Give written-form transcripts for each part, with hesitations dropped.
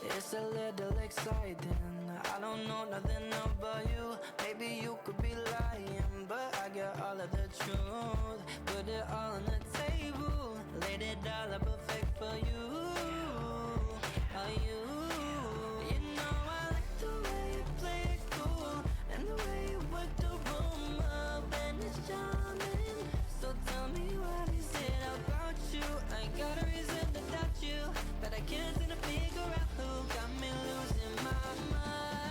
It's a little exciting. I don't know nothing about you. Maybe you could be lying, but I got all of the truth. Put it all on the table. Laid it all up perfect for you. Are you? You know I like the way you play it cool, and the way you work the room up, and it's charming. So tell me what is it about you? I got a reason to doubt you, but I can't seem to figure out who got me losing my mind.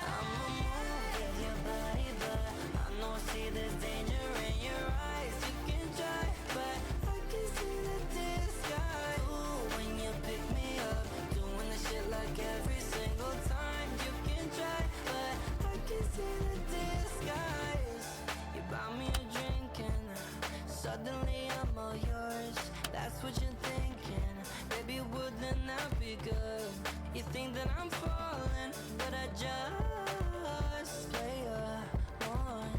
I'ma move with your body, but I know see there's danger in your eyes. You can try, but I can see the disguise. Ooh, when you pick me up, doing the shit like every single time. You can try, but I can see the disguise. You buy me a drink and suddenly I'm all yours. That's what you're thinking. Baby, wouldn't that be good? You think that I'm falling, but I just play a one.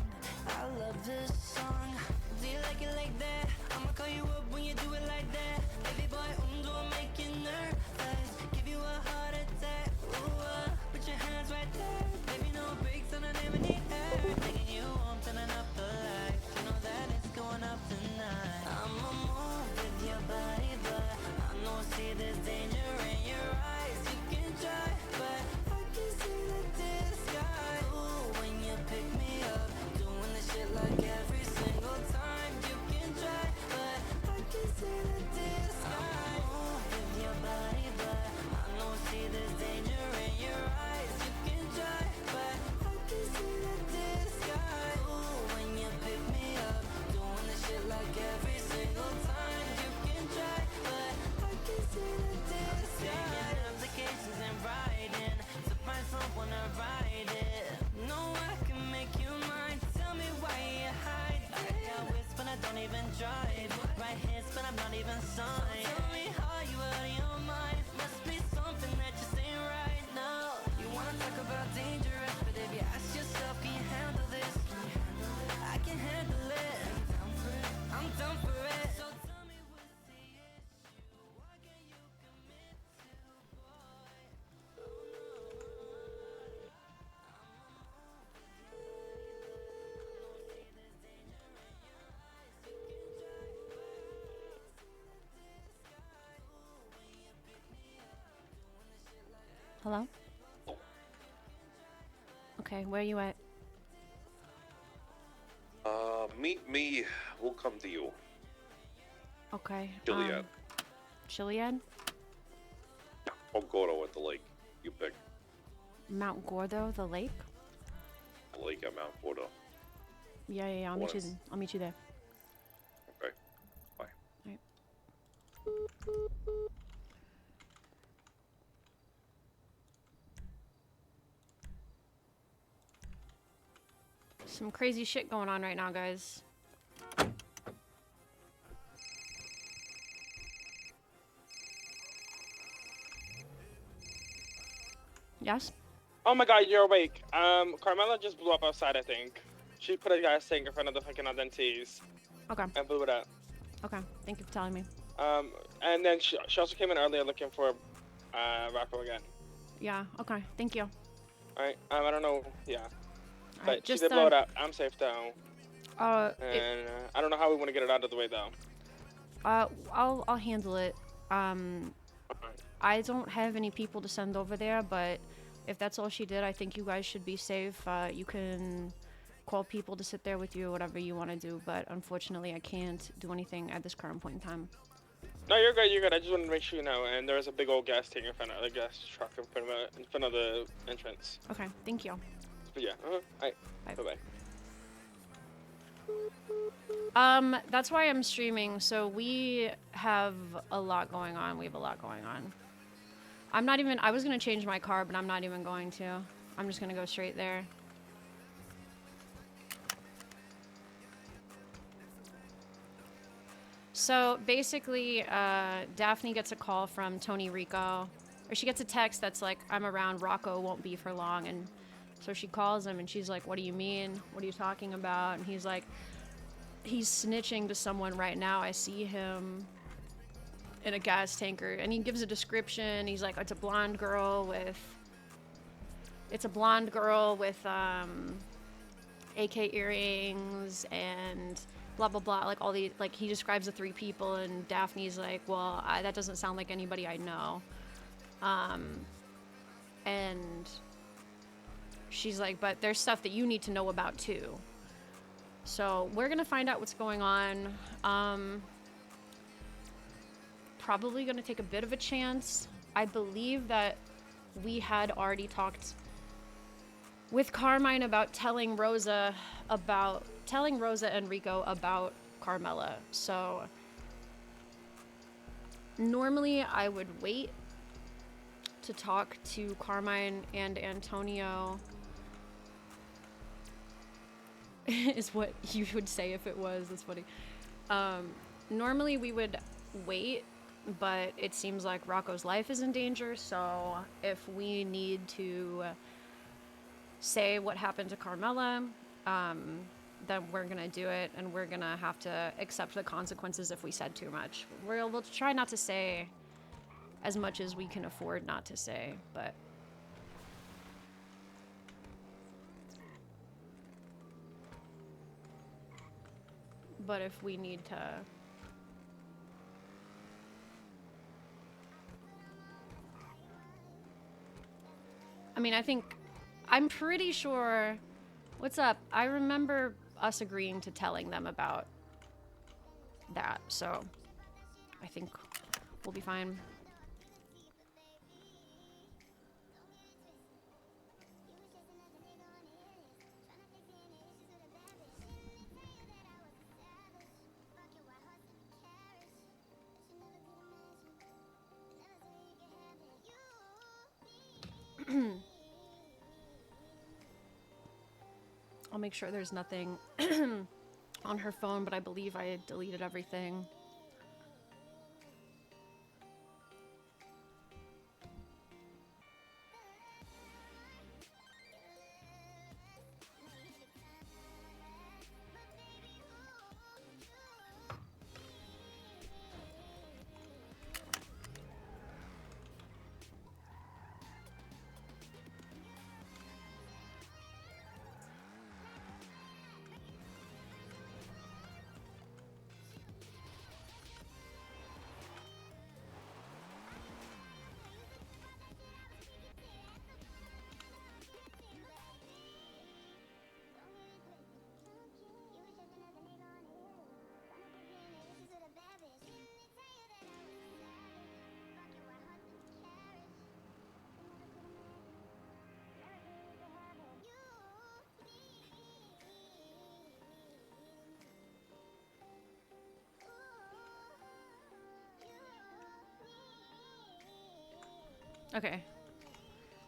I love this song. Do you like it like that? I'ma call you up when you do it like that. Baby boy, don't make you nervous. Give you a heart attack. Ooh, put your hands right there. Baby, no breaks and I never need air. Taking you home, turning up the lights. You know that it's going up tonight. I'ma move with your body, but I know see there's danger in your eyes. You can try, but I can see the disguise. Ooh, when you pick me up, doing the shit like every single time. You can try, but I can see the disguise. I'ma move with your body, but I know see there's danger in your eyes. You can try, but I can see the disguise. Ooh, when you pick me up, doing the shit like every single time. You can try, but I can see the disguise. Applications and writing to find someone to write it. No, I can make you mine. Tell me why you hide it. I got wits, but I don't even drive. Right hits, but I'm not even signed. Tell me how you out of your mind. Must be something that just ain't right now. You wanna talk about dangerous, but if you ask yourself, can you handle this? I can handle it. I'm down for it. So tell me what's the issue? What can you commit to, boy? Hello? Okay, where are you at? Meet me. We'll come to you. Okay. Gilead. Chiliad? Or Gordo at the lake. You pick. Mount Gordo, the lake? The lake at Mount Gordo. Yeah. I'll meet you there. Okay. Bye. Alright. Some crazy shit going on right now, guys. Yes? Oh my god, you're awake. Carmella just blew up outside, I think. She put a gas tank in front of the fucking Dente's Okay. and blew it up. Okay. Thank you for telling me. And then she also came in earlier looking for Rocco again. Yeah, okay. Thank you. Alright, I don't know, yeah. Alright, But she did blow it up. I'm safe though. And I don't know how we want to get it out of the way though. I'll handle it. Alright. I don't have any people to send over there, but if that's all she did, I think you guys should be safe. You can call people to sit there with you or whatever you want to do, but unfortunately I can't do anything at this current point in time. No, you're good. I just wanted to make sure you know. And there was a big old gas tank in front of the gas truck in front of the entrance. Okay, thank you. But yeah, alright. Bye. That's why I'm streaming, so we have a lot going on. I was gonna change my car, but I'm not even going to. I'm just gonna go straight there. So basically, Daphne gets a call from Tony Rico, or she gets a text that's like, I'm around, Rocco won't be for long, and so she calls him and she's like, what do you mean? What are you talking about? And he's like, he's snitching to someone right now, I see him. in a gas tanker, and he gives a description. He's like, it's a blonde girl with AK earrings and blah blah blah, like all the, like he describes the 3 people, and Daphne's like, well, that doesn't sound like anybody I know. And she's like, but there's stuff that you need to know about too. So we're gonna find out what's going on. Probably gonna take a bit of a chance. I believe that we had already talked with Carmine about telling Rosa and Rico about Carmella. So normally I would wait to talk to Carmine and Antonio is what you would say if it was. That's funny. Normally we would wait, but it seems like Rocco's life is in danger, so if we need to say what happened to Carmella, then we're gonna do it, and we're gonna have to accept the consequences if we said too much. We'll try not to say as much as we can afford not to say, but if we need to, I mean, I'm pretty sure, what's up? I remember us agreeing to telling them about that, so I think we'll be fine. I'll make sure there's nothing on her phone, but I believe I deleted everything. Okay.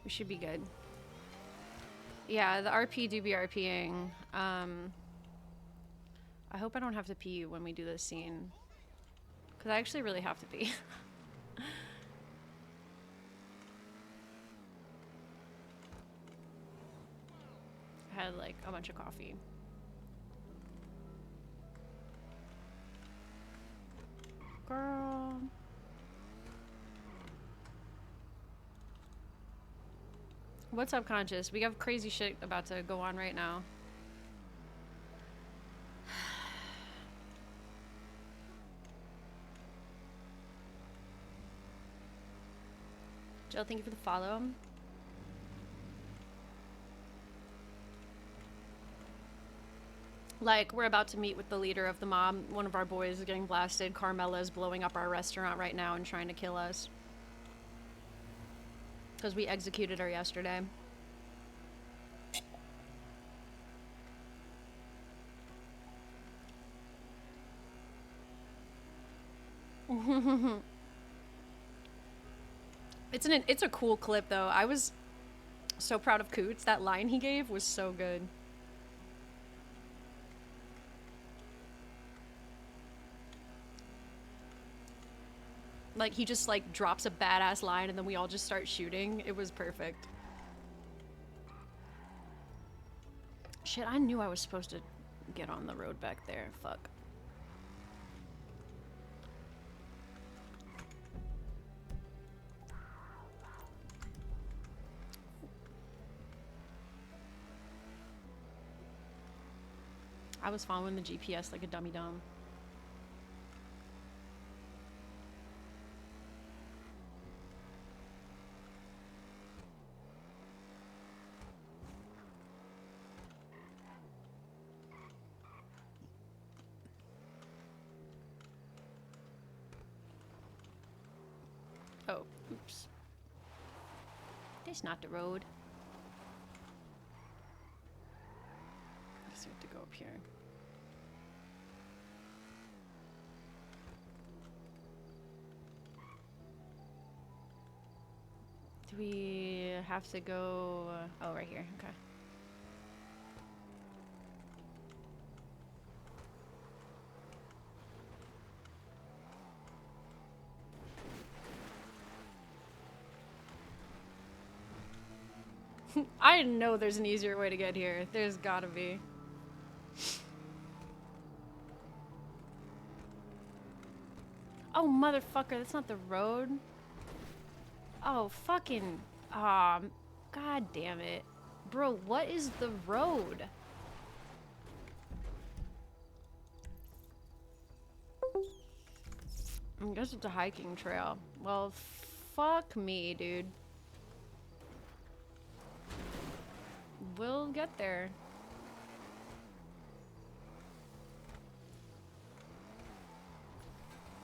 We should be good. Yeah, the RP do be RPing. I hope I don't have to pee when we do this scene, because I actually really have to pee. I had like a bunch of coffee. Girl. What's up, Conscious? We have crazy shit about to go on right now. Jill, thank you for the follow. Like, we're about to meet with the leader of the mob. One of our boys is getting blasted. Carmella is blowing up our restaurant right now and trying to kill us. Because we executed her yesterday. It's a cool clip though. I was so proud of Coots. That line he gave was so good. Like, he just like drops a badass line and then we all just start shooting. It was perfect. Shit, I knew I was supposed to get on the road back there. Fuck. I was following the GPS like a dummy dumb. Oh, oops. That's not the road. I guess we have to go up here. Do we have to go? Oh, right here. Okay. I know there's an easier way to get here. There's gotta be. Oh, motherfucker, that's not the road. Oh, fucking... God damn it. Bro, what is the road? I guess it's a hiking trail. Well, fuck me, dude. We'll get there.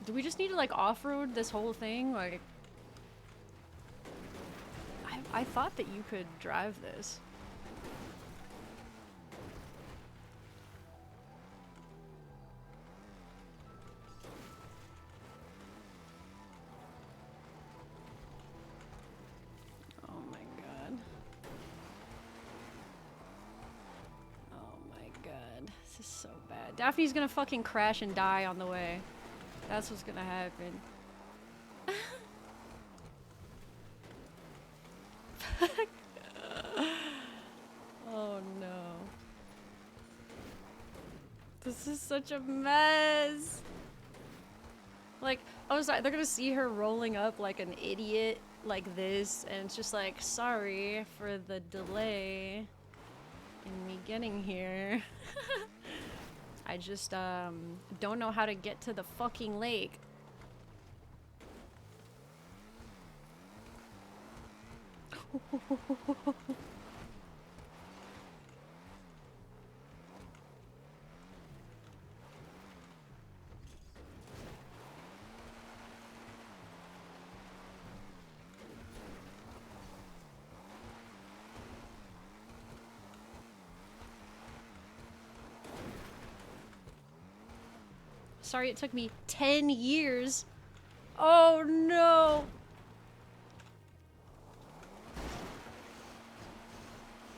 Do we just need to, like, off-road this whole thing? Like... I thought that you could drive this. Oh my god. Oh my god. This is so bad. Daphne's gonna fucking crash and die on the way. That's what's gonna happen. Oh no. This is such a mess. Like, oh sorry, they're gonna see her rolling up like an idiot like this, and it's just like, sorry for the delay in me getting here. I just don't know how to get to the fucking lake. Sorry it took me 10 years. Oh no.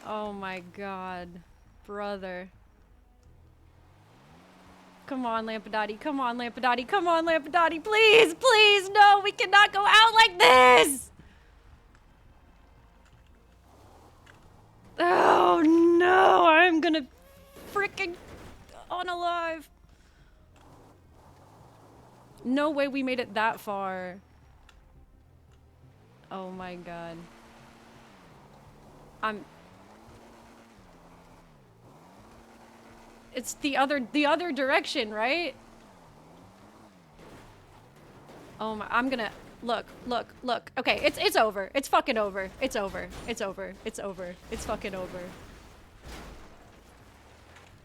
Oh my god. Brother. Come on, Lampadati. Come on, Lampadati. Come on, Lampadati. Please, please. No, we cannot go out like this. Oh no. I'm gonna freaking unalive. No way we made it that far. Oh my god. It's the other direction, right? Oh my, I'm gonna look. Okay, it's over. It's fucking over. It's over. It's over. It's over. It's fucking over.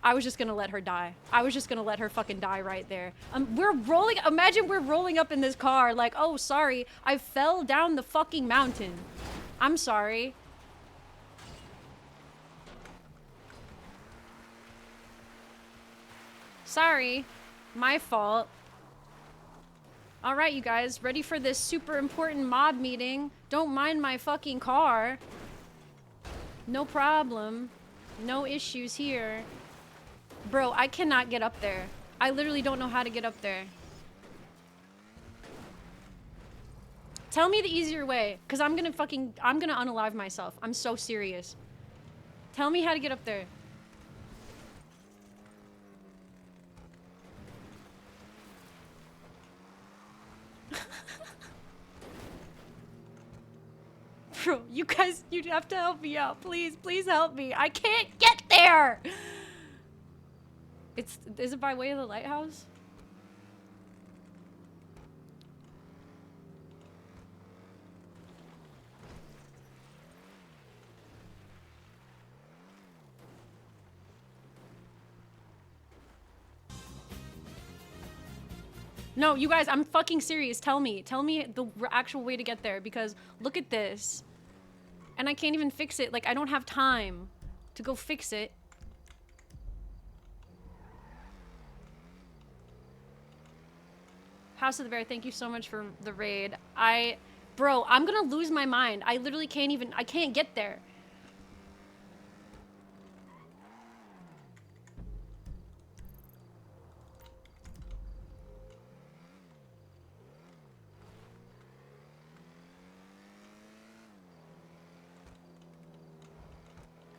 I was just gonna let her die. I was just gonna let her fucking die right there. Imagine we're rolling up in this car like, oh, sorry, I fell down the fucking mountain. I'm sorry. Sorry. My fault. Alright, you guys, ready for this super important mob meeting? Don't mind my fucking car. No problem. No issues here. Bro, I cannot get up there. I literally don't know how to get up there. Tell me the easier way, because I'm gonna unalive myself. I'm so serious. Tell me how to get up there. Bro, you guys, you have to help me out. Please, please help me. I can't get there! Is it by way of the lighthouse? No, you guys, I'm fucking serious. Tell me the actual way to get there, because look at this. And I can't even fix it. Like, I don't have time to go fix it. House of the Bear, thank you so much for the raid. Bro, I'm gonna lose my mind. I literally I can't get there.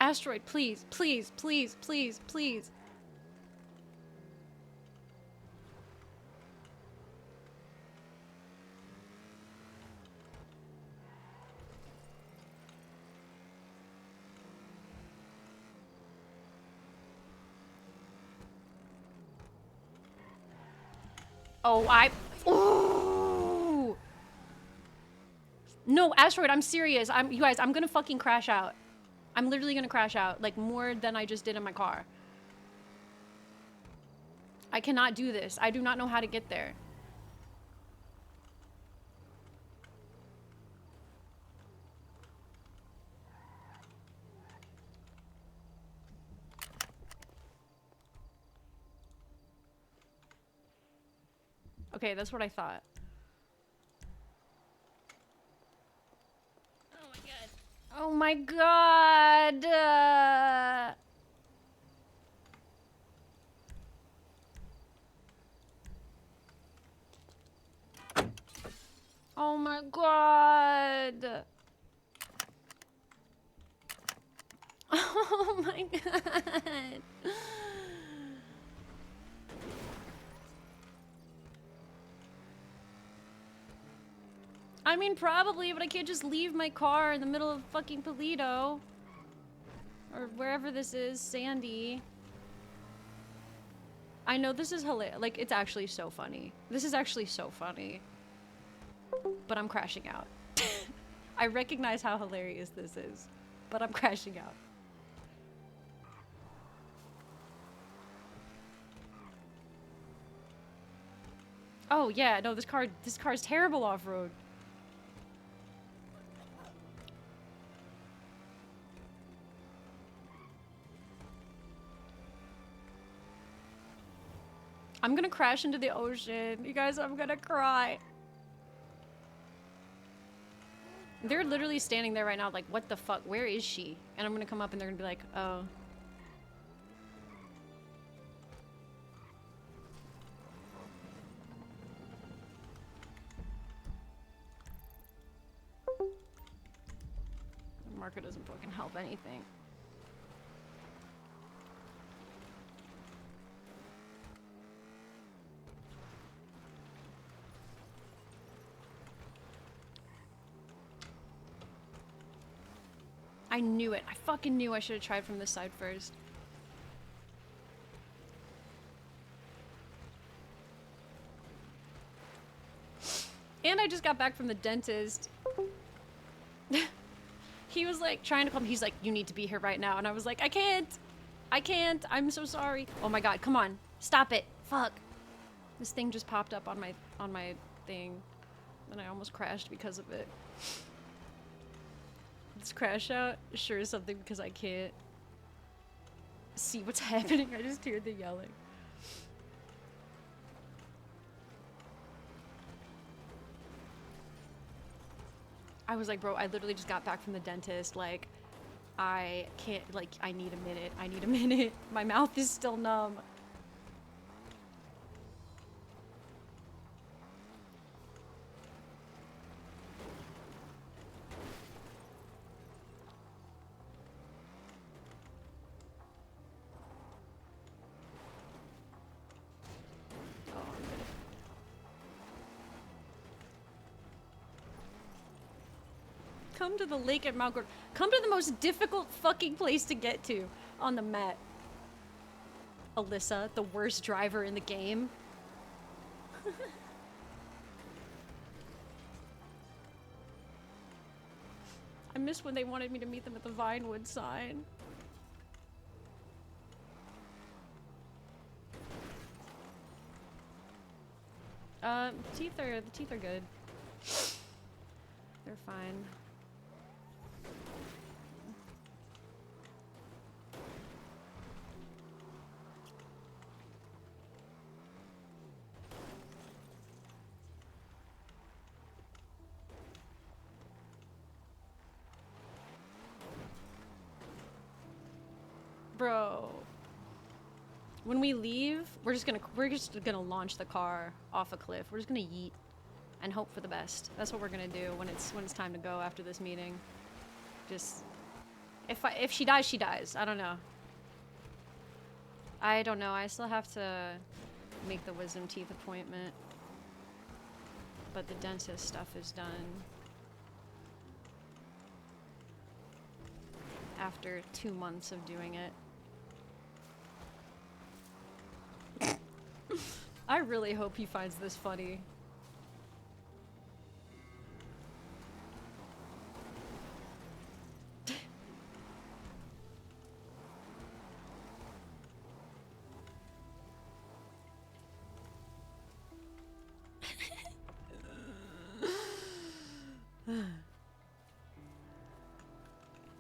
Asteroid, please, please, please, please, please. Oh, ooh. No, Asteroid, I'm serious. You guys, I'm gonna fucking crash out. I'm literally gonna crash out, like, more than I just did in my car. I cannot do this. I do not know how to get there. Okay, that's what I thought. Oh my god! Oh my god! Oh my god! I mean, probably, but I can't just leave my car in the middle of fucking Polito. Or wherever this is, Sandy. I know this is hilarious. Like, it's actually so funny. This is actually so funny. But I'm crashing out. I recognize how hilarious this is, but I'm crashing out. Oh yeah, no, this car's terrible off-road. I'm gonna crash into the ocean. You guys, I'm gonna cry. They're literally standing there right now like, what the fuck? Where is she? And I'm gonna come up and they're gonna be like, oh. The marker doesn't fucking help anything. I knew it. I fucking knew I should have tried from this side first. And I just got back from the dentist. He was like trying to come. He's like, you need to be here right now. And I was like, I can't. I can't. I'm so sorry. Oh my god, come on. Stop it. Fuck. This thing just popped up on my thing. And I almost crashed because of it. This crash out sure is something because I can't see what's happening. I just hear the yelling. I was like, bro, I literally just got back from the dentist. Like, I can't, like, I need a minute. I need a minute. My mouth is still numb. Come to the lake at Mount Gordo. Come to the most difficult fucking place to get to on the map. Alyssa, the worst driver in the game. I miss when they wanted me to meet them at the Vinewood sign. The teeth are good. They're fine. Bro. When we leave, we're just gonna launch the car off a cliff. We're just gonna yeet and hope for the best. That's what we're gonna do when it's time to go after this meeting. Just if she dies, she dies. I don't know. I don't know. I still have to make the wisdom teeth appointment. But the dentist stuff is done. After 2 months of doing it. I really hope he finds this funny.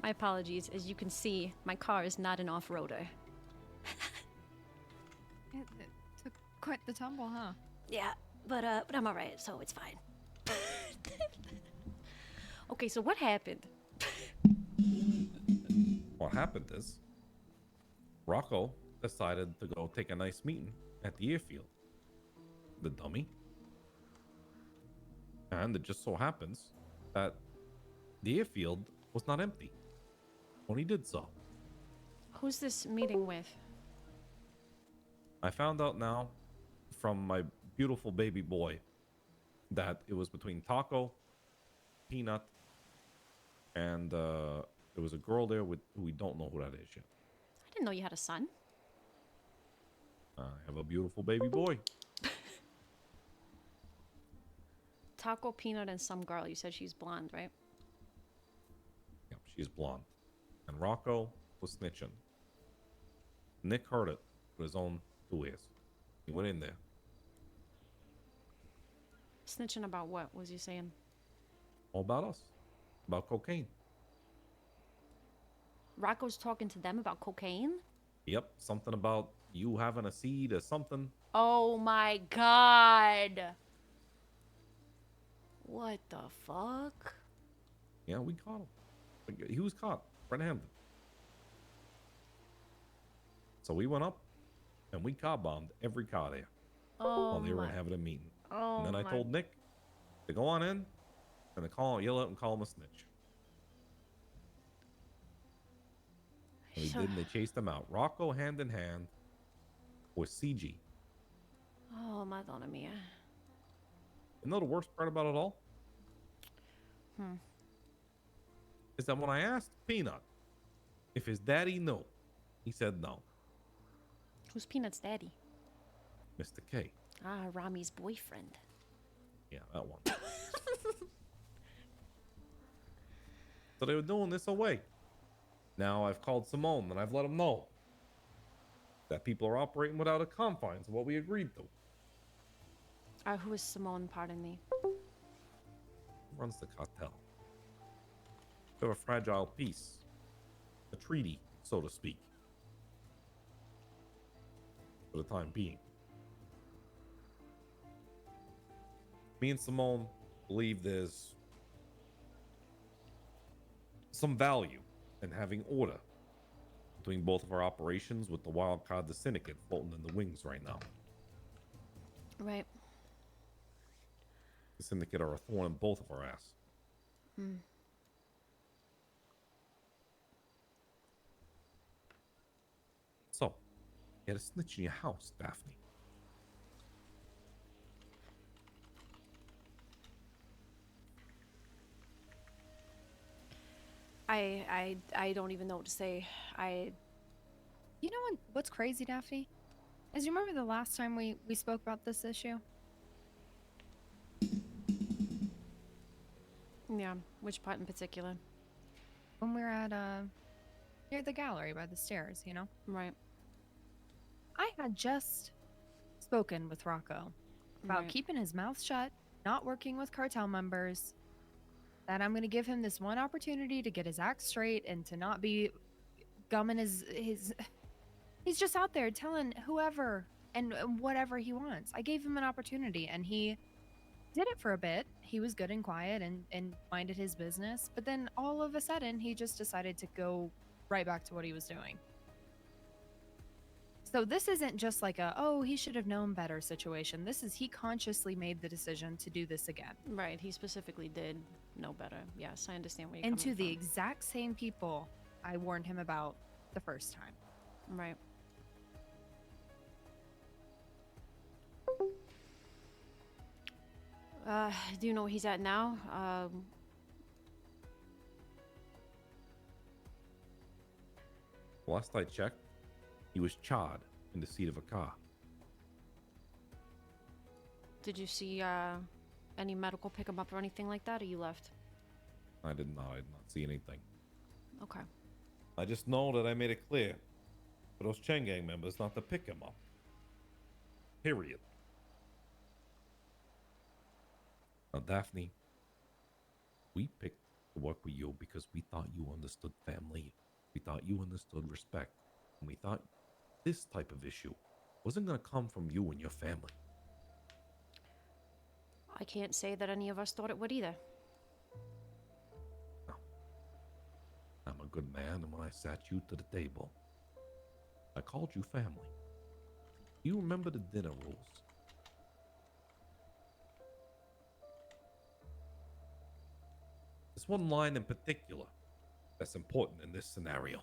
My apologies. As you can see, my car is not an off-roader. It took quite the tumble, huh? Yeah, but I'm alright, so it's fine. Okay, so what happened? What happened is, Rocco decided to go take a nice meeting at the airfield. The dummy. And it just so happens that the airfield was not empty when he did so. Who's this meeting with? I found out now from my beautiful baby boy that it was between Taco, Peanut, and there was a girl there who we don't know who that is yet. I didn't know you had a son. I have a beautiful baby boy. Taco, Peanut, and some girl. You said she's blonde, right? Yep, she's blonde. And Rocco was snitching. Nick heard it with his own 2 ears. He went in there. Snitching about what was he saying? All about us. About cocaine. Rocco's talking to them about cocaine? Yep, something about you having a seed or something. Oh my god. What the fuck? Yeah, we caught him. He was caught red-handed. So we went up and we car bombed every car there while they were having a meeting. Oh, and then I told Nick to go on in and to yell out and call him a snitch. And he did, and they chased him out. Rocco hand in hand with CG. Oh, Madonna mia. You know the worst part about it all? Is that when I asked Peanut if his daddy knew, he said no. Who's Peanut's daddy? Mr. K. Ah, Rami's boyfriend. Yeah, that one. So they were doing this away. Now I've called Simone and I've let him know that people are operating without the confines of what we agreed to. Who is Simone, pardon me? Runs the cartel. We have a fragile peace. A treaty, so to speak. For the time being. Me and Simone believe there's some value in having order between both of our operations, with the wild card, the syndicate, floating in the wings right now. Right. The syndicate are a thorn in both of our ass. So, you had a snitch in your house, Daphne. I don't even know what to say. You know what's crazy, Daphne? As you remember the last time we spoke about this issue? Yeah, which part in particular? When we were at, near the gallery by the stairs, you know? Right. I had just spoken with Rocco about Right. keeping his mouth shut, not working with cartel members, that I'm going to give him this one opportunity to get his act straight and to not be gumming his he's just out there telling whoever and whatever he wants. I gave him an opportunity and he did it for a bit. He was good and quiet and minded his business, but then all of a sudden he just decided to go right back to what he was doing. So this isn't just like a, oh, he should have known better situation. This is he consciously made the decision to do this again. Right. He specifically did know better. Yes, I understand where you're And coming to the from. exact same people I warned him about the first time. Right. Do you know where he's at now? Last I checked, he was charred in the seat of a car. Did you see any medical pick him up or anything like that, or you left? I did not see anything. Okay. I just know that I made it clear for those Chen gang members not to pick him up. Period. Now, Daphne, we picked to work with you because we thought you understood family. We thought you understood respect. And we thought this type of issue wasn't going to come from you and your family. I can't say that any of us thought it would either. No. I'm a good man, and when I sat you to the table, I called you family. Do you remember the dinner rules? There's one line in particular that's important in this scenario.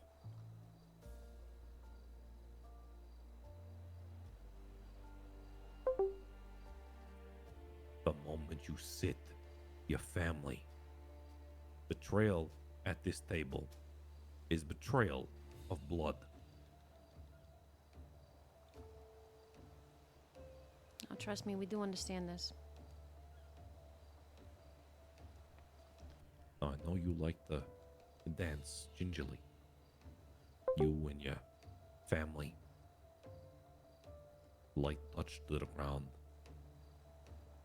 The moment you sit your family, betrayal at this table is betrayal of blood. Oh, trust me, we do understand this. Now, I know you like to dance gingerly. You and your family. Light touch to the ground.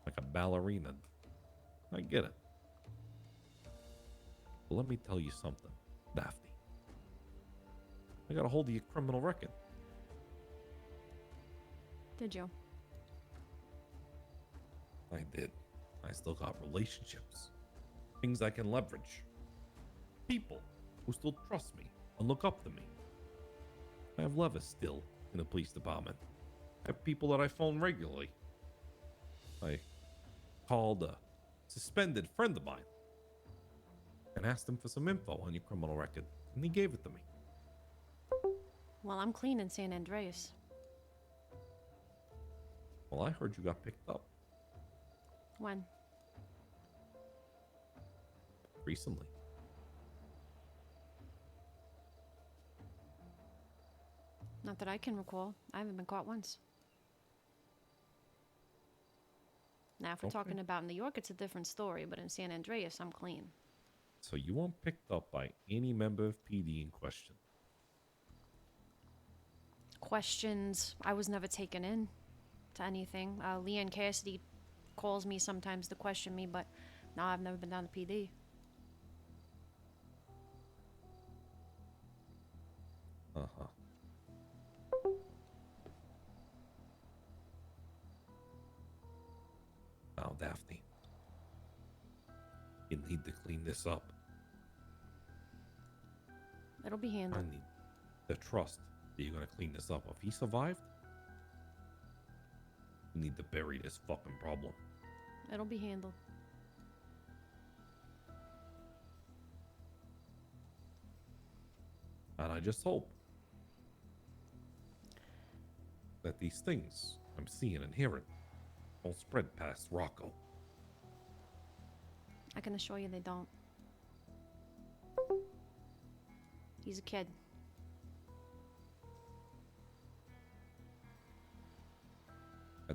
Like a ballerina. I get it. But let me tell you something, Daphne. I got a hold of your criminal record. Did you? I did. I still got relationships. Things I can leverage. People who still trust me and look up to me. I have levers still in the police department. I have people that I phone regularly. I called a suspended friend of mine and asked him for some info on your criminal record, and he gave it to me. Well, I'm clean in San Andreas. Well, I heard you got picked up When? recently. Not that I can recall. I haven't been caught once. Now, if we're Okay. talking about New York, it's a different story, but in San Andreas, I'm clean. So you weren't picked up by any member of PD in question. Questions. I was never taken in to anything. Leanne Cassidy calls me sometimes to question me, but no, I've never been down to PD. Uh-huh. Now, Daphne, you need to clean this up. It'll be I handled. need the trust that you're gonna clean this up. If he survived, you need to bury this fucking problem. It'll be handled. And I just hope that these things I'm seeing and hearing won't spread past Rocco. I can assure you they don't. He's a kid.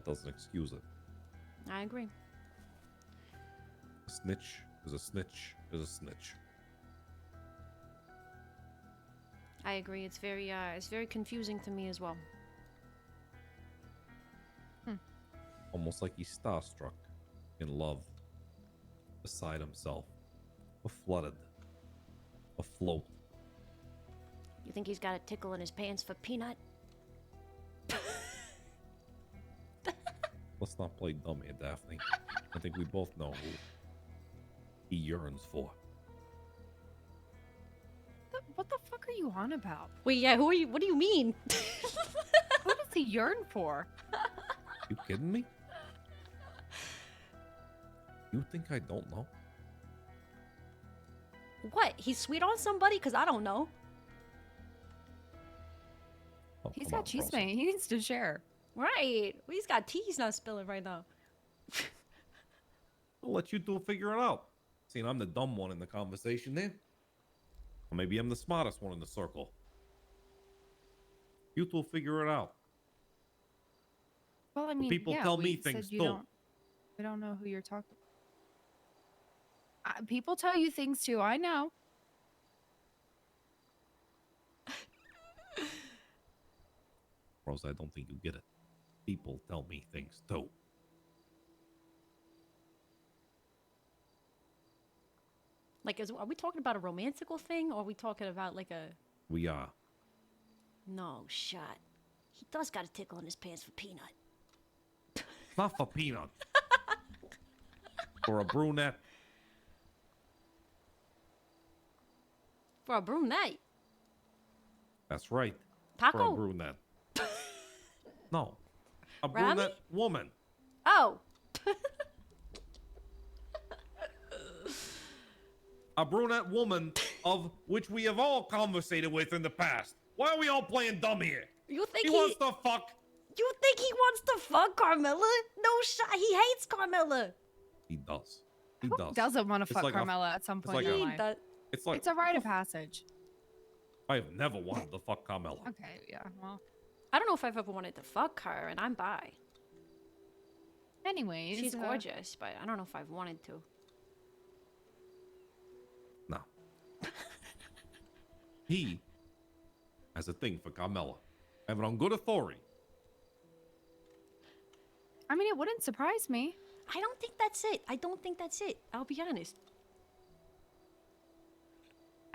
doesn't excuse it. I agree. A snitch is a snitch is a snitch. I agree. It's very confusing to me as well. Almost like he's starstruck, in love, beside himself, flooded, afloat. You think he's got a tickle in his pants for Peanut? Let's not play dumb here, Daphne. I think we both know who he yearns for. What the fuck are you on about? Wait, yeah, who are you? What do you mean? Who does he yearn for? You kidding me? You think I don't know? What? He's sweet on somebody? Because I don't know. Oh, He's come got on, cheese Rosa. mate. He needs to share. Right. Well, he's got tea he's not spilling right now. I'll let you two figure it out. Seeing I'm the dumb one in the conversation there. Or maybe I'm the smartest one in the circle. You two figure it out. Well, I mean, people yeah, tell we me said things you too. We don't know who you're talking. People tell you things too. I know. Rosa, I don't think you get it. People tell me things too. Like, are we talking about a romantical thing, or are we talking about like a... We are. No shot. He does got a tickle in his pants for Peanut. Not for Peanut. For a brunette. For a brunette. That's right. Taco? For a brunette. No. A Rami? brunette woman. Oh. A brunette woman of which we have all conversated with in the past. Why are we all playing dumb here? You think He wants to fuck. You think he wants to fuck Carmella? No shot. He hates Carmella. He does. He Who does. doesn't want to It's fuck like a- Carmella at some it's point like in a- their He life? does. It's like It's a rite of passage. I have never wanted to fuck Carmella. Okay, yeah. Well, I don't know if I've ever wanted to fuck her, and I'm bi. anyways, She's gorgeous, but I don't know if I've wanted to. No. He has a thing for Carmella. I have it on good authority. I mean, it wouldn't surprise me. I don't think that's it. I don't think that's it. I'll be honest.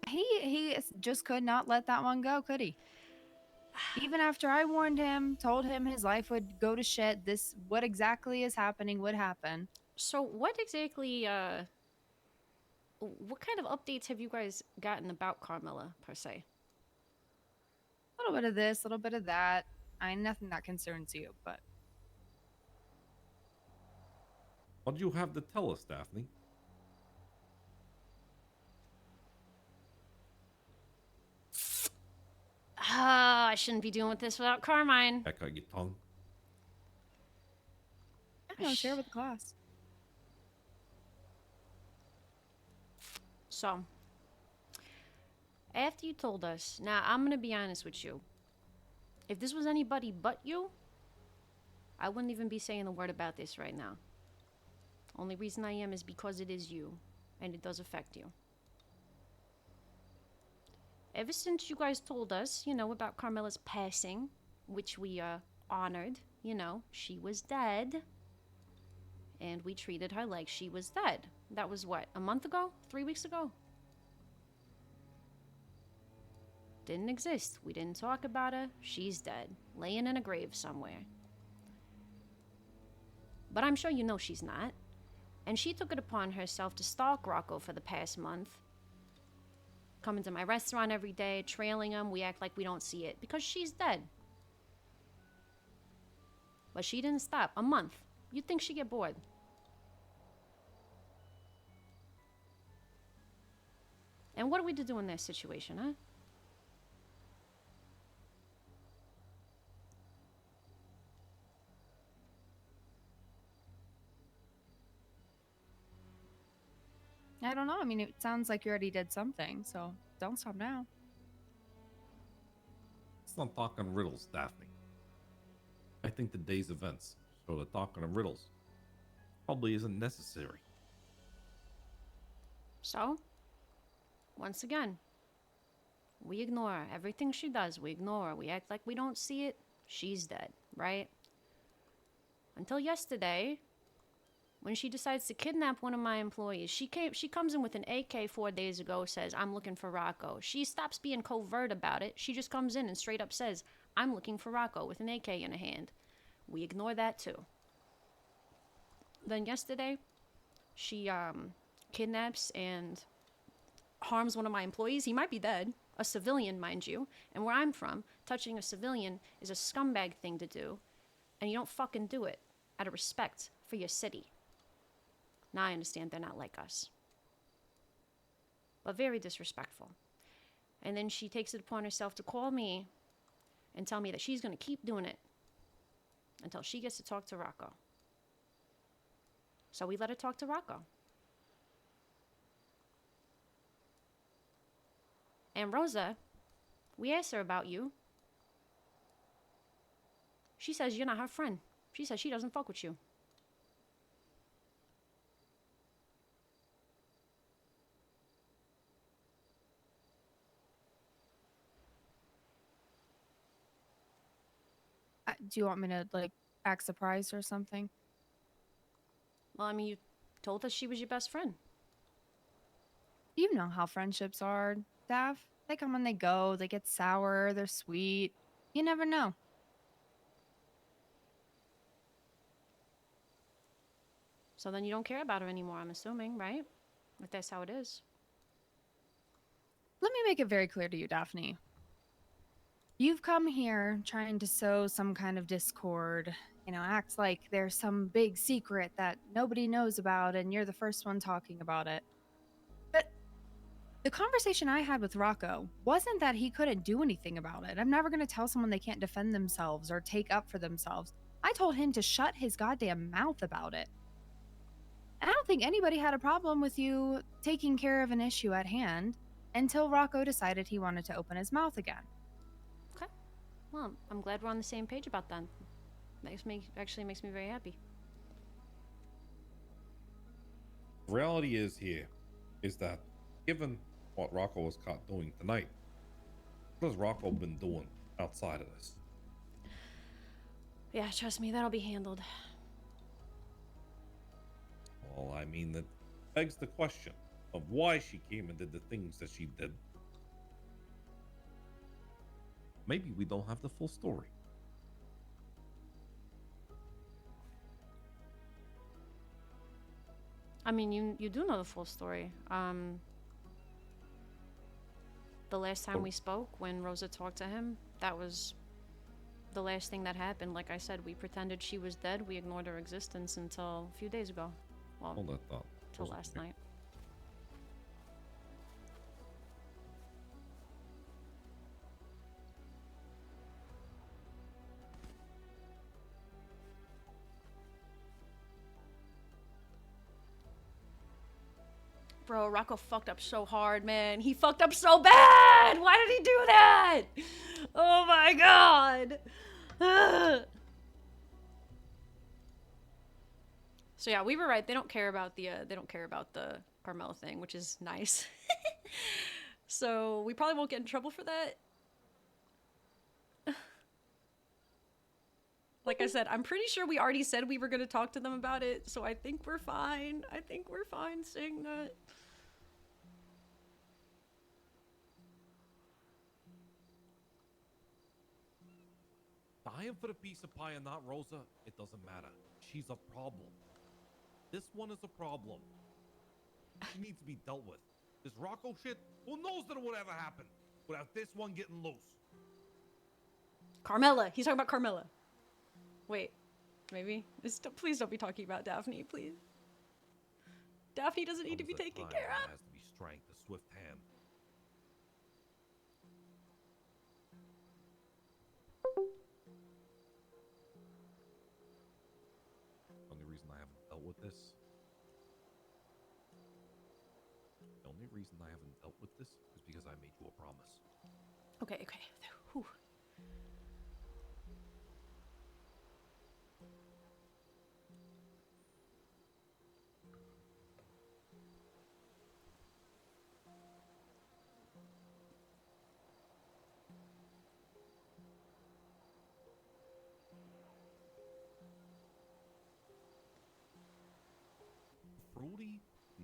He just could not let that one go, could he? Even after I warned him, told him his life would go to shit, what exactly is happening would happen. So what exactly, what kind of updates have you guys gotten about Carmella, per se? A little bit of this, a little bit of that. Nothing that concerns you, but What do you have to tell us, Daphne? I shouldn't be doing this without Carmine. Heck out your tongue. I don't know, share with the class. So, after you told us, now I'm gonna be honest with you. If this was anybody but you, I wouldn't even be saying a word about this right now. Only reason I am is because it is you, and it does affect you. Ever since you guys told us, about Carmella's passing, which we honored, she was dead, and we treated her like she was dead. That was what, a month ago? 3 weeks ago? Didn't exist. We didn't talk about her. She's dead, laying in a grave somewhere. But I'm sure you know she's not. And she took it upon herself to stalk Rocco for the past month. Coming to my restaurant every day, trailing him. We act like we don't see it because she's dead. But she didn't stop. A month. You'd think she'd get bored. And what are we to do in this situation, huh? I don't know. I mean, it sounds like you already did something, so don't stop now. Let's not talk in riddles, Daphne. I think the day's events Rocco to talking in riddles. Probably isn't necessary. So, once again, we ignore her. Everything she does, we ignore her. We act like we don't see it. She's dead, right? Until yesterday, when she decides to kidnap one of my employees. She comes in with an AK 4 days ago, says, I'm looking for Rocco. She stops being covert about it. She just comes in and straight up says, I'm looking for Rocco with an AK in her hand. We ignore that too. Then yesterday, she kidnaps and harms one of my employees. He might be dead. A civilian, mind you. And where I'm from, touching a civilian is a scumbag thing to do. And you don't fucking do it out of respect for your city. Now I understand they're not like us. But very disrespectful. And then she takes it upon herself to call me and tell me that she's going to keep doing it until she gets to talk to Rocco. So we let her talk to Rocco. And Rosa, we asked her about you. She says you're not her friend. She says she doesn't fuck with you. Do you want me to, like, act surprised or something? Well, I mean, you told us she was your best friend. You know how friendships are, Daph. They come and they go. They get sour. They're sweet. You never know. So then you don't care about her anymore, I'm assuming, right? If that's how it is. Let me make it very clear to you, Daphne. You've come here trying to sow some kind of discord, act like there's some big secret that nobody knows about and you're the first one talking about it. But the conversation I had with Rocco wasn't that he couldn't do anything about it. I'm never going to tell someone they can't defend themselves or take up for themselves. I told him to shut his goddamn mouth about it. And I don't think anybody had a problem with you taking care of an issue at hand until Rocco decided he wanted to open his mouth again. Okay. Well, I'm glad we're on the same page about that. Actually makes me very happy. The reality is that given what Rocco was caught doing tonight, what has Rocco been doing outside of this? Yeah, trust me, that'll be handled. Well, I mean, that begs the question of why she came and did the things that she did. Maybe we don't have the full story. I mean, you do know the full story. The last time we spoke, when Rosa talked to him, that was the last thing that happened. Like I said, we pretended she was dead. We ignored her existence until a few days ago. Well, Hold that thought. till last night. Bro, Rocco fucked up so hard, man. He fucked up so bad! Why did he do that? Oh my god! So yeah, we were right. They don't care about the Carmella thing, which is nice. So we probably won't get in trouble for that. Like I said, I'm pretty sure we already said we were going to talk to them about it, so I think we're fine. I think we're fine saying that. Dying for the piece of pie and not Rosa, it doesn't matter. She's a problem. This one is a problem. She needs to be dealt with. This Rocco shit, who knows that it would ever happen without this one getting loose? Carmella. He's talking about Carmella. Wait, maybe? Please don't be talking about Daphne, please. Daphne doesn't need to be taken care of. Has to be strength, a swift hand. Only reason I haven't dealt with this. The only reason I haven't dealt with this is because I made you a promise. Okay. Whew.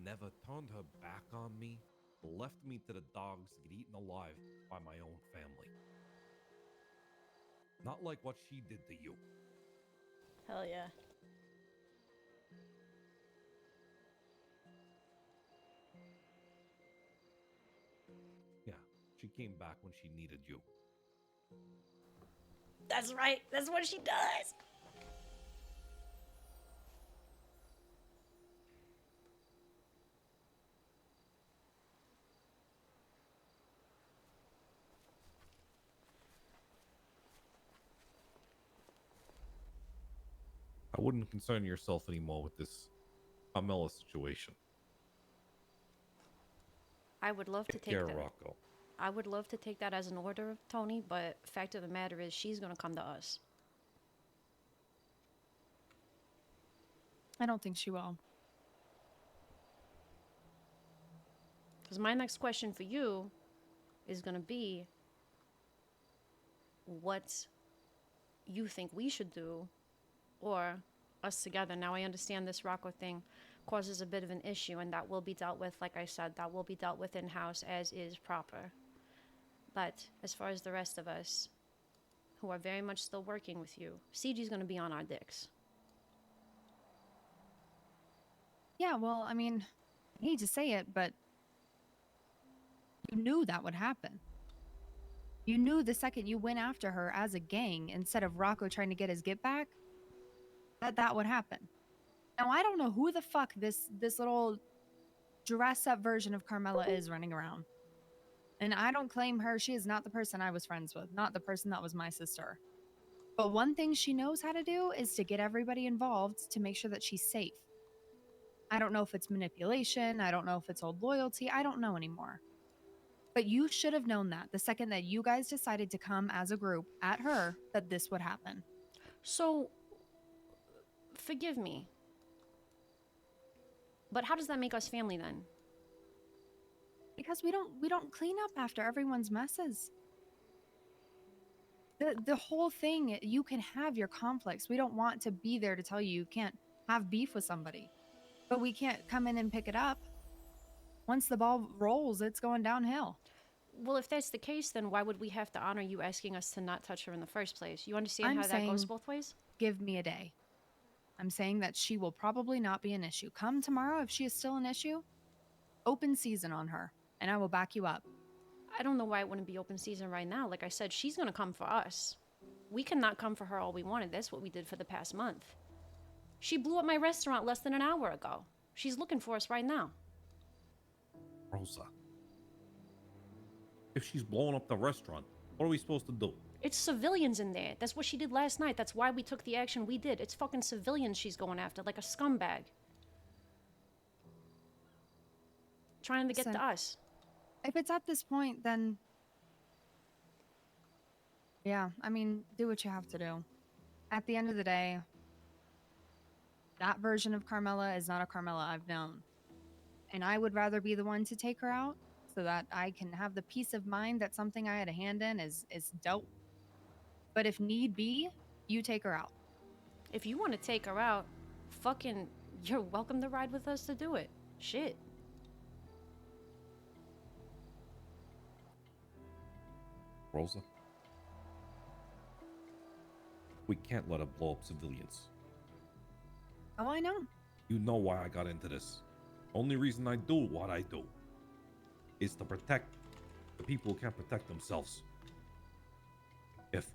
never turned her back on me, left me to the dogs to get eaten alive by my own family. Not like what she did to you. Hell yeah. Yeah, she came back when she needed you. That's right. That's what she does. I wouldn't concern yourself anymore with this Carmella situation. I would love to Take take care, that. Rocco. I would love to take that as an order, Tony, but fact of the matter is she's going to come to us. I don't think she will. Because my next question for you is going to be what you think we should do, or us together. Now, I understand this Rocco thing causes a bit of an issue, and that will be dealt with, like I said, that will be dealt with in-house as is proper. But as far as the rest of us, who are very much still working with you, CG's going to be on our dicks. Yeah, well, I mean, I hate to say it, but you knew that would happen. You knew the second you went after her as a gang instead of Rocco trying to get his get back, that would happen. Now, I don't know who the fuck this little dress-up version of Carmella is running around. And I don't claim her. She is not the person I was friends with, not the person that was my sister. But one thing she knows how to do is to get everybody involved to make sure that she's safe. I don't know if it's manipulation. I don't know if it's old loyalty. I don't know anymore. But you should have known that the second that you guys decided to come as a group at her, that this would happen. So, forgive me, but how does that make us family then? Because we don't clean up after everyone's messes. The whole thing, you can have your conflicts. We don't want to be there to tell you can't have beef with somebody. But we can't come in and pick it up. Once the ball rolls, it's going downhill. Well, if that's the case, then why would we have to honor you asking us to not touch her in the first place? You understand how that goes both ways? Give me a day. I'm saying that she will probably not be an issue. Come tomorrow, if she is still an issue, open season on her, and I will back you up. I don't know why it wouldn't be open season right now. Like I said, she's going to come for us. We cannot come for her all we wanted. That's what we did for the past month. She blew up my restaurant less than an hour ago. She's looking for us right now. Rosa. If she's blowing up the restaurant, what are we supposed to do? It's civilians in there. That's what she did last night. That's why we took the action we did. It's fucking civilians she's going after, like a scumbag. Trying to get to us. If it's at this point, then... yeah, I mean, do what you have to do. At the end of the day, that version of Carmella is not a Carmella I've known. And I would rather be the one to take her out so that I can have the peace of mind that something I had a hand in is dealt. But if need be, you take her out. If you want to take her out, fucking, you're welcome to ride with us to do it. Shit. Rosa? We can't let her blow up civilians. Oh, I know. You know why I got into this. Only reason I do what I do is to protect the people who can't protect themselves. If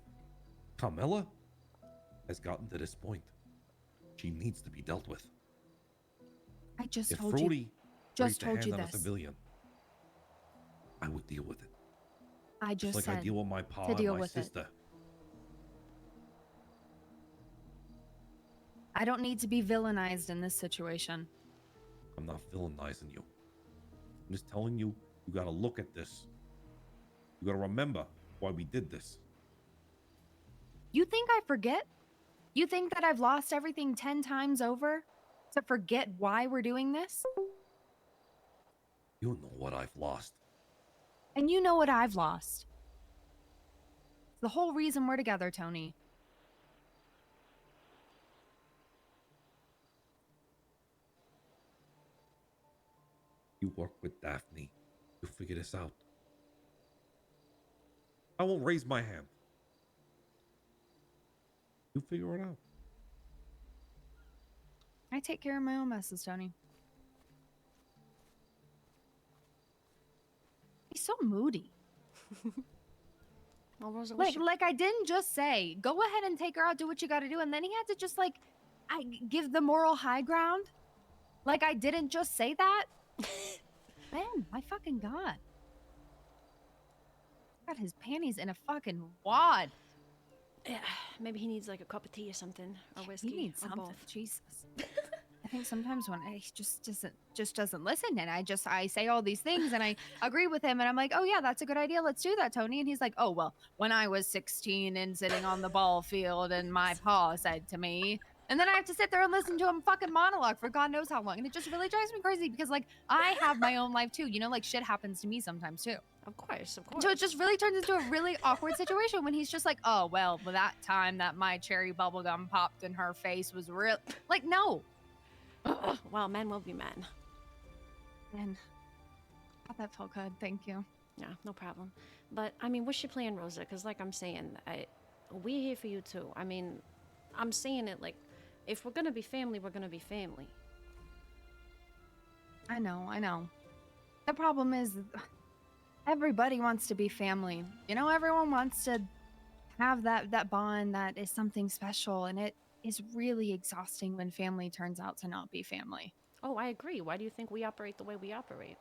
Carmella has gotten to this point, she needs to be dealt with. I just If told Fruity you. Just raised a told hand you on a this. civilian, I would deal with it. I just Like said I deal with my pa to and deal my with it. sister. I don't need to be villainized in this situation. I'm not villainizing you. I'm just telling you, you gotta look at this. You gotta remember why we did this. You think I forget? You think that I've lost everything 10 times over to forget why we're doing this? You know what I've lost. And you know what I've lost. It's the whole reason we're together, Tony. You work with Daphne. You figure this out. I won't raise my hand. You figure it out. I take care of my own messes, Tony. He's so moody. Well, Rosa, what Like I didn't just say, go ahead and take her out, do what you gotta do, and then he had to just like, I give the moral high ground. Like I didn't just say that. Man, my fucking god. Got his panties in a fucking wad. Yeah, maybe he needs like a cup of tea or something, or whiskey. He needs or something. both. Jesus. I think sometimes when he just doesn't listen, and I say all these things, and I agree with him, and I'm like, oh yeah, that's a good idea. Let's do that, Tony. And he's like, oh well, when I was 16 and sitting on the ball field, and my pa said to me, and then I have to sit there and listen to him fucking monologue for God knows how long, and it just really drives me crazy because like I have my own life too. You know, like shit happens to me sometimes too. Of course, of course. So it just really turns into a really awkward situation when he's just like, oh, well, that time that my cherry bubblegum popped in her face was real. Like, no. Well, men will be men. Man, God, that felt good. Thank you. Yeah, no problem. But, I mean, what's your plan, Rosa? Because, like I'm saying, we're here for you, too. I mean, I'm saying it like, if we're going to be family, we're going to be family. I know. The problem is everybody wants to be family. You know, everyone wants to have that bond that is something special, and it is really exhausting when family turns out to not be family. Oh, I agree. Why do you think we operate the way we operate?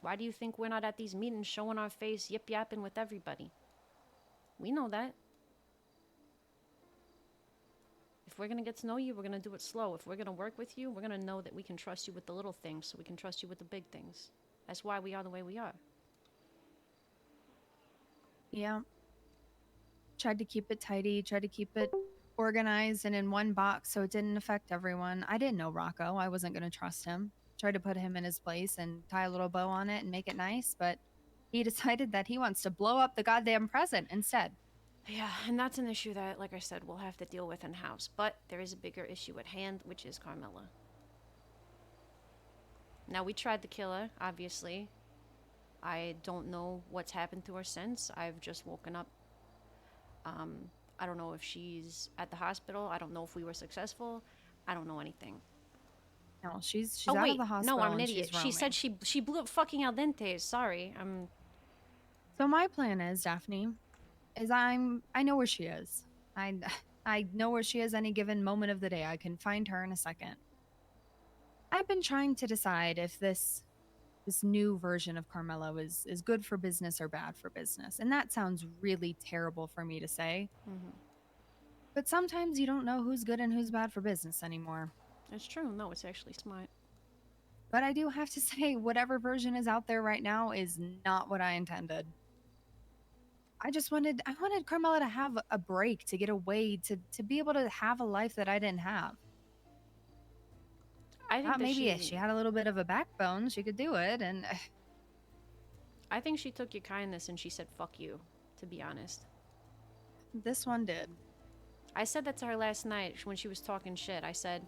Why do you think we're not at these meetings showing our face, yip-yapping with everybody? We know that. If we're going to get to know you, we're going to do it slow. If we're going to work with you, we're going to know that we can trust you with the little things, so we can trust you with the big things. That's why we are the way we are. Yeah. Tried to keep it tidy, tried to keep it organized and in one box so it didn't affect everyone. I didn't know Rocco. I wasn't going to trust him. Tried to put him in his place and tie a little bow on it and make it nice, but he decided that he wants to blow up the goddamn present instead. Yeah, and that's an issue that, like I said, we'll have to deal with in-house. But there is a bigger issue at hand, which is Carmella. Now, we tried to kill her, obviously. I don't know what's happened to her since. I've just woken up. I don't know if she's at the hospital. I don't know if we were successful. I don't know anything. No, she's Oh, out wait. of the hospital. No, I'm an and idiot. she's She said roaming. she blew up fucking al dente. Sorry. So my plan is, Daphne, is I know where she is. I know where she is any given moment of the day. I can find her in a second. I've been trying to decide if this new version of Carmella is good for business or bad for business. And that sounds really terrible for me to say. Mm-hmm. But sometimes you don't know who's good and who's bad for business anymore. It's true. No, it's actually smart. But I do have to say, whatever version is out there right now is not what I intended. I wanted Carmella to have a break, to get away, to be able to have a life that I didn't have. I think Thought that maybe if she had a little bit of a backbone, she could do it. And I think she took your kindness and she said, fuck you, to be honest. this one did. I said that to her last night when she was talking shit. I said,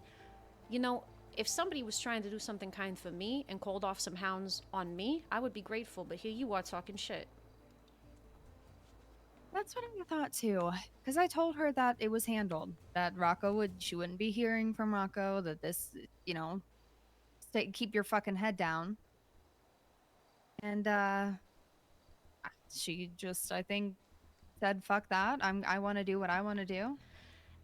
you know, if somebody was trying to do something kind for me and called off some hounds on me, I would be grateful. But here you are talking shit. That's what I thought too. Because I told her that it was handled. That she wouldn't be hearing from Rocco. That this, keep your fucking head down. And she just, I think, said, fuck that. I want to do what I want to do.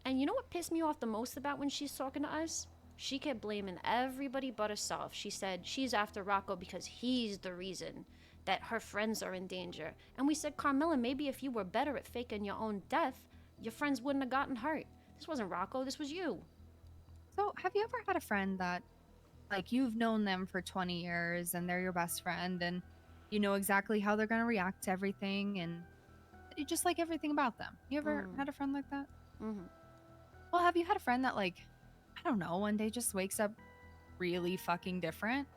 And you know what pissed me off the most about when she's talking to us? She kept blaming everybody but herself. She said she's after Rocco because he's the reason that her friends are in danger. And we said, Carmella, maybe if you were better at faking your own death, your friends wouldn't have gotten hurt. This wasn't Rocco, this was you. So, have you ever had a friend that, like, you've known them for 20 years and they're your best friend and you know exactly how they're going to react to everything and you just like everything about them? You ever had a friend like that? Mm-hmm. Well, have you had a friend that, like, I don't know, one day just wakes up really fucking different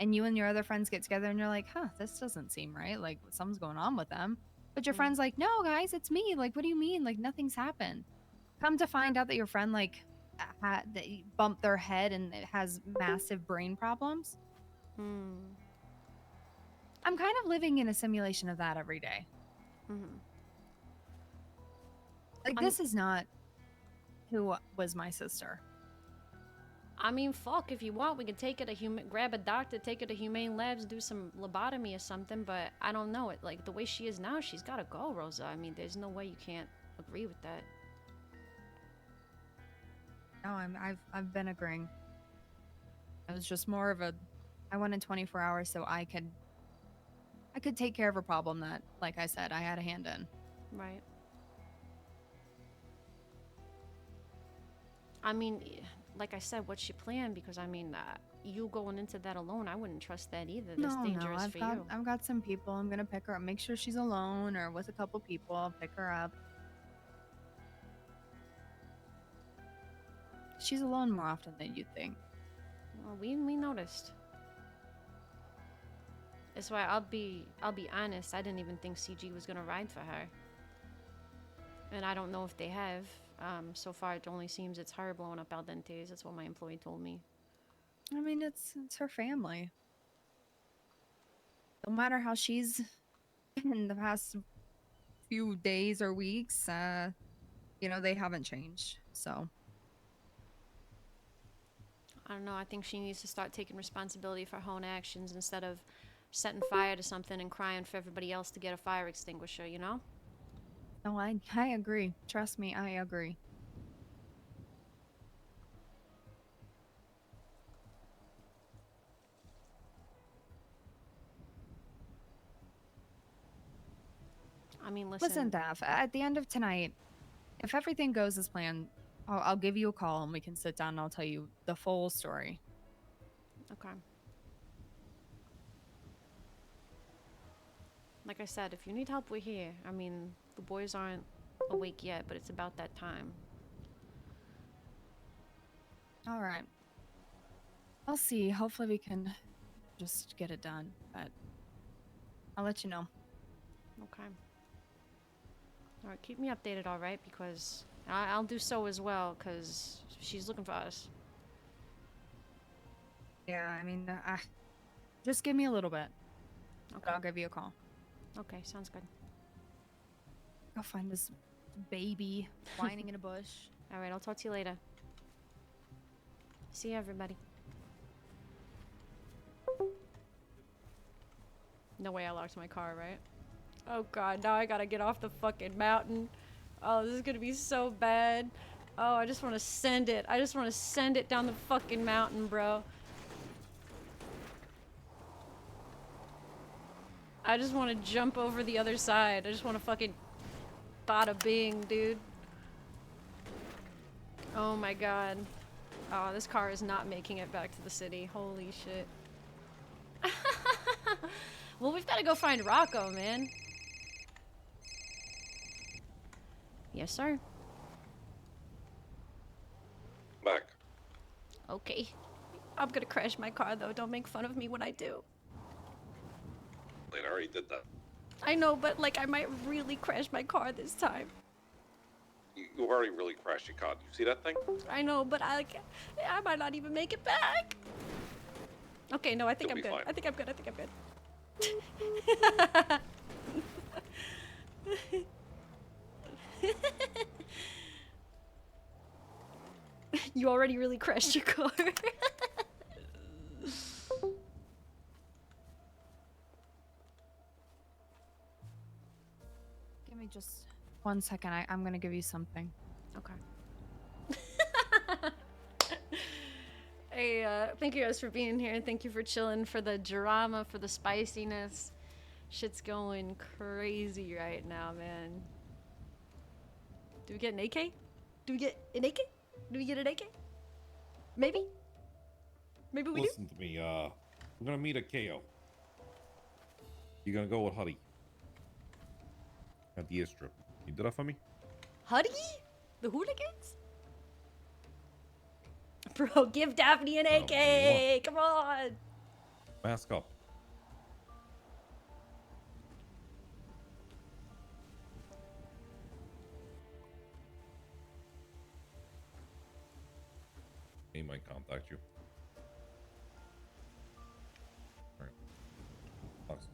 and you and your other friends get together and you're like, huh, this doesn't seem right. Like, something's going on with them. But your friend's like, no, guys, it's me. Like, what do you mean? Like, nothing's happened. Come to find out that your friend, like, bumped their head and it has massive brain problems. I'm kind of living in a simulation of that every day. Hmm. Like, this is not who was my sister. I mean, fuck, if you want, we can take her to grab a doctor, take her to Humane Labs, do some lobotomy or something, but I don't know it. Like, the way she is now, she's gotta go, Rosa. I mean, there's no way you can't agree with that. No, I've been agreeing. It was just more of a, I wanted 24 hours so I could take care of a problem that, like I said, I had a hand in. Right. I mean, like I said, what's your plan? Because I mean, you going into that alone, I wouldn't trust that either. That's dangerous for you. I've got some people. I'm gonna pick her up. Make sure she's alone or with a couple people. I'll pick her up. She's alone more often than you'd think. Well, we noticed. That's why I'll be honest. I didn't even think CG was gonna ride for her, and I don't know if they have. So far, it only seems it's her blowing up Al Dente's. That's what my employee told me. I mean, it's her family. No matter how she's in the past few days or weeks, you know, they haven't changed. So I don't know. I think she needs to start taking responsibility for her own actions instead of setting fire to something and crying for everybody else to get a fire extinguisher, you know? no, I agree. Trust me, I agree. I mean, Listen, Daph, at the end of tonight, if everything goes as planned, I'll give you a call and we can sit down and I'll tell you the full story. Okay. Like I said, if you need help, we're here. I mean, the boys aren't awake yet, but it's about that time. All right. I'll see. Hopefully we can just get it done, but I'll let you know. Okay. All right, keep me updated, all right? Because I'll do so as well, because she's looking for us. Yeah, I mean, just give me a little bit. Okay. I'll give you a call. Okay, sounds good. Go find this baby whining in a bush. All right, I'll talk to you later. See you, everybody. No way I locked my car, right? Oh god, now I gotta get off the fucking mountain. Oh, this is gonna be so bad. Oh, I just want to send it. I just want to send it down the fucking mountain, bro. I just want to jump over the other side. I just want to fucking bada bing, dude. Oh my god. Oh, this car is not making it back to the city. Holy shit. Well, we've got to go find Rocco, man. Yes, sir. Back. Okay. I'm gonna crash my car, though. Don't make fun of me when I do. I already did that. I know, but, like, I might really crash my car this time. You already really crashed your car. You see that thing? I know, but I might not even make it back. Okay, no, I think You'll I'm be good. fine. I think I'm good. I think I'm good. You already really crashed your car. Give me just 1 second. I'm gonna give you something. Okay. Hey, thank you guys for being here. Thank you for chilling, for the drama, for the spiciness. Shit's going crazy right now, man. Do we get an AK? Do we get an AK? Do we get an AK? Maybe? Maybe we Listen to me. I'm gonna meet a KO. You're gonna go with Huddy at the airstrip. You do that for me? do? Huddy? The hooligans? Bro, give Daphne an AK! what? Come on! Mask up. He might contact you. Alright. Awesome.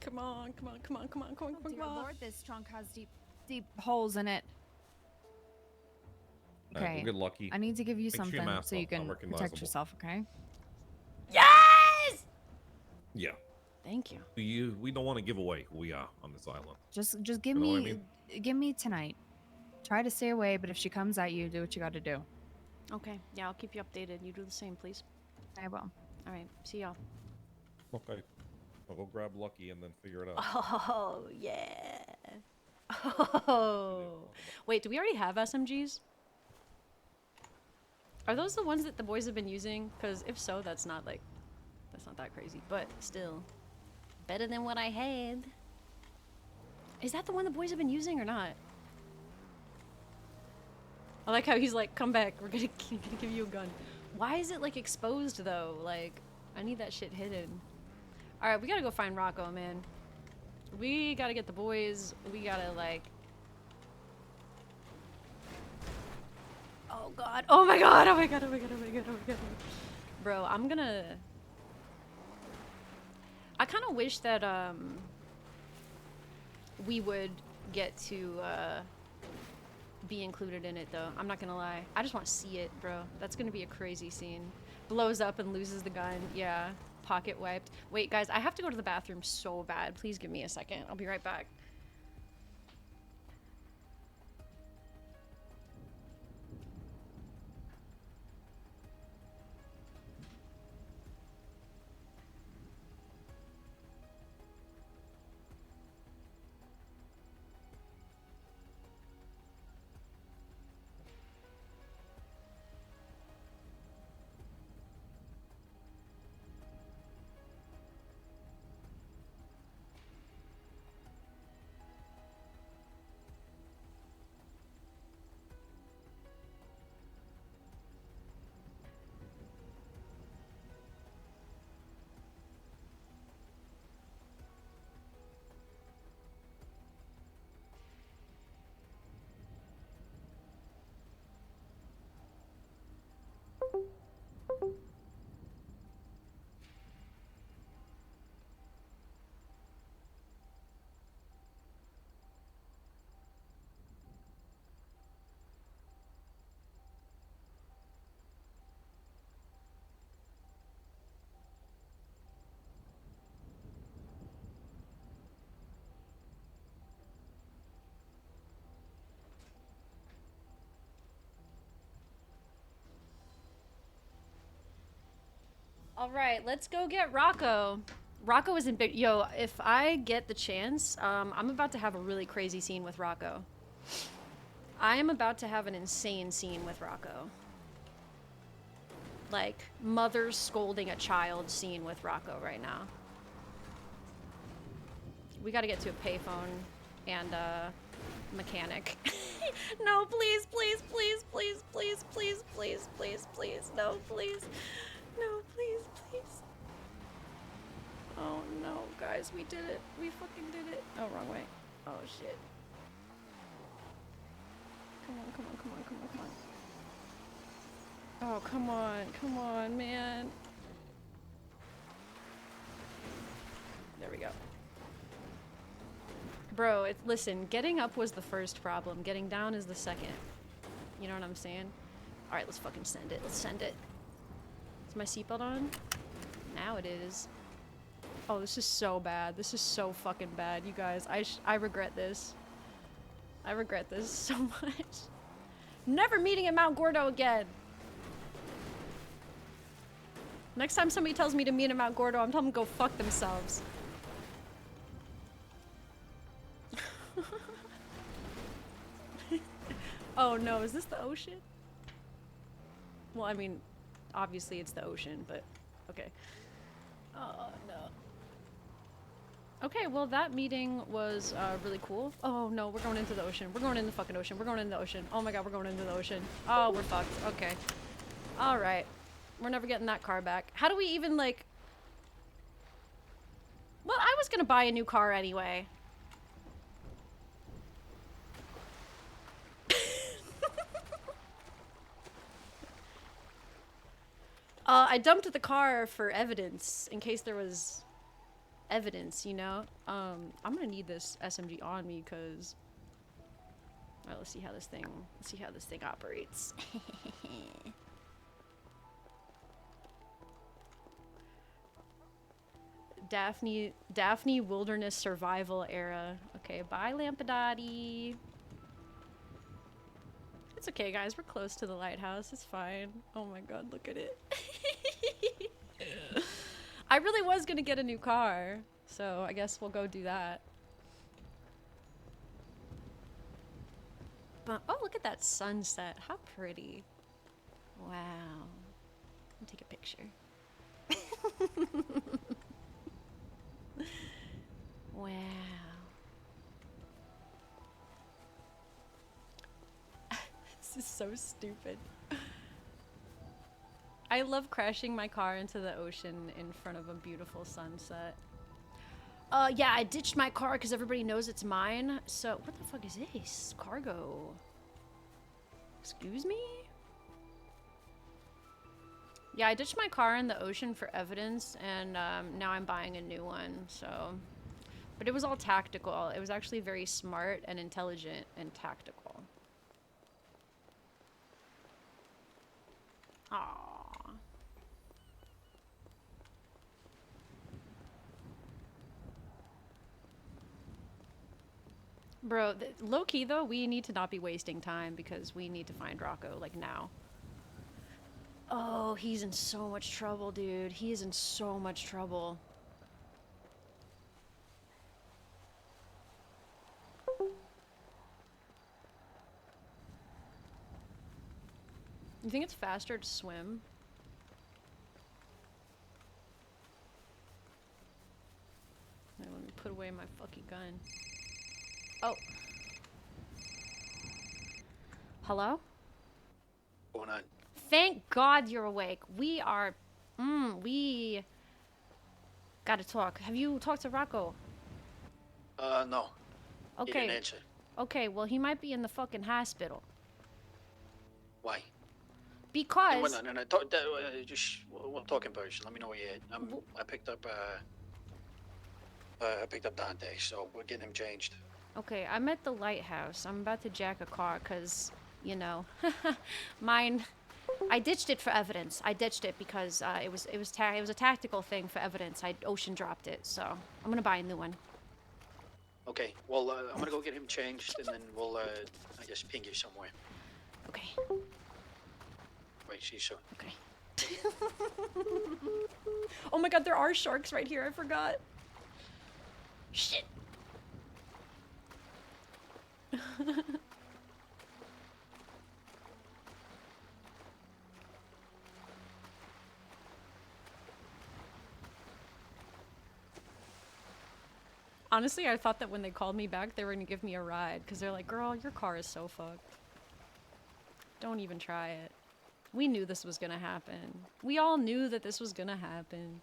Come on, come on, come on, come on, come on, Oh, come dear on. Lord, this trunk has deep holes in it. Alright, Okay. we'll get lucky. I need to give you Make sure your something mask's so you not can unrecognizable. protect yourself, okay? Yes! Yeah. Thank you. We don't want to give away who we are on this island. Just give You know what I me give me tonight. Try to stay away, but if she comes at you, do what you got to do. Okay, yeah, I'll keep you updated. You do the same, please. I will. All right, see y'all. Okay. I'll go grab Lucky and then figure it out. Oh, yeah. Oh. Wait, do we already have SMGs? Are those the ones that the boys have been using? Because if so, that's not that crazy. But still, better than what I had. Is that the one the boys have been using or not? I like how he's like, come back, we're gonna give you a gun. Why is it like exposed though? Like, I need that shit hidden. Alright, we gotta go find Rocco, man. We gotta get the boys. We gotta like... Oh god, oh my god, oh my god, oh my god, oh my god, oh my god. Bro, I'm gonna... I kinda wish that, we would get to, be included in it though. I'm not gonna lie. I just want to see it, bro. That's gonna be a crazy scene. Blows up and loses the gun. Yeah. Pocket wiped. Wait, guys, I have to go to the bathroom so bad. Please give me a second. I'll be right back. All right, let's go get Rocco. Rocco is in big... Yo, if I get the chance, I'm about to have a really crazy scene with Rocco. I am about to have an insane scene with Rocco. Like, mother scolding a child scene with Rocco right now. We gotta get to a payphone and mechanic. No, please, please, please, please, please, please, please, please, please, no, please. No, please, please. Oh no, guys, we did it. We fucking did it. Oh, wrong way. Oh shit. Come on, come on, come on, come on, come on. Oh, come on, man. There we go. Bro, listen, getting up was the first problem. Getting down is the second. You know what I'm saying? Alright, let's fucking send it. Let's send it. Is my seatbelt on? Now it is. Oh, this is so bad. This is so fucking bad, you guys. I regret this. I regret this so much. Never meeting at Mount Gordo again. Next time somebody tells me to meet at Mount Gordo, I'm telling them to go fuck themselves. Oh no, is this the ocean? Well, I mean, obviously it's the ocean, but okay. Oh no. Okay, well that meeting was really cool. Oh no, we're going into the ocean. We're going into the fucking ocean. We're going into the ocean. Oh my god, we're going into the ocean. Oh, we're fucked. Okay. Alright. We're never getting that car back. How do we even like... Well, I was gonna buy a new car anyway. I dumped the car for evidence in case there was evidence, you know? I'm gonna need this SMG on me, cause... Alright, let's see how this thing operates. Daphne Wilderness Survival Era. Okay, bye Lampadati. It's okay, guys. We're close to the lighthouse. It's fine. Oh my god, look at it. I really was gonna get a new car, so I guess we'll go do that. But, oh, look at that sunset. How pretty. Wow. Let me take a picture. Wow. This is so stupid. I love crashing my car into the ocean in front of a beautiful sunset. Yeah, I ditched my car because everybody knows it's mine. So, what the fuck is this? Cargo. Excuse me? Yeah, I ditched my car in the ocean for evidence, and now I'm buying a new one, so... But it was all tactical. It was actually very smart and intelligent and tactical. Aww. Bro, low-key though, we need to not be wasting time because we need to find Rocco, like, now. Oh, he's in so much trouble, dude. He is in so much trouble. You think it's faster to swim? Wait, let me put away my fucking gun. Oh. Hello? What's going on? Thank God you're awake. We are... we... Gotta talk. Have you talked to Rocco? No. He Okay. didn't answer. Okay, well, he might be in the fucking hospital. Why? Because... No. Just, we'll talk in person. Let me know where you're at. I picked up Dente, so we're getting him changed. Okay, I'm at the lighthouse. I'm about to jack a car, because, you know, mine... I ditched it for evidence. I ditched it because it was a tactical thing for evidence. I ocean dropped it, so I'm gonna buy a new one. Okay, well, I'm gonna go get him changed, and then we'll, I guess, ping you somewhere. Okay. Right, see you soon. Okay. Oh my god, there are sharks right here. I forgot. Shit. Honestly, I thought that when they called me back, they were gonna give me a ride, because they're like, girl, your car is so fucked. Don't even try it. We knew this was gonna happen. We all knew that this was gonna happen.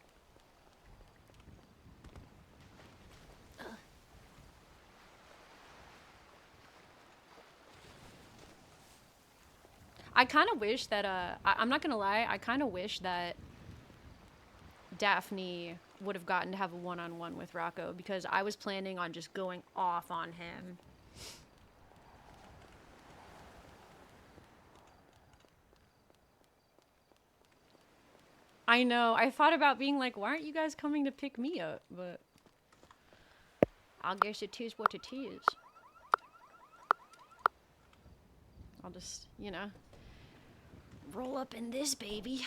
I kind of wish that, I'm not gonna lie, I kind of wish that Daphne would have gotten to have a one-on-one with Rocco, because I was planning on just going off on him. I know, I thought about being like, why aren't you guys coming to pick me up? But I guess it is what it is. I'll just, you know, roll up in this baby.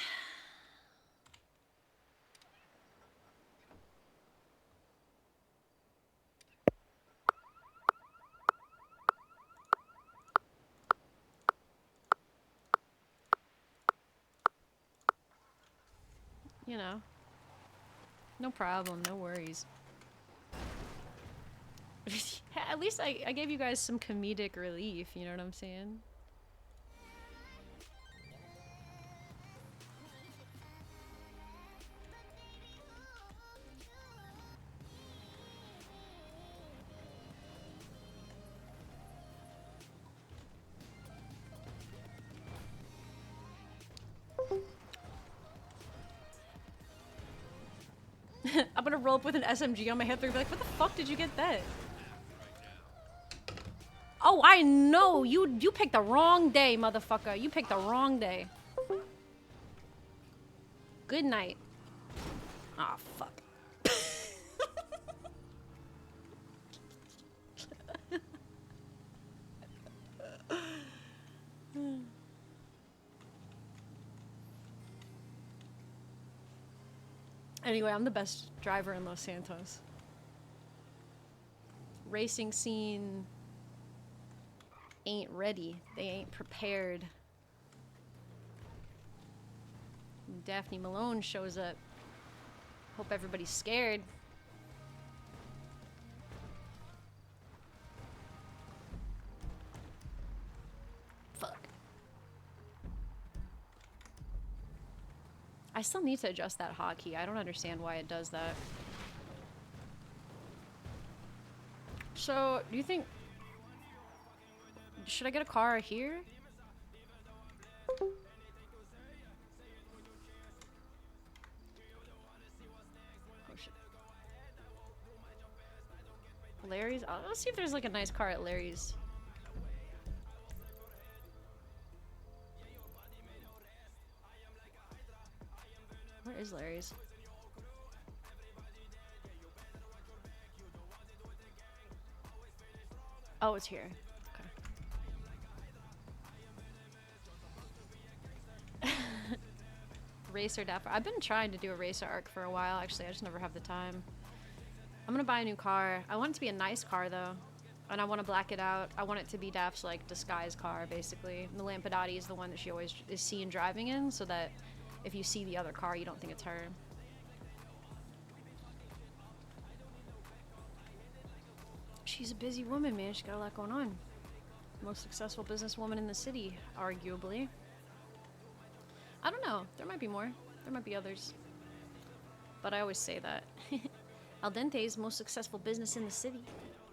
You know, no problem, no worries. At least I gave you guys some comedic relief, you know what I'm saying? I'm gonna roll up with an SMG on my head. They're gonna be like, "What the fuck did you get that?" Oh, I know. You picked the wrong day, motherfucker. You picked the wrong day. Good night. Ah, fuck. Anyway, I'm the best driver in Los Santos. Racing scene ain't ready. They ain't prepared. Daphne Malone shows up. Hope everybody's scared. Fuck. I still need to adjust that hotkey. I don't understand why it does that. So, do you think... Should I get a car here? Oh, shit. Larry's? Let's see if there's like a nice car at Larry's. Where is Larry's? Oh, it's here. Okay. Racer Dapper. I've been trying to do a racer arc for a while, actually. I just never have the time. I'm gonna buy a new car. I want it to be a nice car, though. And I want to black it out. I want it to be Daph's, like, disguise car, basically. The Lampadati is the one that she always is seen driving in, so that if you see the other car, you don't think it's her. She's a busy woman, man. She's got a lot going on. Most successful businesswoman in the city, arguably. I don't know. There might be more. There might be others. But I always say that. Al Dente's most successful business in the city.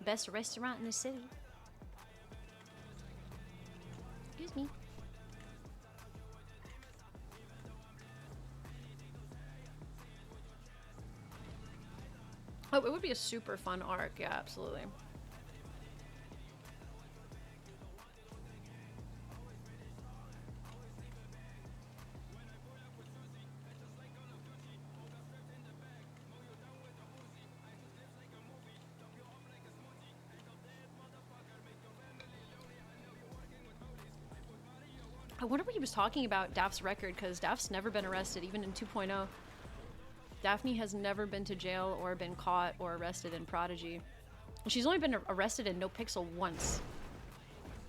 Best restaurant in the city. Excuse me. Oh, it would be a super fun arc. Yeah, absolutely. I wonder what he was talking about, Daph's record, because Daph's never been arrested, even in 2.0. Daphne has never been to jail or been caught or arrested in Prodigy. She's only been arrested in No Pixel once.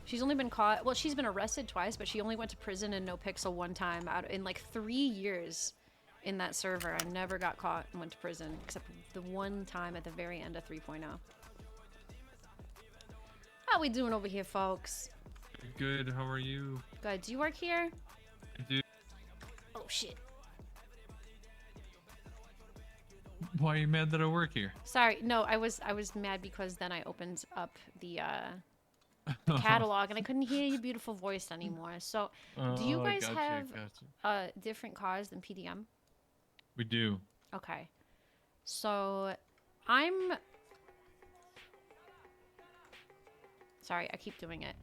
She's only been caught... Well, she's been arrested twice, but she only went to prison in No Pixel one time. In like 3 years in that server, I never got caught and went to prison, except the one time at the very end of 3.0. How we doing over here, folks? Good, how are you? Good. Do you work here? I do. Oh, shit. Why are you mad that I work here? Sorry, no, I was mad because then I opened up the catalog and I couldn't hear your beautiful voice anymore. So, do you guys have different cars than PDM? We do. Okay. So, I'm... Sorry, I keep doing it.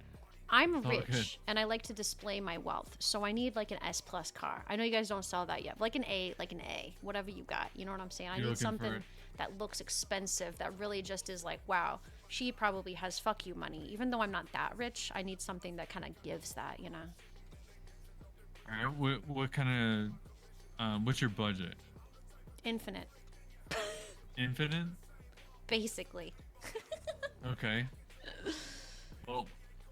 I'm rich, and I like to display my wealth, so I need like an S plus car. I know you guys don't sell that yet, but like an A, whatever you got. You know what I'm saying? I need something that looks expensive, that really just is like, wow, she probably has fuck you money. Even though I'm not that rich, I need something that kind of gives that, you know? All right, what kind of, what's your budget? Infinite. Infinite? Basically. Okay. Well,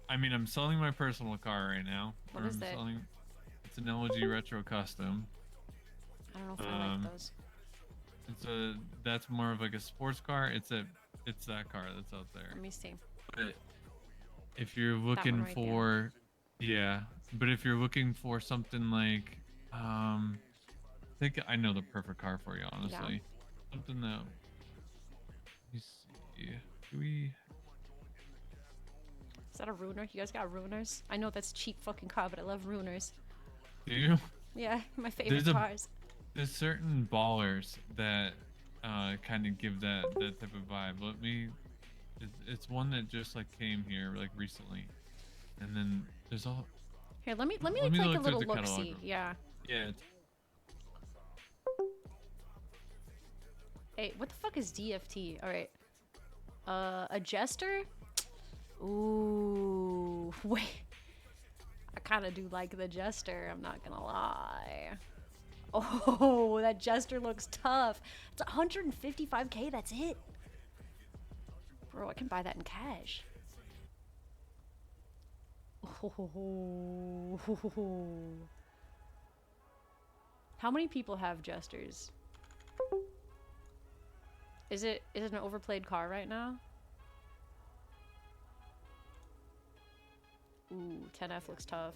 I mean, I'm selling my personal car right now. What is that? It's an LG Retro Custom. I don't know if I like those. That's more of like a sports car. It's that car that's out there. Let me see. But if you're looking for, but if you're looking for something like, I think I know the perfect car for you, honestly. Yeah. Something that, let me see, do we? Is that a ruiner? You guys got ruiners? I know that's cheap fucking car, but I love ruiners. Do you? Yeah, my favorite cars. There's certain ballers that kind of give that type of vibe. It's one that just like came here like recently, and then there's all. Here, let me Let take me a look through little the look catalog see. real quick. Yeah. Yeah. Hey, what the fuck is DFT? All right. A jester? Ooh, wait. I kind of do like the jester. I'm not gonna lie. Oh, that jester looks tough. It's 155k. That's it. Bro, I can buy that in cash. Oh. How many people have jesters? Is it an overplayed car right now? Ooh, 10F looks tough.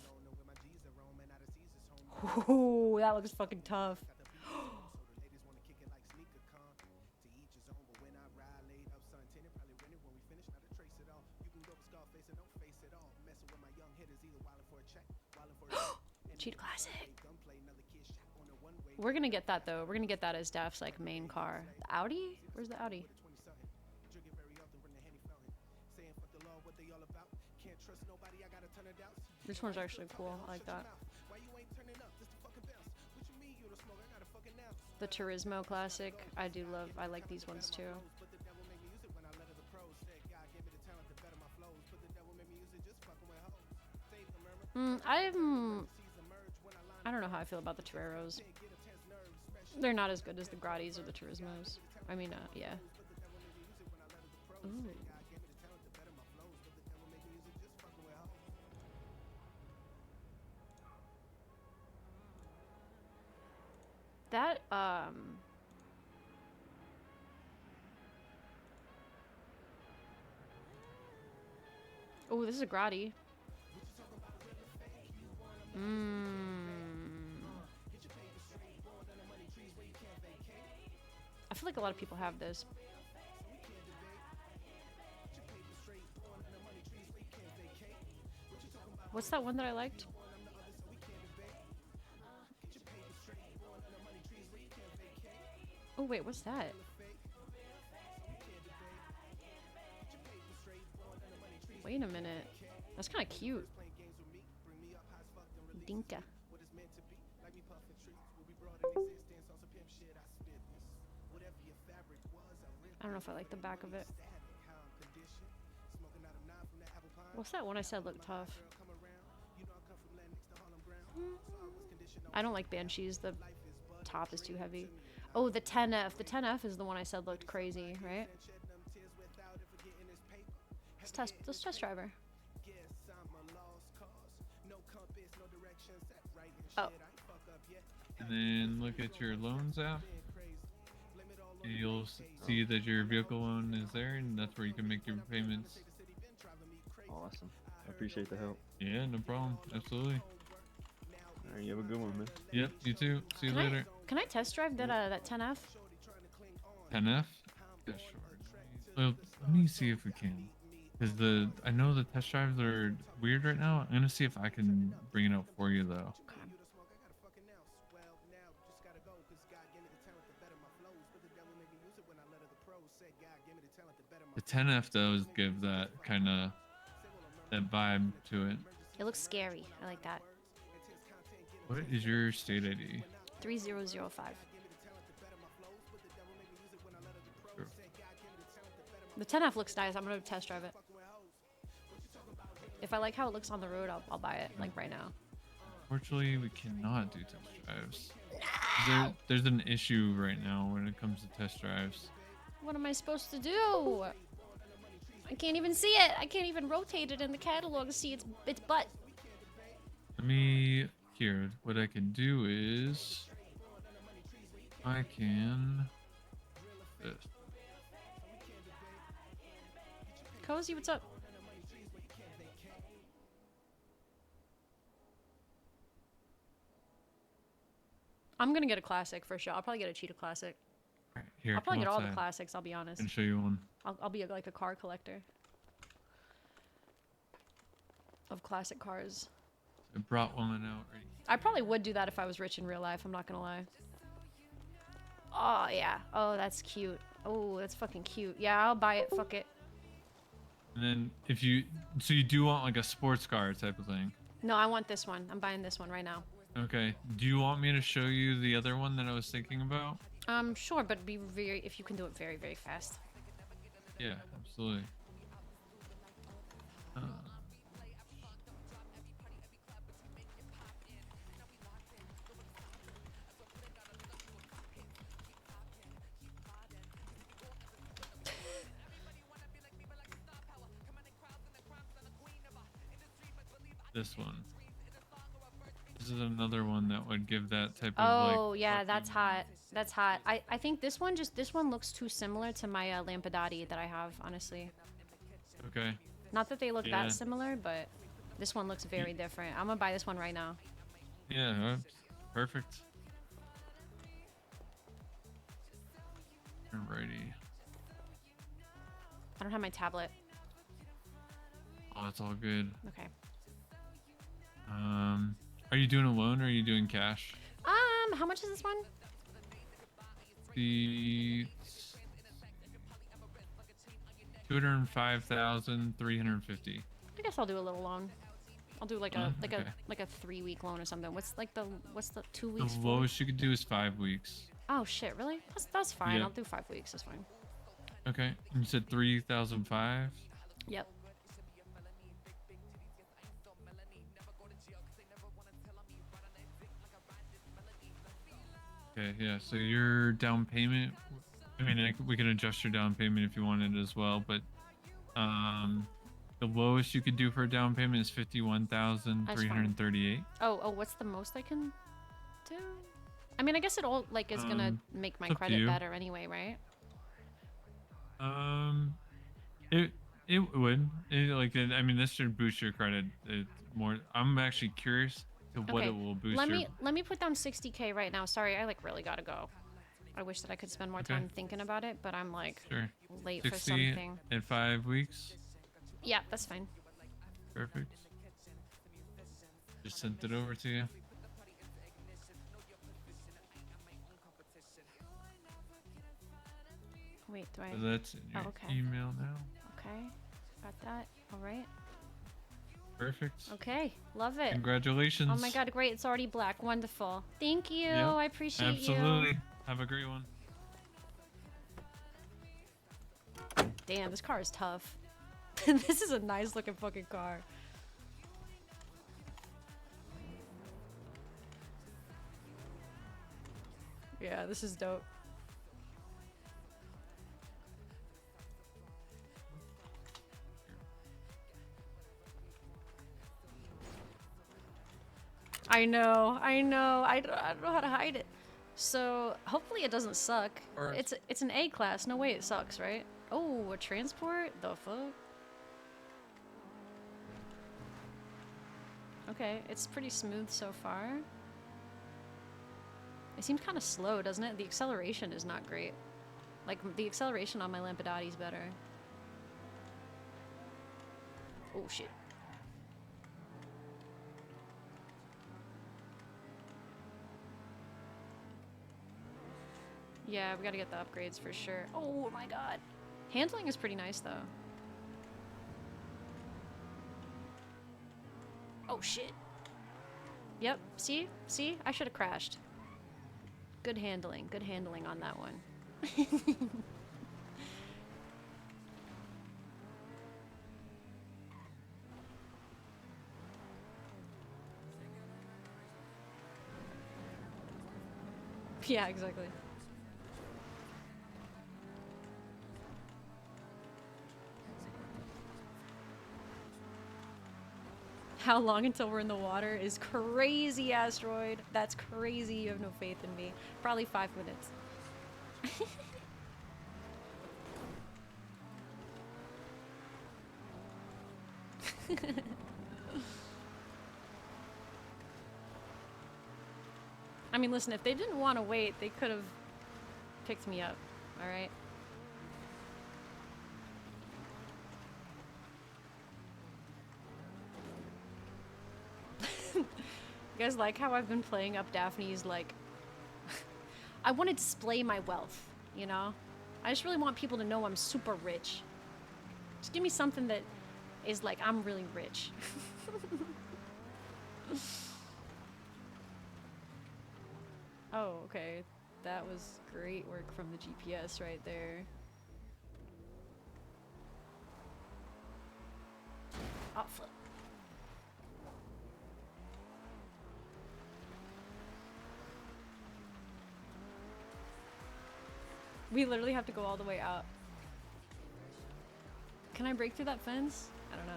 Ooh, that looks fucking tough. Cheat classic. We're gonna get that though. We're gonna get that as Daph's like main car. The Audi? Where's the Audi? This one's actually cool. I like that. The Turismo classic. I do love. I like these ones too. I don't know how I feel about the Toreros. They're not as good as the Grottis or the Turismos. I mean, yeah. Ooh. That, oh, this is a Grotti. I feel like a lot of people have this. What's that one that I liked? Oh wait, what's that? Wait a minute. That's kind of cute. Dinka. I don't know if I like the back of it. What's that one I said looked tough? I don't like Banshees. The top is too heavy. Oh, the 10F. The 10F is the one I said looked crazy, right? Let's test drive her. Oh. And then look at your loans app. And you'll see that your vehicle loan is there, and that's where you can make your payments. Awesome. I appreciate the help. Yeah, no problem. Absolutely. All right, you have a good one, man. Yep, you too. See you later. Can I test drive that 10F? 10F? Yeah, sure. Well, let me see if we can. Because I know the test drives are weird right now. I'm gonna see if I can bring it out for you though. Okay. The 10F does give that kind of that vibe to it. It looks scary. I like that. What is your state ID? 3005. Sure. The 10F looks nice. I'm gonna test drive it. If I like how it looks on the road, I'll buy it like right now. Unfortunately, we cannot do test drives. There's an issue right now when it comes to test drives. What am I supposed to do? I can't even see it. I can't even rotate it in the catalog to see its butt. Let me here. What I can do is I can this. Cozy, what's up? I'm gonna get a classic for sure. I'll probably get a cheetah classic. Right, here, I'll probably get all the outside classics. I'll be honest. and show you one. I'll be like a car collector of classic cars. I brought one out right. I probably would do that if I was rich in real life. I'm not gonna lie. Oh, yeah. Oh, that's cute. Oh, that's fucking cute. Yeah, I'll buy it. Fuck it. And then if you, so you do want like a sports car type of thing. No, I want this one. I'm buying this one right now. Okay. Do you want me to show you the other one that I was thinking about? Sure, but be very, if you can do it very, very fast. Yeah, absolutely. This one. This is another one that would give that type of like. Oh, yeah, that's hot. That's hot. I think this one looks too similar to my Lampadati that I have, honestly. Okay. Not that they look Yeah. that similar, but this one looks very different. I'm gonna buy this one right now. Yeah, perfect. Alrighty. I don't have my tablet. Oh, that's all good. Okay. Are you doing a loan or are you doing cash? How much is this one? The 205,350. I guess I'll do a little loan. I'll do like a Okay. 3-week loan or something. What's the 2 The weeks? lowest you could do is 5 weeks. Oh shit, really? That's fine. Yeah. I'll do 5 weeks. That's fine. Okay. And you said 3,005. Yep. Okay, yeah. So your down payment, I mean, we can adjust your down payment if you wanted as well, but the lowest you could do for a down payment is 51,338. Oh, what's the most I can do? I mean, I guess it all like is gonna make my it's up to credit you. better anyway, right? It would. I mean, this should boost your credit more. I'm actually curious to what Okay, it will boost let your. me put down 60K right now. Sorry, I like really gotta go. I wish that I could spend more Okay. time thinking about it, but I'm like Sure. late for 60 something. in 5 weeks. Yeah, that's fine. Perfect. Just sent it over to you. Wait, do I? So that's in your okay. email now. Okay, got that. All right. Perfect. Okay, love it. Congratulations. Oh my god, great! It's already black. Wonderful. Thank you. Yeah, I appreciate you. absolutely. Have a great one. Damn, this car is tough. This is a nice looking fucking car. Yeah, this is dope. I know. I don't know how to hide it. So hopefully it doesn't suck. Or- It's an A class. No way it sucks, right? Oh, a transport? The fuck? Okay, it's pretty smooth so far. It seems kind of slow, doesn't it? The acceleration is not great. Like, the acceleration on my Lampadati is better. Oh, shit. Yeah, we gotta get the upgrades for sure. Oh my god. Handling is pretty nice, though. Oh, shit. Yep, see? See? I should have crashed. Good handling on that one. Yeah, exactly. How long until we're in the water is crazy, Asteroid. That's crazy. You have no faith in me. Probably 5 minutes. I mean, listen, if they didn't want to wait, they could have picked me up, all right? You guys like how I've been playing up Daphne's, like... I want to display my wealth, you know? I just really want people to know I'm super rich. Just give me something that is like, I'm really rich. Oh, okay. That was great work from the GPS right there. Oh, flip. We literally have to go all the way out. Can I break through that fence? I don't know.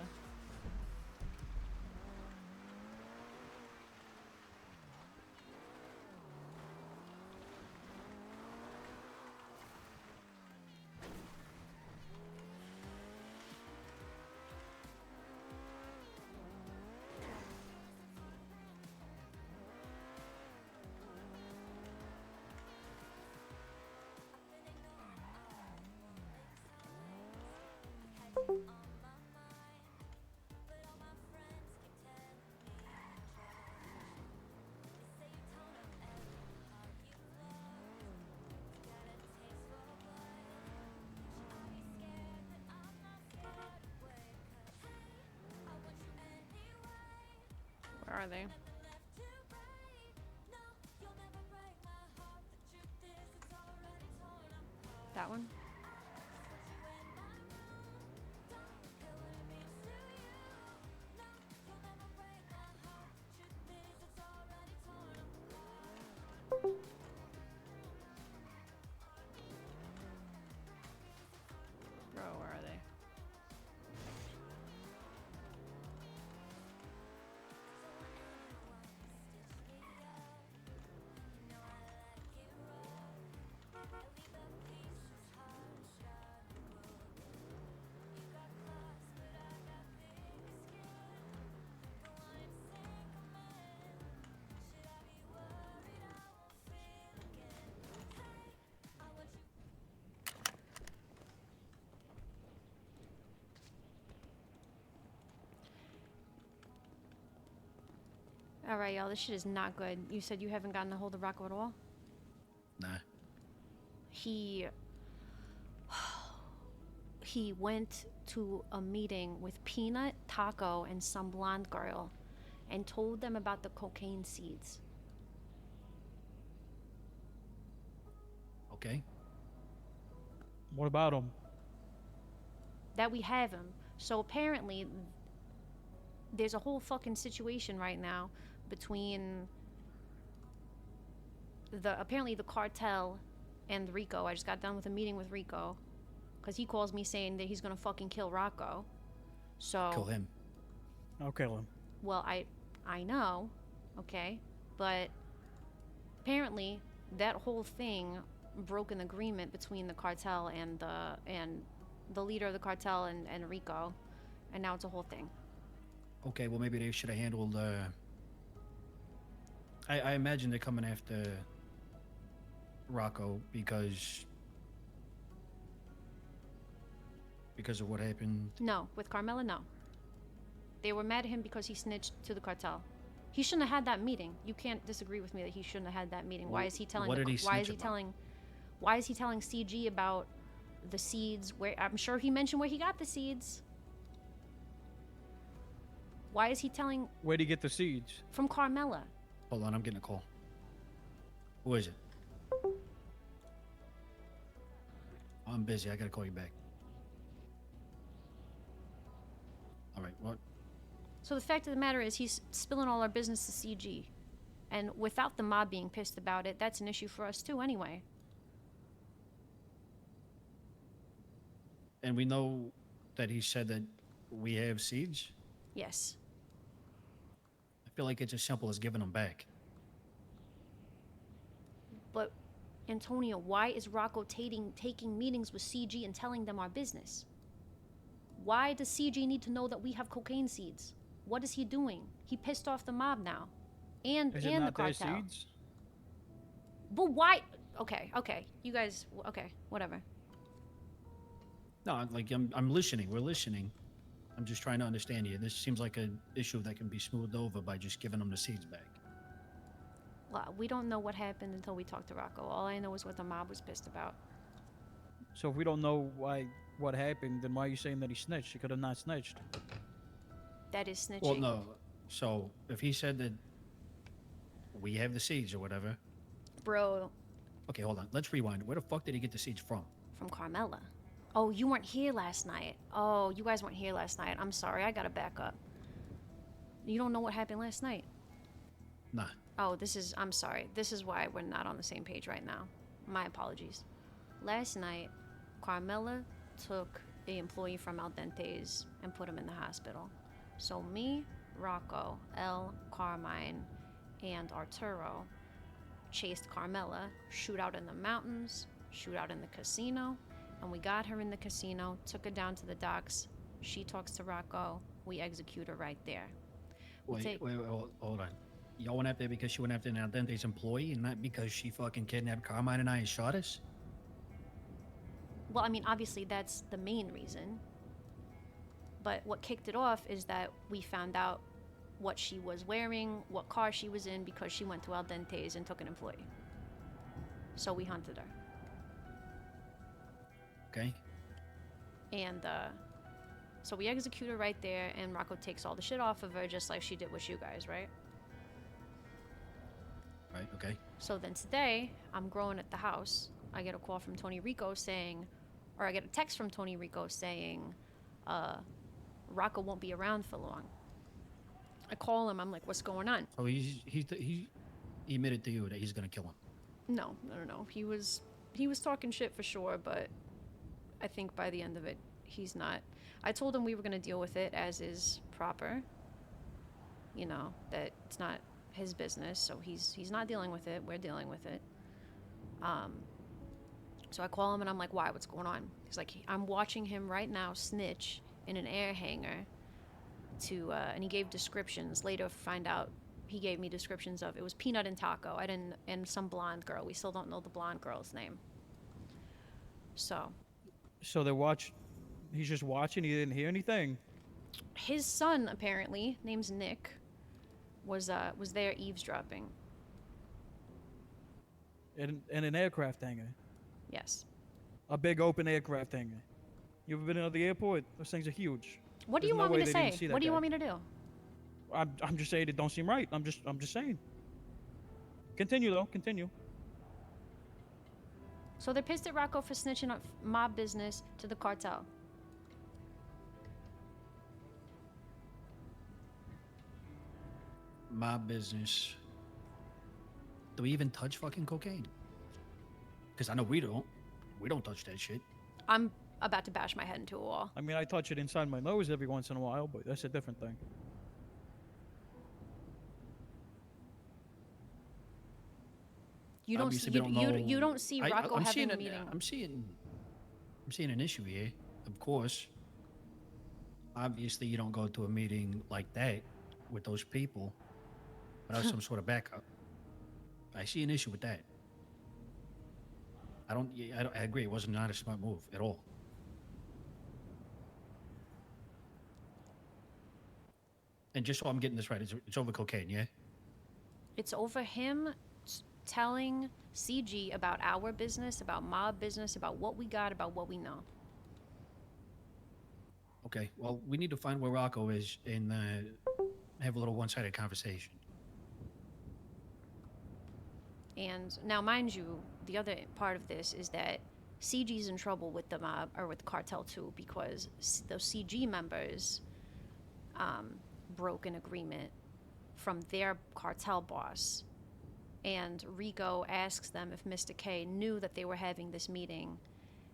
Where are they? That one? Bro, where are they? Alright, y'all, this shit is not good. You said you haven't gotten a hold of Rocco at all? Nah. He went to a meeting with Peanut, Taco, and some blonde girl and told them about the cocaine seeds. Okay. What about him? That we have him. So apparently there's a whole fucking situation right now between apparently the cartel and Rico. I just got done with a meeting with Rico because he calls me saying that he's gonna fucking kill Rocco. So Kill him. I'll kill him. well, I know, okay, but apparently that whole thing broke an agreement between the cartel and the leader of the cartel and Rico, and now it's a whole thing. Okay, well maybe they should have handled. I imagine they're coming after Rocco because of what happened. No, with Carmella, no. They were mad at him because he snitched to the cartel. He shouldn't have had that meeting. You can't disagree with me that he shouldn't have had that meeting. Why is he telling? What did he why is snitch he about? telling? Why is he telling CG about the seeds? Where I'm sure he mentioned where he got the seeds. Why is he telling? Where'd he get the seeds? From Carmella. Hold on, I'm getting a call. Who is it? I'm busy. I gotta call you back. All right. What? So the fact of the matter is he's spilling all our business to CG. And without the mob being pissed about it, that's an issue for us too anyway. And we know that he said that we have seeds. Yes. I feel like it's as simple as giving them back. But, Antonio, why is Rocco taking meetings with CG and telling them our business? Why does CG need to know that we have cocaine seeds? What is he doing? He pissed off the mob now. And Is it the not their cartel. seeds? But why? Okay. You guys, okay, whatever. No, like I'm listening. We're listening. I'm just trying to understand you. This seems like an issue that can be smoothed over by just giving them the seeds back. Well, we don't know what happened until we talked to Rocco. All I know is what the mob was pissed about. So if we don't know what happened, then why are you saying that he snitched? He could have not snitched. That is snitching. Well, no. So if he said that we have the seeds or whatever. Bro. Okay, hold on. Let's rewind. Where the fuck did he get the seeds from? From Carmella. Oh, you weren't here last night. Oh, you guys weren't here last night. I'm sorry. I gotta back up. You don't know what happened last night? Nah. Oh, I'm sorry. This is why we're not on the same page right now. My apologies. Last night, Carmella took an employee from Al Dente's and put him in the hospital. So me, Rocco, El, Carmine, and Arturo chased Carmella, shoot out in the mountains, shoot out in the casino, and we got her in the casino, took her down to the docks. She talks to Rocco. We execute her right there. Wait, hold on. Y'all went after her because she went after an Al Dente's employee and not because she fucking kidnapped Carmine and I and shot us? Well, I mean, obviously that's the main reason. But what kicked it off is that we found out what she was wearing, what car she was in, because she went to Al Dente's and took an employee. So we hunted her. Okay. And so we execute her right there, and Rocco takes all the shit off of her, just like she did with you guys, right? Right, okay. So then today, I'm growing at the house. I get a call from Tony Rico saying, or I get a text from Tony Rico saying, Rocco won't be around for long. I call him, I'm like, what's going on? Oh, he admitted to you that he's gonna kill him. No. He was talking shit for sure, but I think by the end of it, he's not. I told him we were gonna deal with it as is proper. You know, that it's not his business, so he's not dealing with it. We're dealing with it. So I call him and I'm like, why? What's going on? He's like, I'm watching him right now snitch in an air hangar to, and he gave descriptions. Later, find out he gave me descriptions of, it was Peanut and Taco. And some blonde girl. We still don't know the blonde girl's name. So he's just watching, he didn't hear anything. His son, apparently, name's Nick, was there eavesdropping. In an aircraft hangar. Yes. A big open aircraft hangar. You ever been at the airport? Those things are huge. What do you want me to say? What do you want me to do? I'm just saying it don't seem right. I'm just saying. Continue though. Continue. So they're pissed at Rocco for snitching on mob business to the cartel. Mob business. Do we even touch fucking cocaine? Because I know we don't. We don't touch that shit. I'm about to bash my head into a wall. I mean, I touch it inside my nose every once in a while, but that's a different thing. You don't see Rocco having a meeting. I'm seeing an issue here. Of course. Obviously, you don't go to a meeting like that with those people without some sort of backup. I see an issue with that. I agree. It wasn't not a smart move at all. And just so I'm getting this right, it's over cocaine, yeah? It's over him telling CG about our business, about mob business, about what we got, about what we know. Okay, well, we need to find where Rocco is and have a little one-sided conversation. And now, mind you, the other part of this is that CG's in trouble with the mob, or with the cartel too, because those CG members broke an agreement from their cartel boss. And Rico asks them if Mr. K knew that they were having this meeting,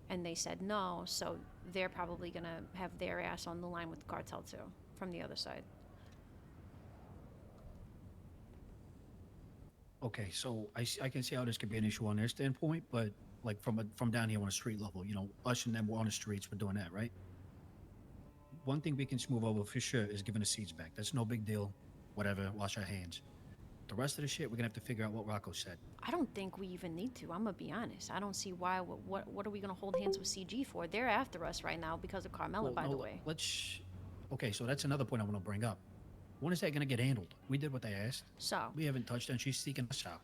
and they said no, so they're probably gonna have their ass on the line with the cartel too, from the other side. Okay, so I can see how this could be an issue on their standpoint, but like from down here on a street level, you know, us and them were on the streets, we're doing that, right? One thing we can smooth over for sure is giving the seeds back. That's no big deal. Whatever, wash our hands. The rest of the shit, we're gonna have to figure out what Rocco said. I don't think we even need to. I'm gonna be honest. I don't see why. What are we gonna hold hands with CG for? They're after us right now because of Carmella, by the way. Okay, so that's another point I want to bring up. When is that gonna get handled? We did what they asked. So, We haven't touched her, and she's seeking us out.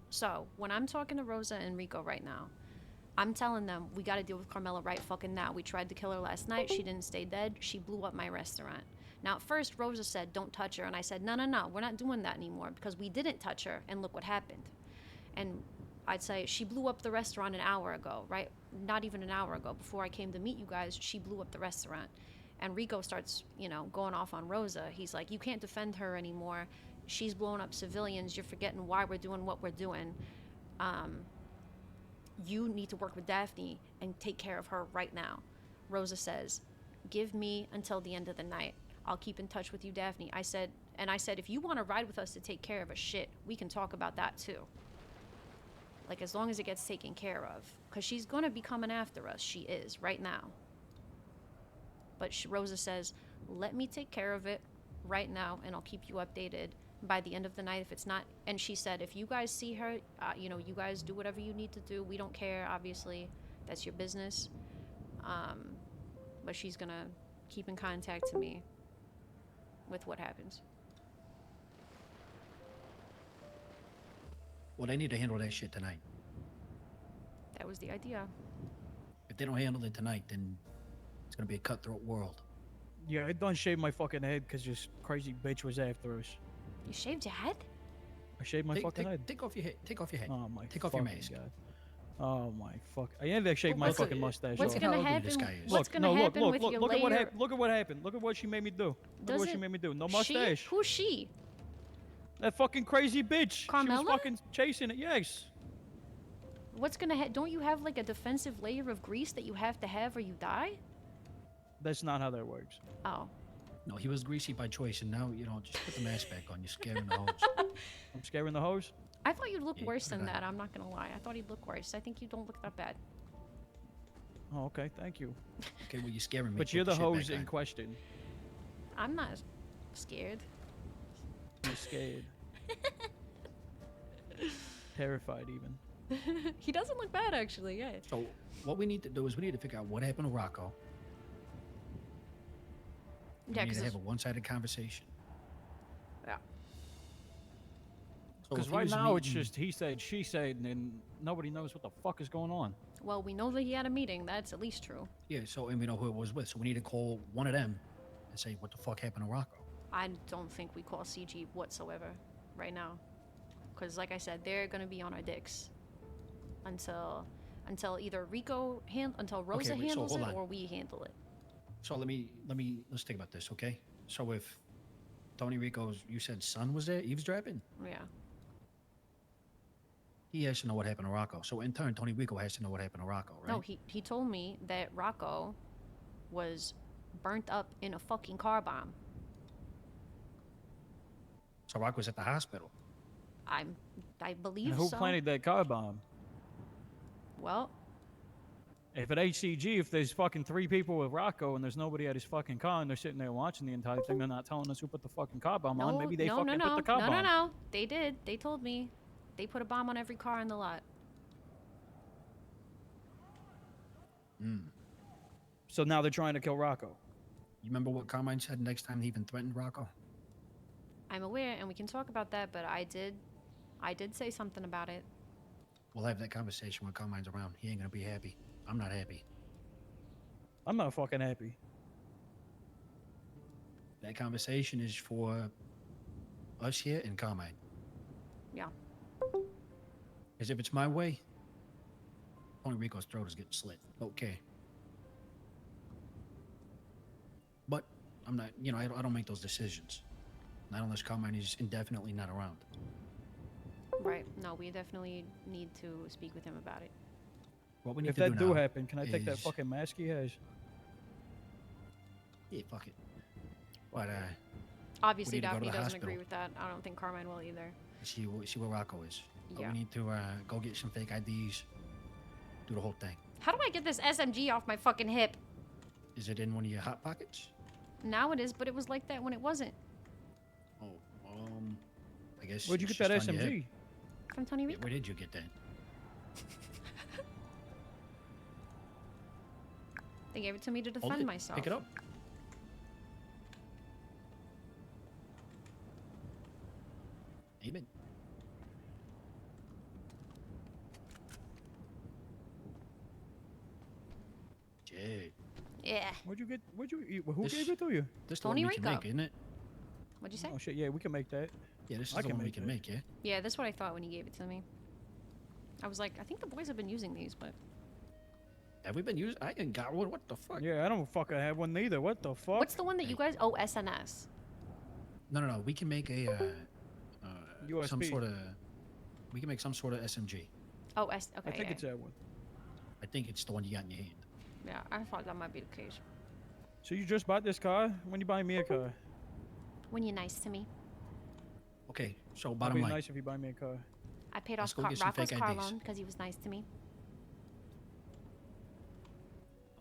so when I'm talking to Rosa and Rico right now, I'm telling them we got to deal with Carmella right fucking now. We tried to kill her last night. She didn't stay dead. She blew up my restaurant. Now, at first, Rosa said, don't touch her. And I said, no, no, no. We're not doing that anymore because we didn't touch her. And look what happened. And I'd say she blew up the restaurant an hour ago, right? Not even an hour ago. Before I came to meet you guys, she blew up the restaurant. And Rico starts, you know, going off on Rosa. He's like, you can't defend her anymore. She's blowing up civilians. You're forgetting why we're doing what we're doing. You need to work with Daphne and take care of her right now. Rosa says, give me until the end of the night. I'll keep in touch with you, Daphne. I said, if you want to ride with us to take care of a shit, we can talk about that too. Like, as long as it gets taken care of. Because she's going to be coming after us. She is, right now. But Rosa says, let me take care of it right now, and I'll keep you updated by the end of the night if it's not. And she said, if you guys see her, you know, you guys do whatever you need to do. We don't care, obviously. That's your business. But she's gonna keep in contact to me with what happens. Well, they need to handle that shit tonight. That was the idea. If they don't handle it tonight, then it's gonna be a cutthroat world. Yeah, I done shaved my fucking head because this crazy bitch was after us. You shaved your head? I shaved my fucking head. Take off your head. Take off your head. Oh my. Take off your fucking mask. God. Oh my fuck! I ended up shaving my What's fucking mustache. What's off. gonna ugly happen? this guy is. What's gonna happen with your look at what layer? happened. Look at what happened. Look at what she made me do. Look at what she made me do. No mustache. She? Who's she? That fucking crazy bitch. She Carmella? was fucking chasing it. Yes. What's gonna don't you have like a defensive layer of grease that you have to have or you die? That's not how that works. Oh. No, he was greasy by choice, and now, you know, just put the mask back on. You're scaring the hoes. I'm scaring the hose. I thought you'd look Yeah, worse put it than on. that. I'm not gonna lie. I thought he'd look worse. I think you don't look that bad. Oh, okay. Thank you. Okay, well, you're scaring me. But Put you're the shit hose back in on. question. I'm not scared. You're scared. Terrified, even. He doesn't look bad, actually. Yeah. So, what we need to do is we need to figure out what happened to Rocco. We Yeah, need to have because a one-sided conversation. yeah. So Because if he right was now it's meeting- just he said, she said, and then nobody knows what the fuck is going on. Well, we know that he had a meeting. That's at least true. Yeah, so, and we know who it was with. So we need to call one of them and say, what the fuck happened to Rocco? I don't think we call CG whatsoever right now, because like I said, they're gonna be on our dicks until either until Rosa Okay, wait, so handles hold it on. or we handle it. So let's think about this, okay? So if Tony Rico's, you said son was there eavesdropping, Yeah. he has to know what happened to Rocco. So in turn, Tony Rico has to know what happened to Rocco, right? No, he told me that Rocco was burnt up in a fucking car bomb. So Rocco's at the hospital. I believe And who so. planted that car bomb? Well, If at HCG, if there's fucking 3 people with Rocco and there's nobody at his fucking car and they're sitting there watching the entire thing, they're not telling us who put the fucking car bomb on. Maybe they fucking put the car bomb. No. They did. They told me. They put a bomb on every car in the lot. So now they're trying to kill Rocco. You remember what Carmine said next time he even threatened Rocco? I'm aware, and we can talk about that, but I did say something about it. We'll have that conversation when Carmine's around. He ain't gonna be happy. I'm not happy. I'm not fucking happy. That conversation is for us here and Carmine. Yeah. Because if it's my way, Tony Rico's throat is getting slit. Okay. But I'm not, you know, I don't make those decisions. Not unless Carmine is indefinitely not around. Right. No, we definitely need to speak with him about it. What we need If to that do now happen, can I take that is- fucking mask he has? Yeah, fuck it. But Obviously, need to go to Daphne the doesn't hospital. agree with that. I don't think Carmine will either. see where Rocco is. But Yeah. we need to go get some fake IDs. Do the whole thing. How do I get this SMG off my fucking hip? Is it in one of your hot pockets? Now it is, but it was like that when it wasn't. Oh, I guess. Where'd you it's get that just on your hip. SMG? From Tony Yeah, Rico. where did you get that? They gave it to me to Hold defend it. myself. Pick it up. Amen. Jade. Yeah. Where'd you get? Who This- gave it to you? This the Tony one we can Rico. make, isn't it? What'd you say? Oh shit, yeah, we can make that. Yeah, this is I the can one we make can that. make, yeah? Yeah, that's what I thought when he gave it to me. I was like, I think the boys have been using these, but Have we been using? I ain't got one. What the fuck? Yeah, I don't fucking have one neither. What the fuck? what's the one that you guys? Oh, SNS. No. We can make a some USB. sort of. We can make some sort of SMG. Oh, okay. I think yeah. it's that one. I think it's the one you got in your hand. Yeah, I thought that might be the case. So you just bought this car? When you buy me a car? When you're nice to me, Okay, so It'd bottom be line. nice if you buy me a car. I paid Let's off go get some Rocco's fake car IDs. loan because he was nice to me.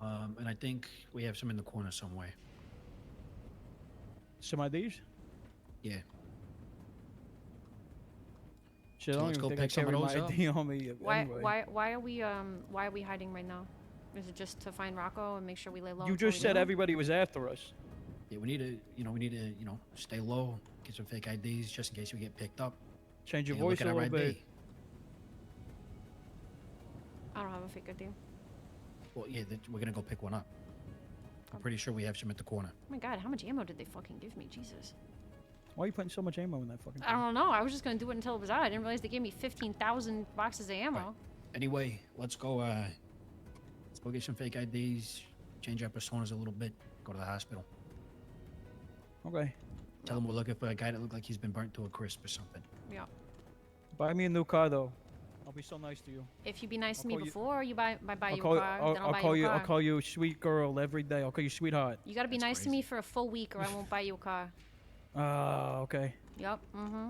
And I think we have some in the corner somewhere. Some IDs? Yeah. Shit, So I don't let's even go think pick I some of carry those my up. ID on me anyway. Why are we hiding right now? Is it just to find Rocco and make sure we lay low? You until just we said know? everybody was after us. Yeah, we need to, stay low, get some fake IDs just in case we get picked up. Change your Take a look voice at a our little bit. ID. I don't have a fake ID. Well, yeah, we're gonna go pick one up. I'm pretty sure we have some at the corner. Oh my god, how much ammo did they fucking give me? Jesus. Why are you putting so much ammo in that fucking I thing? don't know. I was just gonna do it until it was out. I didn't realize they gave me 15,000 boxes of ammo. Right. Anyway, let's go get some fake IDs, change our personas a little bit, go to the hospital. Okay. Tell them we're looking for a guy that looked like he's been burnt to a crisp or something. Yeah. Buy me a new car though. I'll be so nice to you. If you be nice to I'll me call you- before you buy I'll you call, a car, then I'll buy call you you. a car. I'll call you sweet girl every day. I'll call you sweetheart. You gotta be That's nice to crazy. me for a full week, or I won't buy you a car. Okay. Yep. Mm-hmm.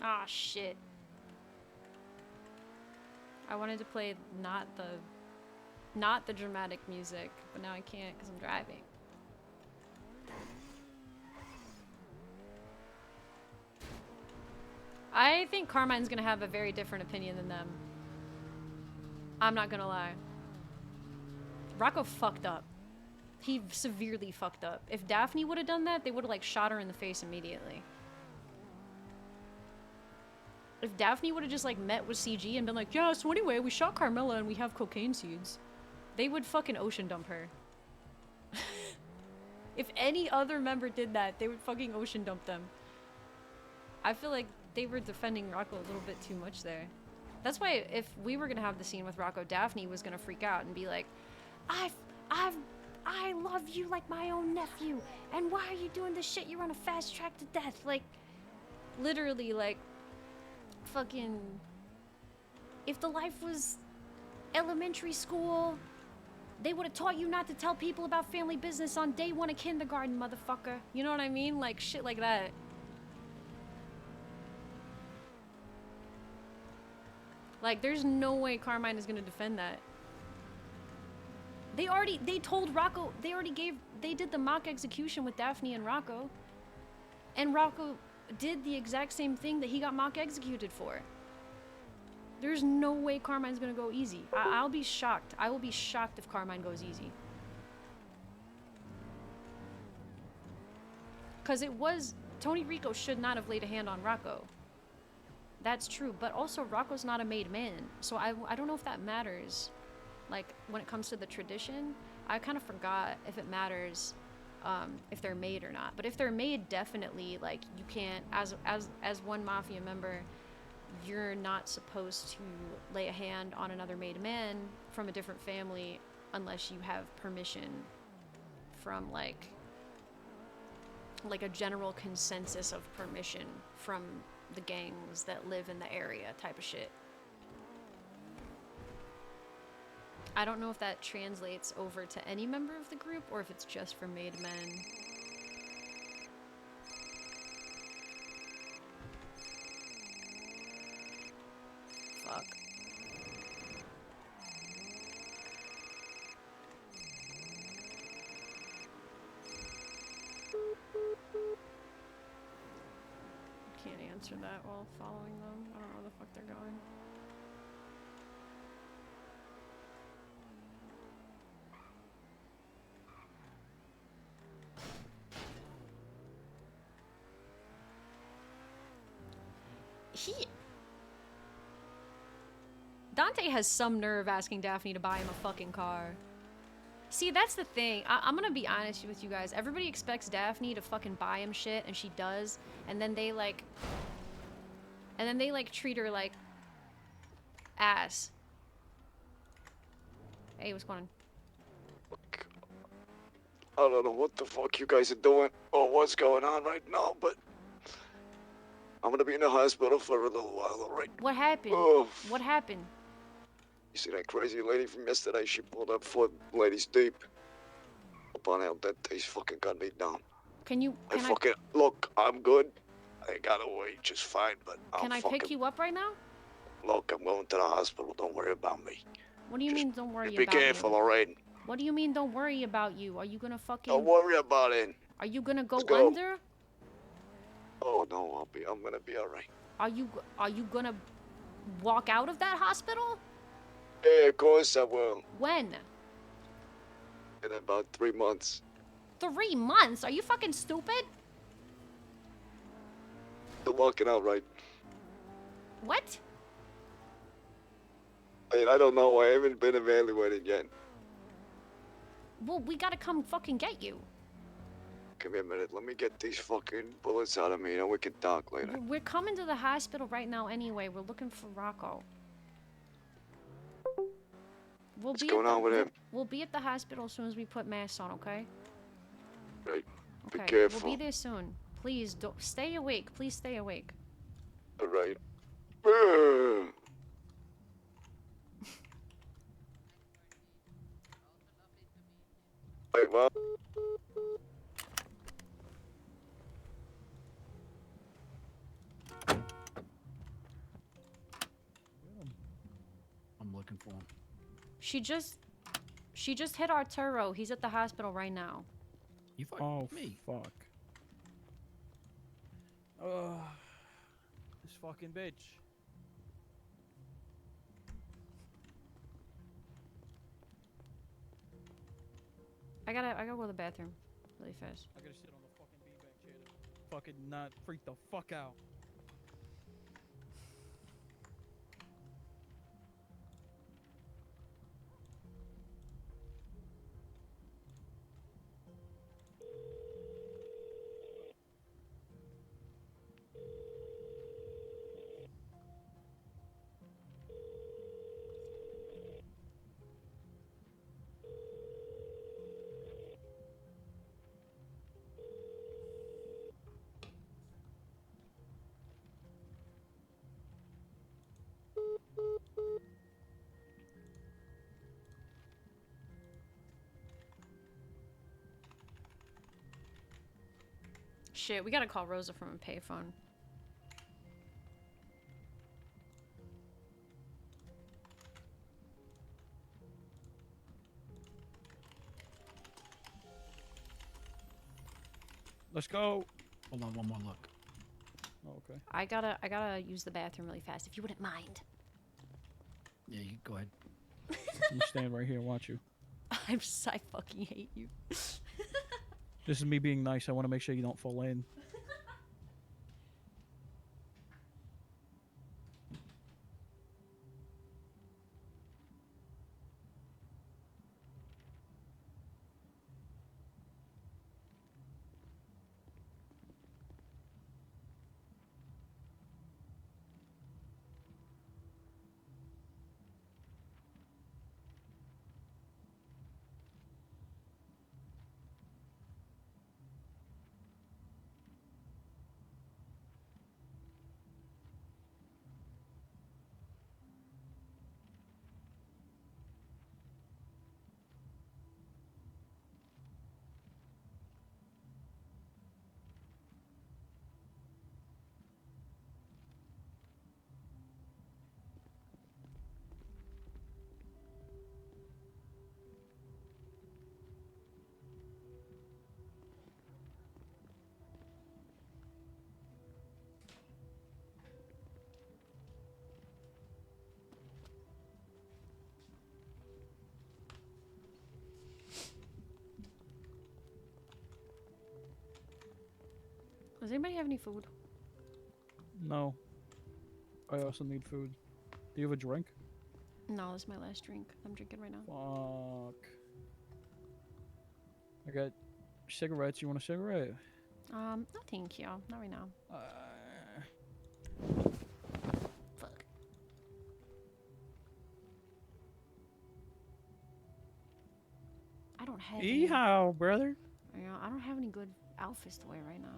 Ah, shit. I wanted to play not the dramatic music, but now I can't because I'm driving. I think Carmine's gonna have a very different opinion than them. I'm not gonna lie. Rocco fucked up. He severely fucked up. If Daphne would have done that, they would have like shot her in the face immediately. If Daphne would have just like met with CG and been like, yeah, so anyway, we shot Carmella and we have cocaine seeds, they would fucking ocean dump her. If any other member did that, they would fucking ocean dump them. I feel like they were defending Rocco a little bit too much there. That's why if we were gonna have the scene with Rocco, Daphne was gonna freak out and be like, I love you like my own nephew, and why are you doing this shit? You're on a fast track to death. Like, literally, like, fucking, if the life was elementary school, they would have taught you not to tell people about family business on day 1 of kindergarten, motherfucker. You know what I mean? Like, shit like that. Like, there's no way Carmine is gonna defend that. They told Rocco, they did the mock execution with Daphne and Rocco. And Rocco did the exact same thing that he got mock executed for. There's no way Carmine's gonna go easy. I'll be shocked. I will be shocked if Carmine goes easy. Cause it was, Tony Rico should not have laid a hand on Rocco. That's true, but also Rocco's not a made man. So I don't know if that matters. Like, when it comes to the tradition, I kind of forgot if it matters if they're made or not. But if they're made, definitely, like, you can't, as one mafia member, you're not supposed to lay a hand on another made man from a different family unless you have permission from, like a general consensus of permission from the gangs that live in the area type of shit. I don't know if that translates over to any member of the group or if it's just for made men. Fuck. Can't answer that while following them. I don't know where the fuck they're going. Dante has some nerve asking Daphne to buy him a fucking car. See, that's the thing. I'm gonna be honest with you guys. Everybody expects Daphne to fucking buy him shit, and she does. And then they like treat her like ass. Hey, what's going on? I don't know what the fuck you guys are doing or what's going on right now, but I'm gonna be in the hospital for a little while, alright? What happened? Oh. What happened? You see that crazy lady from yesterday? She pulled up 4 ladies deep. Up on El Dente's fucking gun me down. Can Look, I'm good. I got away just fine, but Can I pick you up right now? Look, I'm going to the hospital. Don't worry about me. What do you mean don't worry Be about careful, you? alright? What do you mean don't worry about you? Are you gonna fucking... Don't worry about it. Are you gonna go, Let's go. under? Oh no, I'm gonna be alright. Are you gonna walk out of that hospital? Yeah, of course I will. When? In about 3 months. 3 months? Are you fucking stupid? You're walking out right. What? I mean, I don't know. I haven't been evaluated yet. Well, we gotta come fucking get you. Give me a minute. Let me get these fucking bullets out of me, and we can talk later. We're coming to the hospital right now anyway. We're looking for Rocco. What's going on with him? We'll be at the hospital as soon as we put masks on, okay? Right. Be Okay, careful. we'll be there soon. Please, don't stay awake. Please stay awake. All right. Wait, what? I'm looking for him. She just hit Arturo. He's at the hospital right now. You fucking me. Fuck. Ugh. This fucking bitch. I gotta go to the bathroom really fast. I gotta sit on the fucking beanbag chair to fucking not freak the fuck out. Shit, we gotta call Rosa from a payphone. Let's go. Hold on, one more look. Oh, okay. I gotta use the bathroom really fast, if you wouldn't mind. Yeah, you go ahead. I'm stand right here and watch you. I fucking hate you. This is me being nice. I want to make sure you don't fall in. Does anybody have any food? No. I also need food. Do you have a drink? No, this is my last drink. I'm drinking right now. Fuck. I got cigarettes. You want a cigarette? No, thank you. Not right now. Fuck. I don't have. Yeehaw, brother. You know, I don't have any good outfits to wear right now.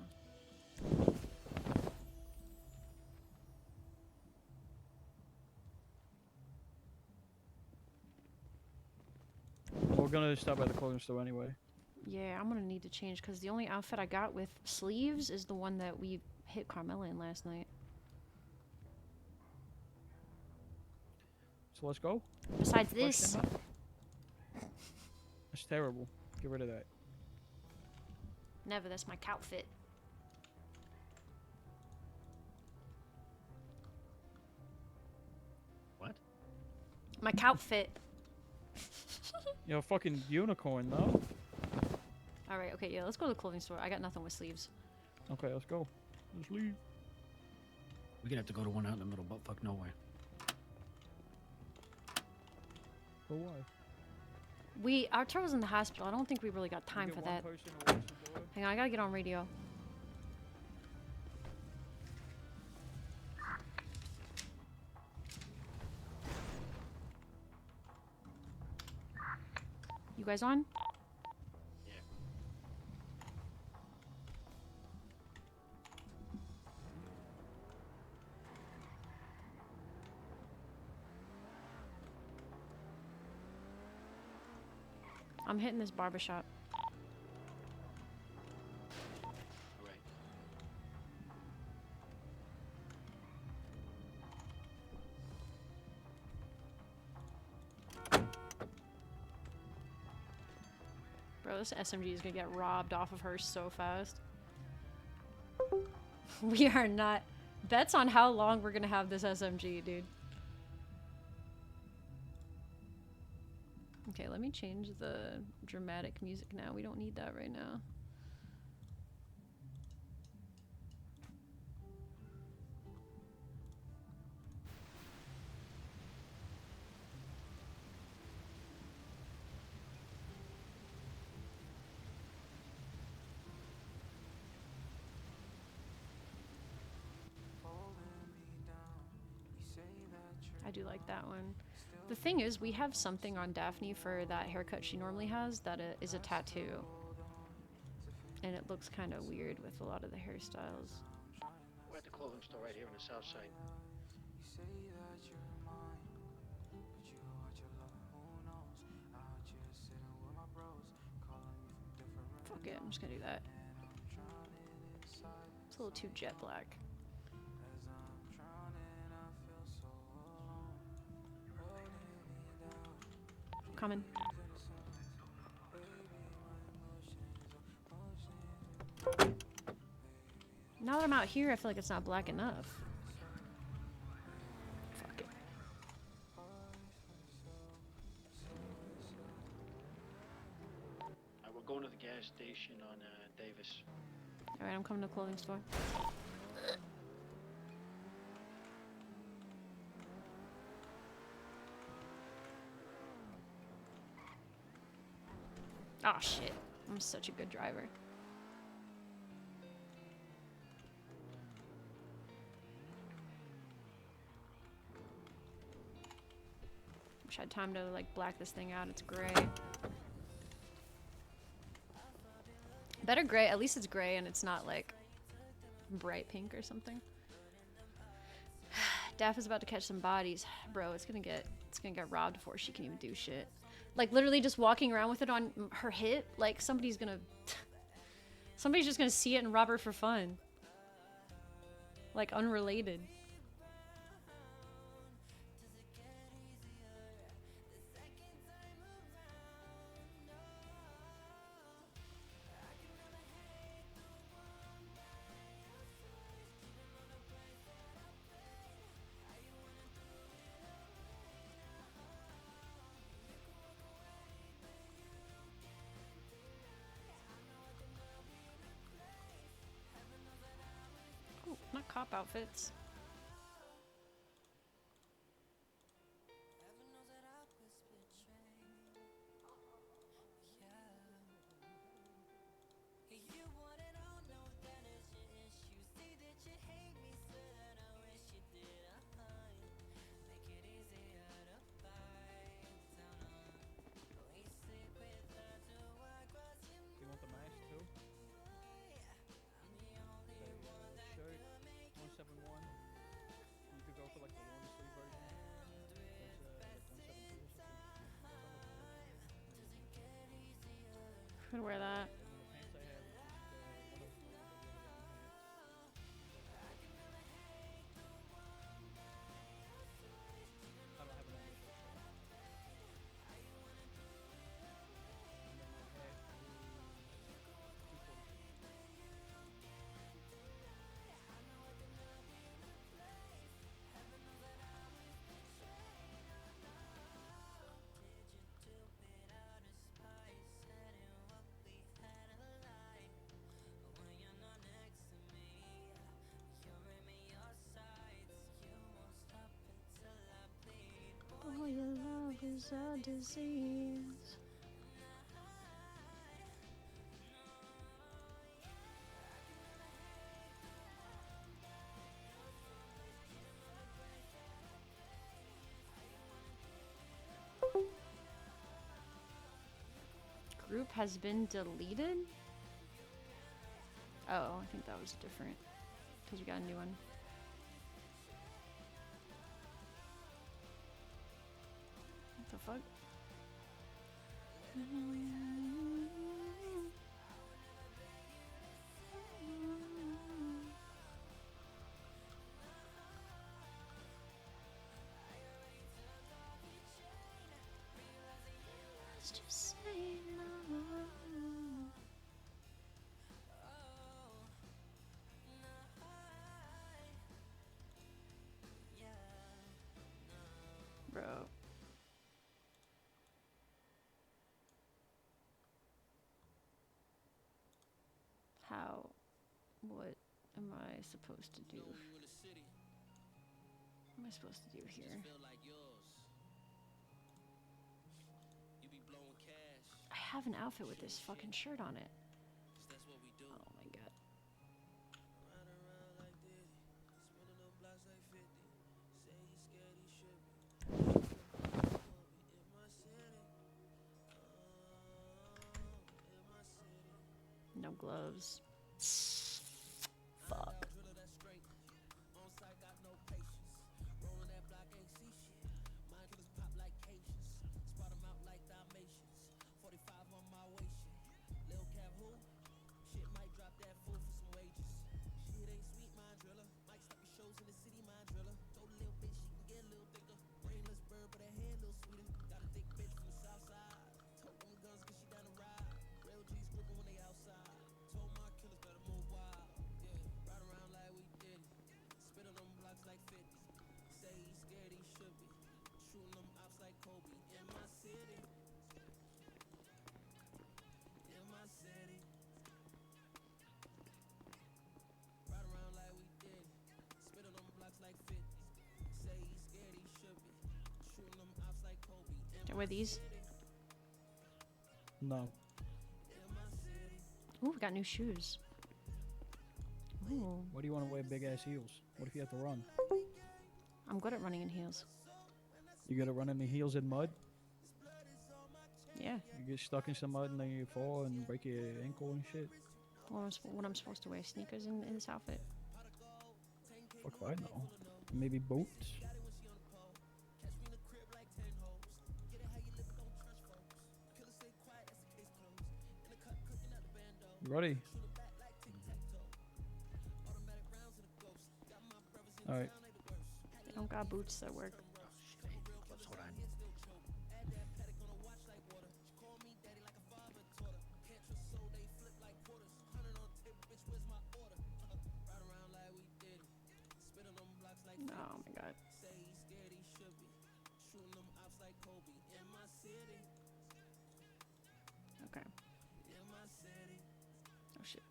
We're gonna stop at the clothing store anyway. Yeah, I'm gonna need to change because the only outfit I got with sleeves is the one that we hit Carmella in last night. So let's go. Besides this. That's terrible. Get rid of that. Never, that's my outfit. What? My outfit. You're a fucking unicorn, though. Alright, okay, yeah, let's go to the clothing store. I got nothing with sleeves. Okay, let's go. Let's leave. We're gonna have to go to one out in the middle, but fuck nowhere. For why? Artur was in the hospital. I don't think we really got time for that. Hang on, I gotta get on radio. You guys on? Yeah. I'm hitting this barbershop. Alright. Bro, this SMG is gonna get robbed off of her so fast. We are not. Bets on how long we're gonna have this SMG, dude. Okay, let me change the dramatic music now. We don't need that right now. I do like that one. The thing is, we have something on Daphne for that haircut she normally has that is a tattoo. And it looks kind of weird with a lot of the hairstyles. We're at the clothing store right here on the south side. Fuck it, I'm just gonna do that. It's a little too jet black. Coming. Now that I'm out here, I feel like it's not black enough. Fuck it. We're going to the gas station on Davis. Alright, I'm coming to the clothing store. Oh shit, I'm such a good driver. Wish I had time to like black this thing out. It's gray. Better gray, at least it's gray and it's not like bright pink or something. Daph is about to catch some bodies. Bro, it's gonna get robbed before she can even do shit. Like literally just walking around with it on her hip, like somebody's just gonna see it and rob her for fun. Like unrelated. cop outfits. You want the mask too? Shirt, 171. You could go for like the long sleeve version. That's like 172 or something. Could wear that. And the pants I have is just one of those pants. I don't have another shirt. And then my hat is 240. All your love is a disease. Group has been deleted? Oh, I think that was different. Because we got a new one. What the fuck? Let's just say no. Bro. How? What am I supposed to do? What am I supposed to do here? I have an outfit with this fucking shirt on it. Oh my god. No gloves. Fuck. Can I wear these? No. Ooh, we got new shoes. Ooh. Why do you want to wear big ass heels? What if you have to run? I'm good at running in heels. You gotta run in the heels in mud? Yeah. You get stuck in some mud and then you fall and break your ankle and shit? What I'm supposed to wear? Sneakers in this outfit? Fuck if I know. Maybe boots? You ready? Alright. They don't got boots that work. Hold on. Oh my god. Okay. Oh shit.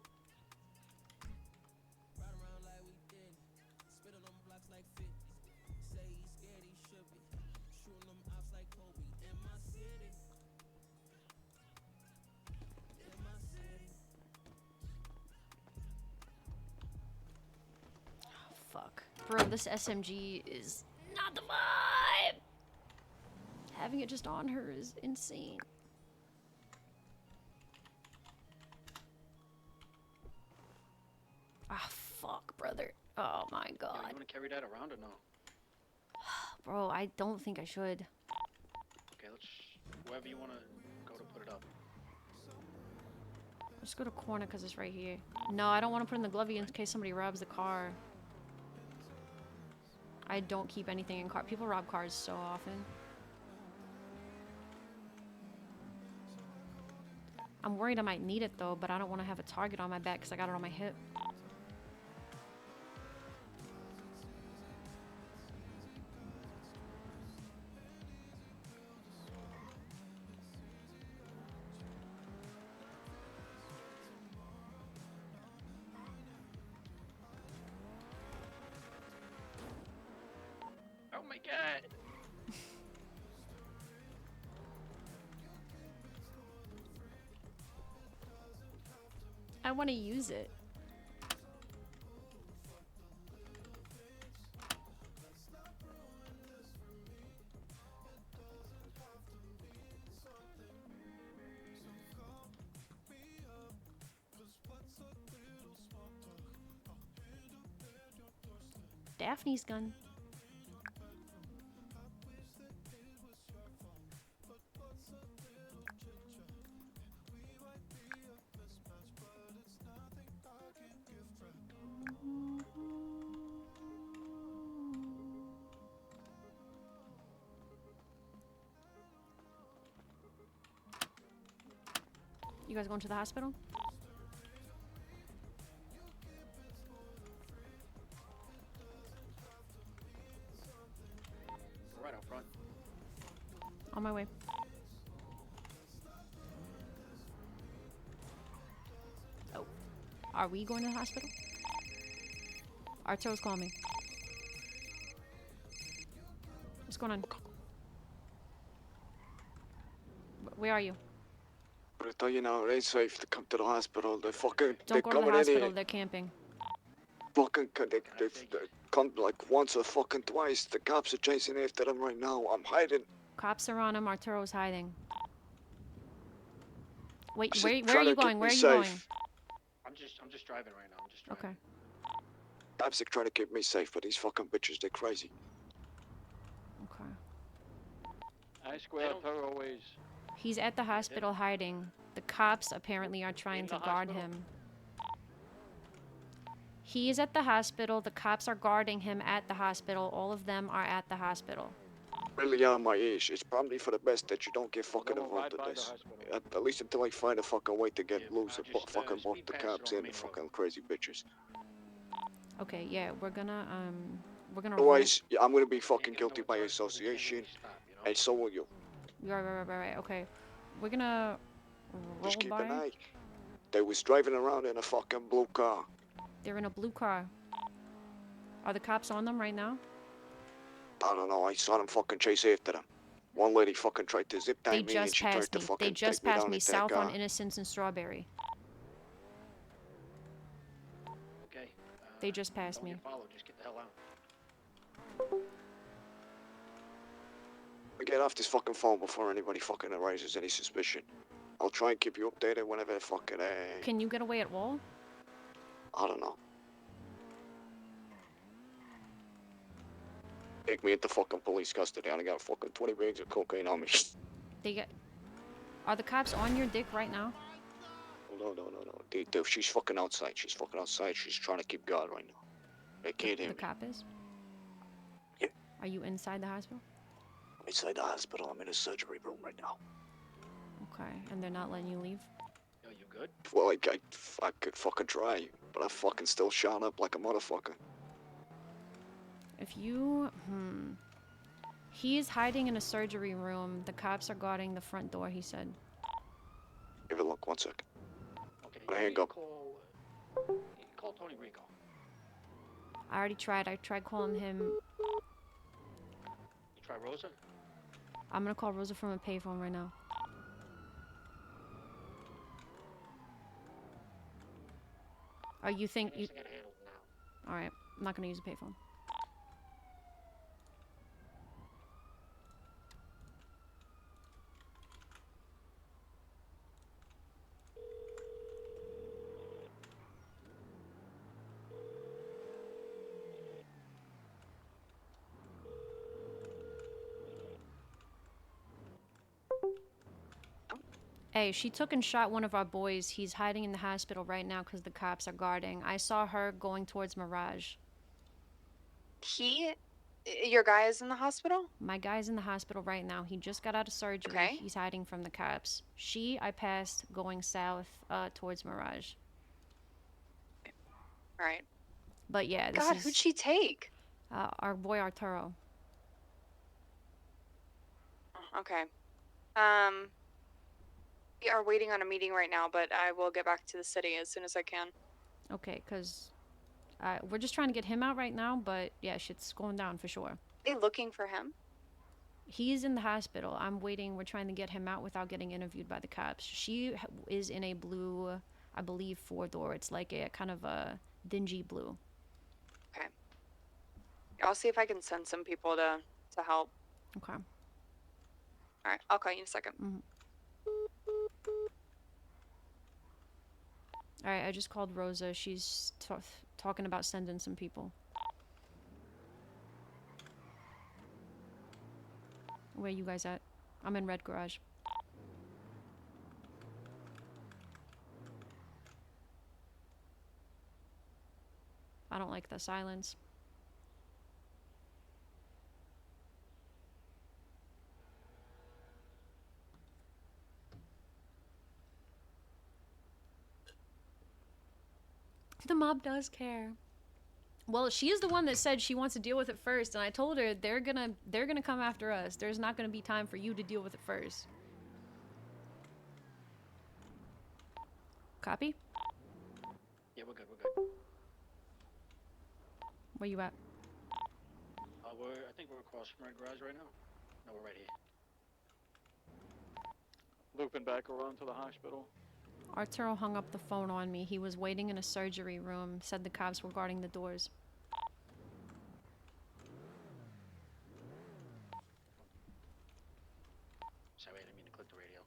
Fuck. Bro, this SMG is not the vibe! Having it just on her is insane. Ah, fuck, brother. Oh my god. You want to carry that around or no? Bro, I don't think I should. Okay, let's wherever you want to go to put it up. Let's go to corner because it's right here. No, I don't want to put in the glovey in case somebody robs the car. I don't keep anything in car. People rob cars so often. I'm worried I might need it though, but I don't want to have a target on my back because I got it on my hip. Oh my god! I want to use it. Daphne's gun. You guys going to the hospital? Right out front. On my way. Oh. Are we going to the hospital? Arturo's calling me. What's going on? Where are you? But I tell you now, it ain't safe to come to the hospital. They're fucking. Don't go to the coming in hospital, here. they're camping. Fucking. They come like once or fucking twice. The cops are chasing after them right now. I'm hiding. Cops are on him, Arturo's hiding. Wait, Just where are trying you to keep going? me Where are you safe. going? I'm just driving right now. I'm just driving. Okay. Cops are trying to keep me safe, but these fucking bitches, they're crazy. Okay. I square Arturo always. He's at the hospital hiding. The cops apparently are trying to guard him. He is at the hospital. The cops are guarding him at the hospital. All of them are at the hospital. Really on my ears. It's probably for the best that you don't get fucking involved in this. At least until I find a fucking way to get loose and fucking both the cops and the fucking crazy bitches. Okay, yeah, we're gonna Otherwise, yeah, I'm gonna be fucking guilty by association, and so will you. Right. Okay, we're gonna roll Just keep by. an eye. They was driving around in a fucking blue car. They're in a blue car. Are the cops on them right now? I don't know. I saw them fucking chase after them. One lady fucking tried to zip tie They me, and just she tried passed to me. fucking They just take me passed down me into south that car. on Innocence and Strawberry. Okay. They just passed Don't me. get followed. Just get the hell out. We get off this fucking phone before anybody fucking arises any suspicion. I'll try and keep you updated whenever fucking Can you get away at Wall? I don't know. Take me into fucking police custody. I got fucking 20 bags of cocaine on me. They get. Are the cops on your dick right now? No. She's fucking outside. She's fucking outside. She's trying to keep guard right now. They can't hear The me. cop is? Yeah. Are you inside the hospital? I'm inside the hospital. I'm in a surgery room right now. Okay, and they're not letting you leave? Yo, you good? Well, I could fucking try, but I fucking still shot up like a motherfucker. If you... He is hiding in a surgery room. The cops are guarding the front door, he said. Give it a look, 1 second. Okay. Hang up. Call Tony Rico. I already tried. I tried calling him. You try Rosa? I'm gonna call Rosa from a payphone right now. Oh, you think you... Alright, I'm not gonna use a payphone. Hey, she took and shot one of our boys. He's hiding in the hospital right now because the cops are guarding. I saw her going towards Mirage. Your guy is in the hospital? My guy's in the hospital right now. He just got out of surgery. Okay. He's hiding from the cops. I passed going south towards Mirage. Alright. But yeah, this God, is... who'd she take? Our boy Arturo. Okay. We are waiting on a meeting right now, but I will get back to the city as soon as I can. Okay, because we're just trying to get him out right now, but yeah, shit's going down for sure. Are they looking for him? He's in the hospital. I'm waiting. We're trying to get him out without getting interviewed by the cops. She is in a blue, I believe, 4-door. It's like a kind of a dingy blue. Okay. I'll see if I can send some people to help. Okay. Alright, I'll call you in a second. Alright, I just called Rosa. She's talking about sending some people. Where you guys at? I'm in Red Garage. I don't like the silence. The mob does care. Well, she is the one that said she wants to deal with it first, and I told her they're gonna come after us. There's not gonna be time for you to deal with it first. Copy? Yeah, we're good, we're good. Where you at? I think we're across from our garage right now. No, we're right here. Looping back around to the hospital. Arturo hung up the phone on me. He was waiting in a surgery room. Said the cops were guarding the doors. Sorry, I didn't mean to click the radio.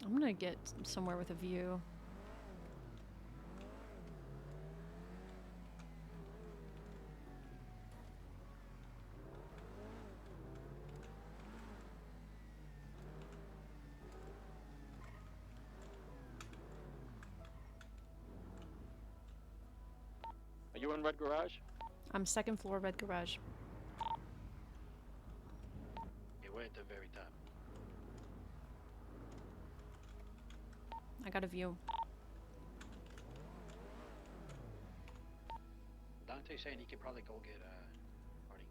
I'm gonna get somewhere with a view. Are you in Red Garage? I'm second floor, Red Garage. Yeah, we're at the very top. I got a view. Dante's saying he could probably go get Marty.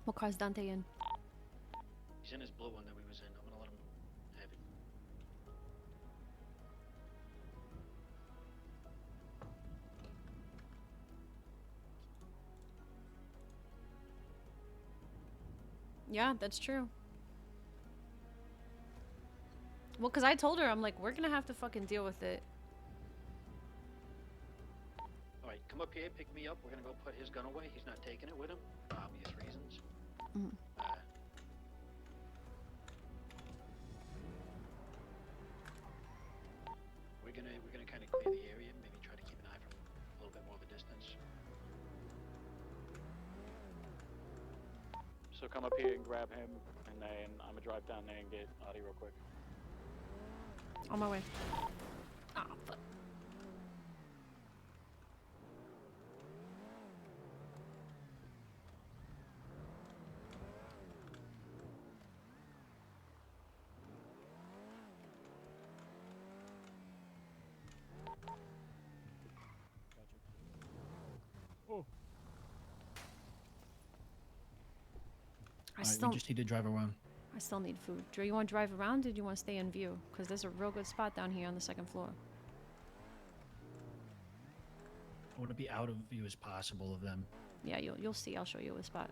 What car's Dante in? He's in his blue one that we was in. I'm gonna let him have it. Yeah, that's true. Well, because I told her, I'm like, we're gonna have to fucking deal with it. Alright, come up here, pick me up. We're gonna go put his gun away. He's not taking it with him, for obvious reasons. We're gonna kind of clear the area, maybe try to keep an eye from a little bit more of a distance. So come up here and grab him, and then I'm gonna drive down there and get Audie real quick. On my way. Ah, fuck. We just need to drive around. I still need food. Do you want to drive around or do you want to stay in view? Because there's a real good spot down here on the second floor. I want to be out of view as possible of them. Yeah, you'll see. I'll show you a spot.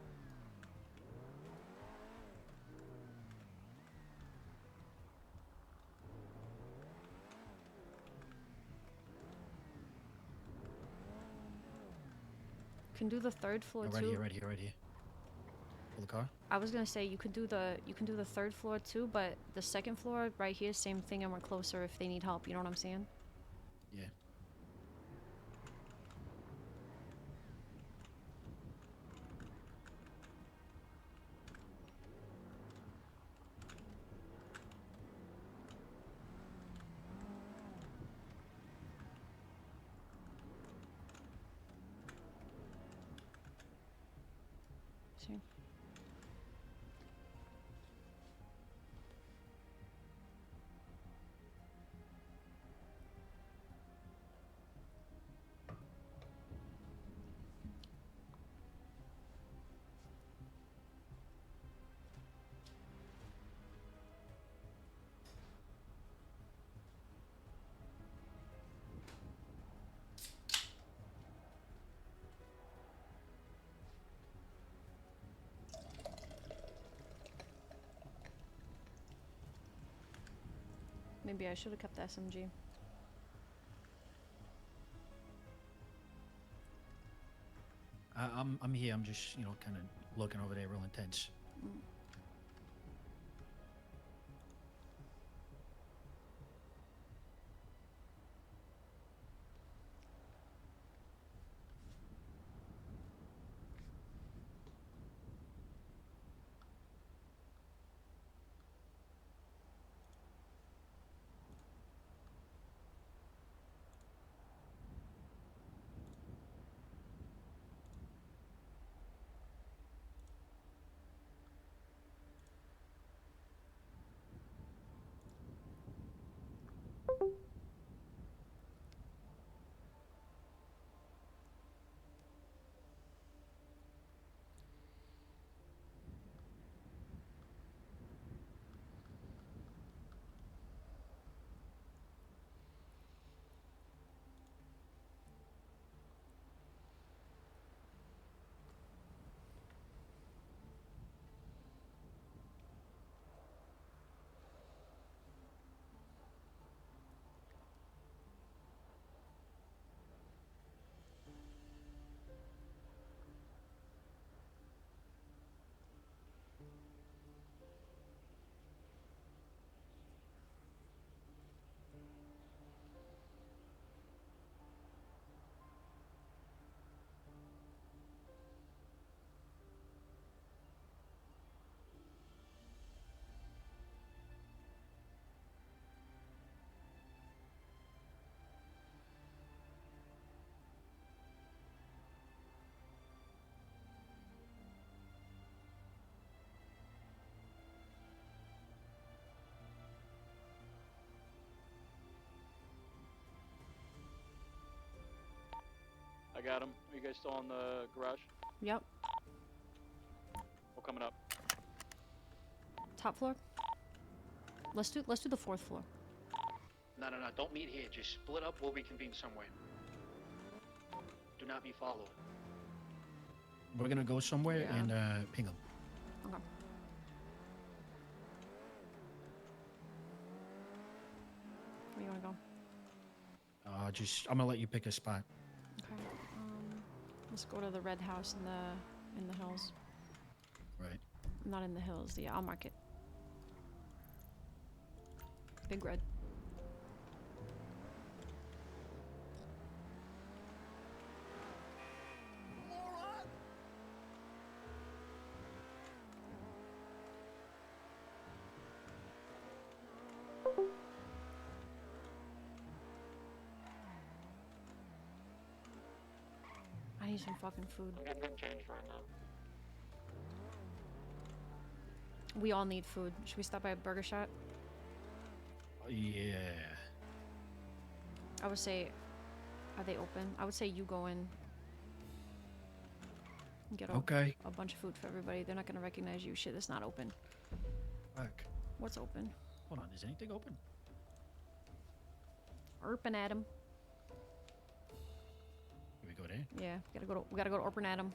Can do the third floor too. Right here. Pull the car. I was gonna say you could do the third floor too, but the second floor right here, same thing, and we're closer if they need help. You know what I'm saying? Yeah. See. Maybe I should have kept the SMG. I'm here. I'm just, you know, kind of looking over there real intense. Mm. I got him. Are you guys still on the garage? Yep. We're coming up. Top floor. Let's do the fourth floor. No. Don't meet here. Just split up. We'll reconvene somewhere. Do not be followed. We're gonna go somewhere Yeah. and ping them. Okay. Where you wanna go? I'm gonna let you pick a spot. Okay. Let's go to the red house in the hills. Right. Not in the hills. Yeah, I'll mark it. Big red. I need some fucking food. I'm getting changed right now. We all need food. Should we stop by a burger shop? Yeah. I would say, are they open? I would say you go in. Get Okay. a bunch of food for everybody. They're not gonna recognize you. Shit, it's not open. Fuck. What's open? Hold on, is anything open? Open Adam. Can we go there? Yeah, we gotta go to Open Adam.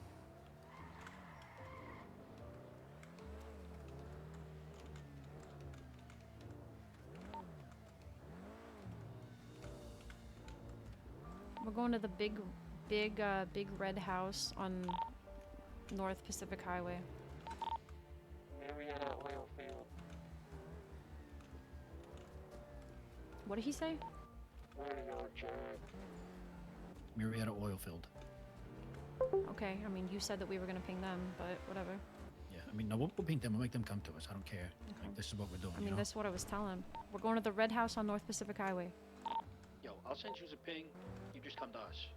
We're going to the big red house on North Pacific Highway. What did he say? Marietta oil field. Okay, I mean, you said that we were gonna ping them, but whatever. Yeah, I mean, no, we'll ping them. We'll make them come to us. I don't care. Okay. Like, this is what we're doing. I mean, that's what I was telling him. We're going to the red house on North Pacific Highway. Yo, I'll send you a ping. You just come to us.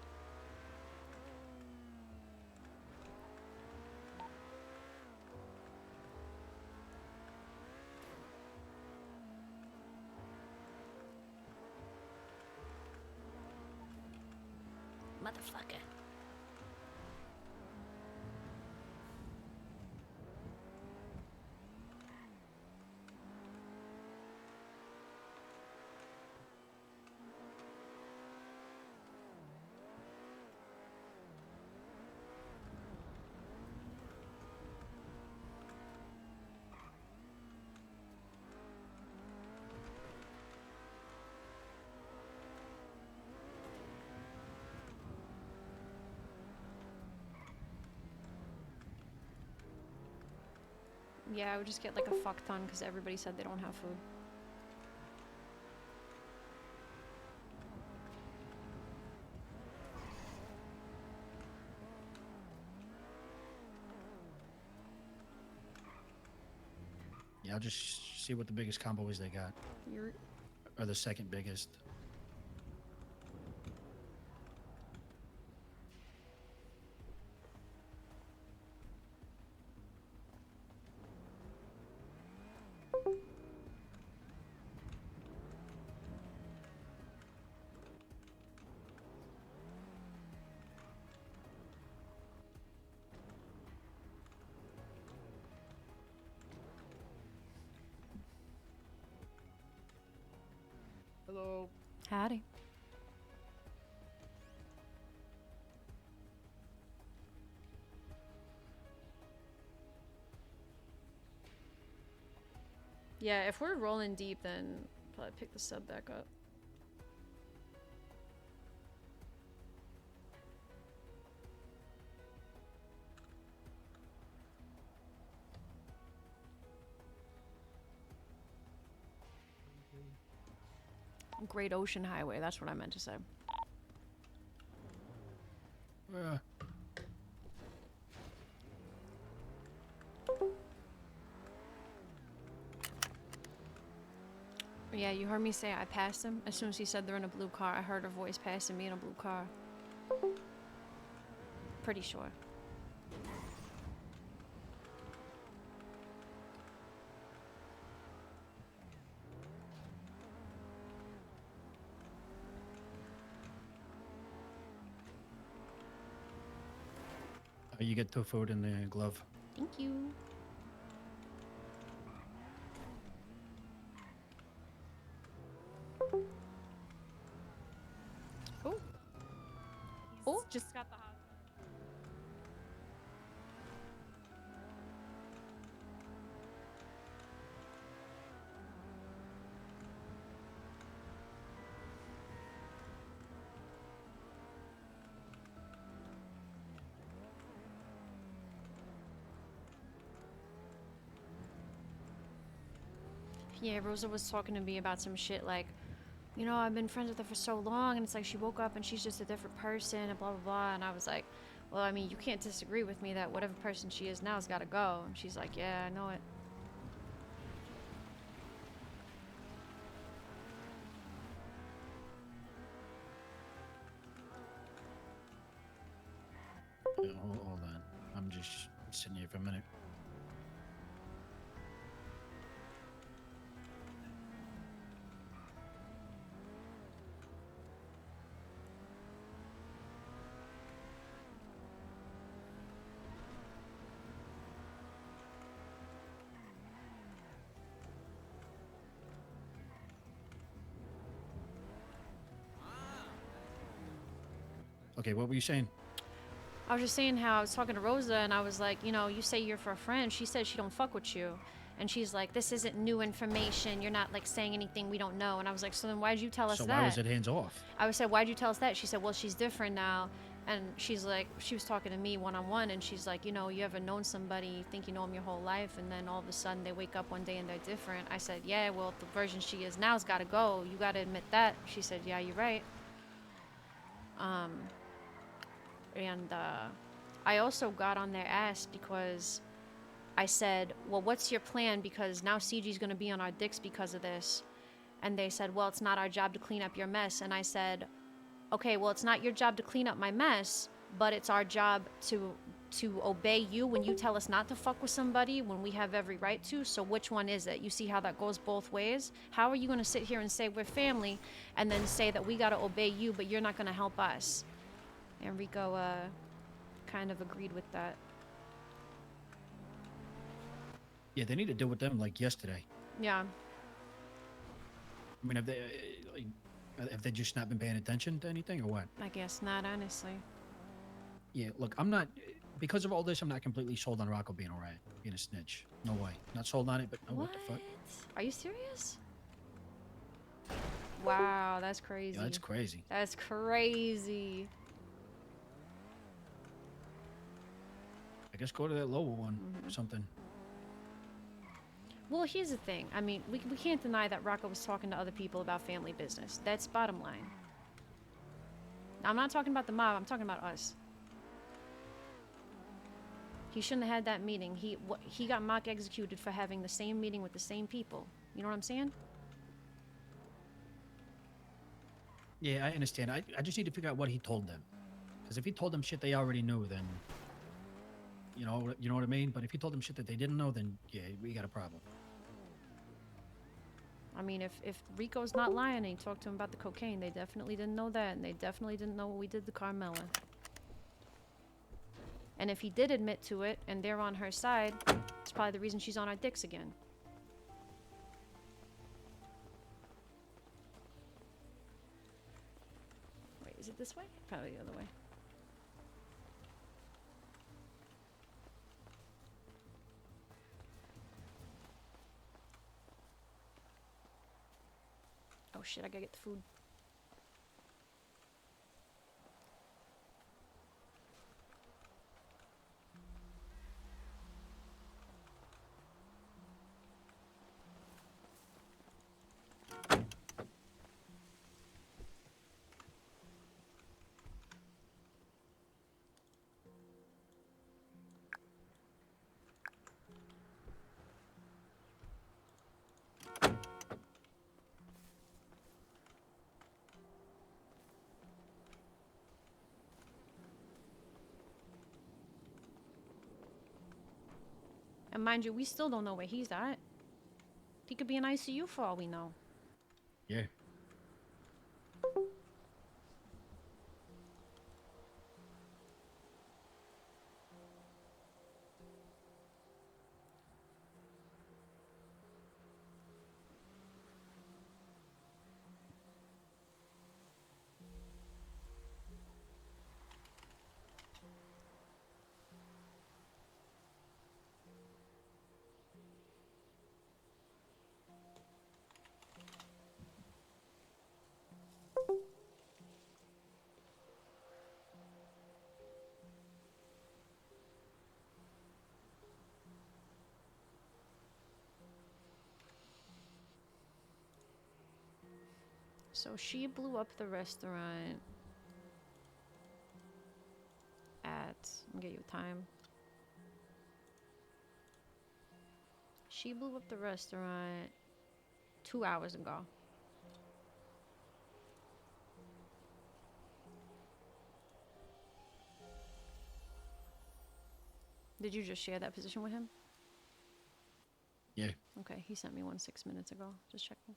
Motherfucker. Yeah, I would just get like a fuck ton because everybody said they don't have food. Yeah, I'll just see what the biggest combo is they got. You're... Or the second biggest. Hello. Howdy. Yeah, if we're rolling deep, then probably pick the sub back up. Great Ocean Highway, that's what I meant to say. Yeah, you heard me say I passed him. As soon as he said they're in a blue car, I heard a voice passing me in a blue car. Pretty sure. You get tofu in the glove. Thank you. Oh. Oh. Just got the house. Yeah, Rosa was talking to me about some shit like, you know, I've been friends with her for so long, and it's like she woke up and she's just a different person, and blah, blah, blah. And I was like, well, I mean, you can't disagree with me that whatever person she is now has got to go. And she's like, yeah, I know it. Hold on. I'm just sitting here for a minute. Okay, what were you saying? I was just saying how I was talking to Rosa and I was like, you know, you say you're for a friend. She said she don't fuck with you. And she's like, this isn't new information. You're not like saying anything we don't know. And I was like, so then why'd you tell us that? So why was it hands off? I said, why'd you tell us that? She said, well, she's different now. And she's like, she was talking to me one-on-one and she's like, you know, you ever known somebody, you think you know them your whole life, and then all of a sudden they wake up one day and they're different. I said, yeah, well, the version she is now's got to go. You got to admit that. She said, yeah, you're right. I also got on their ass because I said, well, what's your plan? Because now CG's going to be on our dicks because of this. And they said, well, it's not our job to clean up your mess. And I said, okay, well, it's not your job to clean up my mess, but it's our job to obey you when you tell us not to fuck with somebody when we have every right to. So which one is it? You see how that goes both ways? How are you going to sit here and say we're family and then say that we got to obey you, but you're not going to help us? And Rico kind of agreed with that. Yeah, they need to deal with them like yesterday. Yeah. I mean, have they just not been paying attention to anything or what? I guess not, honestly. Yeah, look, I'm not, because of all this, I'm not completely sold on Rocco being alright, being a snitch. No way. Not sold on it, but what the fuck? Are you serious? Wow, that's crazy. Yeah, that's crazy. That's crazy. I guess go to that lower one or something. Well, here's the thing. I mean, we can't deny that Rocco was talking to other people about family business. That's bottom line. I'm not talking about the mob. I'm talking about us. He shouldn't have had that meeting. He got mock executed for having the same meeting with the same people. You know what I'm saying? Yeah, I understand. I just need to figure out what he told them. Because if he told them shit they already knew, then... You know what I mean? But if he told them shit that they didn't know, then yeah, we got a problem. I mean, if Rico's not lying and he talked to him about the cocaine, they definitely didn't know that, and they definitely didn't know what we did to Carmella. And if he did admit to it, and they're on her side, it's probably the reason she's on our dicks again. Wait, is it this way? Probably the other way. Oh shit, I gotta get the food. And mind you, we still don't know where he's at. He could be in ICU for all we know. Yeah. So she blew up the restaurant at, I'll get you a time. She blew up the restaurant 2 hours ago. Did you just share that position with him? Yeah. Okay, he sent me one 6 minutes ago. Just checking.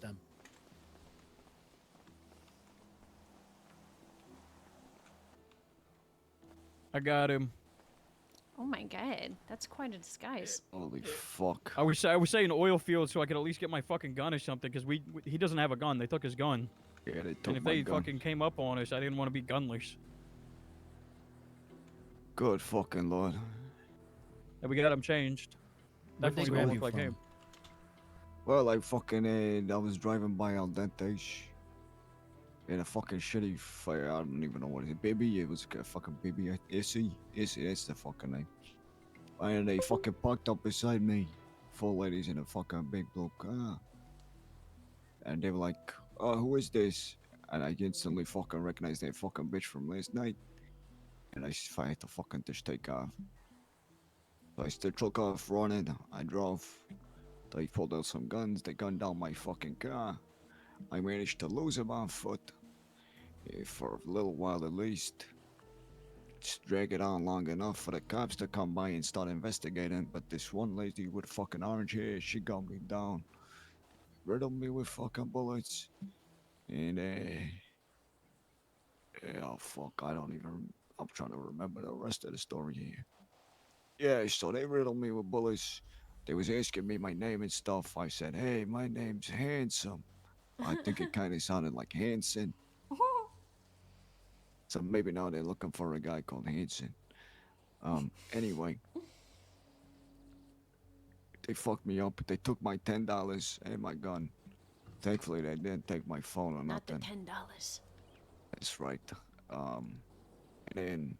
them. I got him. Oh my god, that's quite a disguise. Holy fuck. I was saying oil field so I could at least get my fucking gun or something, because he doesn't have a gun. They took his gun. Yeah, they took And if my they gun. fucking came up on us, I didn't want to be gunless. Good fucking lord. And we got him changed. Where'd they Definitely grab don't you look like from? him. Well, I fucking, I was driving by Al Dente in a fucking shitty fire. I don't even know what it is. Baby, it was a fucking baby. Issy, that's the fucking name. And they fucking parked up beside me. 4 ladies in a fucking big blue car. And they were like, oh, who is this? And I instantly fucking recognized that fucking bitch from last night. And I had to fucking just take off. So I still took off running. I drove. They pulled out some guns. They gunned down my fucking car. I managed to lose him on foot. For a little while at least. Just drag it on long enough for the cops to come by and start investigating. But this one lady with fucking orange hair, she got me down. Riddled me with fucking bullets. And, oh fuck, I'm trying to remember the rest of the story here. Yeah, so they riddled me with bullets. They was asking me my name and stuff. I said, hey, my name's Handsome. I think it kind of sounded like Hanson. So maybe now they're looking for a guy called Hanson. Anyway. They fucked me up. They took my $10 and my gun. Thankfully, they didn't take my phone or Not the nothing. $10. That's right. And then,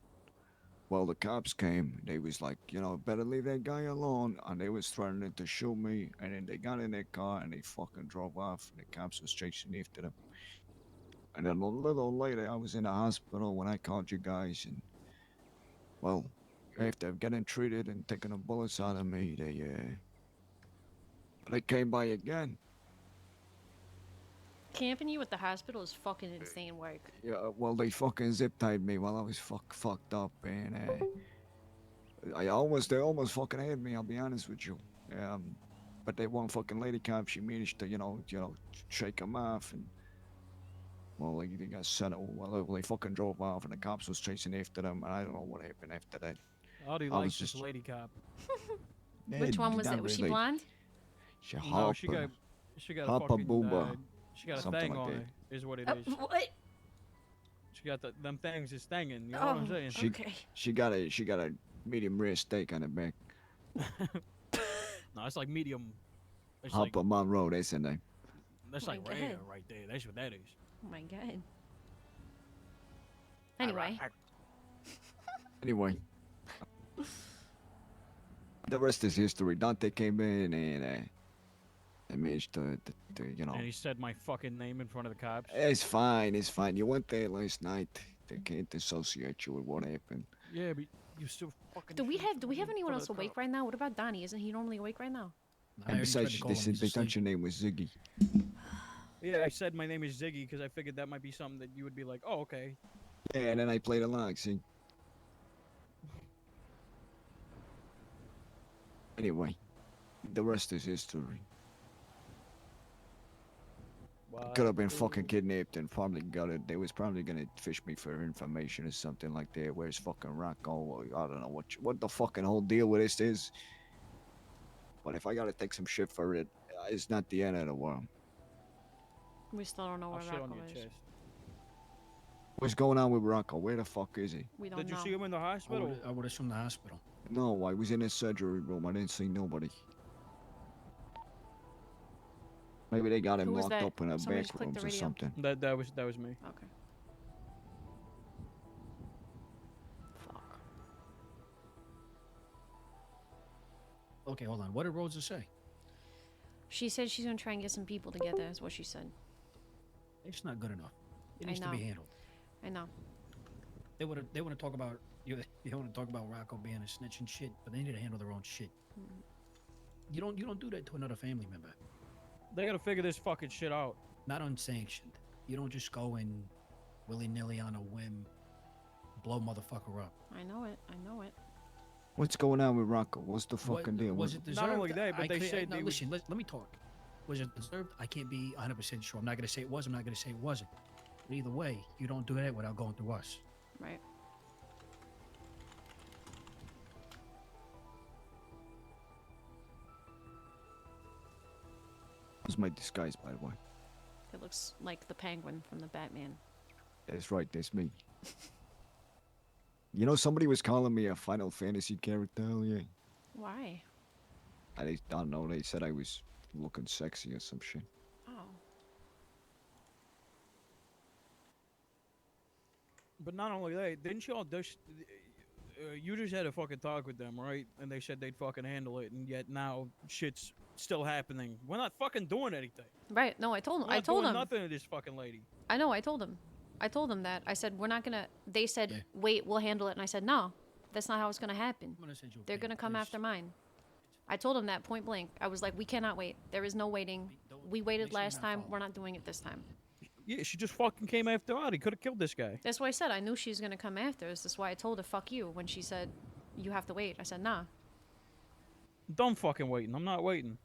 well, the cops came. They was like, you know, better leave that guy alone. And they was threatening to shoot me. And then they got in their car and they fucking drove off. And the cops was chasing after them. And then a little later, I was in the hospital when I called you guys. And, well, after getting treated and taking the bullets out of me, they came by again. Camping you at the hospital is fucking insane work. Yeah, well, they fucking zip-tied me while I was fucked up, and they almost fucking had me, I'll be honest with you. But they one fucking lady cop, she managed to, you know, shake them off, and, well, they got settled. Well, they fucking drove off, and the cops was chasing after them, and I don't know what happened after that. Audie I was likes just- this lady cop. Which one was not it? Was she really. blonde? She No, she got a Hoppa fucking, Booba. she got a Something thing like on that. her, is what it is. What? She got them things is thinging, you know Oh, what I'm saying? She got a medium rare steak on her back. No, it's like medium. It's like, Hoppa Monroe, that's her name. that's Oh like my rare God. right there. That's what that is. Oh my god. Anyway. Anyway. The rest is history. Dante came in and they managed to, you know. And he said my fucking name in front of the cops. It's fine, it's fine. You went there last night. They can't associate you with what happened. Yeah, but you still fucking. Do we have in anyone front else of the awake right now? What about Donnie? Isn't he normally awake right now? And besides, they thought your name was Ziggy. Yeah, I said my name is Ziggy because I figured that might be something that you would be like, oh, okay. Yeah, and then I played along, see? Anyway, the rest is history. Could have been fucking kidnapped and probably got it. They was probably gonna fish me for information or something like that. Where's fucking Rocco? Or I don't know what the fucking whole deal with this is. But if I gotta take some shit for it, it's not the end of the world. We still don't know I'll where shit on Rocco your is. chest. What's going on with Rocco? Where the fuck is he? We don't Did you know. see him in the hospital? I would assume the hospital. No, I was in his surgery room. I didn't see nobody. Maybe they got him Who was locked that? up in a Somebody back just clicked rooms the or radio. something. That was me. Okay. Okay, hold on. What did Rosa say? She said she's gonna try and get some people together. Is what she said. It's not good enough. It I needs to be know. handled. I know. They want to talk about you want to talk about Rocco being a snitch and shit, but they need to handle their own shit. You don't do that to another family member. They gotta figure this fucking shit out. Not unsanctioned. You don't just go and willy-nilly on a whim blow motherfucker up. I know it. I know it. What's going on with Rocco? What's the fucking deal? Was it Not only deserved? that, but they said no, they would- listen. Let me talk. Was it deserved? I can't be 100% sure. I'm not gonna say it was. I'm not gonna say it wasn't. But either way, you don't do that without going through us. Right. What's my disguise, by the way? It looks like the penguin from the Batman. That's right, that's me. You know, somebody was calling me a Final Fantasy character earlier. Why? I don't know, they said I was looking sexy or some shit. Oh. But not only that, didn't y'all just... you just had a fucking talk with them, right? And they said they'd fucking handle it, and yet now shit's still happening. We're not fucking doing anything. Right. No, I told him. We're I not told doing him. nothing to this fucking lady. I know. I told him. I told them that. I said, we're not gonna... They said, wait, we'll handle it. And I said, no, that's not how it's gonna happen. They're gonna come after mine. I told him that point blank. I was like, we cannot wait. There is no waiting. We waited last time. We're not doing it this time. Yeah, she just fucking came after Adi. Could have killed this guy. That's why I said I knew she was gonna come after us. That's why I told her, fuck you, when she said, you have to wait. I said, nah. Done fucking waiting. I'm not waiting.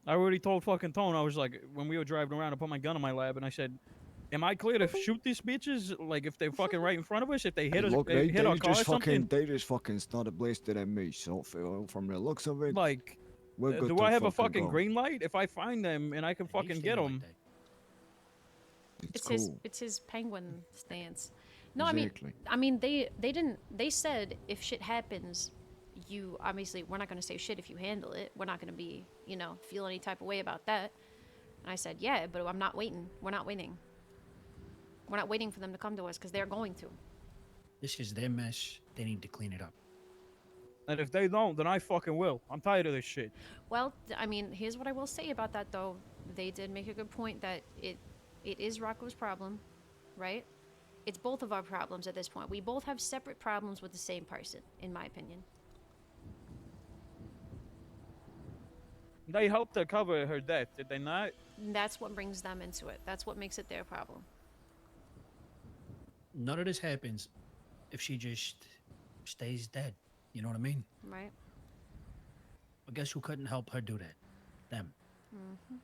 I already told fucking Tone. I was like, when we were driving around, I put my gun in my lab and I said, am I clear to shoot these bitches? Like, if they're fucking right in front of us, if they hit us, Look, hit our car or something? They just fucking started blasting at me, so from the looks of it, like, we're good do to I have a fucking go. green light? If I find them and I can fucking get them. It's cool. his penguin stance. No, Exactly. I mean they said if shit happens, you obviously we're not gonna say shit if you handle it. We're not gonna be, feel any type of way about that. And I said, yeah, but I'm not waiting. We're not waiting. We're not waiting for them to come to us because they're going to. This is their mess. They need to clean it up. And if they don't, then I fucking will. I'm tired of this shit. Well, I mean, here's what I will say about that though. They did make a good point that it is Rocco's problem, right? It's both of our problems at this point. We both have separate problems with the same person, in my opinion. They helped her cover her death, did they not? And that's what brings them into it. That's what makes it their problem. None of this happens if she just stays dead. You know what I mean? Right. But guess who couldn't help her do that? Them. Mm-hmm.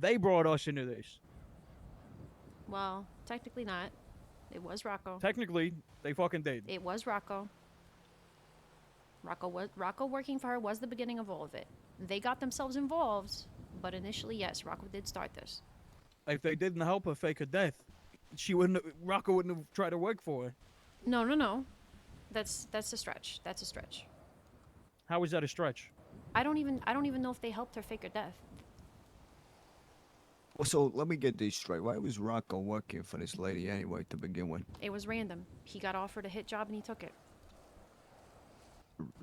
They brought us into this. Well, technically not. It was Rocco. Technically, they fucking did. It was Rocco. Rocco working for her was the beginning of all of it. They got themselves involved, but initially, yes, Rocco did start this. If they didn't help her fake her death, Rocco wouldn't have tried to work for her. No. That's a stretch. That's a stretch. How is that a stretch? I don't even know if they helped her fake her death. Well, so let me get this straight. Why was Rocco working for this lady anyway to begin with? It was random. He got offered a hit job and he took it.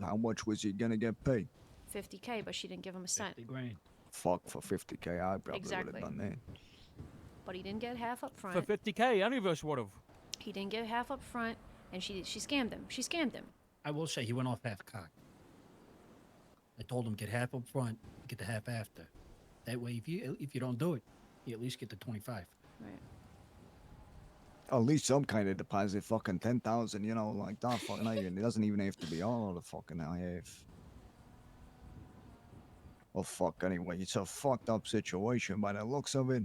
How much was he gonna get paid? $50K, but she didn't give him a cent. 50 grand. Fuck, for $50K, I probably Exactly. would have done that. But he didn't get half up front. For $50K, any of us would have. He didn't get half up front, and she scammed him. She scammed him. I will say he went off half cocked. I told him get half up front, get the half after. That way, if you don't do it, you at least get the 25. Right. At least some kind of deposit, fucking 10,000, like that. Fucking, it doesn't even have to be all of the fucking I have. Well, fuck, anyway, it's a fucked up situation by the looks of it.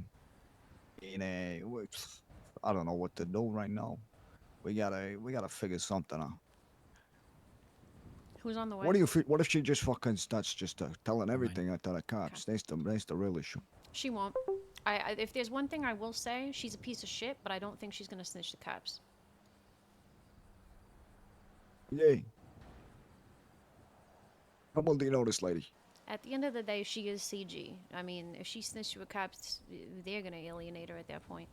I don't know what to do right now. We gotta figure something out. Who's on the way? What if she just fucking starts just telling everything to the cops? Okay. That's the real issue. She won't. If there's one thing I will say, she's a piece of shit, but I don't think she's gonna snitch the cops. Yay. How well do you know this lady? At the end of the day, she is CG. I mean, if she snitched to the cops, they're gonna alienate her at that point.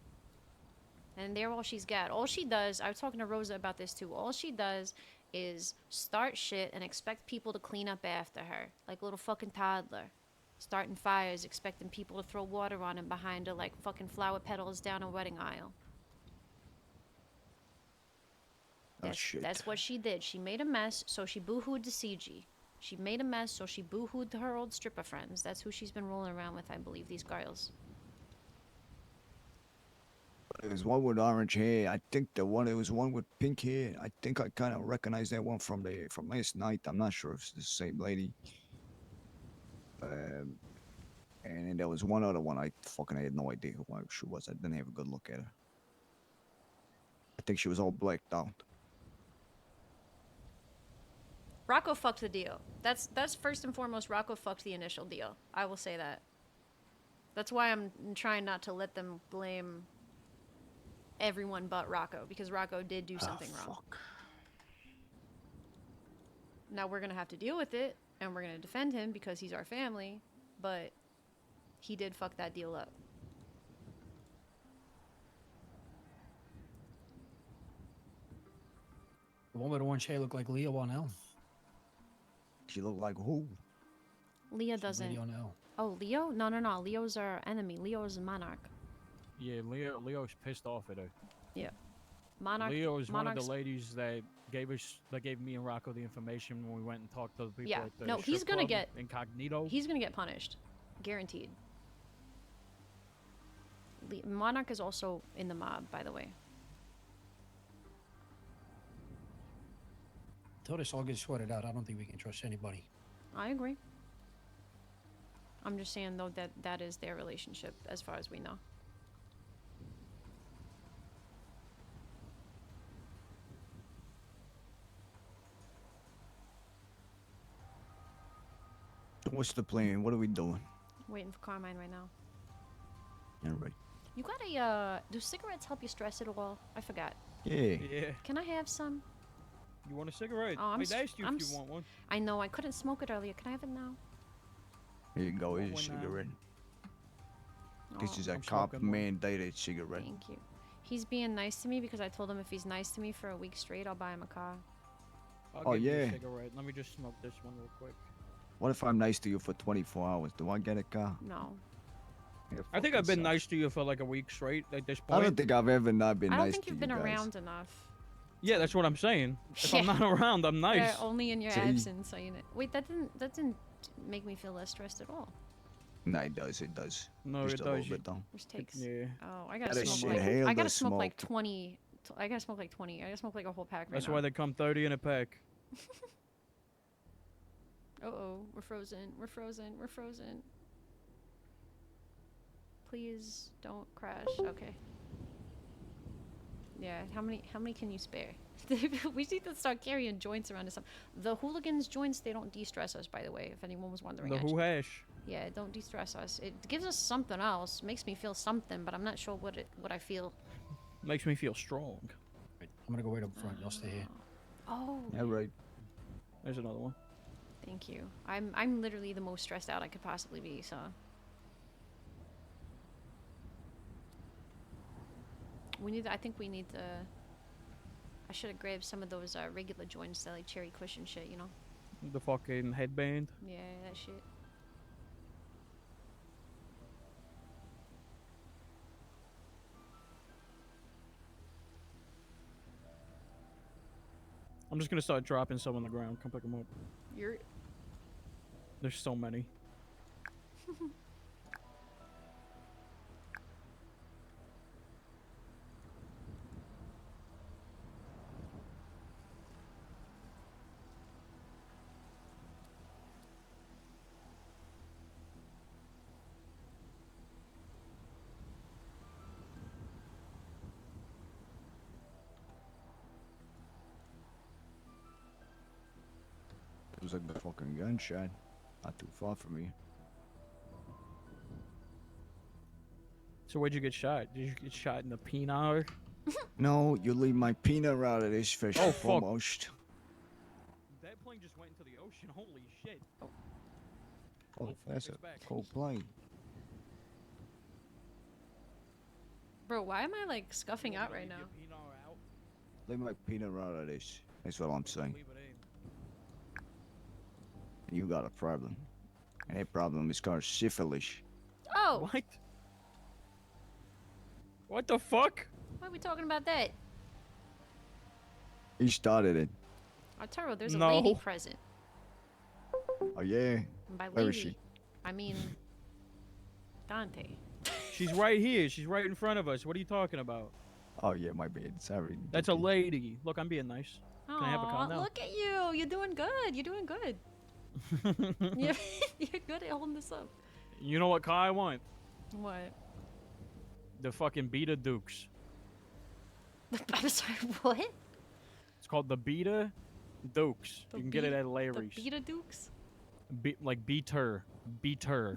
And they're all she's got. All she does, I was talking to Rosa about this too, all she does is start shit and expect people to clean up after her. Like a little fucking toddler. Starting fires, expecting people to throw water on him behind her like fucking flower petals down a wedding aisle. That's what she did. She made a mess, so she boo-hooed to CG. She made a mess, so she boo-hooed to her old stripper friends. That's who she's been rolling around with, I believe, these girls. There's one with orange hair. I think it was one with pink hair. I think I kind of recognize that one from last night. I'm not sure if it's the same lady. And then there was one other one. I fucking had no idea who she was. I didn't have a good look at her. I think she was all blacked out. Rocco fucked the deal. That's first and foremost. Rocco fucked the initial deal. I will say that. That's why I'm trying not to let them blame everyone but Rocco, because Rocco did do something wrong. Now we're gonna have to deal with it, and we're gonna defend him because he's our family, but he did fuck that deal up. The one with the orange hair looked like Leo on L. She looked like who? Leah doesn't. Lady on L. Oh, Leo? No. Leo's our enemy. Leo's a monarch. Yeah, Leo's pissed off at her. Yeah. Monarch. Leo is one of Monarch's- the ladies that gave me and Rocco the information when we went and talked to the people Yeah. at the No, he's strip gonna club get incognito. He's gonna get punished, guaranteed. Monarch is also in the mob, by the way. Until this all gets sorted out, I don't think we can trust anybody. I agree. I'm just saying though that is their relationship as far as we know. What's the plan? What are we doing? Waiting for Carmine right now. All right. You got a do cigarettes help you stress at all? I forgot. Yeah. Yeah. Can I have some? You want a cigarette? Oh, I asked you if you want one. I know I couldn't smoke it earlier. Can I have it now? Here you go. Here's a one now. cigarette. This Oh, is a I'm cop smoking one. mandated cigarette. Thank you. He's being nice to me because I told him if he's nice to me for a week straight, I'll buy him a car. I'll give you yeah. a cigarette. Let me just smoke this one real quick. What if I'm nice to you for 24 hours? Do I get a car? No. Yeah, I think fucking I've been sucks. nice to you for like a week straight at this I point. don't think I've ever not been I don't nice think to you've you been guys. around enough. Yeah, that's what I'm saying. If Yeah. I'm not around, I'm nice. Yeah, only in your See? absence, so you know. Wait, that didn't make me feel less stressed at all. No, it does. It does. No, Just it a little does. bit though. Which takes. Yeah. Oh, I gotta That smoke shit like. hell I gotta does smoke like smoke. 20. I gotta smoke like 20. I gotta smoke like a whole pack right That's now. why they come 30 in a pack. Uh-oh, we're frozen. We're frozen. We're frozen. Please don't crash. Okay. Yeah, how many can you spare? We need to start carrying joints around us. The hooligans joints, they don't de-stress us, by the way, if anyone was wondering. The actually. who hash. Yeah, don't de-stress us. It gives us something else. Makes me feel something, but I'm not sure what I feel. Makes me feel strong. Right, I'm gonna go right up front. Y'all stay here. Oh. Yeah, right. There's another one. Thank you. I'm literally the most stressed out I could possibly be, so. I think we need to. I should have grabbed some of those regular joints that like cherry cushion shit, you know? The fucking headband. Yeah, that shit. I'm just gonna start dropping some on the ground. Come pick them up. You're. There's so many. It was like a fucking gunshot. Not too far from me. So where'd you get shot? Did you get shot in the peanut? No, you leave my peanut out of this fish Oh, and fuck. foremost. That plane just went into the ocean. Holy shit. Oh, that's a it's back. cold plane. Bro, why am I like scuffing out right now? Leave my peanut out of this. That's what I'm saying. You got a problem. And that problem is called syphilis. Oh! What? What the fuck? Why are we talking about that? He started it. Arturo, there's a No. lady present. Oh, yeah? And by Where lady, is she? I mean Dante. She's right here. She's right in front of us. What are you talking about? Oh, yeah, my bad. Sorry. That's a lady. Look, I'm being nice. Can I have a Aw, call now? look at you. You're doing good. You're doing good. You're good at holding this up. You know what car I want? What? The fucking Beta Dukes. I'm sorry, what? It's called the Beta Dukes. The You can get it at The Larry's. Beta Dukes? Like Beater. Beater.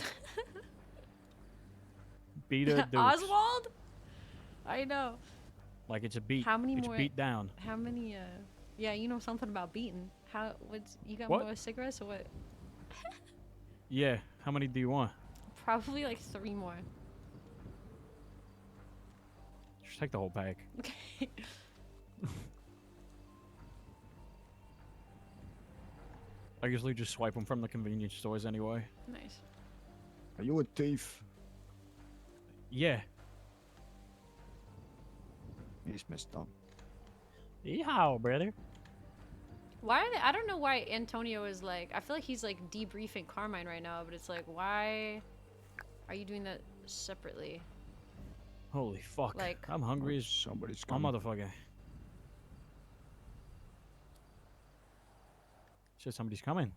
Beta Dukes. Oswald? I know. Like it's a beat. How many it's more? beat down. How many? Yeah, you know something about beating. What's you got What? more cigarettes or what? Yeah. How many do you want? Probably like 3 more. Just take the whole pack. Okay. I usually just swipe them from the convenience stores anyway. Nice. Are you a thief? Yeah. He's messed up. Yeehaw, brother. Why are they? I don't know why Antonio is like. I feel like he's like debriefing Carmine right now, but it's like, why are you doing that separately? Holy fuck. Like- I'm hungry as Somebody's a coming. motherfucker. Said somebody's coming.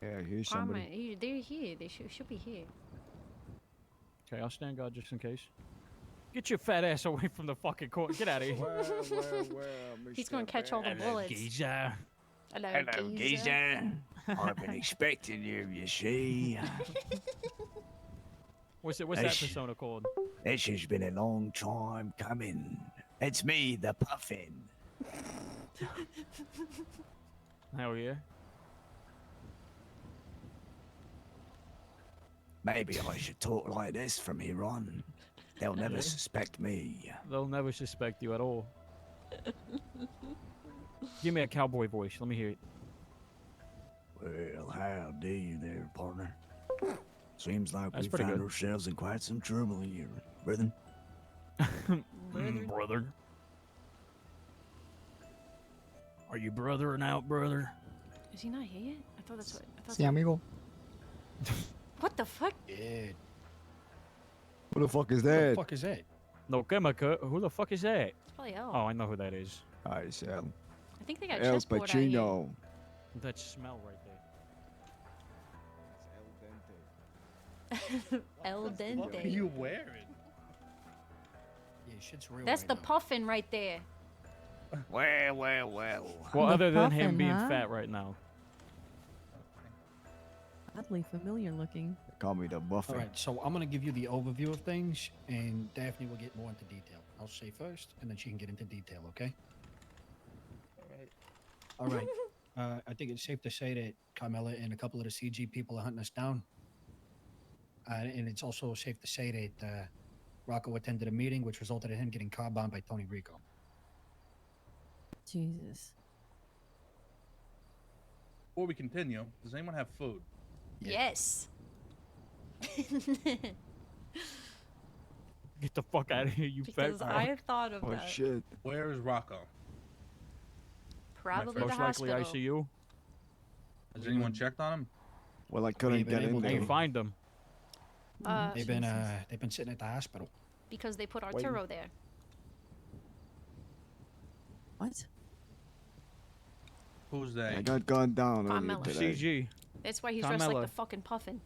Yeah, here's somebody. Carmine, they're here. They should be here. Okay, I'll stand guard just in case. Get your fat ass away from the fucking court. Get out of here. He's gonna catch all the bullets. Geezer. Hello, geezer. I've been expecting you, you see. What's that persona called? This has been a long time coming. It's me, the Puffin. Hell yeah. Maybe I should talk like this from here on. They'll never Yeah. suspect me. They'll never suspect you at all. Give me a cowboy voice. Let me hear it. Well, howdy there, partner. Seems like That's we pretty found good. ourselves in quite some trouble here, brethren. Brother. Are you brothering out, brother? Is he not here yet? I thought that's what. I thought Sí, amigo. What the fuck? Yeah. Who the fuck is What the that? fuck is that? No, Chemica. Who the fuck is that? It's probably El. Oh, I know who that is. It's El I think they got El chessboard out here. Pacino. That smell right there. El Dente. What are you wearing? Yeah, shit's real. That's right the now. puffin right there. Well. Well, The other than him puffin, being huh? fat right now. Oddly familiar looking. Call me the Buffet. All right, so I'm gonna give you the overview of things, and Daphne will get more into detail. I'll say first, and then she can get into detail. Okay? All right. I think it's safe to say that Carmella and a couple of the CG people are hunting us down. And it's also safe to say that Rocco attended a meeting, which resulted in him getting car bombed by Tony Rico. Jesus. Before we continue, does anyone have food? Yes. Get the fuck out of here, you fat Because I thought of Oh that. shit. Where is Rocco? Probably the Most likely hospital. ICU. Has anyone checked on him? Well, I couldn't We've been get in able I there. can find them. They've been sitting at the hospital. Because they put Waiting. Arturo there. What? Who's they? I got gunned down earlier Carmella. today. CG. That's why he's dressed like Carmella. the fucking puffin.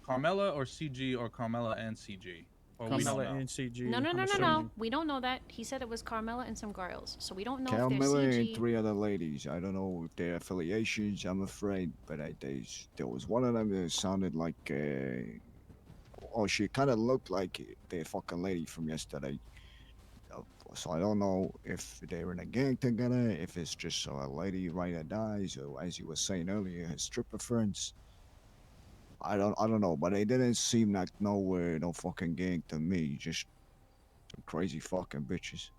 Carmella or CG or Carmella and CG? Or we don't Carmella know. and CG. No, no, I'm no, no, no. assuming. We don't know that. He said it was Carmella and some girls. So we don't know if they're Carmella and CG. 3 other ladies. I don't know if they're affiliations, I'm afraid, but there was one of them that sounded like, oh, she kind of looked like the fucking lady from yesterday. So I don't know if they're in a gang together, if it's just a lady right that dies, or as you were saying earlier, his stripper friends. I don't know, but they didn't seem like no fucking gang to me, just some crazy fucking bitches.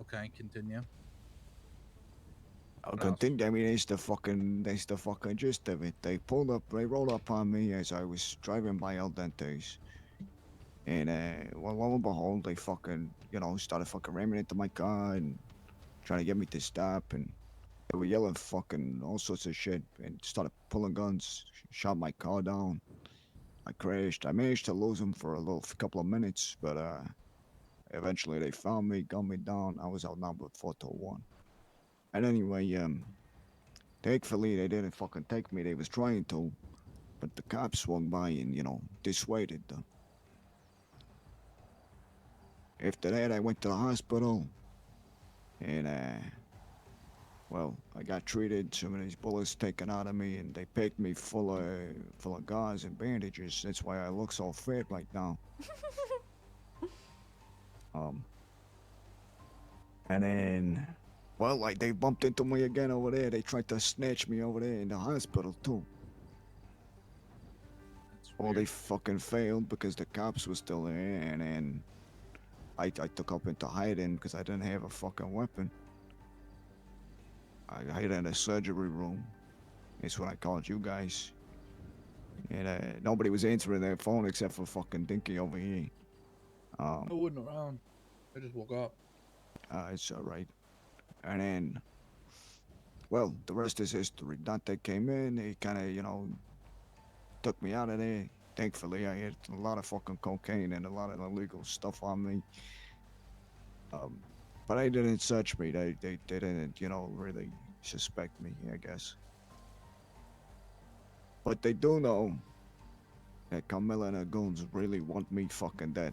Okay, continue. I What can else? think. I mean, that's the fucking gist of it. They rolled up on me as I was driving by El Dente's, and well, lo and behold, they fucking, started fucking ramming into my car and trying to get me to stop, and they were yelling fucking all sorts of shit and started pulling guns, shot my car down. I crashed. I managed to lose them for a couple of minutes, but Eventually, they found me, gunned me down. I was outnumbered 4-1. And anyway, thankfully, they didn't fucking take me. They was trying to, but the cops swung by and, dissuaded them. After that, I went to the hospital, and, well, I got treated. Some of these bullets taken out of me, and they packed me full of gauze and bandages. That's why I look so fat right now. And then, well, like they bumped into me again over there. They tried to snatch me over there in the hospital too. Well, they fucking failed because the cops were still there, and then I took up into hiding because I didn't have a fucking weapon. I hid in a surgery room. That's when I called you guys. And nobody was answering their phone except for fucking Dinky over here. I wasn't around. I just woke up. It's alright. And then, well, the rest is history. Dante came in, he kind of, took me out of there. Thankfully, I had a lot of fucking cocaine and a lot of illegal stuff on me. But they didn't search me. They didn't, really suspect me, I guess. But they do know that Carmella and her goons really want me fucking dead.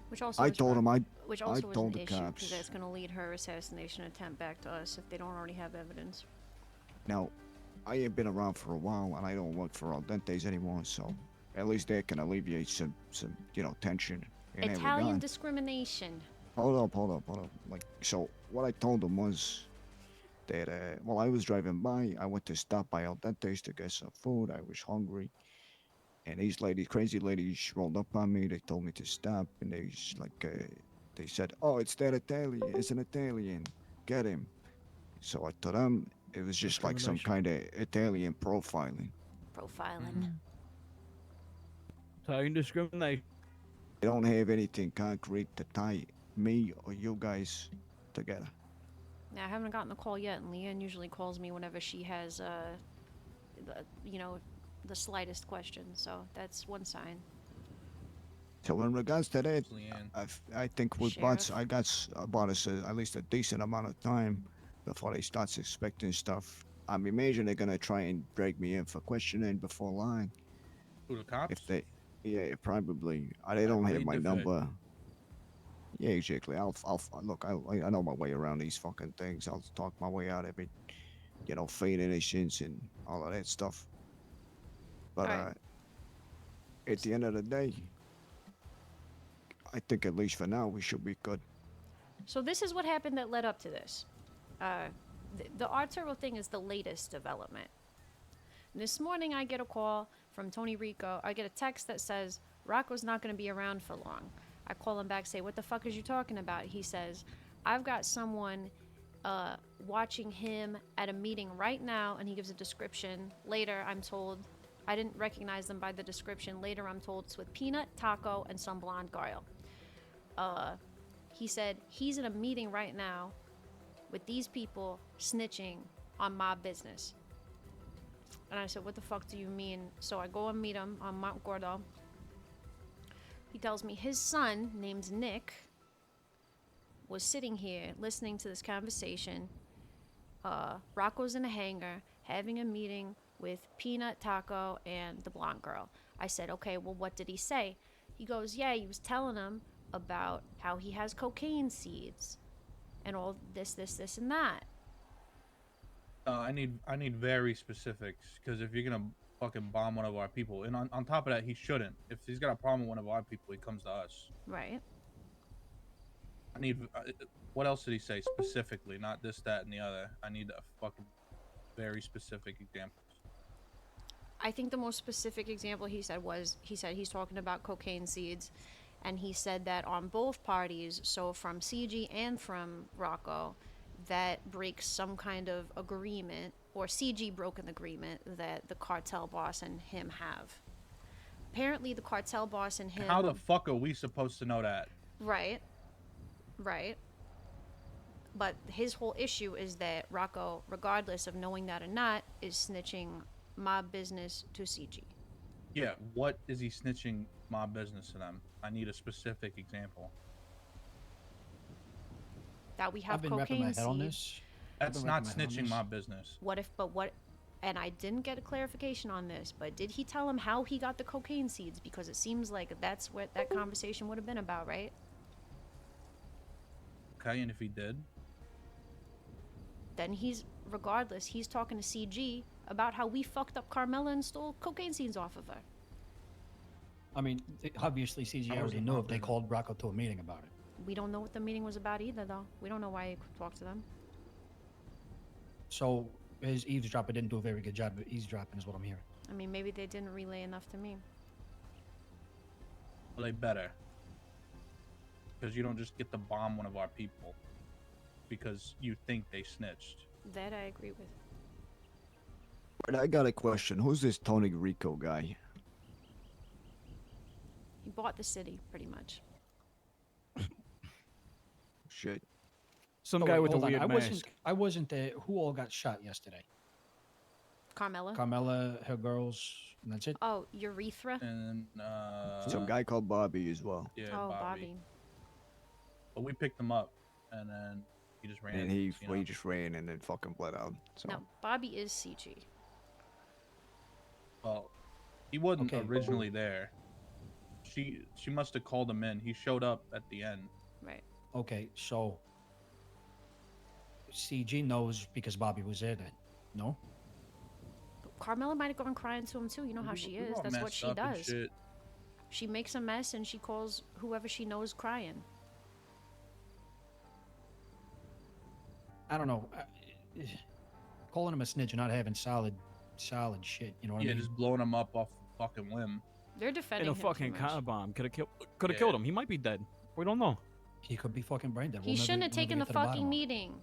Which also I is told them which I also is told an the issue cops. because that's going to lead her assassination attempt back to us if they don't already have evidence. Now, I ain't been around for a while, and I don't work for Al Dente's anymore, so at least that can alleviate some tension. In that Italian regard. discrimination. Hold up. Like, so what I told them was that while I was driving by, I went to stop by Al Dente's to get some food. I was hungry, and these crazy ladies, rolled up on me. They told me to stop, and they said, "Oh, it's that Italian. It's an Italian. Get him." So I told them it was just like some kind of Italian profiling. Profiling. Italian discrimination. They don't have anything concrete to tie me or you guys together. Now, I haven't gotten the call yet, and Leanne usually calls me whenever she has, the slightest question. So that's one sign. So in regards to that, I think with bots, Sheriff. I got about at least a decent amount of time before they start suspecting stuff. I'm imagining they're gonna try and drag me in for questioning before lying. Who, the cops? Yeah, probably. They don't have read my the vid. number. Yeah, exactly. I'll look. I know my way around these fucking things. I'll talk my way out of it. Feign innocence and all of that stuff. But at the end of the day, I think at least for now we should be good. So this is what happened that led up to this. The Arturo thing is the latest development. This morning I get a call from Tony Rico. I get a text that says, Rocco's not going to be around for long. I call him back, say, what the fuck is you talking about? He says, I've got someone watching him at a meeting right now, and he gives a description. Later, I'm told, I didn't recognize them by the description. Later, I'm told it's with Peanut, Taco, and some blonde girl. He said he's in a meeting right now with these people snitching on my business. And I said, what the fuck do you mean? So I go and meet him on Mount Gordo. He tells me his son, named Nick, was sitting here listening to this conversation. Rocco's in a hangar having a meeting with Peanut, Taco, and the blonde girl. I said, okay, well, what did he say? He goes, yeah, he was telling him about how he has cocaine seeds and all this, and that. I need very specifics, because if you're gonna fucking bomb one of our people, and on top of that, he shouldn't. If he's got a problem with one of our people, he comes to us. Right. I need. What else did he say specifically? Not this, that, and the other. I need a fucking very specific examples. I think the most specific example he said he's talking about cocaine seeds, and he said that on both parties, so from CG and from Rocco, that breaks some kind of agreement, or CG broke an agreement that the cartel boss and him have. Apparently the cartel boss and him... How the fuck are we supposed to know that? Right. But his whole issue is that Rocco, regardless of knowing that or not, is snitching my business to CG. Yeah, what is he snitching my business to them? I need a specific example. That we have I've been wrapping cocaine my head on seeds. this. That's not snitching my business. What if, but what, and I didn't get a clarification on this, but did he tell him how he got the cocaine seeds? Because it seems like that's what that conversation would have been about, right? Okay, and if he did? Then regardless, he's talking to CG about how we fucked up Carmella and stole cocaine seeds off of her. I mean, obviously CG How was already it knew not if they business? called Rocco to a meeting about it. We don't know what the meeting was about either, though. We don't know why he talked to them. So his eavesdropper didn't do a very good job of eavesdropping, is what I'm hearing. I mean, maybe they didn't relay enough to me. Well, they better. Because you don't just get to bomb one of our people because you think they snitched. That I agree with. But I got a question. Who's this Tony Rico guy? He bought the city, pretty much. Shit. Some Oh, guy wait, with a hold on. weird mask. I wasn't there. Who all got shot yesterday? Carmella? Carmella, her girls, and that's it? Oh, urethra? And, Some guy called Bobby as well. Yeah, Oh, Bobby. But we picked him up, and then he just ran. And he you know. just ran and then fucking bled out. So. No, Bobby is CG. Well, he wasn't Okay. originally there. She must have called him in. He showed up at the end. Right. Okay, so CG knows because Bobby was there then, no? Carmella might have gone crying to him too. You know how We- she we is. all That's what messed she up and does. shit. She makes a mess and she calls whoever she knows crying. I don't know. Calling him a snitch and not having solid shit, you know what I Yeah, mean? just blowing him up off the fucking limb. They're In defending a him fucking too much. car bomb. Could have Yeah. killed him. He might be dead. We don't know. He could be fucking brain dead. He shouldn't have taken the fucking meeting.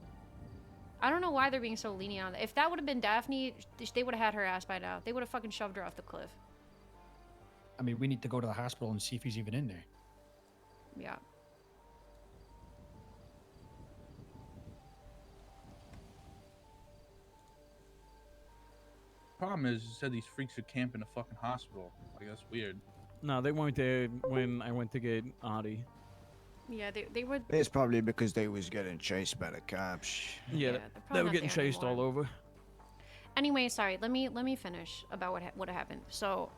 I don't know why they're being so lenient on that. If that would have been Daphne, they would have had her ass by now. They would have fucking shoved her off the cliff. I mean, we need to go to the hospital and see if he's even in there. Yeah. Problem is, you said these freaks are camping in a fucking hospital. Like, that's weird. No, they weren't there when I went to get Audie. Yeah, they were. It's probably because they was getting chased by the cops. Yeah, they're they probably were not getting there chased all over. Anyway, sorry. Let me finish about what happened. So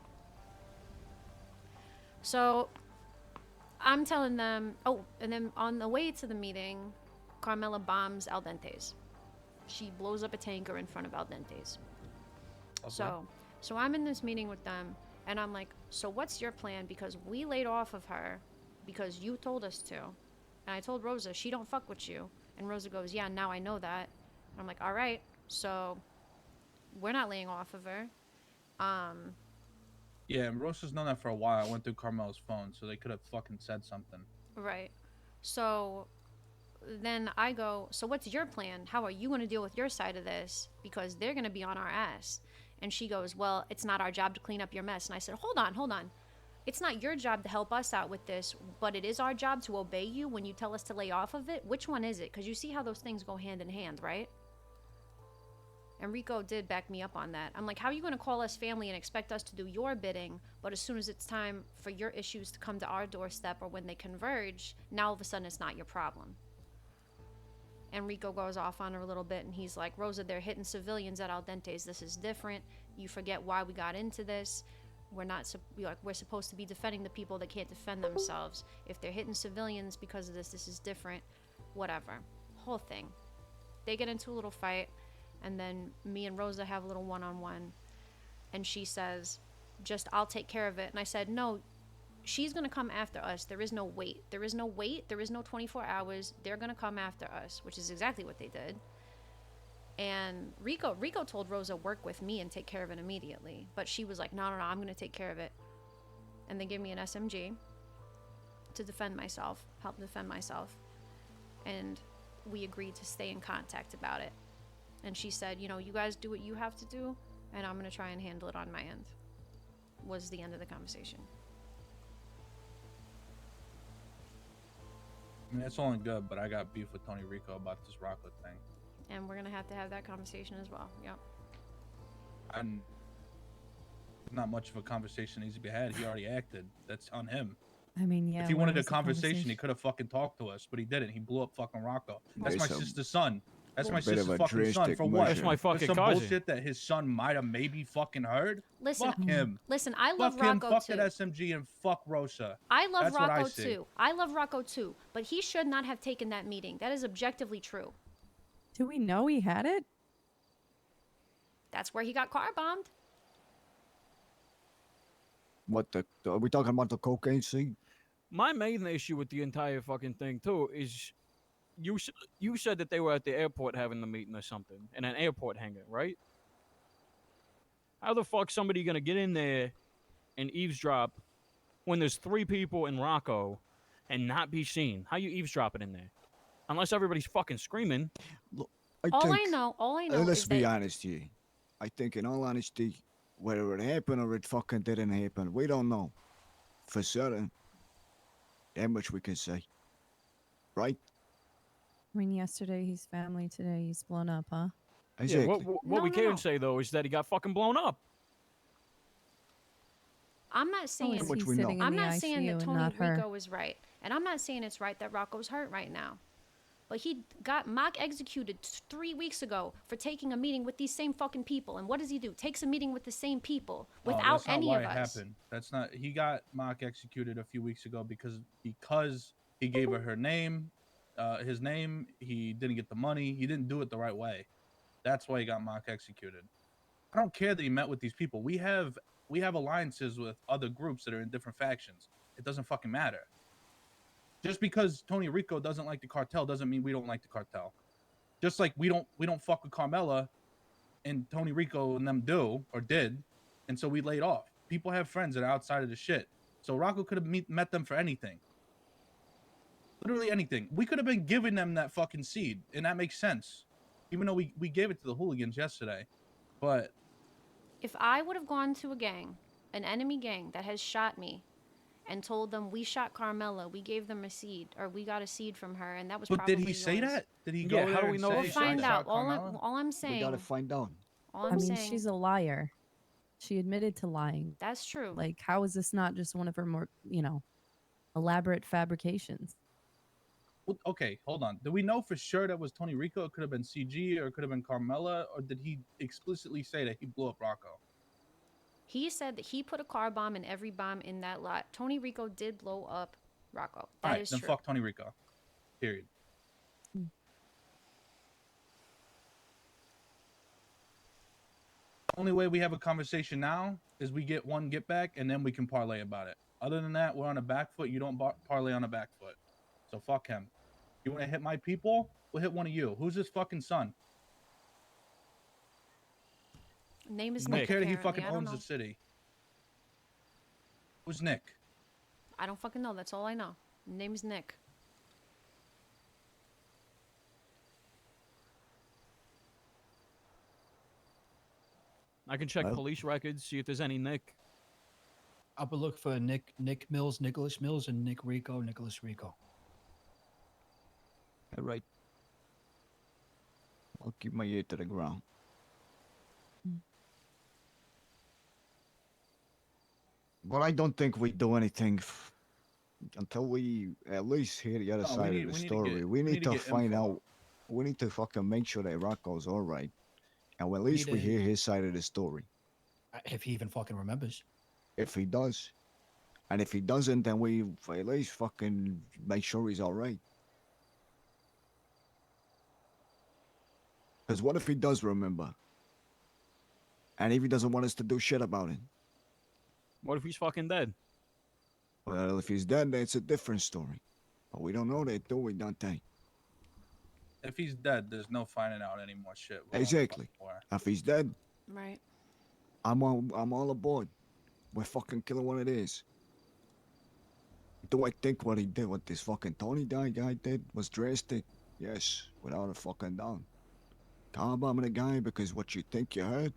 I'm telling them. Oh, and then on the way to the meeting, Carmella bombs Al Dente's. She blows up a tanker in front of Al Dente's. Okay. So I'm in this meeting with them, and I'm like, so what's your plan? Because we laid off of her because you told us to. And I told Rosa, she don't fuck with you. And Rosa goes, yeah, now I know that. And I'm like, all right, so we're not laying off of her. Yeah, and Rosa's known that for a while. I went through Carmel's phone, so they could have fucking said something. Right. So then I go, so what's your plan? How are you going to deal with your side of this? Because they're going to be on our ass. And she goes, well, it's not our job to clean up your mess. And I said, hold on. It's not your job to help us out with this, but it is our job to obey you when you tell us to lay off of it. Which one is it? Because you see how those things go hand in hand, right? And Rico did back me up on that. I'm like, how are you going to call us family and expect us to do your bidding, but as soon as it's time for your issues to come to our doorstep or when they converge, now all of a sudden it's not your problem? And Rico goes off on her a little bit, and he's like, Rosa, they're hitting civilians at Al Dente's. This is different. You forget why we got into this. We're supposed to be defending the people that can't defend themselves. If they're hitting civilians because of this is different. Whatever. Whole thing. They get into a little fight, and then me and Rosa have a little one-on-one. And she says, I'll take care of it. And I said, no, she's going to come after us. There is no wait. There is no 24 hours. They're going to come after us, which is exactly what they did. And Rico told Rosa, work with me and take care of it immediately. But she was like, no, I'm going to take care of it. And they gave me an SMG to defend myself, help defend myself. And we agreed to stay in contact about it. And she said, you guys do what you have to do, and I'm going to try and handle it on my end. Was the end of the conversation. I mean, it's only good, but I got beef with Tony Rico about this Rocco thing. And we're going to have that conversation as well. Yep. There's not much of a conversation needs to be had. He already acted. That's on him. I mean, yeah. If he where wanted a was the conversation, he could have fucking talked to us, but he didn't. He blew up fucking Rocco. That's my It's a sister's son. That's my bit of sister's a fucking son. drastic For what? That's my For fucking some cousin. bullshit that his son might have maybe fucking heard? Listen, Fuck him. Listen, I love Fuck him, Rocco fuck too. that SMG, and fuck Rosa. I love That's what I Rocco see. too. I love Rocco too. But he should not have taken that meeting. That is objectively true. Do we know he had it? That's where he got car bombed. What the? Are we talking about the cocaine scene? My main issue with the entire fucking thing too is, you said that they were at the airport having the meeting or something in an airport hangar, right? How the fuck somebody gonna get in there and eavesdrop when there's 3 people in Rocco and not be seen? How you eavesdropping in there? Unless everybody's fucking screaming. All I know Let's is be that honest here. I think, in all honesty, whether it happened or it fucking didn't happen, we don't know for certain. That much we can say, right? I mean, yesterday he's family, today he's blown up, huh? Yeah, what we can say though is that he got fucking blown up. I'm not saying is he sitting in I'm the not saying ICU that and Tony not her? Rico is right, and I'm not saying it's right that Rocco's hurt right now. But he got mock executed 3 weeks ago for taking a meeting with these same fucking people. And what does he do? Takes a meeting with the same people without that's not any why of it us. happened. That's not. He got mock executed a few weeks ago because he gave her name, his name. He didn't get the money. He didn't do it the right way. That's why he got mock executed. I don't care that he met with these people. We have alliances with other groups that are in different factions. It doesn't fucking matter. Just because Tony Rico doesn't like the cartel doesn't mean we don't like the cartel. Just like we don't fuck with Carmella, and Tony Rico and them do or did, and so we laid off. People have friends that are outside of the shit. So Rocco could have met them for anything. Literally anything. We could have been giving them that fucking seed, and that makes sense. Even though we gave it to the hooligans yesterday. But If I would have gone to a gang, an enemy gang that has shot me, and told them we shot Carmella, we gave them a seed, or we got a seed from her, and that was But probably did he say yours. that? Did he go Yeah, there how do we and know say, We'll if find "I shot out. All Carmella"? I'm We saying. gotta find out. All I I'm mean, saying. she's a liar. She admitted to lying. That's true. Like, how is this not just one of her more, elaborate fabrications? Well, okay, hold on. Do we know for sure that was Tony Rico? It could have been CG, or it could have been Carmella, or did he explicitly say that he blew up Rocco? He said that he put a car bomb in every bomb in that lot. Tony Rico did blow up Rocco. All That right, is then true. fuck Tony Rico. Period. The only way we have a conversation now is we get one get back, and then we can parlay about it. Other than that, we're on a back foot. You don't parlay on a back foot. So fuck him. You want to hit my people? We'll hit one of you. Who's his fucking son? Name is I don't Nick. care that he apparently. fucking I don't owns know. the city. Who's Nick? I don't fucking know. That's all I know. Name is Nick. I can check Well- police records, see if there's any Nick. I would look for Nick Mills, Nicholas Mills, and Nick Rico, Nicholas Rico. All right. I'll keep my ear to the ground. But I don't think we do anything until we at least hear the other No, we side need- of the we need to story. get- we need to get find info. out. We need to fucking make sure that Rocco's all right, and at We least need we to- hear his side of the story. If he even fucking remembers. If he does, and if he doesn't, then we at least fucking make sure he's all right. Because what if he does remember? And if he doesn't want us to do shit about it? What if he's fucking dead? Well, if he's dead, that's a different story. But we don't know that, do we, Dante? If he's dead, there's no finding out any more shit. We're on Exactly. fucking war. If he's dead, Right. I'm all aboard. We're fucking killing what it is. Do I think what he did, what this fucking Tony guy did, was drastic? Yes, without a fucking doubt. Car bombing a guy because what you think you heard?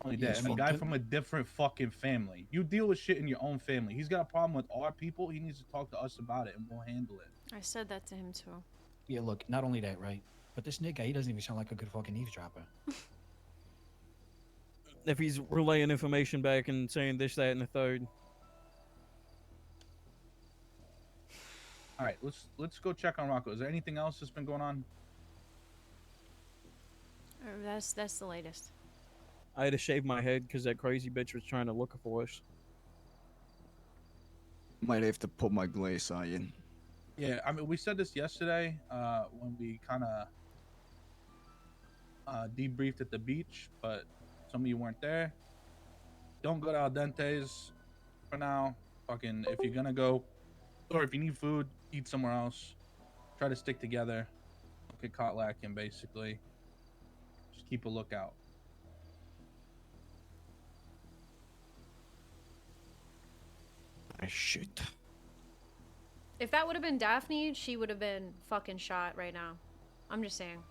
Only Yeah, that, and a fuck guy him. from a different fucking family. You deal with shit in your own family. He's got a problem with our people. He needs to talk to us about it, and we'll handle it. I said that to him too. Yeah, look, not only that, right? But this Nick guy, he doesn't even sound like a good fucking eavesdropper. if he's relaying information back and saying this, that, and the third. All right, let's go check on Rocco. Is there anything else that's been going on? That's the latest. I had to shave my head because that crazy bitch was trying to look for us. Might have to put my glass eye in. Yeah, I mean, we said this yesterday when we kind of debriefed at the beach, but some of you weren't there. Don't go to Al Dente's for now. Fucking, if you're gonna go, or if you need food, eat somewhere else. Try to stick together. Don't get caught lacking, basically. Just keep a lookout. Shit. If that would have been Daphne, she would have been fucking shot right now. I'm just saying.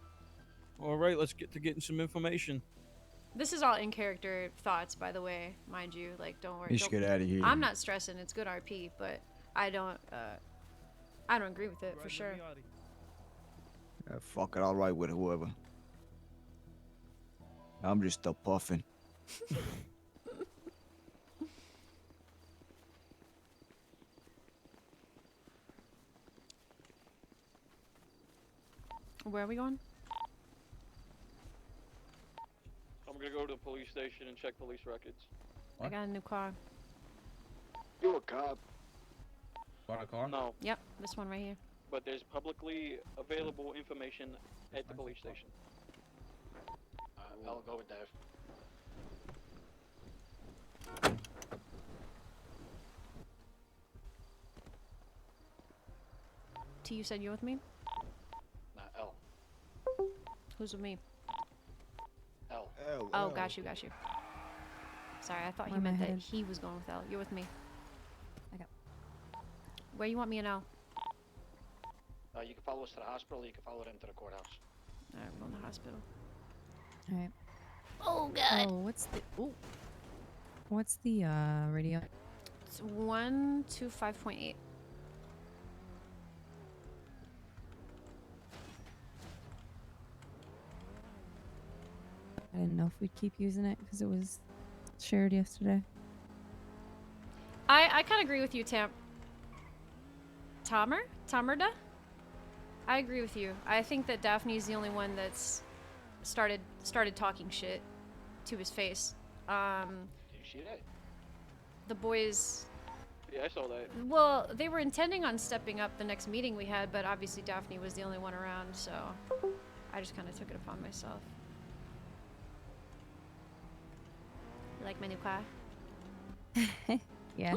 All right, let's get to getting some information. This is all in character thoughts, by the way, mind you. Like, don't worry. Let's get outta here. I'm not stressing. It's good RP, but I don't agree with it for sure. Fuck it, I'll ride with whoever. I'm just still puffing. Where are we going? I'm gonna go to the police station and check police records. I got a new car. You a cop? Want a car? No. Yep, this one right here. But there's publicly available information at the police station. I'll go with Dev. T, you said you're with me? L. Who's with me? L. Oh, got you. Sorry, I thought he Where am I meant that headed? he was going with L. You're with me. Okay. Where you want me in L? You can follow us to the hospital, you can follow them to the courthouse. Alright, we're going to the hospital. All right. Oh, God. Oh, what's the radio? It's 125.8. I didn't know if we'd keep using it because it was shared yesterday. I kind of agree with you, Tamerda? I agree with you. I think that Daphne's the only one that's started talking shit to his face. Did you see that? The boys, Yeah, I saw that. well, they were intending on stepping up the next meeting we had, but obviously Daphne was the only one around, so I just kind of took it upon myself. You like my new car? Yeah.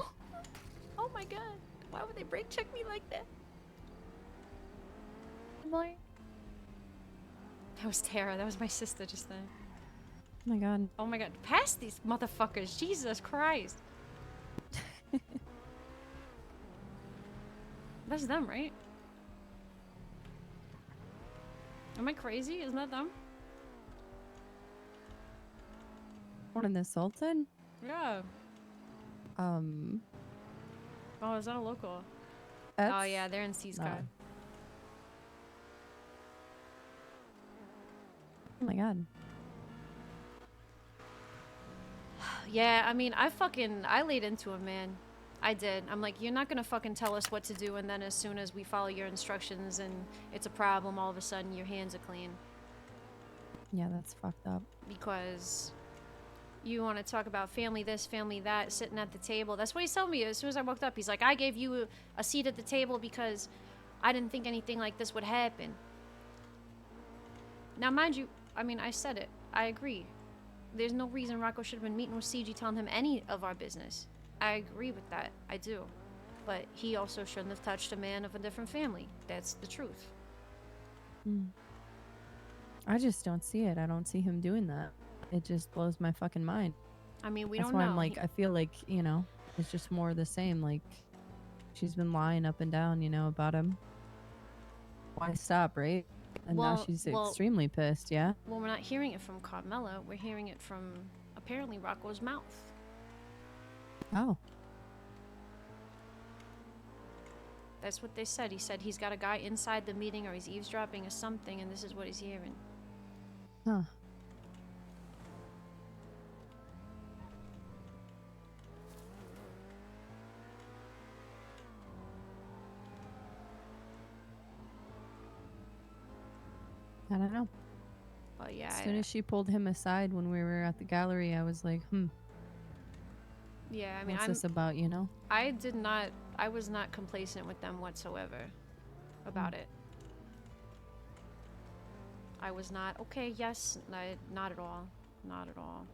Oh my god. Why would they brake check me like that? That was Tara. That was my sister just then. Oh my god. Oh my god. Pass these motherfuckers. Jesus Christ. That's them, right? Am I crazy? Isn't that them? One in the Sultan? Yeah. Oh, is that a local? Oh yeah, they're in C's car. Oh my god. Yeah, I mean, I laid into him, man. I did. I'm like, you're not gonna fucking tell us what to do, and then as soon as we follow your instructions and it's a problem, all of a sudden your hands are clean. Yeah, that's fucked up. Because you want to talk about family this, family that, sitting at the table. That's what he's telling me as soon as I walked up. He's like, I gave you a seat at the table because I didn't think anything like this would happen. Now, mind you, I mean, I said it. I agree. There's no reason Rocco should have been meeting with CG telling him any of our business. I agree with that. I do. But he also shouldn't have touched a man of a different family. That's the truth. I just don't see it. I don't see him doing that. It just blows my fucking mind. I mean, we That's don't why know. I'm like, I feel like, you know, it's just more of the same. Like, she's been lying up and down, you know, about him. Why stop, right? And now she's extremely pissed, yeah? Well, we're not hearing it from Carmella. We're hearing it from, apparently, Rocco's mouth. Oh. That's what they said. He said he's got a guy inside the meeting or he's eavesdropping or something, and this is what he's hearing. Huh. I don't know. But yeah. As soon as she pulled him aside when we were at the gallery, I was like, Yeah, I mean, what's this about, you know? I was not complacent with them whatsoever about it. I was not, okay, yes, not at all. Not at all.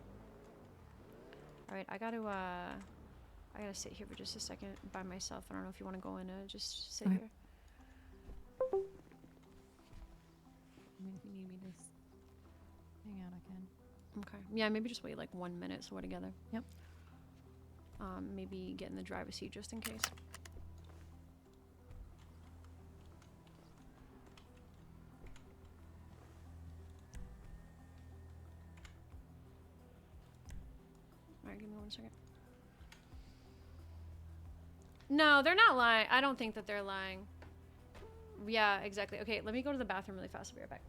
Alright, I gotta sit here for just a second by myself. I don't know if you want to go in and just sit Okay. here. I mean, if you need me to hang out, I can. Okay. Yeah, maybe just wait like 1 minute so we're together. Yep. Maybe get in the driver's seat just in case. Alright, give me 1 second. No, they're not lying. I don't think that they're lying. Yeah, exactly. Okay, let me go to the bathroom really fast. I'll be right back.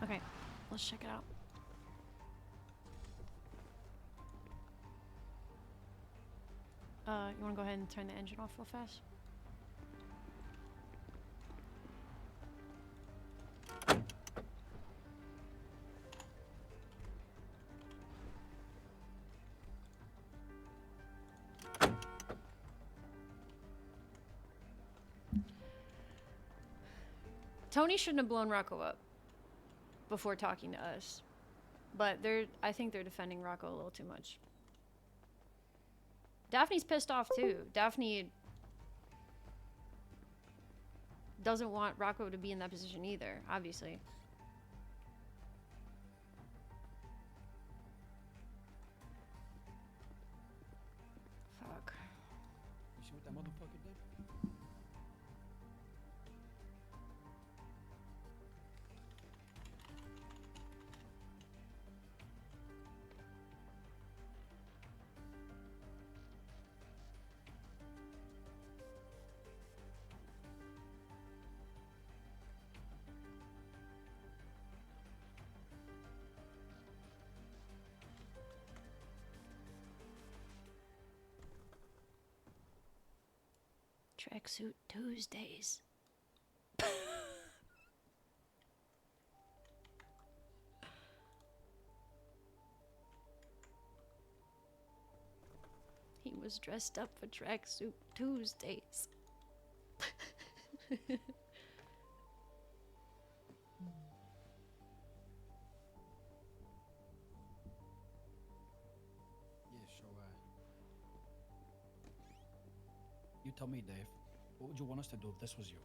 Okay, let's check it out. You want to go ahead and turn the engine off real fast? Tony shouldn't have blown Rocco up before talking to us. But I think they're defending Rocco a little too much. Daphne's pissed off too. Daphne doesn't want Rocco to be in that position either, obviously. Fuck. You see what that motherfucker did? Tracksuit Tuesdays. He was dressed up for Tracksuit Tuesdays. Yeah, so, you tell me, Dave, what would you want us to do if this was you?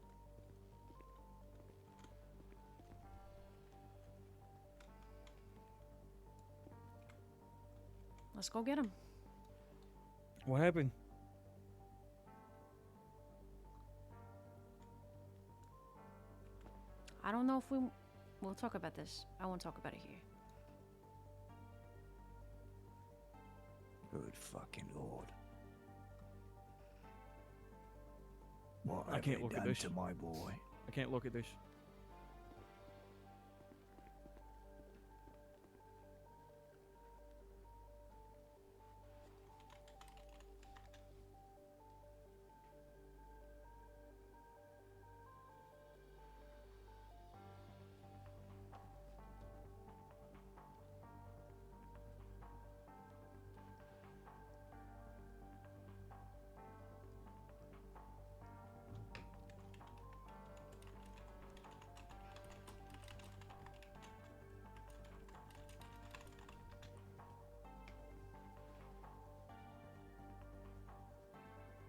Let's go get him. What happened? I don't know if we'll talk about this. I won't talk about it here. Good fucking lord. What I have can't you look at done this. to my boy? I can't look at this.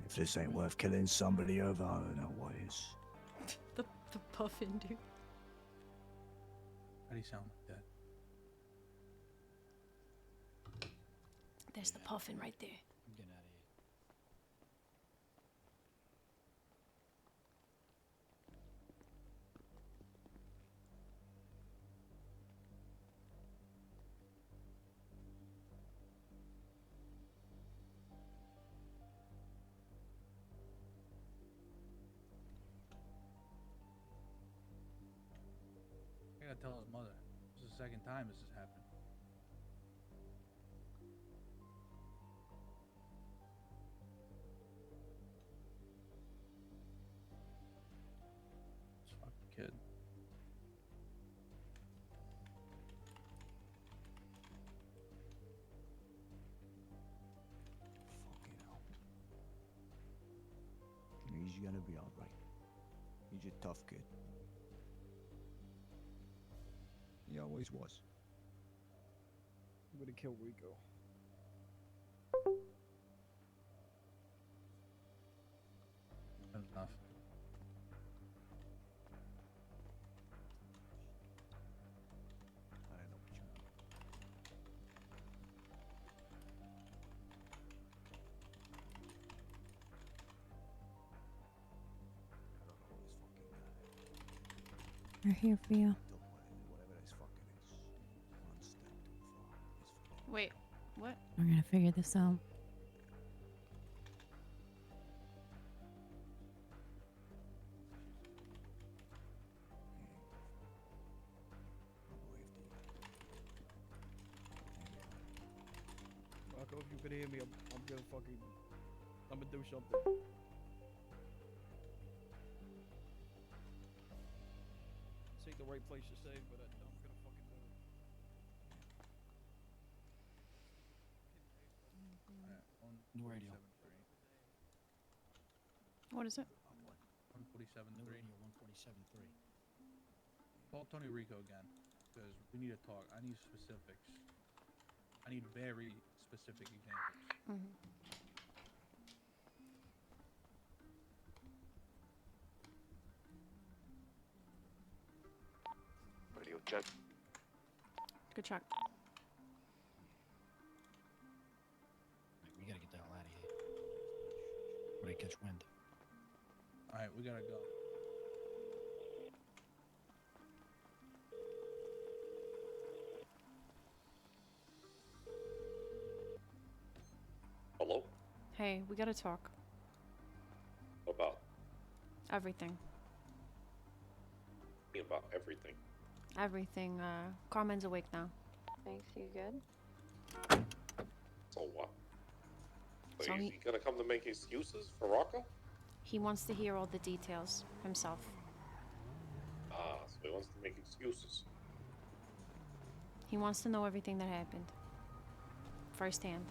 If this ain't worth killing somebody over, I don't know what is. The puffin, dude. How do you sound like that? There's the puffin right there. I'm getting out of here. I gotta tell his mother. This is the second time this has happened. This fucking kid. Fucking hell. He's gonna be alright. He's a tough kid. He always was. I'm gonna kill Rico. That's enough. I don't know what you mean. I don't know this fucking guy. We're here for you. Whatever this fucking is. One step too far. It's for Wait, what? We're gonna figure this out. Rocco, if you could hear me, I'm gonna fucking, I'm gonna do something. This ain't the right place to say, but I'm gonna fucking do it. New radio. What is it? 147.3. New radio 147.3. Call Tony Rico again, because we need to talk. I need specifics. I need very specific examples. Radio check. Good check. We gotta get the hell out of here. Or they catch wind. Alright, we gotta go. Hello? Hey, we gotta talk. About Everything. me, about everything. Everything. Carmine's awake now. Thanks, you good? So what? So So is he- he gonna come to make excuses for Rocco? He wants to hear all the details himself. Ah, so he wants to make excuses. He wants to know everything that happened. Firsthand.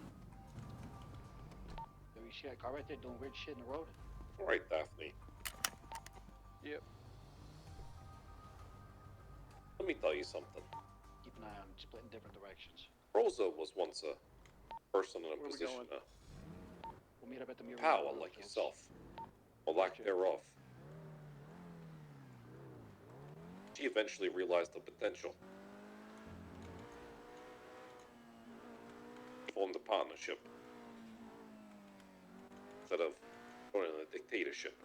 Yo, you see that car right there doing weird shit in the road? Alright, Daphne. Yep. Let me tell you something. Keep an eye on them, split in different directions. Rosa was once a person in a Where we position going? of We'll meet up at the mural. power like yourself, or lack thereof. She eventually realized the potential. Formed a partnership instead of joining a dictatorship.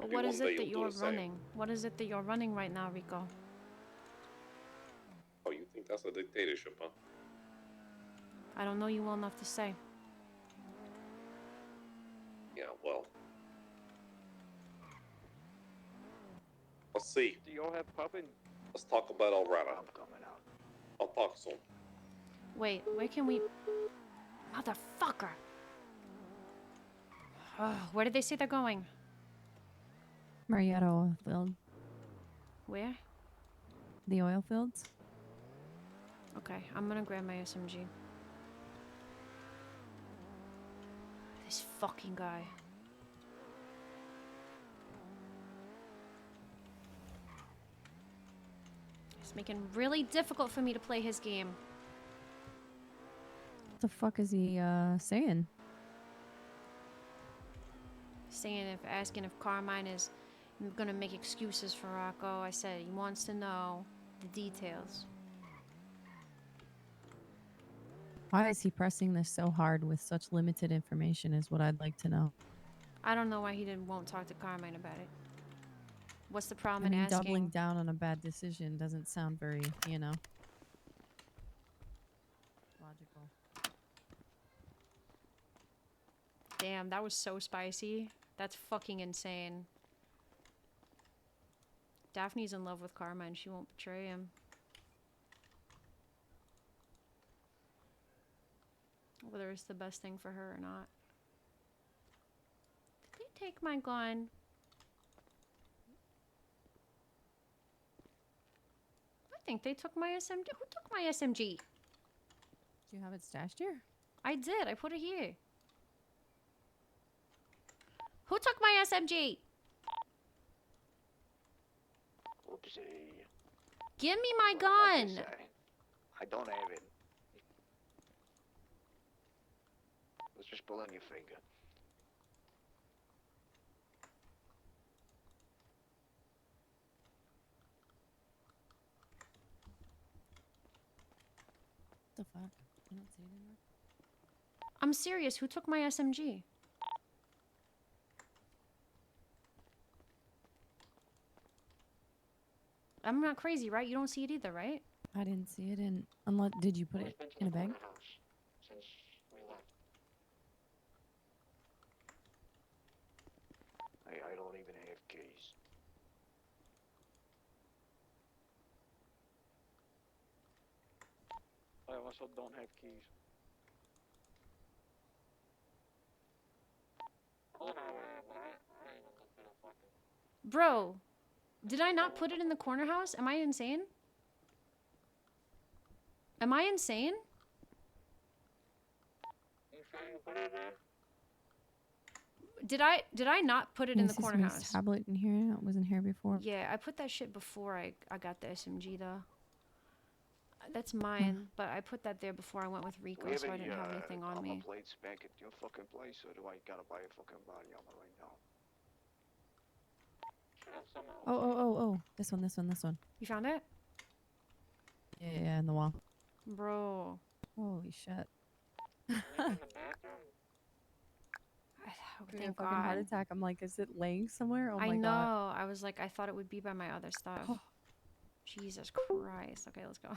But Maybe what one is day it that you'll do you're the same. running? What is it that you're running right now, Rico? Oh, you think that's a dictatorship, huh? I don't know you well enough to say. Yeah, well. Let's see. Do y'all have pupping? Let's talk about Alrata. I'm coming out. I'll talk soon. Wait, where can we... Motherfucker! Where did they say they're going? Marietta oil field. Where? The oil fields. Okay, I'm gonna grab my SMG. This fucking guy. It's making really difficult for me to play his game. What the fuck is he saying? Asking if Carmine is gonna make excuses for Rocco. I said he wants to know the details. Why is he pressing this so hard with such limited information is what I'd like to know. I don't know why he won't talk to Carmine about it. What's the I problem mean, in asking? doubling down on a bad decision doesn't sound very, you know, logical. Damn, that was so spicy. That's fucking insane. Daphne's in love with Carmine. She won't betray him. Whether it's the best thing for her or not. Did they take my gun? I think they took my SMG. Who took my SMG? Do you have it stashed here? I did. I put it here. Who took my SMG? Oopsie. Give me my Like gun. they say, I don't have it. Let's just pull on your finger. What the fuck? I don't see it anymore. I'm serious. Who took my SMG? I'm not crazy, right? You don't see it either, right? I didn't see it in. Unless did you put it in a bag? I don't even have keys. I also don't have keys. Bro, did I not put it in the corner house? Am I insane? Am I insane? Did I not put it in the corner house? Tablet in here. It wasn't here before. Yeah, I put that shit before I got the SMG though. That's mine, but I put that there before I went with Rico, so I didn't have anything on me. Plates back at your fucking place, or do I gotta buy a fucking body armor right now? Oh. This one. You found it? Yeah, in the wall. Bro. Holy shit. Thank Thank fucking heart God. attack. I'm like, is it laying somewhere? Oh my I know. god. I was like, I thought it would be by my other stuff. Jesus Christ. Okay, let's go.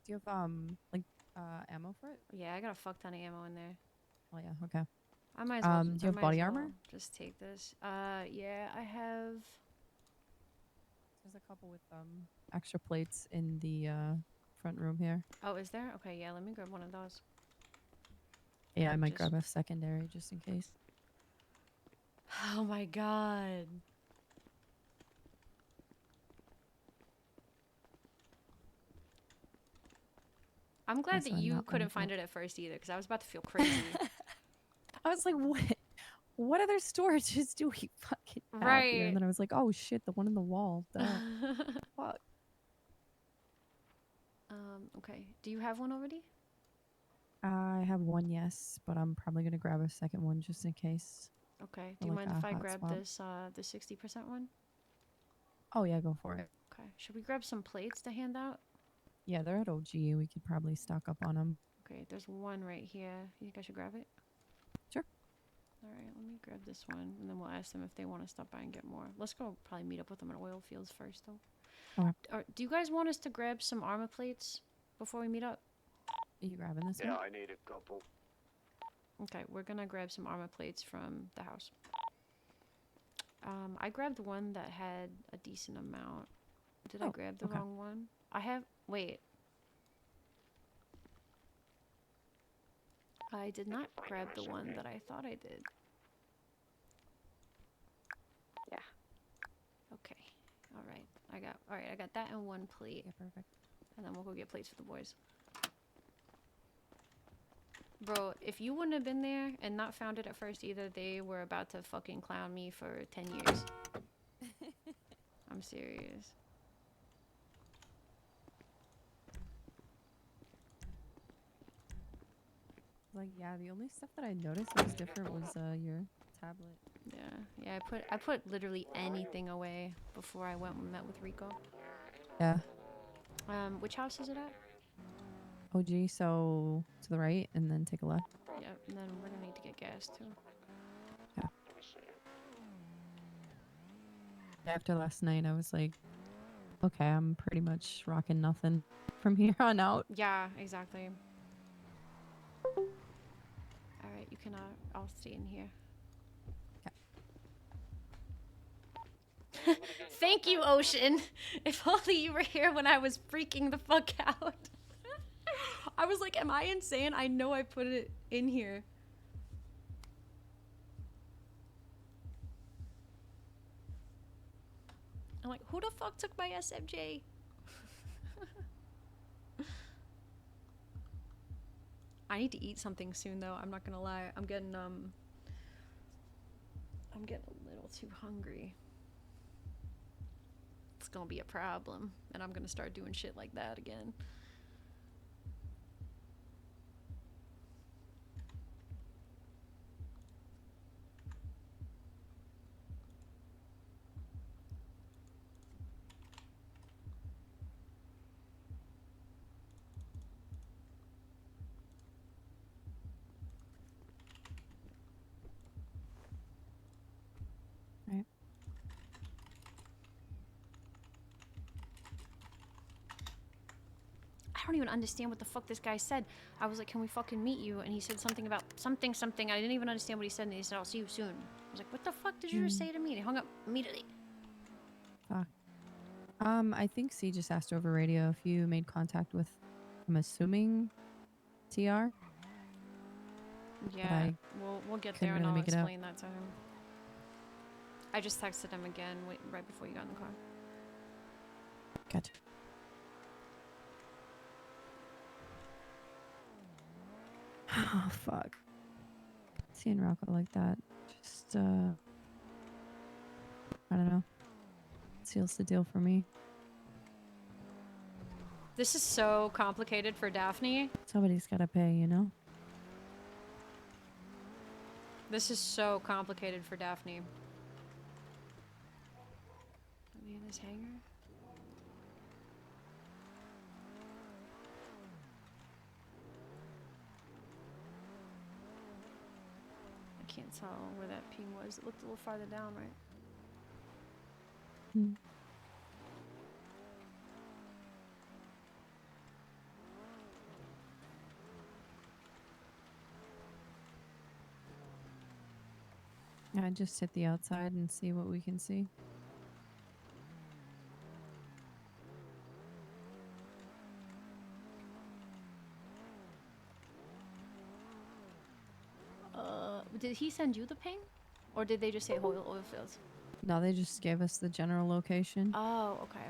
Do you have like ammo for it? Yeah, I got a fuck ton of ammo in there. Oh yeah, okay. I might as well. Do you I have might body as armor? well just take this. Yeah, I have. There's a couple with extra plates in the front room here. Oh, is there? Okay, yeah. Let me grab one of those. Yeah, I might grab a secondary just in case. Oh my god. I'm glad Also, that I'm you not couldn't find it at first either, because I was about to feel crazy. I was like, what other storages do we fucking have here? Right. And then I was like, oh shit, the one in the wall. Duh. Fuck. Okay. Do you have one already? I have one, yes, but I'm probably gonna grab a second one just in case. Okay. for, Do you like, mind if a I hot grab swap. this, the 60% one? Oh yeah, go for it. Okay. Should we grab some plates to hand out? Yeah, they're at OG. We could probably stock up on them. Okay, there's one right here. You think I should grab it? Sure. All right, let me grab this one, and then we'll ask them if they want to stop by and get more. Let's go probably meet up with them in oil fields first, though. Okay. Do you guys want us to grab some armor plates before we meet up? Are you grabbing this Yeah, one? I need a couple. Okay, we're gonna grab some armor plates from the house. I grabbed one that had a decent amount. Did I grab the wrong one? Wait. I did not grab the one that I thought I did. Yeah. Okay. Alright, I got that and one plate. Yeah, perfect. And then we'll go get plates for the boys. Bro, if you wouldn't have been there and not found it at first either, they were about to fucking clown me for 10 years. I'm serious. Like, yeah, the only stuff that I noticed that was different was your tablet. Yeah, I put literally anything away before I went and met with Rico. Yeah. Which house is it at? OG, so to the right and then take a left. Yep, and then we're gonna need to get gas too. Yeah. After last night, I was like, okay, I'm pretty much rocking nothing from here on out. Yeah, exactly. Alright, you can, I'll stay in here. Thank you, Ocean. If only you were here when I was freaking the fuck out. I was like, am I insane? I know I put it in here. I'm like, who the fuck took my SMJ? I need to eat something soon though, I'm not gonna lie. I'm getting a little too hungry. It's gonna be a problem, and I'm gonna start doing shit like that again. Right. I don't even understand what the fuck this guy said. I was like, can we fucking meet you? And he said something about something. I didn't even understand what he said, and he said, I'll see you soon. I was like, what the fuck did you just say to me? And he hung up immediately. Fuck. I think C just asked over radio if you made contact with, I'm assuming, TR? Yeah, we'll get there couldn't and really I'll make it out. explain that to him. I just texted him again right before you got in the car. Gotcha. Oh, fuck. Seeing Rocco like that, just, I don't know. Seals the deal for me. This is so complicated for Daphne. Somebody's gotta pay, you know? This is so complicated for Daphne. Are we in this hangar? I can't tell where that ping was. It looked a little farther down, right? Hmm. Yeah, just hit the outside and see what we can see. Did he send you the ping? Or did they just say oil fields? No, they just gave us the general location. Oh, okay.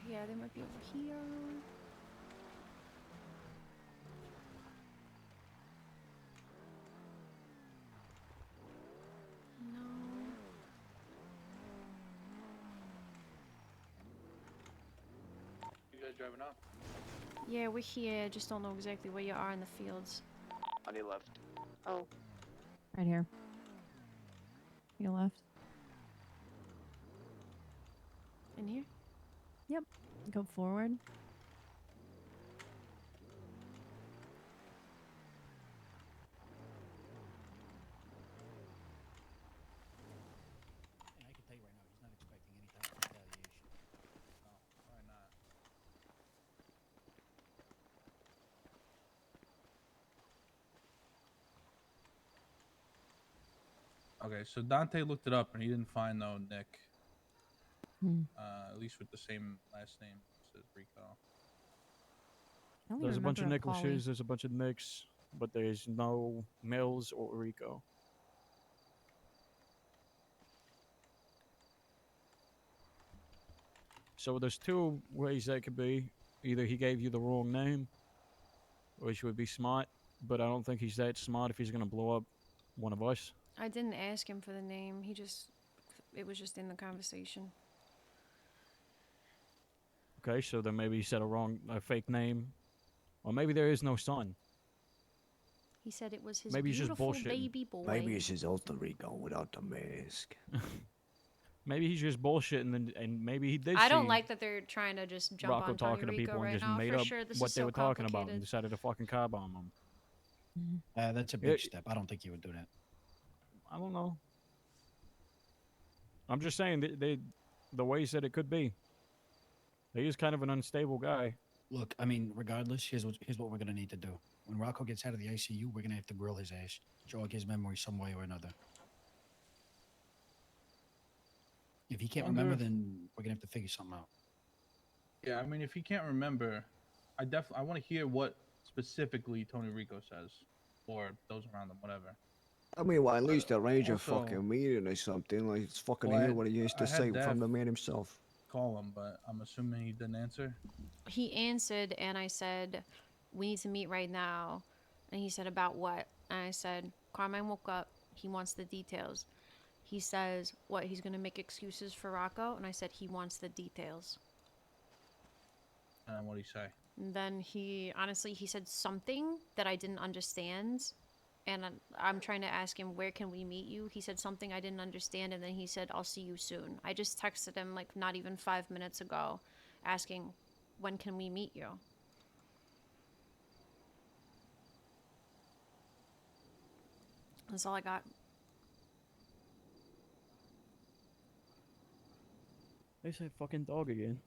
Yeah, they might be over here. No. You guys driving up? Yeah, we're here. Just don't know exactly where you are in the fields. On your left. Oh. Right here. Your left. In here? Yep. Go forward. Okay, so Dante looked it up and he didn't find no Nick. Hmm. At least with the same last name as Rico. I only There's a bunch of remember a Polly. Nicholses, there's a bunch of Nicks, but there's no Mills or Rico. So there's two ways that could be. Either he gave you the wrong name, which would be smart, but I don't think he's that smart if he's gonna blow up one of us. I didn't ask him for the name. It was just in the conversation. Okay, so then maybe he said a fake name, or maybe there is no son. He said it was his Maybe he's just beautiful bullshitting. baby boy. Maybe it's his alter ego without the mask. Maybe he's just bullshitting, and maybe he did. I don't see like that they're trying to just jump Rocco on Tony talking to Rico people right and just now. made For up sure, this what is they so were talking about and complicated. decided to fucking car bomb him. That's a big step. I don't think he would do that. I don't know. I'm just saying the ways that it could be. He is kind of an unstable guy. Look, I mean, regardless, here's what we're gonna need to do. When Rocco gets out of the ICU, we're gonna have to grill his ass, jog his memory some way or another. If he can't remember, then we're gonna have to figure something out. Yeah, I mean, if he can't remember, I want to hear what specifically Tony Rico says, or those around him, whatever. I mean, well, at least arrange a Also- fucking meeting or something. Like, it's fucking Well, hear what he has to I had say Daph from the man himself. Call him, but I'm assuming he didn't answer. He answered, and I said, "We need to meet right now." And he said, "About what?" And I said, "Carmine woke up. He wants the details." He says, "What? He's gonna make excuses for Rocco?" And I said, "He wants the details." And what did he say? And then he said something that I didn't understand. And I'm trying to ask him, "Where can we meet you?" He said something I didn't understand, and then he said, "I'll see you soon." I just texted him like not even 5 minutes ago asking, "When can we meet you?" That's all I got. They said fucking dog again.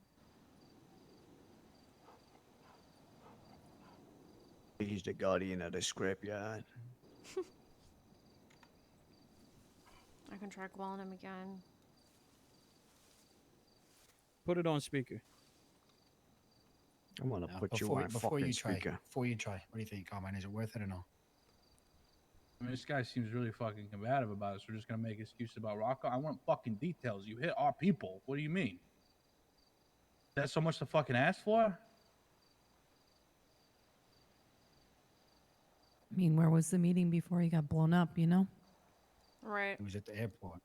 He's the guardian of the scrapyard. I can try calling him again. Put it on speaker. I'm gonna Now, put you on fucking speaker. Before you try, what do you think, Carmine? Is it worth it or no? I mean, this guy seems really fucking combative about us. We're just gonna make excuses about Rocco. I want fucking details. You hit our people. What do you mean? That's so much to fucking ask for? I mean, where was the meeting before he got blown up, you know? Right. It was at the airport.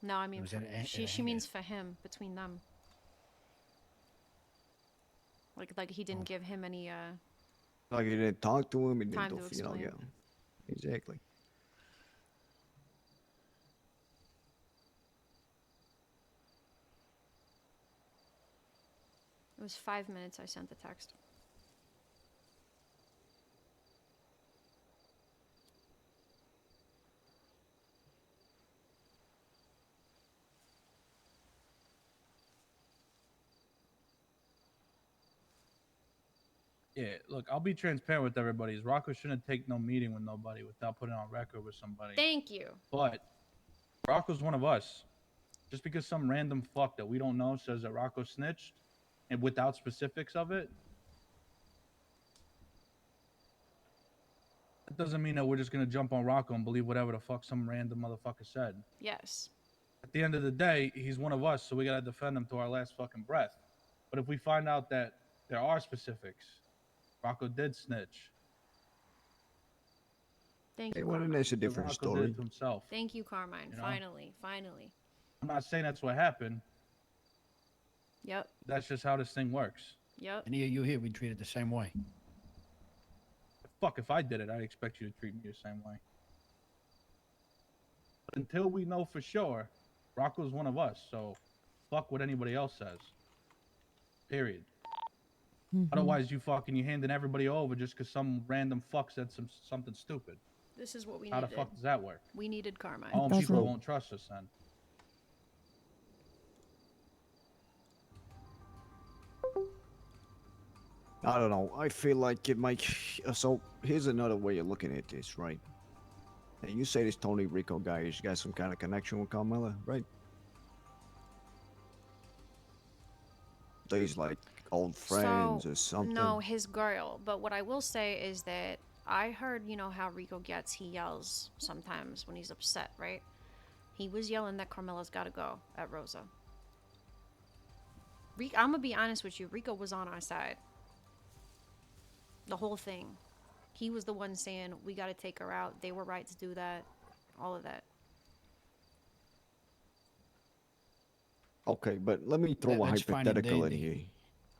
No, I mean, was at a- she at a she means for him, between them. Like he didn't give him any Like, he didn't talk to him. He Time didn't to do, you know, yeah. explain. Exactly. It was 5 minutes I sent the text. Yeah, look, I'll be transparent with everybody. Rocco shouldn't take no meeting with nobody without putting on record with somebody. Thank you. But Rocco's one of us. Just because some random fuck that we don't know says that Rocco snitched, and without specifics of it, that doesn't mean that we're just gonna jump on Rocco and believe whatever the fuck some random motherfucker said. Yes. At the end of the day, he's one of us, so we gotta defend him to our last fucking breath. But if we find out that there are specifics, Rocco did snitch. Thank Hey, you. well, then Carmine. that's a different Rocco did story. it to himself. Thank you, Carmine. You know? Finally. I'm not saying that's what happened. Yep. That's just how this thing works. Yep. Any of you here, we treat it the same way. Fuck, if I did it, I'd expect you to treat me the same way. But until we know for sure, Rocco's one of us, so fuck what anybody else says. Period. Otherwise, you handing everybody over just because some random fuck said something stupid. This is what we How needed. the fuck does that work? We needed Carmine. All people won't trust us then. I don't know. I feel like it might. So here's another way of looking at this, right? And you say this Tony Rico guy has got some kind of connection with Carmella, right? They's like old friends or something. No, his girl. But what I will say is that I heard, you know how Rico gets, he yells sometimes when he's upset, right? He was yelling that Carmella's gotta go at Rosa. I'm gonna be honest with you, Rico was on our side. The whole thing. He was the one saying, we gotta take her out. They were right to do that. All of that. Okay, but let me throw a That's fine and hypothetical in dandy. here.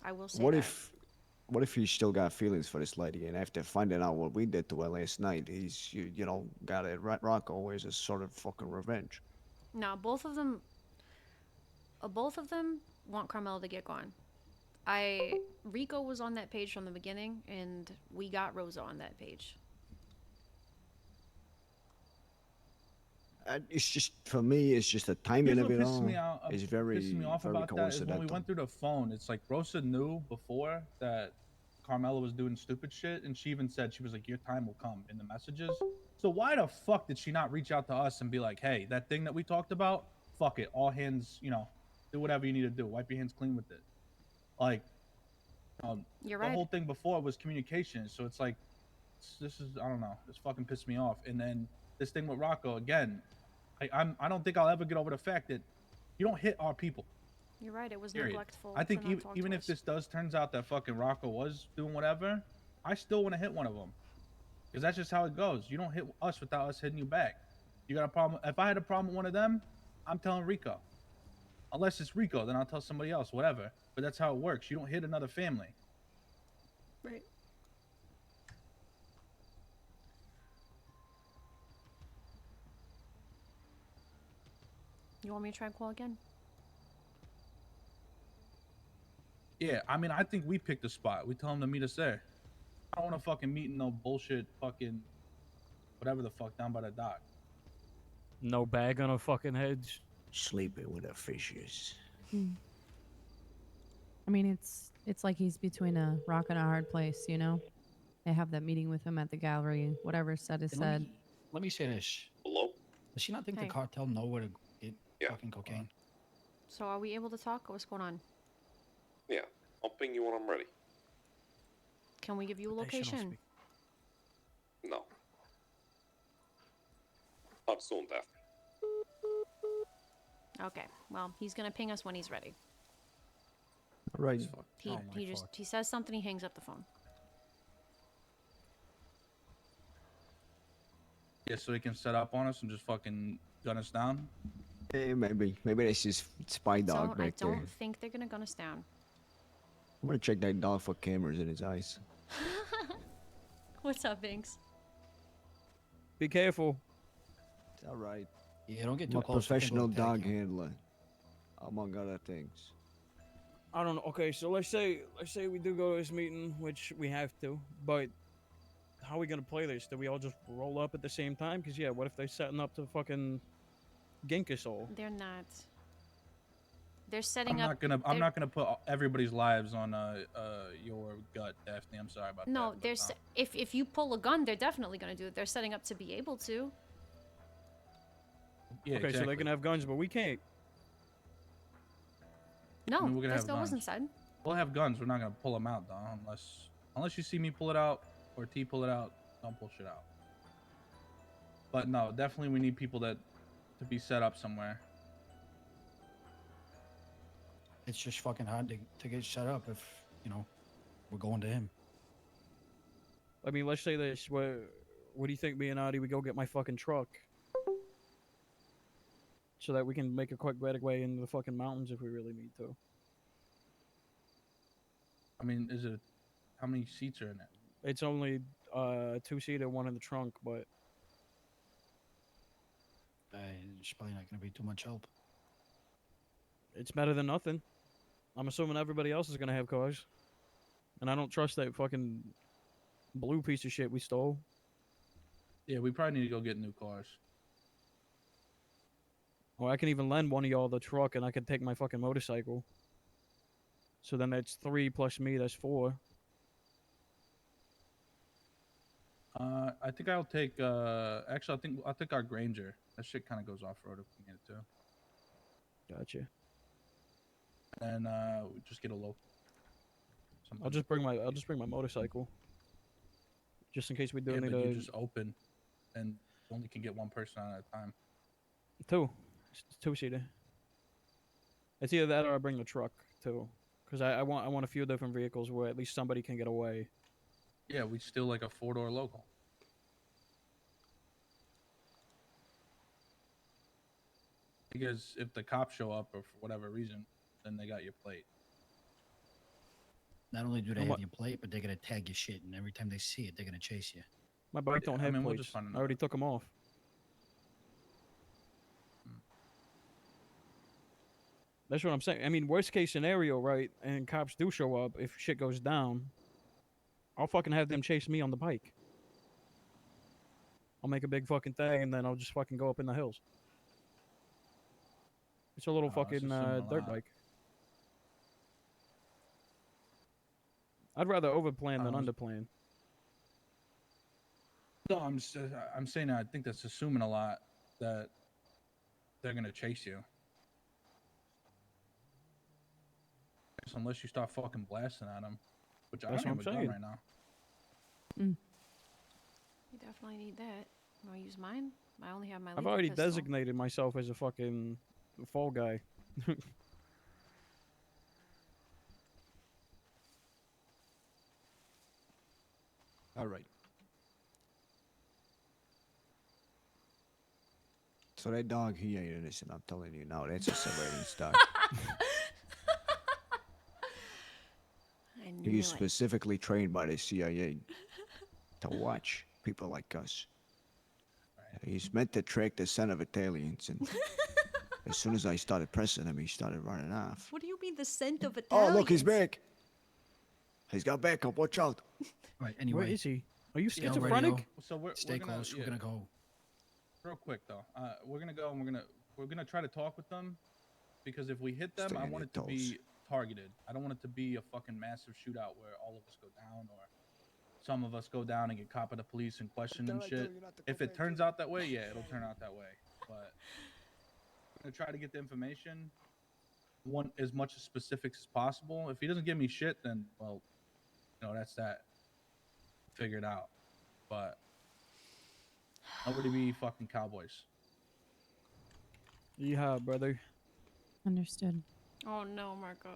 I will say What that. if he's still got feelings for this lady, and after finding out what we did to her last night, he's you know got it Rocco as a sort of fucking revenge. No, both of them want Carmella to get gone. Rico was on that page from the beginning, and we got Rosa on that page. It's just for me, it's just the timing Here's of what it pisses all. me out. It's very Pisses me off very about that is when we coincidental. went through the phone. It's like Rosa knew before that Carmella was doing stupid shit, and she even said she was like, "Your time will come" in the messages. So why the fuck did she not reach out to us and be like, "Hey, that thing that we talked about, fuck it, all hands, you know, do whatever you need to do. Wipe your hands clean with it." Like, You're the right. whole thing before was communication. So it's like, this is I don't know. This fucking pissed me off. And then this thing with Rocco again. I don't think I'll ever get over the fact that you don't hit our people. You're right, it was Period. neglectful. I think to not talk even to if us. this does turns out that fucking Rocco was doing whatever, I still want to hit one of them. Because that's just how it goes. You don't hit us without us hitting you back. You got a problem. If I had a problem with one of them, I'm telling Rico. Unless it's Rico, then I'll tell somebody else, whatever. But that's how it works. You don't hit another family. Right. You want me to try and call again? Yeah, I mean, I think we picked a spot. We tell him to meet us there. I don't want to fucking meet in no bullshit fucking whatever the fuck down by the dock. No bag on our fucking heads. Sleeping with the fishes. I mean, it's like he's between a rock and a hard place, you know? They have that meeting with him at the gallery. Whatever said is And said. let me say this. Hello? Does she not think Hey. the cartel know where to get fucking cocaine? So are we able to talk, or what's going on? Yeah, I'll ping you when I'm ready. Can we give you a They shouldn't location? No. Talk soon, Daphne. Okay. Well, he's gonna ping us when he's ready. All right. He says something. He hangs up the phone. Yeah, so he can set up on us and just fucking gun us down. Hey, maybe that's his spy dog I back there. don't think they're gonna gun us down. I'm gonna check that dog for cameras in his eyes. What's up, Binks? Be careful. It's all right. Yeah, don't get I'm too a close. we can professional go dog tag you. handler, among other things. I don't know. Okay, so let's say we do go to this meeting, which we have to, but how are we gonna play this? Do we all just roll up at the same time? Cause yeah, what if they're setting up to fucking gank us all? They're not. They're I'm setting not up. gonna put everybody's lives on your gut, Daphne. I'm sorry about No, that. there's if you pull a gun, they're definitely gonna do it. They're setting up to be able to. Yeah, okay, so exactly. they can have guns, but we can't. No, I mean, we're gonna that have still wasn't guns. said. We'll have guns. We're not gonna pull them out though, unless you see me pull it out or T pull it out. Don't pull shit out. But no, definitely we need people to be set up somewhere. It's just fucking hard to get set up if, you know, we're going to him. I mean, let's say this. What do you think, me and Adi, we go get my fucking truck? So that we can make a quick getaway into the fucking mountains if we really need to. I mean, how many seats are in it? It's only 2-seater, one in the trunk, but It's probably not going to be too much help. it's better than nothing. I'm assuming everybody else is gonna have cars, and I don't trust that fucking blue piece of shit we stole. Yeah, we probably need to go get new cars. Or I can even lend one of y'all the truck, and I can take my fucking motorcycle. So then that's 3 plus me, that's 4. I think I'll take. Actually, I'll take our Granger. That shit kind of goes off road if we need it to. Gotcha. And we just get a local. I'll just bring my motorcycle. Just in case we do Yeah, need but a you just open, and only can get one person on at a time. two. It's two-seater. It's either that or I bring the truck too, because I want a few different vehicles where at least somebody can get away. Yeah, we steal like a 4-door local. Because if the cops show up or for whatever reason, then they got your plate. Not only do they And have what- your plate, but they're gonna tag your shit, and every time they see it, they're gonna chase you. My bike don't I have mean, we'll plates. just find I already took them off. That's what I'm saying. I mean, worst case scenario, right? And cops do show up. If shit goes down, I'll fucking have them chase me on the bike. I'll make a big fucking thing, and then I'll just fucking go up in the hills. It's a little Oh, that's fucking assuming a dirt lot. bike. I'd rather overplan than underplan. No, I'm saying I think that's assuming a lot that they're gonna chase you. Unless you start fucking blasting at them, which That's I don't what have I'm a gun saying. right now. You definitely need that. Want to use mine? I only have my. I've lethal already pistol. designated myself as a fucking fall guy. All right. So that dog, he ain't innocent. I'm telling you now. That's a surveillance dog. I knew He's it. specifically trained by the CIA to watch people like us. He's meant to track the scent of Italians, and as soon as I started pressing him, he started running off. What do you mean the scent of Oh, Italians? look, he's back. He's got backup. Watch out. Right. Anyway. Where is he? Are you stay on schizophrenic? radio. So we're Stay gonna, close. We're gonna go. Real quick though, we're gonna go and we're gonna try to talk with them, because if we hit them, Stay I on want your it to be targeted. I don't want it to be a fucking massive shootout where all of us go down or some of us go down and get caught by the police and questioned and shit. If it turns out that way, yeah, it'll turn out that way. But I'm gonna try to get the information, want as much specifics as possible. If he doesn't give me shit, then well, you know, that's that. Figure it out. But nobody be fucking cowboys. Yeah, brother. Understood. Oh no, Marco.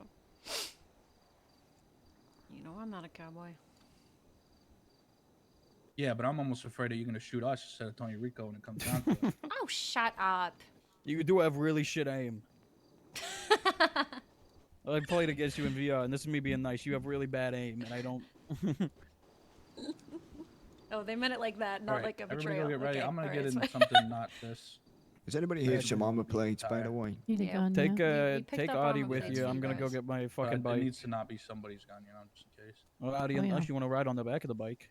You know I'm not a cowboy. Yeah, but I'm almost afraid that you're gonna shoot us instead of Tony Rico when it comes down to it. Oh, shut up. You do have really shit aim. I played against you in VR, and this is me being nice. You have really bad aim, and I don't. Oh, they meant it like that, not Alright, like a everybody betrayal. go get ready. Okay, I'm gonna alright, get it's in fine. something not this. Does anybody here have some armor plates, by the way? Need a gun, Take yeah. We picked take up Audie armor with plates you. for I'm you gonna go guys. get my But fucking it bike. needs to not be somebody's gun, you know, just in case. Well, Audie, Oh, yeah. unless you want to ride on the back of the bike.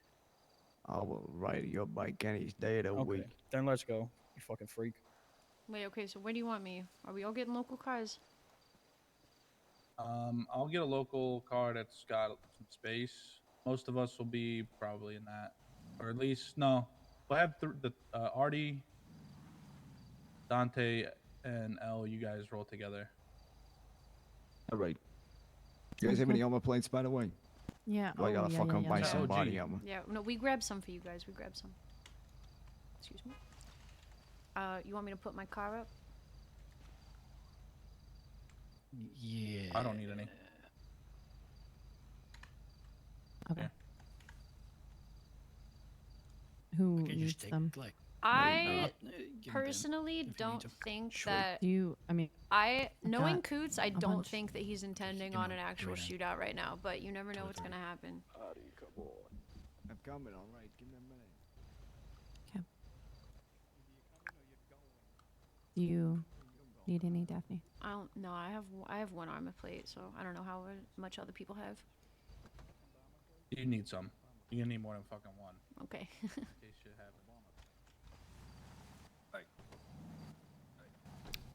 I will ride your bike any day of the Okay, week. then let's go. You fucking freak. Wait, okay, so where do you want me? Are we all getting local cars? I'll get a local car that's got some space. Most of us will be probably in that, or at least no. We'll have the Artie, Dante, and L. You guys roll together. All right. You guys have any armor plates, by the way? Yeah. Do I gotta fucking buy yeah. some OG. body armor? Yeah, no, we grabbed some for you guys. We grabbed some. Excuse me. You want me to put my car up? Yeah. I don't need any. Okay. Who I can needs just take them? like. I give 'em to him personally if you need don't to. think Sure. that Do you? I mean, knowing got Coots, I a don't bunch. think that he's intending Give on him an a actual three shootout right now. But you never know what's gonna happen. I'm coming, all right. Give me a minute. do you need any, Daphne? I don't know. I have one armor plate, so I don't know how much other people have. You need some. You're gonna need more than fucking one. Okay. In case shit happens. Like,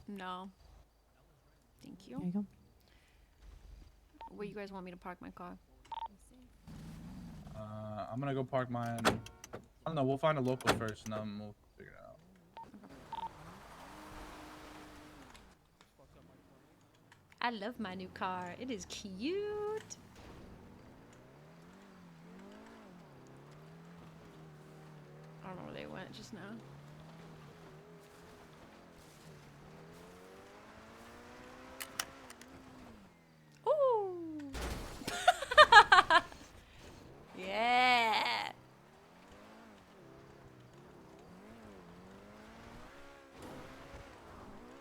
No. Thank you. There you go. Where you guys want me to park my car? I'm gonna go park mine don't know. We'll find a local first, and then we'll figure it out. I love my new car. It is cute. I don't know where they went just now. Ooh. Yeah.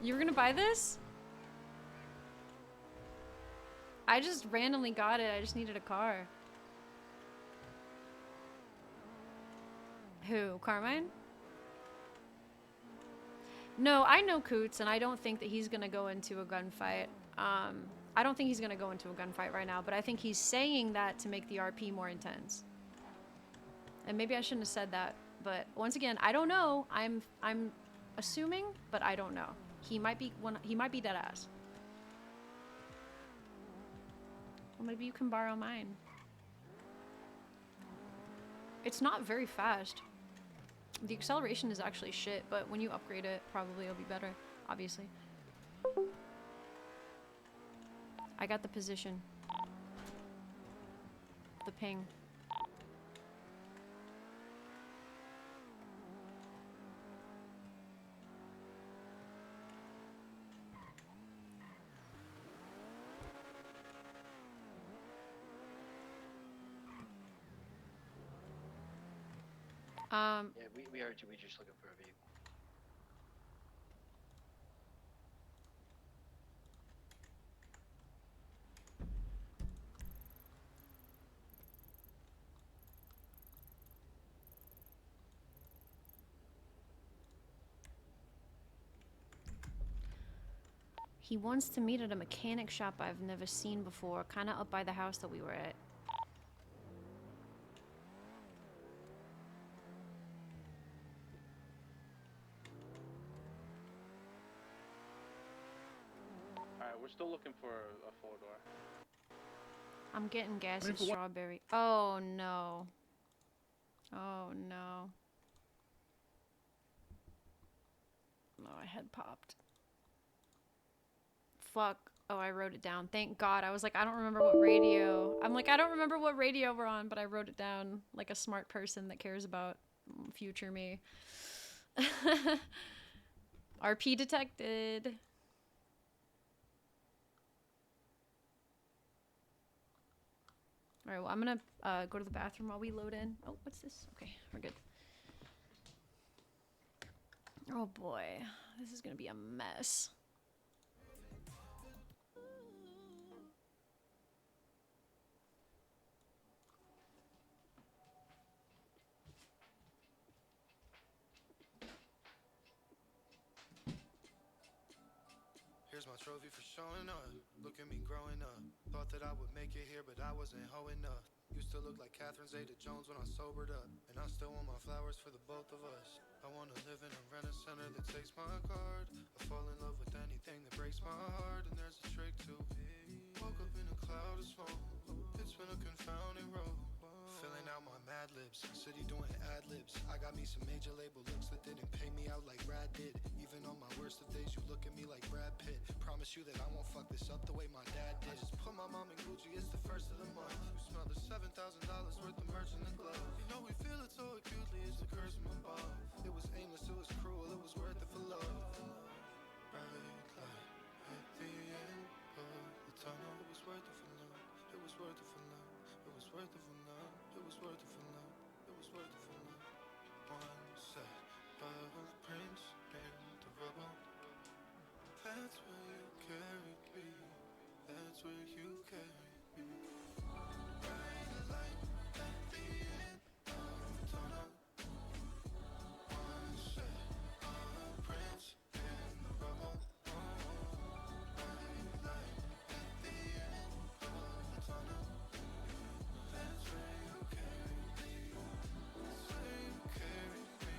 You were gonna buy this? I just randomly got it. I just needed a car. Who? Carmine? No, I know Coots, and I don't think that he's gonna go into a gunfight. I don't think he's gonna go into a gunfight right now, but I think he's saying that to make the RP more intense. And maybe I shouldn't have said that, but once again, I don't know. I'm assuming, but I don't know. He might be dead ass. Well, maybe you can borrow mine. It's not very fast. The acceleration is actually shit, but when you upgrade it, probably it'll be better, obviously. I got the position. The ping. Yeah, we heard you. We're just looking for a vehicle. He wants to meet at a mechanic shop I've never seen before, kind of up by the house that we were at. Alright, we're still looking for a 4-door. I'm getting gas Wait and for what? strawberry. Oh no. Oh no. No, I had popped. Fuck. Oh, I wrote it down. Thank God. I was like, I don't remember what radio. I'm like, I don't remember what radio we're on, but I wrote it down like a smart person that cares about future me. RP detected. Alright, well, I'm gonna go to the bathroom while we load in. Oh, what's this? Okay, we're good. Oh boy, this is gonna be a mess. Here's my trophy for showing up. Look at me growing up. Thought that I would make it here, but I wasn't hoe enough. Used to look like Catherine Zeta-Jones when I sobered up. And I still want my flowers for the both of us. I wanna live in a rent-a center that takes my card. I fall in love with anything that breaks my heart. And there's a trick to it. Woke up in a cloud of smoke. It's been a confounding road. Filling out my Mad Libs, city doing ad libs. I got me some major label looks that didn't pay me out like Brad did. Even on my worst of days, you look at me like Brad Pitt. Promise you that I won't fuck this up the way my dad did. I just put my mom in Gucci, it's the first of the month. You smell the $7,000 worth of merch in the glove. You know we feel it so acutely, it's the curse from above. It was aimless, it was cruel, it was worth it for love. Bright light at the end of the tunnel. It was worth it for love. It was worth it for love. It was worth it for love. It was worth it for love. It was worth it for love. One set of prints in the rubble. That's where you carried me. That's where you carried me. Bright light at the end of the tunnel. One set of prints in the rubble. Bright light at the end of the tunnel. That's where you carried me. That's where you carried me.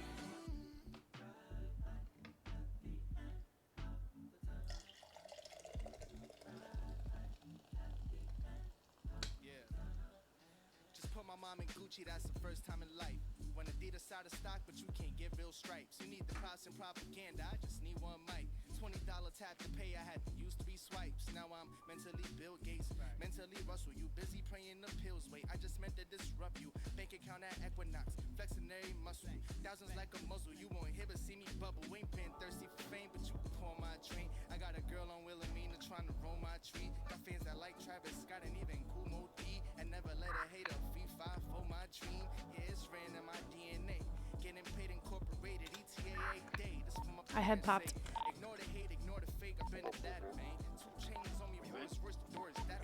mom in Gucci, that's the first time in life. When Adidas out of stock, but you can't get real stripes. You need the props and propaganda, I just need one mic. $20 tap to pay, I had to use 3 swipes. Now I'm mentally Bill Gates, mentally Russell. You busy praying the pills, wait, I just meant to disrupt you. Bank account at Equinox, flexing every muscle. Thousands like a muzzle, you won't hear but see me bubble. Ain't been thirsty for fame, but you can pour my drink. I got a girl on Wilhelmina trying to roll my tree. Got fans that like Travis Scott and even Cool Mo D. And never let a hater fee 5 for my dream. Yeah, it's ran in my DNA. Getting paid incorporated, ETA 8 day. This for my I had popped. Ignore the hate, ignore the fake. I've been to that, man. 2 chains on me, worse the door is that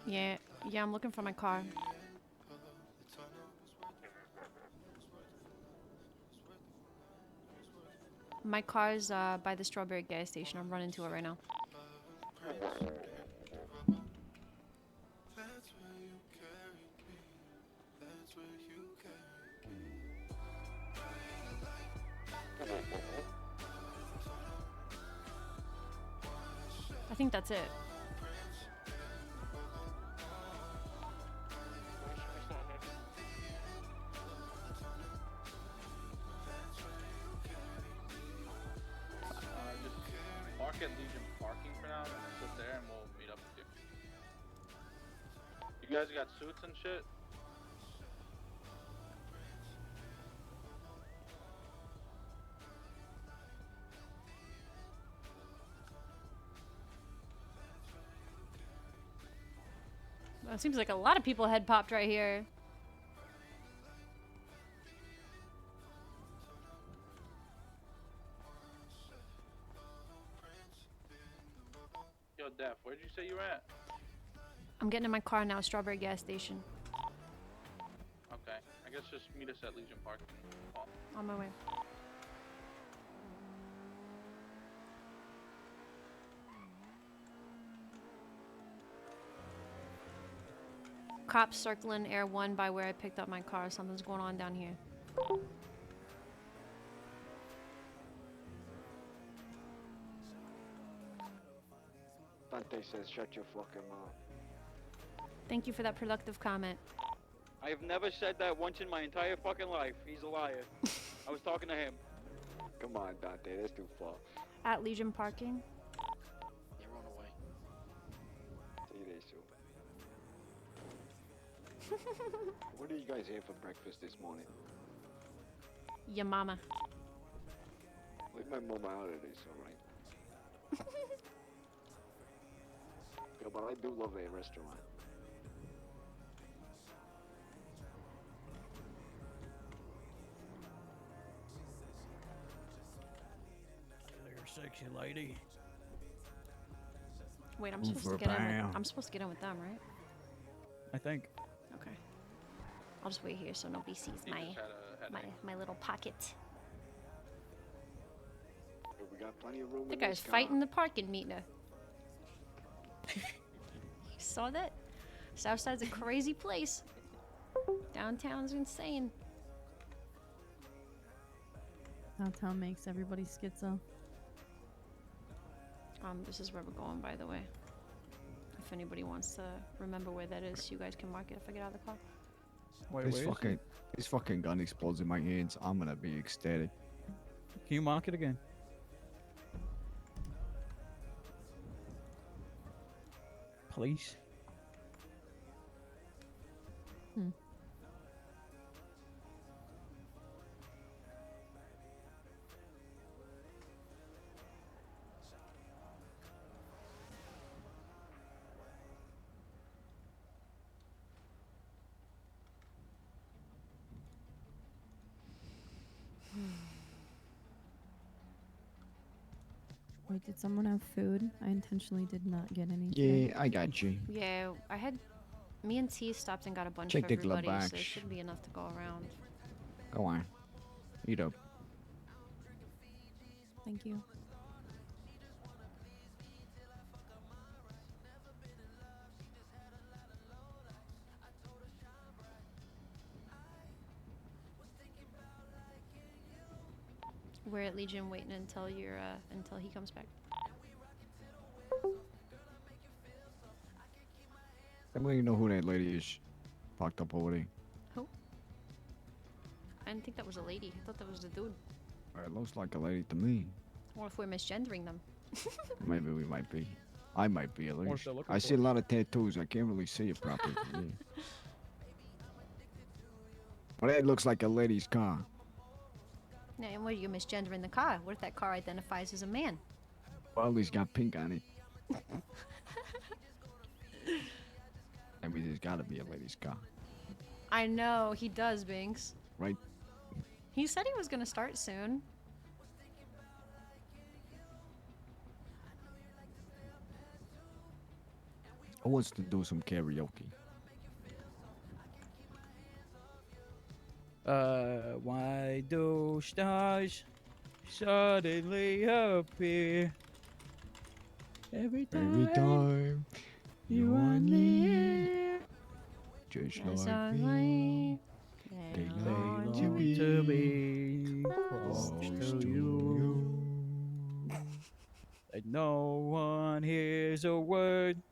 way. Yeah, I'm looking for my car. My car's by the Strawberry gas station. I'm running to it right now. I think that's it. Just park at Legion parking for now, and sit there, and we'll meet up with you. You guys got suits and shit? Well, it seems like a lot of people had popped right here. Yo, Daph, where'd you say you were at? I'm getting in my car now, Strawberry gas station. Okay, I guess just meet us at Legion Park. On my way. Cops circling Air 1 by where I picked up my car. Something's going on down here. Dante says, shut your fucking mouth. Thank you for that productive comment. I've never said that once in my entire fucking life. He's a liar. I was talking to him. Come on, Dante, that's too far. At Legion parking. Yeah, run away. See you there soon. What are you guys here for breakfast this morning? Your mama. Leave my mama out of this, alright? Yeah, but I do love a restaurant. There, sexy lady. Wait, I'm supposed to get in with, I'm supposed to get in with them, right? I think. Okay. I'll just wait here so nobody sees my little pocket. We got plenty of room. The guy's fighting the parking meter. You saw that? Southside's a crazy place. Downtown's insane. Downtown makes everybody schizo. This is where we're going, by the way. If anybody wants to remember where that is, you guys can mark it if I get out of the car. Wait, This fucking gun explodes in my hands. I'm gonna be ecstatic. Can you mark it again? Please. Wait, did someone have food? I intentionally did not get any. Yeah, I got you. Yeah, I had... Me and T stopped and got a bunch Check for the glove everybody, so there box. should be enough to go around. Go on. Eat up. Thank you. We're at Legion waiting until you're until he comes back. I don't even know who that lady is. Parked up over there. Who? I didn't think that was a lady. I thought that was a dude. It looks like a lady to me. Or if we're misgendering them. Maybe we might be. I might be at Or if least. they're looking I for see a it. lot of tattoos. I can't really see it properly. Yeah. But it looks like a lady's car. Now, and what are you misgendering the car? What if that car identifies as a man? Well, he's got pink on it. I mean, there's got to be a lady's car, I know, he does, Binks. right? He said he was gonna start soon. Who wants to do some karaoke? Why do stars suddenly appear every time you are near? Just Yes, like I me. like They they long long to be To be close close to to you. That no one hears a word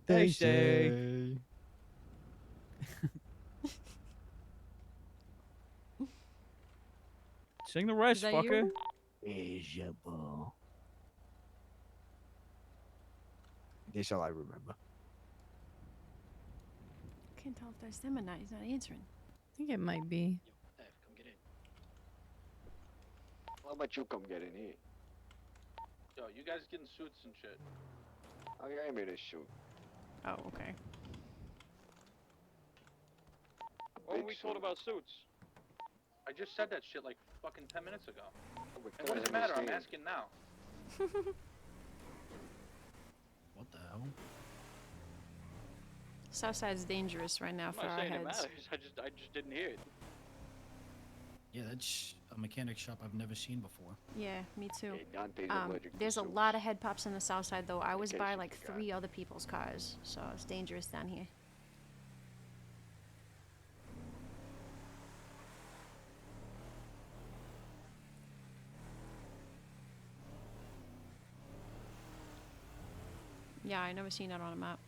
they say. Sing the rest, that fucker. you? Visible. That's all I remember. Can't tell if that's him or not. He's not answering. I think it might be. Dave, come get in. How about you come get in here? Yo, you guys getting suits and shit. I gave me this suit. Oh, okay. What were we told about suits? I just said that shit like fucking 10 minutes ago. But And what does it matter? I'm asking now. What the hell? Southside's dangerous right now I'm for not our saying it heads. matters. I just didn't hear it. Yeah, that's a mechanic shop I've never seen before. Yeah, me too. Hey, Dante's Um, allergic to there's a suits. lot of head pops in the south side, though. I was case by you like forgot. 3 other people's cars, so it's dangerous down here. Yeah, I never seen that on a map.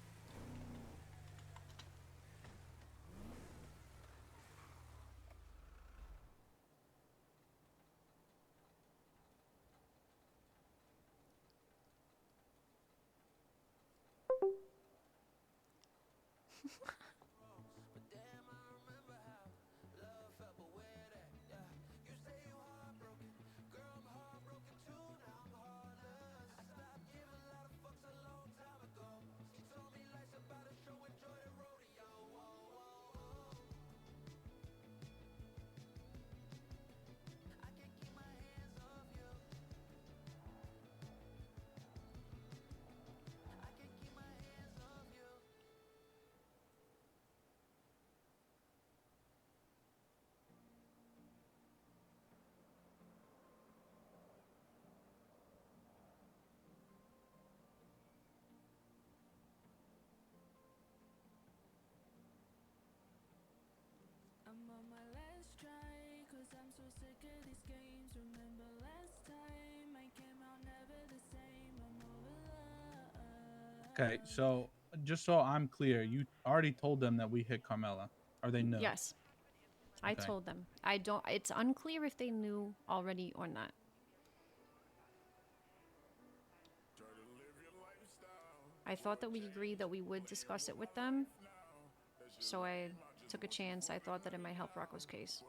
I'm on my last try, cause I'm so sick of these games. Remember last time I came out never the same. I'm over love. Okay, so just so I'm clear, you already told them that we hit Carmella. Or they know? Yes. I Okay. told them. It's unclear if they knew already or not. I thought that we agreed that we would discuss it with them, so I took a chance. I thought that it might help Rocco's case.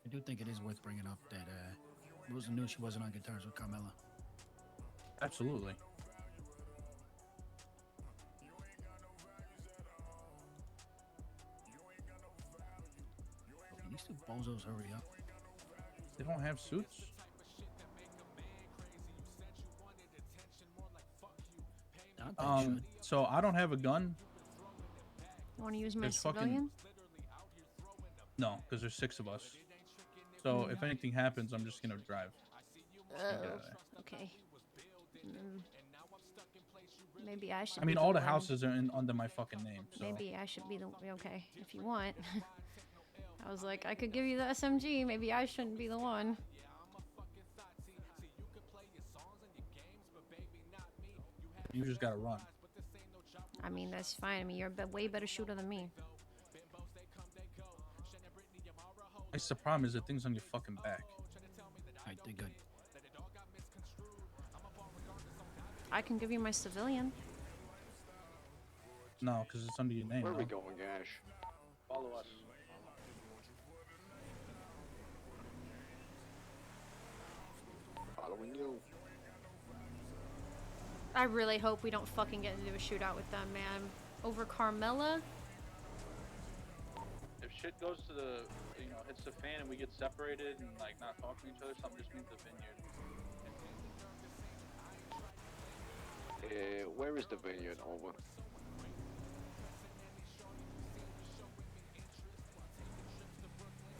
I do think it is worth bringing up that Rosa knew she wasn't on good terms with Carmella. Absolutely. Can these two bozos hurry up? They don't have suits? So I don't have a gun. You want to use my There's fucking- civilian? No, because there's 6 of us. So if anything happens, I'm just gonna drive. Just gonna get out of there. Okay. Maybe I should. I mean, be all the one. houses are under my fucking name. So Maybe I should be the okay if you want. I was like, I could give you the SMG. Maybe I shouldn't be the one. you just gotta run. I mean, that's fine. I mean, you're a way better shooter than me. It's the problem is the thing's on your fucking back. Alright, they're good. I can give you my civilian. No, because it's under your name. Where are we no? going, Ash? Follow us. Following you. I really hope we don't fucking get into a shootout with them, man. Over Carmella? If shit goes to the, hits the fan and we get separated and like not talking to each other, something just means the vineyard. Where is the vineyard? Over.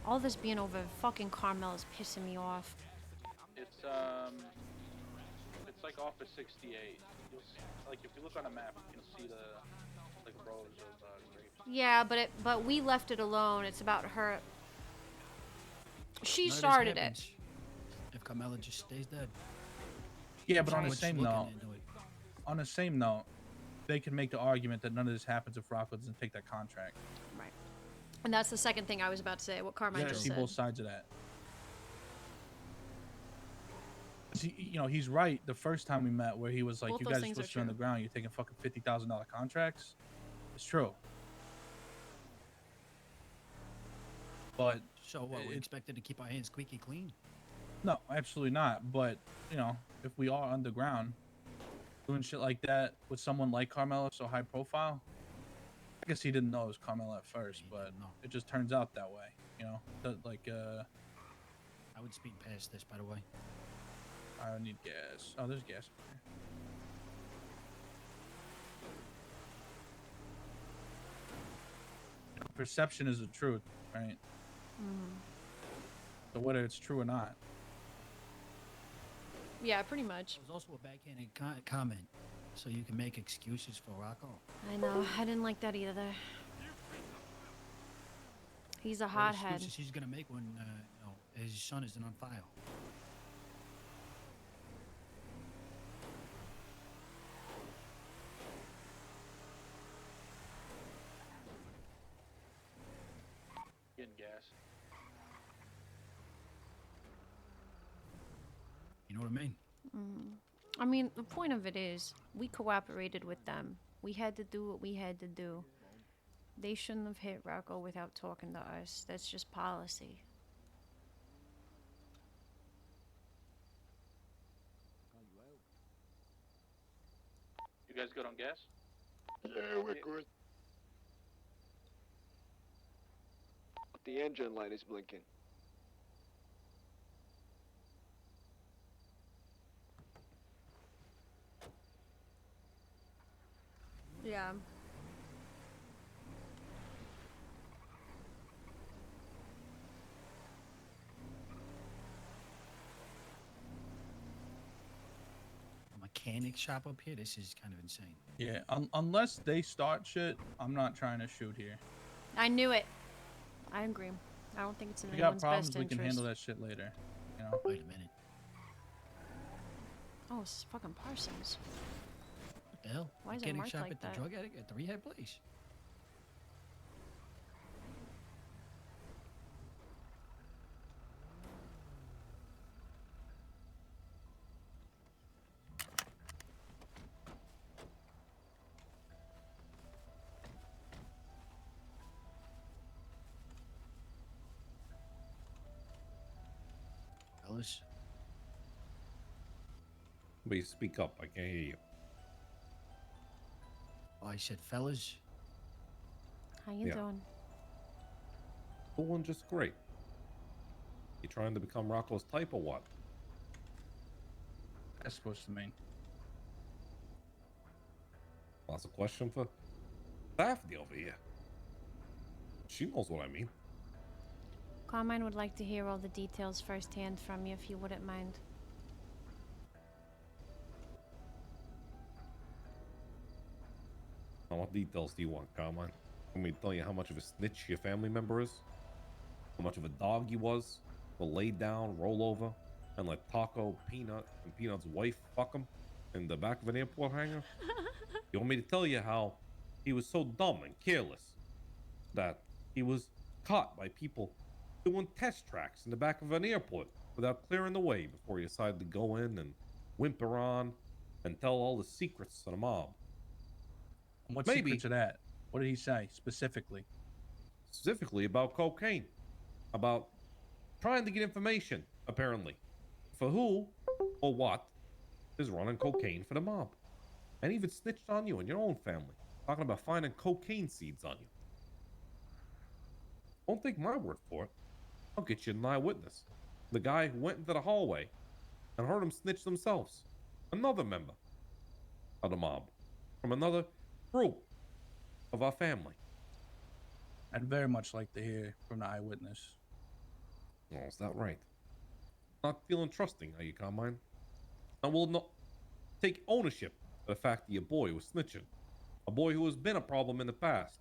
All this being over fucking Carmel is pissing me off. It's like off of 68. You'll see, like if you look on a map, you can see the like rows of grapes. Yeah, but we left it alone. It's about her. She None of this started it. happens If Carmella just stays dead. Yeah, but on the What's same looking note, into it. on the same note, they can make the argument that none of this happens if Rocco doesn't take that contract. Right. And that's the second thing I was about to say. What Carmine Yeah, just see said. both sides of that. He's right. The first time we met, where he was like, Both "You those guys are things supposed are to be on the true. ground. You're taking fucking $50,000 contracts." It's true. But So what? We expected to keep our hands squeaky clean. no, absolutely not. But if we are underground, doing shit like that with someone like Carmella, so high profile, I guess he didn't know it was Carmella at first, but it just turns out that way. I would speed past this, by the way. I don't need gas. Oh, there's gas. Perception is the truth, right? So whether it's true or not. Yeah, pretty much. It was also a backhanded comment, so you can make excuses for Rocco. I know. I didn't like that either. He's a What hothead. excuses he's gonna make when his son isn't on file. Getting gas. You know what I mean? I mean, the point of it is, we cooperated with them. We had to do what we had to do. They shouldn't have hit Rocco without talking to us. That's just policy. You guys good on gas? Yeah, we're good. The engine light is blinking. Yeah. Mechanic shop up here. This is kind of insane. Yeah, unless they start shit, I'm not trying to shoot here. I knew it. I agree. I don't think it's in If we got anyone's problems, best we can interest. handle that shit later. Wait a minute. Oh, it's fucking Parsons. What the hell? Why is it Mechanic marked shop like at the that? drug addict at the rehab place. Fellas, Please speak up. I can't hear you. oh, I said fellas. How you Yeah. doing? Doing just great. You trying to become Rocco's type or what? That's supposed to mean. Well, that's a question for Daphne over here. She knows what I mean. Carmine would like to hear all the details firsthand from you, if you wouldn't mind. Now, what details do you want, Carmine? Want me to tell you how much of a snitch your family member is? How much of a dog he was? Will lay down, roll over, and let Taco, Peanut, and Peanut's wife fuck him in the back of an airport hangar? You want me to tell you how he was so dumb and careless that he was caught by people doing test tracks in the back of an airport without clearing the way before he decided to go in and whimper on and tell all the secrets to the mob. And what Maybe- secrets are that? What did he say specifically? Specifically about cocaine, about trying to get information, apparently, for who or what is running cocaine for the mob. And even snitched on you and your own family, talking about finding cocaine seeds on you. Don't take my word for it. I'll get you an eyewitness. The guy who went into the hallway and heard them snitch themselves. Another member of the mob from another group of our family. I'd very much like to hear from the eyewitness. Oh, is that right? Not feeling trusting, are you, Carmine? I will not take ownership of the fact that your boy was snitching. A boy who has been a problem in the past.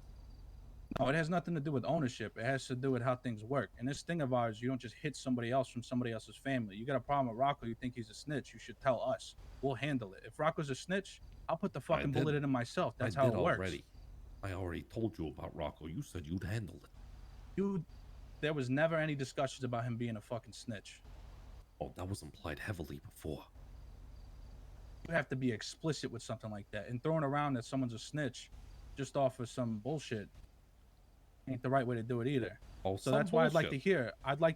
No, it has nothing to do with ownership. It has to do with how things work. And this thing of ours, you don't just hit somebody else from somebody else's family. You got a problem with Rocco, you think he's a snitch, you should tell us. We'll handle it. If Rocco's a snitch, I'll put the fucking bullet in him myself. That's how it works. I already told you about Rocco. You said you'd handle it. There was never any discussions about him being a fucking snitch. Oh, that was implied heavily before. You have to be explicit with something like that. And throwing around that someone's a snitch just off of some bullshit ain't the right way to do it either. Oh, so that's why I'd like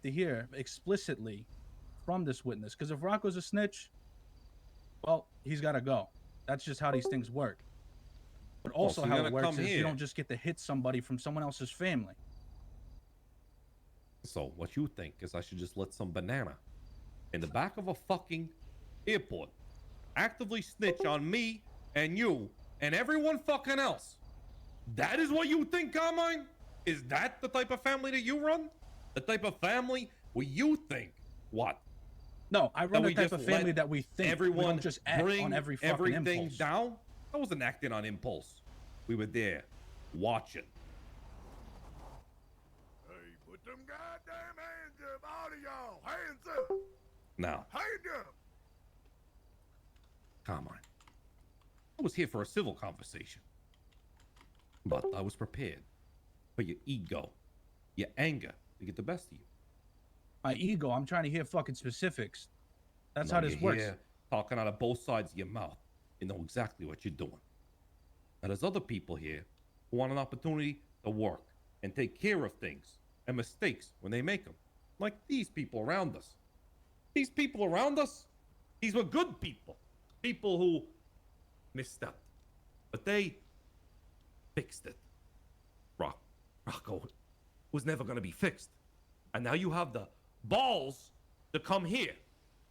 to hear explicitly from this witness. Because if Rocco's a snitch, well, he's got to go. That's just how these things work. But also so how you're it gonna works come is here. you don't just get to hit somebody from someone else's family. So what you think is I should just let some banana in the back of a fucking airport actively snitch on me and you and everyone fucking else? That is what you think, Carmine? Is that the type of family that you run? The type of family where you think what? No, I run That the we type of just family let that we think. everyone We don't just act bring on every fucking everything impulse. down. I wasn't acting on impulse. We were there, watching. Hey, put them goddamn hands up, all of y'all. Hands up. Now, Hands up. Carmine, I was here for a civil conversation, but I was prepared for your ego, your anger to get the best of you. My ego, I'm trying to hear fucking specifics. That's Now how this you're works. here talking out of both sides of your mouth. You know exactly what you're doing. Now there's other people here who want an opportunity to work and take care of things and mistakes when they make them. Like these people around us. These people around us, these were good people. People who misstepped. But they fixed it. Rocco was never going to be fixed. And now you have the balls to come here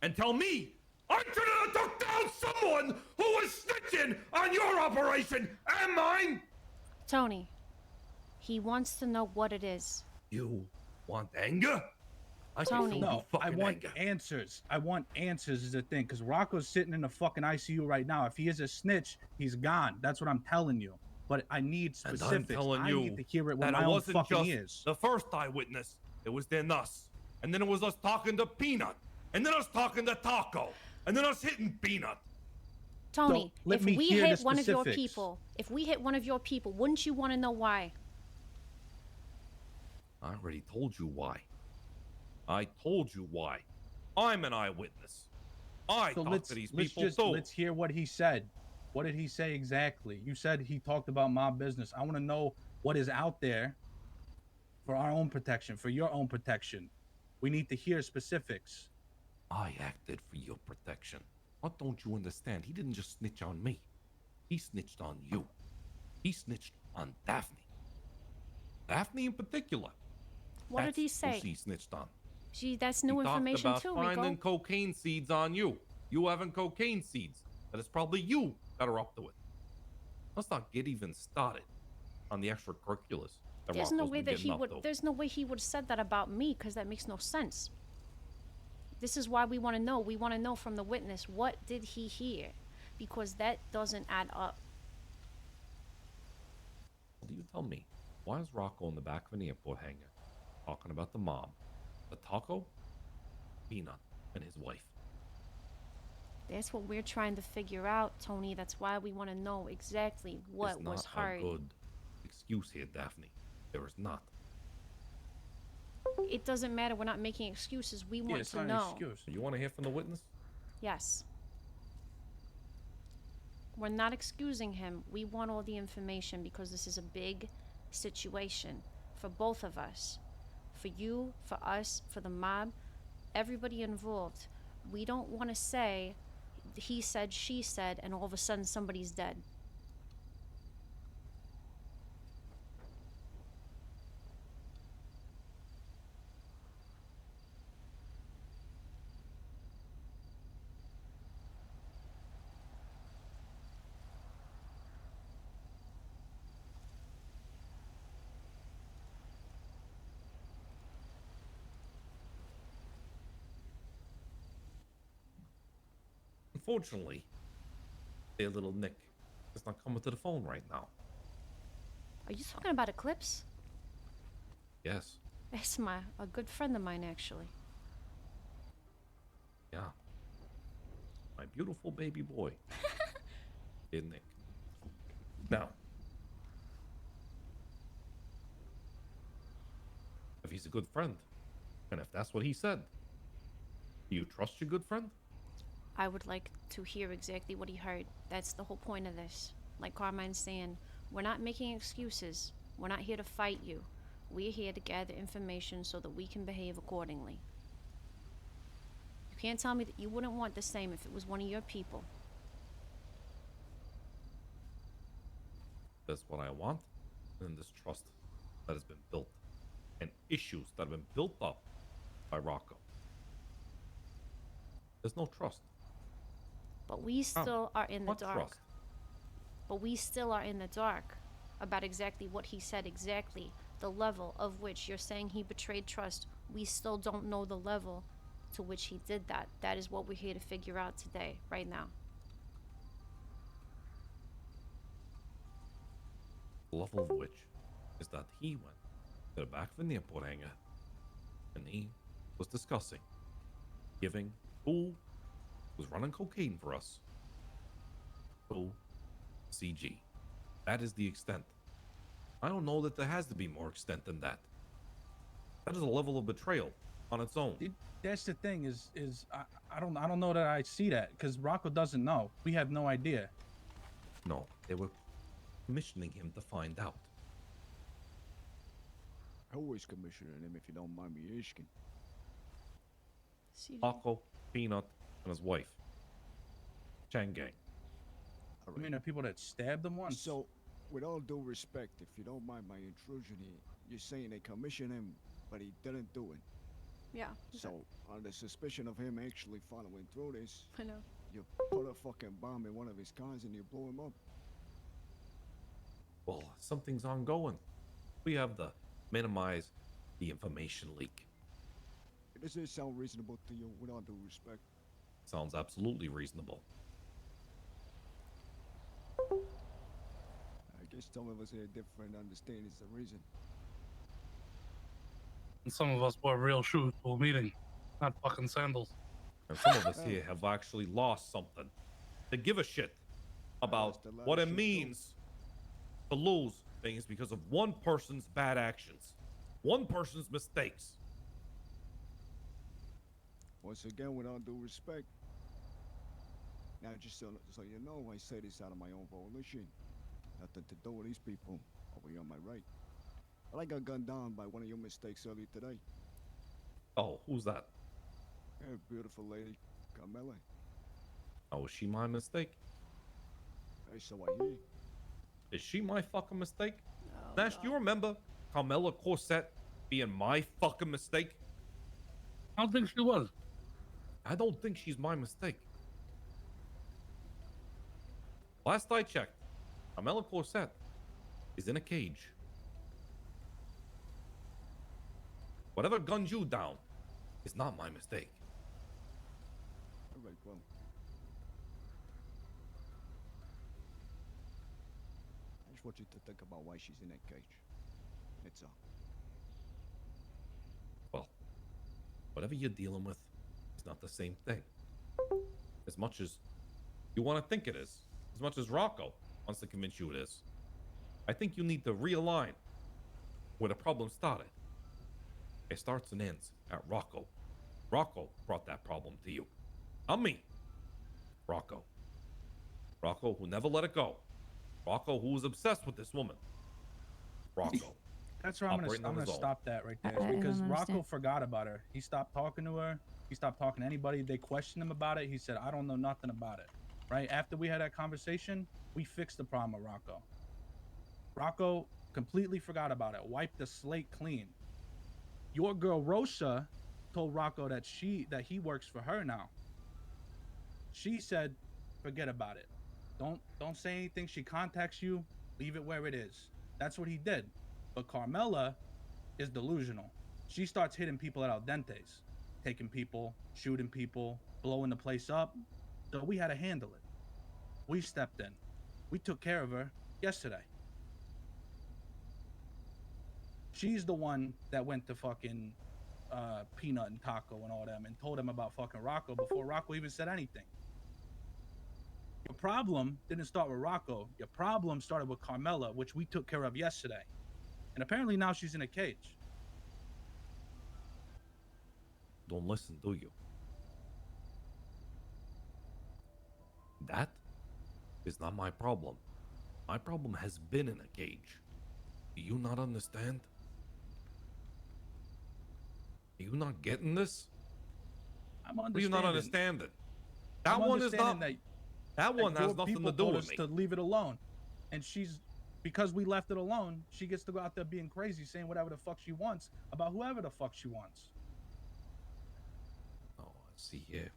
and tell me I should have took down someone who was snitching on your operation and mine. Tony, he wants to know what it is. You want anger? I can Tony. feel No, the I fucking want anger. answers. I want answers is the thing. Because Rocco's sitting in the fucking ICU right now. If he is a snitch, he's gone. That's what I'm telling you. But I need And specifics. I'm telling I you need to hear it with that my it own wasn't fucking just ears. the first eyewitness. It was then us. And then it was us talking to Peanut. And then us talking to Taco. And then us hitting Peanut. Tony, let if me we hear hit the one of your specifics. people, wouldn't you want to know why? I already told you why. I told you why. I'm an eyewitness. I So talked to these people too. let's hear what he said. What did he say exactly? You said he talked about mob business. I want to know what is out there for our own protection, for your own protection. We need to hear specifics. I acted for your protection. What don't you understand? He didn't just snitch on me. He snitched on you. He snitched on Daphne. Daphne in particular. What did he That's who say? she snitched on. Gee, that's new He information talked too, about finding Rico. cocaine seeds on you. You having cocaine seeds. That it's probably you that are up to it. Let's not get even started on the extracurriculars. that There's no Rocco's way been that getting he up would. to. There's no way he would have said that about me, because that makes no sense. This is why we want to know. We want to know from the witness, what did he hear? Because that doesn't add up. Well, do you tell me, why is Rocco in the back of an airport hangar talking about the mob, the Taco, Peanut, and his wife? That's what we're trying to figure out, Tony. That's why we want to know exactly what It's was not hard. a good excuse here, Daphne. There is not. It doesn't matter. We're not making excuses. We Yeah, want it's to not an know. excuse. You want to hear from the witness? Yes. We're not excusing him. We want all the information because this is a big situation for both of us. For you, for us, for the mob, everybody involved. We don't want to say he said, she said, and all of a sudden somebody's dead. Unfortunately, their little Nick is not coming to the phone right now. Are you talking about Eclipse? Yes. That's a good friend of mine, actually. Yeah. My beautiful baby boy. Dear Nick. Now, if he's a good friend, and if that's what he said, do you trust your good friend? I would like to hear exactly what he heard. That's the whole point of this. Like Carmine's saying, we're not making excuses. We're not here to fight you. We're here to gather information so that we can behave accordingly. You can't tell me that you wouldn't want the same if it was one of your people. That's what I want, and this trust that has been built, and issues that have been built up by Rocco. There's no trust. But we still are in the What dark. trust? But we still are in the dark about exactly what he said, exactly the level of which you're saying he betrayed trust. We still don't know the level to which he did that. That is what we're here to figure out today, right now. The level of which is that he went to the back of an airport hangar and he was discussing giving who was running cocaine for us to CG. That is the extent. I don't know that there has to be more extent than that. That is a level of betrayal on its own. That's the thing is I don't know that I see that because Rocco doesn't know. We have no idea. No, they were commissioning him to find out. Always commissioning him if you don't mind me asking. Rocco, Peanut, and his wife. Chang Gang. I mean, the people that stabbed him once. So, with all due respect, if you don't mind my intrusion here, you're saying they commissioned him, but he didn't do it. Yeah. So, on the suspicion of him actually following through this, I know. you put a fucking bomb in one of his cars and you blow him up. Well, something's ongoing. We have to minimize the information leak. Does this sound reasonable to you, with all due respect? Sounds absolutely reasonable. I guess some of us have different understandings of reason. And some of us wore real shoes to a meeting, not fucking sandals. And some of us here have actually lost something. They give a shit about what it means to lose things because of one person's bad actions, one person's mistakes. Once again, with all due respect, now just so you know, I say this out of my own volition. Nothing to do with these people over here on my right. But I got gunned down by one of your mistakes earlier today. Oh, who's that? Yeah, beautiful lady, Carmella. Oh, is she my mistake? Hey, so I hear. Is she my fucking mistake? Nash, do you remember Carmella Corset being my fucking mistake? I don't think she was. I don't think she's my mistake. Last I checked, Carmella Corset is in a cage. Whatever gunned you down is not my mistake. All right, well. I just want you to think about why she's in that cage. That's all. Well, whatever you're dealing with is not the same thing. as much as you want to think it is, as much as Rocco wants to convince you it is. I think you need to realign where the problem started. It starts and ends at Rocco. Rocco brought that problem to you. Not me. Rocco. Rocco who never let it go. Rocco who was obsessed with this woman. Rocco. That's where I'm gonna stop that right there, because Rocco forgot about her. He stopped talking to her. He stopped talking to anybody. They questioned him about it. He said, I don't know nothing about it. Right after we had that conversation, we fixed the problem with Rocco. Rocco completely forgot about it, wiped the slate clean. Your girl Rosa told Rocco that he works for her now. She said, forget about it. Don't say anything. She contacts you, leave it where it is. That's what he did. But Carmella is delusional. She starts hitting people at Al Dente's, taking people, shooting people, blowing the place up. So we had to handle it. We stepped in. We took care of her yesterday. She's the one that went to fucking Peanut and Taco and all them and told them about fucking Rocco before Rocco even said anything. Your problem didn't start with Rocco. Your problem started with Carmella, which we took care of yesterday. And apparently now she's in a cage. Don't listen, do you? That is not my problem. My problem has been in a cage. Do you not understand? Are you not getting this? I'm understanding. Are you not understanding? That one is not. That one has nothing to do with me. To leave it alone, and because we left it alone, she gets to go out there being crazy, saying whatever the fuck she wants about whoever the fuck she wants. Oh, I see here.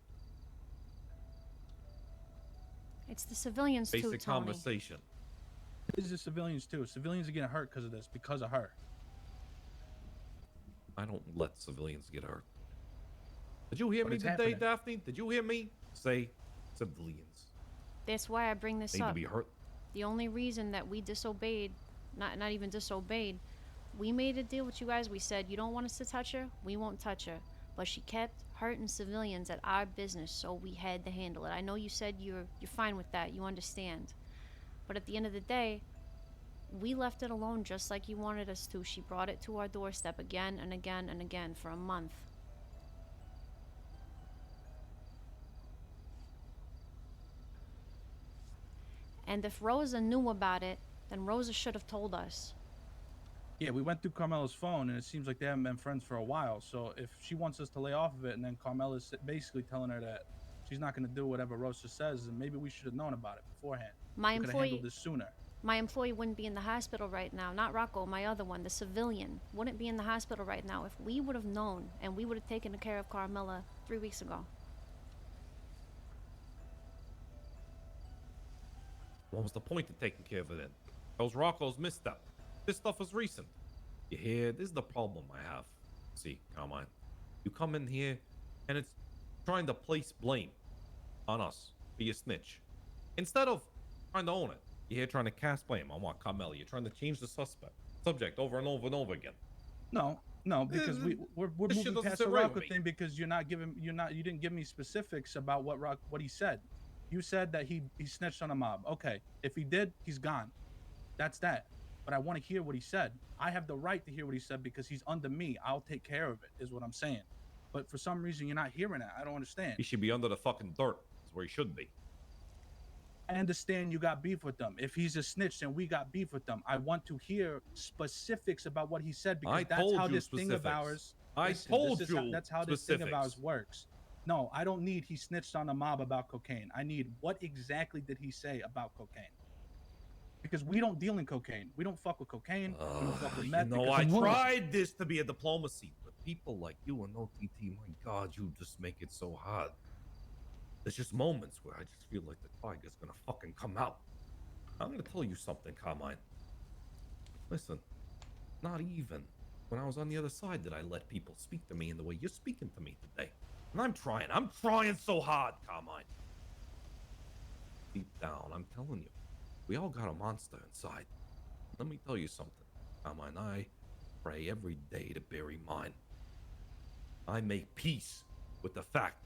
It's the civilians too, Tony. Basic conversation. This is the civilians too. Civilians are getting hurt because of this, because of her. I don't let civilians get hurt. Did you hear me today, Daphne? Did you hear me say civilians? That's why I bring this Need up. to be hurt. The only reason that we disobeyed, not even disobeyed, we made a deal with you guys. We said, you don't want us to touch her, we won't touch her. But she kept hurting civilians at our business, so we had to handle it. I know you said you're fine with that, you understand. But at the end of the day, we left it alone just like you wanted us to. She brought it to our doorstep again and again and again for a month. And if Rosa knew about it, then Rosa should have told us. Yeah, we went through Carmella's phone, and it seems like they haven't been friends for a while. So if she wants us to lay off of it, and then Carmella's basically telling her that she's not going to do whatever Rosa says, then maybe we should have known about it beforehand. My we could have handled this sooner. My employee wouldn't be in the hospital right now. Not Rocco, my other one, the civilian, wouldn't be in the hospital right now if we would have known, and we would have taken care of Carmella 3 weeks ago. What was the point of taking care of it then? That was Rocco's misstep. This stuff is recent. You hear? This is the problem I have. See, Carmine, you come in here and it's trying to place blame on us for your snitch. Instead of trying to own it, you're here trying to cast blame on what, Carmella? You're trying to change the subject over and over and over again. No, because we're moving past the Rocco thing because you didn't give me specifics about what he said. You said that he snitched on a mob. Okay, if he did, he's gone. That's that. But I want to hear what he said. I have the right to hear what he said because he's under me. I'll take care of it, is what I'm saying. But for some reason, you're not hearing that. I don't understand. He should be under the fucking dirt. That's where he should be. I understand you got beef with them. If he's a snitch, then we got beef with them. I want to hear specifics about what he said because that's how this thing of ours. That's how this thing of ours works. No, I don't need he snitched on a mob about cocaine. I need what exactly did he say about cocaine? Because we don't deal in cocaine. We don't fuck with cocaine. We don't fuck with meth. You know, I tried this to be a diplomacy, but people like you and OTT, my God, you just make it so hard. There's just moments where I just feel like the tiger's gonna fucking come out. I'm gonna tell you something, Carmine. Listen, not even when I was on the other side did I let people speak to me in the way you're speaking to me today. And I'm trying so hard, Carmine. Deep down, I'm telling you, we all got a monster inside. Let me tell you something, Carmine. I pray every day to bury mine. I make peace with the fact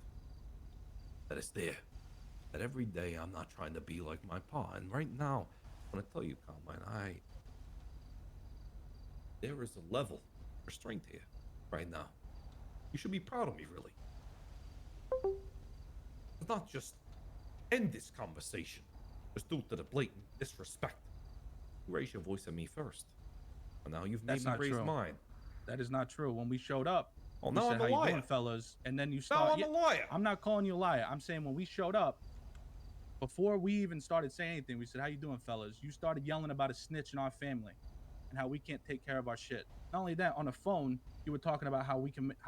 that it's there. that every day I'm not trying to be like my pa. And right now, I want to tell you, Carmine, there is a level of restraint here right now. You should be proud of me, really. It's not just end this conversation just due to the blatant disrespect. You raised your voice at me first, and now you've made me raise mine. That is not true. When we showed up, Oh, we now said, I'm how a you liar. doing, fellas? And then you Now start. I'm a liar. I'm not calling you a liar. I'm saying when we showed up, before we even started saying anything, we said, how you doing, fellas? You started yelling about a snitch in our family and how we can't take care of our shit. Not only that, on the phone, you were talking about how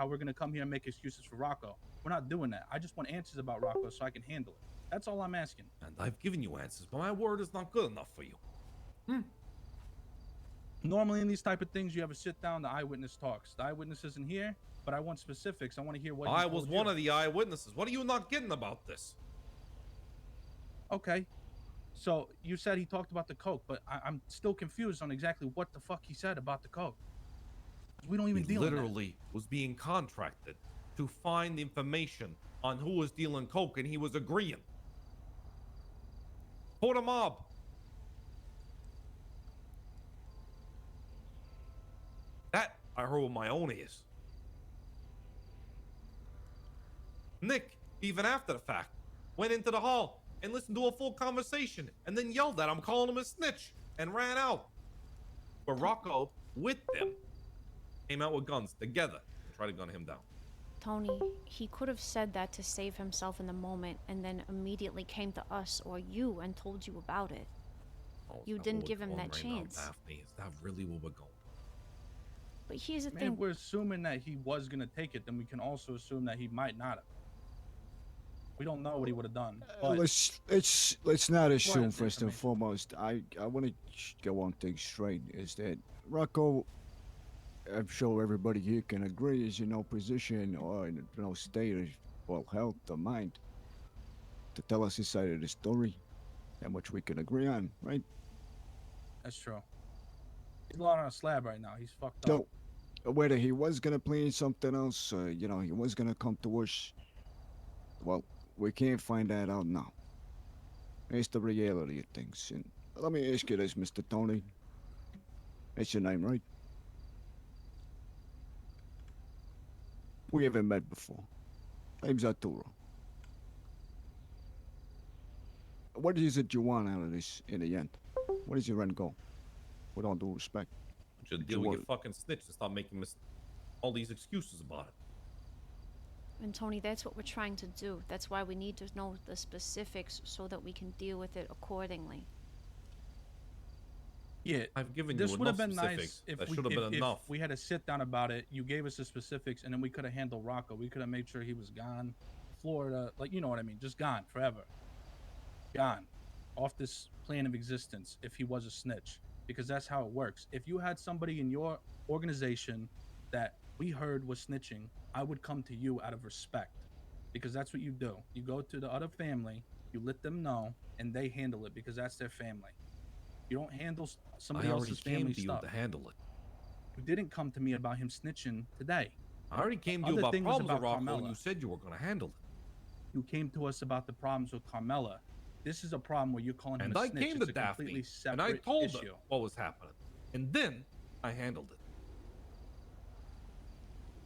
we're gonna come here and make excuses for Rocco. We're not doing that. I just want answers about Rocco so I can handle it. That's all I'm asking. And I've given you answers, but my word is not good enough for you. Normally in these type of things, you have a sit down, the eyewitness talks. The eyewitness isn't here, but I want specifics. I want to hear what I was one of the eyewitnesses. What are you not getting about this? Okay. So you said he talked about the coke, but I'm still confused on exactly what the fuck he said about the coke. We don't even He deal in that. literally was being contracted to find information on who was dealing coke, and he was agreeing. For the mob. That I heard with my own ears. Nick, even after the fact, went into the hall and listened to a full conversation and then yelled at him, calling him a snitch, and ran out. But Rocco, with them, came out with guns together and tried to gun him down. Tony, he could have said that to save himself in the moment and then immediately came to us or you and told you about it. Oh, You didn't give him that chance. Now, Daphne, is that really where we're going? But here's the Man, thing. if we're assuming that he was gonna take it, then we can also assume that he might not have. We don't know what he would have done. But Let's not assume ahead, first and foremost. I want to get one thing straight: is that Rocco, I'm sure everybody here can agree, is in no position or in no state of well health or mind to tell us his side of the story, and which we can agree on, right? That's true. He's lying on a slab right now. He's fucked up. So, whether he was gonna plan something else, he was gonna come to us. Well, we can't find that out now. It's the reality of things. And let me ask you this, Mr. Tony. That's your name, right? We haven't met before. Name's Arturo. What is it you want out of this in the end? What is your end goal? With all due respect. Just deal with your fucking snitch and stop making all these excuses about it. And Tony, that's what we're trying to do. That's why we need to know the specifics so that we can deal with it accordingly. Yeah, I've given this you would have enough been specifics. nice if That we should have been enough. If we had a sit down about it. You gave us the specifics, and then we could have handled Rocco. We could have made sure he was gone, Florida, like you know what I mean, just gone forever, gone, off this plane of existence. If he was a snitch, because that's how it works. If you had somebody in your organization that we heard was snitching, I would come to you out of respect, because that's what you do. You go to the other family, you let them know, and they handle it because that's their family. You don't handle somebody else's family stuff. to handle it. You didn't come to me about him snitching today. I already came to you Other about thing was problems with Rocco, and Carmella. you said you were going to handle it. You came to us about the problems with Carmella. This is a problem where you're calling him And a I snitch. came It's to a Daphne, completely separate and I told issue. her what was happening. And then I handled it.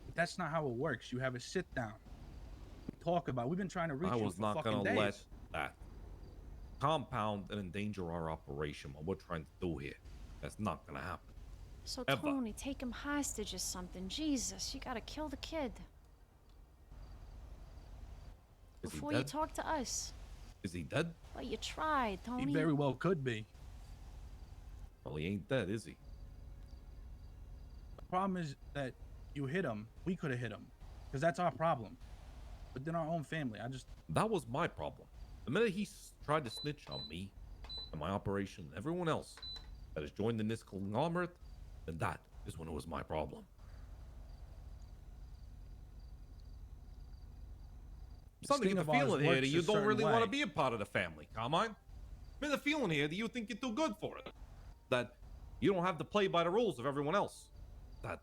But that's not how it works. You have a sit down. We talk about. We've been trying to reach I you was for not fucking going to days. let that compound and endanger our operation, what we're trying to do here. That's not going to happen. So Ever. Tony, take him hostage or something. Jesus, you gotta kill the kid. Is he Before you dead? talk to us. Is he dead? Well, you tried, Tony. He very well could be. Well, he ain't dead, is he? The problem is that you hit him. We could have hit him, because that's our problem. Within our own family, That was my problem. The minute he tried to snitch on me and my operation and everyone else that has joined in this conglomerate, then that is when it was my problem. I'm starting to get the feeling here that you don't really want to be a part of the family, Carmine. I'm in the feeling here that you think you're too good for it. That you don't have to play by the rules of everyone else. That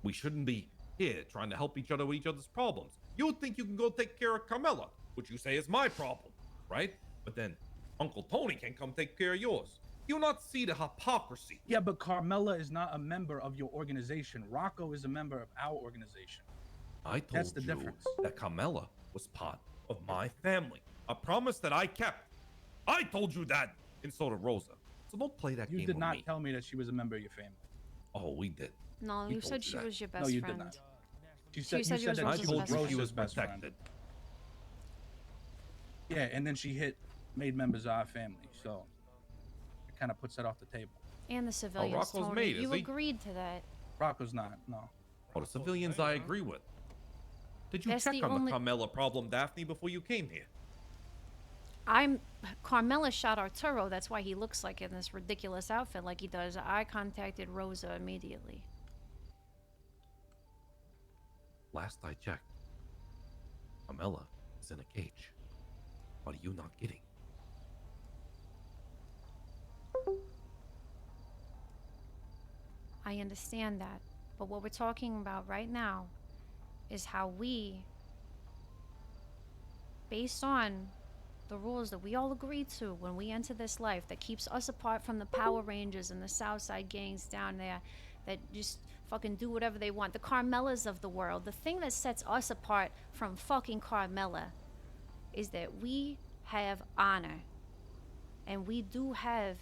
we shouldn't be here trying to help each other with each other's problems. You think you can go take care of Carmella, which you say is my problem. right? But then Uncle Tony can come take care of yours. You not see the hypocrisy? Yeah, but Carmella is not a member of your organization. Rocco is a member of our organization. I told That's the you difference. that Carmella was part of my family. A promise that I kept. I told you that, and so did Rosa. So don't play that game You did with not me. tell me that she was a member of your family. Oh, we did. No, We you told said she that. was your best No, you friend. did not. She You said you was that I Rosa's told best you friend. she was best friend. protected. Yeah, and then she made members of our family. So it kind of puts that off the table. And the civilians, Rocco's Tony. mate, is You he? agreed to that. Rocco's not. No. Oh, the civilians I agree with. Did you That's check the on only- the Carmella problem, Daphne, before you came here? Carmella shot Arturo. That's why he looks like in this ridiculous outfit like he does. I contacted Rosa immediately. Last I checked, Carmella is in a cage. What are you not getting? I understand that. But what we're talking about right now is how we, based on the rules that we all agreed to when we enter this life, that keeps us apart from the Power Rangers and the Southside gangs down there that just fucking do whatever they want. The Carmellas of the world. The thing that sets us apart from fucking Carmella is that we have honor. And we do have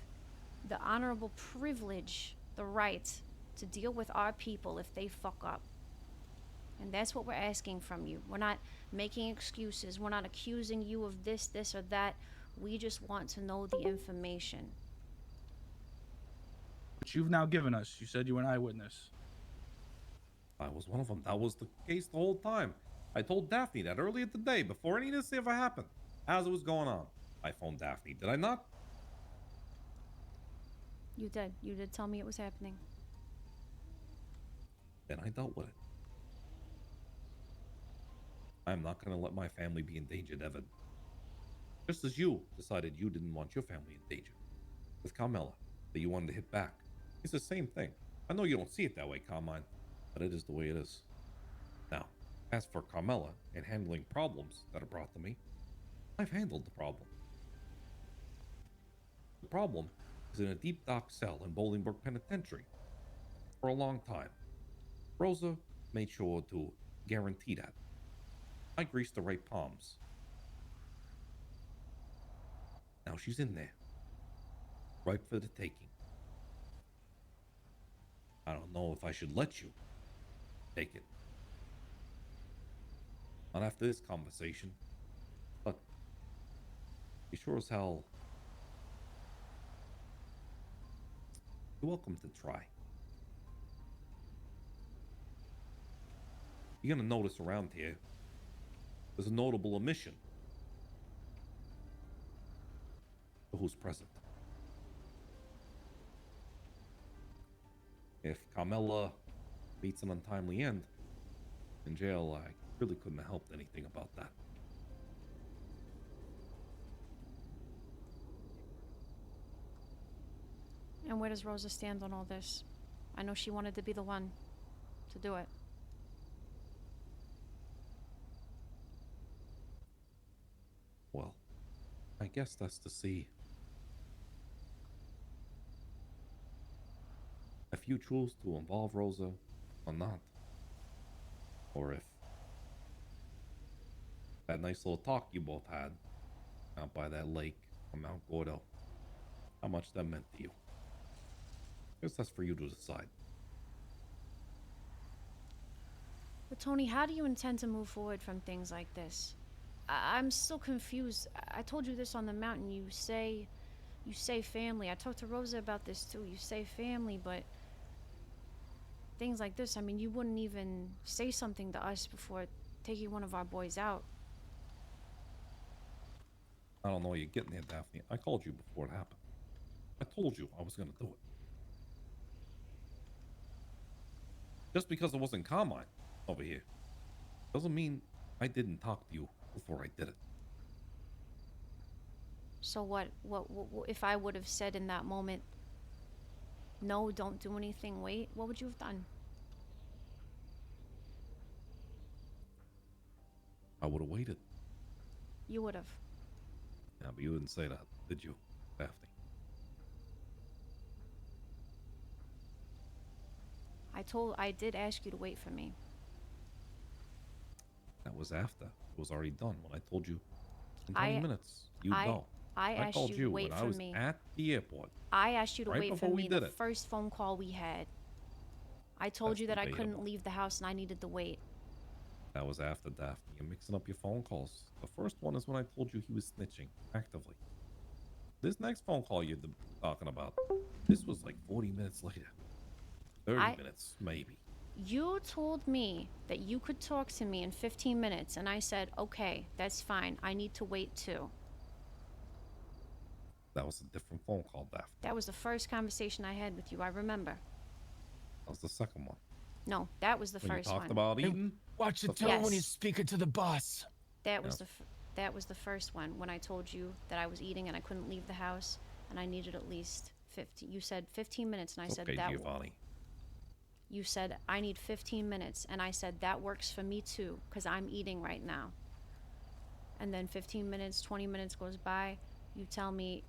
the honorable privilege, the right to deal with our people if they fuck up. And that's what we're asking from you. We're not making excuses. We're not accusing you of this, or that. We just want to know the information. Which you've now given us. You said you were an eyewitness. I was one of them. That was the case the whole time. I told Daphne that earlier today, before any of this ever happened. As it was going on, I phoned Daphne. Did I not? You did. You did tell me it was happening. Then I dealt with it. I'm not going to let my family be endangered, Evan. Just as you decided you didn't want your family in danger. With Carmella, that you wanted to hit back. It's the same thing. I know you don't see it that way, Carmine, but it is the way it is. Now, as for Carmella and handling problems that are brought to me, I've handled the problem. The problem is in a deep dark cell in Bolingbroke Penitentiary for a long time. Rosa made sure to guarantee that. I greased the right palms. Now she's in there, ripe for the taking. I don't know if I should let you take it. Not after this conversation, but you sure as hell you're welcome to try. You're gonna notice around here there's a notable omission for who's present. If Carmella meets an untimely end in jail, I really couldn't have helped anything about that. And where does Rosa stand on all this? I know she wanted to be the one to do it. Well, I guess that's to see if you choose to involve Rosa or not. Or if that nice little talk you both had out by that lake on Mount Gordo, how much that meant to you. I guess that's for you to decide. But Tony, how do you intend to move forward from things like this? I'm still confused. I told you this on the mountain. You say family. I talked to Rosa about this too. You say family, but things like this, I mean, you wouldn't even say something to us before taking one of our boys out. I don't know where you're getting there, Daphne. I called you before it happened. I told you I was going to do it. Just because it wasn't Carmine over here doesn't mean I didn't talk to you before I did it. So what if I would have said in that moment, no, don't do anything, wait, what would you have done? I would have waited. You would have. Yeah, but you didn't say that, did you, Daphne? I did ask you to wait for me. That was after. It was already done. When I told you in 20 minutes, you know. I asked called you to wait when for I was me. at the airport. I asked you to right wait before for we me did the it. first phone call we had. I told That's you that I debatable. couldn't leave the house and I needed to wait. That was after Daphne. You're mixing up your phone calls. The first one is when I told you he was snitching actively. This next phone call you're talking about, this was like 40 minutes later. 30 minutes, maybe. You told me that you could talk to me in 15 minutes, and I said, okay, that's fine. I need to wait too. That was a different phone call, Daphne. That was the first conversation I had with you, I remember. That was the second one. No, that was the When first you talked one. about eating? Watch the The tone when Yes. you're speaking to the boss. That was that was the first one when I told you that I was eating and I couldn't leave the house and I needed at least 15. You said 15 minutes, and I said Okay, that. Giovanni. You said I need 15 minutes, and I said that works for me too, because I'm eating right now. And then 15 minutes, 20 minutes goes by. You tell me,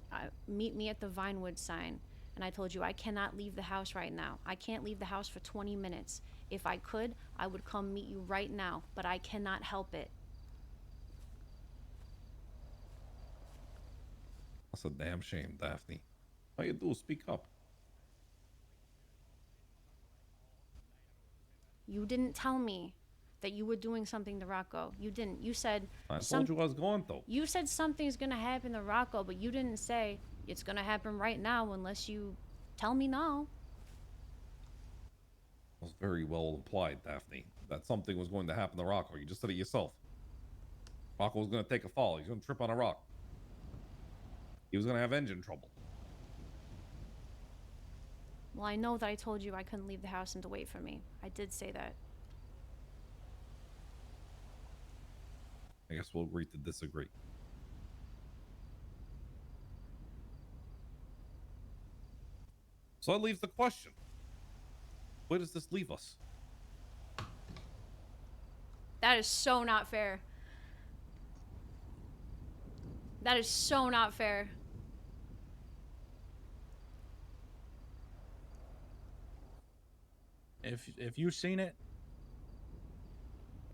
meet me at the Vinewood sign. And I told you I cannot leave the house right now. I can't leave the house for 20 minutes. If I could, I would come meet you right now, but I cannot help it. That's a damn shame, Daphne. All you do is speak up. You didn't tell me that you were doing something to Rocco. You didn't. You said I told you I was going to. You said something's gonna happen to Rocco, but you didn't say it's gonna happen right now unless you tell me now. It was very well implied, Daphne, that something was going to happen to Rocco. You just said it yourself. Rocco was going to take a fall. He's going to trip on a rock. He was going to have engine trouble. Well, I know that I told you I couldn't leave the house and to wait for me. I did say that. I guess we'll agree to disagree. So that leaves the question. Where does this leave us? That is so not fair. That is so not fair. If you've seen it,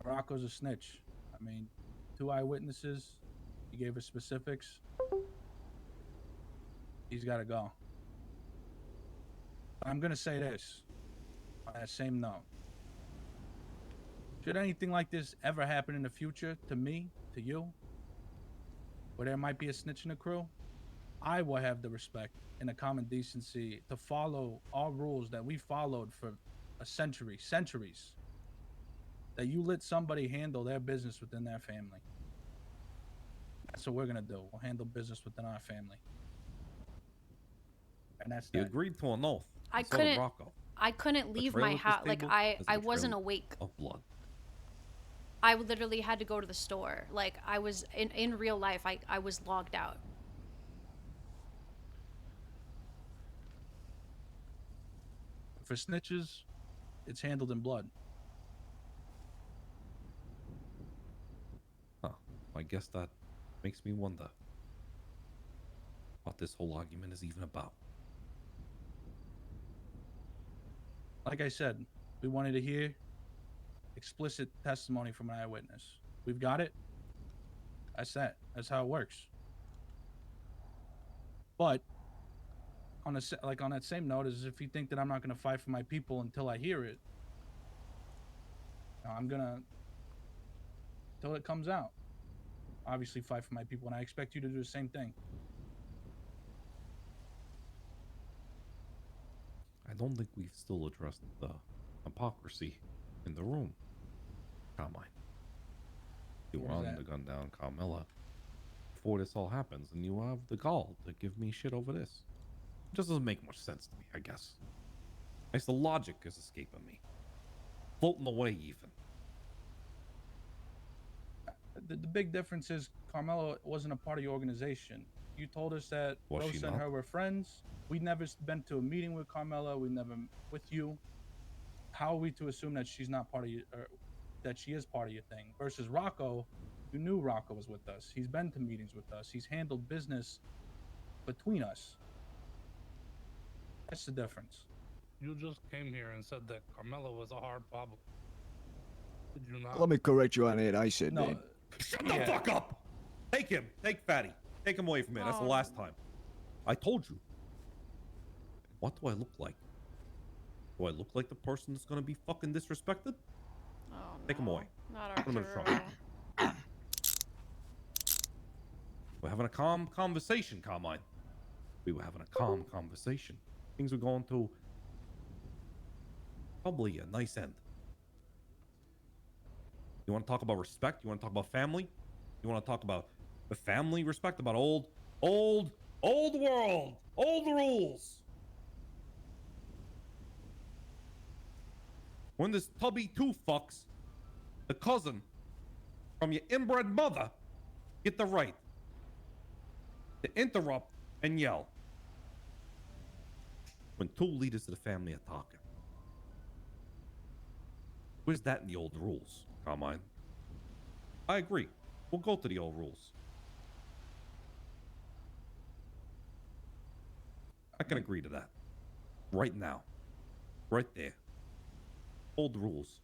Rocco's a snitch. I mean, 2 eyewitnesses. He gave us specifics. He's got to go. I'm gonna say this on that same note. Should anything like this ever happen in the future to me, to you, where there might be a snitch in the crew, I will have the respect and the common decency to follow all rules that we followed for a centuries. That you let somebody handle their business within their family. That's what we're gonna do. We'll handle business within our family. And that's You that. agreed to an oath. I So did couldn't. Rocco. I couldn't leave Betrayal my at this house. Like table I is a wasn't betrayal awake. Of blood. I literally had to go to the store. Like I was in real life. I was logged out. For snitches, it's handled in blood. Huh. I guess that makes me wonder what this whole argument is even about. Like I said, we wanted to hear explicit testimony from an eyewitness. We've got it. That's that. That's how it works. But on that same note, is if you think that I'm not going to fight for my people until I hear it, I'm gonna until it comes out. Obviously, fight for my people, and I expect you to do the same thing. I don't think we've still addressed the hypocrisy in the room, Carmine. You were What was on that? the gun down Carmella before this all happens, and you have the gall to give me shit over this. It just doesn't make much sense to me, I guess. I guess the logic is escaping me. Floating away, even. The big difference is Carmella wasn't a part of your organization. You told us that Was she Rosa and not? her were friends. We'd never been to a meeting with Carmella. We never with you. How are we to assume that she's not part of you, or that she is part of your thing? Versus Rocco, You knew Rocco was with us. He's been to meetings with us. He's handled business between us. That's the difference. You just came here and said that Carmella was a hard problem. Did you not? Let me correct you on it. I said No. that. Shut the fuck up! Take him. Take Fatty. Take him away from me. That's the last time. I told you. What do I look like? Do I look like the person that's gonna be fucking disrespected? Oh, Take him away. Not Put him in the trunk. We're having a calm conversation, Carmine. We were having a calm conversation. Things were going to probably a nice end. You want to talk about respect? You want to talk about family? You want to talk about the family respect? About old world, old rules. When this tubby two fucks, the cousin from your inbred mother, get the right to interrupt and yell when two leaders of the family are talking. Where's that in the old rules, Carmine? I agree. We'll go to the old rules. I can agree to that. Right now. Right there. Old rules.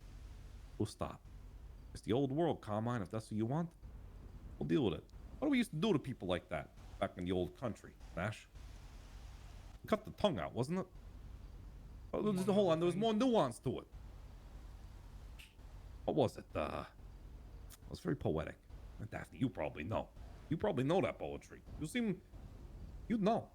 We'll stop. It's the old world, Carmine. If that's what you want, we'll deal with it. What do we used to do to people like that back in the old country, Nash? Cut the tongue out, wasn't it? Oh, hold on, there was more nuance to it. What was it? It was very poetic. Daphne, you probably know. You probably know that poetry. You'd know.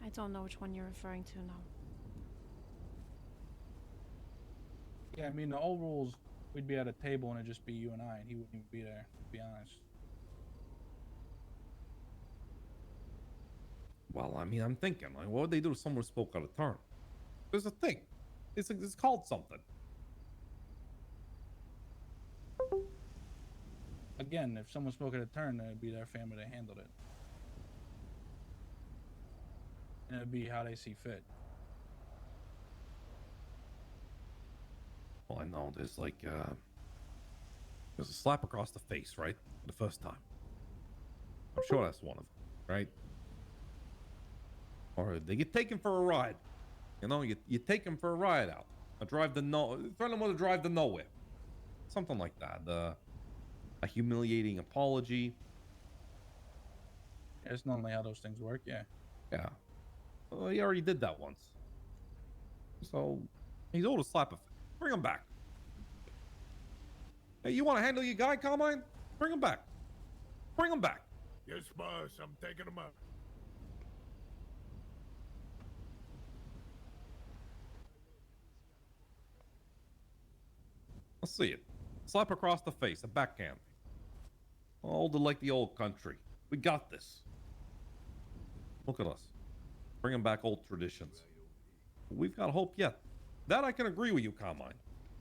I don't know which one you're referring to now. Yeah, I mean, the old rules, we'd be at a table and it'd just be you and I, and he wouldn't even be there, to be honest. Well, I mean, I'm thinking, like, what would they do if someone spoke out of turn? There's a thing. It's called something. Again, if someone spoke at a turn, then it'd be their family that handled it. And it'd be how they see fit. Well, I know there's like, there's a slap across the face, right? The first time. I'm sure that's one of them, right? Or they get taken for a ride. You know, you take them for a ride out. Threaten them with a drive to nowhere. Something like that. A humiliating apology. Yeah, it's normally how those things work, yeah. Yeah. Well, he already did that once. So, he's owed a slap of... Bring him back. Hey, you want to handle your guy, Carmine? Bring him back. Bring him back. Yes, boss. I'm taking him out. Let's see it. Slap across the face, a backhand. Hold it like the old country. We got this. Look at us. Bringing back old traditions. We've got hope yet. That I can agree with you, Carmine.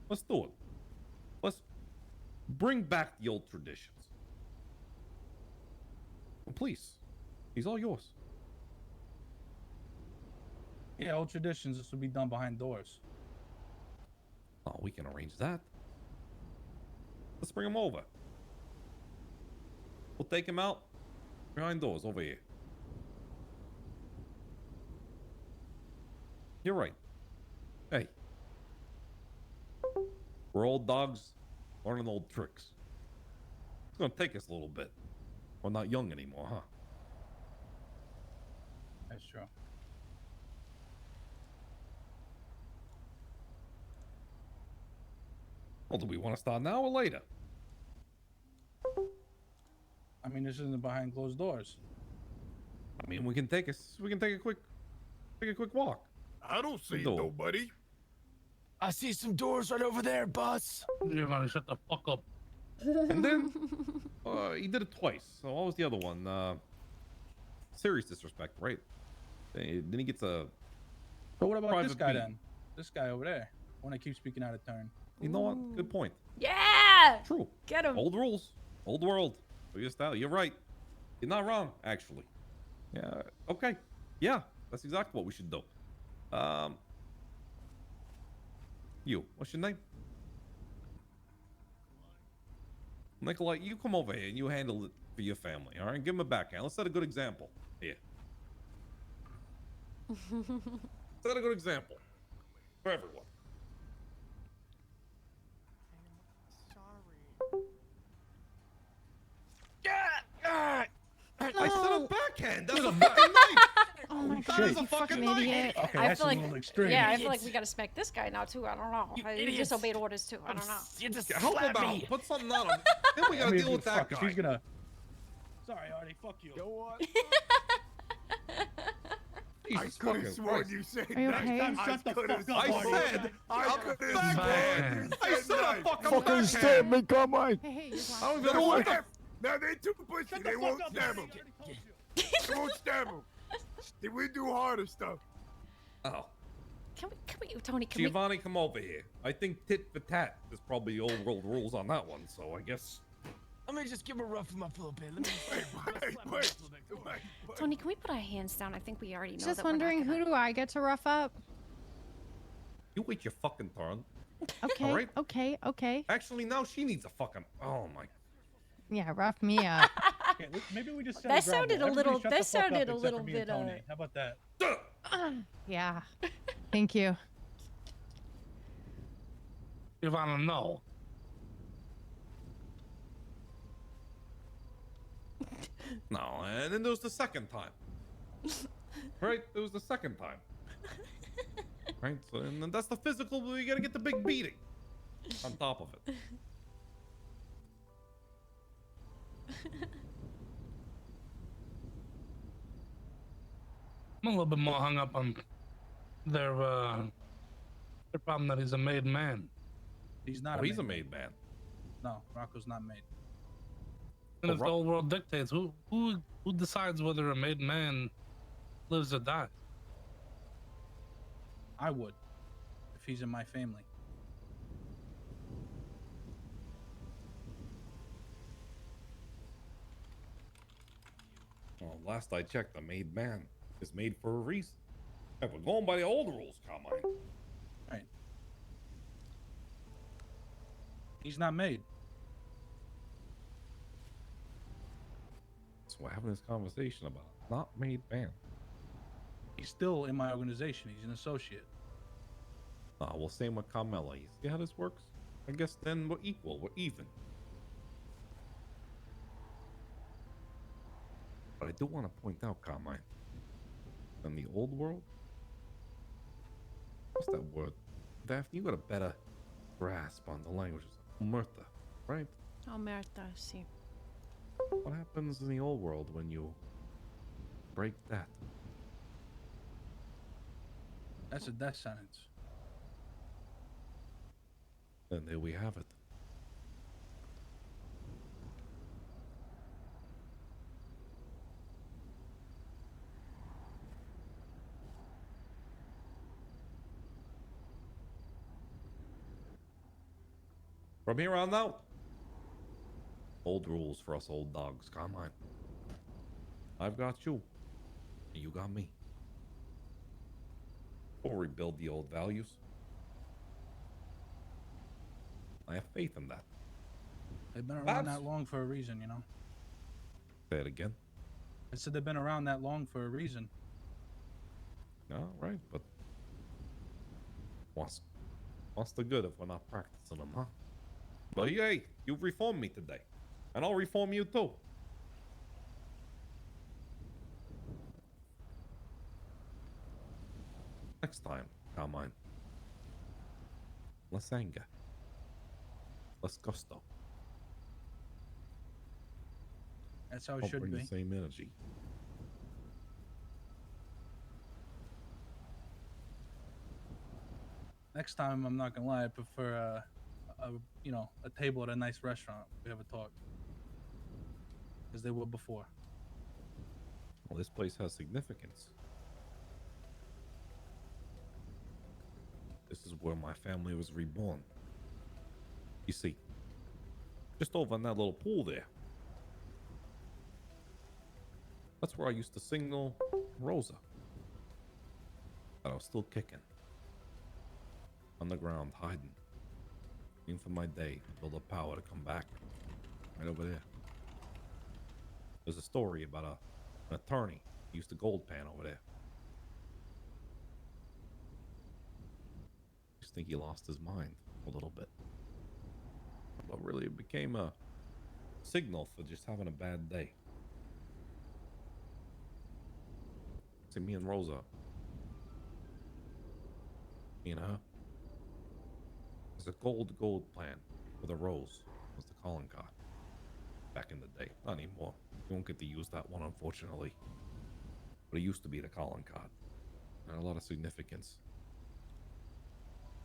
Let's do it. Let's bring back the old traditions. Well, please. He's all yours. Yeah, old traditions, this would be done behind doors. Oh, we can arrange that. Let's bring him over. We'll take him out behind doors over here. You're right. Hey. We're old dogs learning old tricks. It's gonna take us a little bit. We're not young anymore, huh? That's true. Well, do we want to start now or later? I mean, this isn't behind closed doors. I mean, we can take a quick walk. I don't see nobody. I see some doors right over there, boss. You're gonna shut the fuck up. And then he did it twice. So what was the other one? Serious disrespect, right? Then he gets a. But what about this guy beat. then? This guy over there, one that keeps speaking out of turn. You know what? Good point. Yeah. True. Get him. Old rules, old world. Your style. You're right. You're not wrong, actually. Yeah. Okay. Yeah. That's exactly what we should do. You, what's your name? Nikolai, you come over here and you handle it for your family, all right? Give him a backhand. Let's set a good example. Here. Set a good example for everyone. I said a backhand. That's a fucking knife. Oh my Shit. god, That's you a fucking fucking idiot. Okay, I that's feel a like, little extreme. yeah, I feel like we gotta smack this guy now too. I don't know. He idiots. disobeyed orders too. I don't know. You just Help him out. Put something on him. Then we gotta deal with that guy. She's gonna. Sorry, Artie. Fuck you. Go on. Jesus I could have fucking sworn Christ. you said Are you knife. okay? I Shut the could've fuck up, sworn- I said I could have backhand. I said a fucking Fucking backhand. stab me, Carmine. Hey, hey, you're I don't They even know what won't. Now they too pussy. They won't stab him. They won't stab him. Did we do harder stuff? Oh, Can we, Tony? Can we? Giovanni, come over here. I think tit for tat is probably old world rules on that one, so I guess. Let me just give him a rough him up a little bit. Let me Wait. Tony, can we put our hands down? I think we already know Just that we're not wondering, gonna- who do I get to rough up? You wait your fucking turn. Okay, All right. okay. Actually, now she needs a fucking. Oh my. Yeah, rough me up. Okay, maybe we just. set That a ground sounded rule. a little- Everybody shut that the fuck sounded up a except little for me and bit, Tony. How about that? Yeah. Thank you. Ivana, no. No, and then there was the second time. Right? There was the second time. Right? So, and then that's the physical, but you gotta get the big beating on top of it. I'm a little bit more hung up on their problem that he's a made man. He's not. Oh, he's a made man. No, Rocco's not made. And Oh, if the old world dictates, who decides whether a made man lives or dies? I would, if he's in my family. Well, last I checked, a made man is made for a reason. If we're going by the old rules, Carmine. Right. He's not made. That's what we're having this conversation about. Not made man. He's still in my organization. He's an associate. Well, same with Carmella. You see how this works? I guess then we're equal. We're even. But I do want to point out, Carmine, in the old world, what's that word? Daphne, you got a better grasp on the languages. Omerta, right? Omerta, sí. What happens in the old world when you break that? That's a death sentence. And there we have it. From here on out, old rules for us old dogs. Carmine, I've got you. You got me. We'll rebuild the old values. I have faith in that. They've been around Babs? that long for a reason, you know. Say it again. I said they've been around that long for a reason. No, right, but what's the good if we're not practicing them, huh? But hey, you've reformed me today, and I'll reform you too. Next time, Carmine. Less anger. Less gusto. That's how it I'll should bring be. the same energy. Next time, I'm not gonna lie, I prefer a table at a nice restaurant. We have a talk, as they were before. Well, this place has significance. This is where my family was reborn. You see, just over in that little pool there. That's where I used to signal Rosa. But I was still kicking. On the ground, hiding. Waiting for my day to build up power to come back. Right over there. There's a story about an attorney who used a gold pan over there. I just think he lost his mind a little bit. But really, it became a signal for just having a bad day. See, me and Rosa, you know, there's a gold plan with a rose was the calling card back in the day. Not anymore. You won't get to use that one, unfortunately. But it used to be the calling card. And a lot of significance.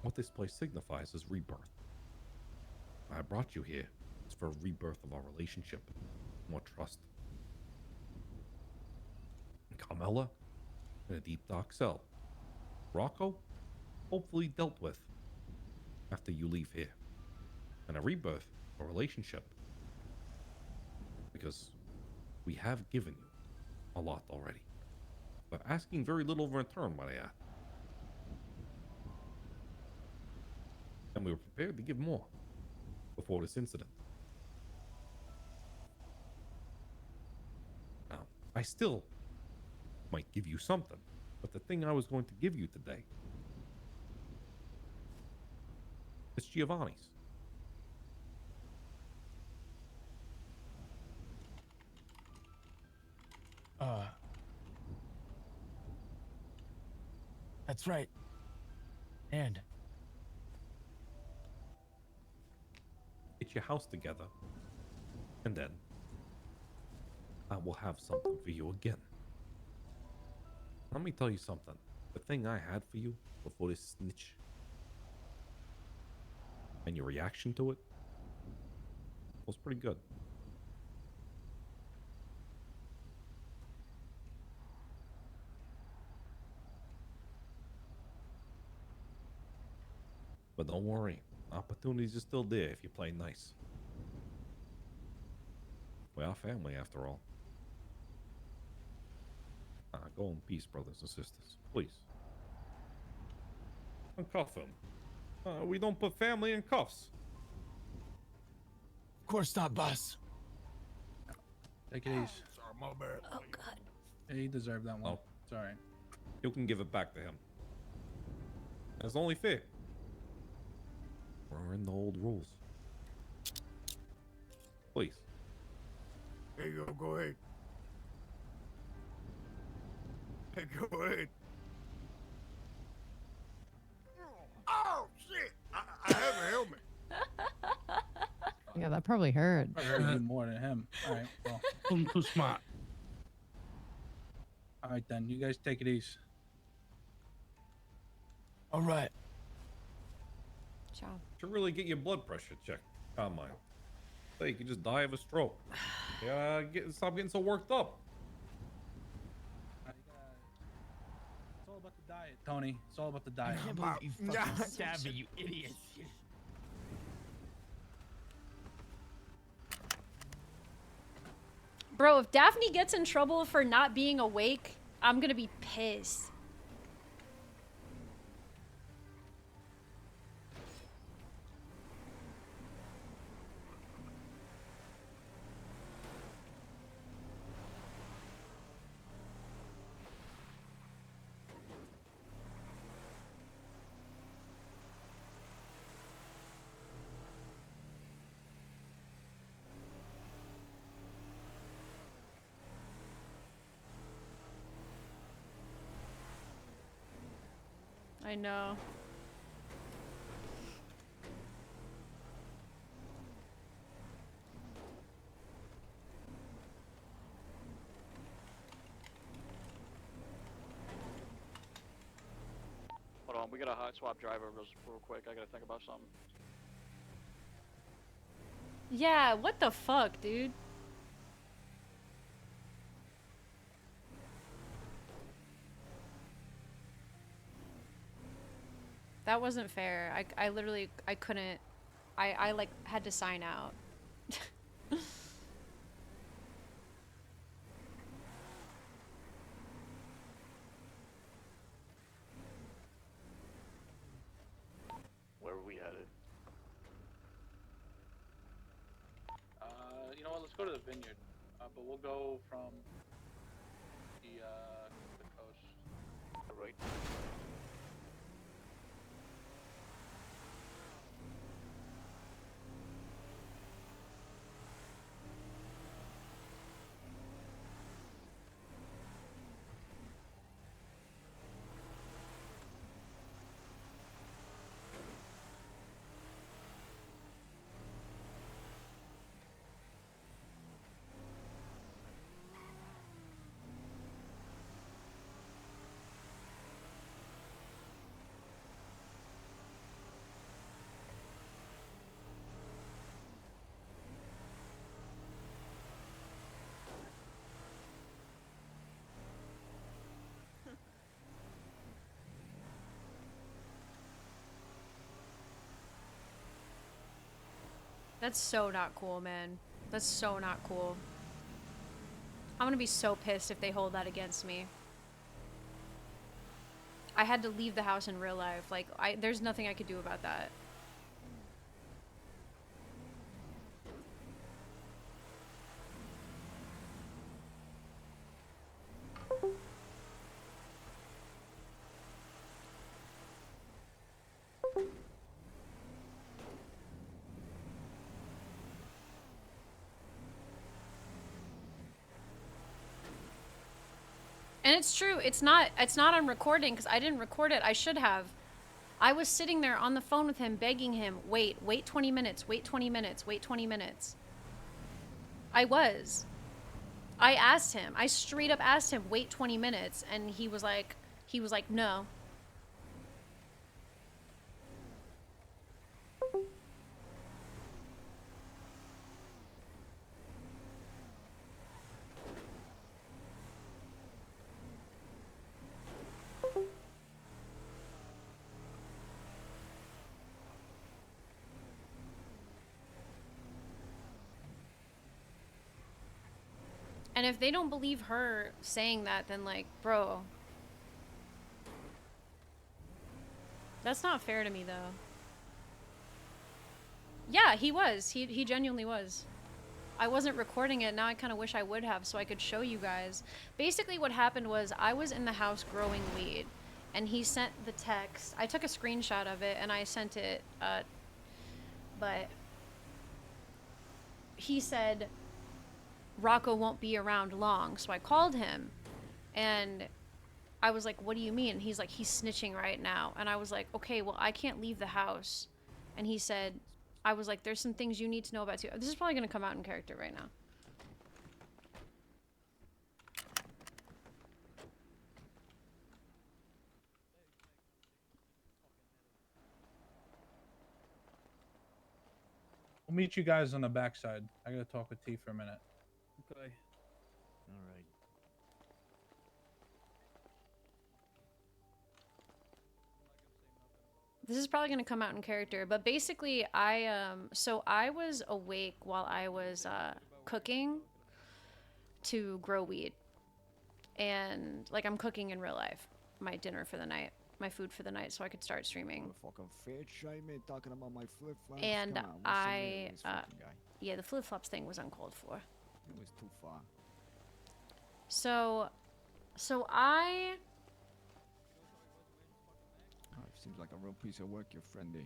What this place signifies is rebirth. I brought you here. It's for a rebirth of our relationship. More trust. And Carmella in a deep dark cell. Rocco, hopefully dealt with after you leave here. And a rebirth, a relationship. Because we have given you a lot already. But asking very little in return, might I add. And we were prepared to give more before this incident. Now, I still might give you something, but the thing I was going to give you today is Giovanni's. That's right. And get your house together, and then I will have something for you again. Let me tell you something. The thing I had for you before this snitch and your reaction to it was pretty good. But don't worry, opportunities are still there if you play nice. We are family after all. Go in peace, brothers and sisters. Please. Uncuff him. We don't put family in cuffs. of course not, boss. Take it easy. Sorry, my bad. Oh, God. Yeah, he deserved that one. Oh. It's alright. You can give it back to him. That's only fair. We're in the old rules. Please. There you go. Go ahead. Hey, go ahead. Oh shit! I have a helmet. Yeah, that probably hurt. I heard you more than him. All right. Well, I'm too smart. all right then. You guys take it easy. All right. Ciao. Should really get your blood pressure checked, Carmine. So you could just die of a stroke. Yeah, stop getting so worked up. It's all about the diet, Tony. It's all about the diet. I can't believe you fucking stabbed me, you idiot. Bro, if Daphne gets in trouble for not being awake, I'm gonna be pissed. I know. Hold on, we got a hot swap driver real quick. I gotta think about something. Yeah, what the fuck, dude? That wasn't fair. I literally, I couldn't, I like had to sign out. vineyard, but we'll go from the coast. Right. That's so not cool, man. That's so not cool. I'm gonna be so pissed if they hold that against me. I had to leave the house in real life. Like, there's nothing I could do about that. And it's true. It's not on recording because I didn't record it. I should have. I was sitting there on the phone with him, begging him, wait 20 minutes, wait 20 minutes, wait 20 minutes. I was. I asked him. I straight up asked him, wait 20 minutes, and he was like, no. And if they don't believe her saying that, then like, bro, that's not fair to me though. Yeah, he was. He genuinely was. I wasn't recording it. Now I kind of wish I would have so I could show you guys. Basically what happened was I was in the house growing weed and he sent the text. I took a screenshot of it and I sent it, but he said, Rocco won't be around long. So I called him and I was like, what do you mean? And he's like, he's snitching right now. And I was like, okay, well, I can't leave the house. And he said, I was like, there's some things you need to know about too. This is probably going to come out in character right now. We'll meet you guys on the backside. I gotta talk with T for a minute. Okay. All right. This is probably going to come out in character, but basically so I was awake while I was cooking to grow weed. And like I'm cooking in real life, my dinner for the night, my food for the night, so I could start streaming. Fucking fair shame, man, talking about my flip flops. And Come on, what's the name of this fucking guy? yeah, the flip flops thing was uncalled for. It was too far. So Seems like a real piece of work, your friend there.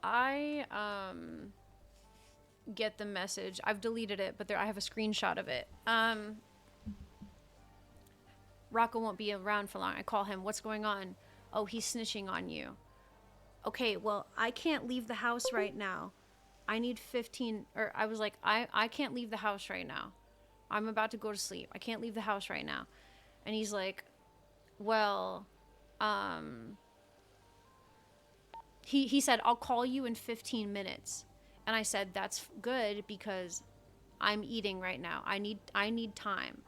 I get the message. I've deleted it, but I have a screenshot of it. Rocco won't be around for long. I call him. What's going on? Oh, he's snitching on you. Okay, well, I can't leave the house right now. I need 15, or I was like, I can't leave the house right now. I'm about to go to sleep. I can't leave the house right now. And he's like, well, he said, I'll call you in 15 minutes. And I said, that's good because I'm eating right now. I need time.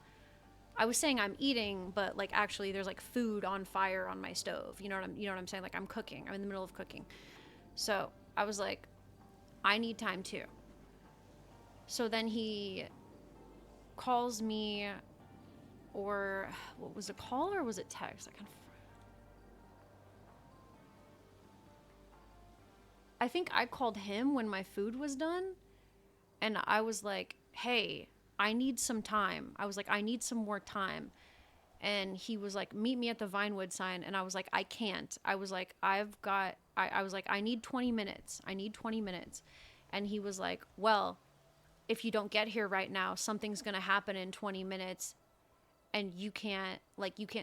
I was saying I'm eating, but like actually there's like food on fire on my stove. You know what I'm saying? Like I'm cooking. I'm in the middle of cooking. So I was like, I need time too. So then he calls me, or what was it, call or was it text? I think I called him when my food was done, And I was like, hey, I need some time. I was like, I need some more time. And he was like, meet me at the Vinewood sign. And I was like, I can't. I was like, I was like, I need 20 minutes. I need 20 minutes. And he was like, well, if you don't get here right now, something's going to happen in 20 minutes. And you can't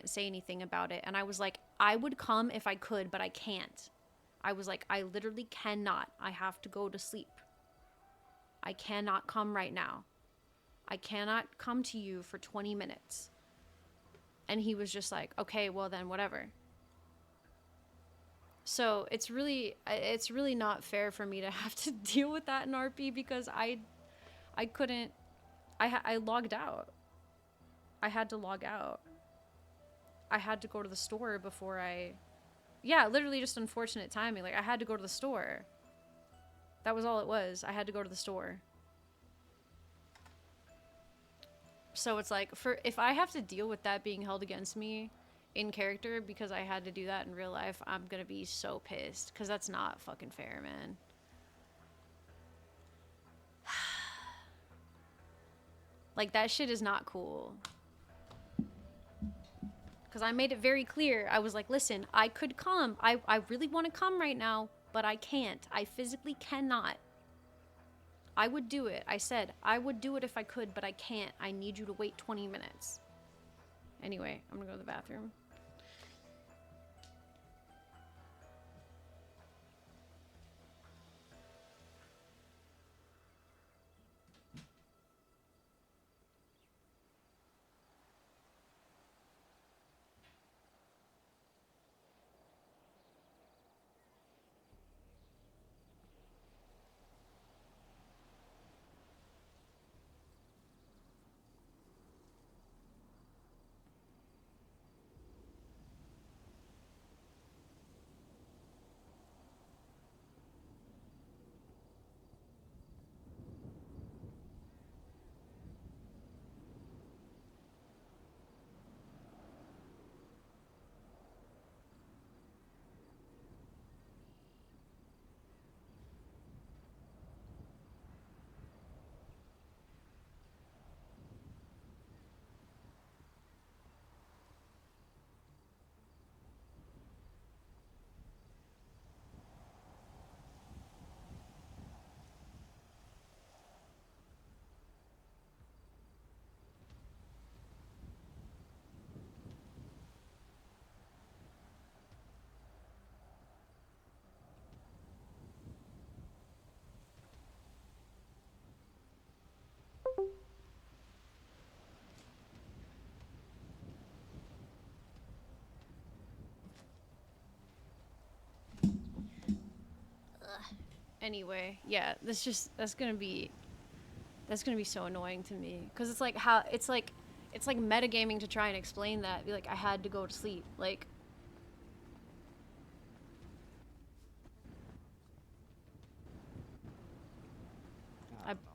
say anything about it. And I was like, I would come if I could, but I can't. I was like, I literally cannot. I have to go to sleep. I cannot come right now. I cannot come to you for 20 minutes. And he was just like, okay, well then whatever. So it's really not fair for me to have to deal with that in RP because I couldn't, I logged out. I had to log out. I had to go to the store before yeah, literally just unfortunate timing. Like I had to go to the store. That was all it was. I had to go to the store. So it's like, if I have to deal with that being held against me in character because I had to do that in real life, I'm gonna be so pissed. Because that's not fucking fair, man. Like, that shit is not cool. Because I made it very clear. I was like, listen, I could come. I really want to come right now, but I can't. I physically cannot. I would do it. I said, I would do it if I could, but I can't. I need you to wait 20 minutes. Anyway, I'm gonna go to the bathroom. Anyway, yeah, that's gonna be so annoying to me because it's like it's like metagaming to try and explain that. Be like, I had to go to sleep. Like,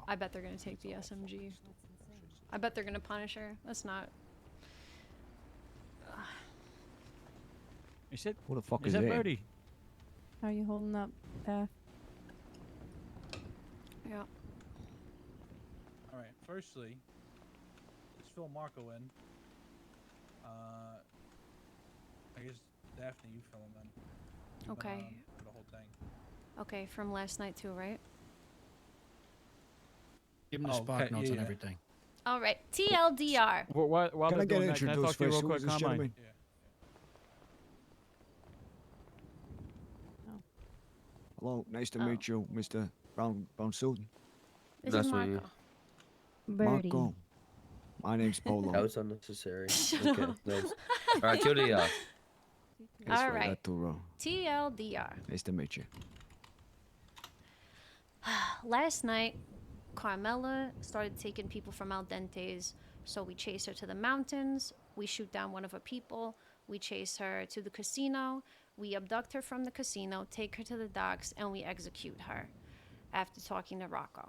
I bet they're gonna take the SMG. I bet they're gonna punish her. That's not. Is it? Who the fuck is is that that? Birdie? How are you holding up, Beth? Yeah. All right. Firstly, let's fill Marco in. I guess Daphne, you fill him in. You've been Okay. on for the whole thing. Okay, from last night too, right? Give him the spot notes and everything. All right, TLDR. While Can they're I get doing that, can I talk introduced to you real first? Who quick, is this Carmine? gentleman? Hello, nice to meet you, Mr. Brown Suit. This is Marco. Birdie. Marco. My name's Polo. That was unnecessary. Shut Okay, up. nice. All right, TLDR. All right. Arturo. TLDR. Nice to meet you. Last night, Carmella started taking people from Al Dente's, so we chase her to the mountains, we shoot down one of her people, we chase her to the casino, we abduct her from the casino, take her to the docks, and we execute her after talking to Rocco.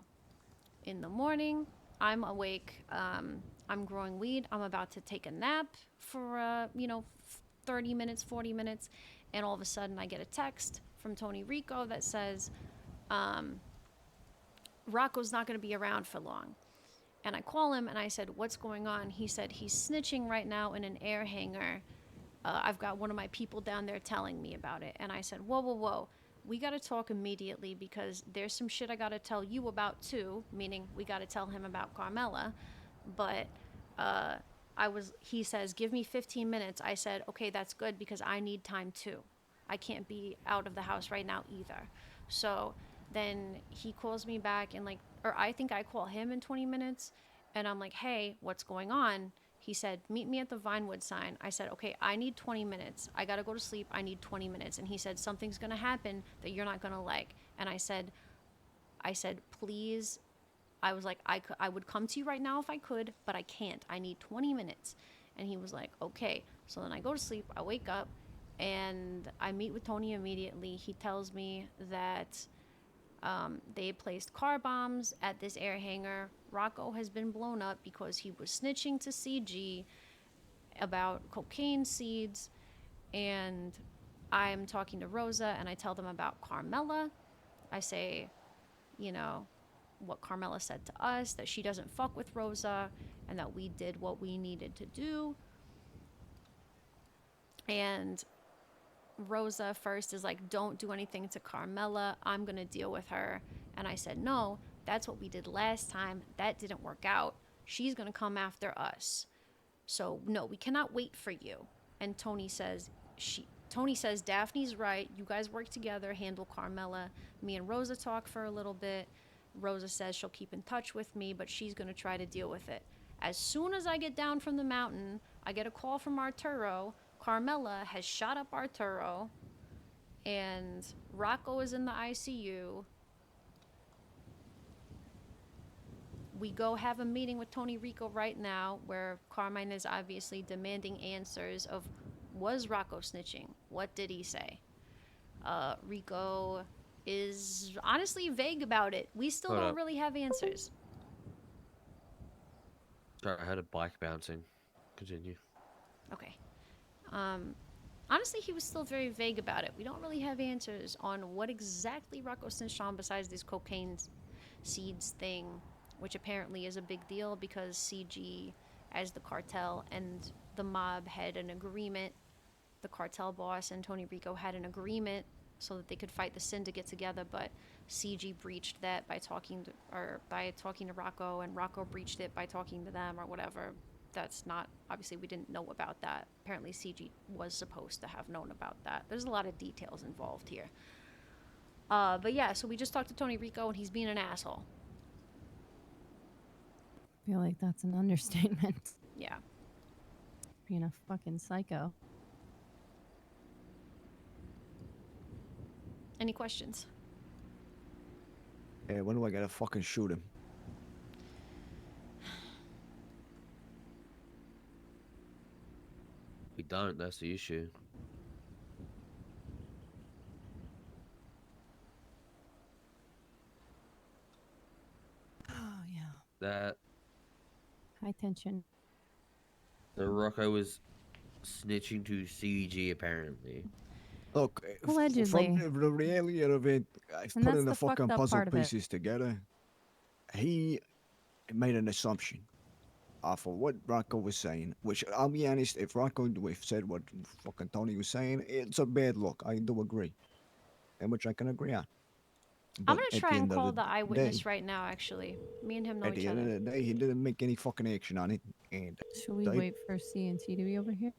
In the morning, I'm awake, I'm growing weed, I'm about to take a nap for, 30 minutes, 40 minutes, and all of a sudden I get a text from Tony Rico that says, Rocco's not going to be around for long. And I call him and I said, what's going on? He said, he's snitching right now in an air hangar. I've got one of my people down there telling me about it. And I said, whoa, whoa, whoa. We got to talk immediately because there's some shit I got to tell you about too, meaning we got to tell him about Carmella. But he says, give me 15 minutes. I said, okay, that's good because I need time too. I can't be out of the house right now either. So then he calls me back and or I think I call him in 20 minutes and I'm like, hey, what's going on? He said, meet me at the Vinewood sign. I said, okay, I need 20 minutes. I got to go to sleep. I need 20 minutes. And he said, something's going to happen that you're not going to like. And I said, please. I was like, I would come to you right now if I could, but I can't. I need 20 minutes. And he was like, okay. So then I go to sleep. I wake up and I meet with Tony immediately. He tells me that they placed car bombs at this air hangar. Rocco has been blown up because he was snitching to CG about cocaine seeds. And I'm talking to Rosa and I tell them about Carmella. I say, what Carmella said to us, that she doesn't fuck with Rosa and that we did what we needed to do. And Rosa first is like, don't do anything to Carmella. I'm going to deal with her. And I said, no, that's what we did last time. That didn't work out. She's going to come after us. So, no, we cannot wait for you. And Tony says, Daphne's right. You guys work together, handle Carmella. Me and Rosa talk for a little bit. Rosa says she'll keep in touch with me, but she's going to try to deal with it. As soon as I get down from the mountain, I get a call from Arturo. Carmella has shot up Arturo, and Rocco is in the ICU. We go have a meeting with Tony Rico right now, where Carmine is obviously demanding answers of, was Rocco snitching? What did he say? Rico is honestly vague about it. We still don't really have answers. Sorry, I had a bike bouncing. Continue. Okay. Honestly, he was still very vague about it. We don't really have answers on what exactly Rocco snitched on besides this cocaine seeds thing, which apparently is a big deal because CG, as the cartel and the mob, had an agreement. The cartel boss and Tony Rico had an agreement so that they could fight the syndicate together, but CG breached that by talking to Rocco, and Rocco breached it by talking to them or whatever. That's not, obviously we didn't know about that. Apparently CG was supposed to have known about that. There's a lot of details involved here. But yeah, so we just talked to Tony Rico and he's being an asshole. I feel like that's an understatement. Yeah. Being a fucking psycho. Any questions? Hey, when do I gotta fucking shoot him? We don't, that's the issue. Oh, yeah. That High tension. the Rocco was snitching to CG apparently. Look, Allegedly. from the reality of it, I've And put that's in the the fucked fucking up puzzle part of it. pieces together. He made an assumption off of what Rocco was saying, which I'll be honest, if Rocco said what fucking Tony was saying, it's a bad look. I do agree. And which I can agree on. I'm But gonna at try the and end of call the eyewitness day- right now, actually. Me and him know At each the end other. of the day, he didn't make any fucking action on it. And Should we they- wait for C&T to be over here?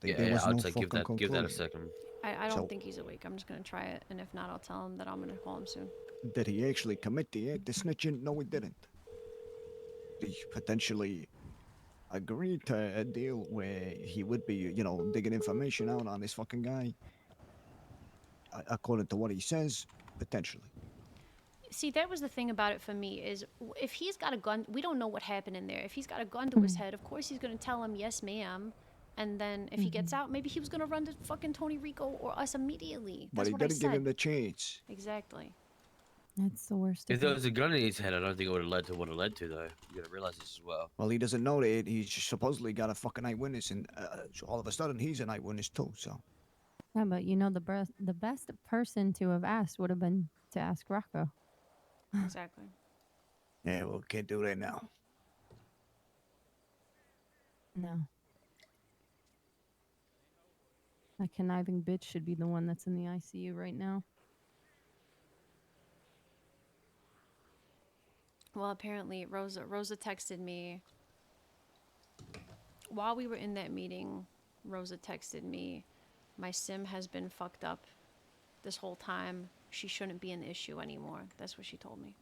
there Yeah, was I'd no say give that fucking a conclusion. second. I don't So- think he's awake. I'm just gonna try it, and if not, I'll tell him that I'm gonna call him soon. Did he actually commit the act of snitching? No, he didn't. He potentially agreed to a deal where he would be, digging information out on this fucking guy. According to what he says, potentially. See, that was the thing about it for me, is if he's got a gun, we don't know what happened in there. If he's got a gun to his head, of course he's gonna tell him, yes, ma'am. And then if he gets out, maybe he was gonna run to fucking Tony Rico or us immediately. But That's he what I didn't said. give him the chance. Exactly. That's the worst. If of there it. was a gun in his head, I don't think it would have led to what it led to, though. You gotta realize this as well. Well, he doesn't know that he's supposedly got a fucking eyewitness, and so all of a sudden he's an eyewitness too. So Yeah, but the best person to have asked would have been to ask Rocco. Exactly. Yeah, well, can't do that now. No. That conniving bitch should be the one that's in the ICU right now. Well, apparently Rosa texted me while we were in that meeting. Rosa texted me, my sim has been fucked up this whole time. She shouldn't be an issue anymore. That's what she told me.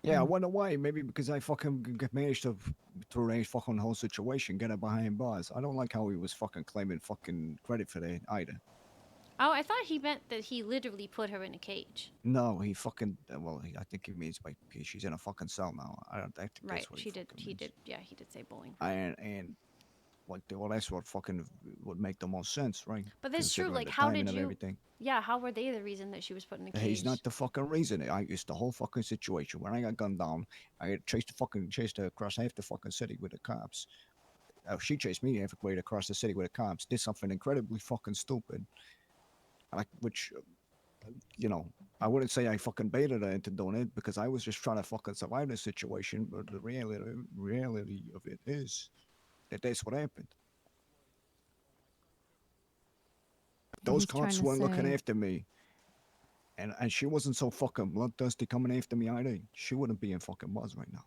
Yeah, I wonder why. Maybe because I fucking managed to arrange fucking whole situation, get her behind bars. I don't like how he was fucking claiming fucking credit for that either. Oh, I thought he meant that he literally put her in a cage. No, he fucking. Well, I think he means by she's in a fucking cell now. I don't think Right, that's what he did. Yeah, he did say bullying. And like, well, that's what fucking would make the most sense, right? But that's true. Considering Like, the how timing did of you? everything. Yeah, how were they the reason that she was put in a cage? He's not the fucking reason. It's the whole fucking situation. When I got gunned down, I had chased her across half the fucking city with the cops. She chased me halfway across the city with the cops. Did something incredibly fucking stupid. Which, you know, I wouldn't say I fucking baited her into doing it because I was just trying to fucking survive the situation. But the reality of it is that that's what happened. Those cops weren't looking after me. And she wasn't so fucking bloodthirsty coming after me either. She wouldn't be in fucking buzz right now.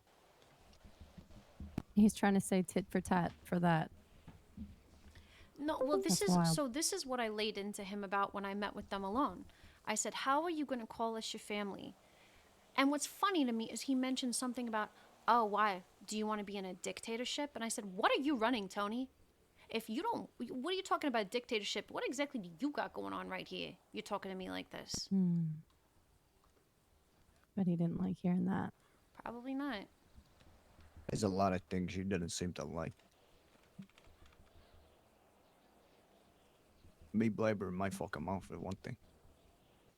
He's trying to say tit for tat for that. No, well, this That's is wild. so. This is what I laid into him about when I met with them alone. I said, "How are you going to call us your family?" And what's funny to me is he mentioned something about, "Oh, why? Do you want to be in a dictatorship?" And I said, "What are you running, Tony? If you don't, what are you talking about dictatorship? What exactly do you got going on right here? You're talking to me like this." But he didn't like hearing that. Probably not. There's a lot of things she didn't seem to like. Me blabbering my fucking mouth for one thing.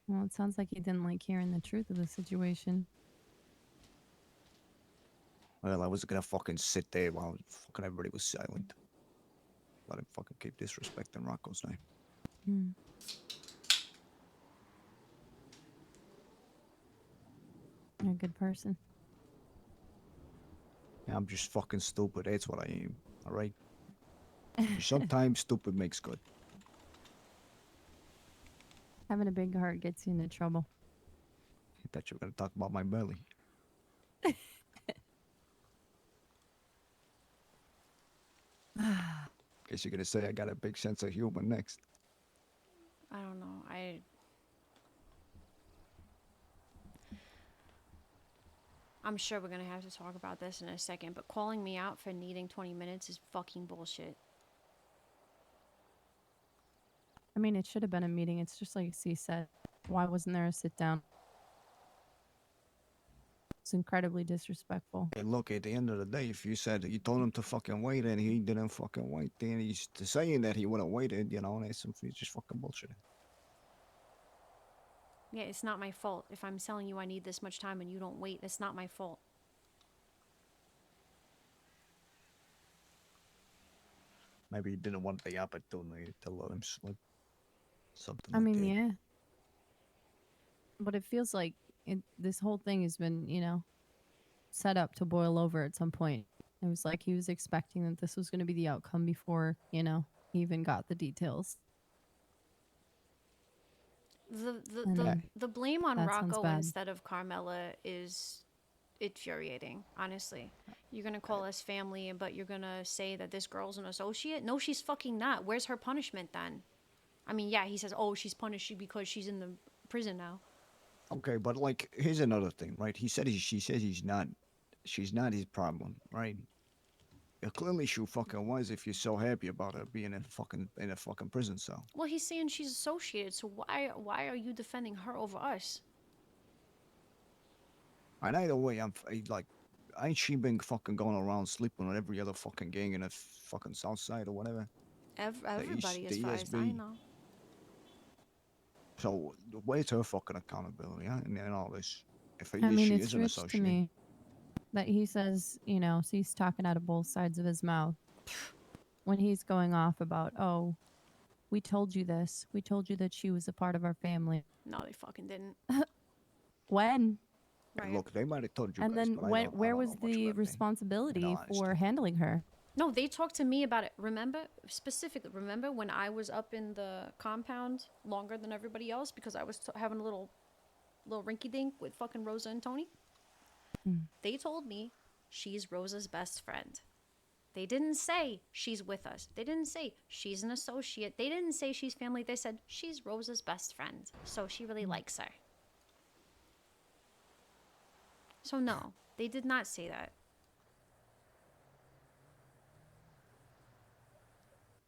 Well, it sounds like he didn't like hearing the truth of the situation. Well, I was gonna fucking sit there while fucking everybody was silent. Let him fucking keep disrespecting Rocco's name. You're a good person. Yeah, I'm just fucking stupid. That's what I am. All right. Sometimes stupid makes good. Having a big heart gets you into trouble. I thought you were gonna talk about my belly. Guess you're gonna say I got a big sense of humor next. I don't know. I'm sure we're gonna have to talk about this in a second, but calling me out for needing 20 minutes is fucking bullshit. I mean, it should have been a meeting. It's just like C said. Why wasn't there a sit down? It's incredibly disrespectful. Hey, look, at the end of the day, if you said you told him to fucking wait and he didn't fucking wait, then he's saying that he would have waited, you know, and it's just fucking bullshit. Yeah, it's not my fault. If I'm telling you I need this much time and you don't wait, it's not my fault. Maybe he didn't want the opportunity to let him slip. Something I like mean, that. yeah. But it feels like this whole thing has been, you know, set up to boil over at some point. It was like he was expecting that this was going to be the outcome before, you know, he even got the details. The blame on that sounds Rocco bad. instead of Carmella is infuriating, honestly. You're gonna call us family, but you're gonna say that this girl's an associate? No, she's fucking not. Where's her punishment then? I mean, yeah, he says, oh, she's punished because she's in the prison now. Okay, but like, here's another thing, right? She says she's not his problem, right? Clearly she fucking was if you're so happy about her being in a fucking prison cell. Well, he's saying she's associated, so why are you defending her over us? And either way, ain't she been fucking going around sleeping with every other fucking gang in the fucking South Side or whatever? Everybody, as the far as I ESB. know. So where's her fucking accountability, huh? And all this? If I mean, she it's is an rich to associate. me that he says, you know, so he's talking out of both sides of his mouth. When he's going off about, oh, we told you this. We told you that she was a part of our family. No, they fucking didn't. When? And Right. look, they might have told you And guys, then but I when, don't, I where don't was know much the about anything. responsibility honesty. for handling her? No, they talked to me about it. Remember, specifically, remember when I was up in the compound longer than everybody else because I was having a little rinky dink with fucking Rosa and Tony? They told me she's Rosa's best friend. They didn't say she's with us. They didn't say she's an associate. They didn't say she's family. They said she's Rosa's best friend. So she really likes her. So no, they did not say that.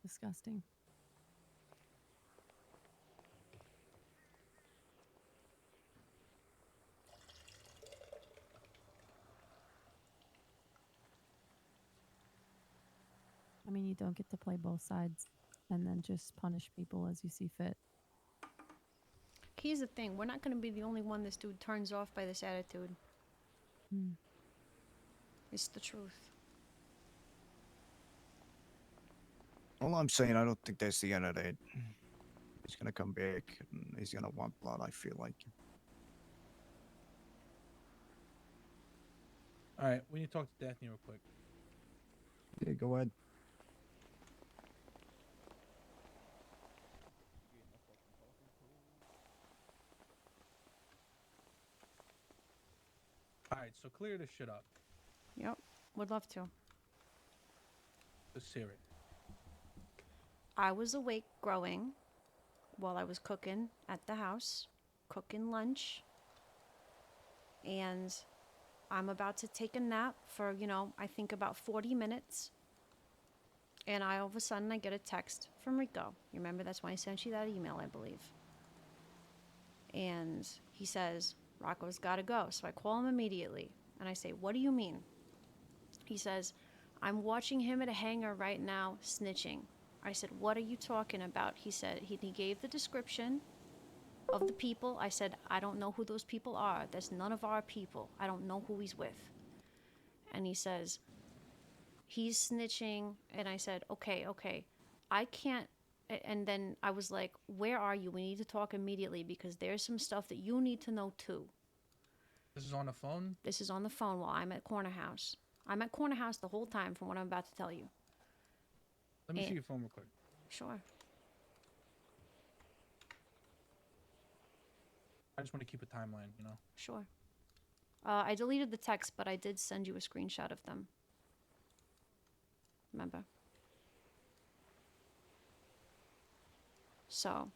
Disgusting. I mean, you don't get to play both sides and then just punish people as you see fit. Here's the thing. We're not going to be the only one this dude turns off by this attitude. It's the truth. All I'm saying, I don't think that's the end of it. He's gonna come back, and he's gonna want blood, I feel like. Alright, we need to talk to Daphne real quick. Yeah, go ahead. Alright, so clear this shit up. Yep, would love to. Let's hear it. I was awake growing while I was cooking at the house, cooking lunch, and I'm about to take a nap for, I think about 40 minutes. And all of a sudden I get a text from Rico. You remember that's when I sent you that email, I believe. And he says, Rocco's gotta go. So I call him immediately and I say, what do you mean? He says, I'm watching him at a hangar right now, snitching. I said, what are you talking about? He said, he gave the description of the people. I said, I don't know who those people are. That's none of our people. I don't know who he's with. And he says, he's snitching. And I said, okay. I can't. And then I was like, where are you? We need to talk immediately because there's some stuff that you need to know too. This is on the phone? This is on the phone while I'm at Corner House. I'm at Corner House the whole time from what I'm about to tell you. Let me see your phone real quick. Sure. I just want to keep a timeline, you know? Sure. I deleted the text, but I did send you a screenshot of them. Remember? So,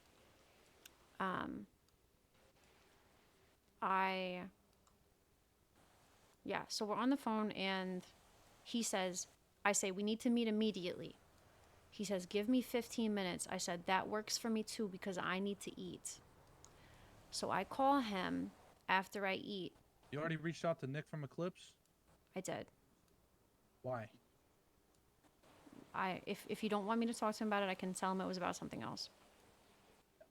so we're on the phone and he says, I say, we need to meet immediately. He says, give me 15 minutes. I said, that works for me too because I need to eat. So I call him after I eat. You already reached out to Nick from Eclipse? I did. Why? If you don't want me to talk to him about it, I can tell him it was about something else.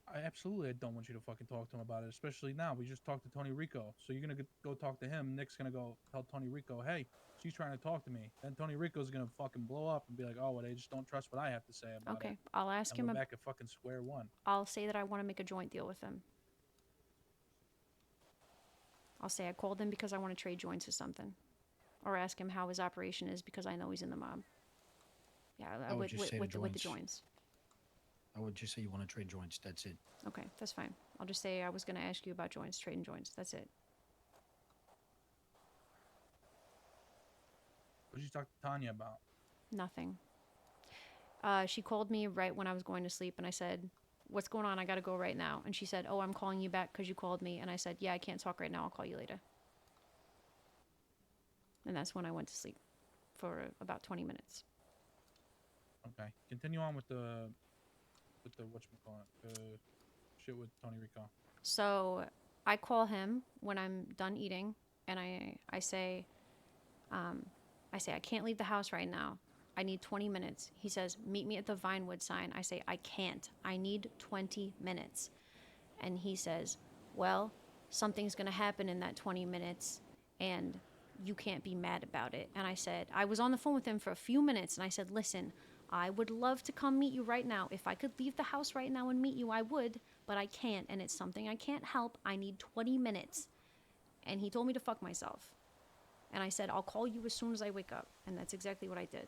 I absolutely don't want you to fucking talk to him about it, especially now. We just talked to Tony Rico. So you're going to go talk to him. Nick's going to go tell Tony Rico, hey, she's trying to talk to me. Then Tony Rico's going to fucking blow up and be like, oh, well, they just don't trust what I have to say about it. Okay, I'll ask and him. we're back at fucking square one. I'll say that I want to make a joint deal with him. I'll say I called him because I want to trade joints or something. Or ask him how his operation is because I know he's in the mob. Yeah, with the joints. I would just say you want to trade joints. That's it. Okay, that's fine. I'll just say I was going to ask you about joints, trading joints. That's it. What did you talk to Tanya about? Nothing. She called me right when I was going to sleep, and I said, what's going on? I got to go right now. And she said, oh, I'm calling you back because you called me. And I said, yeah, I can't talk right now. I'll call you later. And that's when I went to sleep for about 20 minutes. Okay. Continue on with the whatchamacallit, the shit with Tony Rico. So I call him when I'm done eating, and I say, I can't leave the house right now. I need 20 minutes. He says, meet me at the Vinewood sign. I say, I can't. I need 20 minutes. And he says, well, something's going to happen in that 20 minutes, and you can't be mad about it. And I said, I was on the phone with him for a few minutes, and I said, listen, I would love to come meet you right now. If I could leave the house right now and meet you, I would, but I can't, and it's something I can't help. I need 20 minutes. And he told me to fuck myself. And I said, I'll call you as soon as I wake up. And that's exactly what I did.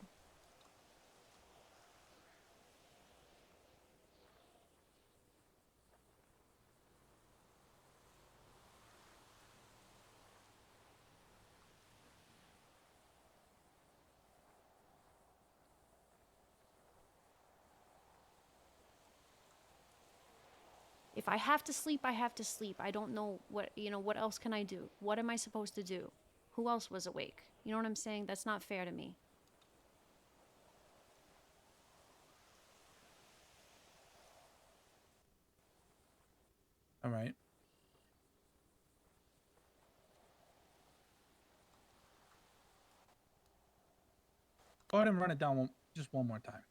If I have to sleep, I have to sleep. I don't know what, what else can I do? What am I supposed to do? Who else was awake? You know what I'm saying? That's not fair to me. All right. Go ahead and run it down just one more time.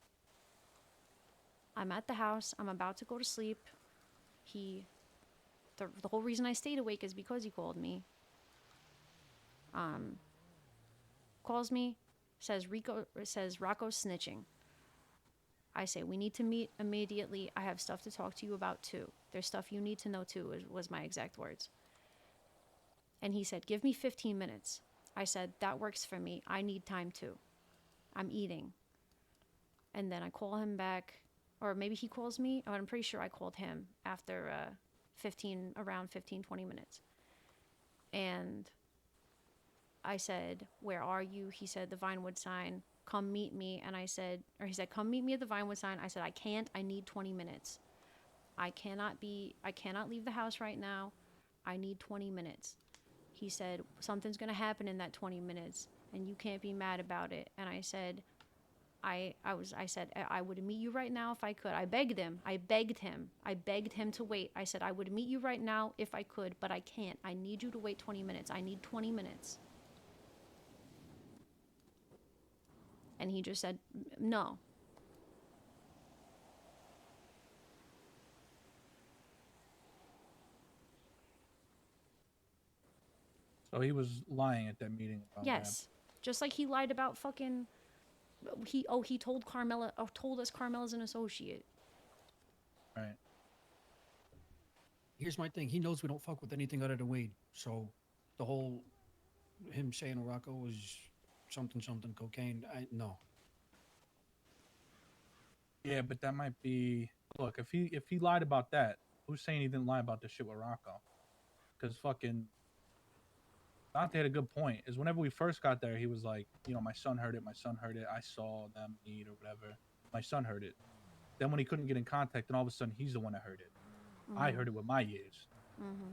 I'm at the house. I'm about to go to sleep. The whole reason I stayed awake is because he called me. Calls me, says Rocco's snitching. I say, we need to meet immediately. I have stuff to talk to you about too. There's stuff you need to know too, was my exact words. And he said, give me 15 minutes. I said, that works for me. I need time too. I'm eating. And then I call him back, or maybe he calls me. Oh, I'm pretty sure I called him after around 15, 20 minutes. And I said, where are you? He said, the Vinewood sign. Come meet me. And he said, come meet me at the Vinewood sign. I said, I can't. I need 20 minutes. I cannot leave the house right now. I need 20 minutes. He said, something's going to happen in that 20 minutes and you can't be mad about it. And I said, I said, I would meet you right now if I could. I begged him to wait. I said, I would meet you right now if I could, but I can't. I need you to wait 20 minutes. I need 20 minutes. And he just said, no. So he was lying at that meeting about Yes. Just like he lied about fucking... He told Carmella, told us Carmella's an associate. Right. Here's my thing. He knows we don't fuck with anything other than weed. So the whole him saying Rocco was something cocaine, no. Yeah, but that might be. Look, if he lied about that, who's saying he didn't lie about the shit with Rocco? Because fucking Dante had a good point. Is whenever we first got there, he was like, my son heard it. My son heard it. I saw them eat or whatever. My son heard it. Then when he couldn't get in contact, then all of a sudden he's the one that heard it. Mm-hmm. I heard it with my ears. Mm-hmm.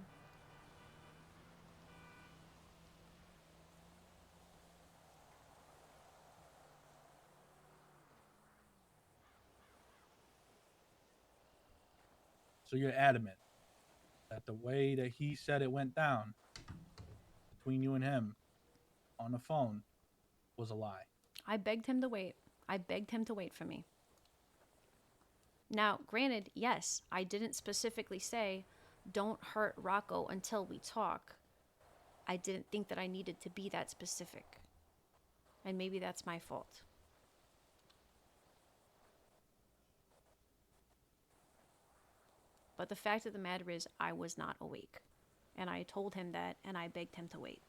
So you're adamant that the way that he said it went down between you and him on the phone was a lie. I begged him to wait. I begged him to wait for me. Now, granted, yes, I didn't specifically say, don't hurt Rocco until we talk. I didn't think that I needed to be that specific. And maybe that's my fault. But the fact of the matter is, I was not awake. And I told him that, and I begged him to wait.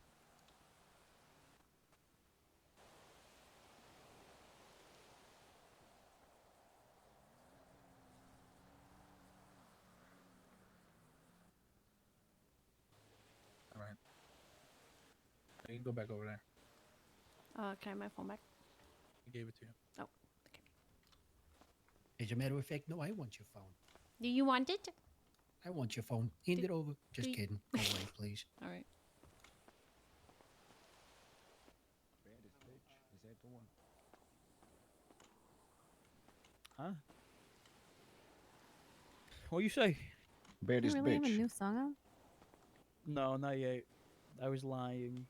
All right. You can go back over there. Can I have my phone back? I gave it to you. Oh. As a matter of fact, no, I want your phone. Do you want it? I want your phone. Hand it over. Just kidding. Go away, please. All right. Is that the one? Huh? What you say? Baddest You really have a bitch. new song out? No, not yet. I was lying.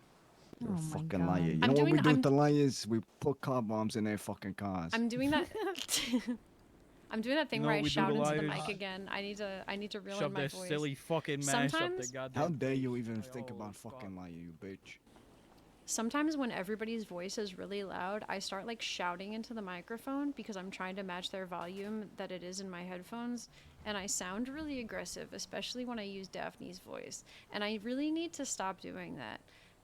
You're a Oh my fucking God. liar. You I'm know what we doing- do I'm- with the liars? We put car bombs in their fucking cars. I'm doing that. I'm doing that thing You know where what I we do shout to into the liars? mic again. I need to reel in Shove my that voice. silly fucking mash up Sometimes- the goddamn How dare you face. even Like, think oh, about fuck. fucking liar, you bitch? sometimes when everybody's voice is really loud, I start like shouting into the microphone because I'm trying to match their volume that it is in my headphones, and I sound really aggressive, especially when I use Daphne's voice. And I really need to stop doing that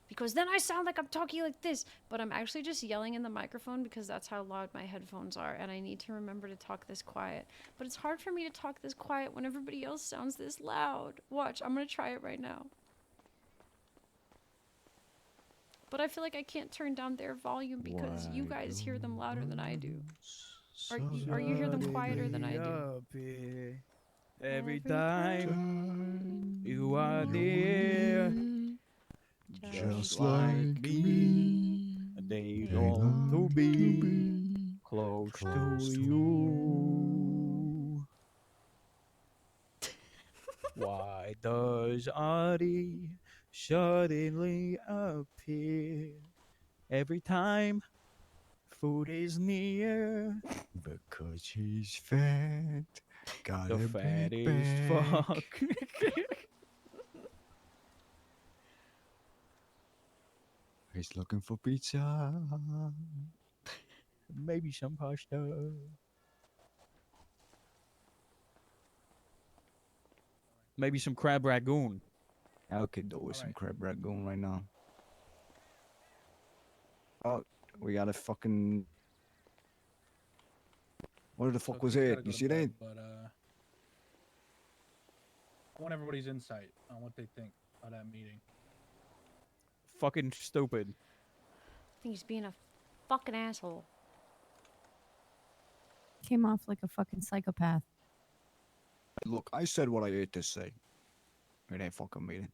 because then I sound like I'm talking like this, but I'm actually just yelling in the microphone because that's how loud my headphones are, and I need to remember to talk this quiet. But it's hard for me to talk this quiet when everybody else sounds this loud. Watch, I'm gonna try it right now. But I feel like I can't turn down their volume because you guys hear them louder than I do. Or you hear them quieter than I do. Every time you are near, just like me, they long to be close to you. Why does Artie suddenly appear every time food is near? Because he's fat. Got The a big fattest back. fuck. He's looking for pizza. Maybe some pasta. Maybe some crab ragoon. I could do with some crab ragoon right now. Oh, we got a fucking. What the fuck Okay, was we it? gotta go You to see bed, that? But I want everybody's insight on what they think of that meeting. Fucking stupid. I think he's being a fucking asshole. Came off like a fucking psychopath. Look, I said what I had to say. It ain't fucking meeting.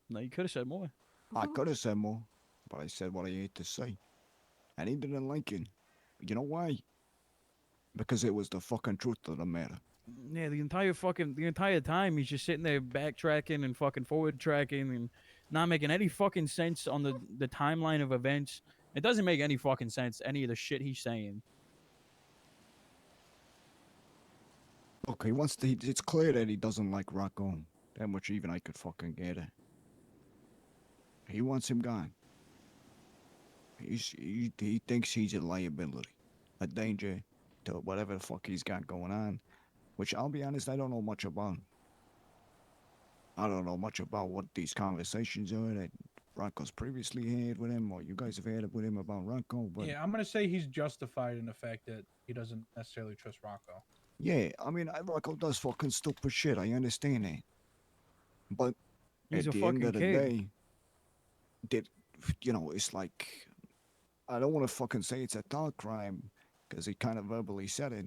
No, you could have said more. I could have said more, but I said what I had to say. And he didn't like it. You know why? Because it was the fucking truth of the matter. Yeah, the entire time he's just sitting there backtracking and fucking forward tracking and not making any fucking sense on the timeline of events. It doesn't make any fucking sense, any of the shit he's saying. Look, he wants to. It's clear that he doesn't like Rocco. That much even I could fucking get it. He wants him gone. He thinks he's a liability, a danger to whatever the fuck he's got going on. Which I'll be honest, I don't know much about. I don't know much about what these conversations are that Rocco's previously had with him, or you guys have had it with him about Rocco. But Yeah, I'm gonna say he's justified in the fact that he doesn't necessarily trust Rocco. yeah, I mean, Rocco does fucking stupid shit. I understand that. But He's at a the end fucking of the kid. day, it's like, I don't want to fucking say it's a thought crime because he kind of verbally said it.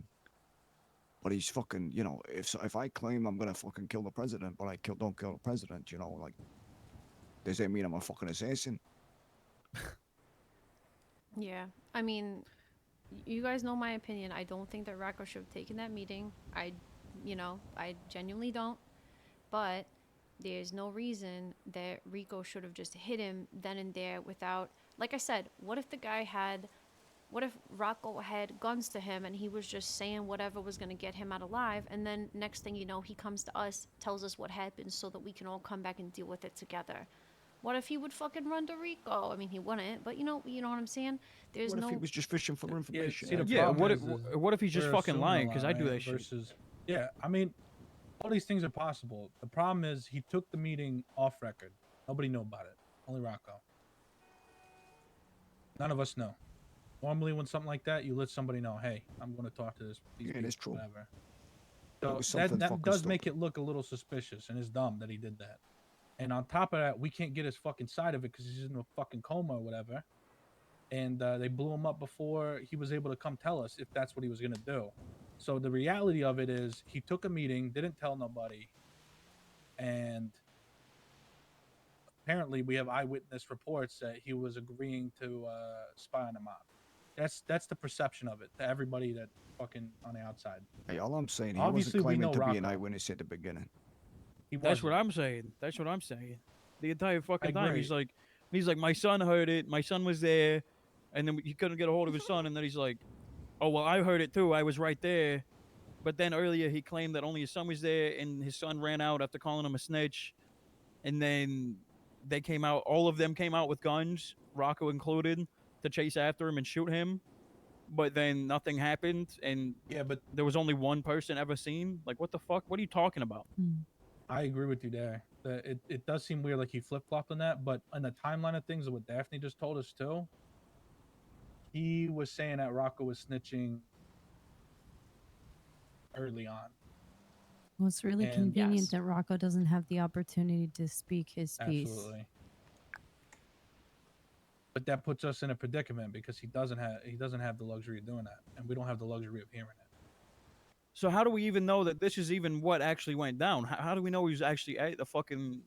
But he's fucking, if I claim I'm gonna fucking kill the president, but I don't kill the president, like, does that mean I'm a fucking assassin? Yeah, I mean, you guys know my opinion. I don't think that Rocco should have taken that meeting. I genuinely don't. But there's no reason that Rico should have just hit him then and there without, like I said, what if Rocco had guns to him and he was just saying whatever was going to get him out alive, and then next thing you know, he comes to us, tells us what happened so that we can all come back and deal with it together. What if he would fucking run to Rico? I mean, he wouldn't, but you know what I'm saying? There's What no... if he was just fishing for information? See, the Yeah, problem what if he's just we're fucking assuming a lying? lot, 'Cause I do right? that shit. Versus, yeah, I mean, all these things are possible. The problem is he took the meeting off record. Nobody knew about it. Only Rocco. None of us know. Normally, when something like that, you let somebody know, hey, I'm going to talk to these people, that's true. whatever. It was So something that fucking does make stupid. it look a little suspicious, and it's dumb that he did that. And on top of that, we can't get his fucking side of it because he's in a fucking coma or whatever. And they blew him up before he was able to come tell us if that's what he was going to do. So the reality of it is he took a meeting, didn't tell nobody. And apparently we have eyewitness reports that he was agreeing to spy on the mob. That's the perception of it to everybody that fucking on the outside. Hey, all I'm saying, he Obviously, wasn't we claiming know to be an Rocco. eyewitness at the beginning. That's what I'm saying. That's what I'm saying. The entire fucking time agree. he's like, my son heard it. My son was there, and then he couldn't get a hold of his son, and then he's like, oh well, I heard it too. I was right there. But then earlier he claimed that only his son was there, and his son ran out after calling him a snitch, and then they came out, all of them came out with guns, Rocco included, to chase after him and shoot him. But then nothing happened, and yeah, but there was only one person ever seen. Like, what the fuck? What are you talking about? I agree with you there. It does seem weird, like he flip flopped on that. But on the timeline of things, of what Daphne just told us too, he was saying that Rocco was snitching early on. Well, it's really And- convenient that Rocco doesn't have the opportunity to speak his piece. Absolutely. But that puts us in a predicament because he doesn't have the luxury of doing that, and we don't have the luxury of hearing it. So how do we even know that this is even what actually went down? How do we know he's actually at the fucking,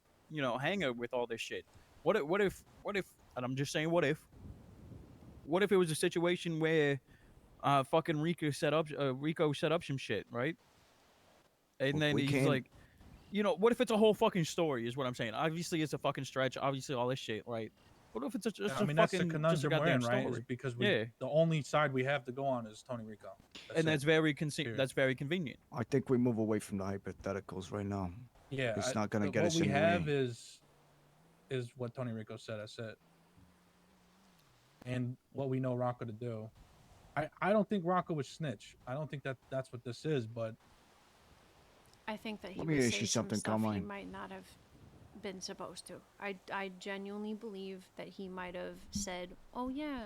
hangar with all this shit? What if, and I'm just saying, what if it was a situation where fucking Rico set up some shit, right? And Well, then we he's can't- like, what if it's a whole fucking story is what I'm saying. Obviously it's a fucking stretch, obviously all this shit, right? What if it's just I mean, a that's the fucking, just a conundrum we're goddamn in, right? story? Is because yeah. the only side we have to go on is Tony Rico. And that's it. very that's very convenient. I think we move away from the hypotheticals right now. Yeah, It's not gonna get what us we anywhere. have is what Tony Rico said. That's it. And what we know Rocco to do. I don't think Rocco would snitch. I don't think that's what this is. But I think that he Let me would ask say you some something, stuff he Carmine. might not have been supposed to. I genuinely believe that he might have said, "Oh yeah,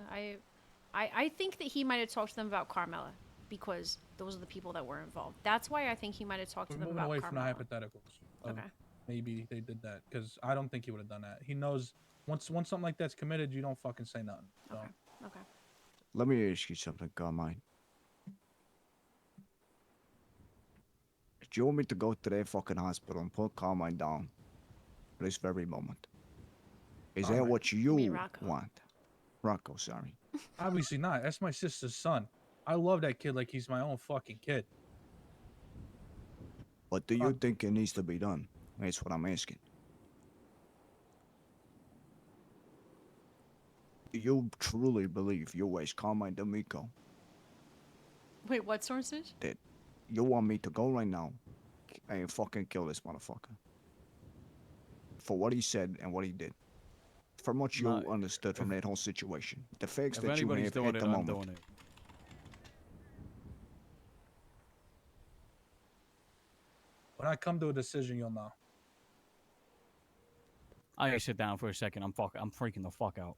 I think that he might have talked to them about Carmella because those are the people that were involved. That's why I think he might have talked we're to them moving about away Carmella." from the hypotheticals. Of Okay. Maybe they did that because I don't think he would have done that. He knows once something like that's committed, you don't fucking say nothing. So. Okay. Let me ask you something, Carmine. Do you want me to go to that fucking hospital and put Carmine down this very moment? Is that Carmine. what You you mean Rocco. want? Rocco, sorry. Obviously not. That's my sister's son. I love that kid like he's my own fucking kid. What do you think it needs to be done? That's what I'm asking. Do you truly believe you as Carmine D'Amico Wait, what sources? that you want me to go right now and fucking kill this motherfucker? For what he said and what he did. From what you understood from that whole situation. The facts If that you anybody's have doing at it, the I'm moment. doing it. When I come to a decision, you'll know. I gotta sit down for a second. I'm freaking the fuck out.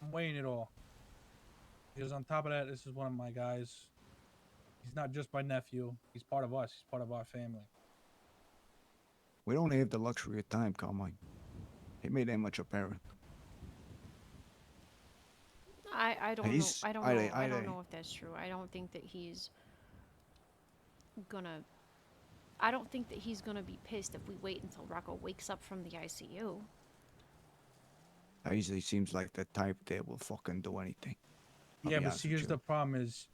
I'm weighing it all. Because on top of that, this is one of my guys. He's not just my nephew. He's part of us. He's part of our family. We don't have the luxury of time, Carmine. He made that much apparent. I don't know. He's- I don't I- know. I- I don't know if that's true. I don't think that he's gonna. I don't think that he's gonna be pissed if we wait until Rocco wakes up from the ICU. He seems like the type that will fucking do anything. I'll Yeah, be but honest see, with here's you. the problem is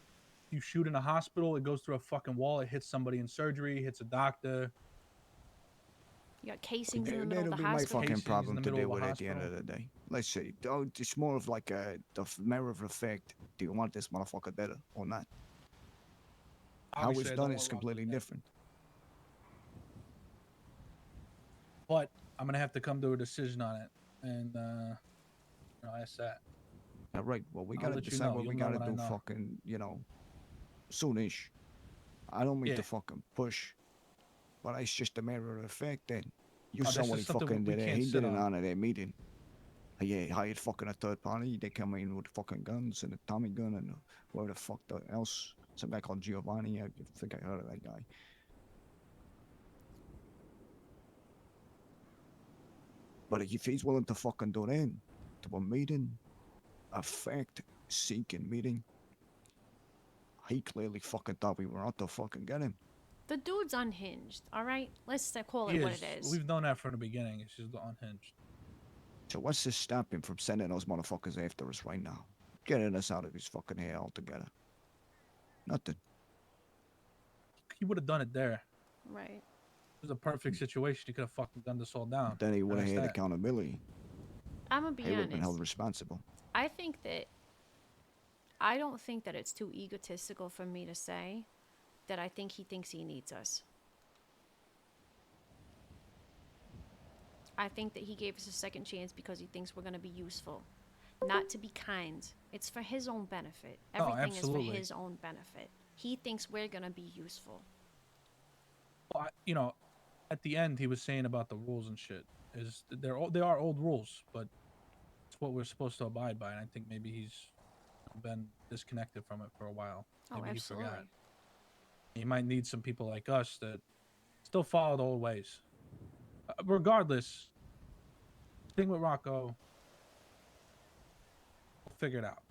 you shoot in a hospital, it goes through a fucking wall, it hits somebody in surgery, hits a doctor. You got casings in the That- middle That'll of be the my hospital. fucking Casings in problem the to middle deal of a with at the end of the day. Let's see. It's more of like the matter of fact. Do you want this motherfucker dead or not? How Obviously, it's I done don't is want Rocco completely dead. different. But I'm gonna have to come to a decision on it, and that's that. All right. Well, we I'll gotta let you decide know. what we You'll know gotta when I do. know. Fucking, soonish. I don't mean Yeah. to fucking push, but it's just a matter of fact that you Oh, saw this what is he something fucking we did. can't He sit did it on. on at that meeting. He hired fucking a third party. They come in with fucking guns and a Tommy gun and whatever the fuck else. Some guy called Giovanni. I think I heard of that guy. But if he's willing to fucking do that, to a meeting, a fact-seeking meeting, he clearly fucking thought we were out to fucking get him. The dude's unhinged. All right, let's call He it what is. it is. We've known that from the beginning. It's just unhinged. So what's to stop him from sending those motherfuckers after us right now? Getting us out of his fucking hair altogether. Nothing. He would have done it there. Right. It was a perfect situation. He could have fucking gunned us all down. Then he would have That's had that. accountability. I'm gonna be He would have been held honest. responsible. I think that I don't think that it's too egotistical for me to say that I think he thinks he needs us. I think that he gave us a second chance because he thinks we're gonna be useful, not to be kind. It's for his own benefit. Everything is for his own benefit. He thinks we're gonna be useful. Well, you know, at the end he was saying about the rules and shit. They are old rules, but it's what we're supposed to abide by. And I think maybe he's been disconnected from it for a while. Maybe he forgot. He might need some people like us that still follow the old ways. Regardless, thing with Rocco, we'll figure it out.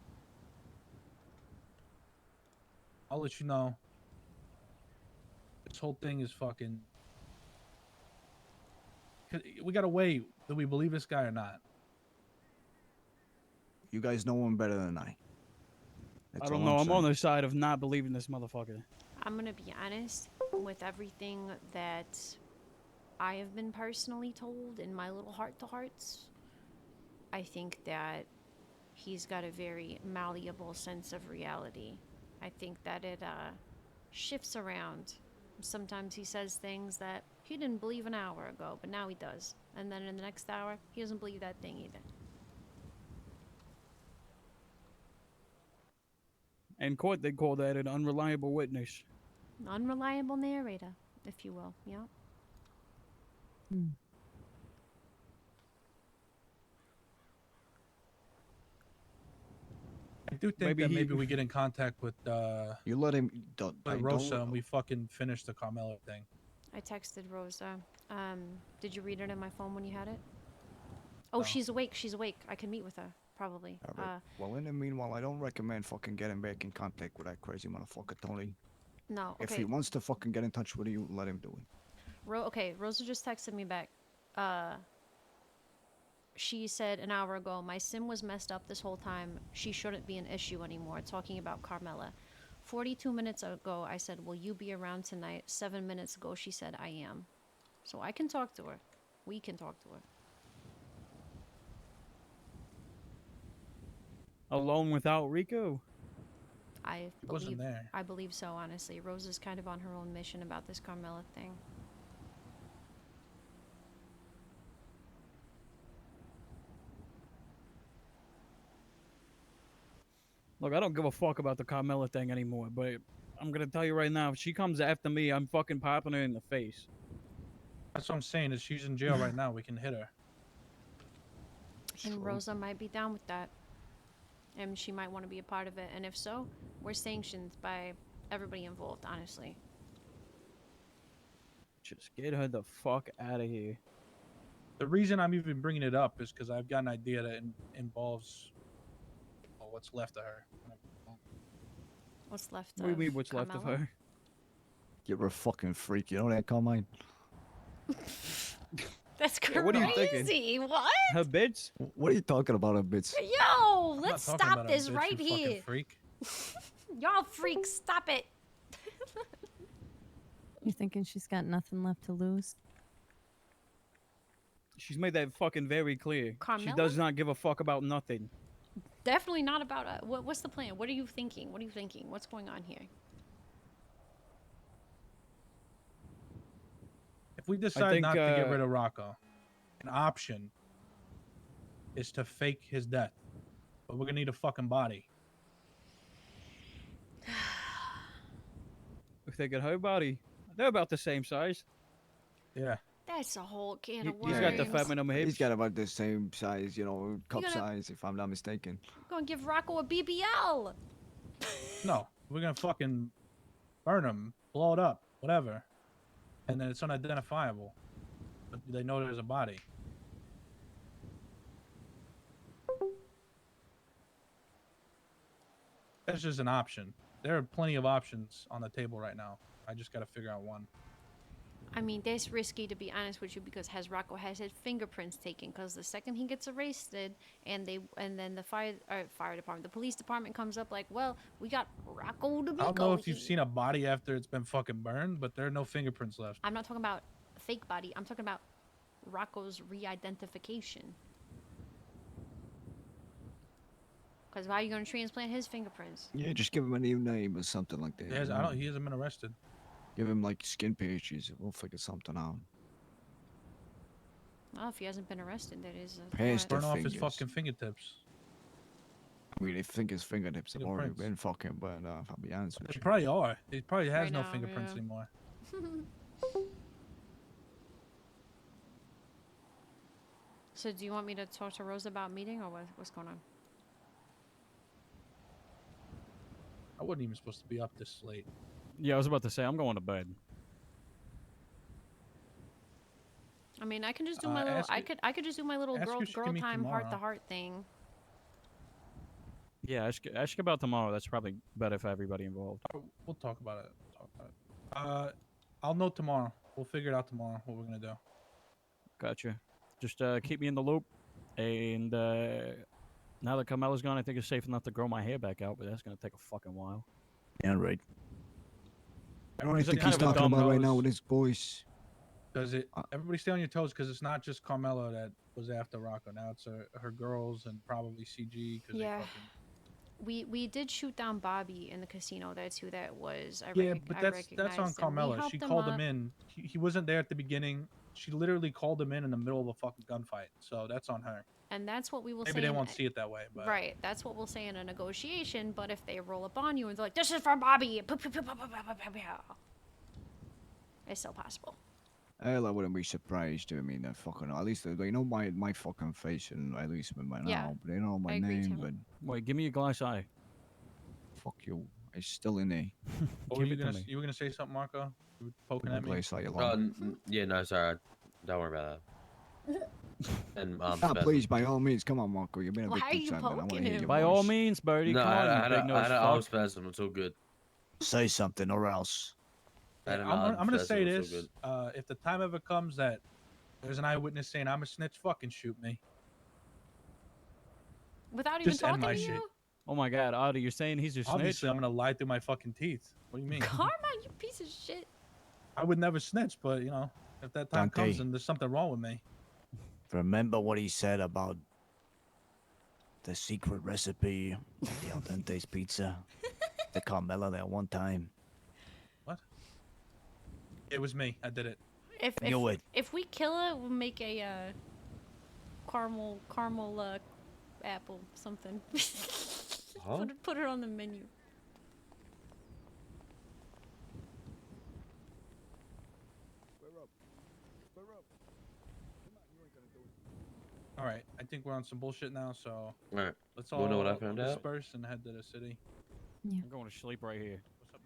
I'll let you know. This whole thing is fucking. We gotta weigh. Do we believe this guy or not? You guys know him better than I. I don't know. I'm on the side of not believing this motherfucker. I'm gonna be honest with everything that I have been personally told in my little heart-to-hearts. I think that he's got a very malleable sense of reality. I think that it shifts around. Sometimes he says things that he didn't believe an hour ago, but now he does. And then in the next hour, he doesn't believe that thing either. In court, they call that an unreliable witness. Unreliable narrator, if you will. Yeah. I do think that maybe we get in contact with you let him with Rosa and we fucking finish the Carmella thing. I texted Rosa. Did you read it on my phone when you had it? Oh, No. she's awake. She's awake. I can meet with her, probably. All right. Well, in the meanwhile, I don't recommend fucking getting back in contact with that crazy motherfucker, Tony. No, okay. If he wants to fucking get in touch with you, let him do it. Okay, Rosa just texted me back. She said an hour ago, my SIM was messed up this whole time. She shouldn't be an issue anymore. Talking about Carmella. 42 minutes ago, I said, will you be around tonight? 7 minutes ago, she said, I am. So I can talk to her. We can talk to her. Alone without Rico? I believe so, honestly. Rosa's kind of on her own mission about this Carmella thing. Look, I don't give a fuck about the Carmella thing anymore, but I'm gonna tell you right now, if she comes after me, I'm fucking popping her in the face. That's what I'm saying. Is she's in jail right now? We can hit her. And Rosa might be down with that. And she might want to be a part of it. And if so, we're sanctioned by everybody involved, honestly. Just get her the fuck out of here. The reason I'm even bringing it up is because I've got an idea that involves what's left of her. What's left What do you mean, what's left of her? You're a fucking freak. You know that, Carmine? That's crazy. What are you thinking? What? Her bits? What are you talking about, her bits? Yo, let's stop this right you here. fucking freak. Y'all freaks, stop it. You're thinking she's got nothing left to lose? She's made that fucking very clear. She Carmella? does not give a fuck about nothing. Definitely not about what's the plan? What are you thinking? What are you thinking? What's going on here? If we decide not to get rid of Rocco, an option is to fake his death. But we're gonna need a fucking body. If they get her body, they're about the same size. Yeah. That's a whole can of worms. He's got the feminine hips. He's got about the same size, you know, cup gonna- size, if I'm not mistaken. I'm gonna give Rocco a BBL. No, we're gonna fucking burn him, blow it up, whatever, and then it's unidentifiable. But they know there's a body. That's just an option. There are plenty of options on the table right now. I just gotta figure out one. I mean, that's risky to be honest with you because Rocco has his fingerprints taken. Because the second he gets arrested, and then the fire department, the police department comes up like, well, we got Rocco to be. I don't know if you've seen a body after it's been fucking burned, but there are no fingerprints left. I'm not talking about a fake body. I'm talking about Rocco's re-identification. Because how are you gonna transplant his fingerprints? Yeah, just give him a new name or something like that. He hasn't been arrested. Give him like skin patches. We'll figure something out. Well, if he hasn't been arrested, that is. Pass the Burn off his fingers. fucking fingertips. I mean, they think his fingertips have already Fingerprints. been fucking, but if I'll be honest with They you. probably are. He probably has Right no now, fingerprints yeah. anymore. So, do you want me to talk to Rose about meeting, or what's going on? I wasn't even supposed to be up this late. Yeah, I was about to say I'm going to bed. I mean, I can just do my little. ask her- I could just do my little ask girl her if she can girl meet time heart to tomorrow. heart thing. Yeah, ask about tomorrow. That's probably better for everybody involved. We'll talk about it. I'll know tomorrow. We'll figure it out tomorrow what we're gonna do. Gotcha. Just keep me in the loop. And now that Carmella's gone, I think it's safe enough to grow my hair back out, but that's gonna take a fucking while. Yeah, right. I don't He's think kind he's of a talking dumb about right nose. now with his voice. Does it? Everybody stay on your toes because it's not just Carmella that was after Rocco. Now it's her girls and probably CG. Cause Yeah. They fucking... We did shoot down Bobby in the casino. That's who that was. Yeah, but I that's on recognized him. We Carmella. helped She called him up. in. He wasn't there at the beginning. She literally called him in the middle of a fucking gunfight. So that's on her. And that's what we will Maybe say. they in- won't see it that way, but Right. That's what we'll say in a negotiation. But if they roll up on you and they're like, "This is for Bobby," it's still possible. Hell, I wouldn't be surprised. I mean, fucking, at least they know my fucking face, and at least by now. Yeah, But they know my I agree, name, Tim. but Wait, give me your glass eye. fuck you. It's still in there. what were you gonna? You were gonna say something, Marco? You were poking My at me. glass eye Oh, alone. yeah, no, sorry. Don't worry about that. And Please, by all means, come on, Marco. You've been a Why bit are too you silent. I want to poking hear him? your By voice. all means, Birdie. No, Come on, I you had big nose a fuck. spasm. It's all good. Say something or else. I'm gonna say this. If the time ever comes that there's an eyewitness saying I'm a snitch, fucking shoot me. Without even Just end talking my to shit. you? Oh my God, Audie, you're saying he's your snitch? Obviously, I'm gonna lie through my fucking teeth. What do you mean? Carmine, you piece of shit. I would never snitch, but you know, if that time comes Dante. and there's something wrong with me, Remember what he said about the secret recipe of the Al Dente's pizza? The Carmella that one time. it was me. I did it. If we kill it, we'll make a caramel apple something. Huh? Put it on the menu. All right, I think we're on some bullshit now, so All right. let's You wanna know all what I found out? disperse and head to the city. I'm going to sleep right here. What's up,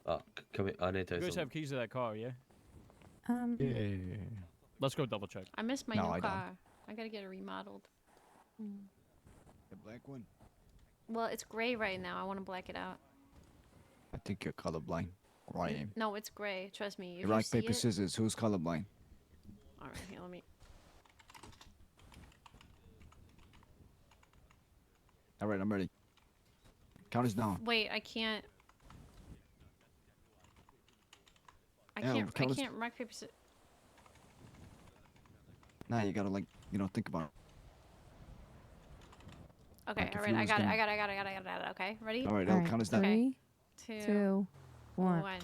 Marco? Come here. I need to You tell you guys have something. keys to that car, yeah? Yeah. Let's go double check. I missed my No, new I don't. car. I gotta get it remodeled. The black one. Well, it's gray right now. I want to black it out. I think you're colorblind. Or I am. No, it's gray. Trust me. If You you rock, see paper, it- scissors. Who's colorblind? All right, here, let me. All right, I'm ready. Count us down. Wait, I can't. I Yeah, can't. I count us- can't rock paper. Nah, you gotta think about it. Okay, Like, if all right. you I was got it. gonna- I got it. Okay, ready? All right, I'll count us down. Okay. 3, Two, 2, 1.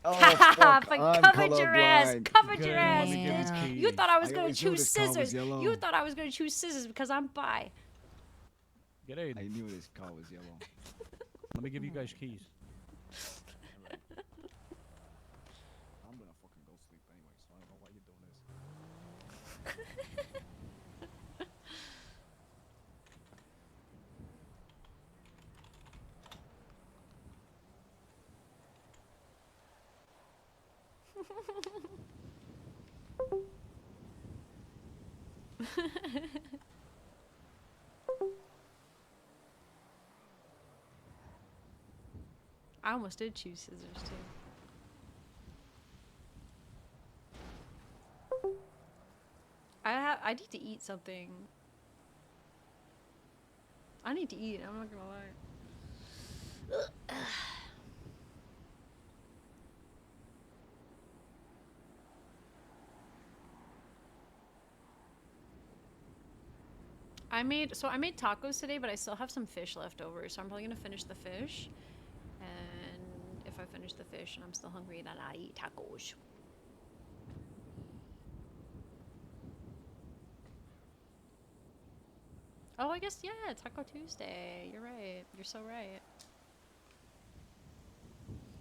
Oh, Haha, fuck, but I'm covered your ass. colorblind. Covered Good, your I ass, wanna get his bitch. keys. You thought I was I gonna always knew choose this car was scissors. yellow. You thought I was gonna choose scissors because I'm bi. Get in. I knew this car was yellow. Let me give you guys keys. I'm gonna fucking go sleep anyway, so I don't know why you're doing this. I almost did choose scissors too. I need to eat something. I need to eat. I'm not gonna lie. I made tacos today, but I still have some fish left over, so I'm probably gonna finish the fish. And if I I finish the fish and I'm still hungry, then I eat tacos. All right, I think we're on some bullshit now, so let's go double check. Okay, all right. I got it. I got it. I got it. I got it. Okay, ready? Yeah. Two, one. Let's go double check. Haha, but covered your ass. Covered your ass. You thought I was gonna choose scissors. You thought I was gonna choose Oh, I guess, yeah, Taco Tuesday. You're right. You're so right.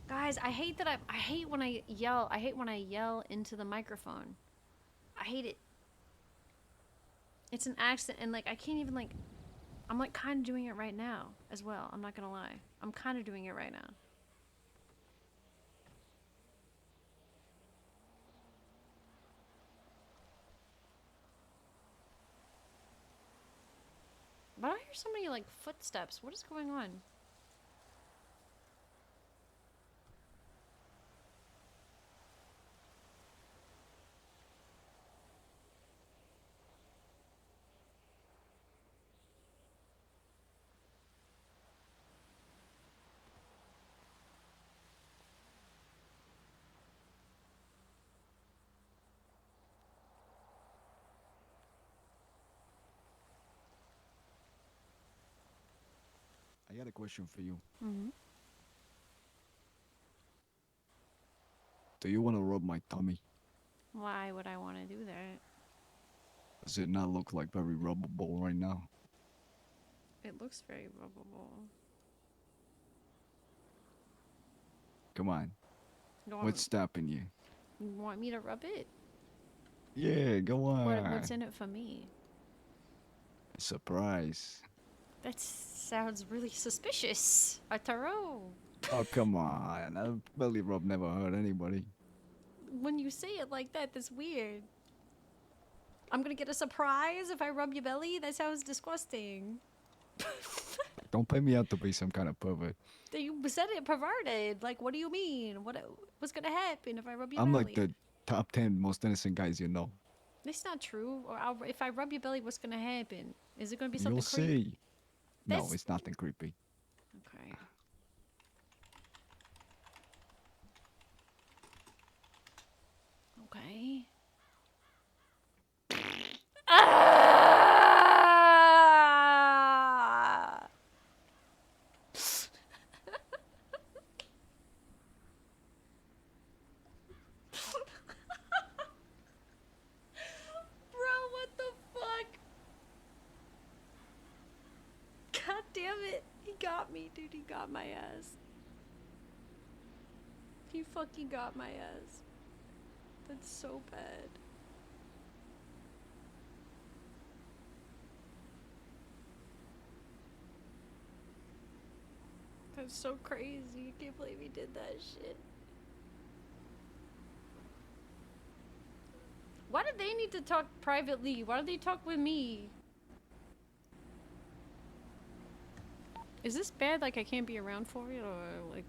Guys, I hate that I hate when I yell. I hate when I yell into the microphone. I hate it. It's an accident, and like I can't even like. I'm like kind of doing it right now as well. I'm not gonna lie. I'm kind of doing it right now. But I hear so many like footsteps. What is going on? I got a question for you. Mm-hmm. Do you want to rub my tummy? Why would I want to do that? Does it not look like very rubbable right now? It looks very rubbable. Come on. You What's stopping you? want me to rub it? Yeah, go on. What's in it for me? Surprise. That sounds really suspicious. A tarot. Oh, come on. A belly rub never hurt anybody. When you say it like that, that's weird. I'm gonna get a surprise if I rub your belly? That sounds disgusting. Don't pay me out to be some kind of pervert. You said it perverted. Like, what do you mean? What's gonna happen if I rub your I'm belly? like the top 10 most innocent guys you know. That's not true. Or if I rub your belly, what's gonna happen? Is it gonna be You'll something creepy? see. No, it's nothing creepy. Okay. Okay. Ah! Bro, what the fuck? God damn it. He got me, dude. He got my ass. He fucking got my ass. That's so bad. That's so crazy. I can't believe he did that shit. Why did they need to talk privately? Why don't they talk with me? Is this bad? Like I can't be around for it, or like?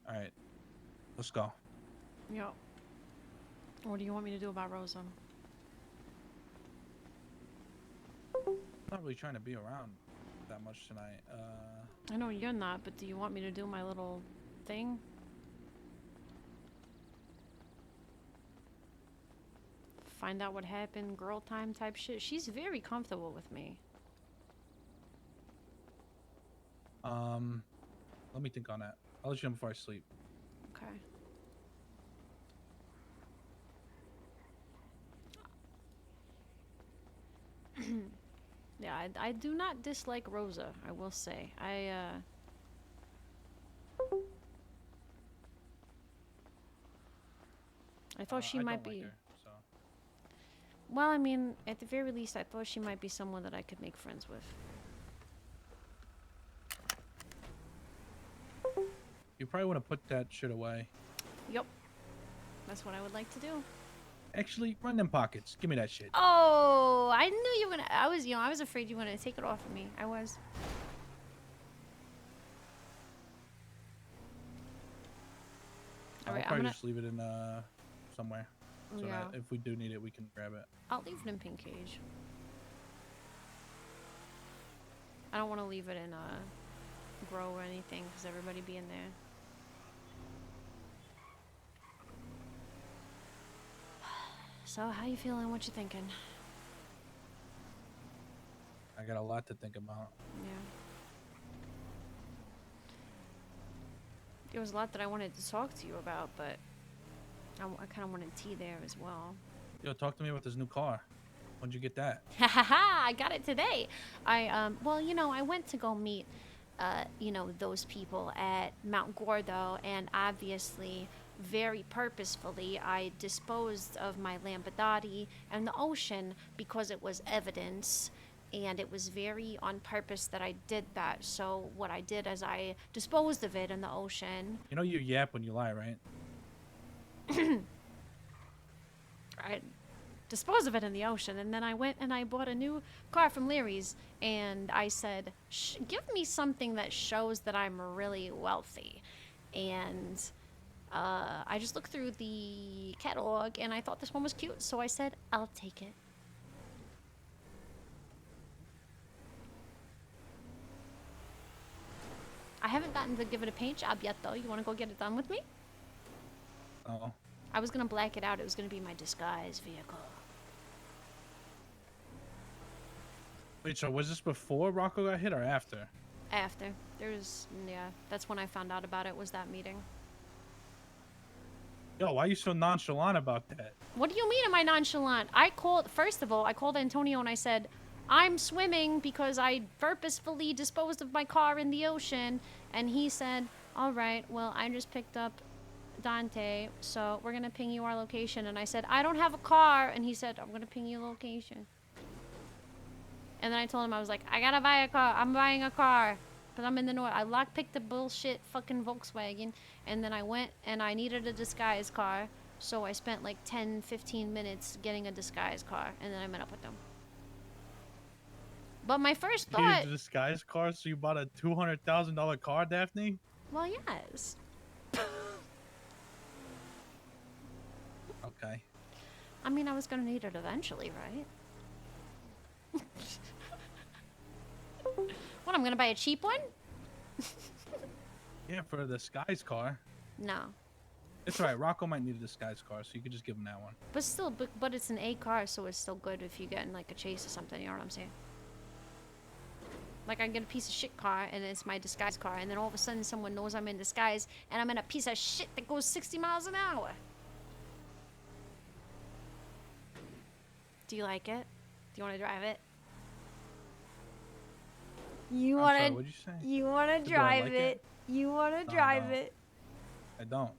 All right, let's go. Yo. What do you want me to do about Rosa? Not really trying to be around that much tonight. I know you're not, but do you want me to do my little thing? Find out what happened, girl time type shit. She's very comfortable with me. Let me think on that. I'll let you know before I sleep. Okay. Yeah, I do not dislike Rosa, I will say. I thought she might be... Like her, so. Well, I mean, at the very least, I thought she might be someone that I could make friends with. You probably want to put that shit away. Yup. That's what I would like to do. Actually, run them pockets. Give me that shit. Oh, I knew you were gonna... I was afraid you were gonna take it off of me. I was. I'll Alright, probably just leave it in somewhere. So Yeah. that if we do need it, we can grab it. I'll leave it in pink cage. I don't want to leave it in grow or anything, because everybody be in there. So how you feeling? What you thinking? I got a lot to think about. Yeah. There was a lot that I wanted to talk to you about, but I kind of wanted tea there as well. Yo, talk to me about this new car. When'd you get that? Ha ha ha! I got it today. Well, you know, I went to go meet, you know, those people at Mount Gordo, and obviously, very purposefully, I disposed of my Lamborghini in the ocean because it was evidence, and it was very on purpose that I did that. So what I did is I disposed of it in the ocean. You know you yap when you lie, right? I disposed of it in the ocean, and then I went and I bought a new car from Leary's, and I said, give me something that shows that I'm really wealthy. And I just looked through the catalog, and I thought this one was cute, so I said, I'll take it. I haven't gotten to give it a paint job yet, though. You want to go get it done with me? Oh. I was going to black it out. It was going to be my disguise vehicle. Wait, so was this before Rocco got hit or after? After. Yeah, that's when I found out about it, was that meeting. Yo, why are you so nonchalant about that? What do you mean am I nonchalant? First of all, I called Antonio and I said, I'm swimming because I purposefully disposed of my car in the ocean. And he said, all right, well, I just picked up Dante, so we're going to ping you our location. And I said, I don't have a car. And he said, I'm going to ping you location. And then I told him, I was like, I got to buy a car. I'm buying a car. But I'm in the north. I lockpicked the bullshit fucking Volkswagen. And then I went and I needed a disguise car. So I spent like 10, 15 minutes getting a disguise car. And then I met up with them. But my first You thought... used a disguise car, so you bought a $200,000 car, Daphne? Well, yes. Okay. I mean, I was gonna need it eventually, right? What, I'm gonna buy a cheap one? Yeah, for a disguise car. No. It's alright, Rocco might need a disguise car, so you could just give him that one. But still, but it's an A car, so it's still good if you get in like a chase or something, you know what I'm saying? Like, I get a piece of shit car, and it's my disguise car, and then all of a sudden someone knows I'm in disguise, and I'm in a piece of shit that goes 60 miles an hour. Do you like it? Do you want to drive it? You want to? What'd you say? You want to Do I drive like it? You want to No, I drive don't. it? I don't.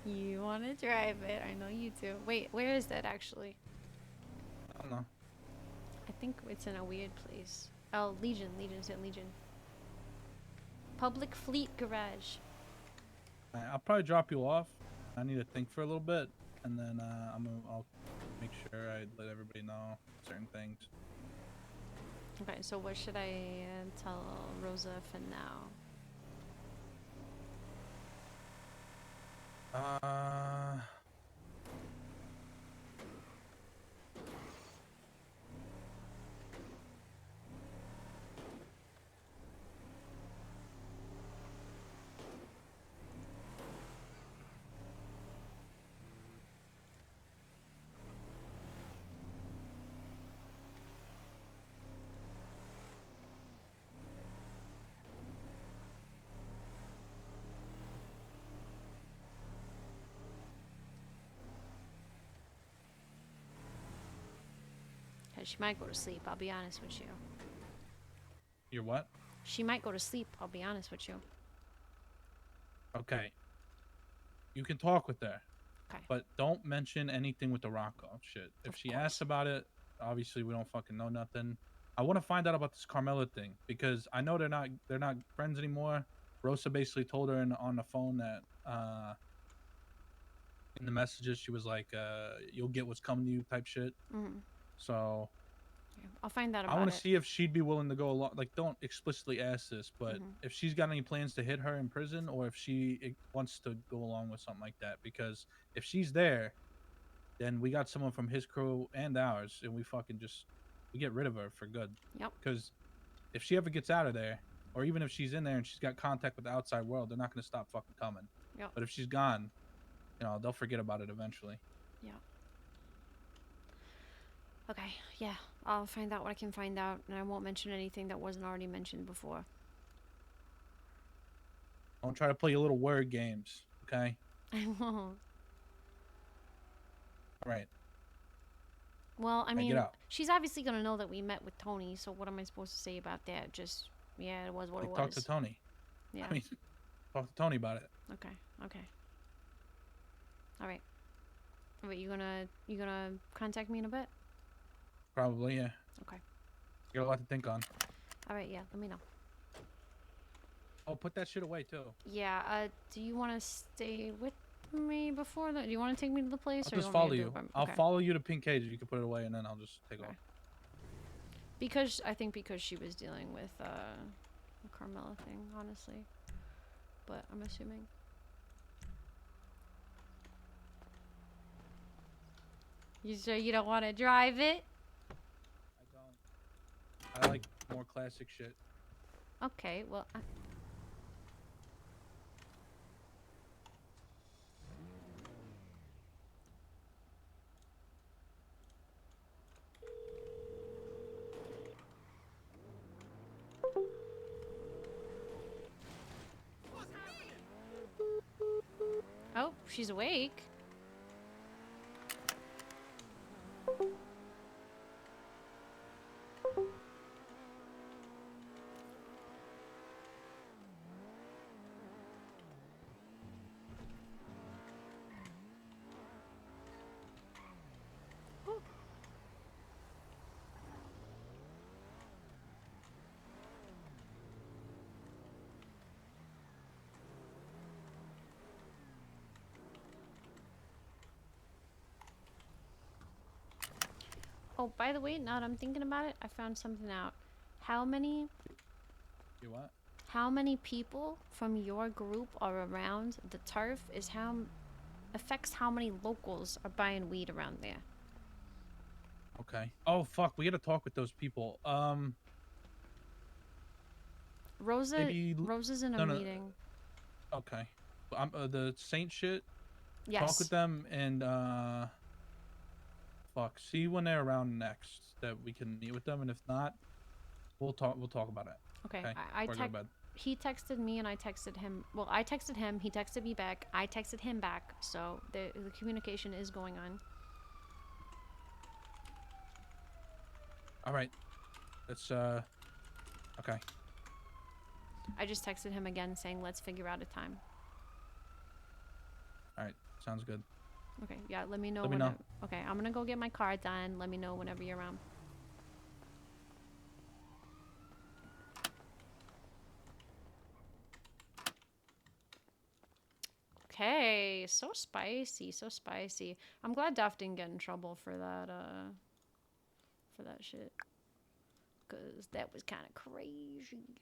You want to drive it? I know you do. Wait, where is that actually? I don't know. I think it's in a weird place. Oh, Legion. Legion's at Legion. Public Fleet Garage. Alright, I'll probably drop you off. I need to think for a little bit, and then I'll make sure I let everybody know certain things. Okay, so what should I tell Rosa for now? She might go to sleep, I'll be honest with you. You're what? She might go to sleep, I'll be honest with you. Okay. You can talk with her. Okay. But don't mention anything with the Rocco shit. If she asks about it, obviously we don't fucking know nothing. I want to find out about this Carmella thing because I know they're not friends anymore. Rosa basically told her on the phone that in the messages she was like, "You'll get what's coming to you" type shit. Mm-hmm. So Yeah, I'll find out about I want it. to see if she'd be willing to go along. Like, don't explicitly ask this, but if she's got any plans to hit her in prison, or if she wants to go along with something like that. Because if she's there, then we got someone from his crew and ours, and we get rid of her for good. Yep. Because if she ever gets out of there, or even if she's in there and she's got contact with the outside world, they're not going to stop fucking coming. Yep. But if she's gone, you know, they'll forget about it eventually. Yeah. Okay, yeah. I'll find out what I can find out, and I won't mention anything that wasn't already mentioned before. Don't try to play your little word games, okay? I won't. All right. Well, I Hey, mean, get out. she's obviously gonna know that we met with Tony, so what am I supposed to say about that? Just, yeah, it was what it was. Talk to Tony. Yeah. I mean, talk to Tony about it. Okay, okay. Alright. Wait, you gonna contact me in a bit? Probably, yeah. Okay. You got a lot to think on. Alright, yeah, let me know. Oh, put that shit away too. Yeah, do you want to stay with me before that? Do you want to take me to the place? I'll or just you want follow me to you. do it by- I'll okay. follow you to Pink Cage. You can put it away, and then I'll just take off. Because, I think because she was dealing with, the Carmella thing, honestly. But, I'm assuming. You sure you don't want to drive it? I like more classic shit. Okay, well, oh, she's awake. Oh, by the way, now that I'm thinking about it, I found something out. How many You what? How many people from your group are around the turf is how affects how many locals are buying weed around there. Okay. Oh fuck, we gotta talk with those people. Rosa's in a no. meeting. Okay. The Saint shit. Yes. Talk with them and fuck. See when they're around next that we can meet with them, and if not, we'll talk about it. Okay. Before I go to bed. He texted me and I texted him. Well, I texted him. He texted me back. I texted him back. So the communication is going on. All right. Let's okay. I just texted him again saying let's figure out a time. All right. Sounds good. Okay. Yeah. Let me know. Let me know. Okay. I'm gonna go get my car done. Let me know whenever you're around. Okay, so spicy, so spicy. I'm glad Daphne didn't get in trouble for that shit. Cause that was kind of crazy.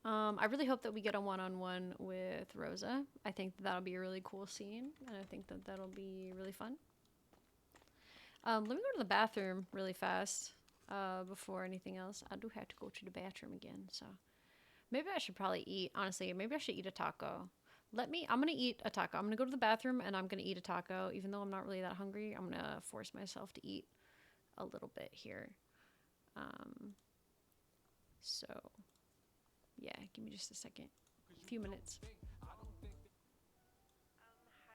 I really hope that we get a one-on-one with Rosa. I think that'll be a really cool scene, and I think that that'll be really fun. Let me go to the bathroom really fast before anything else. I do have to go to the bathroom again, so... Maybe I should probably eat, honestly, maybe I should eat a taco. I'm gonna eat a taco. I'm gonna go to the bathroom and I'm gonna eat a taco. Even though I'm not really that hungry, I'm gonna force myself to eat a little bit here. So, yeah, give me just a second. A few minutes. Hi,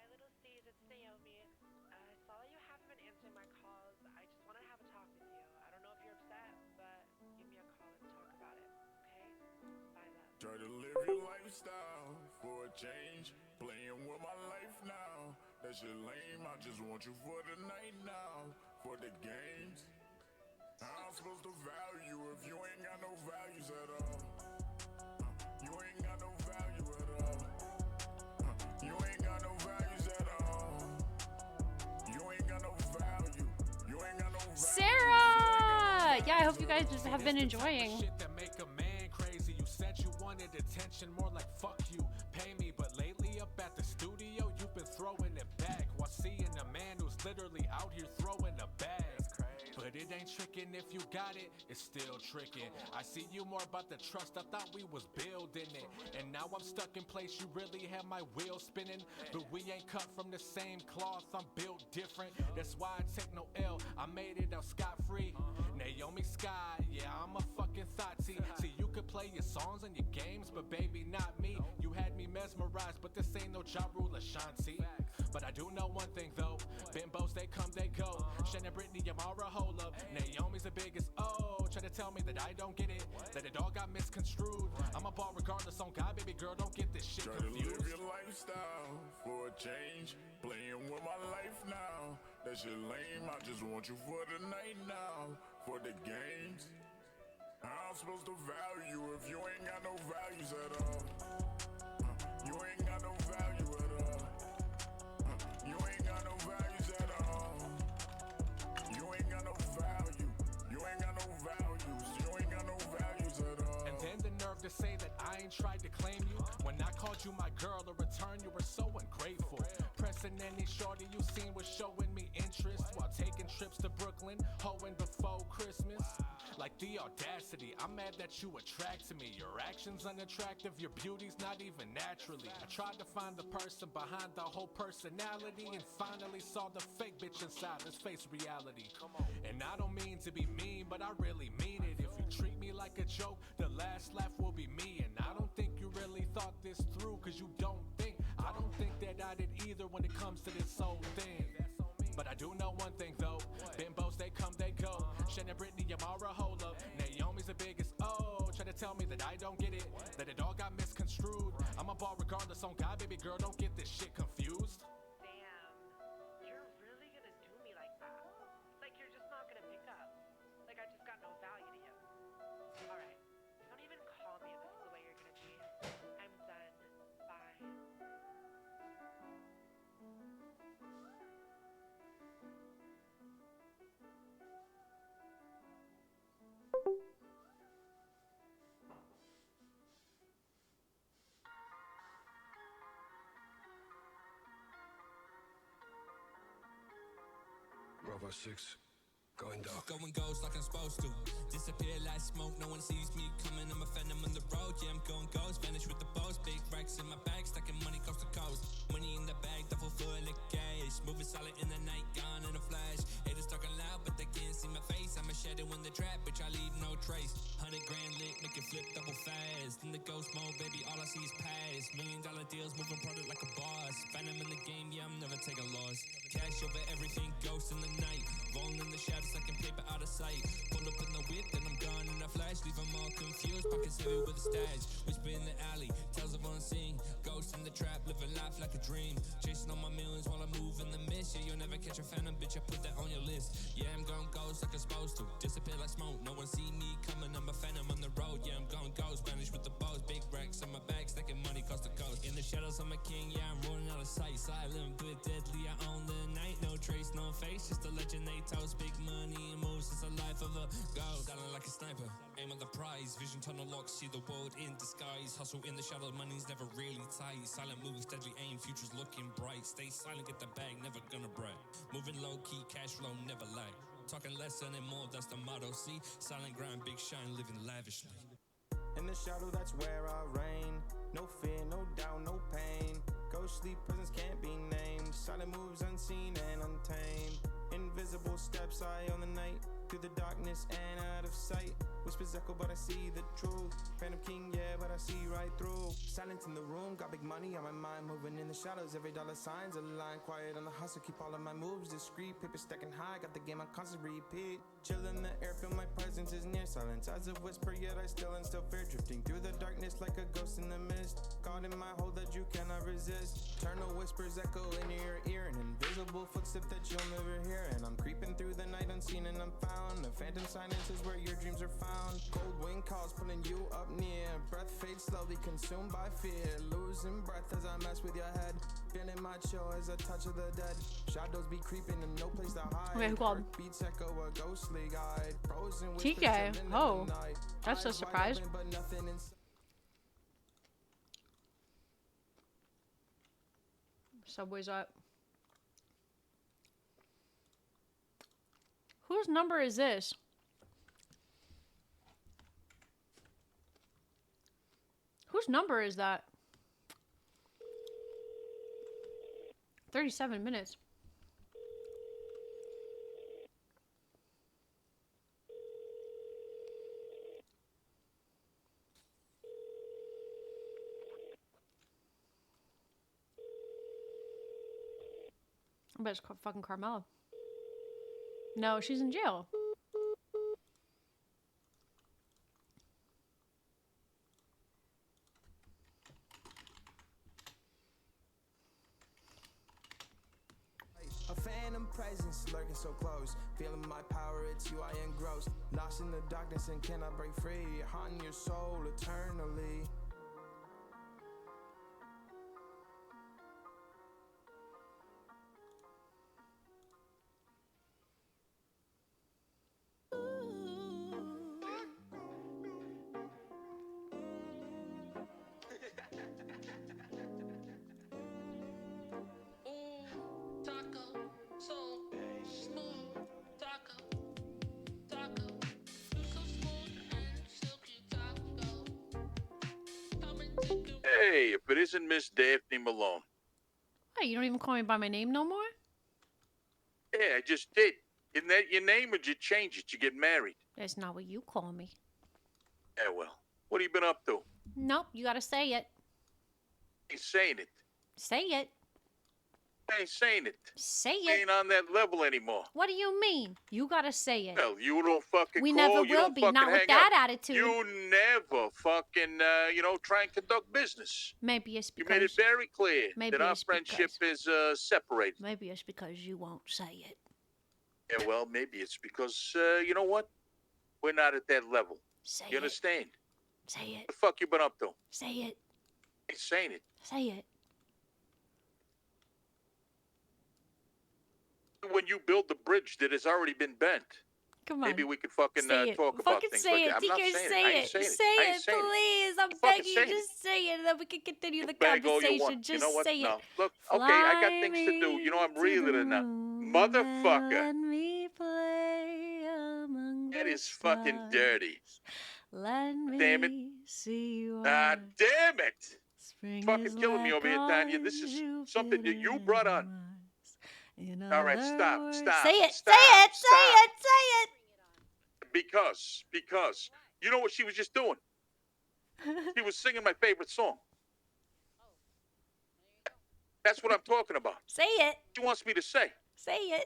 little C's, it's Naomi. I saw you haven't been answering my calls. I just wanted to have a talk with you. I don't know if you're upset, but give me a call and talk about it, okay? Bye, love. Try to live your lifestyle for a change. Playing with my life now. That shit lame. I just want you for the night now. For the games. How I'm supposed to value if you ain't got no values at all? You ain't got no value at all. You ain't got no values at all. You ain't got no value. You ain't got no value. Sarah! Yeah, I hope you guys just have been enjoying. Wanted attention more like fuck you, pay me, but lately up at the studio you've been throwing it back while seeing a man who's literally out here throwing a bag. But But it ain't tricking if you got it, it's still tricking. I see you more about the trust, I thought we was building it. And now I'm stuck in place, you really have my wheels spinning. But we ain't cut from the same cloth, I'm built different. That's why I take no L, I made it out scot-free. Naomi Sky, yeah, I'm a fucking thotty. See, you could play your songs and your games, but baby, not me. You had me mesmerized, but this ain't no Ja Rule Ashanti. But I do know one thing though, bimbos they come, they go. Shannon, Brittany, Amara, hold up. Naomi's the biggest, oh, try to tell me that I don't get it, that it all got misconstrued. I'm a ball regardless on God, baby girl, don't get this shit confused. Try to live your lifestyle for a change, playing with my life now. That shit lame, I just want you for the night now, for the games. How I'm supposed to value if you ain't got no values at all? You ain't got no value at all. You ain't got no values at all. You ain't got no value. You ain't got no values. You ain't got no values at all. And then the nerve to say that I ain't tried to claim you. When I called you my girl, in return you were so ungrateful. Pressing any shorty you seen was showing me interest, while taking trips to Brooklyn, hoeing before Christmas. Like the audacity, I'm mad that you attract to me. Your actions unattractive, your beauty's not even naturally. I tried to find the person behind the whole personality, and finally saw the fake bitch inside. Let's face reality. And I don't mean to be mean, but I really mean it. If you treat me like a joke, the last laugh will be me. And I don't think you really thought this through, cause you don't think. I don't think that I did either when it comes to this whole thing. But I do know one thing though, bimbos they come, they go. Shannon, Brittany, Amara, hold up. Naomi's the biggest, oh, try to tell me that I don't get it, that it all got misconstrued. I'm a ball regardless on God, baby girl, don't get this shit confused. Damn, you're really gonna do me like that? Like you're just not gonna pick up? Like I just got no value to you? Alright, don't even call me if this is the way you're gonna be. I'm done. Bye. Bravo 6, going dark. Going ghost like I'm supposed to. Disappear like smoke, no one sees me coming. I'm a phantom on the road, yeah, I'm going ghost. Vanish with the bows, big racks in my bag, stacking money coast to coast. Money in the bag, duffel full of cash. Moving solid in the night, gone in a flash. Haters talking loud, but they can't see my face. I'm a shadow in the trap, bitch, I leave no trace. 100 grand lit, make it flip double fast. In the ghost mode, baby, all I see is past. $1 million deals, moving product like a boss. Phantom in the game, yeah, I'm never taking loss. Cash over everything, ghost in the night. Rolling in the shadows like in paper out of sight. Pull up in the whip, then I'm gone in a flash. Leave them all confused, pockets heavy with a stash. Whisper in the alley, tales of unseen. Ghost in the trap, living life like a dream. Chasing all my millions while I move in the mist. Yeah, you'll never catch a phantom, bitch, I put that on your list. Yeah, I'm going ghost like I'm supposed to. Disappear like smoke, no one see me coming. I'm a phantom on the road, yeah, I'm going ghost. Vanish with the bows, big racks on my back, stacking money coast to coast. In the shadows, I'm a king, yeah, I'm rolling out of sight. Silent but deadly, I own the night. No trace, no face, just a legend they toast. Big money and moves, it's a life of a ghost. Silent like a sniper, aim on the prize. Vision tunnel lock, see the world in disguise. Hustle in the shadow, money's never really tight. Silent moves, deadly aim, future's looking bright. Stay silent, get the bag, never gonna brag. Moving low key, cash flow, never lag. Talking less and more, that's the motto. See, silent grind, big shine, living lavishly. In the shadow, that's where I reign. No fear, no doubt, no pain. Ghostly presence can't be named. Silent moves unseen and untamed. Invisible steps, eye on the night. Through the darkness and out of sight. Whispers echo, but I see the truth. Phantom king, yeah, but I see right through. Silence in the room, got big money on my mind. Moving in the shadows, every dollar signs a line. Quiet on the hustle, keep all of my moves discreet. Paper stacking high, got the game on constant repeat. Chill in the air, feel my presence is near. Silence as a whisper, yet I still instill fear. Drifting through the darkness like a ghost in the mist. Caught in my hold that you cannot resist. Eternal whispers echo in your ear. An invisible footstep that you'll never hear. And I'm creeping through the night unseen and I'm found. The phantom silence is where your dreams are found. Cold wind calls pulling you up near. Breath fades slowly, consumed by fear. Losing breath as I mess with your head. Feeling my chill as a touch of the dead. Shadows be creeping and no place to hide. Okay, who called? Beats echo a ghostly guide. Frozen TK. Oh, that's a surprise. But nothing inside. Subway's up. Who Whose number is this? Whose number is that? 37 minutes. I bet it's fucking Carmella. No, she's in jail. A phantom presence lurking so close. Feeling my power, it's you I engross. Lost in the darkness and cannot break free. Haunting your soul eternally. Hey, if it isn't Miss Daphne Malone. Hey, you don't even call me by my name no more? Yeah, I just did. Isn't that your name, or did you change it? You get married? That's not what you call me. Yeah, well, what have you been up to? Nope, you gotta say it. I ain't saying it. Say it. I ain't saying it. Say We it. ain't on that level anymore. What do you mean? You gotta say it. Well, you don't fucking We call, never you will don't be, fucking not with hang that out. attitude. You never fucking, try and conduct business. Maybe it's You because made it very clear maybe that our it's friendship is separated. maybe it's because you won't say it. Yeah, well, maybe it's because, you know what? We're not at that level. Say You it. understand? Say it. What the fuck you been up to? Say it. I ain't saying it. Say it. When you build the bridge that has already been bent, Come on. maybe we could fucking Say it. talk about Fucking things say like it. that. I'm not TK, saying say it. I it. ain't saying Say I ain't it, saying please. I'm fucking begging you. saying it. Just say it, and then we can continue the Beg all you conversation. want. Just You know what? say No. it. Look, okay, I got things to do. You know, I'm reeling it now. Motherfucker. Let me play among That the is fucking dirty. Let me Damn it. see what Ah, damn it. spring Fucking is killing me like over here, Tanya. This is something that you brought on. All right, stop. Say it. Stop, Say it. stop. Say it. Say it. Because, you know what she was just doing? She was singing my favorite song. That's what I'm talking about. Say it. She wants me to say. Say it.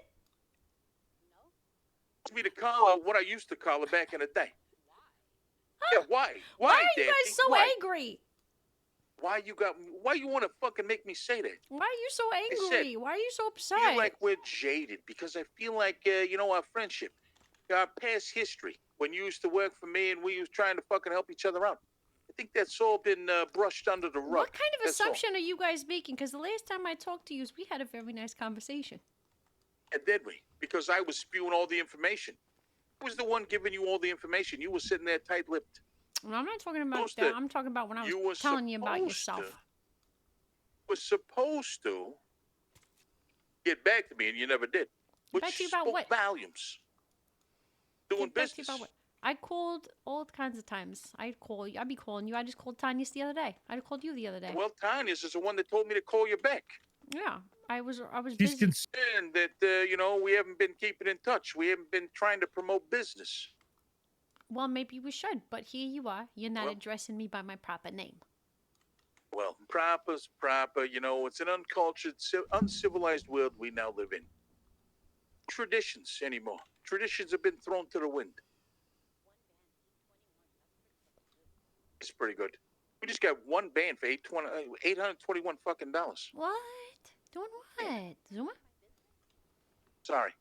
She wants me to call her what I used to call her back in the day. Yeah, why? Why are you Daphne? guys so Why? angry? Why you want to fucking make me say that? Why are you so said- angry? Why are you so I upset? feel like we're jaded because I feel like, our friendship, our past history, when you used to work for me and we was trying to fucking help each other out. I think that's all been brushed under the rug. What kind of That's all. assumption are you guys making? Because the last time I talked to you, we had a very nice conversation. Yeah, did we? Because I was spewing all the information. I was the one giving you all the information. You were sitting there tight-lipped. Well, I'm not talking about Supposed that. to- I'm talking about when I you were was telling you about supposed yourself. to- You were supposed to get back to me, and you never did. Which Back to you about spoke what? volumes. Doing Get back to you business. about what? I called all kinds of times. I'd call you. I'd be calling you. I just called Tanya's the other day. I called you the other day. Well, Tanya's is the one that told me to call you back. Yeah, I was She's busy. concerned that, we haven't been keeping in touch. We haven't been trying to promote business. Well, maybe we should, but here you are. You're not Well- addressing me by my proper name. Well, proper's proper. It's an uncultured, uncivilized world we now live in. Traditions anymore. Traditions have been thrown to the wind. It's pretty good. We just got one band for $821 fucking dollars. What? Doing what? Zuma? Sorry.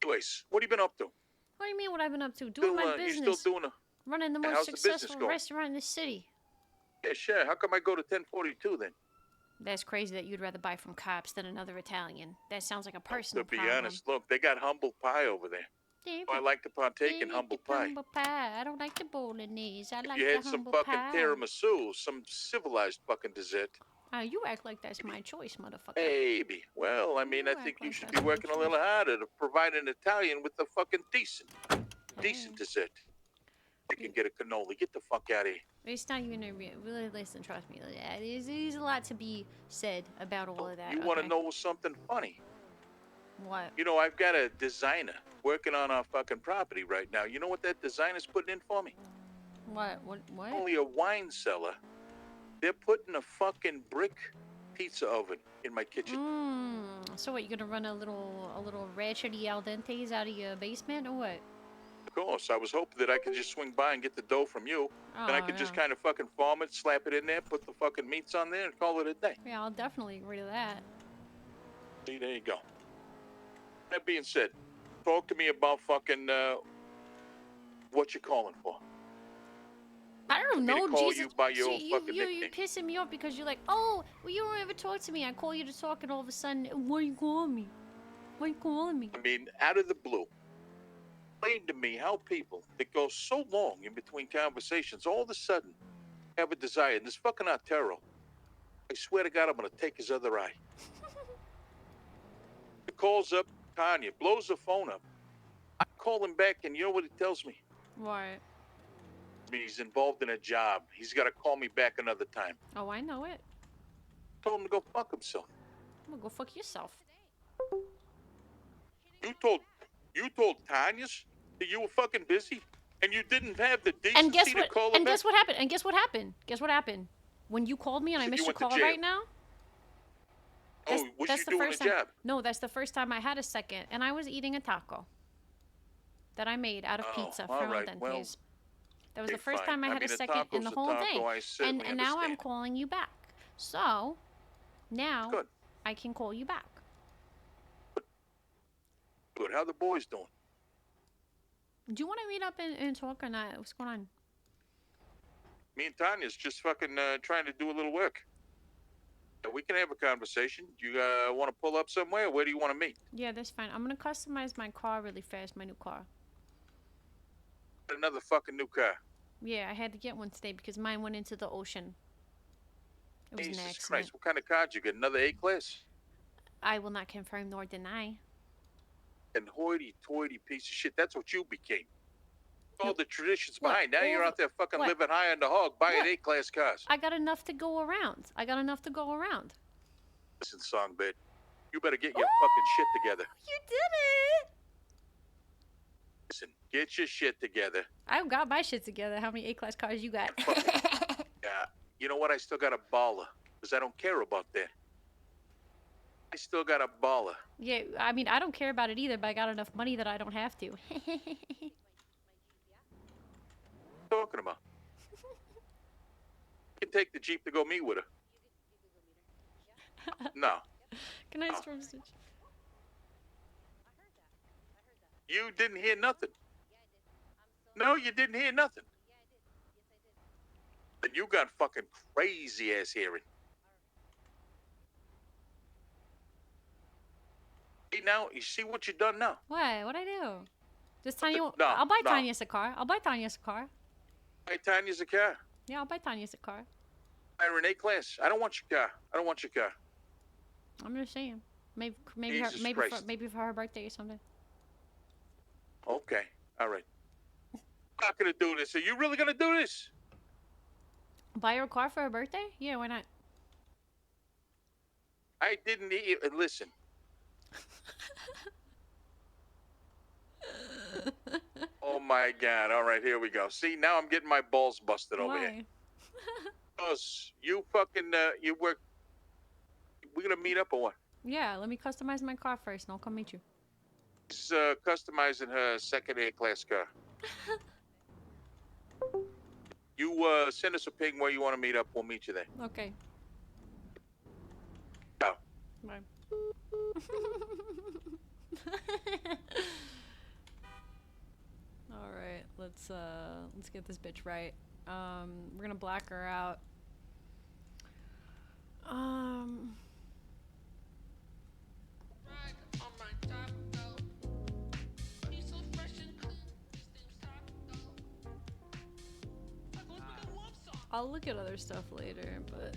Anyways, what have you been up to? What do you mean? What I've been up to? Doing my You business. still doing Running the Hey, most how's the business successful going? restaurant in the city. Yeah, sure. How come I go to 1042 then? That's crazy that you'd rather buy from cops than another Italian. That sounds like a personal To be problem. honest, look, they got humble pie over there. Yeah, I like to partake in yeah, humble the pie. humble pie. I don't like the bolognese. I like You the had some humble fucking pie. tiramisu, some civilized fucking dessert. You act like that's my choice, motherfucker. Maybe. Well, I mean, I think you should be working a little harder to provide an Italian with a fucking decent dessert. You can get a cannoli. Get the fuck out of here. It's not even a real. Really, listen, trust me. There's a lot to be said about all of that. You want to know something funny? What? You know, I've got a designer working on our fucking property right now. You know what that designer's putting in for me? What? Only a wine cellar. They're putting a fucking brick pizza oven in my kitchen. So what? You gonna run a little ratchety al dentes out of your basement or what? Of course, I was hoping that I could just swing by and get the dough from you. Then I could just kind of fucking form it, slap it in there, put the fucking meats on there, and call it a day. Yeah, I'll definitely agree to that. See, there you go. That being said, talk to me about fucking, what you calling for. I don't know, call Jesus. you by your See, fucking you're nickname. pissing me off because you're like, oh, well, you don't ever talk to me. I call you to talk, and all of a sudden, why are you calling me? Why are you calling me? I mean, out of the blue, explain to me how people that go so long in between conversations all of a sudden have a desire. And this fucking Artero, I swear to God, I'm gonna take his other eye. He calls up Tanya, blows the phone up. I call him back, and you know what he tells me? What? I mean, he's involved in a job. He's got to call me back another time. Oh, I know it. Told him to go fuck himself. I'm gonna go fuck yourself. You told Tanya's that you were fucking busy, and you didn't have the decency And guess to what? call her And back? guess what happened? And guess what happened? Guess what happened? When you called me and I Said missed you your went to call jail. right now. Oh, was that's you the doing first a time. job? No, that's the first time I had a second, and I was eating a taco that I made out of pizza all from right, Dente's. well, That was the okay, first fine. time I I had mean, a a second in the taco's a whole taco, I day. certainly And now I'm understand. calling you back. So now I can call you back. Good. How the boys doing? Do you want to meet up and talk or not? What's going on? Me and Tanya's just fucking trying to do a little work. We can have a conversation. You want to pull up somewhere? Where do you want to meet? Yeah, that's fine. I'm gonna customize my car really fast, my new car. Another fucking new car. Yeah, I had to get one today because mine went into the ocean. It was an Jesus accident. Christ, what kind of car did you get? Another A-class? I will not confirm nor deny. And hoity-toity piece of shit. That's what you became. All the traditions Look, behind. Now you're all out there fucking what? living high on the hog, buying Look. A-class cars. I got enough to go around. Listen, songbird, you better get your fucking shit together. You did it! Listen, get your shit together. I got my shit together. How many A-class cars you got? Yeah, you know what? I still got a baller, because I don't care about that. I still got a baller. Yeah, I mean, I don't care about it either, but I got enough money that I don't have to. Talking about? You can take the Jeep to go meet with her. No. Can I storm stitch? You didn't hear nothing. No, you didn't hear nothing. Then you got fucking crazy ass hearing. See now, you see what you done now? What? What'd I do? Just Tanya. No, I'll buy no. Tanya's a car. I'll buy Tanya's a car. Hey, Tanya's a car. Yeah, I'll buy Tanya's a car. Hey, Renee class. I don't want your car. I don't want your car. I'm just saying. Maybe Jesus Christ. maybe for her birthday or something. Okay, all right. I'm not gonna do this. Are you really gonna do this? Buy her a car for her birthday? Yeah, why not? I didn't even listen. Oh my God! All right, here we go. See, now I'm getting my balls busted over here. Why? Because you fucking you work. We gonna meet up or what? Yeah, let me customize my car first, and I'll come meet you. She's customizing her second A-class car. You send us a ping where you want to meet up. We'll meet you there. Okay. Ciao. Bye. All right, let's get this bitch right. We're gonna black her out. I'll look at other stuff later, but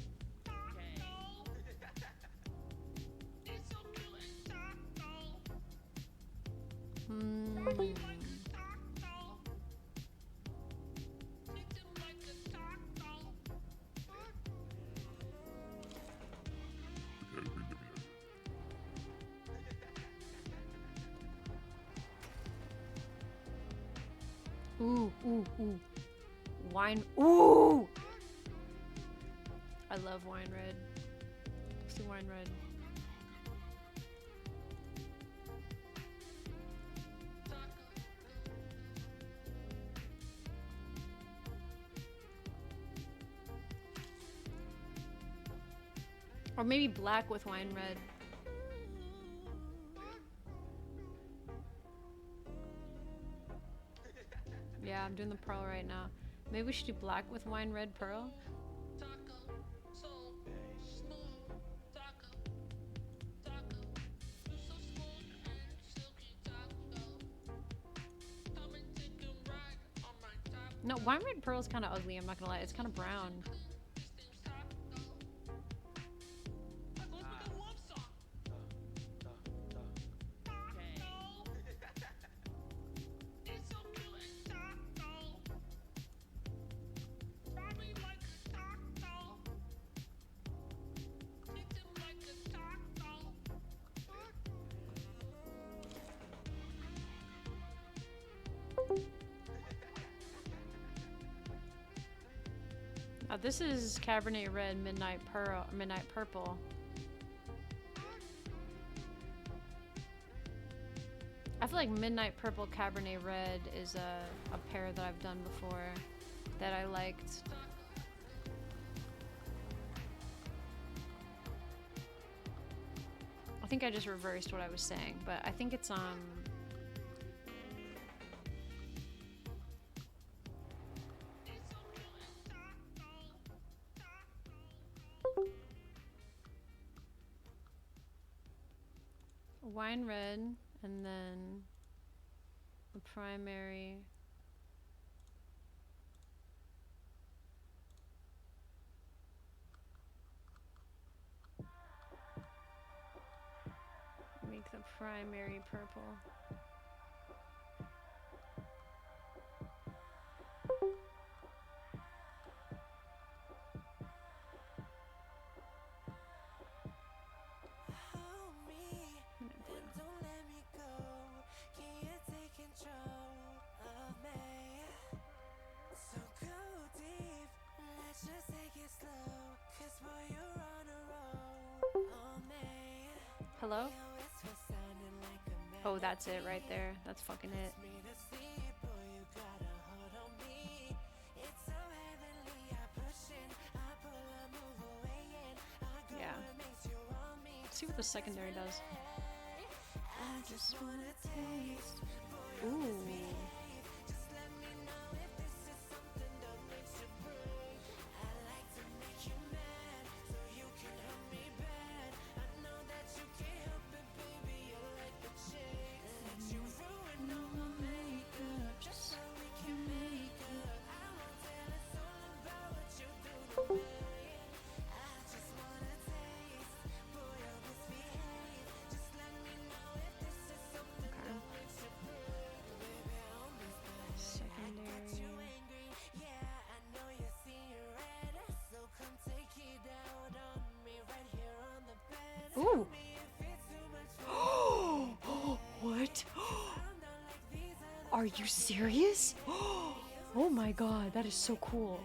Ooh, ooh, ooh. Wine. Ooh! I love wine red. Let's do wine red. Or maybe black with wine red. Yeah, I'm doing the pearl right now. Maybe we should do black with wine red pearl. No, wine red pearl is kind of ugly, I'm not gonna lie. It's kind of brown. This is Cabernet Red, Midnight Pearl, Midnight Purple. I feel like Midnight Purple Cabernet Red is a pair that I've done before that I liked. I think I just reversed what I was saying, but I think it's wine red, and then the primary. Make the primary purple. Hello? Oh, that's it right there. That's fucking it. Yeah. Let's see what the secondary does. I just wanna taste. Ooh. Ooh! What? Are you serious? Oh my god, that is so cool.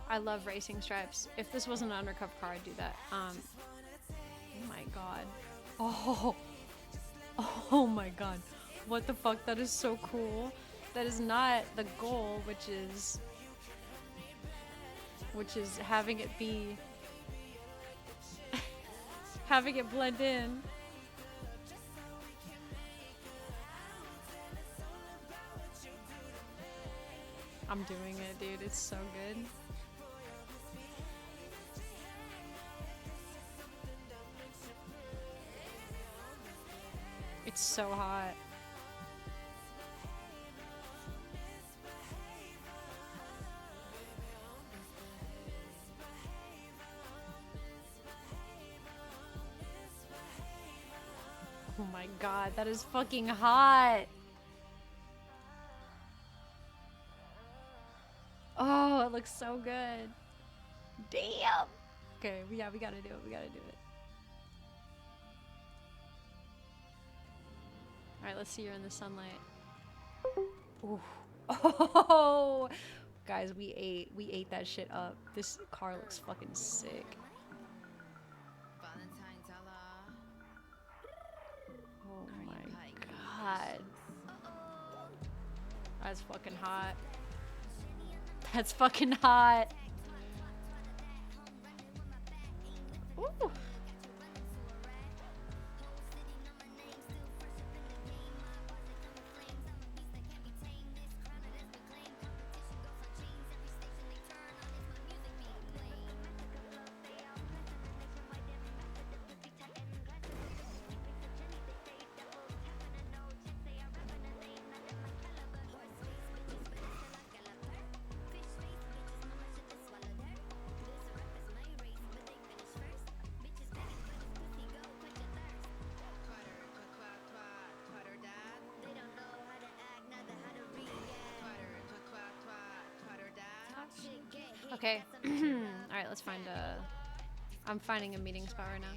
I love racing stripes. If this wasn't an undercover car, I'd do that. Oh my god. Oh. Oh my god. What the fuck? That is so cool. That is not the goal, which is having it be having it blend in. I'm doing it, dude. It's so good. It's so hot. Oh my god, that is fucking hot. Oh, it looks so good. Damn. Okay, yeah, we gotta do it. We gotta do it. All right, let's see her in the sunlight. Ooh. Oh, guys, we ate that shit up. This car looks fucking sick. Oh my god. That's fucking hot. That's fucking hot. Ooh. Okay. Alright, let's find a... I'm finding a meeting spot right now.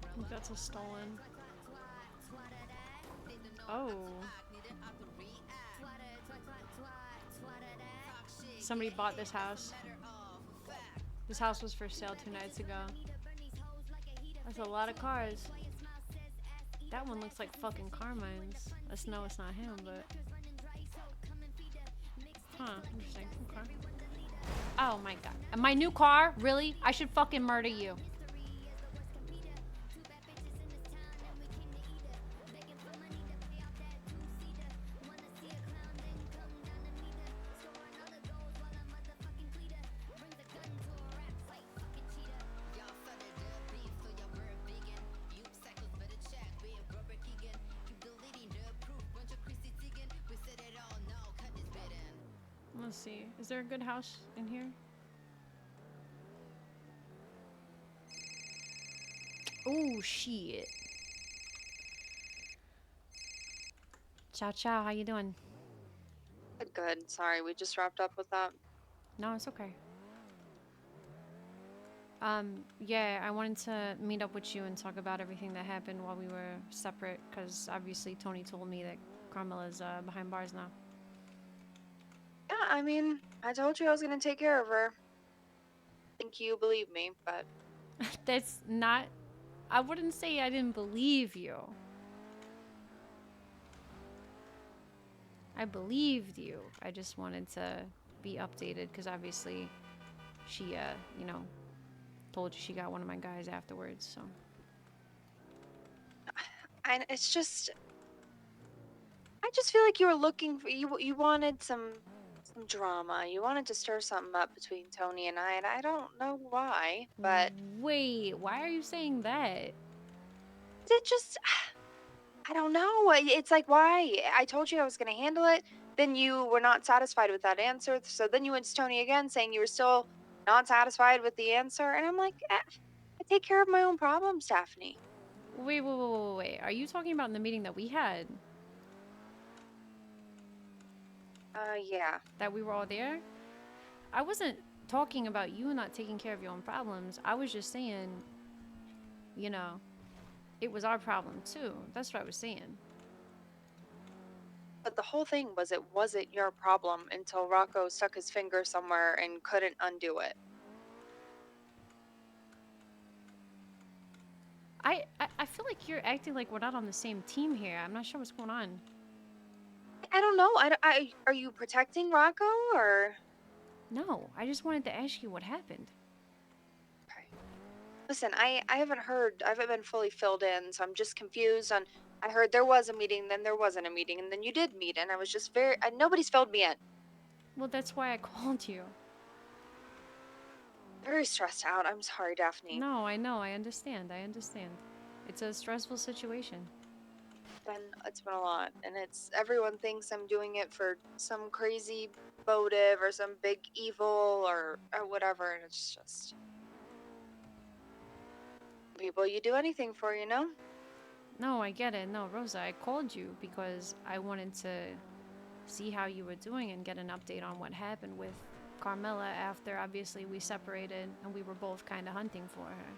I think that's a stolen. Oh. Somebody bought this house. This house was for sale 2 nights ago. That's a lot of cars. That one looks like fucking Carmine's. No, it's not him, but... Huh, interesting. Okay. Oh my god. And my new car? Really? I should fucking murder you. Let's see. Is there a good house in here? Oh shit. Ciao ciao, how you doing? Good. Sorry, we just wrapped up with that. No, it's okay. Yeah, I wanted to meet up with you and talk about everything that happened while we were separate, because obviously Tony told me that Carmella's behind bars now. Yeah, I mean, I told you I was gonna take care of her. I think you believe me, but... That's not... I wouldn't say I didn't believe you. I believed you. I just wanted to be updated, because obviously she, you know, told you she got one of my guys afterwards, so... It's just... I just feel like you were looking for... You wanted some drama. You wanted to stir something up between Tony and I don't know why, but... Wait, why are you saying that? It just... I don't know. It's like, why? I told you I was going to handle it. Then you were not satisfied with that answer. So then you went to Tony again saying you were still not satisfied with the answer. And I'm like, I take care of my own problems, Daphne. Wait. Are you talking about in the meeting that we had? Yeah. That we were all there? I wasn't talking about you not taking care of your own problems. I was just saying, you know, it was our problem too. That's what I was saying. But the whole thing was it wasn't your problem until Rocco stuck his finger somewhere and couldn't undo it. I feel like you're acting like we're not on the same team here. I'm not sure what's going on. I don't know. Are you protecting Rocco or? No, I just wanted to ask you what happened. Listen, I haven't heard, I haven't been fully filled in, so I'm just confused on, I heard there was a meeting, then there wasn't a meeting, and then you did meet, and I was just nobody's filled me in. Well, that's why I called you. Very stressed out. I'm sorry, Daphne. No, I know. I understand. I understand. It's a stressful situation. It's been a lot, and everyone thinks I'm doing it for some crazy motive or some big evil or whatever, and it's just people you do anything for, you know? No, I get it. No, Rosa, I called you because I wanted to see how you were doing and get an update on what happened with Carmella after obviously we separated and we were both kind of hunting for her.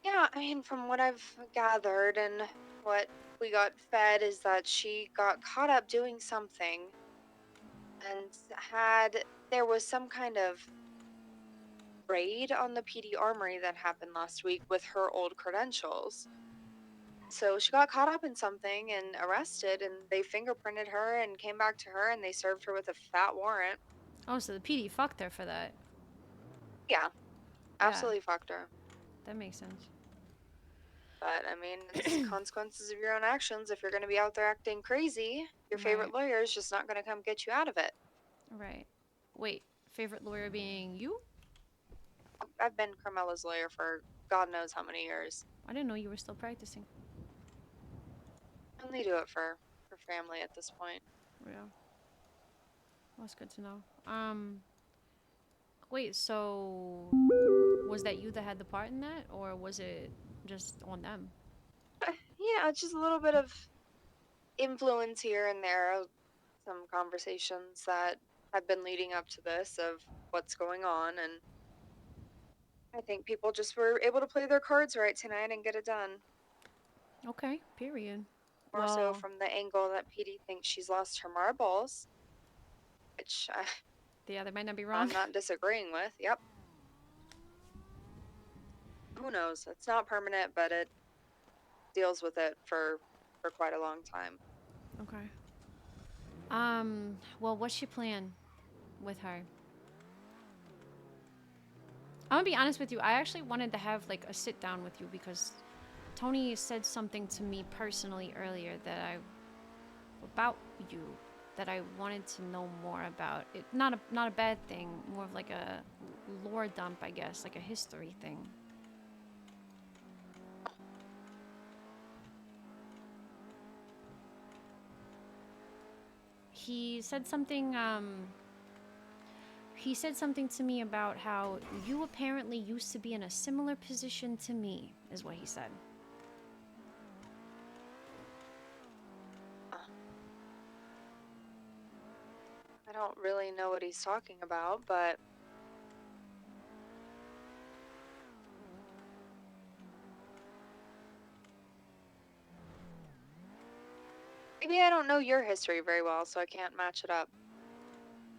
Yeah, I mean, from what I've gathered and what we got fed is that she got caught up doing something and there was some kind of raid on the PD armory that happened last week with her old credentials. So she got caught up in something and arrested, and they fingerprinted her and came back to her and they served her with a fat warrant. Oh, so the PD fucked her for that. Yeah, absolutely fucked her. That makes sense. But, I mean, it's the consequences of your own actions. If you're going to be out there acting crazy, your favorite lawyer is just not going to come get you out of it. Right. Wait, favorite lawyer being you? I've been Carmella's lawyer for God knows how many years. I didn't know you were still practicing. I only do it for family at this point. Yeah. Well, that's good to know. Wait, so was that you that had the part in that, or was it just on them? Yeah, it's just a little bit of influence here and there. Some conversations that have been leading up to this of what's going on, and I think people just were able to play their cards right tonight and get it done. Okay, period. More so from the angle that PD thinks she's lost her marbles, which yeah, they might not be wrong. I'm not disagreeing with. Yep. Who knows? It's not permanent, but it deals with it for quite a long time. Okay. Well, what's your plan with her? I'm gonna be honest with you. I actually wanted to have like a sit down with you because Tony said something to me personally earlier about you that I wanted to know more about. It not a bad thing, more of like a lore dump, I guess, like a history thing. He said something to me about how you apparently used to be in a similar position to me, is what he said. I don't really know what he's talking about, but maybe I don't know your history very well, so I can't match it up.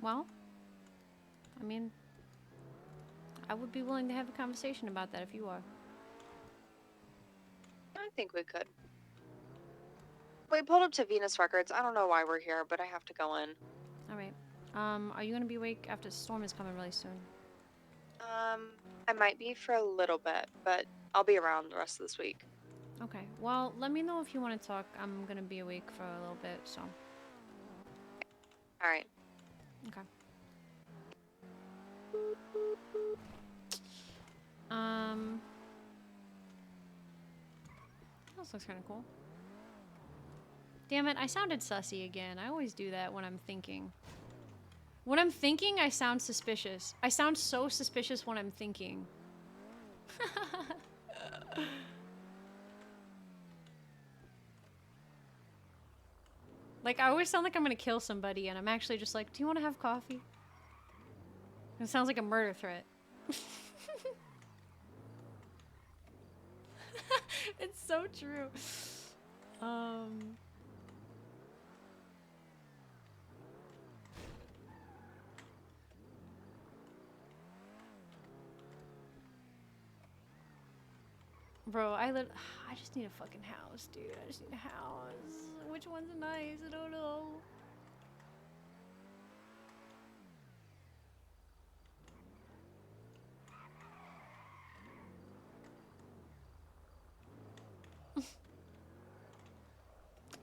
Well, I mean, I would be willing to have a conversation about that if you are. I think we could. We pulled up to Venus Records. I don't know why we're here, but I have to go in. All right. Are you gonna be awake after the storm is coming really soon? I might be for a little bit, but I'll be around the rest of this week. Okay. Well, let me know if you want to talk. I'm gonna be awake for a little bit, so. All right. Okay. This looks kind of cool. Damn it, I sounded sussy again. I always do that when I'm thinking. When I'm thinking, I sound suspicious. I sound so suspicious when I'm thinking. Like, I always sound like I'm gonna kill somebody, and I'm actually just like, do you want to have coffee? It sounds like a murder threat. It's so true. Bro, I just need a fucking house, dude. I just need a house. Which one's nice? I don't know.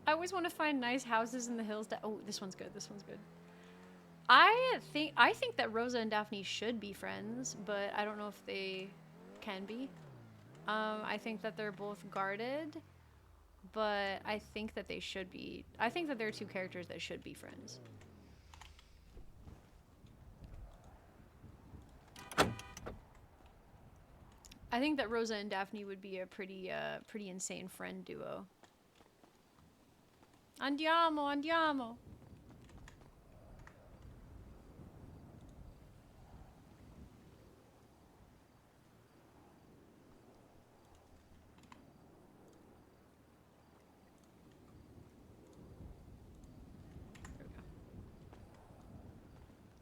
I always want to find nice houses in the hills. Oh, this one's good. This one's good. I think that Rosa and Daphne should be friends, but I don't know if they can be. I think that they're both guarded, but I think that they should be. I think that they're two characters that should be friends. I think that Rosa and Daphne would be a pretty insane friend duo. Andiamo, andiamo.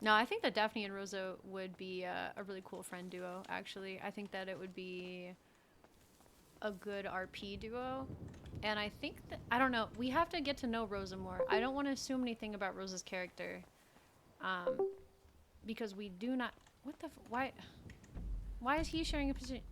No, I think that Daphne and Rosa would be a really cool friend duo, actually. I think that it would be a good RP duo. And I think that, I don't know, we have to get to know Rosa more. I don't want to assume anything about Rosa's character. Because we do not, what the, why is he sharing a position?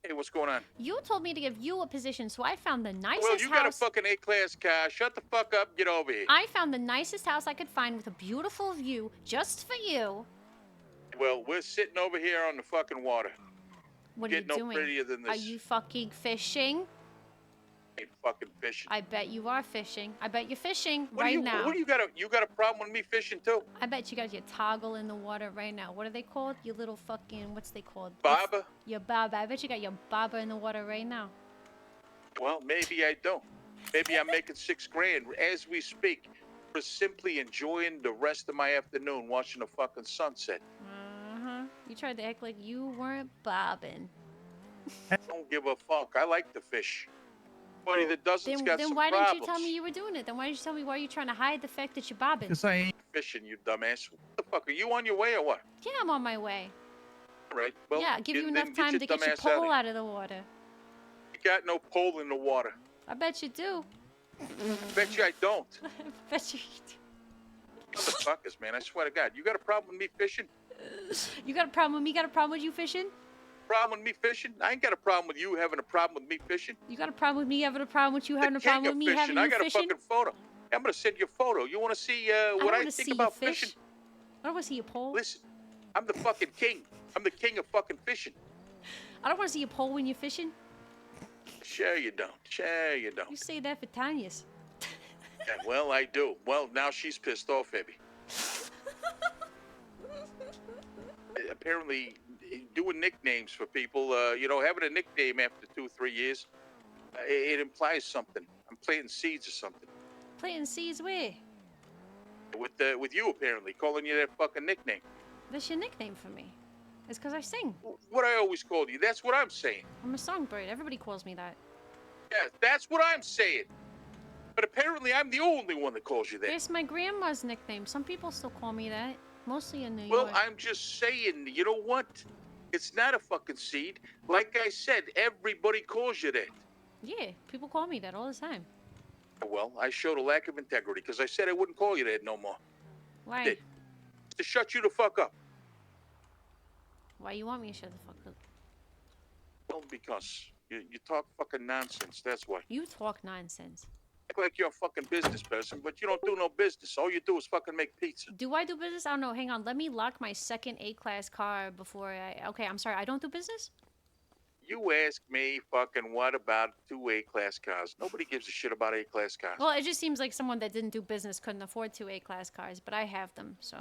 Hey, what's going on? You told me to give you a position, so I found the nicest Well, you got a house. fucking A-class car. Shut the fuck up. Get over here. I found the nicest house I could find with a beautiful view just for you. Well, we're sitting over here on the fucking water. What are you Get no doing? prettier than this. Are you fucking fishing? Ain't fucking fishing. I bet you are fishing. I bet you're fishing What right do you, now. What do you got a problem with me fishing too? I bet you got your toggle in the water right now. What are they called? Your little fucking, what's they called? Bobber? Your bobber. I bet you got your bobber in the water right now. Well, maybe I don't. Maybe I'm making $6 grand as we speak for simply enjoying the rest of my afternoon watching the fucking sunset. Uh-huh. You tried to act like you weren't bobbing. I don't give a fuck. I like to fish. Anybody that doesn't got Then some why problems. didn't you tell me you were doing it? Then why didn't you tell me why you trying to hide the fact that you're bobbing? Because I ain't fishing, you dumbass. What the fuck? Are you on your way or what? Yeah, I'm on my way. All right. Well, Yeah, give you then enough time to get your dumbass pole here. out of the water. You got no pole in the water. I bet you do. Bet you I don't. Bet you Motherfuckers, man. I swear to God. You got a problem with me fishing? You got a problem with me? Got a problem with you fishing? Problem with me fishing? I ain't got a problem with you having a problem with me fishing. You got a problem with me having a problem with you having a The king problem of with me having fishing. I you got fishing? a fucking photo. I'm gonna send you a photo. You want to see what don't I wanna think see about you fish. fishing? I don't want to see your pole. Listen, I'm the fucking king. I'm the king of fucking fishing. I don't want to see your pole when you're fishing. Sure you don't. Sure you don't. You say that for Tanya's. Yeah, well, I do. Well, now she's pissed off at me. Apparently, doing nicknames for people, having a nickname after 2-3 years, it implies something. I'm planting seeds or something. Planting seeds where? With you, apparently, calling you that fucking nickname. That's your nickname for me. It's because I sing. What I always called you. That's what I'm saying. I'm a songbird. Everybody calls me that. Yeah, that's what I'm saying. But apparently, I'm the only one that calls you that. It's my grandma's nickname. Some people still call me that. Mostly in New Well, York. I'm just saying, you know what? It's not a fucking seed. Like I said, everybody calls you that. Yeah, people call me that all the time. Well, I showed a lack of integrity because I said I wouldn't call you that no more. Why? I did. To shut you the fuck up. Why you want me to shut the fuck up? Well, because you talk fucking nonsense, that's why. You talk nonsense. Act like you're a fucking business person, but you don't do no business. All you do is fucking make pizza. Do I do business? I don't know. Hang on. Let me lock my second A-class car before I... Okay, I'm sorry. I don't do business? You ask me fucking what about 2 A-class cars. Nobody gives a shit about A-class cars. Well, it just seems like someone that didn't do business couldn't afford 2 A-class cars, but I have them, so...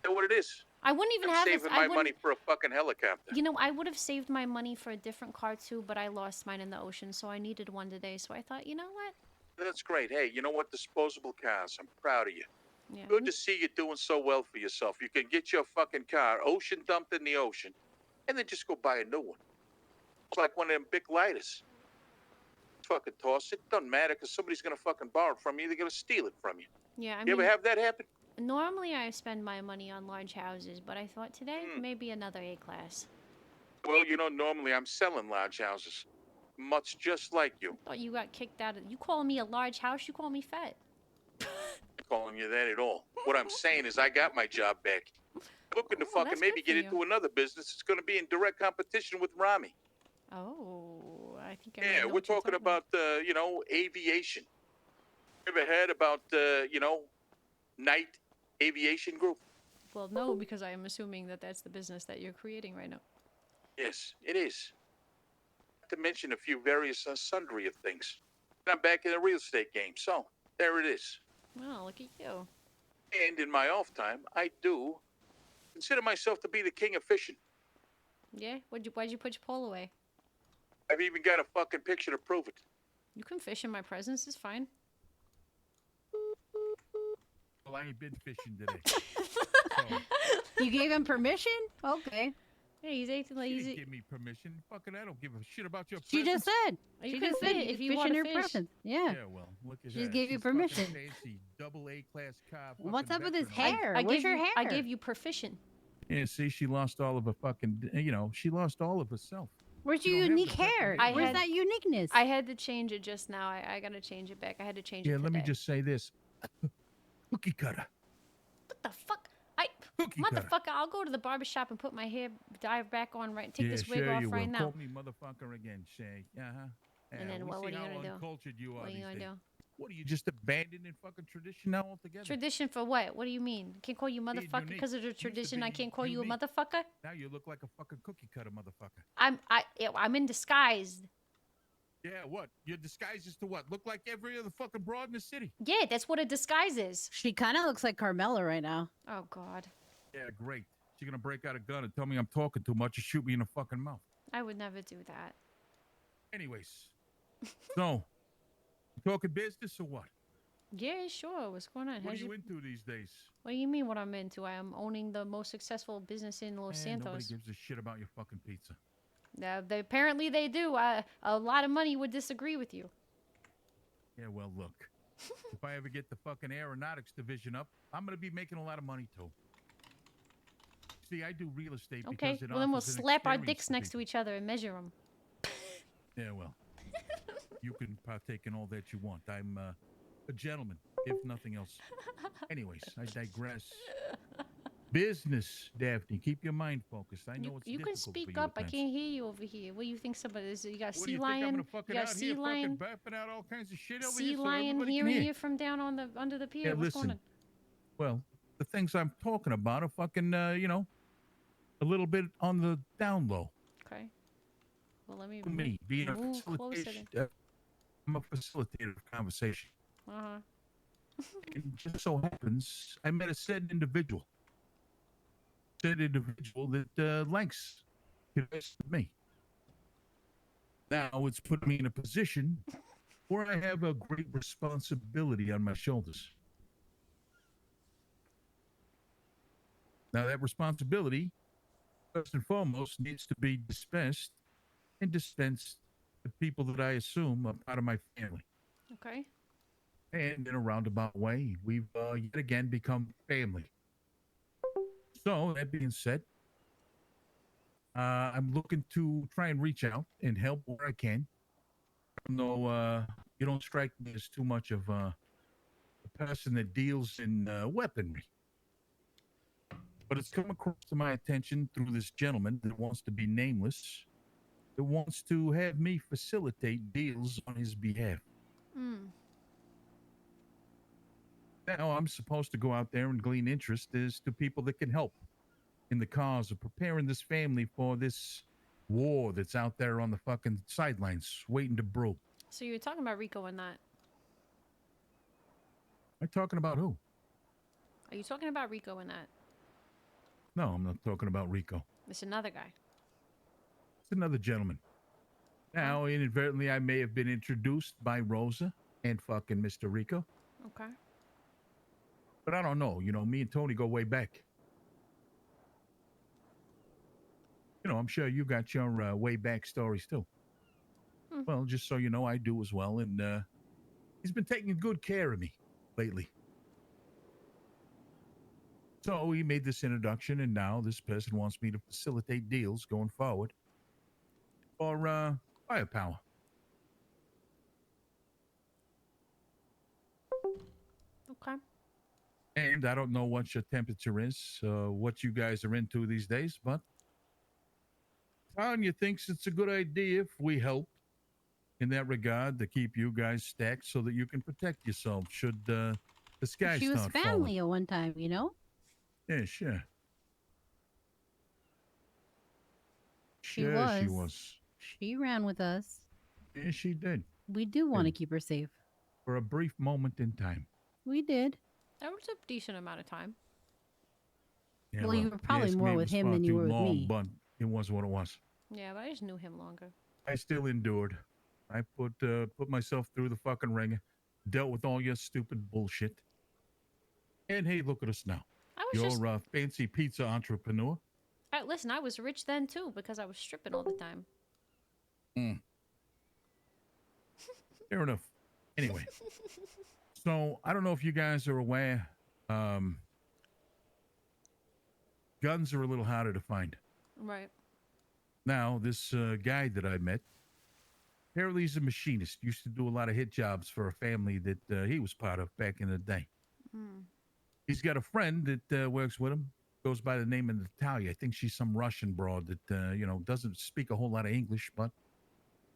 You know what it is? I wouldn't even I'm have... saving my money for a fucking helicopter. You know, I would have saved my money for a different car, too, but I lost mine in the ocean, so I needed one today, so I thought, you know what? That's great. Hey, you know what? Disposable cars. I'm proud of you. Yeah. Good to see you doing so well for yourself. You can get your fucking car ocean dumped in the ocean and then just go buy a new one. It's like one of them big lighters. Fucking toss it. Doesn't matter because somebody's going to fucking borrow it from you. They're going to steal it from you. Yeah, I You mean... ever have that happen? Normally I spend my money on large houses, but I thought today maybe another A-class. Well, you know, normally I'm selling large houses. Much just like you. Thought you got kicked out of. You call me a large house? You call me fat? Calling you that at all. What I'm saying is I got my job back. Looking to fucking that's maybe good for get into another business. It's going to be in direct competition with Rami. Oh, I think I Yeah, know we're what you're talking about, you know, aviation. Ever heard about, you know, Night Aviation Group? Well, no, because I am assuming that that's the business that you're creating right now. Yes, it is. Not to mention a few various sundry of things. And I'm back in the real estate game, so there it is. Oh, look at you. And in my off time, I do consider myself to be the king of fishing. Yeah? Why'd you put your pole away? I've even got a fucking picture to prove it. You can fish in my presence. It's fine. Well, I ain't been fishing today. You gave him permission? Okay. Yeah, he's acting like She he's. didn't give me permission. Fucking, I don't give a shit about your She just presence. said. You She can just said fish you if could you fish wanna in her fish. presence. Yeah. Yeah, well, look at She that. just gave you She's fucking permission. fancy double A-class car. What's fucking up with his veteran. hair? I Where's gave your you, hair? I gave you proficient. Yeah, see, she lost all of her fucking, you know, she lost all of herself. Where's You your don't have unique the fucking hair? hair. Where's that uniqueness? I had to change it just now. I gotta change it back. I had to change Yeah, it let me today. just say this. Cookie cutter. What the fuck? Motherfucker, I'll go to the barbershop and put my hair dye back on right. Take yeah, this wig sure off you right will. now. Call me motherfucker again, Shay. Uh-huh. And then we what see are you how gonna do? uncultured you are What are you these gonna days. do? What are you just abandoning fucking tradition now altogether? Tradition for what? What do you mean? Can't call you Being motherfucker unique. because of the Used to tradition. I be can't call you a unique. motherfucker. Now you look like a fucking cookie cutter motherfucker. I'm in disguise. Yeah, what? Your disguise is to what? Look like every other fucking broad in the city. Yeah, that's what a disguise is. She kind of looks like Carmella right now. Oh God. Yeah, great. She's gonna break out a gun and tell me I'm talking too much and shoot me in the fucking mouth. I would never do that. Anyways, so you talking business or what? Yeah, sure. What's going on? What are How's you your- into these days? What do you mean? What I'm into? I am owning the most successful business in Los Nobody Santos. gives a shit about your fucking pizza. Apparently they do. A lot of money would disagree with you. Yeah, well, look. If I ever get the fucking aeronautics division up, I'm gonna be making a lot of money too. See, I do real estate Okay, because it well then we'll offers an slap our experience dicks to next to people. each other and measure them. Yeah, well, you can partake in all that you want. I'm a gentleman, if nothing else. Anyways, I digress. Business, Daphne. Keep your mind focused. I know it's You can difficult for speak you up. at I times. can't hear you over here. What do you think? Somebody is? You got What do sea you think, I'm lion. gonna You fucking got out sea here lion. fucking bapping out all kinds of shit over Sea here so lion everybody can hearing hear. you from down on the under the pier. Yeah, What's going listen. on? Well, the things I'm talking about are fucking, you know, a little bit on the down low. Okay. Well, let me For me, being a move closer. facilitation, I'm a facilitator of conversation. Uh huh. It just so happens I met a said individual. Said individual that likes to invest with me. Now it's put me in a position where I have a great responsibility on my shoulders. Now that responsibility, first and foremost, needs to be dispensed to people that I assume are part of my family. Okay. And in a roundabout way, we've yet again become family. So, that being said, I'm looking to try and reach out and help where I can. No, you don't strike me as too much of a person that deals in weaponry. But it's come across to my attention through this gentleman that wants to be nameless, that wants to have me facilitate deals on his behalf. Hmm. Now I'm supposed to go out there and glean interest as to people that can help in the cause of preparing this family for this war that's out there on the fucking sidelines waiting to brew. So you were talking about Rico and that. Am I talking about who? Are you talking about Rico and that? No, I'm not talking about Rico. It's another guy. It's another gentleman. Now, inadvertently, I may have been introduced by Rosa and fucking Mr. Rico. Okay. But I don't know. You know, me and Tony go way back. You know, I'm sure you got your way back stories too. Well, just so you know, I do as well. And he's been taking good care of me lately. So he made this introduction, and now this person wants me to facilitate deals going forward for firepower. Okay. And I don't know what your temperature is, what you guys are into these days, but Tanya thinks it's a good idea if we help in that regard to keep you guys stacked so that you can protect yourself should the sky She was start family falling. at one time, you know? Yeah, sure. She Sure, was. she was. She ran with us. Yeah, she did. We do want to And keep her safe. for a brief moment in time. We did. That was a decent amount of time. Yeah, Well, you were probably asked more me, it with was him far than you too were with long, me. but it was what it was. Yeah, but I just knew him longer. I still endured. I put myself through the fucking ringer, dealt with all your stupid bullshit. And hey, look at us now. I was You're just- a fancy pizza entrepreneur. Listen, I was rich then too because I was stripping all the time. Mm. Fair enough. Anyway, so I don't know if you guys are aware. Guns are a little harder to find. Right. Now, this guy that I met, apparently he's a machinist. Used to do a lot of hit jobs for a family that he was part of back in the day. Mm. He's got a friend that works with him. Goes by the name of Natalia. I think she's some Russian broad that, doesn't speak a whole lot of English, but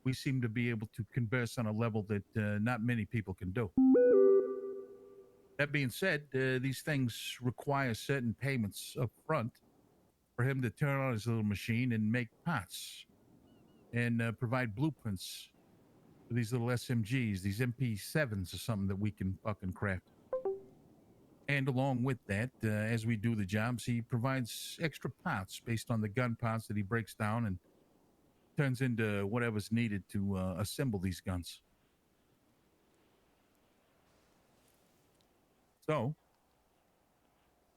we seem to be able to converse on a level that not many people can do. That being said, these things require certain payments up front for him to turn on his little machine and make parts and provide blueprints for these little SMGs, these MP7s or something that we can fucking craft. And along with that, as we do the jobs, he provides extra parts based on the gun parts that he breaks down and turns into whatever's needed to assemble these guns. So,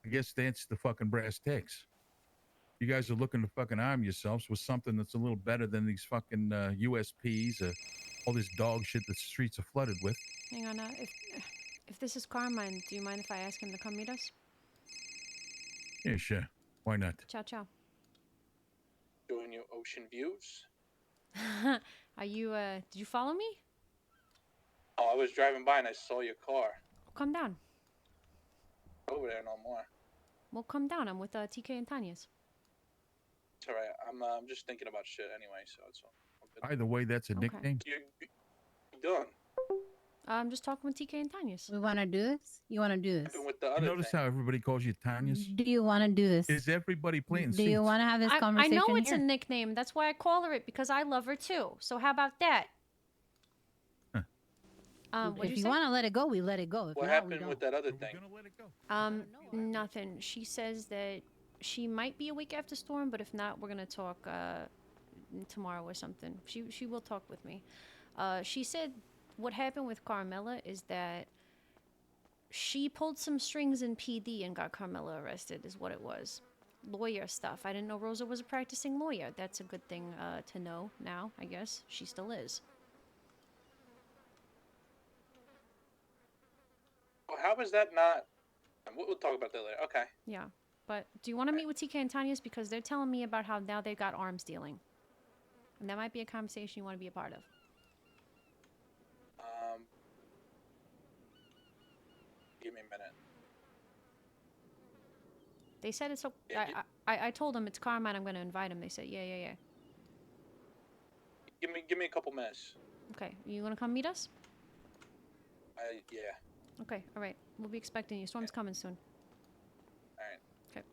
I guess that's the fucking brass tacks. You guys are looking to fucking arm yourselves with something that's a little better than these fucking USPs or all this dog shit the streets are flooded with. Hang on. If this is Carmine, do you mind if I ask him to come meet us? Yeah, sure. Why not? Ciao, ciao. Enjoying your ocean views? Are you, did you follow me? Oh, I was driving by and I saw your car. Come down. Over there no more. Well, come down. I'm with TK and Tanya's. It's alright. I'm just thinking about shit anyway, so it's all good. Either way, that's a Okay. nickname. You done? I'm just talking with TK and Tanya's. We want to do this? You want to do this? With the You other notice how everybody calls you Tanya's? Do you want to do this? Is everybody playing Do you want to have this I conversation know it's here? a nickname. That's why I call her it, because I love her too. So how about that? What'd If you you say? want to let it go, we let it go. If What not, we happened don't. with that other thing? Nothing. She says that she might be awake after storm, but if not, we're gonna talk tomorrow or something. She will talk with me. She said what happened with Carmella is that she pulled some strings in PD and got Carmella arrested. Is what it was. Lawyer stuff. I didn't know Rosa was a practicing lawyer. That's a good thing to know now. I guess she still is. Well, how is that not? We'll talk about that later. Okay. Yeah. But do you want to meet with TK and Tanya's? Because they're telling me about how now they've got arms dealing. And that might be a conversation you want to be a part of. Give me a minute. They said it's okay. I told them it's Carmine. I'm going to invite him. They said, yeah. Give me a couple minutes. Okay. You want to come meet us? Yeah. Okay. All right. We'll be expecting you. Storm's coming soon. All right. Okay.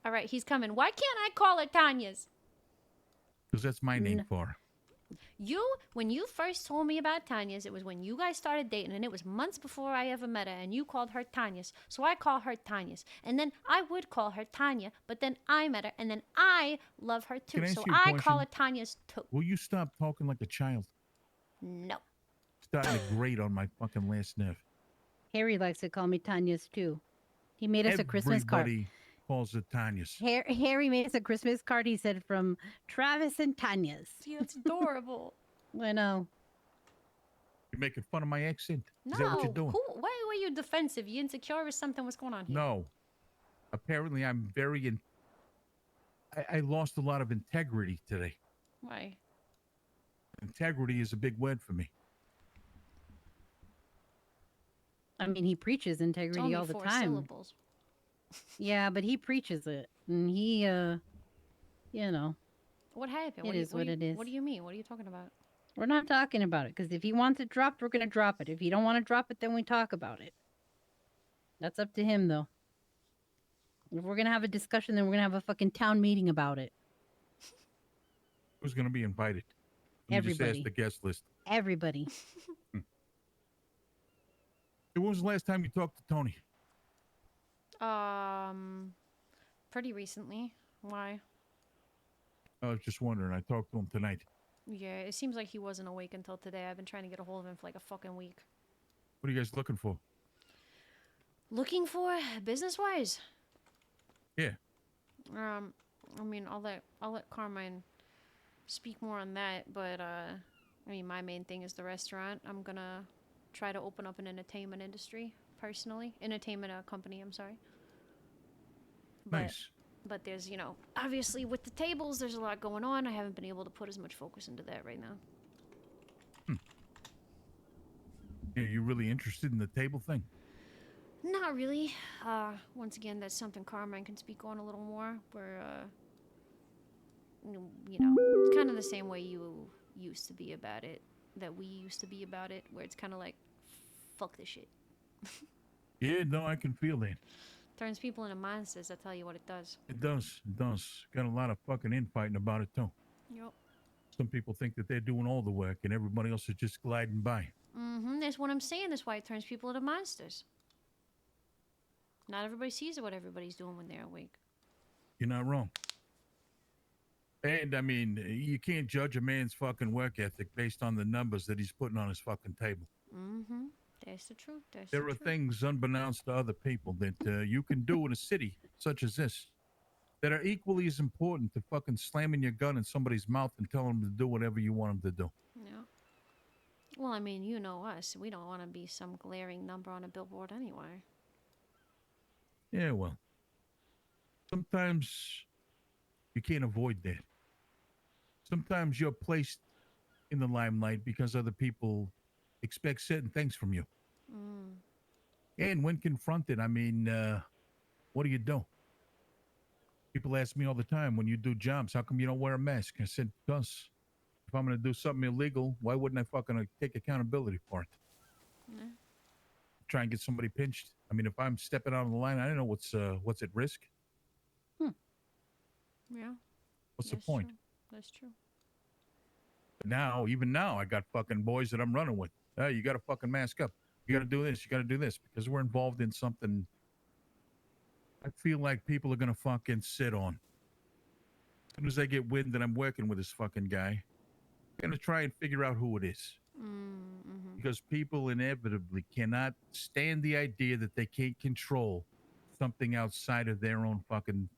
All right. He's coming. Why can't I call her Tanya's? Because that's my name for her. When you first told me about Tanya's, it was when you guys started dating, and it was months before I ever met her, and you called her Tanya's. So I call her Tanya's. And then I would call her Tanya, but then I met her, and then I love her too. Can I ask So you a I call question? her Tanya's too. Will you stop talking like a child? No. Starting to grate on my fucking last nerve. Harry likes to call me Tanya's too. He made us a Christmas card. Everybody calls it Tanya's. Harry made us a Christmas card. He said from Travis and Tanya's. See, that's adorable. I know. You're making fun of my accent? No. Is that what you're doing? Why were you defensive? You insecure or something? What's going on here? No. Apparently, I'm very I lost a lot of integrity today. Why? Integrity is a big word for me. I mean, he preaches It's integrity only all the 4 time. syllables. Yeah, but he preaches it, and he, you know, What happened? it is what it is. What do you mean? What are you talking about? We're not talking about it because if he wants it dropped, we're gonna drop it. If he don't want to drop it, then we talk about it. That's up to him, though. If we're gonna have a discussion, then we're gonna have a fucking town meeting about it. Who's going to be invited? Let me just Everybody. ask the guest list. Everybody. Hey, when was the last time you talked to Tony? Pretty recently. Why? I was just wondering. I talked to him tonight. Yeah, it seems like he wasn't awake until today. I've been trying to get a hold of him for like a fucking week. What are you guys looking for? Looking for business-wise? Yeah. I mean, I'll let Carmine speak more on that, but I mean, my main thing is the restaurant. I'm gonna try to open up an entertainment industry personally, entertainment company. I'm sorry. Nice. But there's, you know, obviously with the tables, there's a lot going on. I haven't been able to put as much focus into that right now. Yeah, you really interested in the table thing? Not really. Once again, that's something Carmine can speak on a little more. Where, you know, it's kind of the same way you used to be about it, that we used to be about it, where it's kind of like, fuck this shit. Yeah, no, I can feel that. Turns people into monsters, I tell you what it does. It does. It does. Got a lot of fucking infighting about it, too. Yep. Some people think that they're doing all the work and everybody else is just gliding by. That's what I'm saying. That's why it turns people into monsters. Not everybody sees what everybody's doing when they're awake. You're not wrong. And, I mean, you can't judge a man's fucking work ethic based on the numbers that he's putting on his fucking table. That's the truth. There are things unbeknownst to other people that you can do in a city such as this that are equally as important to fucking slamming your gun in somebody's mouth and telling them to do whatever you want them to do. Yeah. Well, I mean, you know us. We don't want to be some glaring number on a billboard anyway. Yeah, well, sometimes you can't avoid that. Sometimes you're placed in the limelight because other people expect certain things from you. And when confronted, I mean, what do you do? People ask me all the time, when you do jobs, how come you don't wear a mask? I said, because if I'm going to do something illegal, why wouldn't I fucking take accountability for it? Yeah. Try and get somebody pinched. I mean, if I'm stepping out on the line, I don't know what's at risk. Yeah. What's the point? True. That's true. Now, even now, I got fucking boys that I'm running with. You got to fucking mask up. You got to do this. You got to do this because we're involved in something I feel like people are going to fucking sit on. As soon as I get wind that I'm working with this fucking guy, I'm going to try and figure out who it is. Because people inevitably cannot stand the idea that they can't control something outside of their own fucking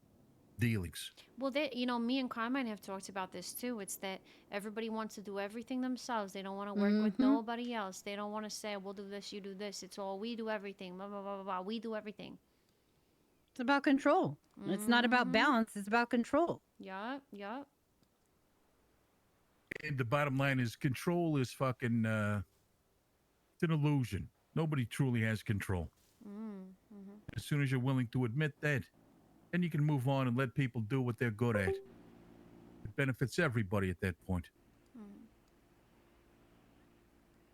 dealings. Well, you know, me and Carmine have talked about this too. It's that everybody wants to do everything themselves. They don't want to work with nobody else. They don't want to say, we'll do this, you do this. It's all, we do everything, blah, blah, blah, blah, blah. We do everything. It's about control. It's not about balance. It's about control. Yup. And the bottom line is control is fucking, it's an illusion. Nobody truly has control. As soon as you're willing to admit that, then you can move on and let people do what they're good at. It benefits everybody at that point.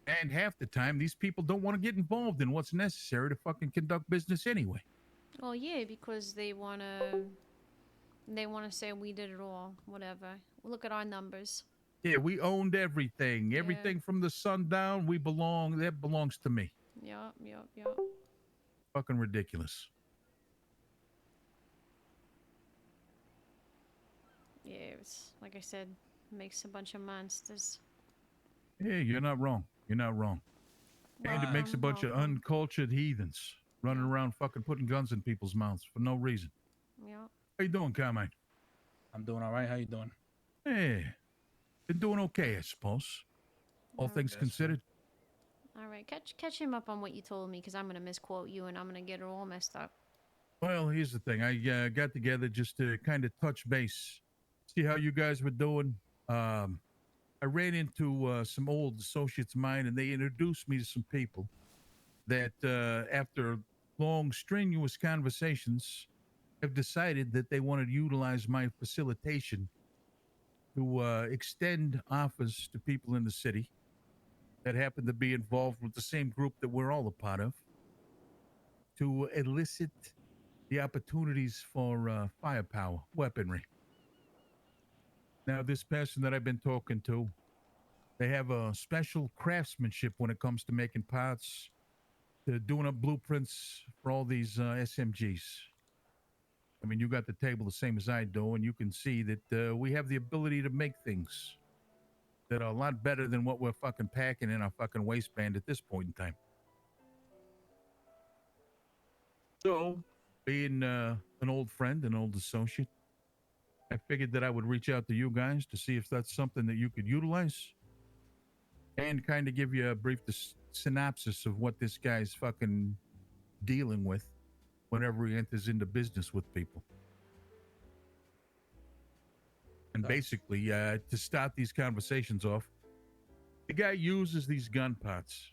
And half the time, these people don't want to get involved in what's necessary to fucking conduct business anyway. Well, yeah, because they wanna say we did it all, whatever. Look at our numbers. Yeah, we owned everything. Everything from the sun down, that belongs to me. Yup. Fucking ridiculous. Yeah, it's like I said, makes a bunch of monsters. Yeah, you're not wrong. You're not wrong. And it makes a bunch of uncultured heathens running around fucking putting guns in people's mouths for no reason. Yeah. How you doing, Carmine? I'm doing all right. How you doing? Hey, been doing okay, I suppose. All things considered. All right, catch him up on what you told me, because I'm gonna misquote you and I'm gonna get it all messed up. Well, here's the thing. I got together just to kind of touch base, see how you guys were doing. I ran into some old associates of mine, and they introduced me to some people that, after long, strenuous conversations, have decided that they wanted to utilize my facilitation to extend offers to people in the city that happen to be involved with the same group that we're all a part of, to elicit the opportunities for firepower, weaponry. Now, this person that I've been talking to, they have a special craftsmanship when it comes to making parts, to doing up blueprints for all these SMGs. I mean, you got the table the same as I do, and you can see that we have the ability to make things that are a lot better than what we're fucking packing in our fucking waistband at this point in time. So, being an old friend, an old associate, I figured that I would reach out to you guys to see if that's something that you could utilize, and kind of give you a brief synopsis of what this guy's fucking dealing with whenever he enters into business with people. And basically, to start these conversations off, the guy uses these gun parts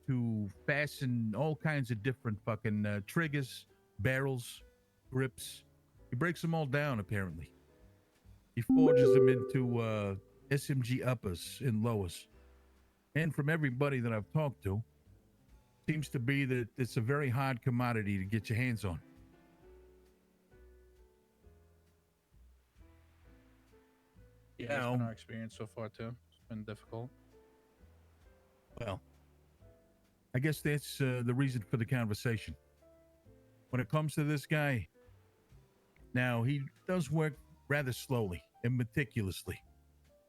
to fasten all kinds of different fucking triggers, barrels, grips. He breaks them all down, apparently. He forges them into SMG uppers and lowers. And from everybody that I've talked to, seems to be that it's a very hard commodity to get your hands on. Yeah, that's been our experience so far too. It's been difficult. Well, I guess that's the reason for the conversation. When it comes to this guy, now he does work rather slowly and meticulously.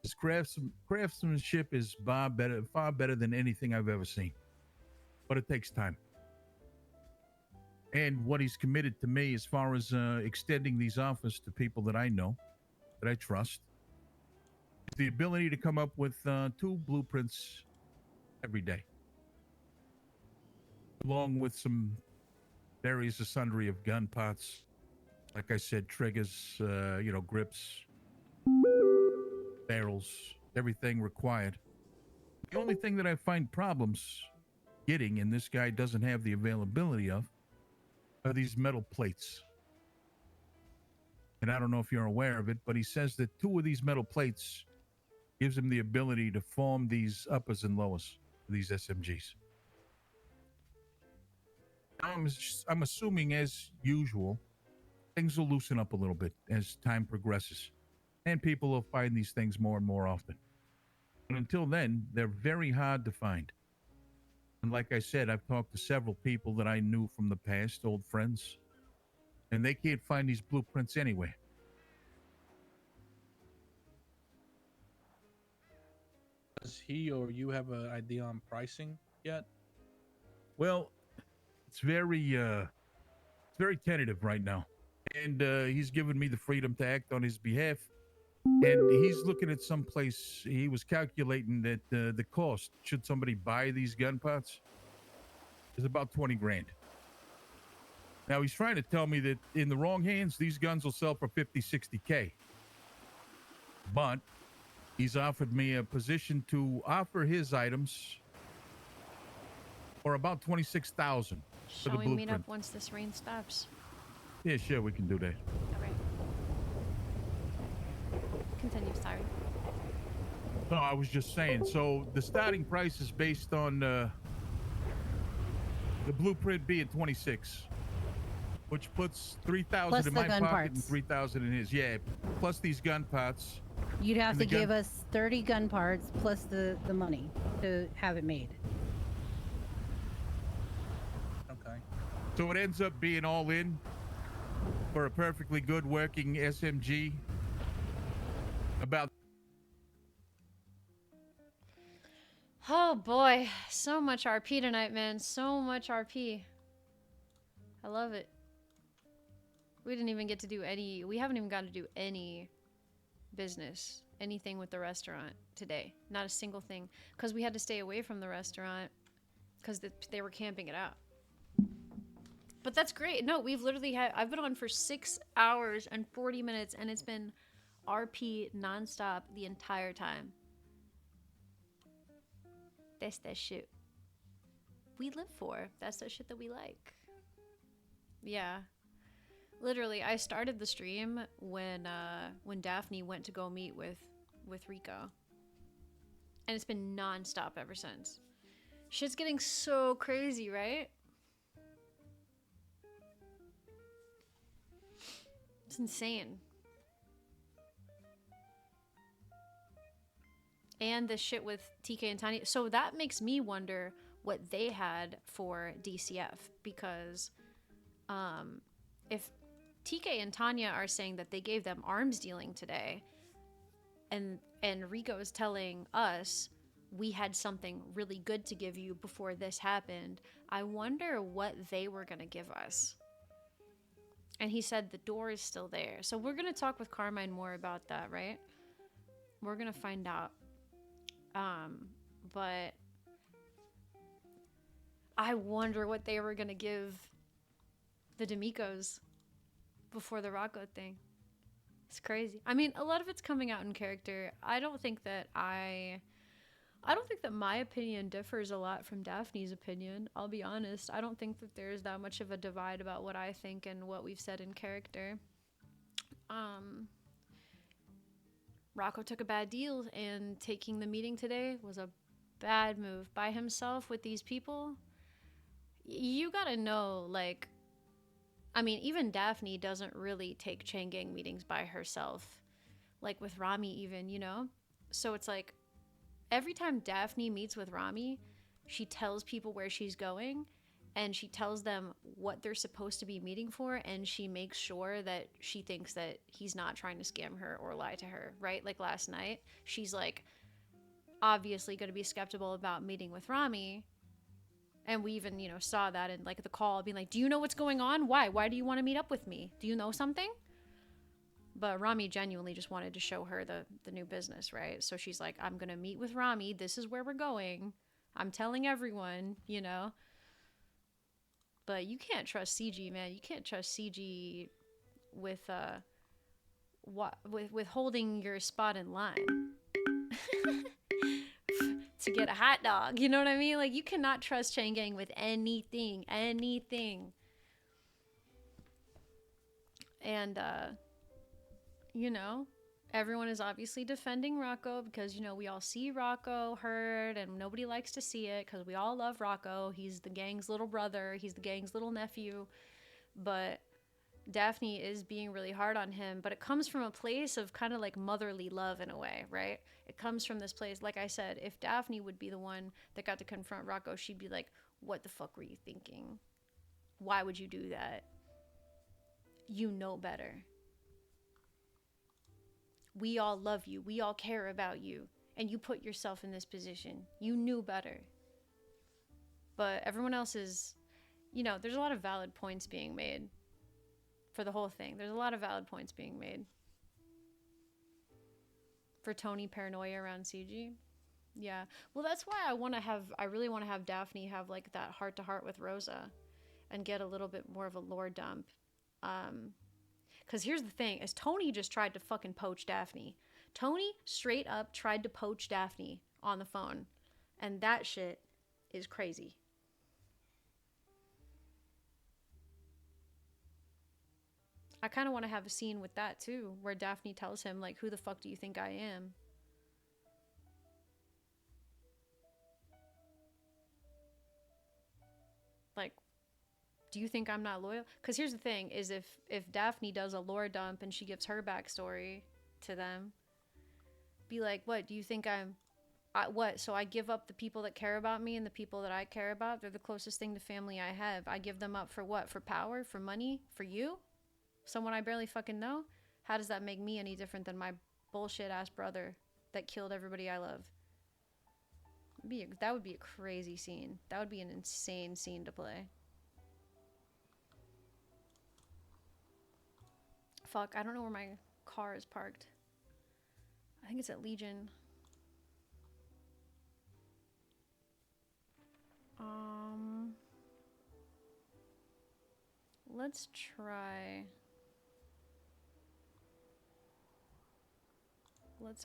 His craftsmanship is far better than anything I've ever seen. But it takes time. And what he's committed to me as far as extending these offers to people that I know, that I trust, is the ability to come up with 2 blueprints every day, along with some various sundry of gun parts. Like I said, triggers, grips, barrels, everything required. The only thing that I find problems getting, and this guy doesn't have the availability of, are these metal plates. And I don't know if you're aware of it, but he says that 2 of these metal plates gives him the ability to form these uppers and lowers, these SMGs. I'm assuming, as usual, things will loosen up a little bit as time progresses, and people will find these things more and more often. But until then, they're very hard to find. And like I said, I've talked to several people that I knew from the past, old friends, and they can't find these blueprints anywhere. Does he or you have an idea on pricing yet? Well, it's very tentative right now. And he's given me the freedom to act on his behalf. And he's looking at some place. He was calculating that the cost, should somebody buy these gun parts, is about 20 grand. Now, he's trying to tell me that in the wrong hands, these guns will sell for 50, 60K. But he's offered me a position to offer his items for about 26,000 for the Shall we meet blueprint. up once this rain stops? Yeah, sure, we can do that. All right. Continue, sorry. No, I was just saying. So the starting price is based on the blueprint being 26, which puts 3,000 Plus in the my gun pocket and parts. 3,000 in his. Yeah, plus these gun parts. You'd have And to the gun- give us 30 gun parts plus the money to have it made. Okay. So it ends up being all in for a perfectly good working SMG. About Oh boy, so much RP tonight, man. So much RP. I love it. We didn't even get to do any. We haven't even got to do any business. anything with the restaurant today. Not a single thing. Because we had to stay away from the restaurant because they were camping it out. But that's great. No, we've literally I've been on for 6 hours and 40 minutes, and it's been RP nonstop the entire time. That's that shit we live for. That's the shit that we like. Yeah. Literally, I started the stream when Daphne went to go meet with Rico. And it's been non-stop ever since. Shit's getting so crazy, right? It's insane. And the shit with TK and Tanya. So that makes me wonder what they had for DCF. Because if TK and Tanya are saying that they gave them arms dealing today, and Rico is telling us we had something really good to give you before this happened, I wonder what they were going to give us. And he said the door is still there. So we're going to talk with Carmine more about that, right? We're going to find out. But I wonder what they were going to give the D'Amicos before the Rocco thing. It's crazy. I mean, a lot of it's coming out in character. I don't think that my opinion differs a lot from Daphne's opinion. I'll be honest. I don't think that there's that much of a divide about what I think and what we've said in character. Rocco took a bad deal, and taking the meeting today was a bad move. By himself with these people, you gotta know, like, I mean, even Daphne doesn't really take chain gang meetings by herself. Like with Rami even, you know? So it's like, every time Daphne meets with Rami, she tells people where she's going, and she tells them what they're supposed to be meeting for, and she makes sure that she thinks that he's not trying to scam her or lie to her, right? Like last night, she's like, obviously going to be skeptical about meeting with Rami. And we even, you know, saw that in like the call, being like, do you know what's going on? Why do you want to meet up with me? Do you know something? But Rami genuinely just wanted to show her the new business, right? So she's like, I'm going to meet with Rami. This is where we're going. I'm telling everyone, you know. But you can't trust CG, man. You can't trust CG with holding your spot in line to get a hot dog. You know what I mean? Like, you cannot trust chain gang with anything. And you know, everyone is obviously defending Rocco because, you know, we all see Rocco hurt and nobody likes to see it because we all love Rocco. He's the gang's little brother. He's the gang's little nephew. But Daphne is being really hard on him, but it comes from a place of kind of like motherly love in a way, right? It comes from this place. Like I said, if Daphne would be the one that got to confront Rocco, she'd be like, what the fuck were you thinking? Why would you do that? You know better. We all love you. We all care about you. And you put yourself in this position. You knew better. But everyone else is, you know, there's a lot of valid points being made for the whole thing. There's a lot of valid points being made. For Tony paranoia around CG. Yeah. Well, that's why I really want to have Daphne have like that heart-to-heart with Rosa and get a little bit more of a lore dump. Because here's the thing, is Tony just tried to fucking poach Daphne. Tony straight up tried to poach Daphne on the phone. And that shit is crazy. I kind of want to have a scene with that too, where Daphne tells him, like, who the fuck do you think I am? Like, do you think I'm not loyal? Because here's the thing, is if Daphne does a lore dump and she gives her backstory to them, be like, what, do you think what? So I give up the people that care about me and the people that I care about? They're the closest thing to family I have. I give them up for what? For power? For money? For you? Someone I barely fucking know? How does that make me any different than my bullshit ass brother that killed everybody I love? That would be a crazy scene. That would be an insane scene to play. Fuck, I don't know where my car is parked. I think it's at Legion. Let's try.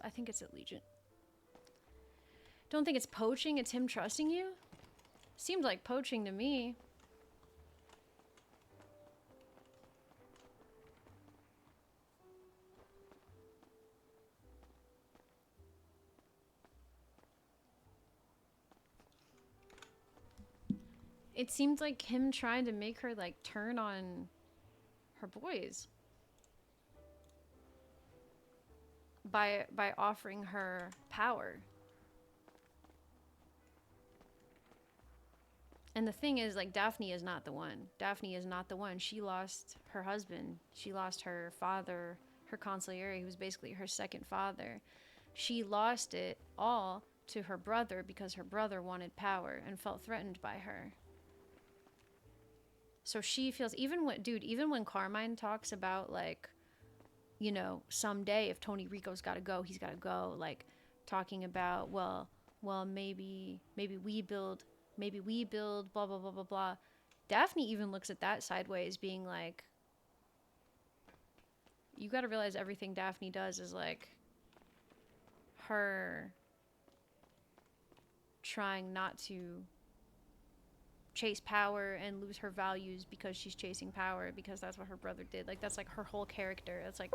I think it's at Legion. Don't think it's poaching, it's him trusting you? Seems like poaching to me. It seemed like him trying to make her like turn on her boys by offering her power. And the thing is, like, Daphne is not the one. Daphne is not the one. She lost her husband. She lost her father, her consigliere, who was basically her second father. She lost it all to her brother because her brother wanted power and felt threatened by her. So she feels, even when Carmine talks about, like, you know, someday if Tony Rico's got to go, he's got to go, like, talking about, well, maybe we build, blah, blah, blah, blah, blah. Daphne even looks at that sideways, being like, you got to realize everything Daphne does is, like, her trying not to chase power and lose her values because she's chasing power because that's what her brother did. Like, that's like her whole character. That's like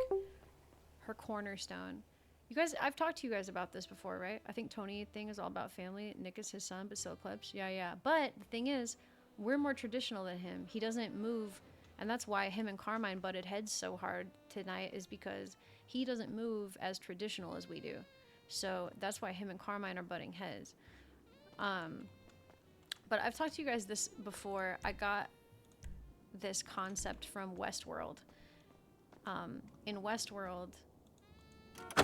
her cornerstone. You guys, I've talked to you guys about this before, right? I think Tony thing is all about family. Nick is his son, but still Klebs. Yeah. But the thing is, we're more traditional than him. He doesn't move, and that's why him and Carmine butted heads so hard tonight, is because he doesn't move as traditional as we do. So that's why him and Carmine are butting heads. But I've talked to you guys this before. I got this concept from Westworld. In Westworld,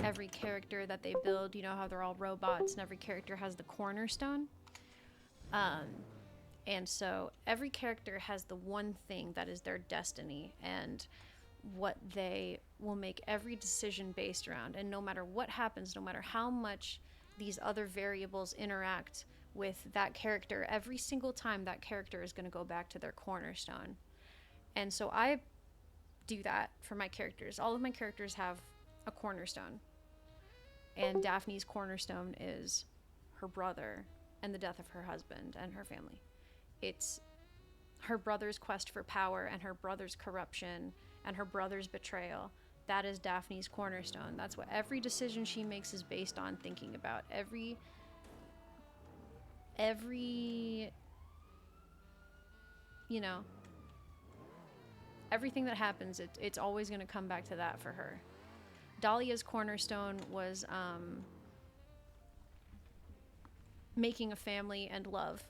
every character that they build, you know how they're all robots, and every character has the cornerstone. And so every character has the one thing that is their destiny and what they will make every decision based around. And no matter what happens, no matter how much these other variables interact with that character, every single time that character is going to go back to their cornerstone. And so I do that for my characters. All of my characters have a cornerstone. And Daphne's cornerstone is her brother and the death of her husband and her family. It's her brother's quest for power and her brother's corruption and her brother's betrayal. That is Daphne's cornerstone. That's what every decision she makes is based on thinking about. Every you know, everything that happens, it's always going to come back to that for her. Dahlia's cornerstone was making a family and love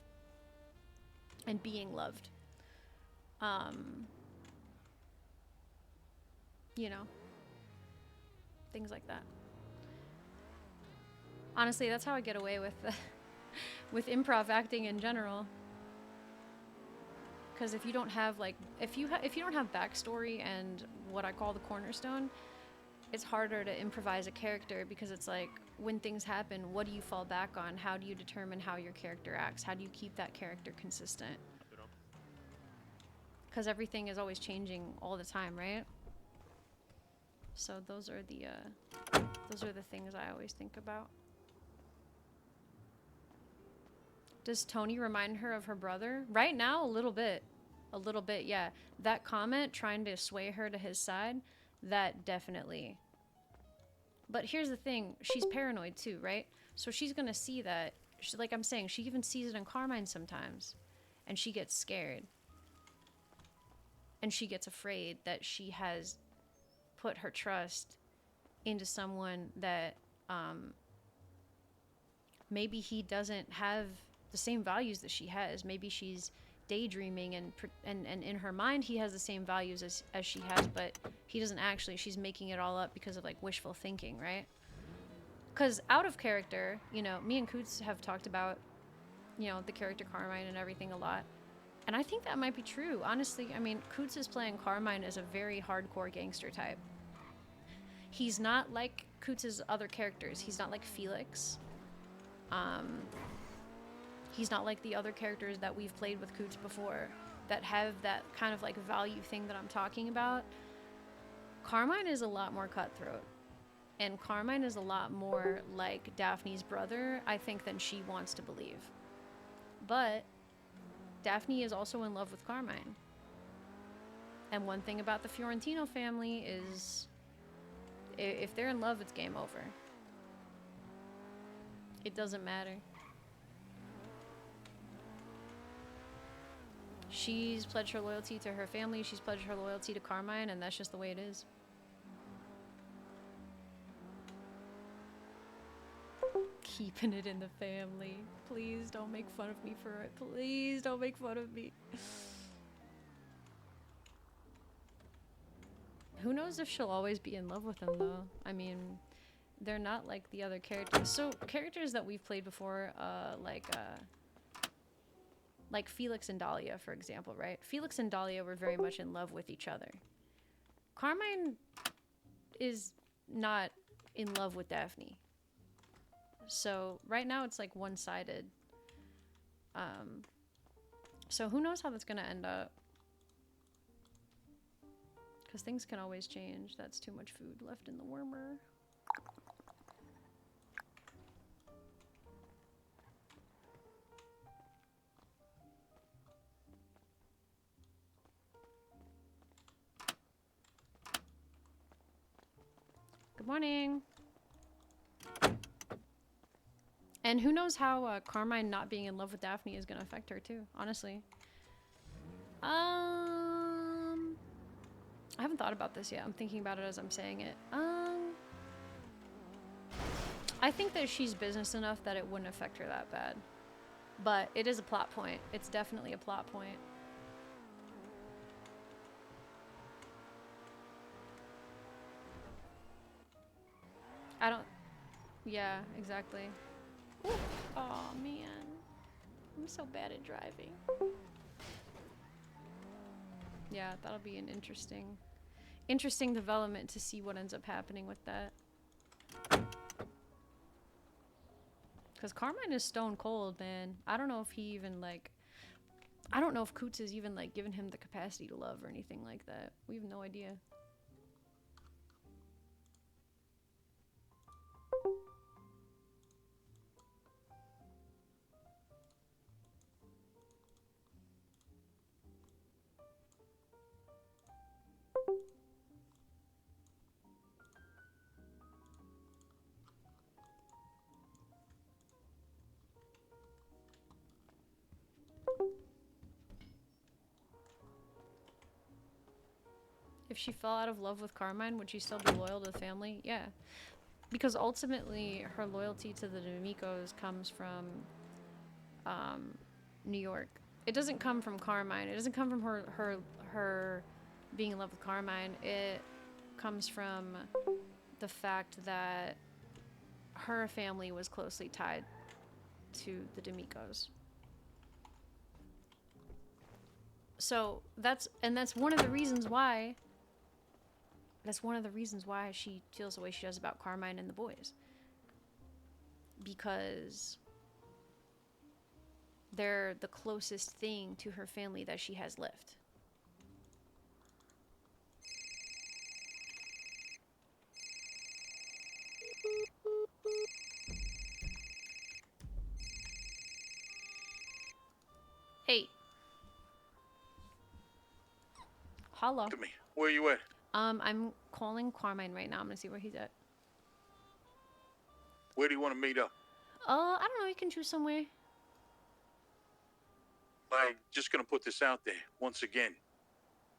and being loved. You know, things like that. Honestly, that's how I get away with with improv acting in general. Because if you don't have, like, if you don't have backstory and what I call the cornerstone, it's harder to improvise a character, because it's like, when things happen, what do you fall back on? How do you determine how your character acts? How do you keep that character consistent? Because everything is always changing all the time, right? So those are the things I always think about. Does Tony remind her of her brother? Right now, a little bit, yeah. That comment trying to sway her to his side, that definitely. But here's the thing, she's paranoid too, right? So she's gonna see that, like I'm saying, she even sees it in Carmine sometimes, and she gets scared. And she gets afraid that she has put her trust into someone that maybe he doesn't have the same values that she has. Maybe she's daydreaming and in her mind he has the same values as she has, but he doesn't actually. She's making it all up because of, like, wishful thinking, right? Because out of character, you know, me and Coots have talked about, you know, the character Carmine and everything a lot. And I think that might be true. Honestly, I mean, Coots is playing Carmine as a very hardcore gangster type. He's not like Coots' other characters. He's not like Felix. He's not like the other characters that we've played with Coots before that have that kind of like value thing that I'm talking about. Carmine is a lot more cutthroat. And Carmine is a lot more like Daphne's brother, I think, than she wants to believe. But Daphne is also in love with Carmine. And one thing about the Fiorentino family is if they're in love, it's game over. It doesn't matter. She's pledged her loyalty to her family, she's pledged her loyalty to Carmine, and that's just the way it is. Keeping it in the family. Please don't make fun of me for it. Please don't make fun of me. Who knows if she'll always be in love with him, though? I mean, they're not like the other characters. So, characters that we've played before, like Felix and Dahlia, for example, right? Felix and Dahlia were very much in love with each other. Carmine is not in love with Daphne. So right now it's like one-sided. So who knows how that's gonna end up? Because things can always change. That's too much food left in the warmer. Good morning. And who knows how Carmine not being in love with Daphne is gonna affect her too, honestly. I haven't thought about this yet. I'm thinking about it as I'm saying it. I think that she's business enough that it wouldn't affect her that bad. But it is a plot point. It's definitely a plot point. I don't... Yeah, exactly. Oh man, I'm so bad at driving. Yeah, that'll be an interesting development to see what ends up happening with that. Because Carmine is stone cold, man. I don't know if he even like, I don't know if Coots has even like given him the capacity to love or anything like that. We have no idea. If she fell out of love with Carmine, would she still be loyal to the family? Yeah. Because ultimately, her loyalty to the D'Amicos comes from New York. It doesn't come from Carmine. It doesn't come from her being in love with Carmine. It comes from the fact that her family was closely tied to the D'Amicos. So that's one of the reasons why. That's one of the reasons why she feels the way she does about Carmine and the boys. Because they're the closest thing to her family that she has left. Hey. Hello. To me. Where you at? I'm calling Carmine right now. I'm gonna see where he's at. Where do you want to meet up? I don't know. You can choose somewhere. I'm just gonna put this out there once again.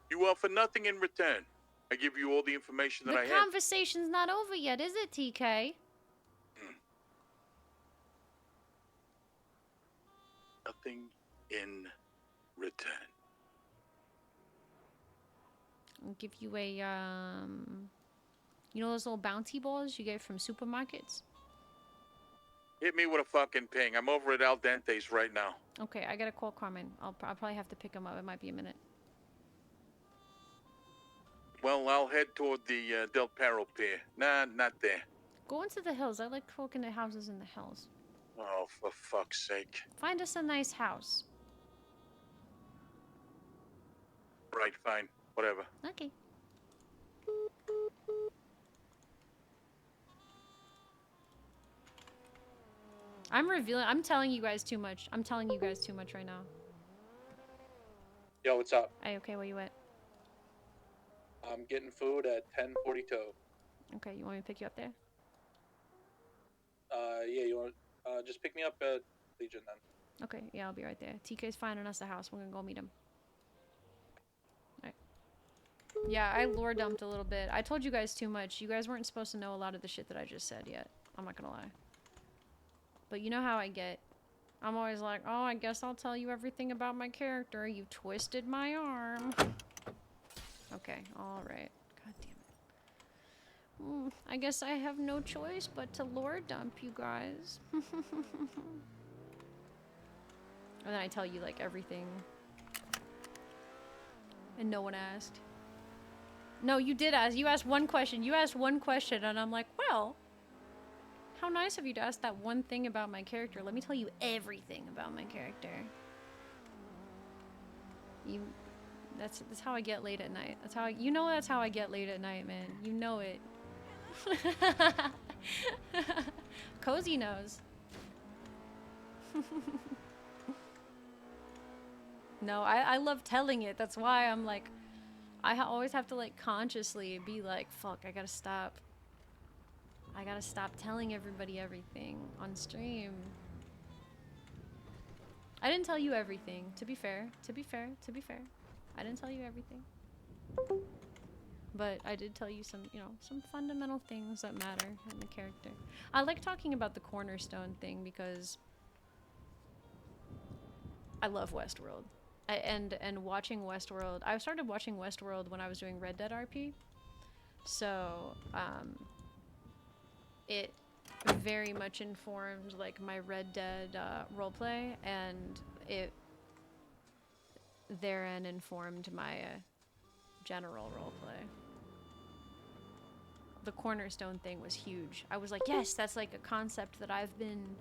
You offer nothing in return. I give you all the information that I The have. conversation's not over yet, is it, TK? Nothing in return. I'll give you a, you know those little bounty balls you get from supermarkets? Hit me with a fucking ping. I'm over at Al Dente's right now. Okay, I gotta call Carmine. I'll probably have to pick him up. It might be a minute. Well, I'll head toward the Del Perro Pier. Nah, not there. Go into the hills. I like walking at houses in the hills. Oh, for fuck's sake. Find us a nice house. Right, fine. Whatever. Okay. I'm telling you guys too much. I'm telling you guys too much right now. Yo, what's up? Hey, okay, where you at? I'm getting food at 10:42. Okay, you want me to pick you up there? Yeah, you want just pick me up at Legion then. Okay, yeah, I'll be right there. TK's finding us a house. We're gonna go meet him. Alright. Yeah, I lore dumped a little bit. I told you guys too much. You guys weren't supposed to know a lot of the shit that I just said yet. I'm not gonna lie. But you know how I get. I'm always like, oh, I guess I'll tell you everything about my character. You twisted my arm. Okay, alright. God damn it. I guess I have no choice but to lore dump you guys. And then I tell you, like, everything. And no one asked. No, you did ask. You asked one question. You asked one question, and I'm like, well, how nice of you to ask that one thing about my character. Let me tell you everything about my character. That's how I get late at night. That's how that's how I get late at night, man. You know it. Cozy knows. No, I love telling it. That's why I'm like, always have to like consciously be like, fuck, I gotta stop. I gotta stop telling everybody everything on stream. I didn't tell you everything, to be fair. I didn't tell you everything. But I did tell you some, some fundamental things that matter in the character. I like talking about the cornerstone thing because I love Westworld. And watching Westworld, I started watching Westworld when I was doing Red Dead RP. So, it very much informed like my Red Dead roleplay, and it therein informed my general roleplay. The cornerstone thing was huge. I was like, yes, that's like a concept that I've been,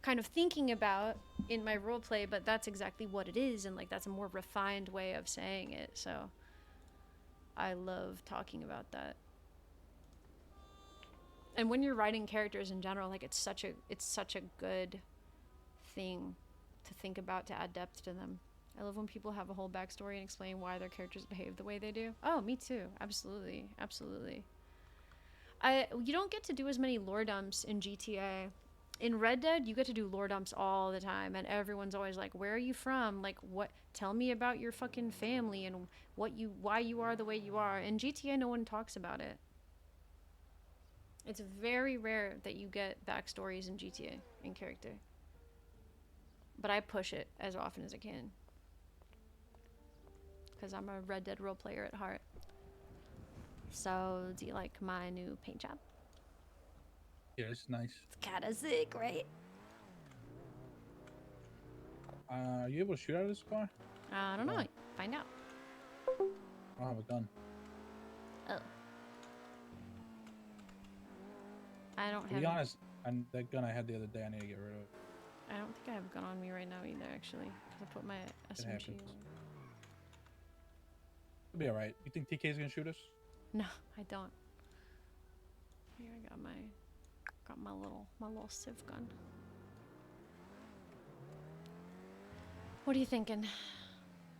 kind of thinking about in my roleplay, but that's exactly what it is, and like that's a more refined way of saying it. So I love talking about that. And when you're writing characters in general, like it's such a good thing to think about, to add depth to them. I love when people have a whole backstory and explain why their characters behave the way they do. Oh, me too. Absolutely. You don't get to do as many lore dumps in GTA. In Red Dead, you get to do lore dumps all the time, and everyone's always like, where are you from? Like, what? Tell me about your fucking family and why you are the way you are. In GTA, no one talks about it. It's very rare that you get backstories in GTA in character. But I push it as often as I can. Because I'm a Red Dead role player at heart. So, do you like my new paint job? Yeah, it's nice. It's kinda sick, right? Are you able to shoot out of this car? I don't know. Find out. I don't have a gun. Oh. I don't have. To be honest, that gun I had the other day, I need to get rid of it. I don't think I have a gun on me right now either, actually. Because I put my SMG. It'll be alright. You think TK's gonna shoot us? No, I don't. Here I got my little Civ gun. What are you thinking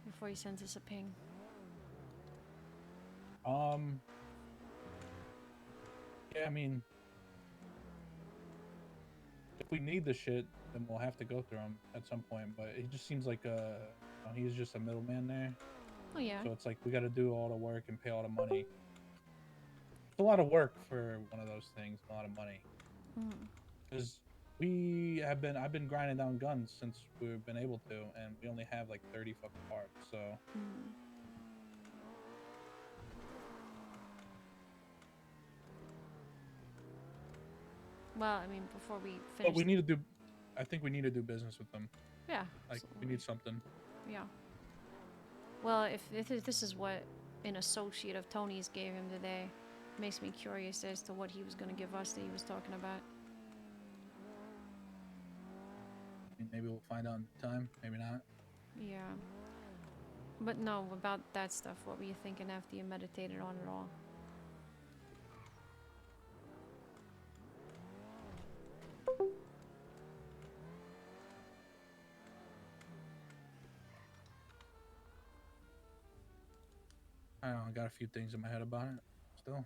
before he sends us a ping? Yeah, I mean, if we need the shit, then we'll have to go through him at some point. But it just seems like he's just a middleman there. Oh yeah. So it's like we got to do all the work and pay all the money. It's a lot of work for one of those things. A lot of money. Because I've been grinding down guns since we've been able to, and we only have like 30 fucking parts. So. Well, I mean, before we finish. But we need to do. I think we need to do business with them. Yeah. Like we need something. Yeah. Well, if this is what an associate of Tony's gave him today. Makes me curious as to what he was gonna give us that he was talking about. Maybe we'll find out in time. Maybe not. Yeah. But no, about that stuff, what were you thinking after you meditated on it all? I don't know. I got a few things in my head about it. Still,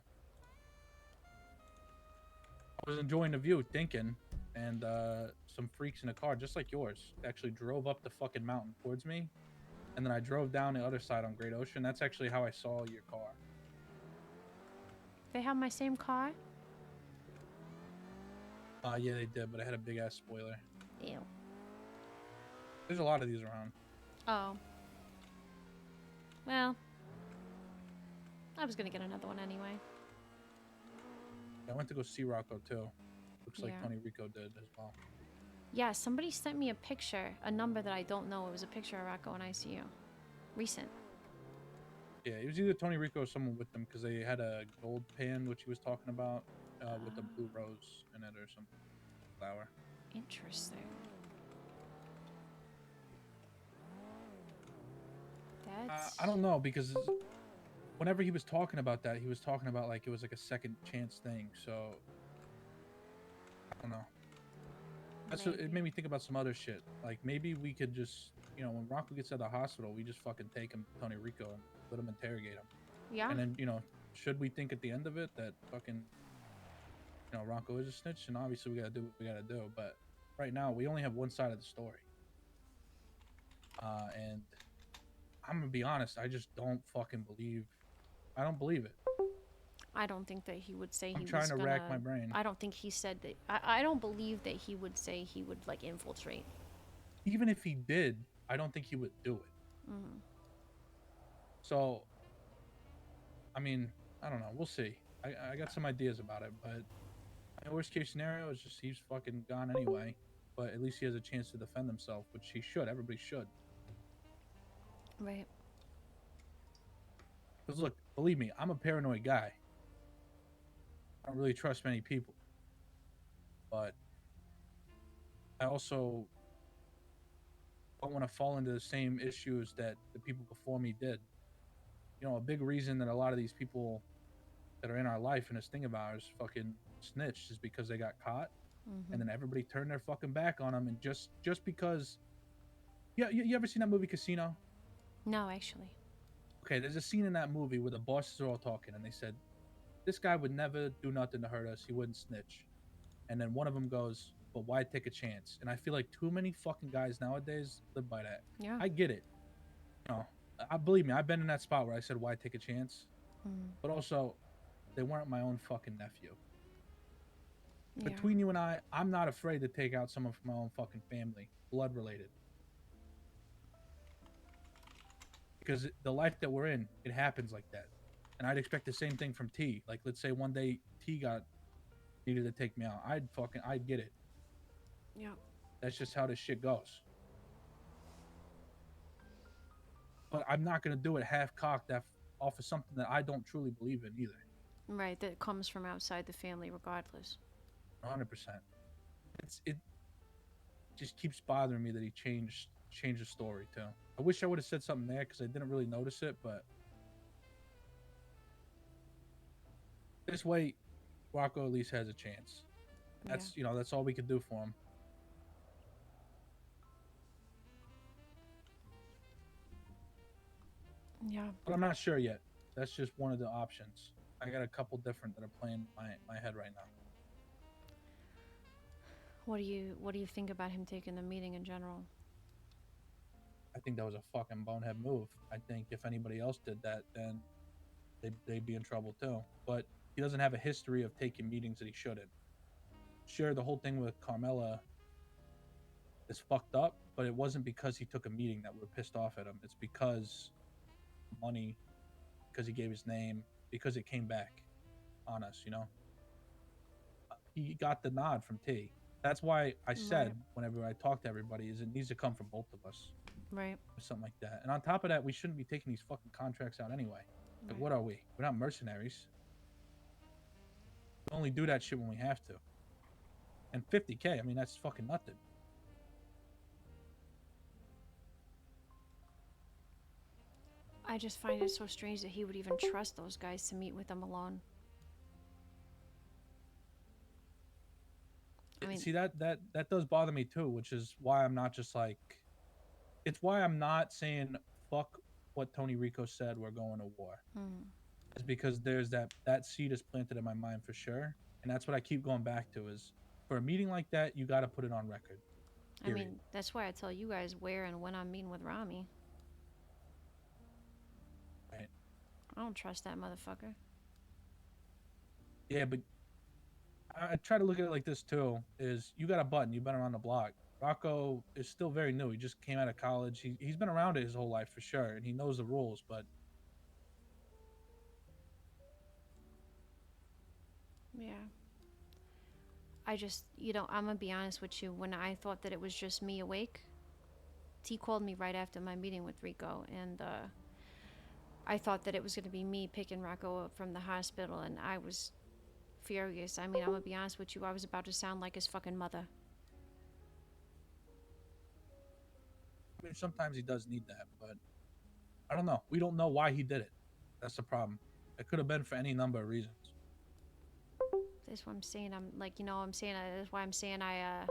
I was enjoying the view, thinking, and some freaks in a car, just like yours, actually drove up the fucking mountain towards me, and then I drove down the other side on Great Ocean. That's actually how I saw your car. They have my same car? Yeah, they did, but I had a big ass spoiler. Ew. There's a lot of these around. Oh. Well, I was gonna get another one anyway. I went to go see Rocco too. Looks like Yeah. Tony Rico did as well. Yeah, somebody sent me a picture, a number that I don't know. It was a picture of Rocco in ICU. Recent. Yeah, it was either Tony Rico or someone with them because they had a gold pan, which he was talking about, with a blue rose in it or some flower. Interesting. I That's... don't know because whenever he was talking about that, he was talking about like it was like a second chance thing. So I don't know. That's what, it made me think about some other shit. Like maybe we could just, you know, when Rocco gets out of the hospital, we just fucking take him to Tony Rico and let him interrogate him. Yeah. And then, you know, should we think at the end of it that fucking, you know, Rocco is a snitch, and obviously we gotta do what we gotta do. But right now we only have one side of the story. And I'm gonna be honest, I just don't fucking believe. I don't believe it. I don't think that he would say he was trying to gonna... rack my brain. I don't think he said that... I don't believe that he would say he would, like, infiltrate. Even if he did, I don't think he would do it. Mm. So, I mean, I don't know. We'll see. I got some ideas about it, but my worst case scenario is just he's fucking gone anyway. But at least he has a chance to defend himself, which he should. Everybody should. Right. Because look, believe me, I'm a paranoid guy. I don't really trust many people. But I also don't want to fall into the same issues that the people before me did. You know, a big reason that a lot of these people that are in our life and this thing of ours fucking snitched is because they got caught. Mhm. And then everybody turned their fucking back on them. And just because... Yeah, you ever seen that movie Casino? No, actually. Okay, there's a scene in that movie where the bosses are all talking and they said, this guy would never do nothing to hurt us. He wouldn't snitch. And then one of them goes, but why take a chance? And I feel like too many fucking guys nowadays live by that. Yeah. I get it. You know, I believe me, I've been in that spot where I said, why take a chance? Mm. But also, they weren't my own fucking nephew. Yeah. Between you and I, I'm not afraid to take out someone from my own fucking family, blood related. Because the life that we're in, it happens like that. And I'd expect the same thing from T. Like, let's say one day T needed to take me out. I'd get it. Yeah. That's just how this shit goes. But I'm not going to do it half-cocked off of something that I don't truly believe in either. Right, that comes from outside the family regardless. 100%. It just keeps bothering me that he changed the story too. I wish I would have said something there because I didn't really notice it, but this way Rocco at least has a chance. That's you know, that's all we could do for him. Yeah. But I'm not sure yet. That's just one of the options. I got a couple different that are playing my head right now. What do you think about him taking the meeting in general? I think that was a fucking bonehead move. I think if anybody else did that, then they'd be in trouble too. But he doesn't have a history of taking meetings that he shouldn't. Sure, the whole thing with Carmella is fucked up, but it wasn't because he took a meeting that we're pissed off at him. It's because money, because he gave his name, because it came back on us, you know? He got the nod from T. That's why I said, whenever I talk to everybody, is it needs to come from both of us. Right. Or something like that. And on top of that, we shouldn't be taking these fucking contracts out anyway. Like, what are we? We're not mercenaries. We only do that shit when we have to. And 50K, I mean, that's fucking nothing. I just find it so strange that he would even trust those guys to meet with him alone. I mean, See, that does bother me too, which is why I'm not just like, it's why I'm not saying fuck what Tony Rico said, we're going to war. It's because there's that seed is planted in my mind for sure, and that's what I keep going back to is for a meeting like that, you got to put it on record. I mean, that's why I tell you guys where and when I'm meeting with Rami. Right. I don't trust that motherfucker. Yeah, but I try to look at it like this too: is you got a button, you've been around the block. Rocco is still very new. He just came out of college. He's been around it his whole life for sure, and he knows the rules. But yeah. I just, you know, I'm gonna be honest with you. When I thought that it was just me awake, T called me right after my meeting with Rico, and I thought that it was gonna be me picking Rocco up from the hospital, and I was furious. I mean, I'm gonna be honest with you. I was about to sound like his fucking mother. I mean, sometimes he does need that, but I don't know. We don't know why he did it. That's the problem. It could have been for any number of reasons. That's what I'm saying. I'm like, you know, I'm saying that's why I'm saying I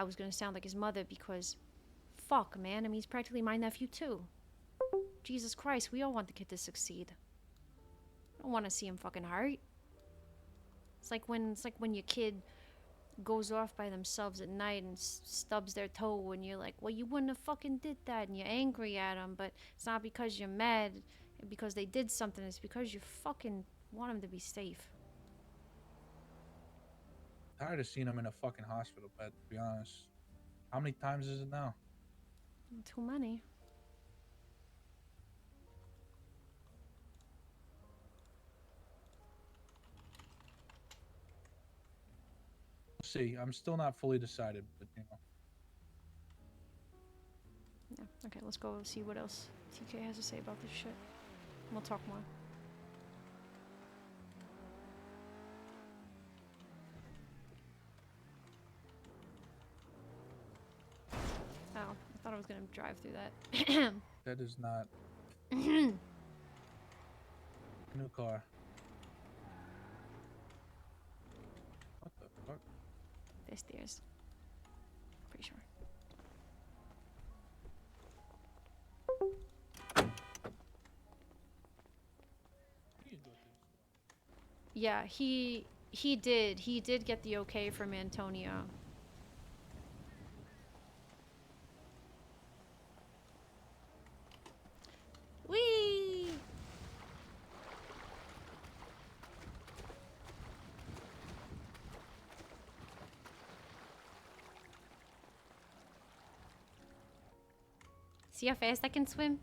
was gonna sound like his mother because, fuck, man. I mean, he's practically my nephew too. Jesus Christ, we all want the kid to succeed. I don't want to see him fucking hurt. It's like when your kid goes off by themselves at night and stubs their toe, and you're like, well, you wouldn't have fucking did that, and you're angry at them, but it's not because you're mad because they did something. It's because you fucking want them to be safe. Tired of seeing him in a fucking hospital bed, to be honest. How many times is it now? Too many. We'll see. I'm still not fully decided, but you know. Yeah. Okay, let's go see what else TK has to say about this shit. We'll talk more. Oh, I thought I was gonna drive through that. That is not. New car. What the fuck? There's stairs. Pretty sure. Yeah, he did get the okay from Antonio. Whee! See how fast I can swim?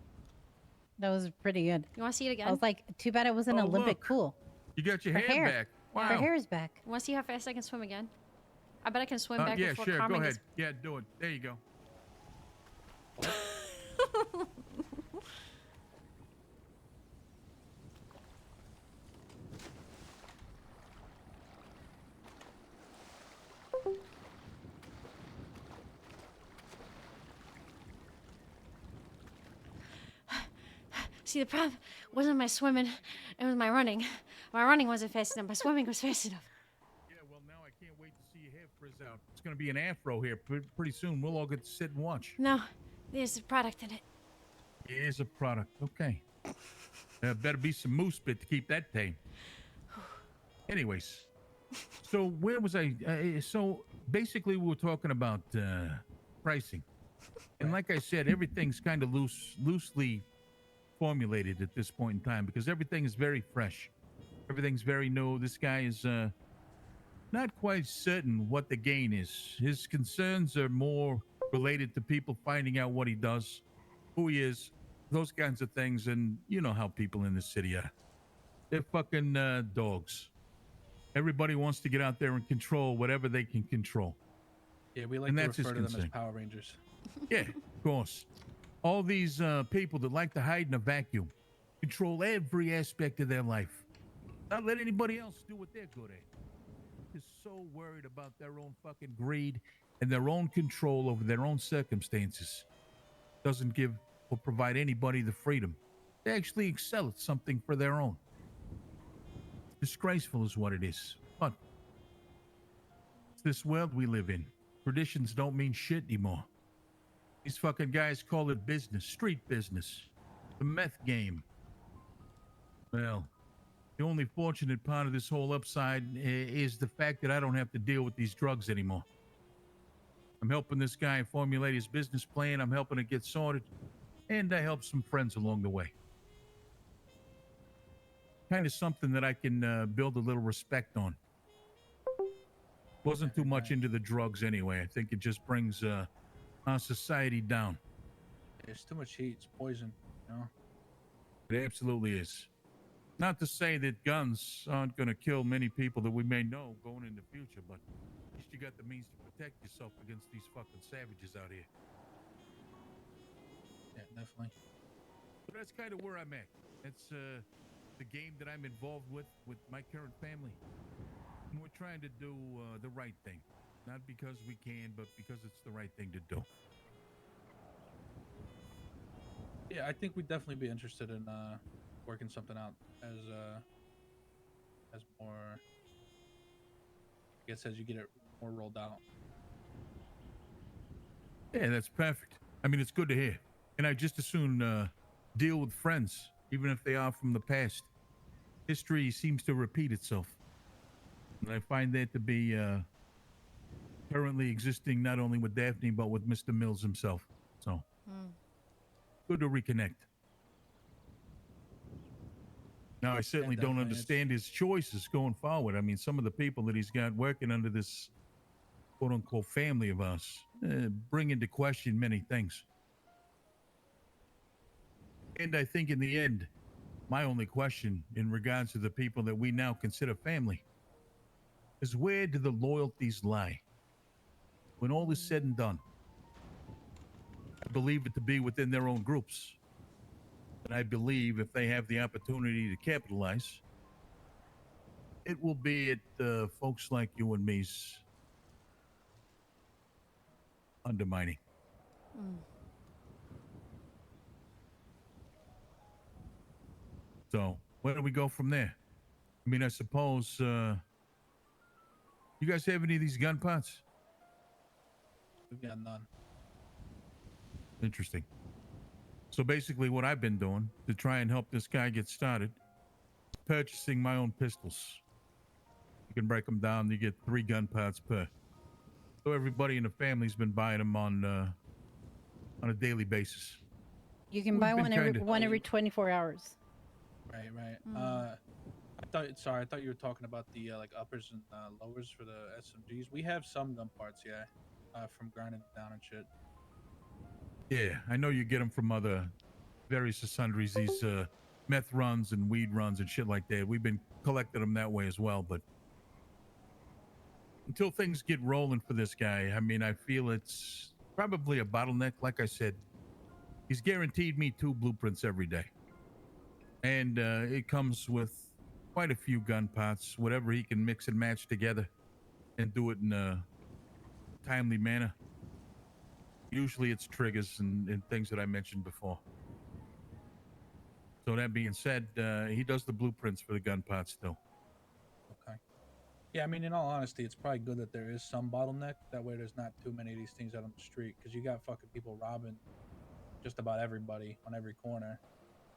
That was pretty good. You want to see it again? I was like, too bad it was an Olympic pool. You got your Her hair, hair. back. Wow. Her hair is back. You want to see how fast I can swim again? I bet I can swim back Yeah, before sure. Go Carmine ahead. Yeah, do it. There you go. See, the problem wasn't my swimming, it was my running. My running wasn't fast enough, my swimming was fast enough. Yeah, well, now I can't wait to see your hair frizz out. It's going to be an afro here pretty soon. We'll all get to sit and watch. No, there's a product in it. Here's a product. Okay. Better be some moose bit to keep that tame. Anyways, so where was I? So basically, we were talking about pricing. And like I said, everything's kind of loosely formulated at this point in time because everything is very fresh. Everything's very new. This guy is not quite certain what the gain is. His concerns are more related to people finding out what he does, who he is, those kinds of things. And you know how people in the city are. They're fucking dogs. Everybody wants to get out there and control whatever they can control. Yeah, we like And to that's his refer to them as concern. Power Rangers. Yeah, of course. All these people that like to hide in a vacuum. control every aspect of their life. Not let anybody else do what they're good at. Just so worried about their own fucking greed and their own control over their own circumstances. Doesn't give or provide anybody the freedom to actually excel at something for their own. Disgraceful is what it is. But it's this world we live in. Traditions don't mean shit anymore. These fucking guys call it business, street business, the meth game. Well, the only fortunate part of this whole upside is the fact that I don't have to deal with these drugs anymore. I'm helping this guy formulate his business plan. I'm helping it get sorted. And I help some friends along the way. Kind of something that I can build a little respect on. Wasn't too much into the drugs anyway. I think it just brings our society down. There's too much heat. It's poison, you know? It absolutely is. Not to say that guns aren't going to kill many people that we may know going in the future, but at least you got the means to protect yourself against these fucking savages out here. Yeah, definitely. But that's kind of where I'm at. That's the game that I'm involved with my current family. And we're trying to do the right thing. Not because we can, but because it's the right thing to do. Yeah, I think we'd definitely be interested in working something out as more, I guess, as you get it more rolled out. Yeah, that's perfect. I mean, it's good to hear. And I just as soon deal with friends, even if they are from the past. History seems to repeat itself. And I find that to be currently existing not only with Daphne, but with Mr. Mills himself. So, good to reconnect. Now, I certainly don't understand his choices going forward. I mean, some of the people that he's got working under this quote-unquote family of ours bring into question many things. And I think in the end, my only question in regards to the people that we now consider family is, where do the loyalties lie when all is said and done? I believe it to be within their own groups. And I believe if they have the opportunity to capitalize, it will be at folks like you and me's undermining. So where do we go from there? I mean, I suppose, you guys have any of these gun pots? We've got none. Interesting. So basically what I've been doing to try and help this guy get started, purchasing my own pistols. You can break them down, you get 3 gun pots per. So everybody in the family's been buying them on a daily basis. You can buy one every 24 hours. Right, right. I thought you were talking about the like uppers and lowers for the SMGs. We have some gun parts, yeah, from grinding down and shit. Yeah, I know you get them from other various sundries, these meth runs and weed runs and shit like that. We've been collecting them that way as well, but until things get rolling for this guy, I mean, I feel it's probably a bottleneck. Like I said, he's guaranteed me 2 blueprints every day. And it comes with quite a few gun pots, whatever he can mix and match together and do it in a timely manner. Usually it's triggers and things that I mentioned before. So that being said, he does the blueprints for the gun pots still. Okay. Yeah, I mean, in all honesty, it's probably good that there is some bottleneck. That way there's not too many of these things out on the street. Because you got fucking people robbing just about everybody on every corner.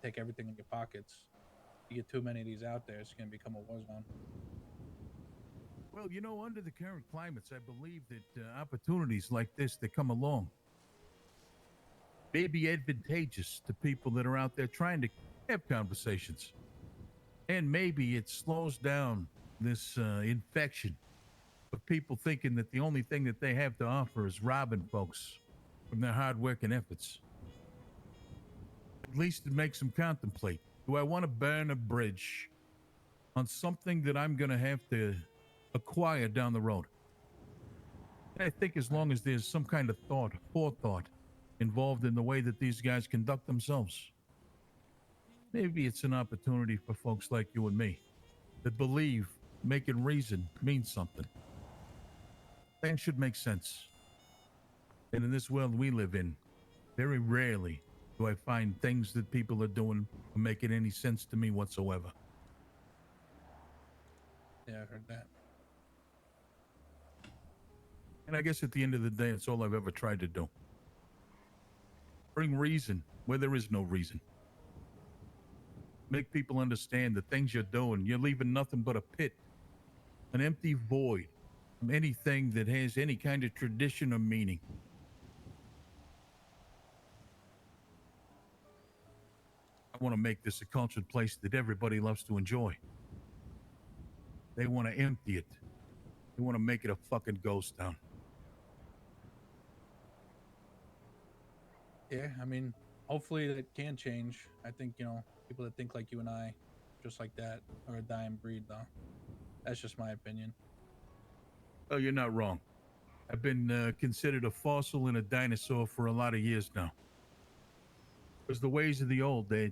Take everything in your pockets. You get too many of these out there, it's going to become a war zone. Well, you know, under the current climates, I believe that opportunities like this that come along may be advantageous to people that are out there trying to have conversations. And maybe it slows down this infection of people thinking that the only thing that they have to offer is robbing folks from their hard work and efforts. At least it makes them contemplate. Do I want to burn a bridge on something that I'm going to have to acquire down the road? And I think as long as there's some kind of forethought involved in the way that these guys conduct themselves, maybe it's an opportunity for folks like you and me that believe making reason means something. Things should make sense. And in this world we live in, very rarely do I find things that people are doing making any sense to me whatsoever. Yeah, I heard that. And I guess at the end of the day, it's all I've ever tried to do. Bring reason where there is no reason. Make people understand the things you're doing, you're leaving nothing but a pit, an empty void from anything that has any kind of tradition or meaning. I want to make this a cultured place that everybody loves to enjoy. They want to empty it. They want to make it a fucking ghost town. Yeah, I mean, hopefully that can change. I think, you know, people that think like you and I, just like that, are a dying breed, though. That's just my opinion. Oh, you're not wrong. I've been considered a fossil and a dinosaur for a lot of years now. Because the ways of the old, they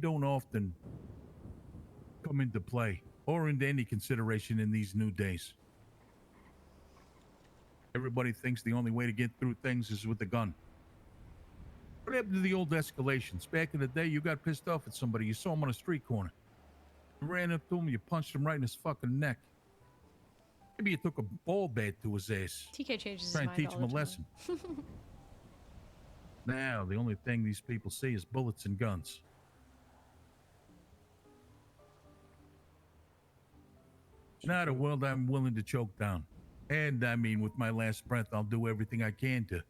don't often come into play or into any consideration in these new days. Everybody thinks the only way to get through things is with a gun. What happened to the old escalations? Back in the day, you got pissed off at somebody, you saw him on a street corner. You ran up to him, you punched him right in his fucking neck. Maybe you took a ball bat to his ass. TK changes his Try and mind teach all him a the lesson. time. Now, the only thing these people see is bullets and guns. Not a world I'm willing to choke down. And I mean, with my last breath, I'll do everything I can to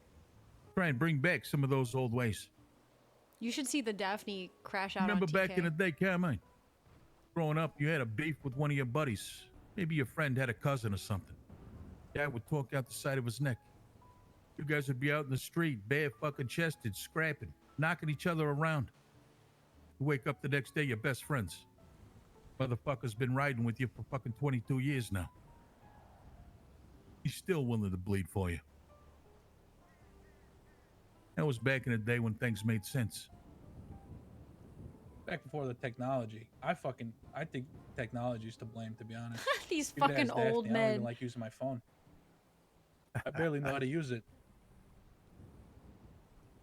try and bring back some of those old ways. You should see the Daphne crash out Remember on TK. back in the day, Carmine? Growing up, you had a beef with one of your buddies. Maybe your friend had a cousin or something. Guy would talk out the side of his neck. You guys would be out in the street, bare fucking chested, scrapping, knocking each other around. You wake up the next day, you're best friends. Motherfucker's been riding with you for fucking 22 years now. He's still willing to bleed for you. That was back in the day when things made sense. Back before the technology, I think technology's to blame, to be honest. These Even fucking as Daphne, old I don't even men. like using my phone. I barely know how to use it.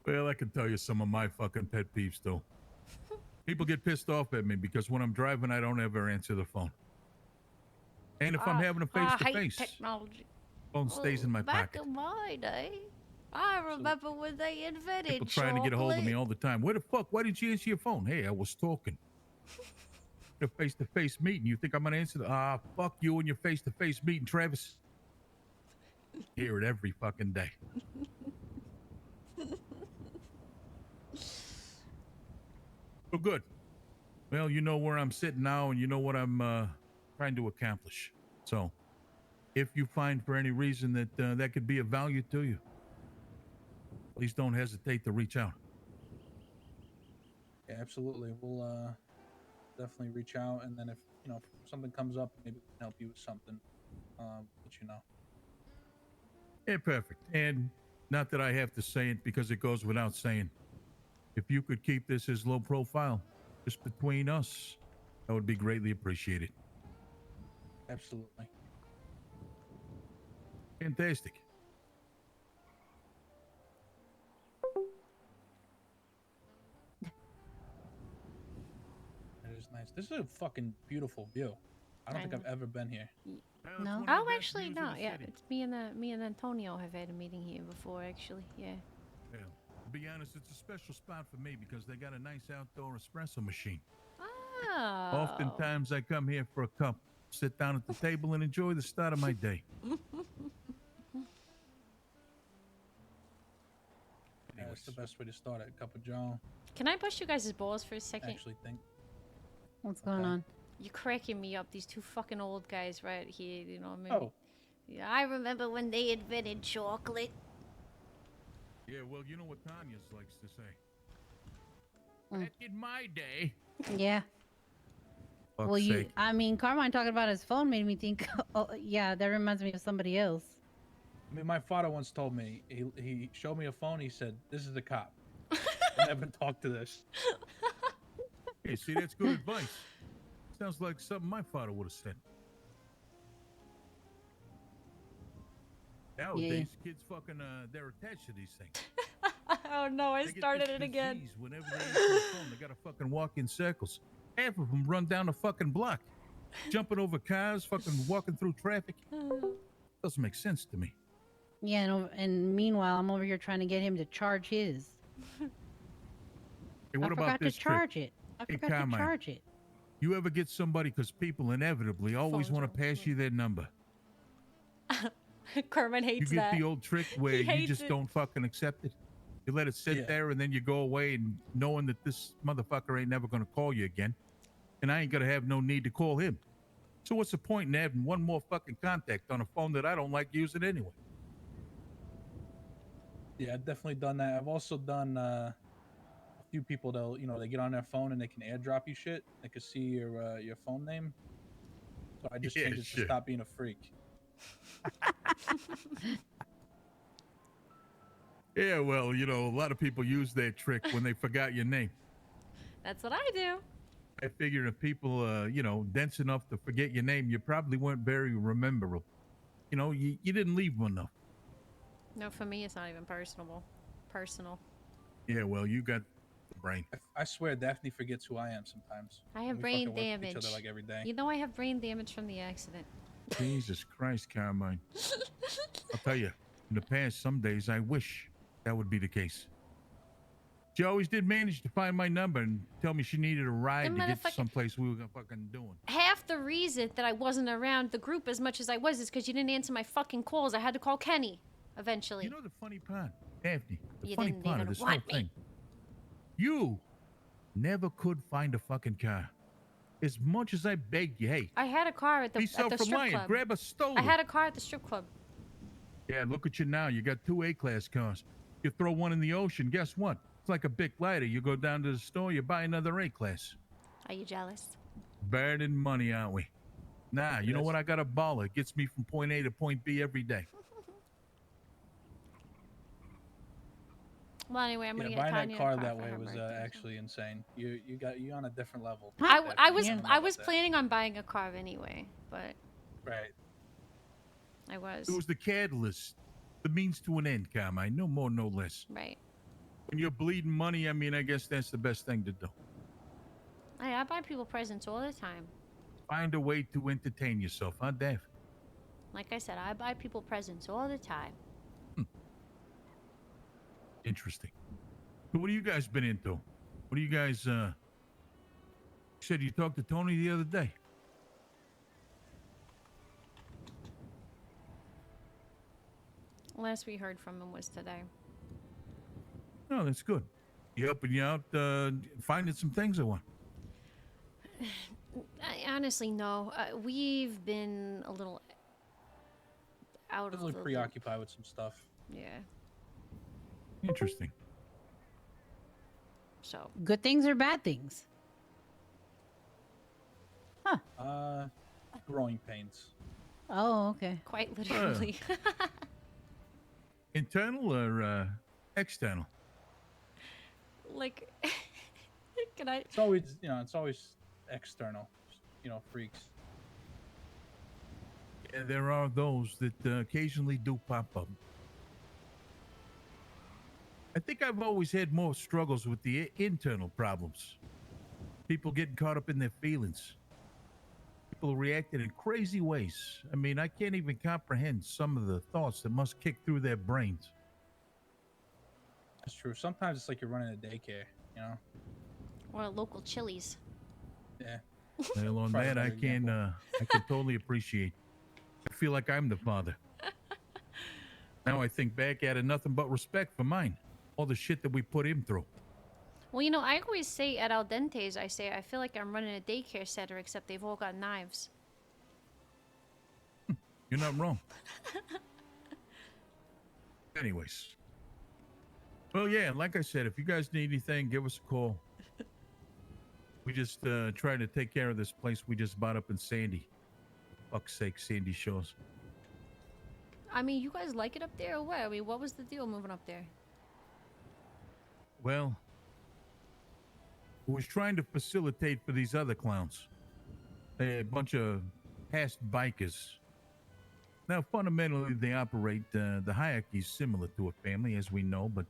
Well, I can tell you some of my fucking pet peeves, though. People get pissed off at me because when I'm driving, I don't ever answer the phone. And if I'm having a I hate face-to-face, technology. phone stays in my Back pocket. in my day, I remember when they invented People trying to get a hold of me chocolate. all the time. Where the fuck? Why didn't you answer your phone? Hey, I was talking. A face-to-face meeting. You think I'm gonna answer the fuck you and your face-to-face meeting, Travis? Hear it every fucking day. Well, good. Well, you know where I'm sitting now, and you know what I'm trying to accomplish. So, if you find for any reason that that could be of value to you, please don't hesitate to reach out. Yeah, absolutely. We'll definitely reach out, and then if something comes up, maybe we can help you with something. Let you know. Yeah, perfect. And not that I have to say it because it goes without saying. If you could keep this as low profile, just between us, that would be greatly appreciated. Absolutely. Fantastic. That is nice. This is a fucking beautiful view. I don't think I've ever been here. No. Oh, actually, no. Yeah, it's me and Antonio have had a meeting here before. Actually, yeah. Yeah. To be honest, it's a special spot for me because they got a nice outdoor espresso machine. Oh. Oftentimes, I come here for a cup, sit down at the table, and enjoy the start of my day. Yeah, that's the best way to start it. A cup of Joe. Can I bust you guys' balls for a second? Actually, think. What's going on? You're cracking me up. These two fucking old guys right here. You know what I mean? Oh. Yeah, I remember when they invented chocolate. Yeah, well, you know what Tanya's likes to say. Mm. Back in my day. Yeah. Fuck's Well, you. sake. I mean, Carmine talking about his phone made me think. Oh, yeah, that reminds me of somebody else. I mean, my father once told me, he showed me a phone. He said, "This is the cop." I never talked to this. Hey, see, that's good advice. Sounds like something my father would have said. Nowadays, kids fucking, they're attached to these things. Oh no, I They get started this it again. disease whenever they answer the phone. They gotta fucking walk in circles. Half of them run down the fucking block, jumping over cars, fucking walking through traffic. Doesn't make sense to me. Yeah, and meanwhile, I'm over here trying to get him to charge his. Hey, what I about forgot this to charge trick? it. I Hey, forgot to Carmine, charge it. you ever get somebody, because people inevitably always Phones want to pass you their number. Carmine You hates get that. the old trick where He you hates just it. don't fucking accept it. You let it sit there, and then you go away, and knowing that this motherfucker ain't never gonna call you again, and I ain't gonna have no need to call him. So what's the point in having one more fucking contact on a phone that I don't like using anyway? Yeah, I've definitely done that. I've also done a few people that they get on their phone and they can airdrop you shit. They can see your phone name. So I just changed it to stop being a freak. Yeah, well, a lot of people use that trick when they forgot your name. That's what I do. I figure if people, dense enough to forget your name, you probably weren't very rememberable. You didn't leave one enough. No, for me, it's not even personal. Yeah, well, you got the brain. I swear Daphne forgets who I am sometimes. I have We brain fucking work with damage. Each other like every day. You know I have brain damage from the accident. Jesus Christ, Carmine. I'll tell you, in the past, some days I wish that would be the case. She always did manage to find my number and tell me she needed a ride to get to someplace we were fucking doing. Half the reason that I wasn't around the group as much as I was is because you didn't answer my fucking calls. I had to call Kenny eventually. You know the funny part, Daphne, the You funny didn't part of even this whole want me. thing. You never could find a fucking car. As much as I begged you, hey, I had a car at the be strip self-reliant, club. grab a stolen. I had a car at the strip club. Yeah, look at you now. You got 2 A-class cars. You throw one in the ocean, guess what? It's like a big lighter. You go down to the store, you buy another A-class. Are you jealous? Burning money, aren't we? Nah, you know what? I got a baller. It gets me from point A to point B every day. Well, anyway, I'm gonna get buying Tanya that car a car that for way her was birthday. actually insane. You on a different level. I was Daphne. planning on buying a car anyway, but Right. I was. It was the catalyst, the means to an end, Carmine. No more, no less. Right. When you're bleeding money, I mean, I guess that's the best thing to do. I buy people presents all the time. Find a way to entertain yourself, huh, Daph? Like I said, I buy people presents all the time. Interesting. So what have you guys been into? What do you guys, you said you talked to Tony the other day. Last we heard from him was today. Oh, that's good. You helping you out, finding some things or what? Honestly, no. We've been a little out of Really the preoccupied with some stuff. Yeah. Interesting. So. Good things or bad things? Growing pains. Oh, okay. Quite literally. Internal or external? Like, can I? It's always external. Freaks. Yeah, there are those that occasionally do pop up. I think I've always had more struggles with the internal problems. People getting caught up in their feelings. People reacting in crazy ways. I mean, I can't even comprehend some of the thoughts that must kick through their brains. That's true. Sometimes it's like you're running a daycare, you know? Or a local Chili's. Yeah. Well, on Probably that, I better can totally appreciate. I feel like I'm the father. Now I think back at it, nothing but respect for mine. All the shit that we put him through. Well, I always say at Al Dente's, I say, I feel like I'm running a daycare center, except they've all got knives. You're not wrong. Anyways. Well, yeah, like I said, if you guys need anything, give us a call. We just trying to take care of this place we just bought up in Sandy. For fuck's sake, Sandy Shores. I mean, you guys like it up there or what? I mean, what was the deal moving up there? Well, who was trying to facilitate for these other clowns. A bunch of past bikers. Now, fundamentally, they operate, the hierarchy is similar to a family, as we know, but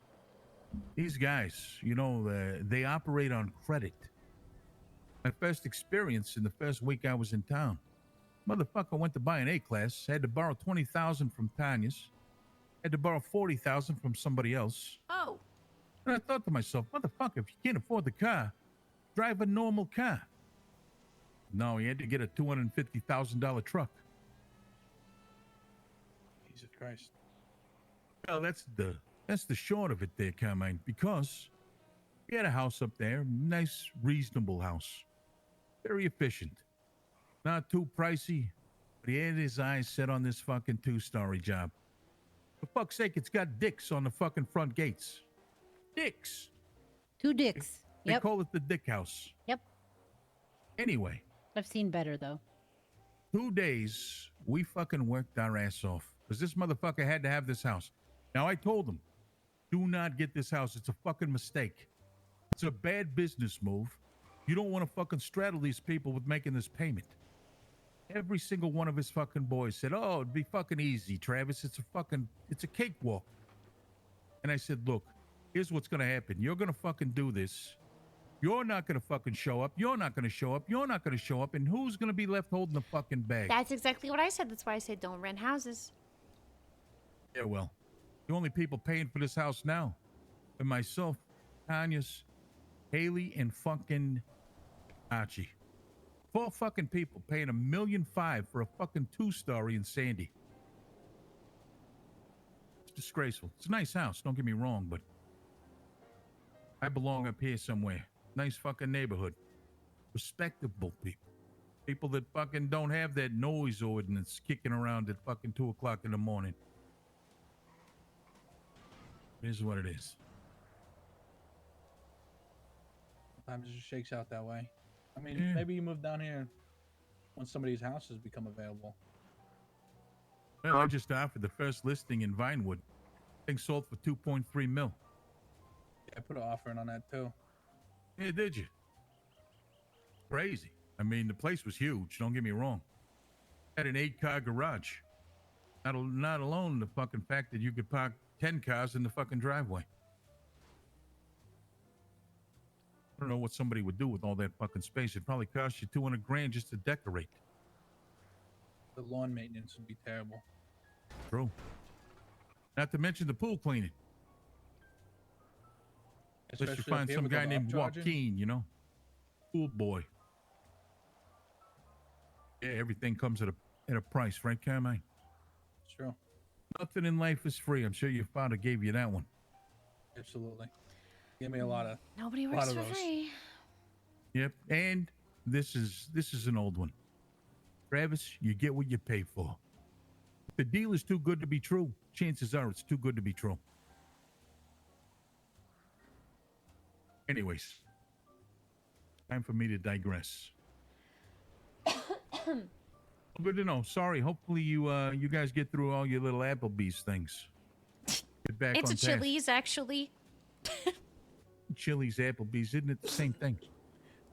these guys, you know, they operate on credit. My first experience in the first week I was in town. Motherfucker went to buy an A-class, had to borrow $20,000 from Tanya's, had to borrow $40,000 from somebody else. Oh. And I thought to myself, motherfucker, if you can't afford the car, drive a normal car. No, he had to get a $250,000 truck. Jesus Christ. Well, that's the short of it there, Carmine, because he had a house up there, nice, reasonable house. Very efficient. Not too pricey, but he had his eyes set on this fucking 2-story job. For fuck's sake, it's got dicks on the fucking front gates. Dicks. 2 dicks. They call it the dick house. Yep. Anyway. I've seen better, though. 2 days, we fucking worked our ass off. Because this motherfucker had to have this house. Now, I told him, do not get this house. It's a fucking mistake. It's a bad business move. You don't want to fucking straddle these people with making this payment. Every single one of his fucking boys said, oh, it'd be fucking easy, Travis. It's a cakewalk. And I said, look, here's what's going to happen. You're going to fucking do this. You're not going to fucking show up. You're not going to show up. You're not going to show up. And who's going to be left holding the fucking bag? That's exactly what I said. That's why I said don't rent houses. Yeah, well, the only people paying for this house now are myself, Tanya's, Haley, and fucking Archie. 4 fucking people paying $1.5 million for a fucking 2-story in Sandy. It's disgraceful. It's a nice house, don't get me wrong, but I belong up here somewhere. Nice fucking neighborhood. Respectable people. People that fucking don't have that noise ordinance kicking around at fucking 2 o'clock in the morning. It is what it is. Sometimes it just shakes out that way. I mean, Yeah. maybe you move down here when some of these houses become available. Well, I just offered the first listing in Vinewood. Thing sold for $2.3 million. Yeah, I put an offer in on that too. Yeah, did you? Crazy. I mean, the place was huge, don't get me wrong. Had an 8-car garage. Not alone the fucking fact that you could park 10 cars in the fucking driveway. I don't know what somebody would do with all that fucking space. It'd probably cost you $200,000 just to decorate. The lawn maintenance would be terrible. True. Not to mention the pool cleaning. Unless you Especially up find here some with guy all the named upcharging. Joaquin, you know? Pool boy. Yeah, everything comes at a price, right, Carmine? It's true. Nothing in life is free. I'm sure your father gave you that one. Absolutely. Give me a lot of Nobody lot works of for those. free. Yep, and this is an old one. Travis, you get what you pay for. If the deal is too good to be true, chances are it's too good to be true. Anyways, time for me to digress. Good to know. Sorry. Hopefully you guys get through all your little Applebee's things. Get back It's on a task. Chili's, actually. Chili's, Applebee's, isn't it the same thing?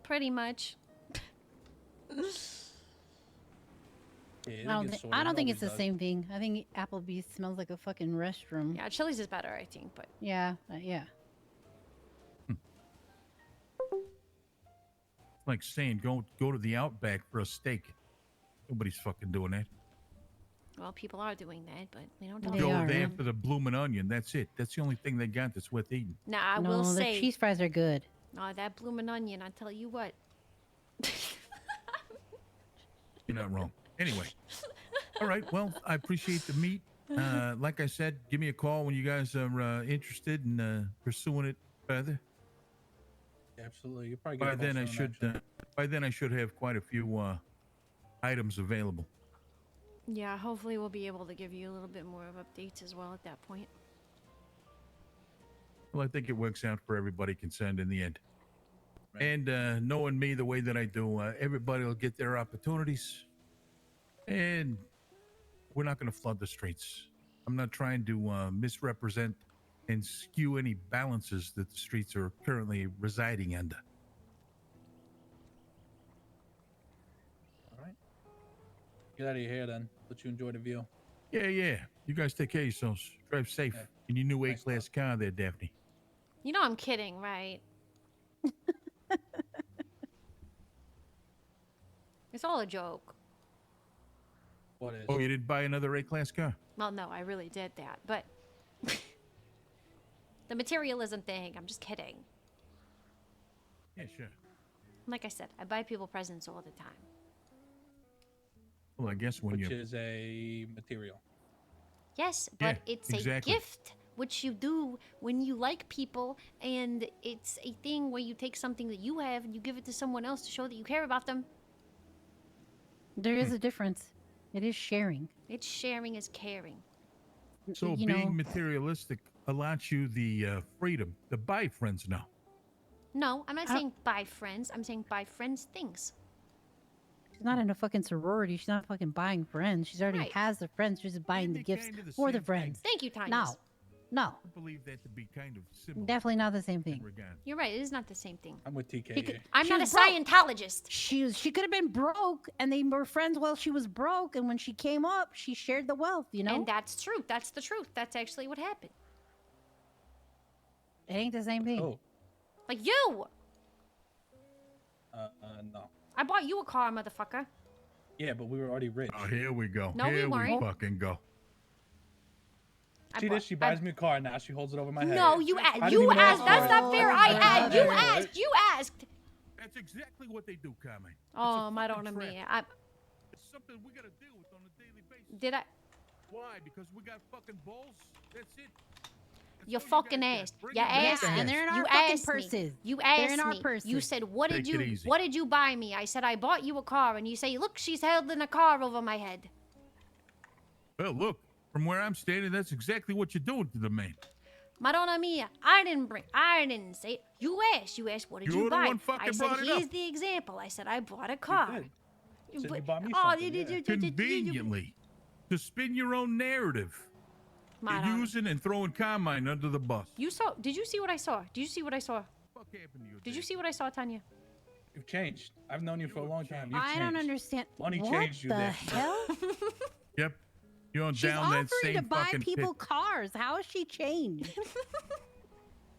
Pretty much. I don't think it's the same thing. I think Applebee's smells like a fucking restroom. Yeah, Chili's is better, I think, but Yeah, yeah. It's like saying go to the Outback for a steak. Nobody's fucking doing that. well, people are doing that, but we don't tell They Go are, there yeah. for the bloomin' onion. That's it. That's the only thing they got that's worth eating. Now, I no, will the say, cheese fries are good. that bloomin' onion, I tell you what. You're not wrong. Anyway. All right. Well, I appreciate the meet. Like I said, give me a call when you guys are interested in pursuing it further. Absolutely. You probably get By a call then I soon, should actually. by then I should have quite a few items available. Yeah, hopefully we'll be able to give you a little bit more of updates as well at that point. Well, I think it works out for everybody concerned in the end. And knowing me the way that I do, everybody will get their opportunities. And we're not going to flood the streets. I'm not trying to misrepresent and skew any balances that the streets are currently residing under. Get out of your hair then. Let you enjoy the view. Yeah, yeah. You guys take care of yourselves. Drive safe in your new A-class car there, Daphne. You know I'm kidding, right? It's all a joke. What is? Oh, you didn't buy another A-class car? Well, no, I really did that, but the materialism thing, I'm just kidding. Yeah, sure. Like I said, I buy people presents all the time. Well, I guess when Which you... is a material. Yes, but Yeah, it's exactly. a gift, which you do when you like people, and it's a thing where you take something that you have and you give it to someone else to show that you care about them. There is a difference. It is sharing. It's sharing is caring. So you being know- materialistic allows you the freedom to buy friends now. No, I'm not saying buy friends. I'm saying buy friends things. She's not in a fucking sorority. She's not fucking buying friends. She's already Right. has the friends. She's just buying the gifts for the friends. Thank you, Tanya. No, I believe that to be kind of similar. definitely not the same thing. You're right. It is not the same thing. I'm with TK. She could- I'm she not a was broke. Scientologist. She could have been broke, and they were friends while she was broke. And when she came up, she shared the wealth. You know, And that's true. That's the truth. That's actually what happened. it ain't the same thing. Oh. Like you. No. I bought you a car, motherfucker. Yeah, but we were already rich. Oh, here we go. No, we here weren't. fucking go. See this? She buys me a car now. She holds it over my head. No, you I asked. didn't You even asked. ask That's for it. not fair. I asked. You asked. You asked. That's exactly what they do, Carmine. Oh, I don't know me. It's something we gotta deal with on a daily basis. Did I? Why? Because we got fucking balls? That's it. You fucking asked. Bring You it back. asked Yeah, me. and they're in our you fucking asked purses. Me. You They're asked in our me. You purses. said, "What did Take it you? easy. What did you buy me?" I said, "I bought you a car," and you say, "Look, she's holding a car over my head." Well, look, from where I'm standing, that's exactly what you're doing to the man. Madonna mia, I didn't say it. You asked. You asked, "What did You're you the buy?" one fucking I said, brought it "Here's up. the example." I said, "I bought a car." did. You said you bought me Oh, something, yeah. Conveniently, to spin your own narrative. You're Madonna. using and throwing Carmine under the bus. You saw? Did you see what I saw? Did you see what I saw? What happened to you? Did you see what I saw, Tanya? You've changed. I've known you for a long time. You've I don't changed. understand. Money what changed you the there. hell? Yep. You're on She's down that offering same to buy fucking people pit. cars. How has she changed?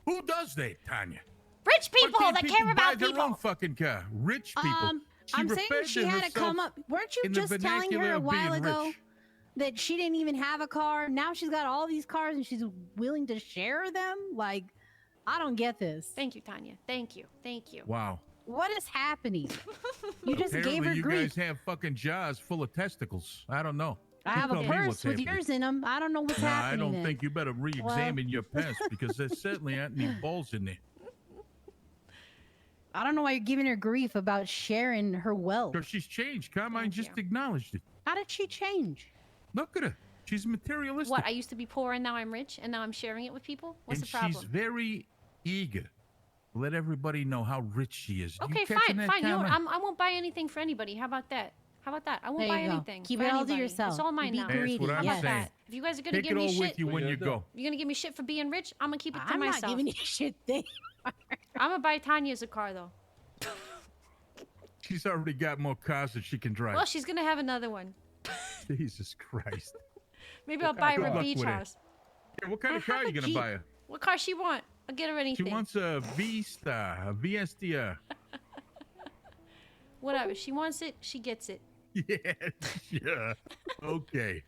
Who does that, Tanya? Rich Why people can't that people care buy about their people. own fucking car. Rich people. I'm saying referred she to had to come herself up. Weren't you in the just telling vernacular her a of while being ago rich. that she didn't even have a car? Now she's got all these cars and she's willing to share them? Like, I don't get this. Thank you, Tanya. Thank you. Thank you. Wow. What is happening? You just Apparently gave her you grief. guys have fucking jars full of testicles. I don't know. I You have a tell me purse what's with happening. yours in them. I don't know what's Nah, I happening. don't then. think you better re-examine your past because there certainly aren't any balls in there. I don't know why you're giving her grief about sharing her wealth. Because she's changed. Carmine just acknowledged it. How did she change? Look at her. She's materialistic. What? I used to be poor and now I'm rich and now I'm sharing it with people. What's and the problem? she's very eager to let everybody know how rich she is. You Okay, catching fine, that, fine. You know what? Carmine? I won't buy anything for anybody. How about that? How about that? I won't There buy you go. anything. Keep for it all to anybody. yourself. It's all mine Be now. That's what greedy. I'm How about saying. that? If you guys are gonna Take give it me all shit, with you when you go. you're gonna give me shit for being rich. I'm gonna keep it to I'm myself. not giving you shit. Thing. I'm gonna buy Tanya's a car though. She's already got more cars than she can drive. Well, she's gonna have another one. Jesus Christ. Maybe I'll buy her Good a luck beach with it. house. Yeah, what kind of car are you going to buy her? What car she want? I'll get her She anything. wants a V-Star, a VSDR. Whatever. She wants it. She gets it. Yeah, yeah. Okay.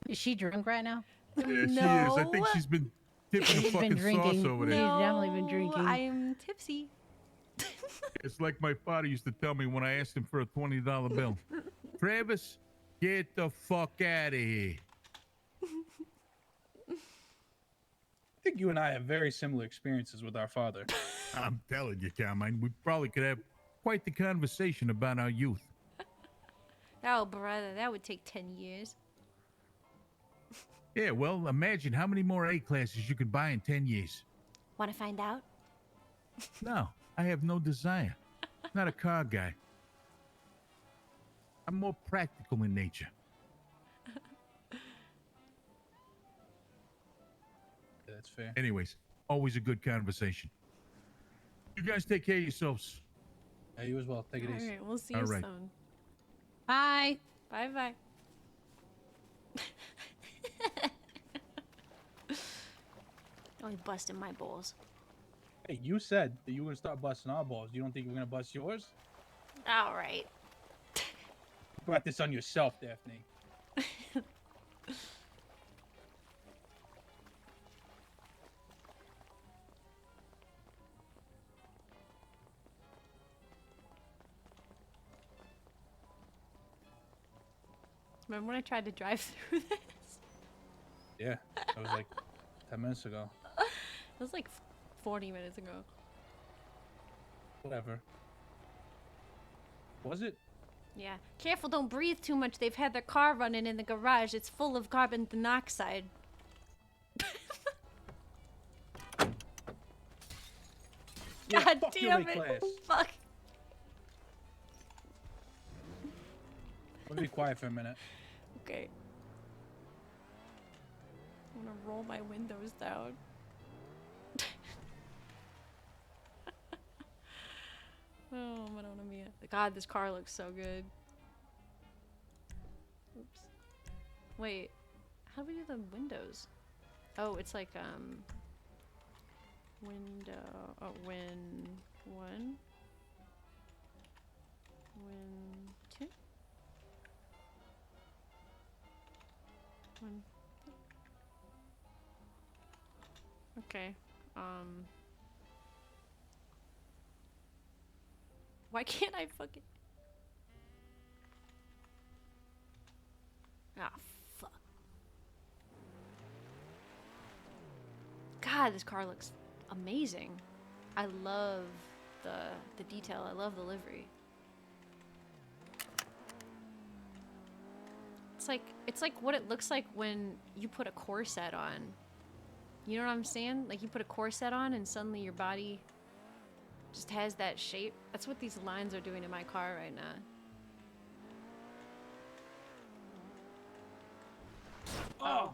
Is she drunk right now? Yeah, she is. I think she's been tipping She's been fucking drinking. sauce over there. She's definitely been drinking. I'm tipsy. It's like my father used to tell me when I asked him for a $20 bill. Travis, get the fuck out of here. I think you and I have very similar experiences with our father. I'm telling you, Carmine, we probably could have quite the conversation about our youth. Oh, brother, that would take 10 years. Yeah, well, imagine how many more A classes you could buy in 10 years. Want to find out? No, I have no desire. Not a car guy. I'm more practical in nature. That's fair. Anyways, always a good conversation. You guys take care of yourselves. Yeah, you as well. Take it All easy. right, we'll see All you right. soon. Bye. Bye bye. Oh, he busted my balls. Hey, you said that you were gonna start busting our balls. You don't think we're gonna bust yours? All right. You brought this on yourself, Daphne. Remember when I tried to drive through this? Yeah, that was like 10 minutes ago. It was like 40 minutes ago. Whatever. Was it? Yeah. Careful, don't breathe too much. They've had their car running in the garage. It's full of carbon monoxide. Yeah, God fuck your damn weight it. class. Fuck. Let me be quiet for a minute. Okay. I'm gonna roll my windows down. Oh, Madonna Mia. God, this car looks so good. Oops. Wait, how do we do the windows? Oh, it's like, window, oh, win 1, win 2, 1. Okay, why can't I fucking... Ah, fuck. God, this car looks amazing. I love the detail. I love the livery. It's like what it looks like when you put a corset on. You know what I'm saying? Like you put a corset on and suddenly your body just has that shape. That's what these lines are doing in my car right now. Oh.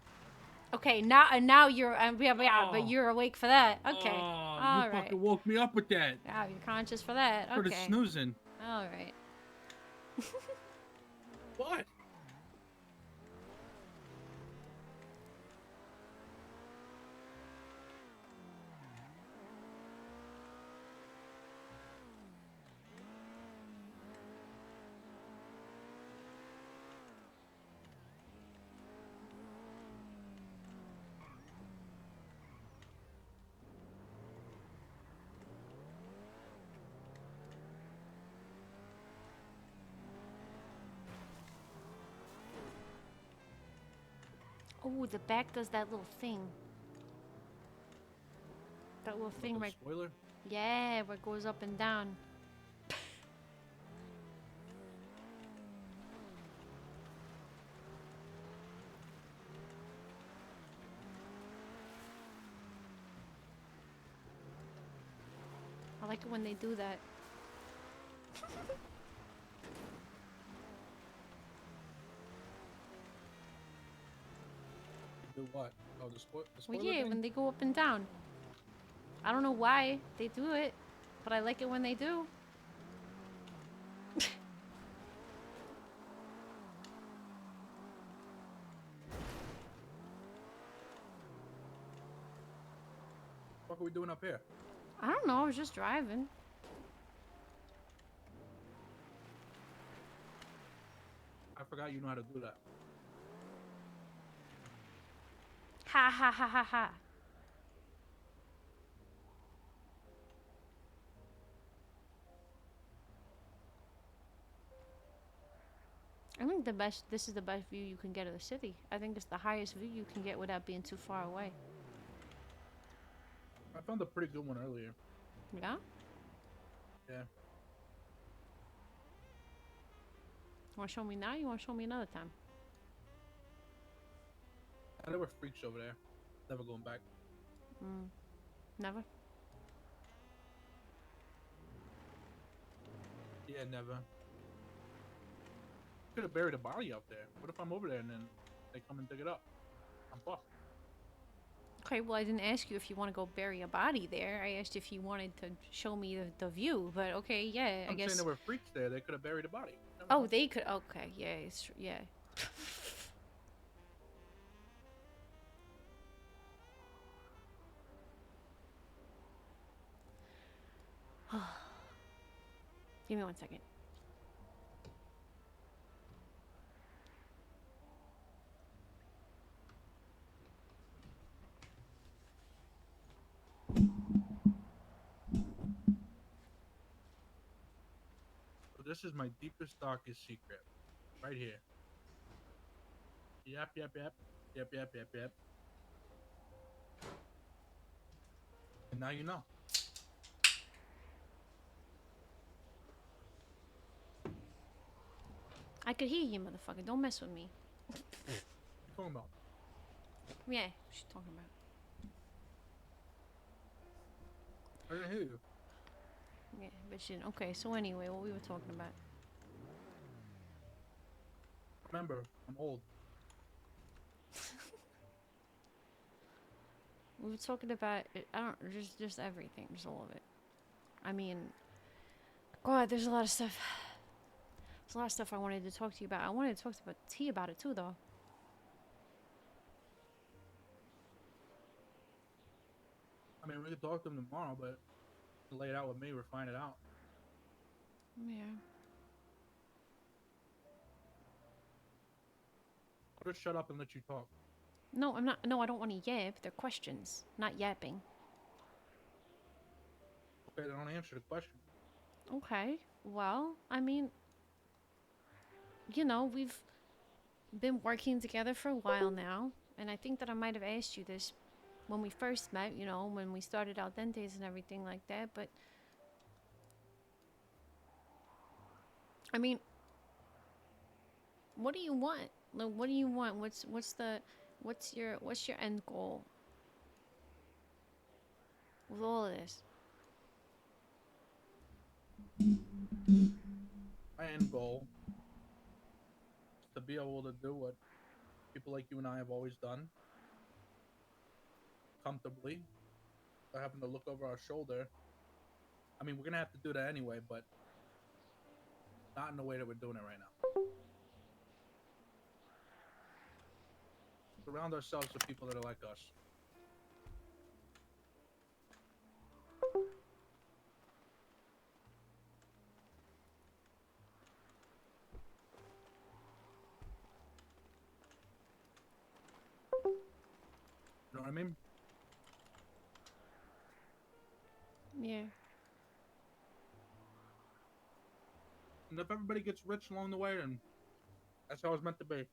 Okay, now you're but you're awake for that. Okay. Oh, All you right. fucking woke me up with that. Yeah, you're conscious for that. For the Okay. snoozing. All right. What? Oh, the back does that little thing. That little thing right. Spoiler? Yeah, where it goes up and down. I like it when they do that. Do what? Oh, the Well, spoiler yeah, thing? when they go up and down. I don't know why they do it, but I like it when they do. What are we doing up here? I don't know, I was just driving. I forgot you know how to do that. Ha ha ha ha ha. I think this is the best view you can get of the city. I think it's the highest view you can get without being too far away. I found a pretty good one earlier. Yeah? Yeah. You want to show me now? You want to show me another time? There were freaks over there. Never going back. Never? Yeah, never. Could have buried a body out there. What if I'm over there and then they come and dig it up? I'm fucked. Okay, well, I didn't ask you if you want to go bury a body there. I asked if you wanted to show me the view, but okay, yeah, I I'm guess... saying there were freaks there. They could have buried a body. No. Oh, they could. Okay, yeah, it's true. Yeah. Give me 1 second. So this is my deepest, darkest secret, right here. Yep, yep, yep, yep, yep, yep, yep. And now you know. I could hear you, motherfucker. Don't mess with me. What you talking about? Yeah, what you talking about? I didn't hear you. Yeah, but you. Okay, so anyway, what we were talking about? Remember, I'm old. We were talking about. I don't. Just everything. Just all of it. I mean, God, there's a lot of stuff. There's a lot of stuff I wanted to talk to you about. I wanted to talk to T about it too, though. I mean, we could talk to him tomorrow, but lay it out with me, refine it out. Yeah. I'll just shut up and let you talk. No, I'm not. No, I don't want to yap. They're questions, not yapping. Okay, then don't answer the question. Okay. Well, I mean, you know, we've been working together for a while now, and I think that I might have asked you this when we first met, you know, when we started out Dentes and everything like that, but I mean, what do you want? Like, what do you want? What's your end goal with all of this? My end goal is to be able to do what people like you and I have always done, comfortably, without having to look over our shoulder. I mean, we're gonna have to do that anyway, but not in the way that we're doing it right now. Surround ourselves with people that are like us. You know what I mean? Yeah. And if everybody gets rich along the way, then that's how it's meant to be.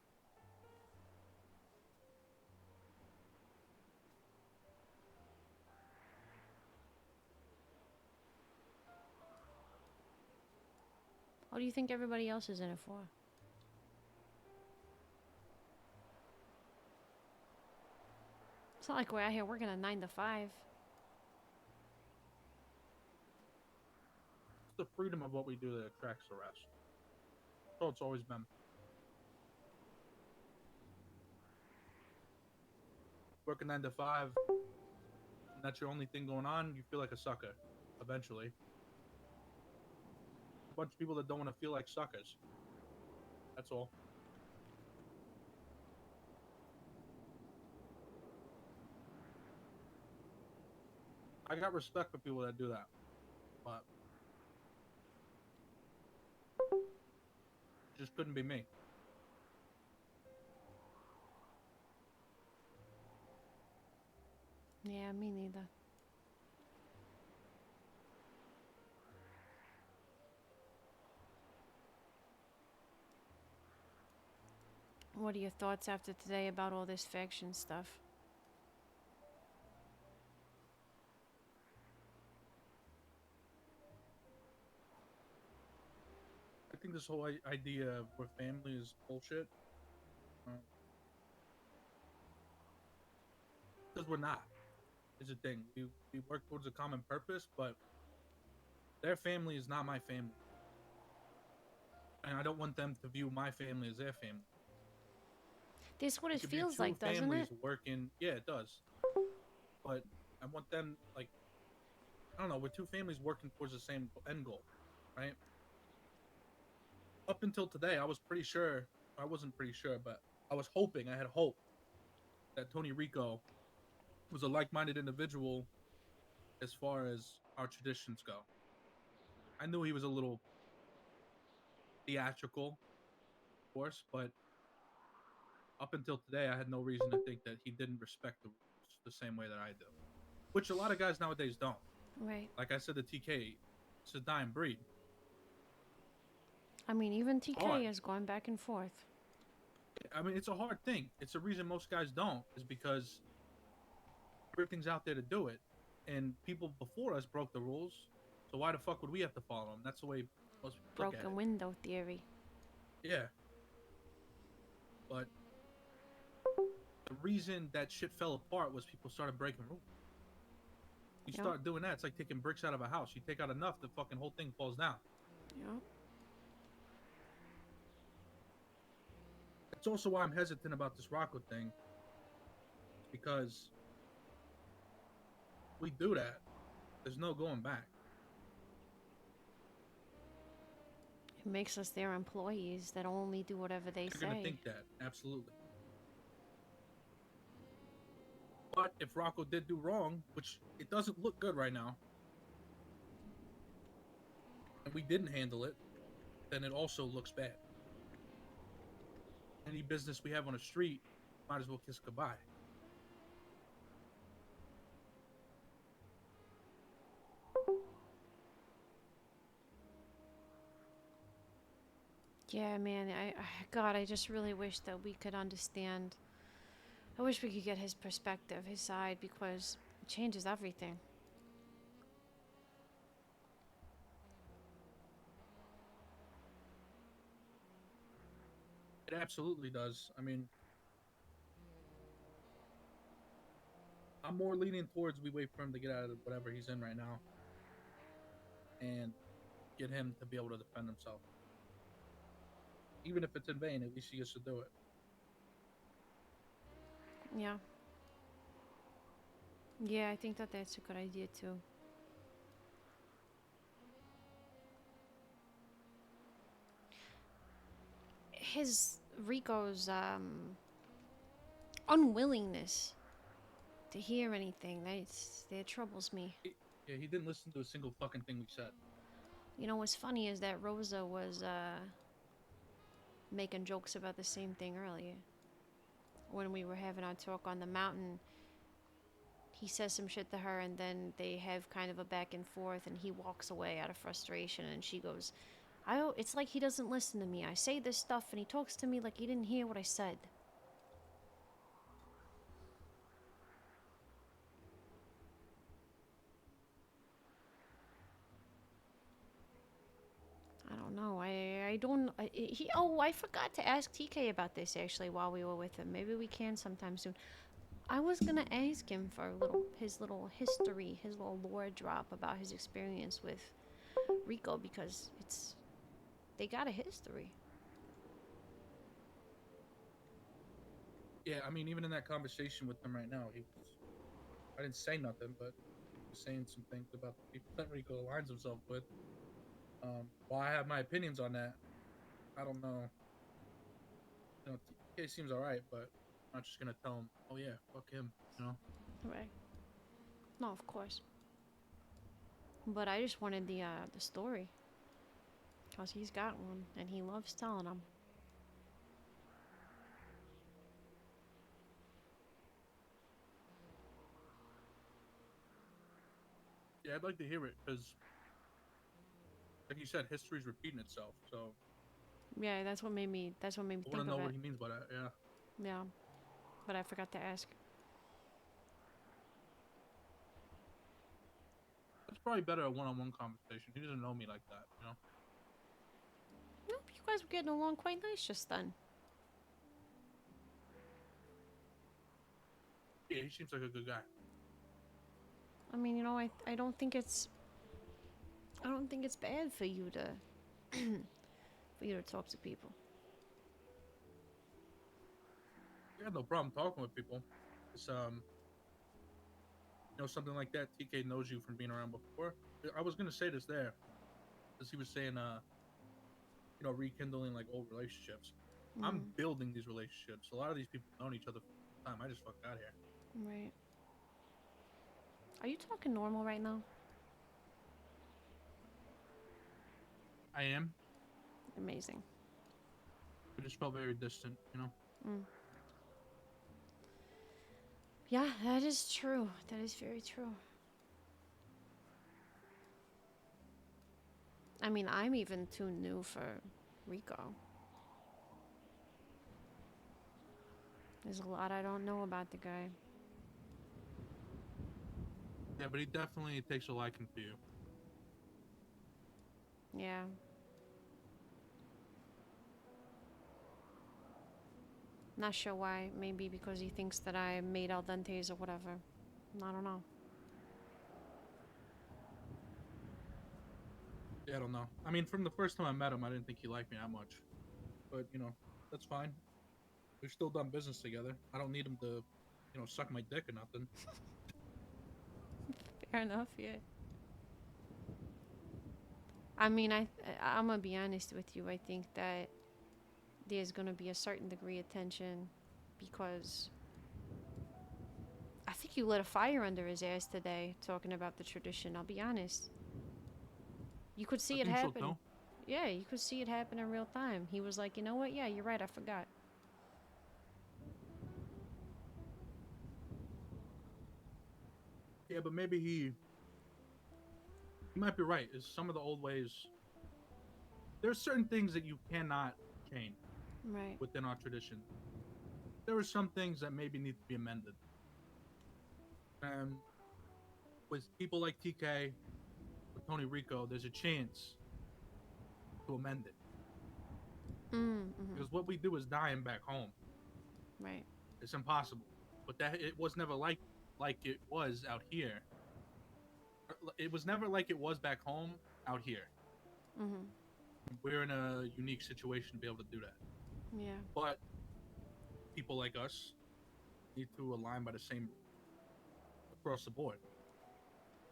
What do you think everybody else is in it for? It's not like we're out here working a 9 to 5. It's the freedom of what we do that attracts the rest. So it's always been. Working 9 to 5, and that's your only thing going on, you feel like a sucker, eventually. A bunch of people that don't want to feel like suckers. That's all. I got respect for people that do that, but it just couldn't be me. Yeah, me neither. What are your thoughts after today about all this faction stuff? I think this whole idea of we're family is bullshit. Because we're not. Is a thing. We work towards a common purpose, but their family is not my family. And I don't want them to view my family as their family. This is what it could be feels two like, doesn't families it? working. Yeah, it does. But I want them, like, I don't know, we're two families working towards the same end goal, right? up until today, I was pretty sure. I wasn't pretty sure, but I was hoping. I had hope that Tony Rico was a like-minded individual as far as our traditions go. I knew he was a little theatrical, of course, but up until today, I had no reason to think that he didn't respect the rules the same way that I do, which a lot of guys nowadays don't. Right. Like I said to TK, it's a dying breed. I mean, even TK Hard. is going back and forth. I mean, it's a hard thing. It's a reason most guys don't, is because everything's out there to do it. And people before us broke the rules, so why the fuck would we have to follow them? That's the way most people look at Broken it. window theory. Yeah. But the reason that shit fell apart was people started breaking rules. You Yep. start doing that, it's like taking bricks out of a house. You take out enough, the fucking whole thing falls down. Yeah. That's also why I'm hesitant about this Rocco thing. Because we do that, there's no going back. It makes us their employees that only do whatever they You're gonna say. think that, absolutely. But if Rocco did do wrong, which it doesn't look good right now, and we didn't handle it, then it also looks bad. Any business we have on the street, might as well kiss goodbye. Yeah, man. God, I just really wish that we could understand. I wish we could get his perspective, his side, because it changes everything. It absolutely does. I mean, I'm more leaning towards we wait for him to get out of whatever he's in right now and get him to be able to defend himself. Even if it's in vain, at least he gets to do it. Yeah. Yeah, I think that that's a good idea too. His Rico's unwillingness to hear anything that troubles me. Yeah, he didn't listen to a single fucking thing we said. You know what's funny is that Rosa was making jokes about the same thing earlier. When we were having our talk on the mountain, he says some shit to her and then they have kind of a back and forth and he walks away out of frustration and she goes, it's like he doesn't listen to me. I say this stuff and he talks to me like he didn't hear what I said. I don't know. I forgot to ask TK about this actually while we were with him. Maybe we can sometime soon. I was gonna ask him for his little history, his little lore drop about his experience with Rico because they got a history. Yeah, I mean, even in that conversation with him right now, I didn't say nothing, but he was saying some things about the people that Rico aligns himself with. While I have my opinions on that, I don't know. You know, TK seems alright, but I'm not just gonna tell him, oh yeah, fuck him, you know? Right. No, of course. But I just wanted the story. Because he's got one, and he loves telling them. Yeah, I'd like to hear it, because, like you said, history's repeating itself, so... Yeah, that's what made me I think want to of know it. what he means by that, yeah. Yeah. But I forgot to ask. It's probably better a one-on-one conversation. He doesn't know me like that, you know? Nope, you guys were getting along quite nice just then. Yeah, he seems like a good guy. I mean, you know, I don't think it's bad for you to talk to people. I got no problem talking with people. It's, you know, something like that, TK knows you from being around before. I was gonna say this there, because he was saying, you know, rekindling like old relationships. I'm Mhm. building these relationships. A lot of these people known each other for a long time. I just fucked out here. Right. Are you talking normal right now? I am. Amazing. I just felt very distant, you know. Mm. Yeah, that is true. That is very true. I mean, I'm even too new for Rico. There's a lot I don't know about the guy. Yeah, but he definitely takes a liking to you. Yeah. Not sure why. Maybe because he thinks that I made al dentes or whatever. I don't know. Yeah, I don't know. I mean, from the first time I met him, I didn't think he liked me that much. But, you know, that's fine. We've still done business together. I don't need him to, you know, suck my dick or nothing. Fair enough, yeah. I mean, I'm gonna be honest with you. I think that there's gonna be a certain degree of tension because I think you lit a fire under his ass today talking about the tradition. I'll be honest. You could see I it think so, happen. too. Yeah, you could see it happen in real time. He was like, you know what? Yeah, you're right. I forgot. Yeah, but maybe he might be right. Is some of the old ways. There's certain things that you cannot change Right. within our tradition. There are some things that maybe need to be amended. And with people like TK, with Tony Rico, there's a chance to amend it. Mm-hmm. Because what we do is dying back home. Right. It's impossible. But that it was never like it was out here. It was never like it was back home out here. Mm-hmm. We're in a unique situation to be able to do that. Yeah. But people like us need to align by the same across the board.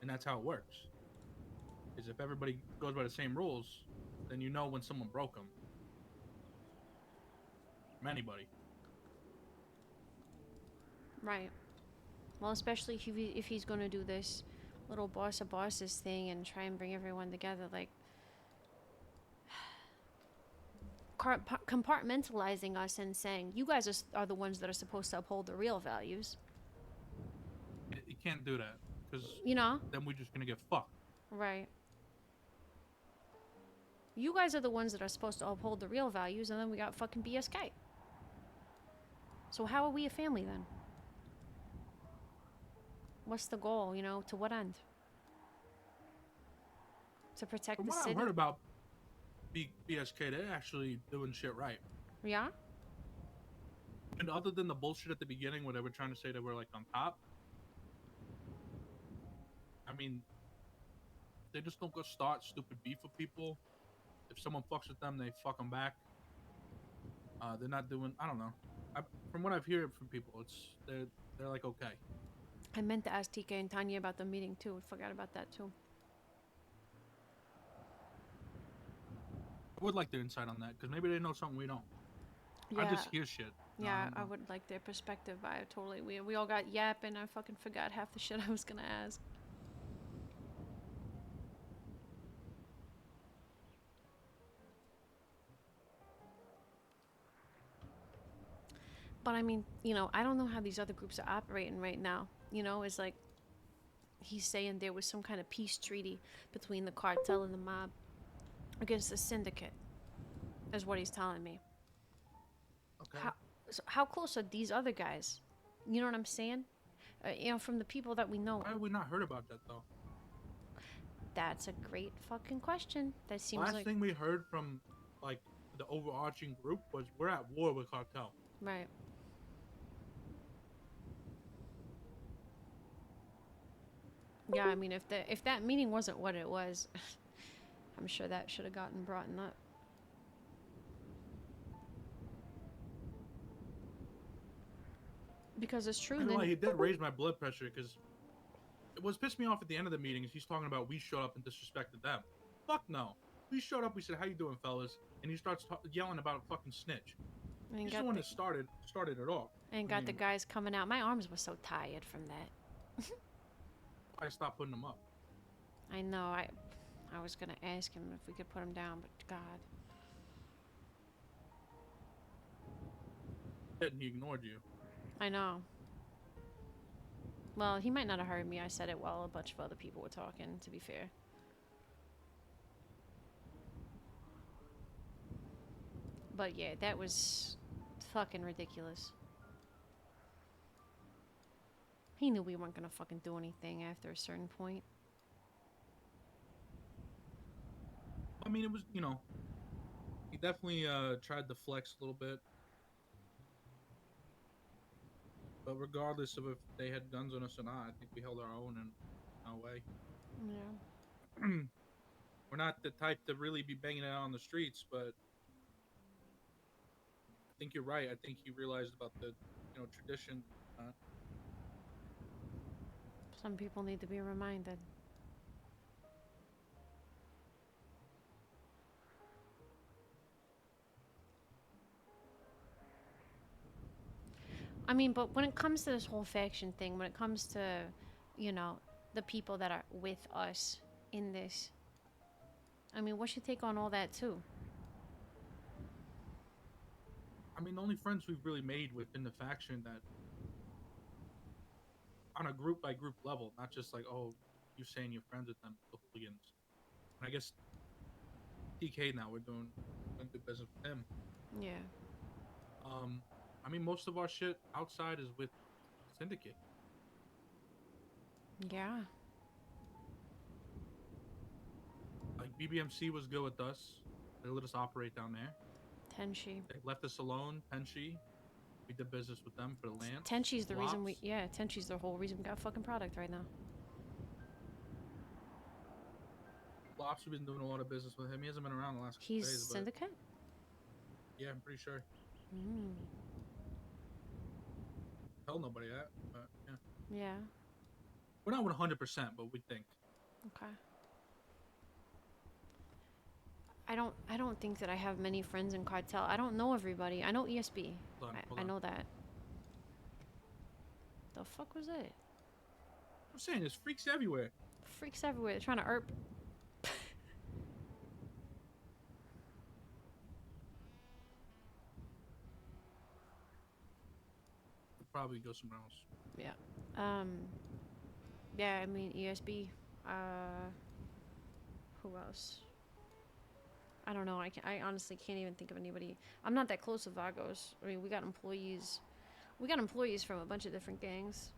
And that's how it works. Is if everybody goes by the same rules, then you know when someone broke them. From anybody. Right. Well, especially if he's gonna do this little boss of bosses thing and try and bring everyone together, like compartmentalizing us and saying you guys are the ones that are supposed to uphold the real values. You can't do that because You know. then we're just gonna get fucked. Right. You guys are the ones that are supposed to uphold the real values, and then we got fucking BSK. So how are we a family then? What's the goal, you know? To what end? To protect From the what city? I've heard about BSK, they're actually doing shit right. Yeah? And other than the bullshit at the beginning where they were trying to say they were like on top, I mean, they just don't go start stupid beef with people. If someone fucks with them, they fuck them back. They're not doing. I don't know. From what I've heard from people, they're like okay. I meant to ask TK and Tanya about the meeting too. I forgot about that too. I would like their insight on that because maybe they know something we don't. Yeah. I just hear shit. Yeah, I would like their perspective. I totally. We all got yapping. I fucking forgot half the shit I was gonna ask. But I mean, you know, I don't know how these other groups are operating right now. You know, it's like he's saying there was some kind of peace treaty between the cartel and the mob against the syndicate, is what he's telling me. Okay. How close are these other guys? You know what I'm saying? You know, from the people that we know. Why have we not heard about that though? That's a great fucking question. That seems Last like thing we heard from like the overarching group was we're at war with cartel. right. Yeah, I mean, if that meeting wasn't what it was, I'm sure that should have gotten brought up. Because it's true. Well, he did raise my blood pressure because it was pissed me off at the end of the meeting. Is he's talking about we showed up and disrespected them. Fuck no. We showed up. We said, "How you doing, fellas?" And he starts yelling about a fucking snitch. And He's got the one the- that started it all. And got the guys coming out. My arms were so tired from that. I stopped putting them up. I know. I was gonna ask him if we could put him down, but God. And he ignored you. I know. Well, he might not have heard me. I said it while a bunch of other people were talking, to be fair. But yeah, that was fucking ridiculous. He knew we weren't gonna fucking do anything after a certain point. I mean, it was, you know, he definitely tried to flex a little bit. But regardless of if they had guns on us or not, I think we held our own in our way. Yeah. We're not the type to really be banging it out on the streets, but I think you're right. I think he realized about the, you know, tradition. Some people need to be reminded. I mean, but when it comes to this whole faction thing, when it comes to, you know, the people that are with us in this, I mean, what's your take on all that too? I mean, the only friends we've really made within the faction that, on a group by group level, not just like, oh, you're saying you're friends with them, the hooligans. And I guess TK now we're doing good business with him. Yeah. I mean, most of our shit outside is with Syndicate. Yeah. Like BBMC was good with us. They let us operate down there. Tenchi. They left us alone. Penshi. We did business with them for the land. Tenchi's the reason we, Lops. yeah, Tenchi's the whole reason we got fucking product right now. Lops, we've been doing a lot of business with him. He hasn't been around the last couple He's days. But Syndicate? yeah, I'm pretty sure. Mm. Tell nobody that, but yeah. Yeah. We're not 100%, but we think. Okay. I don't think that I have many friends in cartel. I don't know everybody. I know ESB. Hold I on. know that. The fuck was it? I'm saying there's freaks everywhere. Freaks everywhere. They're trying to erp. We'll probably go somewhere else. Yeah. Yeah, I mean ESB. Who else? I don't know. I honestly can't even think of anybody. I'm not that close to Vagos. I mean, we got employees. We got employees from a bunch of different gangs.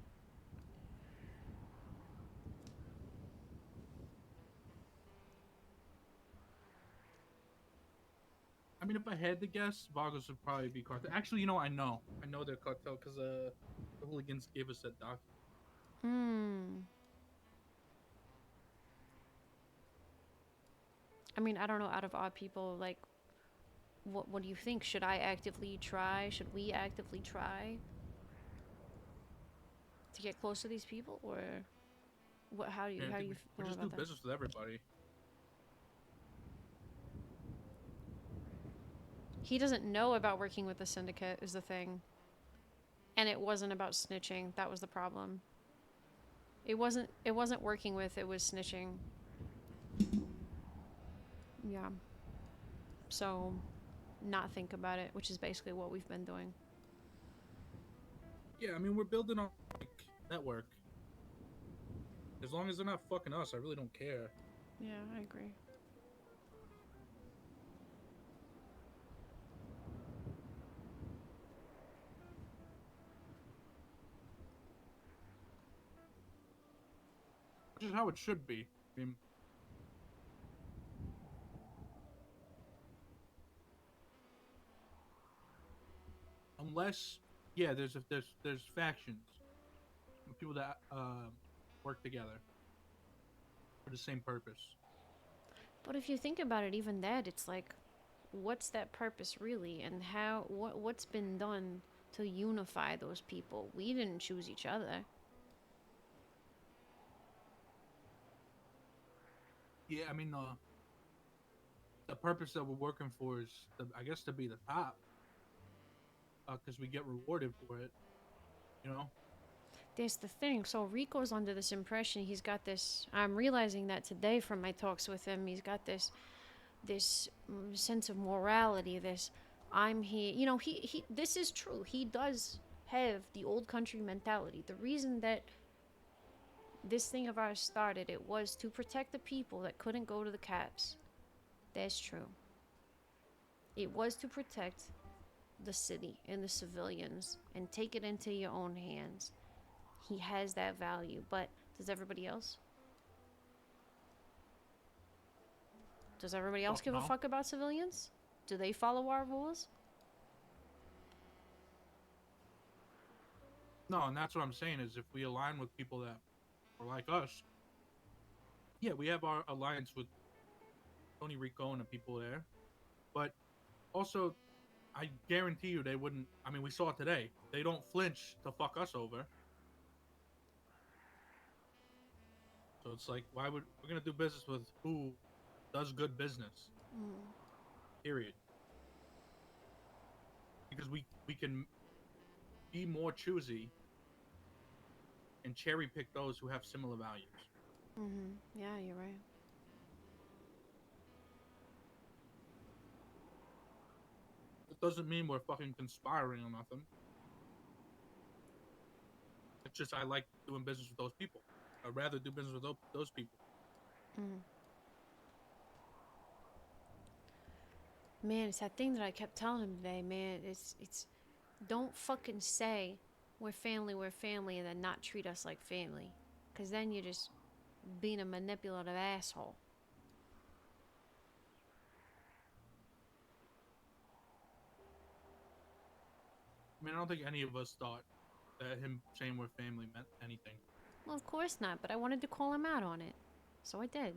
I mean, if I had to guess, Vagos would probably be cartel. Actually, you know, I know they're cartel because the hooligans gave us that document. Hmm. I mean, I don't know. Out of odd people, like, what do you think? Should I actively try? Should we actively try to get close to these people, or what? How do you Yeah, I think feel we just about do that? business with everybody. He doesn't know about working with the syndicate is the thing. And it wasn't about snitching. That was the problem. It wasn't working with, it was snitching. Yeah. So not think about it, which is basically what we've been doing. Yeah, I mean, we're building our network. As long as they're not fucking us, I really don't care. Yeah, I agree. Which is how it should be. I mean, unless, yeah, there's factions, people that work together for the same purpose. But if you think about it, even that, it's like, what's that purpose really, and how what's been done to unify those people? We didn't choose each other. Yeah, I mean, the purpose that we're working for is, I guess, to be the top. Because we get rewarded for it, you know. There's the thing. So Rico's under this impression he's got this. I'm realizing that today from my talks with him. He's got this sense of morality. This I'm here. You know, he. This is true. He does have the old country mentality. The reason that this thing of ours started, it was to protect the people that couldn't go to the cops. That's true. It was to protect the city and the civilians and take it into your own hands. He has that value, but does everybody else? Does everybody else give a no. fuck about civilians? Do they follow our rules? No, and that's what I'm saying is if we align with people that are like us, yeah, we have our alliance with Tony Rico and the people there, but also, I guarantee you they wouldn't. I mean, we saw it today. They don't flinch to fuck us over. So it's like, why would we're gonna do business with who does good business? Period. Because we can be more choosy and cherry pick those who have similar values. Yeah, you're right. It doesn't mean we're fucking conspiring or nothing. It's just I like doing business with those people. I'd rather do business with those people. Man, it's that thing that I kept telling him today, man. It's don't fucking say we're family, and then not treat us like family. Because then you're just being a manipulative asshole. I mean, I don't think any of us thought that him saying we're family meant anything. Well, of course not, but I wanted to call him out on it. So I did.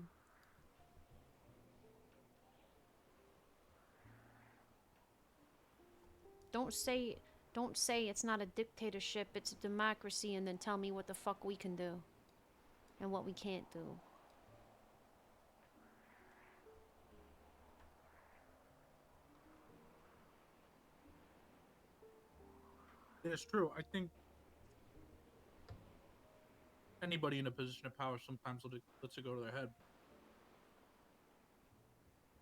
Don't say it's not a dictatorship, it's a democracy, and then tell me what the fuck we can do and what we can't do. It's true. I think anybody in a position of power sometimes lets it go to their head.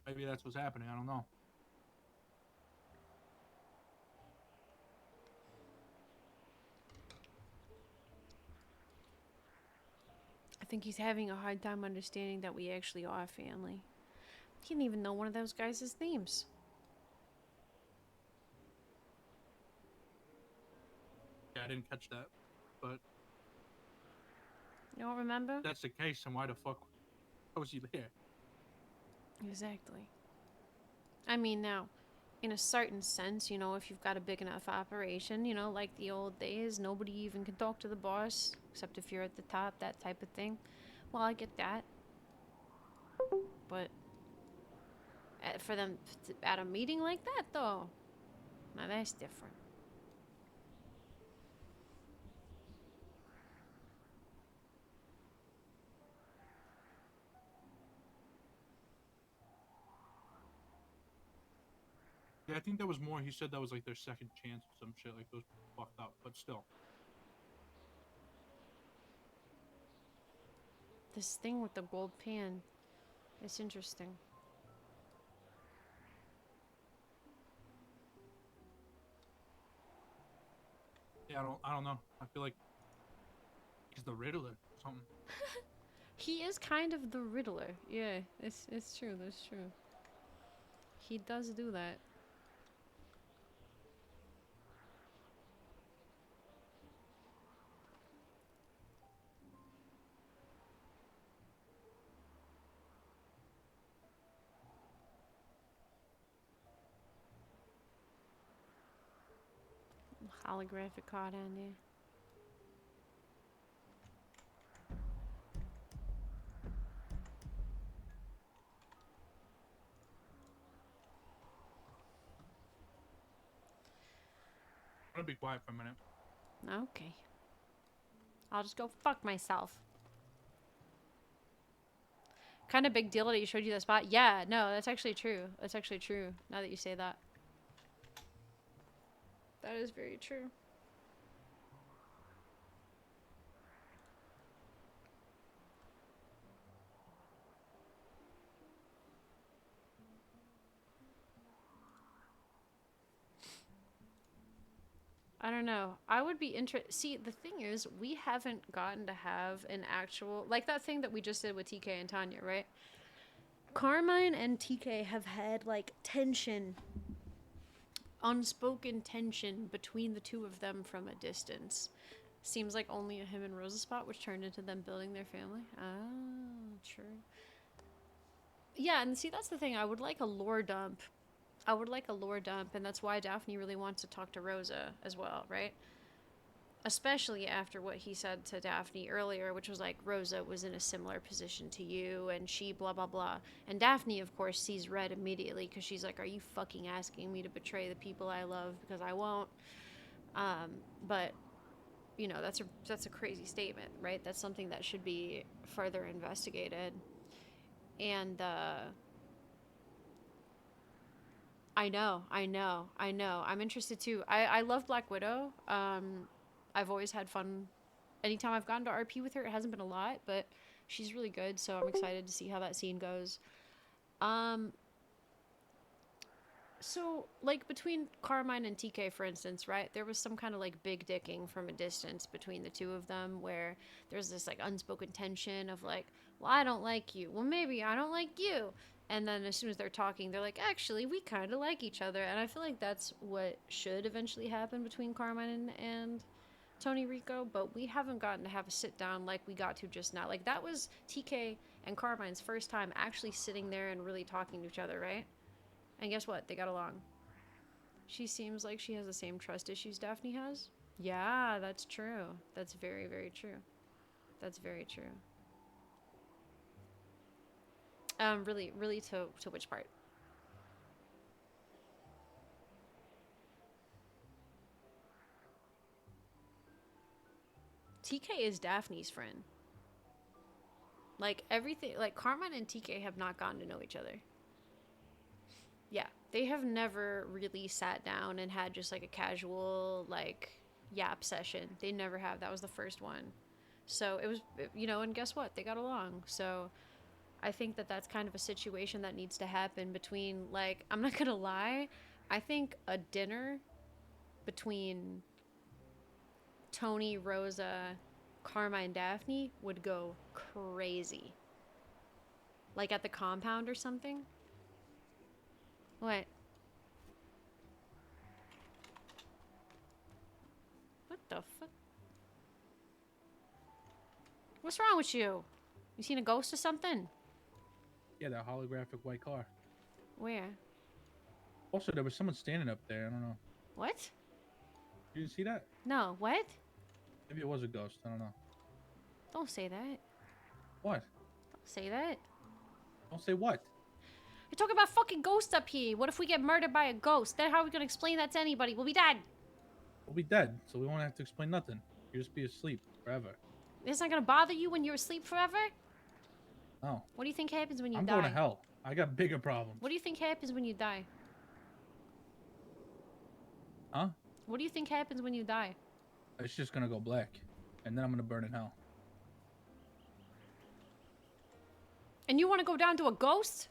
Maybe that's what's happening. I don't know. I think he's having a hard time understanding that we actually are family. He didn't even know one of those guys' names. Yeah, I didn't catch that, but You don't remember? if that's the case, then why the fuck was he there? Exactly. I mean, now, in a certain sense, you know, if you've got a big enough operation, you know, like the old days, nobody even can talk to the boss, except if you're at the top, that type of thing. Well, I get that. But for them at a meeting like that, though, now that's different. Yeah, I think that was more. He said that was like their second chance or some shit. Like those fucked up, but still. This thing with the gold pan, it's interesting. Yeah, I don't know. I feel like he's the Riddler or something. He is kind of the Riddler. Yeah, it's true. That's true. He does do that. Holographic card on there. I'm gonna be quiet for a minute. Okay. I'll just go fuck myself. Kind of big deal that he showed you that spot. Yeah, no, that's actually true. That's actually true. Now that you say that. That is very true. I don't know. I would be interested. See, the thing is, we haven't gotten to have an actual, like that thing that we just did with TK and Tanya, right? Carmine and TK have had like tension, unspoken tension between the two of them from a distance. Seems like only a him and Rosa spot, which turned into them building their family. Ah, true. Yeah, and see, that's the thing. I would like a lore dump. I would like a lore dump, and that's why Daphne really wants to talk to Rosa as well, right? Especially after what he said to Daphne earlier, which was like, Rosa was in a similar position to you, and she blah blah blah. And Daphne, of course, sees red immediately, because she's like, are you fucking asking me to betray the people I love? Because I won't. But, you know, that's a crazy statement, right? That's something that should be further investigated. And, I know. I'm interested too. I love Black Widow. I've always had fun. Anytime I've gone to RP with her, it hasn't been a lot, but she's really good, so I'm excited to see how that scene goes. So, like, between Carmine and TK, for instance, right, there was some kind of, like, big dicking from a distance between the two of them, where there's this, like, unspoken tension of, like, well, I don't like you. Well, maybe I don't like you. And then as soon as they're talking, they're like, actually, we kind of like each other. And I feel like that's what should eventually happen between Carmine and Tony Rico, but we haven't gotten to have a sit down like we got to just now. Like, that was TK and Carmine's first time actually sitting there and really talking to each other, right? And guess what? They got along. She seems like she has the same trust issues Daphne has. Yeah, that's true. That's very, very true. That's very true. Really to which part? TK is Daphne's friend. Like, everything, like, Carmine and TK have not gotten to know each other. Yeah, they have never really sat down and had just, like, a casual, like, yap session. They never have. That was the first one. So, it was, you know, and guess what? They got along. So, I think that that's kind of a situation that needs to happen between, like, I'm not gonna lie, I think a dinner between Tony, Rosa, Carmine, Daphne would go crazy. Like at the compound or something? What? What the fuck? What's wrong with you? You seen a ghost or something? Yeah, that holographic white car. Where? Also, there was someone standing up there. I don't know. What? You didn't see that? No, what? Maybe it was a ghost. I don't know. Don't say that. What? Don't say that. Don't say what? You're talking about fucking ghosts up here. What if we get murdered by a ghost? Then how are we gonna explain that to anybody? We'll be dead. We'll be dead, so we won't have to explain nothing. You'll just be asleep forever. It's not gonna bother you when you're asleep forever? No. What do you think happens when you I'm die? going to hell. I got bigger problems. What do you think happens when you die? Huh? What do you think happens when you die? It's just gonna go black, and then I'm gonna burn in hell. And you want to go down to a ghost?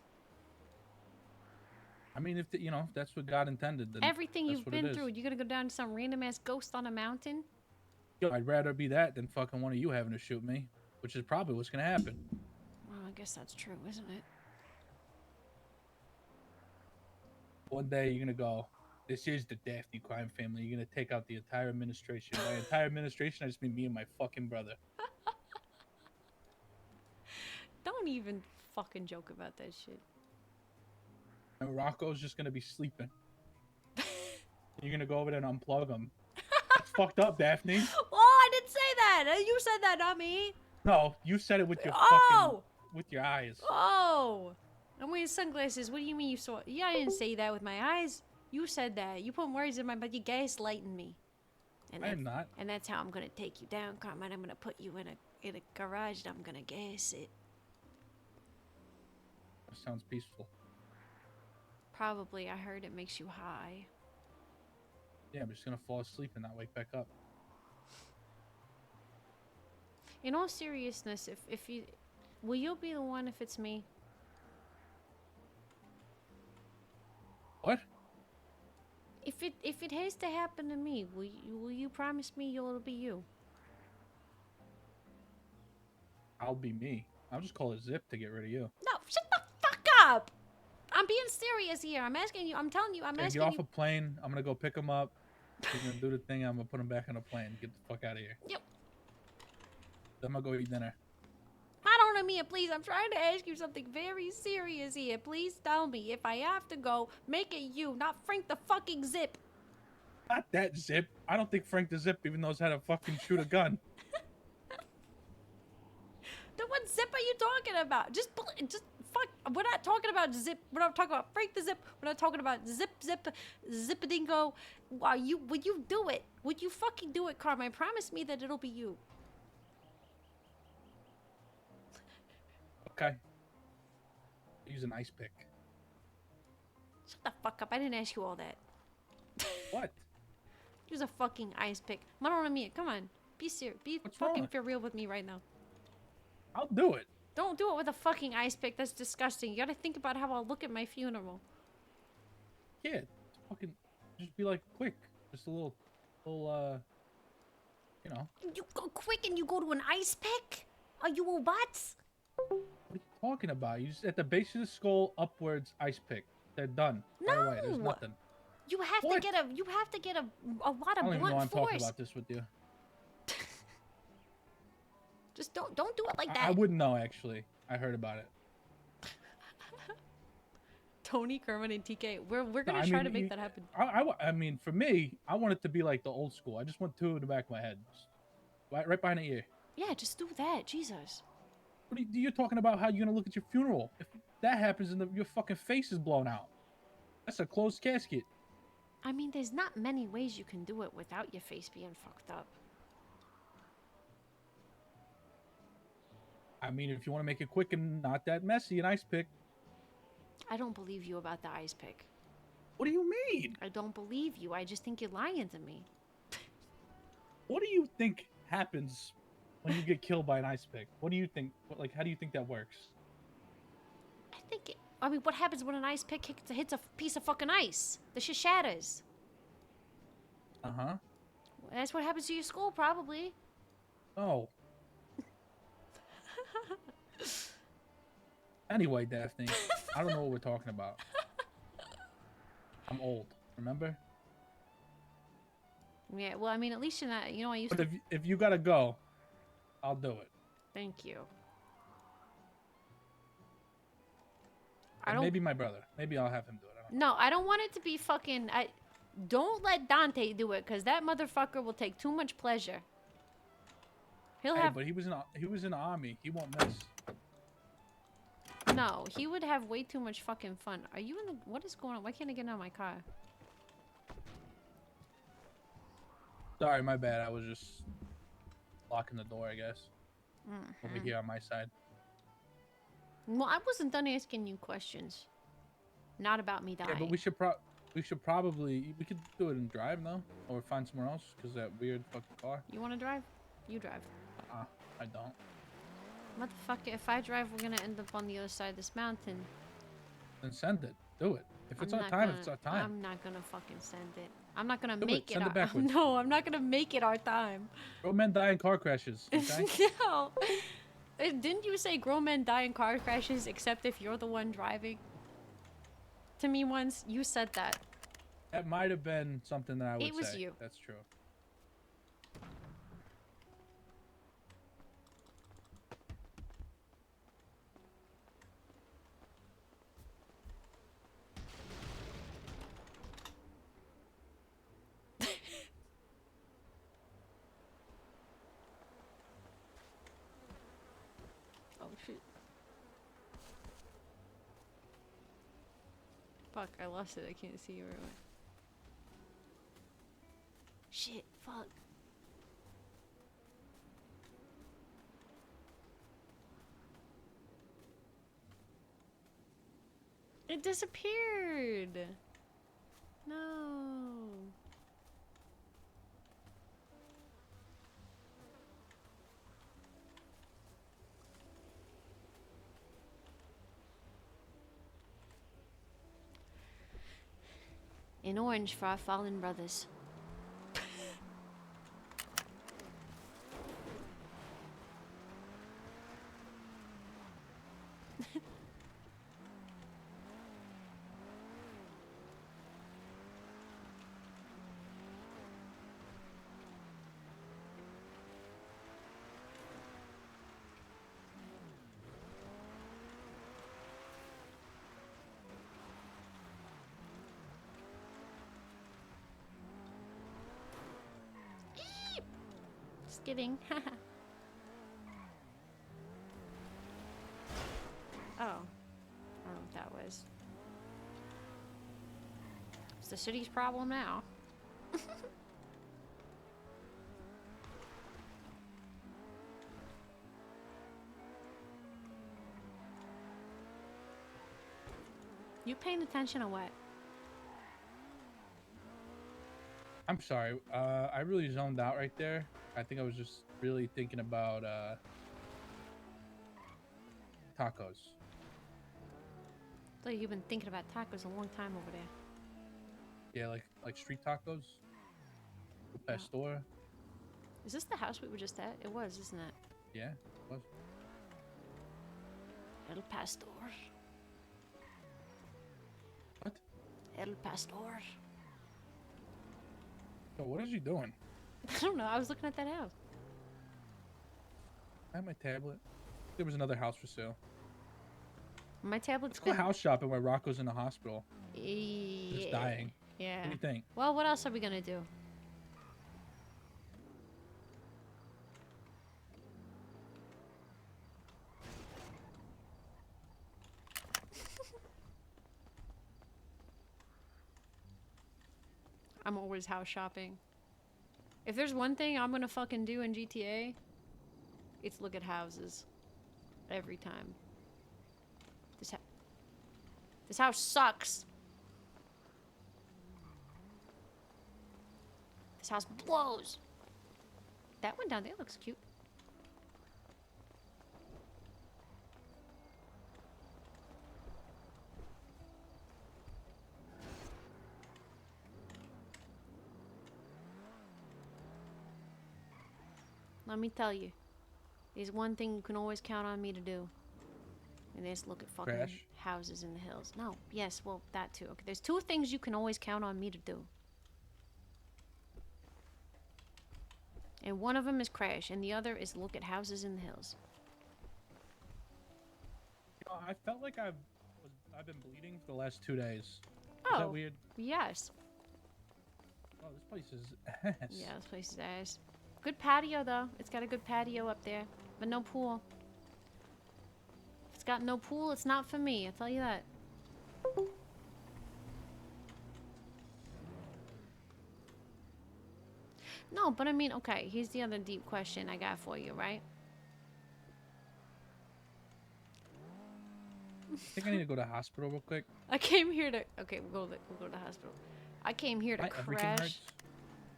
I mean, if you know, if that's what God intended, then Everything that's you've what it been is. through, you're gonna go down to some random ass ghost on a mountain? Yo, I'd rather be that than fucking one of you having to shoot me, which is probably what's gonna happen. Well, I guess that's true, isn't it? One day you're gonna go, this is the Daphne crime family. You're gonna take out the entire administration. By entire administration, I just mean me and my fucking brother. Don't even fucking joke about that shit. And Rocco's just gonna be sleeping. You're gonna go over there and unplug him. It's fucked up, Daphne. Oh, I didn't say that. You said that, not me. No, you said it with your Oh! fucking with your eyes. Oh, I'm wearing sunglasses. What do you mean you saw? Yeah, I didn't say that with my eyes. You said that. You put words in my mouth. You gaslighting me. And I am not. And that's how I'm gonna take you down, Carmine. I'm gonna put you in a garage and I'm gonna gas it. Sounds peaceful. Probably. I heard it makes you high. Yeah, I'm just gonna fall asleep and not wake back up. In all seriousness, if you... Will you be the one if it's me? What? If it has to happen to me, will you promise me it'll be you? I'll be me. I'll just call it Zip to get rid of you. No, shut the fuck up! I'm being serious here. I'm asking you. I'm telling you. I'm Yeah, asking get off you. a plane. I'm gonna go pick him up. He's gonna do the thing. I'm gonna put him back on a plane. Get the fuck out of here. Yep. Then I'm gonna go eat dinner. Hold on a minute, please. I'm trying to ask you something very serious here. Please tell me if I have to go, make it you, not Frank the fucking Zip. Not that Zip. I don't think Frank the Zip even knows how to fucking shoot a gun. Then what Zip are you talking about? Just fuck. We're not talking about Zip. We're not talking about Frank the Zip. We're not talking about Zipadingo. Would you do it? Would you fucking do it, Carmine? Promise me that it'll be you. Okay. Use an ice pick. Shut the fuck up. I didn't ask you all that. What? Use a fucking ice pick. Mia, come on. Be serious. Be fucking for real with me right now. I'll do it. Don't do it with a fucking ice pick. That's disgusting. You gotta think about how I'll look at my funeral. Yeah. Fucking just be like quick. Just a little you know. You go quick and you go to an ice pick? Are you a what? What are you talking about? You just at the base of the skull upwards ice pick. They're done. No. Right away. There's nothing. You have to get a lot I of don't even know blunt I'm force. talking about this with you. Just don't do it like that. I wouldn't know actually. I heard about it. Tony, Carmine, and TK. We're gonna try to make that happen. I mean, for me, I want it to be like the old school. I just want two in the back of my head, right behind the ear. Yeah, just do that. Jesus. What are you talking about? How you gonna look at your funeral? If that happens and your fucking face is blown out, that's a closed casket. I mean, there's not many ways you can do it without your face being fucked up. I mean, if you want to make it quick and not that messy, an ice pick. I don't believe you about the ice pick. What do you mean? I don't believe you. I just think you're lying to me. What do you think happens when you get killed by an ice pick? What do you think? How do you think that works? I mean, what happens when an ice pick hits a piece of fucking ice? The shit shatters. Uh-huh. That's what happens to your skull, probably. Oh. Anyway, Daphne, I don't know what we're talking about. I'm old, remember? Yeah, well, I mean, at least you're not, I used But to... if you gotta go, I'll do it. Thank you. And maybe my brother. Maybe I'll have him do it. No, I don't want it to be fucking... Don't let Dante do it, because that motherfucker will take too much pleasure. He'll have... But he was in the army. He won't miss. No, he would have way too much fucking fun. Are you in the... What is going on? Why can't I get out of my car? Sorry, my bad. I was just locking the door, I guess. Mhm. Over here on my side. Well, I wasn't done asking you questions. Not about me dying. Yeah, but we should probably we could do it and drive though, or find somewhere else because that weird fucking car. You want to drive? You drive. I don't. Motherfucker, if I drive, we're gonna end up on the other side of this mountain. Then send it. Do it. If it's I'm our not time, gonna- it's our time. I'm not gonna fucking send it. I'm not gonna Do it. make it. Send it our, backwards. no, I'm not gonna make it our time. Grown men die in car crashes. Okay? No. Didn't you say grown men die in car crashes except if you're the one driving? To me once, you said that. That might have been something that I would say. It was you. That's true. Oh shit. Fuck, I lost it. I can't see where it went. Shit, fuck. It disappeared. No. In orange for our fallen brothers. Just kidding. Oh. I don't know what that was. It's the city's problem now. You paying attention or what? I'm sorry. I really zoned out right there. I think I was just really thinking about tacos. Like you've been thinking about tacos a long time over there. Yeah, like street tacos. Pastor. Is this the house we were just at? It was, isn't it? Yeah, it was. El Pastor. What? El Pastor. Yo, what is you doing? I don't know. I was looking at that house. I have my tablet. There was another house for sale. My tablet's Let's go been... house shopping while Rocco's in the hospital. Yeah. Just dying. Yeah. What do you think? Well, what else are we gonna do? I'm always house shopping. If there's one thing I'm gonna fucking do in GTA, it's look at houses. Every time. This house sucks. This house blows. That one down there looks cute. Let me tell you, there's one thing you can always count on me to do. And that's look at fucking Crash? houses in the hills. No, yes, well, that too. Okay, there's two things you can always count on me to do. And one of them is crash, and the other is look at houses in the hills. You know, I felt like I've been bleeding for the last 2 days. Is Oh, that weird? yes. Oh, this place is ass. Yeah, this place is ass. Good patio, though. It's got a good patio up there, but no pool. If it's got no pool, it's not for me, I'll tell you that. No, but I mean, okay, here's the other deep question I got for you, right? I think I need to go to the hospital real quick. I came here to... Okay, we'll go to the hospital. I came here to My everything hurts.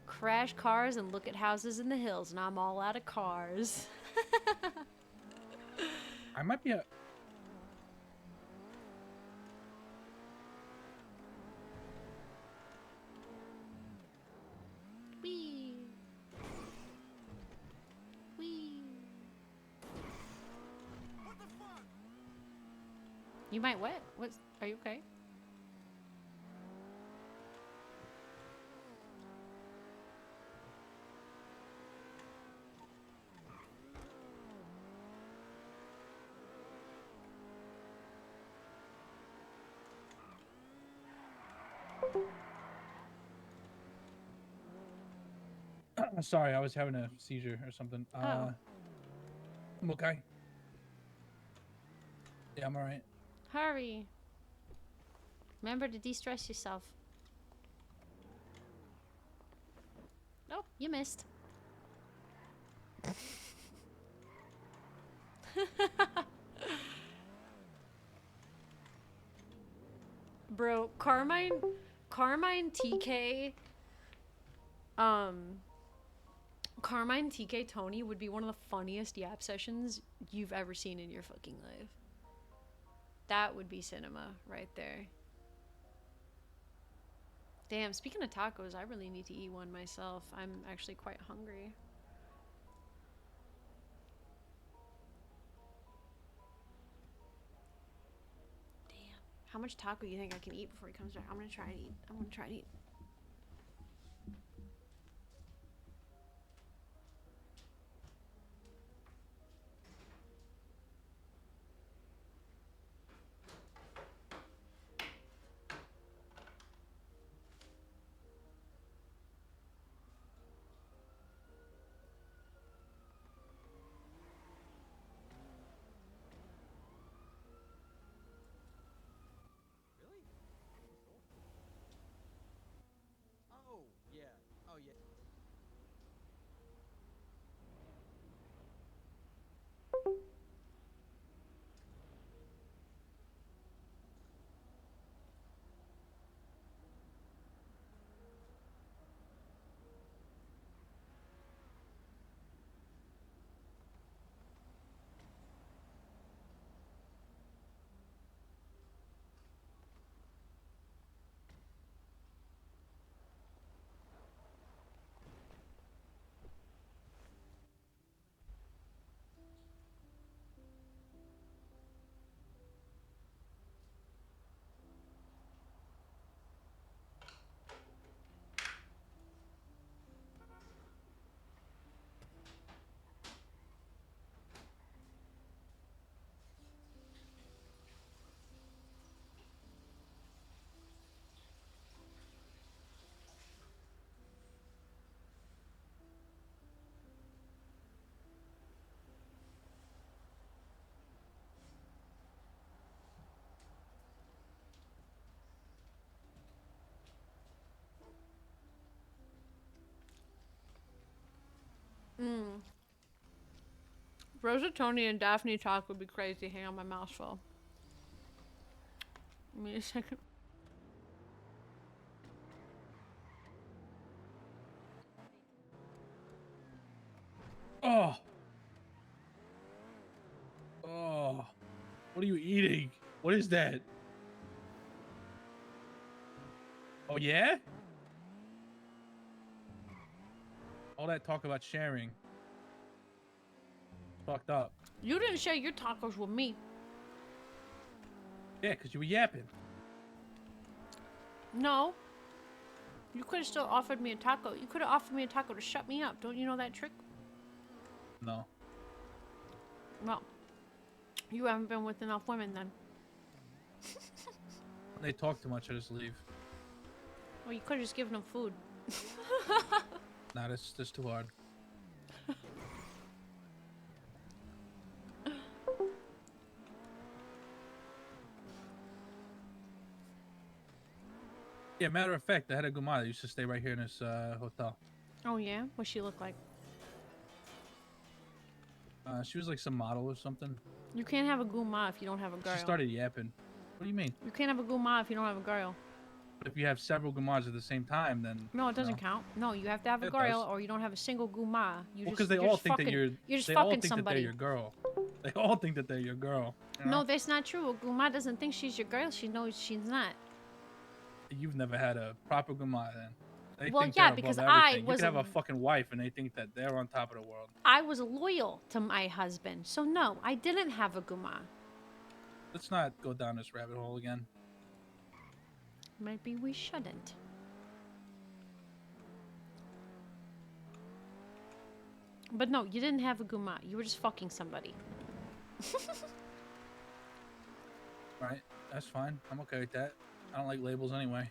crash cars and look at houses in the hills, and I'm all out of cars. I might be a... Wee. Wee. You might what? What's... Are you okay? Sorry, I was having a seizure or something. I'm okay. Yeah, I'm alright. Hurry. Remember to de-stress yourself. Nope, you missed. Bro, Carmine TK, Carmine TK Tony would be one of the funniest yap sessions you've ever seen in your fucking life. That would be cinema right there. Damn, speaking of tacos, I really need to eat one myself. I'm actually quite hungry. Damn. How much taco you think I can eat before he comes back? I'm gonna try to eat. I'm gonna try to eat. Oh, yeah. Oh, yeah. Rosa, Tony, and Daphne talk would be crazy. Hang on, my mouth's full. Give me a second. Oh. Oh. What are you eating? What is that? Oh, yeah? All that talk about sharing. Fucked up. You didn't share your tacos with me. Yeah, because you were yapping. No. You could have still offered me a taco. You could have offered me a taco to shut me up. Don't you know that trick? No. Well, you haven't been with enough women then. When they talk too much, I just leave. Well, you could have just given them food. Nah, that's too hard. Yeah, matter of fact, I had a gumma that used to stay right here in this hotel. Oh yeah? What'd she look like? She was like some model or something. You can't have a guma if you don't have a girl. She started yapping. What do you mean? You can't have a guma if you don't have a girl. If you have several gummas at the same time, then No, it doesn't count. No, you have to have a It girl does. or you don't have a single guma. You Well, just because they you're all just think fucking, that you're just they all fucking think somebody. that they're your girl. They all think that they're your girl. You know? No, that's not true. A guma doesn't think she's your girl. She knows she's not. You've never had a proper gumma then. They Well, think yeah, they're because above I everything. You was can have a- a fucking wife and they think that they're on top of the world. I was loyal to my husband, so no, I didn't have a guma. Let's not go down this rabbit hole again. Maybe we shouldn't. But no, you didn't have a guma. You were just fucking somebody. Right? That's fine. I'm okay with that. I don't like labels anyway.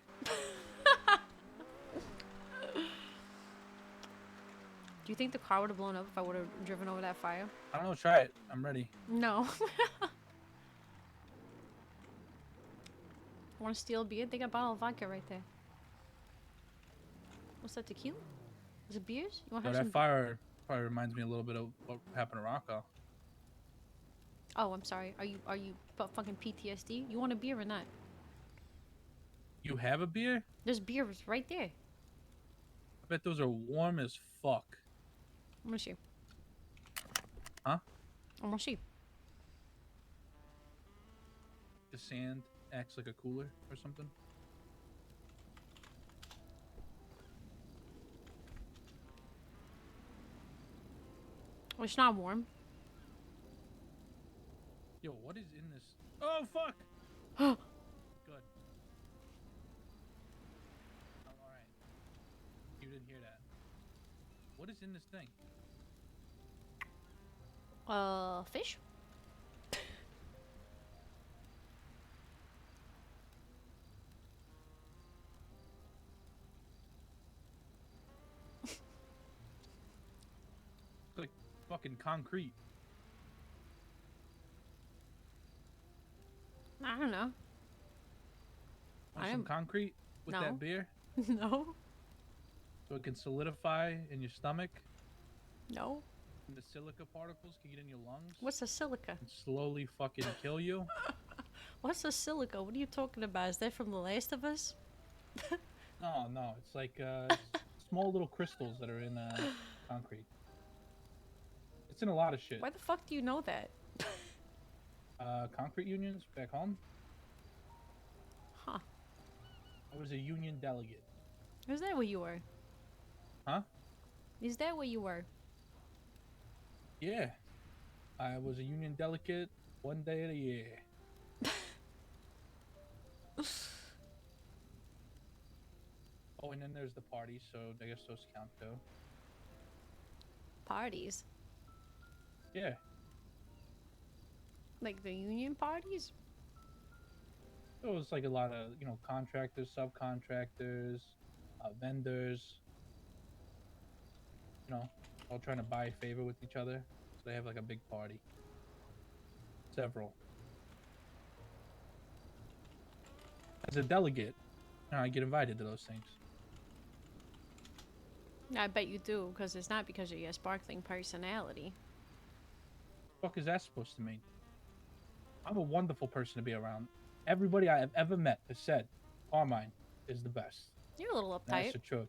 Do you think the car would have blown up if I would have driven over that fire? I don't know. Try it. I'm ready. No. Want to steal a beer? They got a bottle of vodka right there. What's that, tequila? Is it beers? You want to So have that some? fire probably reminds me a little bit of what happened to Rocco. Oh, I'm sorry. Are you fucking PTSD? You want a beer or not? You have a beer? There's beers right there. I bet those are warm as fuck. I'm gonna see. Huh? I'm gonna see. The sand acts like a cooler or something. Well, it's not warm. Yo, what is in this? Oh, fuck! Huh. Good. Oh, alright. You didn't hear that. What is in this thing? Fish? It's like fucking concrete. I don't know. Want some concrete with No. that beer? No. So it can solidify in your stomach? No. And the silica particles can get in your lungs? What's a silica? And slowly fucking kill you? What's a silica? What are you talking about? Is that from The Last of Us? No, no. It's like small little crystals that are in concrete. It's in a lot of shit. Why the fuck do you know that? Concrete unions back home? Huh. I was a union delegate. Is that what you were? Huh? Is that what you were? Yeah. I was a union delegate one day of the year. Oh, and then there's the parties, so I guess those count too. Parties? Yeah. Like the union parties? It was like a lot of, you know, contractors, subcontractors, vendors, you know, all trying to buy favor with each other. So they have like a big party. Several. As a delegate, you know, I get invited to those things. I bet you do, because it's not because of your sparkling personality. What the fuck is that supposed to mean? I'm a wonderful person to be around. Everybody I have ever met has said Carmine is the best. You're a little And uptight. that's the truth.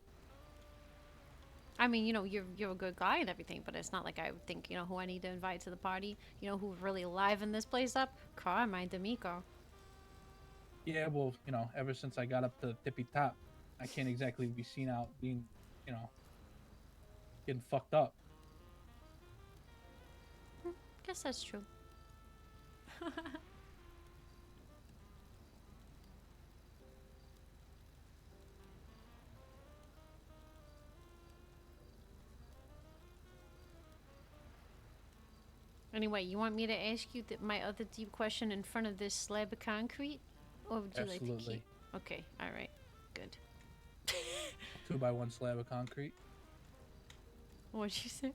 I mean, you know, you're a good guy and everything, but it's not like I would think, you know, who I need to invite to the party. You know, who's really liven this place up? Carmine D'Amico. Yeah, well, you know, ever since I got up to the tippy top, I can't exactly be seen out being, you know, getting fucked up. Guess that's true. Anyway, you want me to ask you my other deep question in front of this slab of concrete? Or would you like to Absolutely. keep? Okay, alright. Good. 2x1 slab of concrete. What'd you say?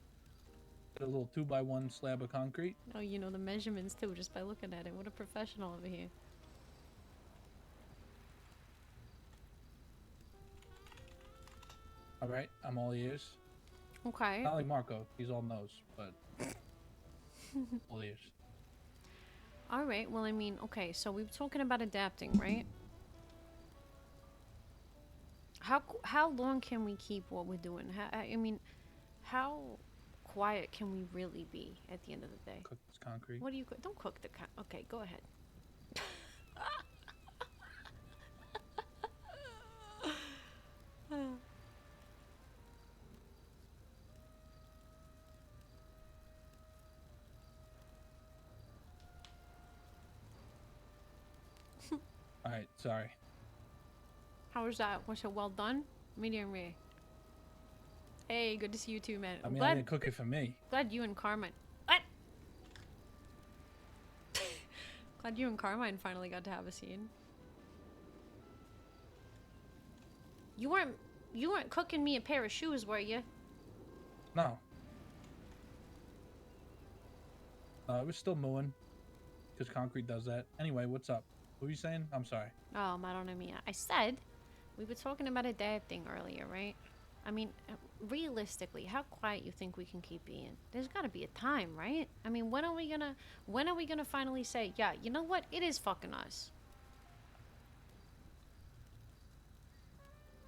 A little 2x1 slab of concrete. Oh, you know the measurements too, just by looking at it. What a professional over here. All right, I'm all ears. Okay. Not like Marco, he's all nose, but all ears. Alright, well, I mean, okay, so we were talking about adapting, right? How long can we keep what we're doing? I mean, how quiet can we really be at the end of the day? Cook this concrete. What do you cook? Don't cook the okay, go ahead. All right, sorry. How was that? Was it well done? Medium rare. Hey, good to see you too, man. I I'm mean, I didn't cook it for me. glad you and Carmine. What? Glad you and Carmine finally got to have a scene. You weren't cooking me a pair of shoes, were you? No. It was still mooing, because concrete does that. Anyway, what's up? What were you saying? I'm sorry. Oh, I don't know me. I said we were talking about adapting earlier, right? I mean, realistically, how quiet you think we can keep being? There's got to be a time, right? I mean, when are we gonna finally say, yeah, you know what? It is fucking us.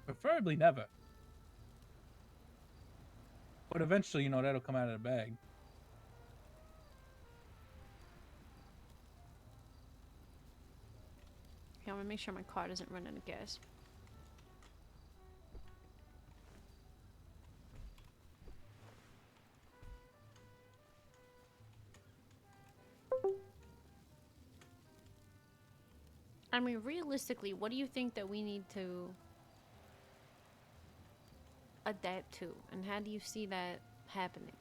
Preferably never. But eventually, you know, that'll come out of the bag. Okay, I'm gonna make sure my car doesn't run out of gas. I mean, realistically, what do you think that we need to adapt to, and how do you see that happening?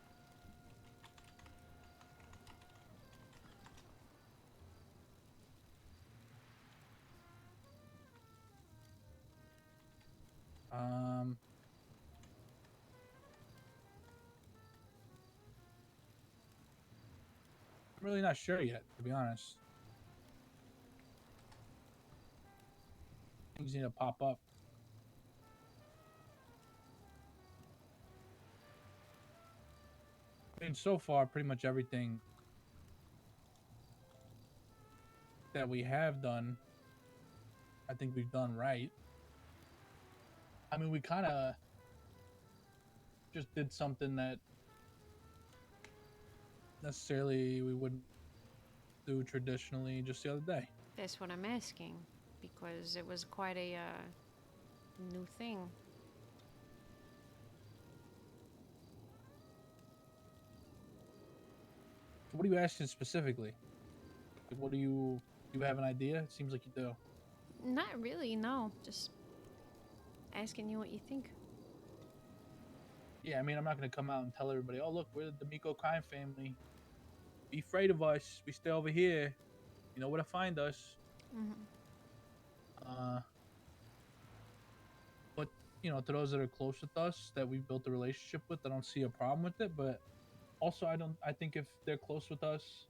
I'm really not sure yet, to be honest. Things need to pop up. I mean, so far, pretty much everything that we have done, I think we've done right. I mean, we kind of just did something that necessarily we wouldn't do traditionally just the other day. That's what I'm asking, because it was quite a new thing. What are you asking specifically? Like, what do you have an idea? It seems like you do. Not really, no. Just asking you what you think. Yeah, I mean, I'm not gonna come out and tell everybody, "Oh, look, we're the D'Amico crime family. Be afraid of us. We stay over here. You know where to find us." But you know, to those that are close with us, that we've built a relationship with, I don't see a problem with it. But also, I think if they're close with us,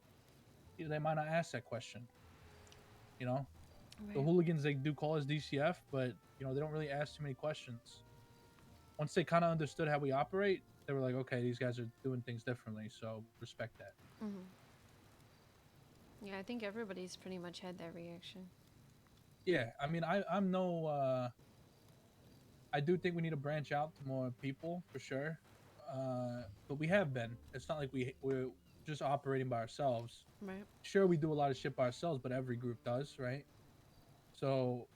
you know, they might not ask that question. You know, the Right. hooligans, they do call us DCF, but you know, they don't really ask too many questions. Once they kind of understood how we operate, they were like, okay, these guys are doing things differently, so respect that. Yeah, I think everybody's pretty much had that reaction. Yeah, I mean, I'm no. I do think we need to branch out to more people for sure, but we have been. It's not like we're just operating by ourselves. Right. Sure, we do a lot of shit by ourselves, but every group does, right? So,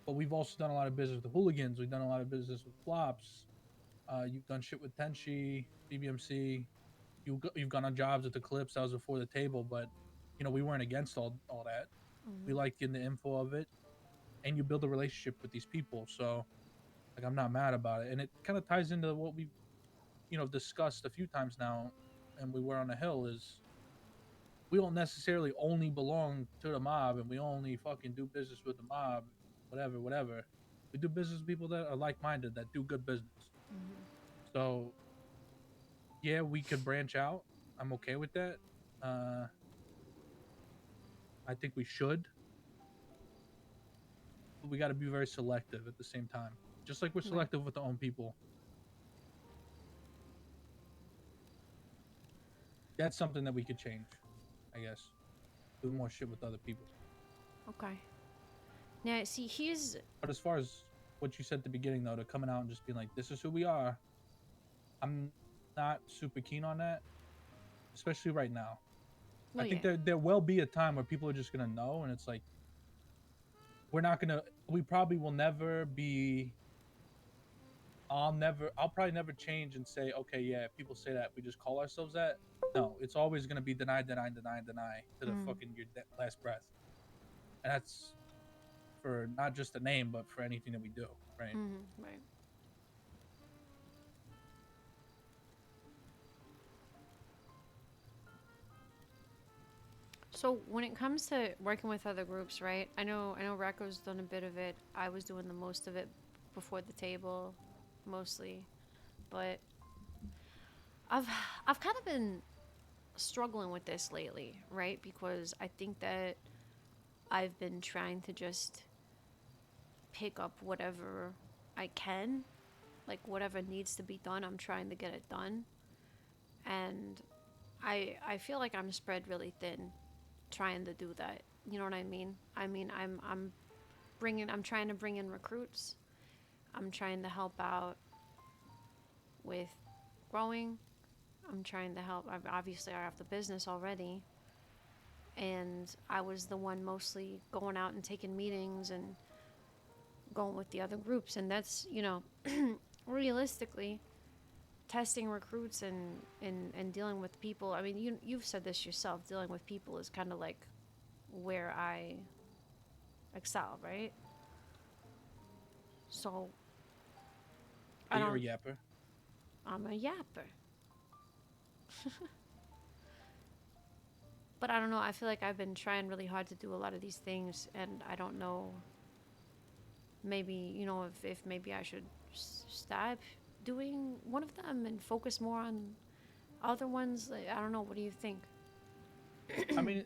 but we've also done a lot of business with the hooligans. We've done a lot of business with flops. You've done shit with Tenchi, BBMC. You've gone on jobs at the Clips. That was before the table, but you know we weren't against all that. We liked getting the info of it, and you build a relationship with these people. So, like, I'm not mad about it, and it kind of ties into what we, you know, discussed a few times now, and we were on the hill is we don't necessarily only belong to the mob, and we only fucking do business with the mob, whatever. We do business with people that are like-minded, that do good business. So, yeah, we could branch out. I'm okay with that. I think we should. But we got to be very selective at the same time. Just like we're selective with our own people. That's something that we could change, I guess. Do more shit with other people. Okay. Now, see, here's... But as far as what you said at the beginning, though, to coming out and just being like, this is who we are, I'm not super keen on that, especially right now. Well, I think yeah. there will be a time where people are just going to know, and it's like, we probably will never be... I'll probably never change and say, okay, yeah, if people say that, we just call ourselves that. No, it's always going to be deny to the fucking last breath. And that's for not just the name, but for anything that we do, right? Right. So when it comes to working with other groups, right? I know Rocco's done a bit of it. I was doing the most of it before the table, mostly. But I've kind of been struggling with this lately, right? Because I think that I've been trying to just pick up whatever I can, like whatever needs to be done, I'm trying to get it done. And I feel like I'm spread really thin trying to do that. You know what I mean? I'm trying to bring in recruits. I'm trying to help out with growing. I'm trying to help. Obviously, I have the business already. And I was the one mostly going out and taking meetings and going with the other groups. And that's, you know, realistically, testing recruits and dealing with people. I mean, you've said this yourself. Dealing with people is kind of like where I excel, right? So I You're a don't. yapper. I'm a yapper. But I don't know. I feel like I've been trying really hard to do a lot of these things, and I don't know. Maybe, you know, if maybe I should stop doing one of them and focus more on other ones. Like, I don't know. What do you think? I mean,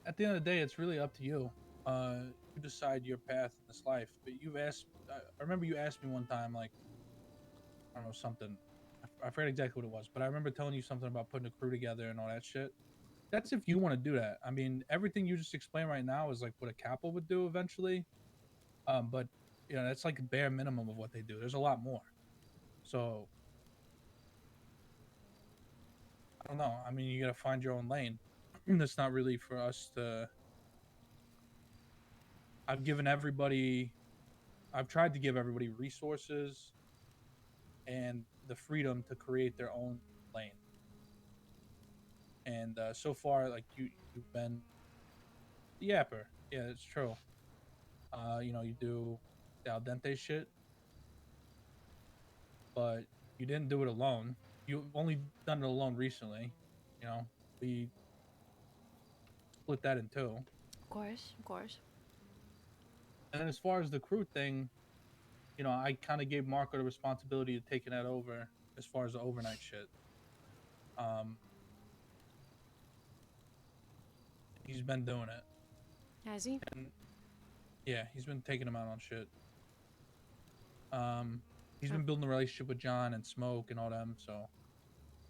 at the end of the day, it's really up to you. You decide your path in this life. But you've asked. I remember you asked me one time, like, I don't know, something. I forget exactly what it was, but I remember telling you something about putting a crew together and all that shit. That's if you want to do that. I mean, everything you just explained right now is like what a capo would do eventually. But you know, that's like bare minimum of what they do. There's a lot more. So I don't know. I mean, you gotta find your own lane. That's not really for us to. I've given everybody. I've tried to give everybody resources and the freedom to create their own lane. And so far, like you've been the yapper. Yeah, it's true. You know, you do the al dente shit, but you didn't do it alone. You've only done it alone recently. You know, we split that in two. Of course, of course. And then as far as the crew thing, you know, I kind of gave Marco the responsibility of taking that over as far as the overnight shit. He's been doing it. Has he? And yeah, he's been taking him out on shit. He's been building a relationship with John and Smoke and all them, so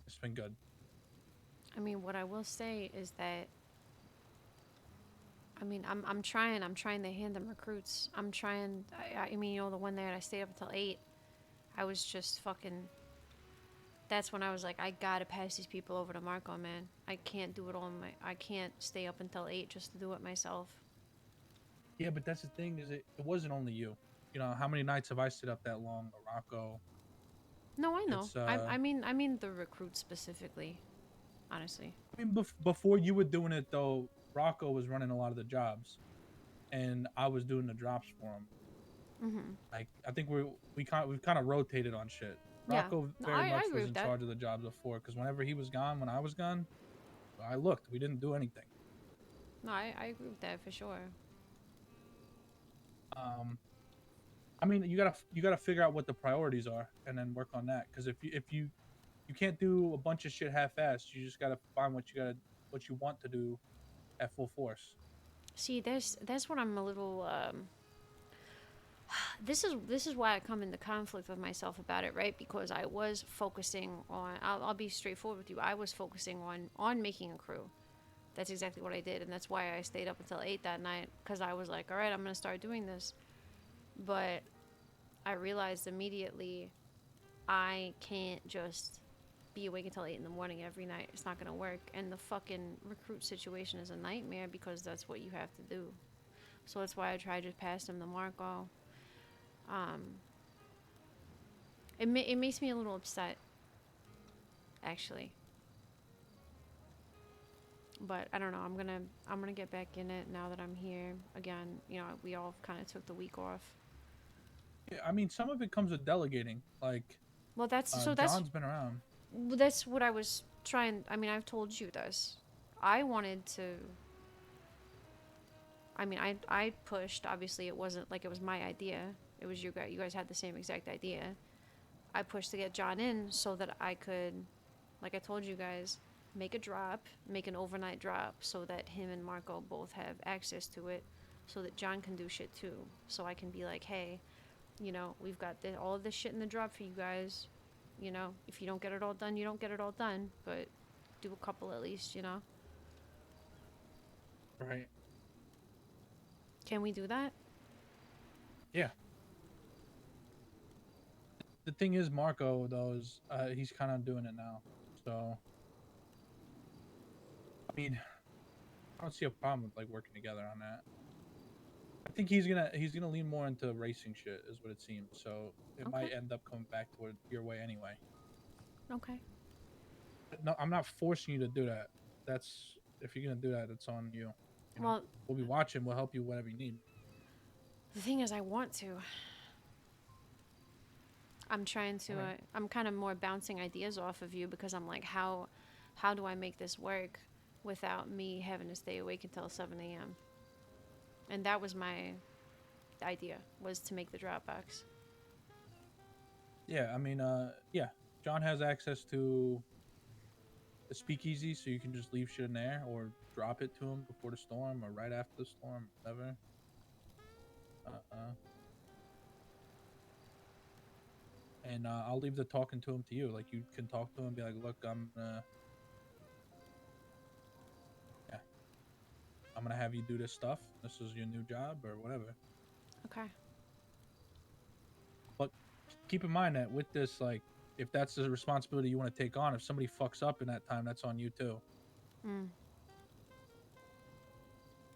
it's been good. I mean, what I will say is that. I mean, I'm trying to hand them recruits. I'm trying. I mean, you know, the one there I stayed up until 8. I was just fucking. That's when I was like, I gotta pass these people over to Marco, man. I can't do it all. I can't stay up until 8 just to do it myself. Yeah, but that's the thing is it wasn't only you. You know, how many nights have I stayed up that long? Or Rocco. No, I know. It's, I mean the recruits specifically. Honestly. I mean, before you were doing it though, Rocco was running a lot of the jobs, and I was doing the drops for him. Mm-hmm. Like I think we've kind of rotated on shit. Yeah. Rocco No, very I much agree was in with that. charge of the jobs before, because whenever he was gone, when I was gone, I looked. We didn't do anything. No, I agree with that for sure. I mean, you gotta figure out what the priorities are and then work on that. Because if you can't do a bunch of shit half-assed, you just gotta find what you want to do at full force. See, that's what I'm a little. This is why I come into conflict with myself about it, right? Because I was focusing on. I'll be straightforward with you. I was focusing on making a crew. That's exactly what I did, and that's why I stayed up until 8 that night. Because I was like, all right, I'm gonna start doing this. But I realized immediately, I can't just be awake until 8 in the morning every night. It's not gonna work. And the fucking recruit situation is a nightmare because that's what you have to do. So that's why I tried to pass him to Marco. It makes me a little upset, actually. But I don't know. I'm gonna get back in it now that I'm here again. You know, we all kind of took the week off. Yeah, I mean, some of it comes with delegating. Like, well, that's John's been around. That's what I was trying. I mean, I've told you this. I wanted to. I mean, I pushed. Obviously, it wasn't like it was my idea. It was you guys. You guys had the same exact idea. I pushed to get John in so that I could, like I told you guys, make a drop, make an overnight drop, so that him and Marco both have access to it, so that John can do shit too. So I can be like, hey, you know, we've got all of this shit in the drop for you guys. You know, if you don't get it all done, you don't get it all done, but do a couple at least, you know. Right. Can we do that? Yeah. the thing is, Marco though is he's kind of doing it now. So I mean, I don't see a problem with like working together on that. I think he's gonna lean more into racing shit, is what it seems. So it might end up coming back toward your way anyway. Okay. No, I'm not forcing you to do that. That's if you're gonna do that, it's on you. You know? Well, We'll be watching. We'll help you whatever you need. the thing is, I want to. I'm trying to. I'm kind of more bouncing ideas off of you because I'm like, how do I make this work without me having to stay awake until 7 a.m. And that was my idea, was to make the Dropbox. Yeah, I mean, yeah. John has access to the speakeasy, so you can just leave shit in there or drop it to him before the storm or right after the storm, whatever. And I'll leave the talking to him to you. Like, you can talk to him and be like, look, I'm gonna have you do this stuff. This is your new job or whatever. Okay. But keep in mind that with this, like, if that's the responsibility you want to take on, if somebody fucks up in that time, that's on you too. Mm.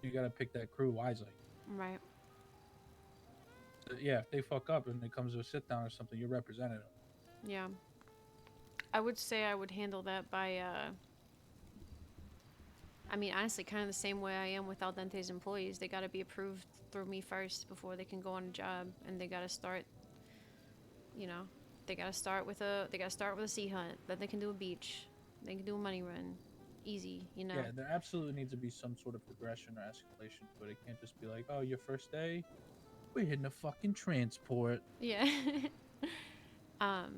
You gotta pick that crew wisely. Right. Yeah, if they fuck up and it comes to a sit down or something, you're representative. Yeah. I would say I would handle that by, I mean, honestly, kind of the same way I am with Al Dente's employees. They got to be approved through me first before they can go on a job, and they got to start, you know, they got to start with a sea hunt, then they can do a beach, they can do a money run, easy, you know. Yeah, there absolutely needs to be some sort of progression or escalation, but it can't just be like, oh, your first day, we're hitting a fucking transport. Yeah. But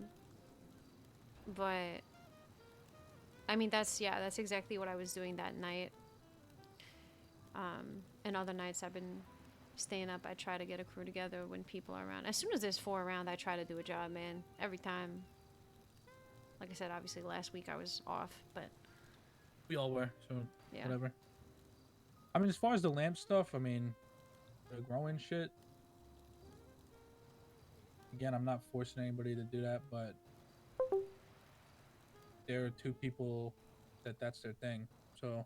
I mean, that's exactly what I was doing that night. And other nights I've been staying up. I try to get a crew together when people are around. As soon as there's 4 around, I try to do a job, man. Every time. Like I said, obviously last week I was off, but We all were, so yeah. whatever. I mean, as far as the lamp stuff, I mean, the growing shit. Again, I'm not forcing anybody to do that, but there are 2 people that's their thing. So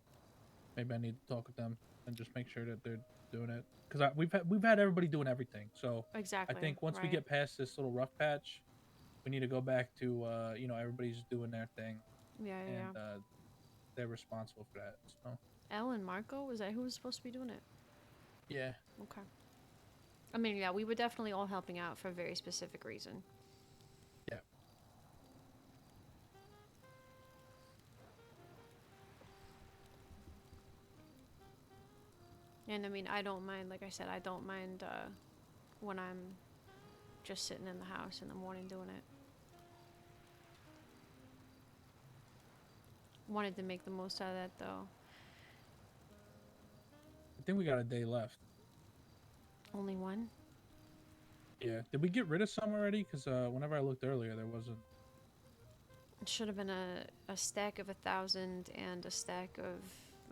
maybe I need to talk with them and just make sure that they're doing it. Because we've had everybody doing everything. So exactly. I think once we right. get past this little rough patch, we need to go back to you know, everybody's doing their thing. Yeah, yeah. And they're responsible for that. So Elle and Marco, was that who was supposed to be doing it? yeah. Okay. I mean, yeah, we were definitely all helping out for a very specific reason. Yeah. And I mean, I don't mind, like I said, I don't mind when I'm just sitting in the house in the morning doing it. Wanted to make the most out of that, though. I think we got a day left. Only one? Yeah. Did we get rid of some already? Because whenever I looked earlier, there wasn't. It should have been a stack of 1,000 and a stack of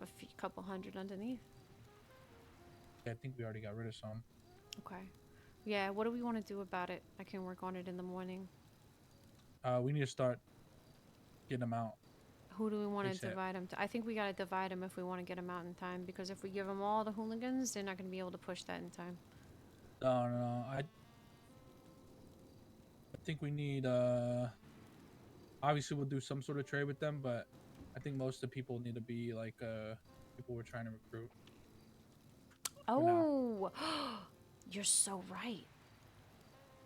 a couple hundred underneath. Yeah, I think we already got rid of some. Okay. Yeah, what do we want to do about it? I can work on it in the morning. We need to start getting them out. Who do we want to ASAP. divide them to? I think we got to divide them if we want to get them out in time, because if we give them all to hooligans, they're not going to be able to push that in time. No. I think we need, obviously we'll do some sort of trade with them, but I think most of the people need to be like, people we're trying to recruit. Oh, you're so right.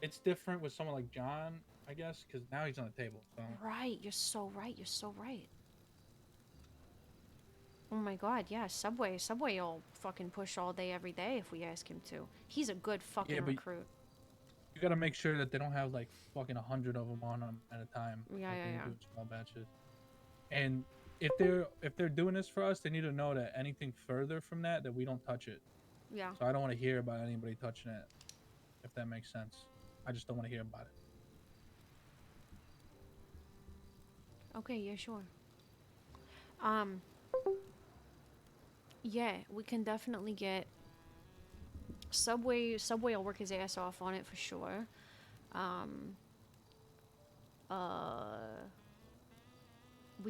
It's different with someone like John, I guess, because now he's on the table. So. Right, you're so right. You're so right. Oh my God, yeah, Subway will fucking push all day, every day if we ask him to. He's a good fucking Yeah, but recruit. You gotta make sure that they don't have like fucking 100 of them on them at a time. Yeah, like yeah, when yeah. you're doing small batches. And if they're doing this for us, they need to know that anything further from that we don't touch it. Yeah. So I don't want to hear about anybody touching it, if that makes sense. I just don't want to hear about it. Okay, yeah, sure. Yeah, we can definitely get Subway will work his ass off on it for sure. We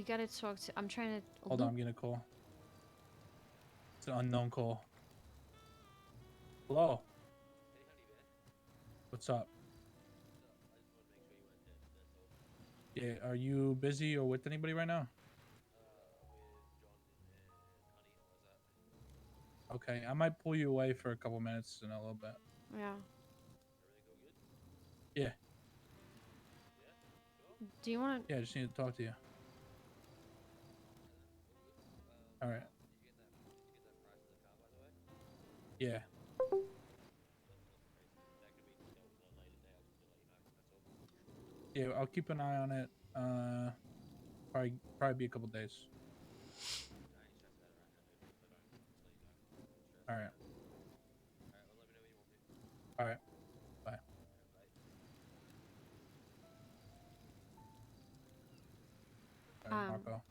gotta talk to. I'm trying to. Hold on, I'm getting a call. It's an unknown call. Hello. What's up? Yeah, are you busy or with anybody right now? Okay, I might pull you away for a couple minutes in a little bit. Yeah. Yeah, Do you want? yeah, I just need to talk to you. All right. Yeah. Yeah, I'll keep an eye on it. Probably be a couple days. All right. All right. Bye. All right, Rocco.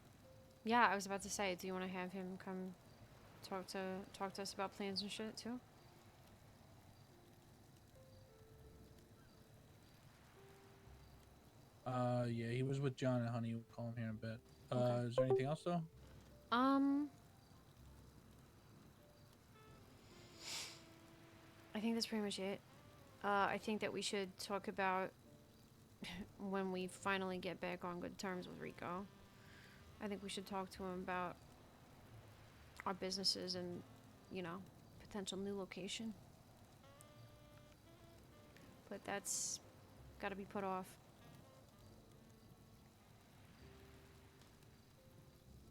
Yeah, I was about to say. Do you want to have him come talk to us about plans and shit too? Yeah, he was with John and Honey. We'll call him here in a bit. Okay. Is there anything else though? I think that's pretty much it. I think that we should talk about when we finally get back on good terms with Rico. I think we should talk to him about our businesses and, you know, potential new location. But that's got to be put off.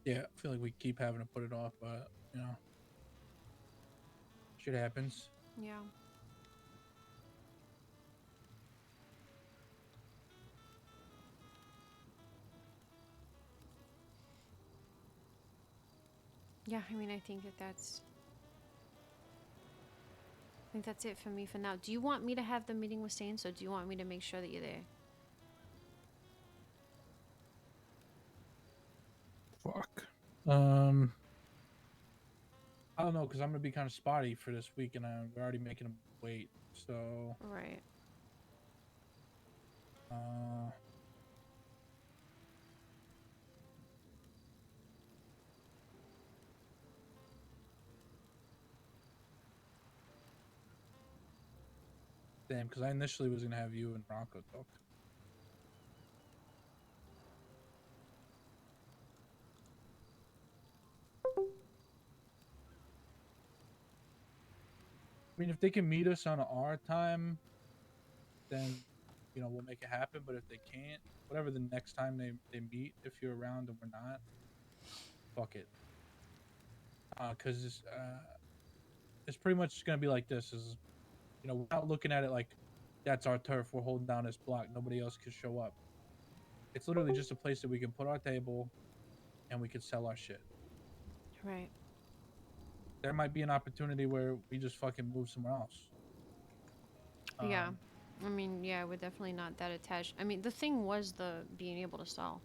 Yeah, I feel like we keep having to put it off, but you know, shit happens. Yeah. Yeah, I mean, I think that's it for me for now. Do you want me to have the meeting with Saints, or do you want me to make sure that you're there? Fuck. I don't know, cause I'm gonna be kind of spotty for this week, and we're already making him wait. So. Right. Damn, because I initially was gonna have you and Rocco talk. I mean, if they can meet us on our time, then, you know, we'll make it happen. But if they can't, whatever the next time they meet, if you're around and we're not, fuck it. Because it's pretty much gonna be like this. Is, you know, we're not looking at it like that's our turf. We're holding down this block. Nobody else can show up. It's literally just a place that we can put our table, and we can sell our shit. Right. There might be an opportunity where we just fucking move somewhere else. Yeah. I mean, yeah, we're definitely not that attached. I mean, the thing was the being able to sell.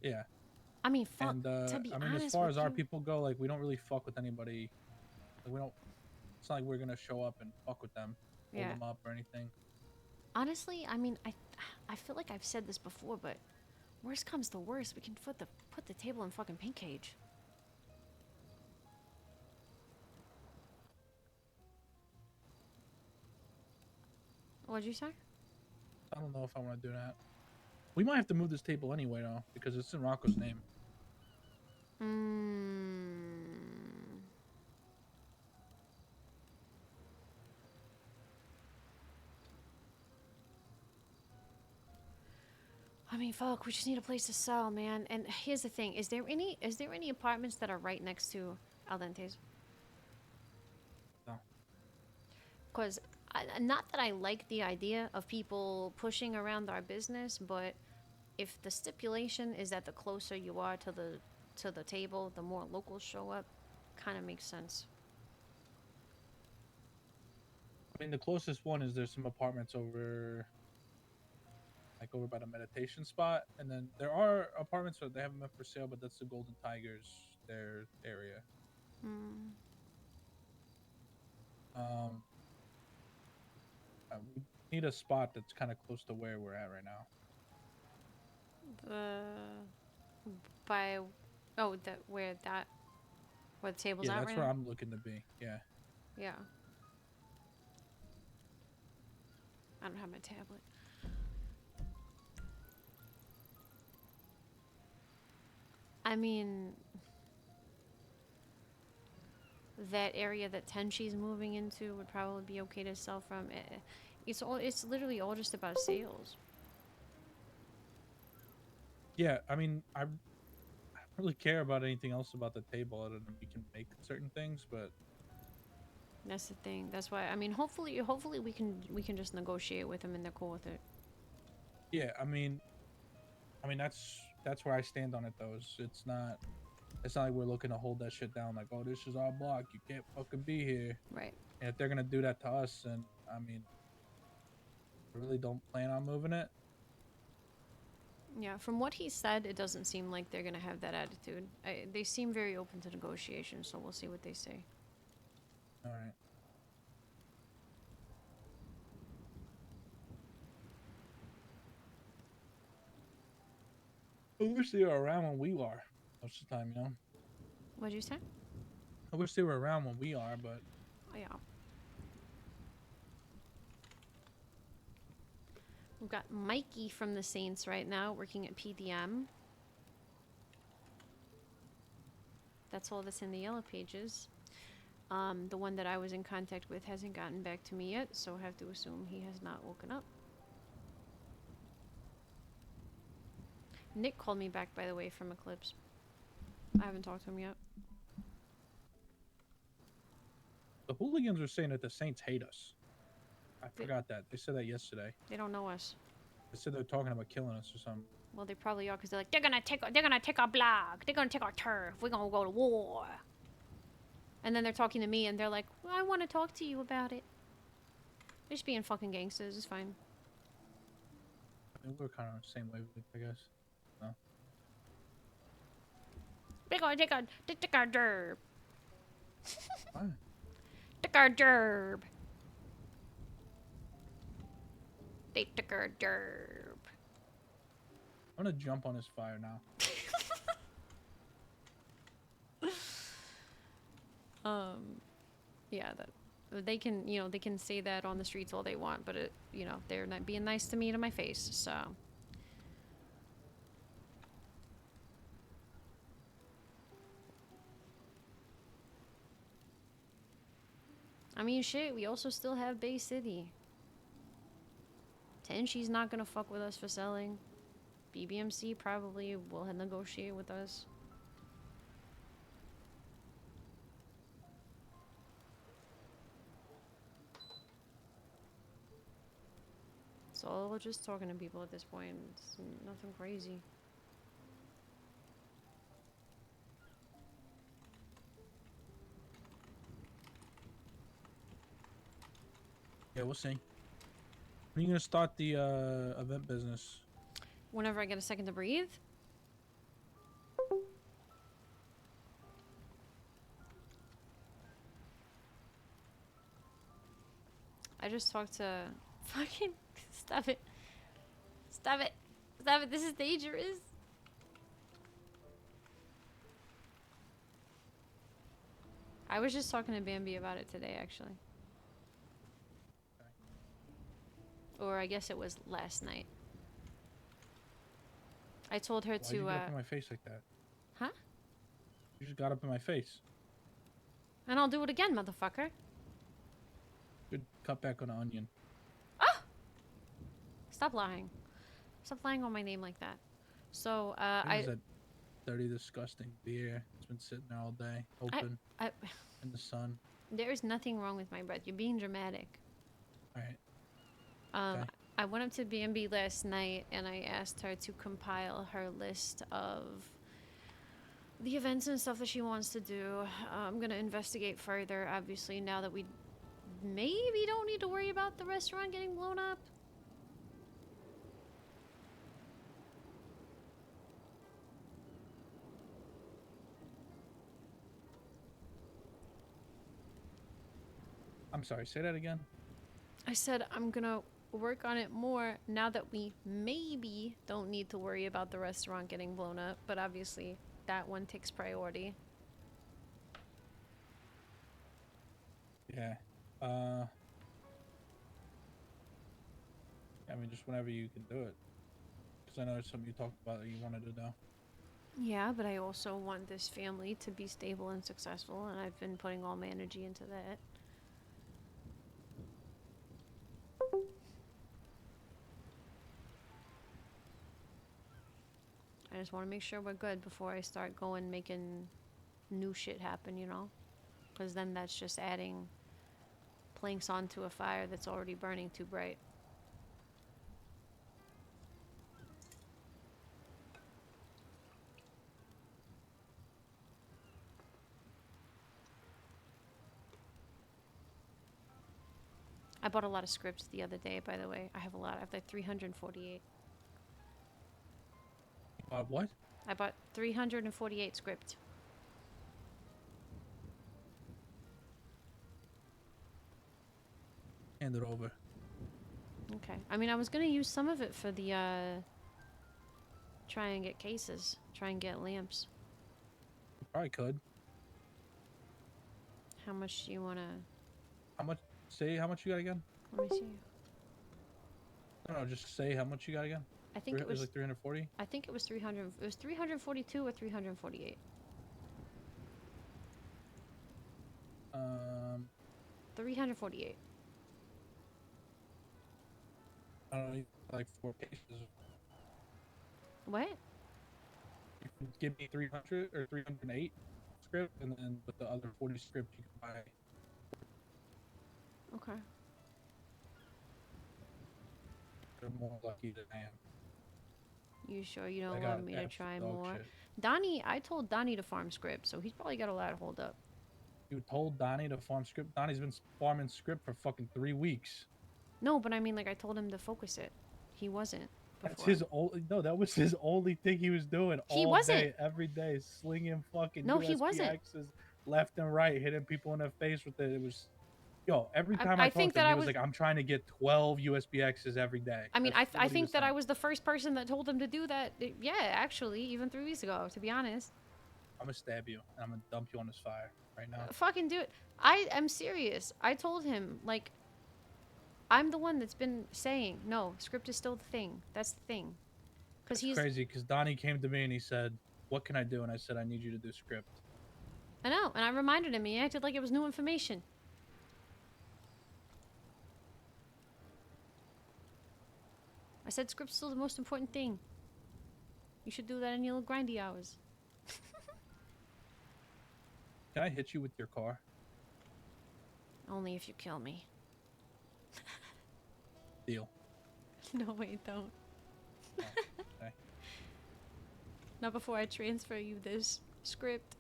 Yeah. I mean, fuck. And to be I mean, honest as far with as our you, people go, like, we don't really fuck with anybody. Like, we don't. It's not like we're gonna show up and fuck with them, hold Yeah. them up or anything. honestly, I mean, I feel like I've said this before, but worst comes to worst, we can put the table in fucking pink cage. What'd you say? I don't know if I want to do that. We might have to move this table anyway, though, because it's in Rocco's name. I mean, fuck, we just need a place to sell, man. And here's the thing: is there any apartments that are right next to Al Dente's? No. Because not that I like the idea of people pushing around our business, but if the stipulation is that the closer you are to the table, the more locals show up, kind of makes sense. I mean, the closest one is there's some apartments over, like over by the meditation spot, and then there are apartments that they haven't been for sale, but that's the Golden Tigers, their area. We need a spot that's kind of close to where we're at right now. By, oh, where the table's Yeah, at that's right where now? I'm looking to be. Yeah. Yeah. I don't have my tablet. I mean, that area that Tenchi's moving into would probably be okay to sell from. It's literally all just about sales. Yeah, I mean, I don't really care about anything else about the table other than we can make certain things, but That's the thing. That's why, I mean, hopefully we can just negotiate with them and they're cool with it. yeah, I mean that's where I stand on it though. It's not like we're looking to hold that shit down like, oh, this is our block, you can't fucking be here. Right. And if they're gonna do that to us, then I mean, I really don't plan on moving it. Yeah, from what he said, it doesn't seem like they're gonna have that attitude. They seem very open to negotiation, so we'll see what they say. All right. I wish they were around when we are most of the time, you know. What'd you say? I wish they were around when we are, but Oh, yeah. We've got Mikey from the Saints right now working at PDM. That's all that's in the yellow pages. The one that I was in contact with hasn't gotten back to me yet, so I have to assume he has not woken up. Nick called me back, by the way, from Eclipse. I haven't talked to him yet. the hooligans are saying that the Saints hate us. I forgot that. They said that yesterday. They don't know us. They said they're talking about killing us or something. Well, they probably are, because they're like, they're gonna take our block. They're gonna take our turf. We're gonna go to war. And then they're talking to me, and they're like, well, I want to talk to you about it. They're just being fucking gangsters. It's fine. I mean, we're kind of on the same wavelength, I guess. No. They're gonna take our derb. What? Took our derb. They took our derb. I'm gonna jump on this fire now. Yeah, that they can, they can say that on the streets all they want, but they're not being nice to me to my face, so. I mean, shit, we also still have Bay City. Tenchi's not gonna fuck with us for selling. BBMC probably will negotiate with us. So we're just talking to people at this point. It's nothing crazy. Yeah, we'll see. When are you gonna start the event business? Whenever I get a second to breathe. I just talked to fucking stop it. Stop it. Stop it. This is dangerous. I was just talking to Bambi about it today, actually. Or I guess it was last night. I told her Why'd to you get up in my face like that? Huh? You just got up in my face. And I'll do it again, motherfucker. Good cut back on the onion. Stop lying. Stop lying on my name like that. So, What is that dirty, disgusting beer? It's been sitting there all day, open in the sun. There's nothing wrong with my breath. You're being dramatic. All right. Okay. I went up to B&B last night and I asked her to compile her list of the events and stuff that she wants to do. I'm gonna investigate further, obviously, now that we maybe don't need to worry about the restaurant getting blown up. I'm sorry, say that again. I said I'm gonna work on it more now that we maybe don't need to worry about the restaurant getting blown up, but obviously that one takes priority. Yeah. I mean, just whenever you can do it. Because I know it's something you talked about that you want to do now. Yeah, but I also want this family to be stable and successful, and I've been putting all my energy into that. I just want to make sure we're good before I start going making new shit happen, you know? Because then that's just adding planks onto a fire that's already burning too bright. I bought a lot of scripts the other day, by the way. I have a lot. I have like 348. What? I bought 348 script. Hand it over. Okay. I mean, I was gonna use some of it for the, try and get cases. Try and get lamps. You probably could. How much do you wanna... How much? Say how much you got again? Let me see. No, just say how much you got again. I think it was like 340. I think it was 300. It was 342 or 348. 348. I don't know, like 4 cases. What? You can give me 300 or 308 script, and then with the other 40 script you can buy. Okay. They're more lucky than I am. You sure you I don't got want me to absolute try dog more? shit. Donnie, I told Donnie to farm script, so he's probably got a lot hold up. You told Donnie to farm script. Donnie's been farming script for fucking 3 weeks. No, but I mean, like, I told him to focus it. He wasn't. That's before. his only. No, that was his only thing he was doing He all wasn't. day, every day, slinging fucking No, he wasn't. USPXs left and right, hitting people in the face with it. It was, yo. Every time I think talked to him, that he I was was- like, "I'm trying to get 12 USPXs every day." I mean, That's I what he think was that I saying. was the first person that told him to do that. Yeah, actually, even 3 weeks ago, to be honest. I'm gonna stab you, and I'm gonna dump you on this fire right now. Fucking do it. I am serious. I told him, like, I'm the one that's been saying, no, script is still the thing. That's the thing. Because It's he's... crazy because Donnie came to me and he said, "What can I do?" And I said, "I need you to do script." I know, and I reminded him. He acted like it was new information. I said script's still the most important thing. You should do that in your little grindy hours. Can I hit you with your car? Only if you kill me. Deal. No, wait, don't. Okay. Not before I transfer you this script.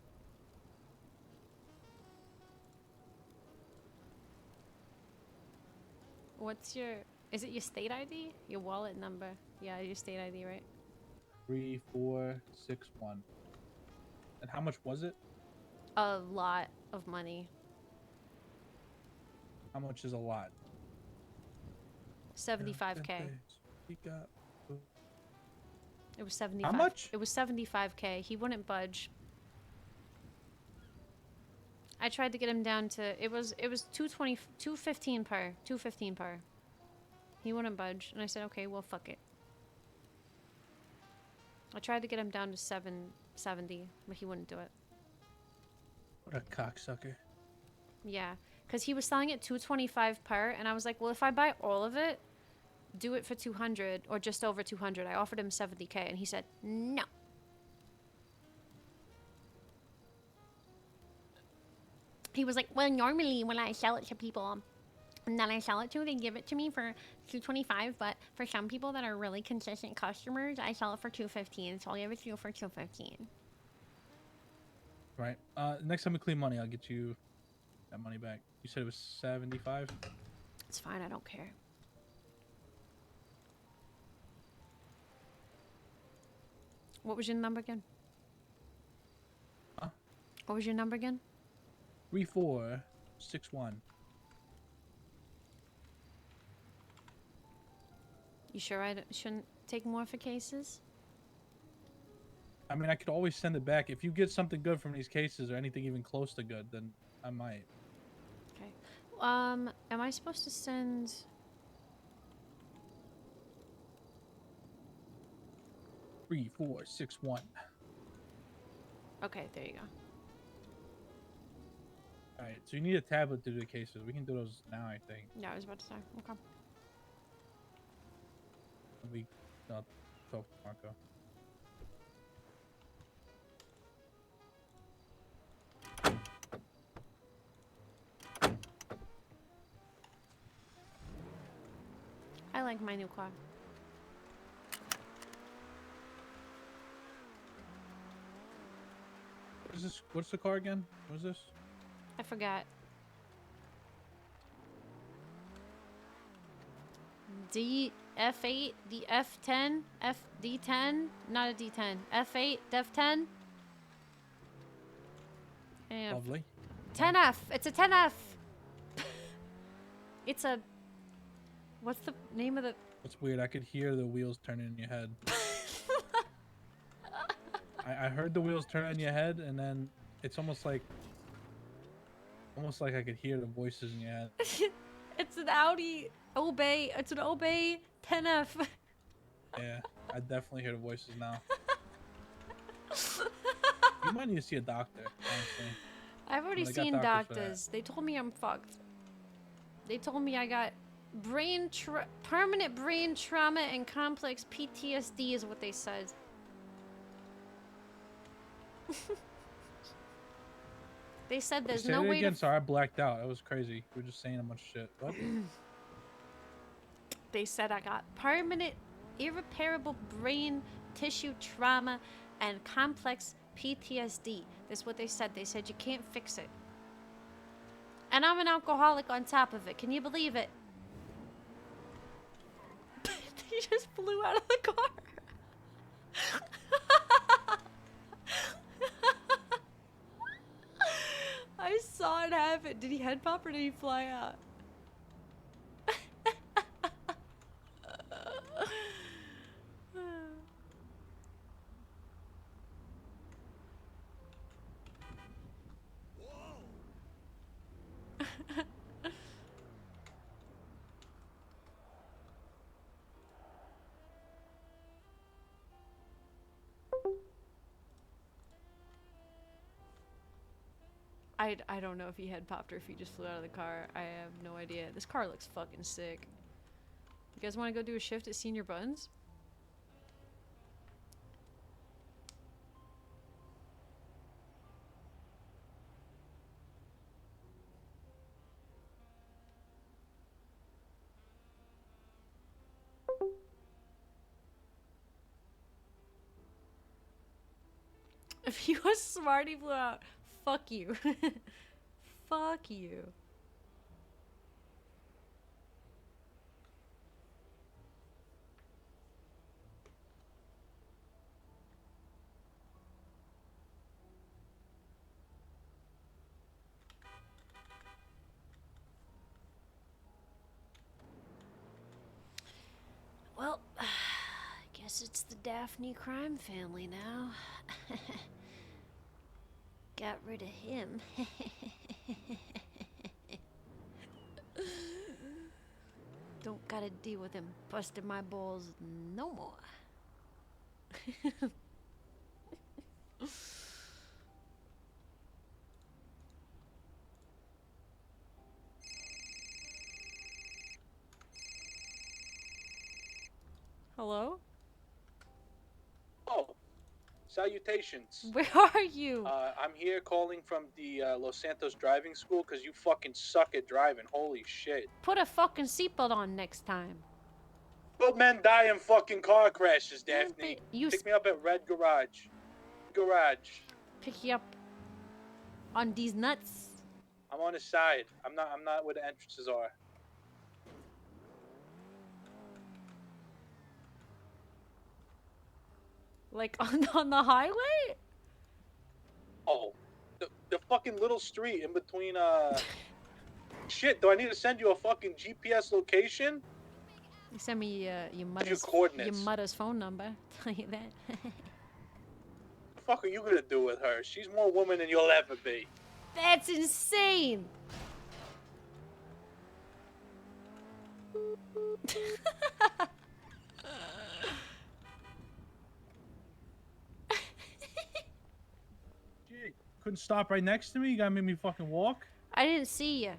What's your... Is it your state ID? Your wallet number? Yeah, your state ID, right? 3461. And how much was it? A lot of money. How much is a lot? 75K. He got. It was 75. much? It was 75K. He wouldn't budge. I tried to get him down to... It was 215 per. 215 per. He wouldn't budge. And I said, okay, well, fuck it. I tried to get him down to 770, but he wouldn't do it. What a cocksucker. Yeah, because he was selling it 225 per, and I was like, well, if I buy all of it, do it for 200 or just over 200. I offered him 70K, and he said no. He was like, well, normally when I sell it to people and then I sell it to, they give it to me for 225, but for some people that are really consistent customers, I sell it for 215, so I'll give it to you for 215. Right. Next time we clean money, I'll get you that money back. You said it was 75? It's fine, I don't care. What was your number again? Huh? What was your number again? 3461. You sure I shouldn't take more for cases? I mean, I could always send it back. If you get something good from these cases or anything even close to good, then I might. Okay. Am I supposed to send? 3, 4, 6, 1. Okay, there you go. All right, so you need a tablet to do the cases. We can do those now, I think. Yeah, I was about to say. Okay. We talk to Rocco. I like my new car. What is this? What's the car again? What is this? I forgot. F8, the F10, D10, not a D10, F8, Def10. And Lovely. 10F. It's a 10F. It's a. What's the name of the? What's weird? I could hear the wheels turning in your head. I heard the wheels turn in your head, and then it's almost like I could hear the voices in your head. It's an Audi Obey. It's an Obey 10F. Yeah, I definitely hear the voices now. You might need to see a doctor, honestly. I've already Well, they got seen doctors for that. doctors. They told me I'm fucked. They told me I got permanent brain trauma and complex PTSD is what they said. They said there's Say no that way again. to. Sorry, I blacked out. That was crazy. We were just saying a bunch of shit. What? They said I got permanent, irreparable brain tissue trauma and complex PTSD. That's what they said. They said you can't fix it. And I'm an alcoholic on top of it. Can you believe it? He just flew out of the car. I saw it happen. Did he head pop or did he fly out? I don't know if he head popped or if he just flew out of the car. I have no idea. This car looks fucking sick. You guys want to go do a shift at Senior Buns? If he was smart, he flew out. Fuck you. Fuck you. Well, I guess it's the Daphne crime family now. Got rid of him. Don't gotta deal with him busting my balls no more. Hello? Oh, salutations. Where are you? I'm here calling from the Los Santos driving school because you fucking suck at driving. Holy shit. Put a fucking seatbelt on next time. Old men die in fucking car crashes, Daphne. but you Pick me up at Red Garage. Pick you up on these nuts. I'm on the side. I'm not where the entrances are. Like on the highway? Oh, the fucking little street in between, Shit, do I need to send you a fucking GPS location? You send me your mother's coordinates. phone number. Tell you that. The fuck are you gonna do with her? She's more woman than you'll ever be. That's insane. Shit, couldn't stop right next to me. You gotta make me fucking walk. I didn't see you.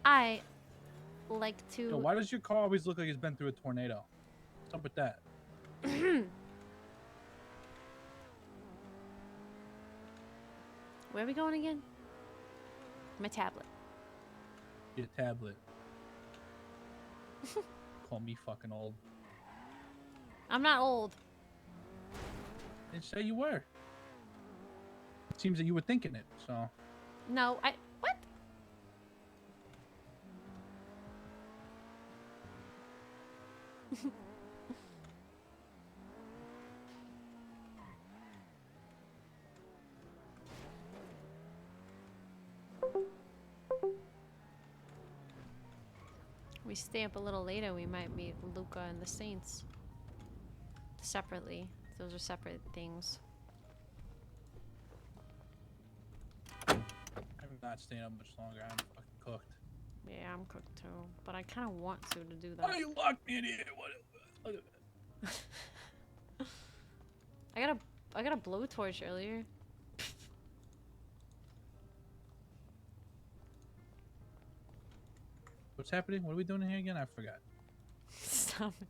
I like to. Yo, why does your car always look like it's been through a tornado? What's up with that? Where are we going again? My tablet. Your tablet. Call me fucking old. I'm not old. Didn't say you were. It seems that you were thinking it, so. No, what? We stay up a little later, we might meet Luca and the Saints. Separately. Those are separate things. I'm not staying up much longer. I'm fucking cooked. Yeah, I'm cooked too. But I kind of want to do that. Why you locked me in here? What? Look at that. I got a blowtorch earlier. What's happening? What are we doing in here again? I forgot. Stop it.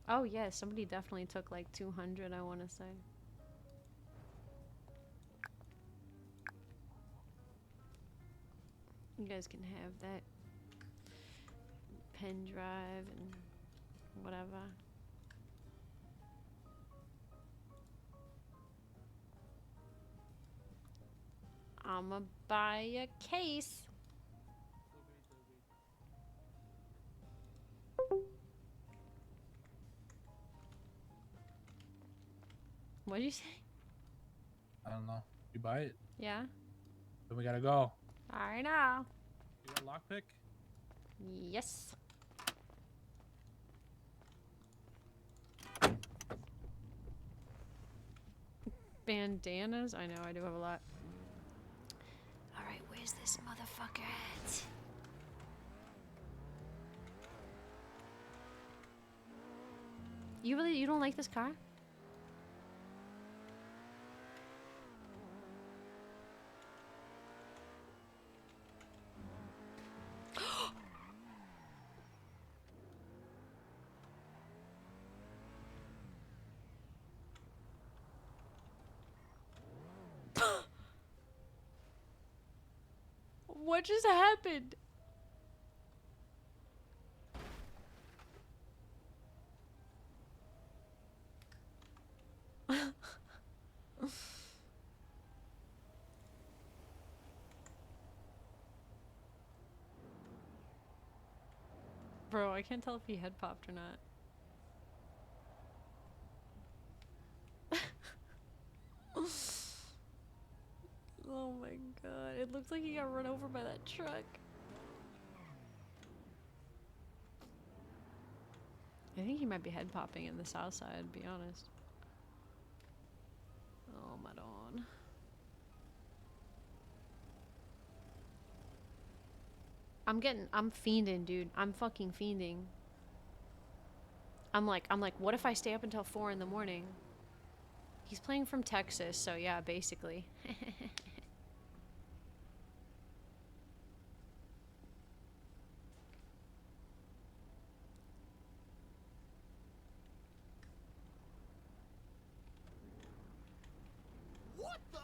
Oh yeah, somebody definitely took like 200, I want to say. You guys can have that pen drive and whatever. I'ma buy a case. What'd you say? I don't know. You buy it? Yeah. Then we gotta go. I know. You got a lockpick? Yes. Bandanas? I know, I do have a lot. Alright, where's this motherfucker at? You don't like this car? What just happened? Bro, I can't tell if he head popped or not. Oh my god, it looks like he got run over by that truck. I think he might be head popping in the south side, to be honest. Oh my god. I'm fiending, dude. I'm fucking fiending. I'm like, what if I stay up until 4 in the morning? He's playing from Texas, so yeah, basically. What the?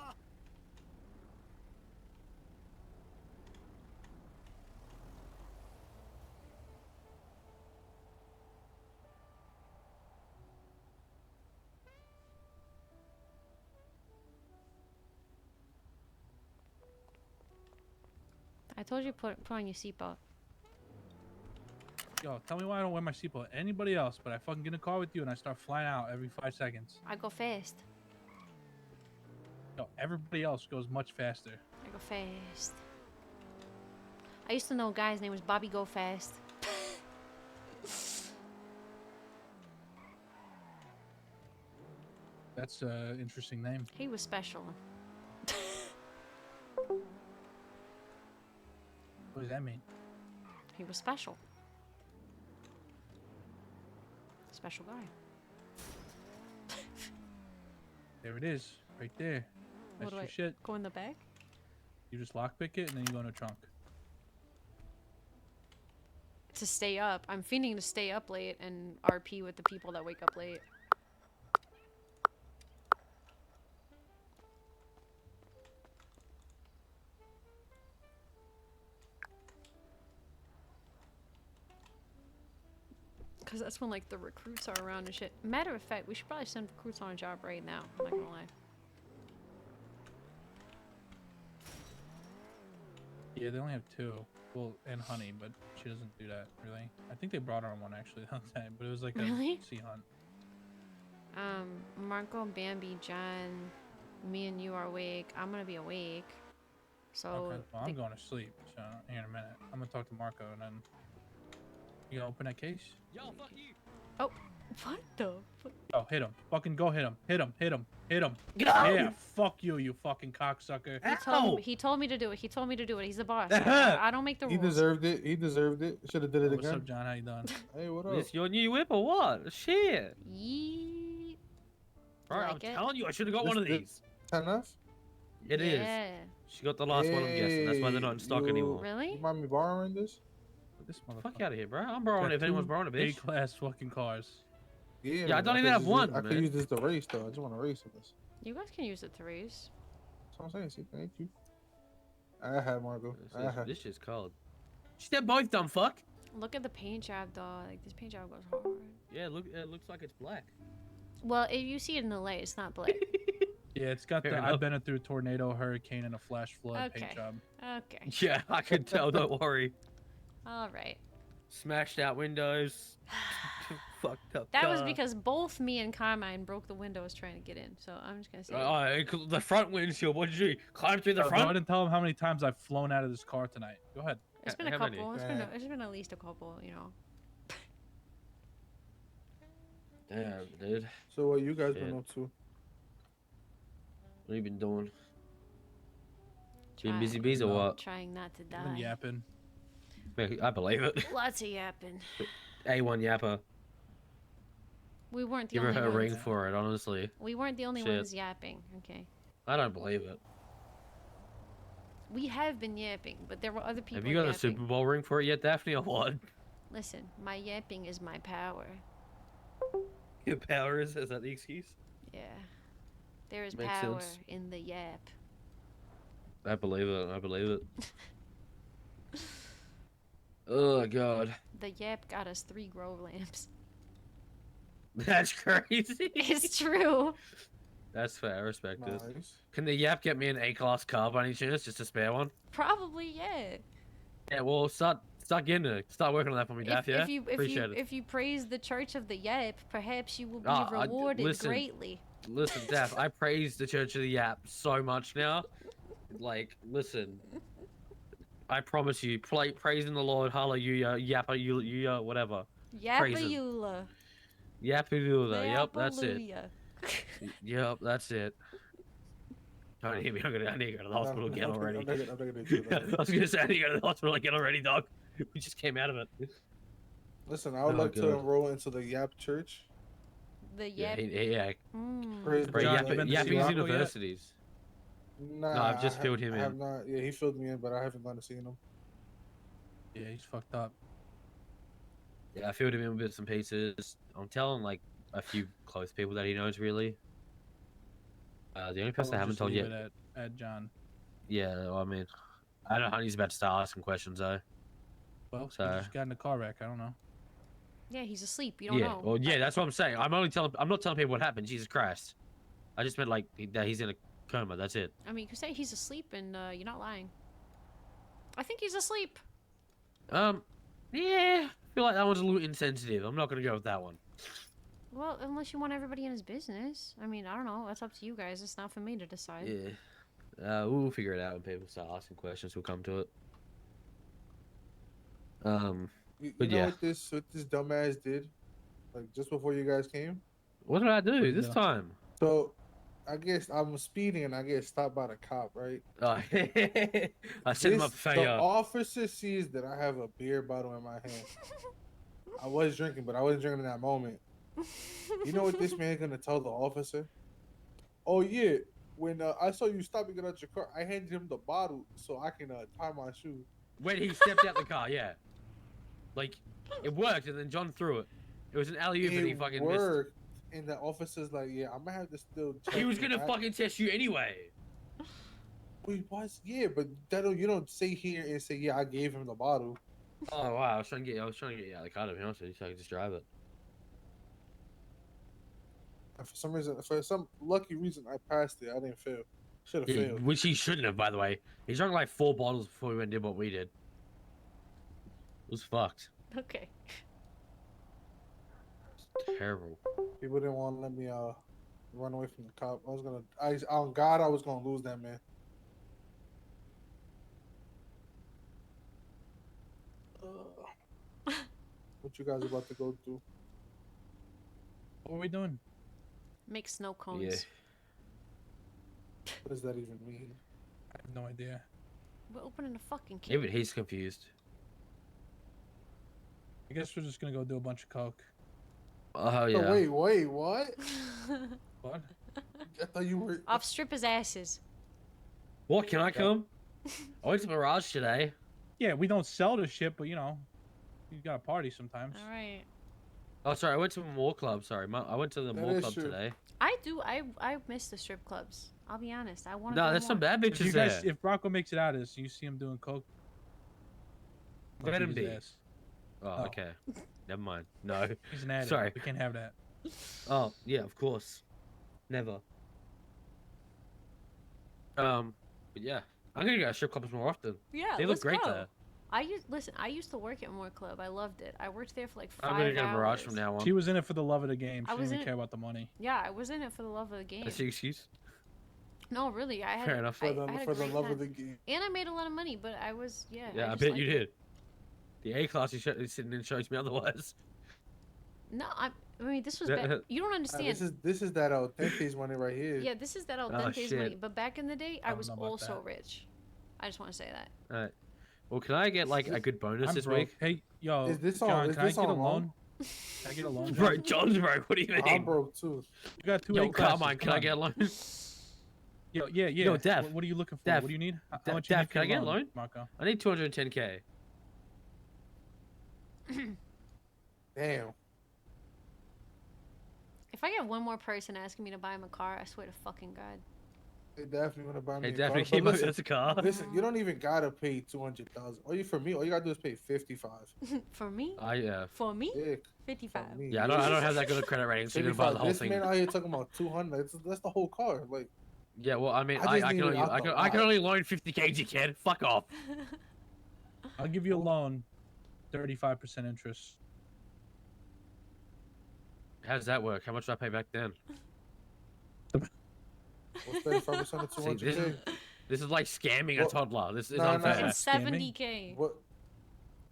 I told you put on your seatbelt. Yo, tell me why I don't wear my seatbelt. Anybody else, but I fucking get in a car with you and I start flying out every 5 seconds. I go fast. No, everybody else goes much faster. I go fast. I used to know a guy's name was Bobby Go Fast. That's an interesting name. He was special. What does that mean? He was special. Special guy. There it is, right there. What That's do your I shit. go in the bag? You just lockpick it and then you go in the trunk. To stay up. I'm fiending to stay up late and RP with the people that wake up late. Because that's when, like, the recruits are around and shit. Matter of fact, we should probably send recruits on a job right now. I'm not gonna lie. Yeah, they only have 2. Well, and Honey, but she doesn't do that, really. I think they brought her on one, actually, that time, but it was like Really? a sea hunt. Marco, Bambi, John, me and you are awake. I'm gonna be awake. So... Okay, well, I'm going to sleep, so here in a minute. I'm gonna talk to Marco, and then... You gonna open that case? Yo, fuck you. Oh, what the fuck? Oh, hit him. Fucking go hit him. Hit him, hit him, hit him. Go! Yeah, fuck you, you fucking cocksucker. He told me to do it. He told me to do it. He's the boss. That I hurt. don't make the He rules. deserved it. He deserved it. Should have did it What's again. up, John? How you doing? Hey, what up? This your new whip or what? Shit. Yeet. Bro, I'm Like it? telling you, I should have got one of these. Enough? It is. Yeah. She got the last one, I'm guessing. That's why they're not in stock anymore. Really? You mind me borrowing this? This Fuck out of here, bro. I'm borrowing it if anyone's borrowing a bitch. A-class fucking cars. Yeah, I don't even could have use one, This, I could man. use this to race, though. I just want to race with this. You guys can use it to race. That's what I'm saying. See, thank you. I had Marco. This shit's cold. She's dead both, dumb fuck. Look at the paint job, though. Like, this paint job goes hard. Yeah, look, it looks like it's black. Well, if you see it in the light, it's not black. Yeah, it's got Fair the. enough. I've been through a tornado, hurricane, and a flash flood Okay. paint job. Okay. Yeah, I can tell, don't worry. All right. Smashed out windows. Fucked up That was car. because both me and Carmine broke the windows trying to get in. So I'm just gonna say. The front windshield, what did you do? Climb through the Go front? ahead and tell them how many times I've flown out of this car tonight. Go ahead. It's been a How many? couple. It's been at least a couple. You know. Damn, dude. So what you guys Shit. been up to? What have you been doing? Been busy bees or what? Trying not to Been die. yapping. I believe it. Lots of yapping. A1 yapper. We weren't the Give her only her ones. ring for it, honestly. We weren't the only Shit. ones yapping. Okay. I don't believe it. We have been yapping, but there were other people. Have you got a yapping. Super Bowl ring for it yet, Daphne, or what? Listen, my yapping is my power. Your power is that the excuse? Yeah. There is Makes power sense. in the yap. I believe it. I believe it. Oh god. The yap got us 3 grow lamps. That's crazy. It's true. That's fair. I respect it. Nice. Can the Yap get me an A-class car by any chance? Just a spare one? Probably, yeah. Yeah, well, start getting it. Start working on that for me, Daph, yeah? Appreciate it. If you praise the Church of the Yap, perhaps you will be Ah, rewarded listen. greatly. Listen, Daph, I praise the Church of the Yap so much now. Like, listen. I promise you, praising the Lord, hallelujah, yappa, you, whatever. Praise him. Yappa-yula. Yappa-yula, yep, that's it. Yappa-luya. Yep, that's it. Don't hit me, I need to go to the hospital again already. I'm not gonna do that. I was gonna say, I need to go to the hospital again already, dog. We just came out of it. Listen, I would Oh, like to God. enroll into the Yap Church. The Yeah, Yap. yeah. Praise Bro, God. Yappies universities. Nah, No, I've just I filled him I have in. not. Yeah, he filled me in, but I haven't gone to see him. Yeah, he's fucked up. Yeah, I filled him in with bits and pieces. I'm telling like a few close people that he knows really. The only person I haven't Just told leave yet. it at John. Yeah, well, I mean, I don't know. He's about to start asking questions though. Well, So he just got in a car wreck. I don't know. Yeah, he's asleep. You don't yeah, know. well, yeah, that's what I'm saying. I'm not telling people what happened. Jesus Christ. I just meant like that he's in a coma. That's it. I mean, you could say he's asleep and you're not lying. I think he's asleep. Yeah, I feel like that one's a little insensitive. I'm not gonna go with that one. Well, unless you want everybody in his business. I mean, I don't know. That's up to you guys. It's not for me to decide. Yeah. We'll figure it out when people start asking questions. We'll come to it. You But know yeah. what this dumbass did? Like just before you guys came. What did I do this time? So, I guess I'm speeding and I get stopped by the cop, right? Oh, I set him up for The failure. officer sees that I have a beer bottle in my hand. I was drinking, but I wasn't drinking in that moment. You know what this man gonna tell the officer? Oh yeah, when I saw you stop and get out your car, I handed him the bottle so I can tie my shoe. When he stepped out the car, yeah. Like, it worked, and then John threw it. It was an alley-oop, and he fucking missed. Worked, and the officer's like, yeah, I'm gonna have to still check. He was gonna fucking test you anyway. Wait, what? Yeah, but you don't say here and say, yeah, I gave him the bottle. Oh wow, I was trying to get you out of the car, to be honest with you, so I could just drive it. And for some lucky reason, I passed it. I didn't fail. Should have failed. Which he shouldn't have, by the way. He drank like 4 bottles before we went and did what we did. It was fucked. Okay. It's terrible. People didn't want to let me run away from the cop. On God, I was gonna lose that man. What you guys about to go through? What are we doing? Make snow cones. Yeah. What does that even mean? I have no idea. We're opening a fucking cake. Even he's confused. I guess we're just gonna go do a bunch of coke. Oh yeah. Oh, wait, what? What? I thought you were. Off strippers' asses. What, can I come? I went to Mirage today. Yeah, we don't sell this shit, but you know, you gotta party sometimes. All right. Oh, sorry, I went to a mall club. Sorry, I went to the mall club today. I miss the strip clubs. I'll be honest. I want to. No, there's some bad If bitches you there. guys, if Rocco makes it out of this, you see him doing coke. Let him his be. ass. Oh, okay. Never mind. No. He's an addict. Sorry. We can't have that. Oh, yeah, of course. Never. But yeah, I'm gonna go to strip clubs more often. Yeah, they look let's great go. there. I used to work at More Club. I loved it. I worked there for like 5 I'm gonna hours. go to Mirage from now on. She was in it for the love of the game. I She was didn't in even it- care about the money. Yeah, I was in it for the love of the game. That's the excuse. No, really, I had. Fair enough. I For the had a love great of time. the game. And I made a lot of money, but I was Yeah, I just bet liked you it. did. The A class is sitting and shows me otherwise. No, I mean this was back. You don't understand. This is that Dente's money right here. Yeah, this is that Oh, Dente's money. shit. But back in the day, I don't was know about also that. rich. I just want to say that. Alright. Well, can I get like a good bonus I'm this broke. week? Hey, yo, Is this on- John, is can this I get a on loan? loan? Can I get a loan? Bro, John? John's broke. What do you mean? I'm broke too. You got 2 Yo, A classes. Carmine, can Come I on. get a loan? Yo, yeah. Yo, Daph. What are you looking for? Daph. What do you need? How Da- much you Daph, need for can I your get a loan? Marco? I need 210k. Damn. If I get one more person asking me to buy him a car, I swear to fucking God. Hey, Daphne, gonna buy me Hey, a Daphne, car. can you But buy me this car? Listen, you don't even gotta pay 200,000. All you gotta do is pay 55. For me? For me? Yeah, 55. for me. Yeah, I don't have that good of credit rating, so you're gonna buy the whole This thing. man out here talking about 200. That's the whole car. Like, Yeah, well, I mean, I just I need can it only out the I can lot. only loan 50k, you kid. Fuck off. I'll give you a loan, 35% interest. How does that work? How much did I pay back then? what's 35% of See, 200K? this is like scamming a What? toddler. This is No, no, unfair. It's 70k. What?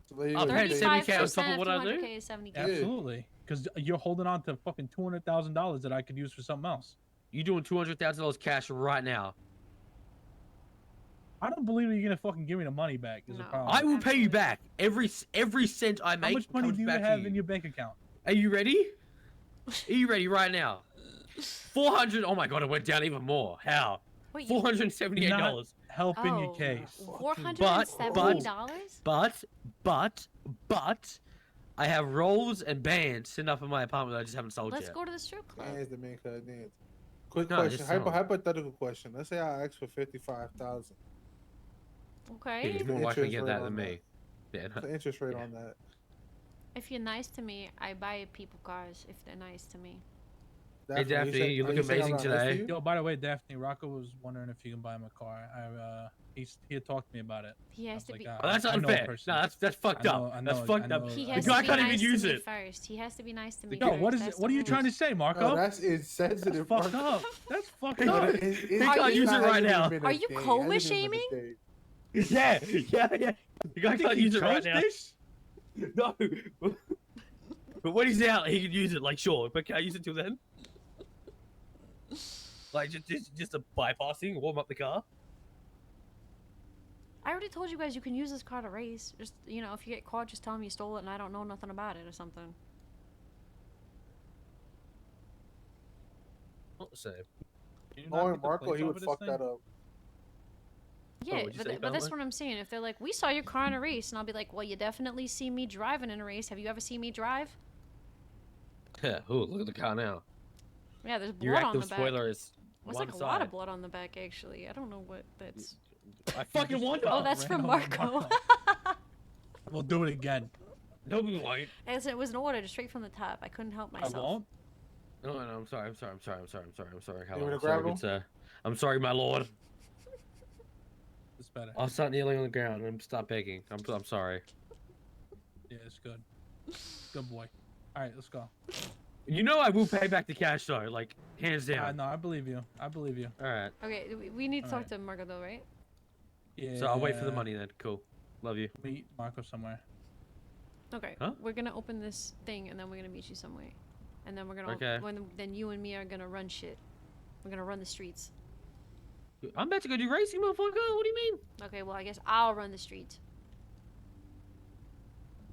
So there you I'll go. pay 70k on 35% top of of what I do? 200k is 70k. Absolutely, because you're holding on to fucking $200,000 that I could use for something else. You doing $200,000 cash right now? I don't believe you're gonna fucking give me the money back. Is the problem. I will pay you back every cent I make. How much money comes do you back to have in your bank account? Are you ready? Are you ready right now? 400. Oh my god, it went down even more. How? Wait, $478. Not helping your Oh, case. $470? But, I have rolls and bands sitting up in my apartment that I just haven't sold Let's yet. go to the strip club. Dance the man could dance. Quick No, question, just tell him. hypothetical question. Let's say I ask for 55,000. Okay. He's more The likely to interest get rate that on than me. Yeah, What's the interest rate on that? If you're nice to me, I buy people cars if they're nice to me. Hey Daphne, you look amazing today. Yo, by the way, Daphne, Rocco was wondering if you can buy him a car. He had talked to me about it. He has to be. Oh, that's unfair. No, that's fucked up. That's fucked up. He The has guy to be can't even nice use to me it. first. He has to be nice to me. Yo, first. what is That's it? What the are you trying to rules. say, Marco? that's insensitive. That's fucked up. That's fucked No, up. he can't use it right now. Are you coma shaming? Yeah. The guy can't use it right now. No. But when he's out, he can use it. Like, sure, but can't use it till then. Like just a bypassing, warm up the car. I already told you guys you can use this car to race. Just, you know, if you get caught, just tell me you stole it and I don't know nothing about it or something. Not the same. Knowing Marco, he would fuck that up. Yeah, what'd you say, but that's Carmine? what I'm saying. If they're like, we saw your car in a race, and I'll be like, well, you definitely see me driving in a race. Have you ever seen me drive? Yeah. Oh, look at the car now. Yeah, there's blood Your on active the back. spoiler is There's one like a side. lot of blood on the back, actually. I don't know what that's. I fucking wonder. Oh, that's from Marco. We'll do it again. No, we won't. As it was an order, straight from the top. I couldn't help myself. I won't. No, I'm sorry. I'm sorry. You wanna I'm grab sorry, him? good sir. I'm sorry, my lord. It's better. I'll start kneeling on the ground and stop begging. I'm sorry. Yeah, it's good. Good boy. All right, let's go. You know I will pay back the cash though, like hands down. No, I believe you. I believe you. All right. Okay, we need to talk Alright. to Marco though, right? Yeah. So I'll wait for the money then. Cool. Love you. Meet Marco somewhere. Okay. Huh? We're gonna open this thing and then we're gonna meet you somewhere, and then we're gonna Okay. then you and me are gonna run shit. We're gonna run the streets. I'm about to go do racing, motherfucker. What do you mean? Okay, well I guess I'll run the streets,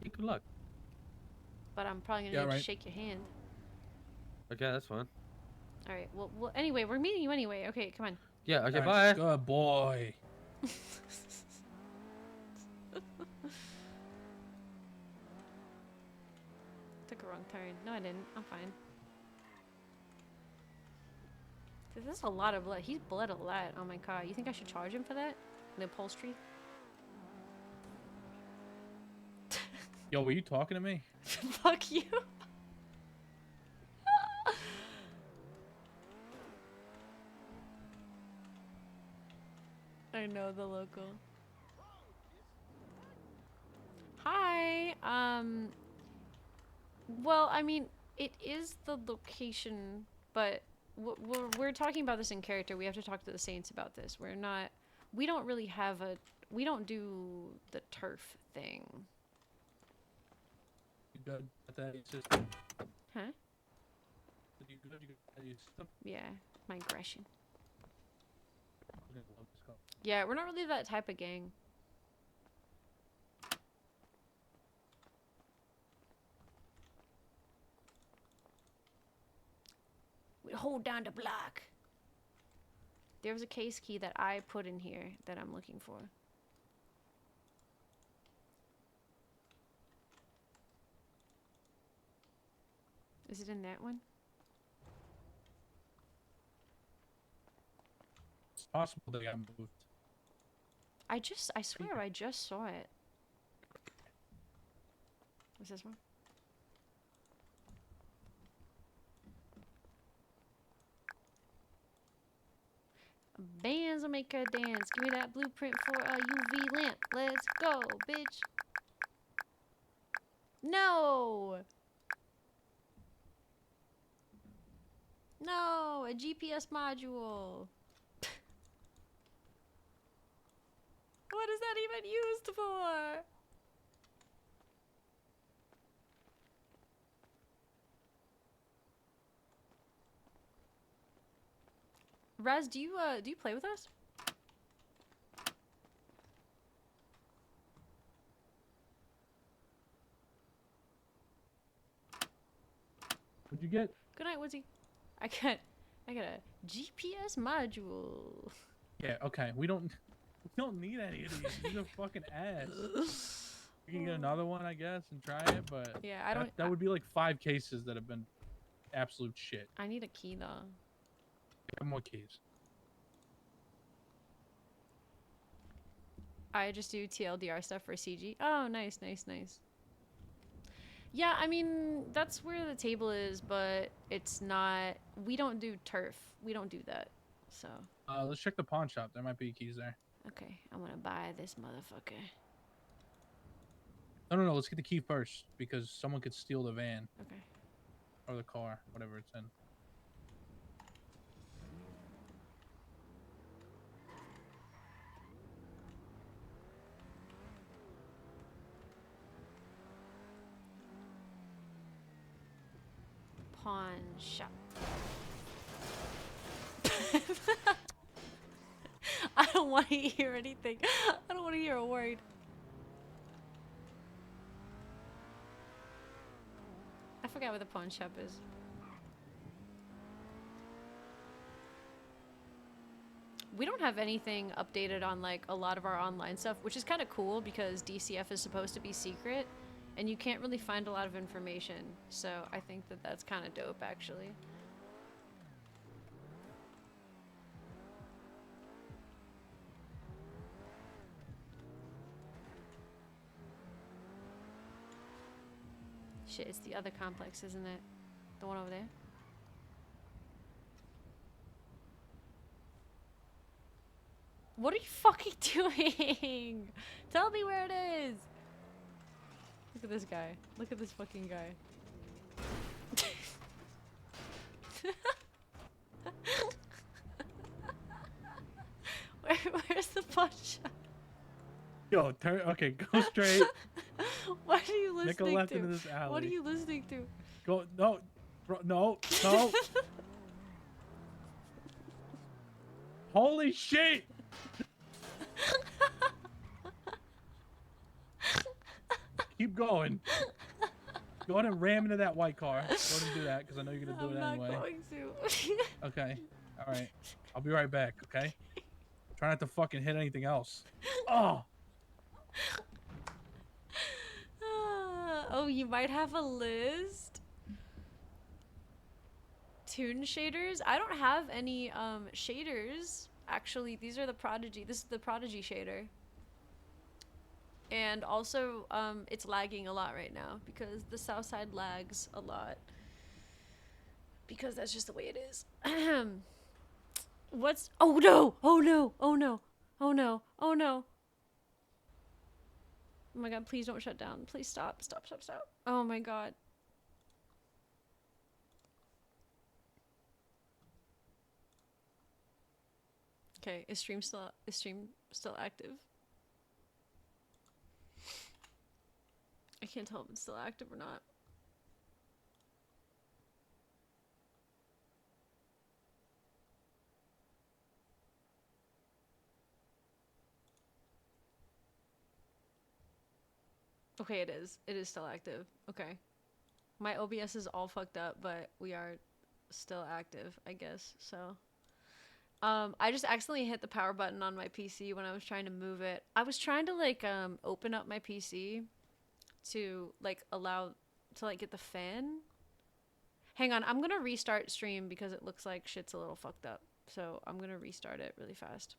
Yeah, good luck. but I'm probably gonna Yeah, need right. to shake your hand. Okay, that's fine. All right. Well. Anyway, we're meeting you anyway. Okay, come on. Yeah. Okay. All Bye. right, good boy. Took a wrong turn. No, I didn't. I'm fine. Dude, there's a lot of blood. He's bled a lot on my car. You think I should charge him for that? The upholstery? Yo, were you talking to me? Fuck you. I know the local. Hi. Well, I mean, it is the location, but we're talking about this in character. We have to talk to the Saints about this. We don't really have we don't do the turf thing. You good at that system? Huh? You good? You good at that system? Yeah, my aggression. Okay, well, let's go. Yeah, we're not really that type of gang. We hold down the block. There was a case key that I put in here that I'm looking for. Is it in that one? It's possible they got moved. I swear I just saw it. What's this one? Bands will make her dance. Give me that blueprint for a UV lamp. Let's go, bitch. No! No, a GPS module. What is that even used for? Raz, do you play with us? What'd you get? Good night, Woodsy. I got a GPS module. Yeah. Okay. We don't need any of these. These are fucking ass. We can get another one, I guess, and try it, but Yeah, I don't- That would be like 5 cases that have been absolute shit. I need a key though. Get more keys. I just do TLDR stuff for CG. Oh, nice, nice, nice. Yeah, I mean, that's where the table is, but it's not... we don't do turf. We don't do that. So. Let's check the pawn shop. There might be keys there. Okay, I'm gonna buy this motherfucker. No. Let's get the key first because someone could steal the van. Okay. Or the car, whatever it's in. Pawn shop. I don't want to hear anything. I don't want to hear a word. I forgot where the pawn shop is. We don't have anything updated on like a lot of our online stuff, which is kind of cool because DCF is supposed to be secret and you can't really find a lot of information. So I think that that's kind of dope actually. Shit, it's the other complex, isn't it? The one over there? What are you fucking doing? Tell me where it is. Look at this guy. Look at this fucking guy. Where's the pawn shop? Yo, turn. Okay, go straight. What are you listening Make a left to? into this alley. What are you listening to? Go. No. Bro, no. Holy shit! Keep going. Go ahead and ram into that white car. Go ahead and do that because I know you're gonna do it anyway. I'm not going to. Okay. All right. I'll be right back. Okay. Try not to fucking hit anything else. Oh. Oh, you might have a list. Toon shaders. I don't have any shaders. Actually, these are the Prodigy. This is the Prodigy shader. And also, it's lagging a lot right now because the south side lags a lot. Because that's just the way it is. What's... Oh no! Oh no! Oh no! Oh no! Oh no! Oh my god, please don't shut down. Please stop. Stop, stop, stop. Oh my god. Okay, is stream still active? I can't tell if it's still active or not. Okay, it is. It is still active. Okay. My OBS is all fucked up, but we are still active, I guess. So, I just accidentally hit the power button on my PC when I was trying to move it. I was trying to like open up my PC to like allow to like get the fan. Hang on, I'm gonna restart stream because it looks like shit's a little fucked up. So I'm gonna restart it really fast.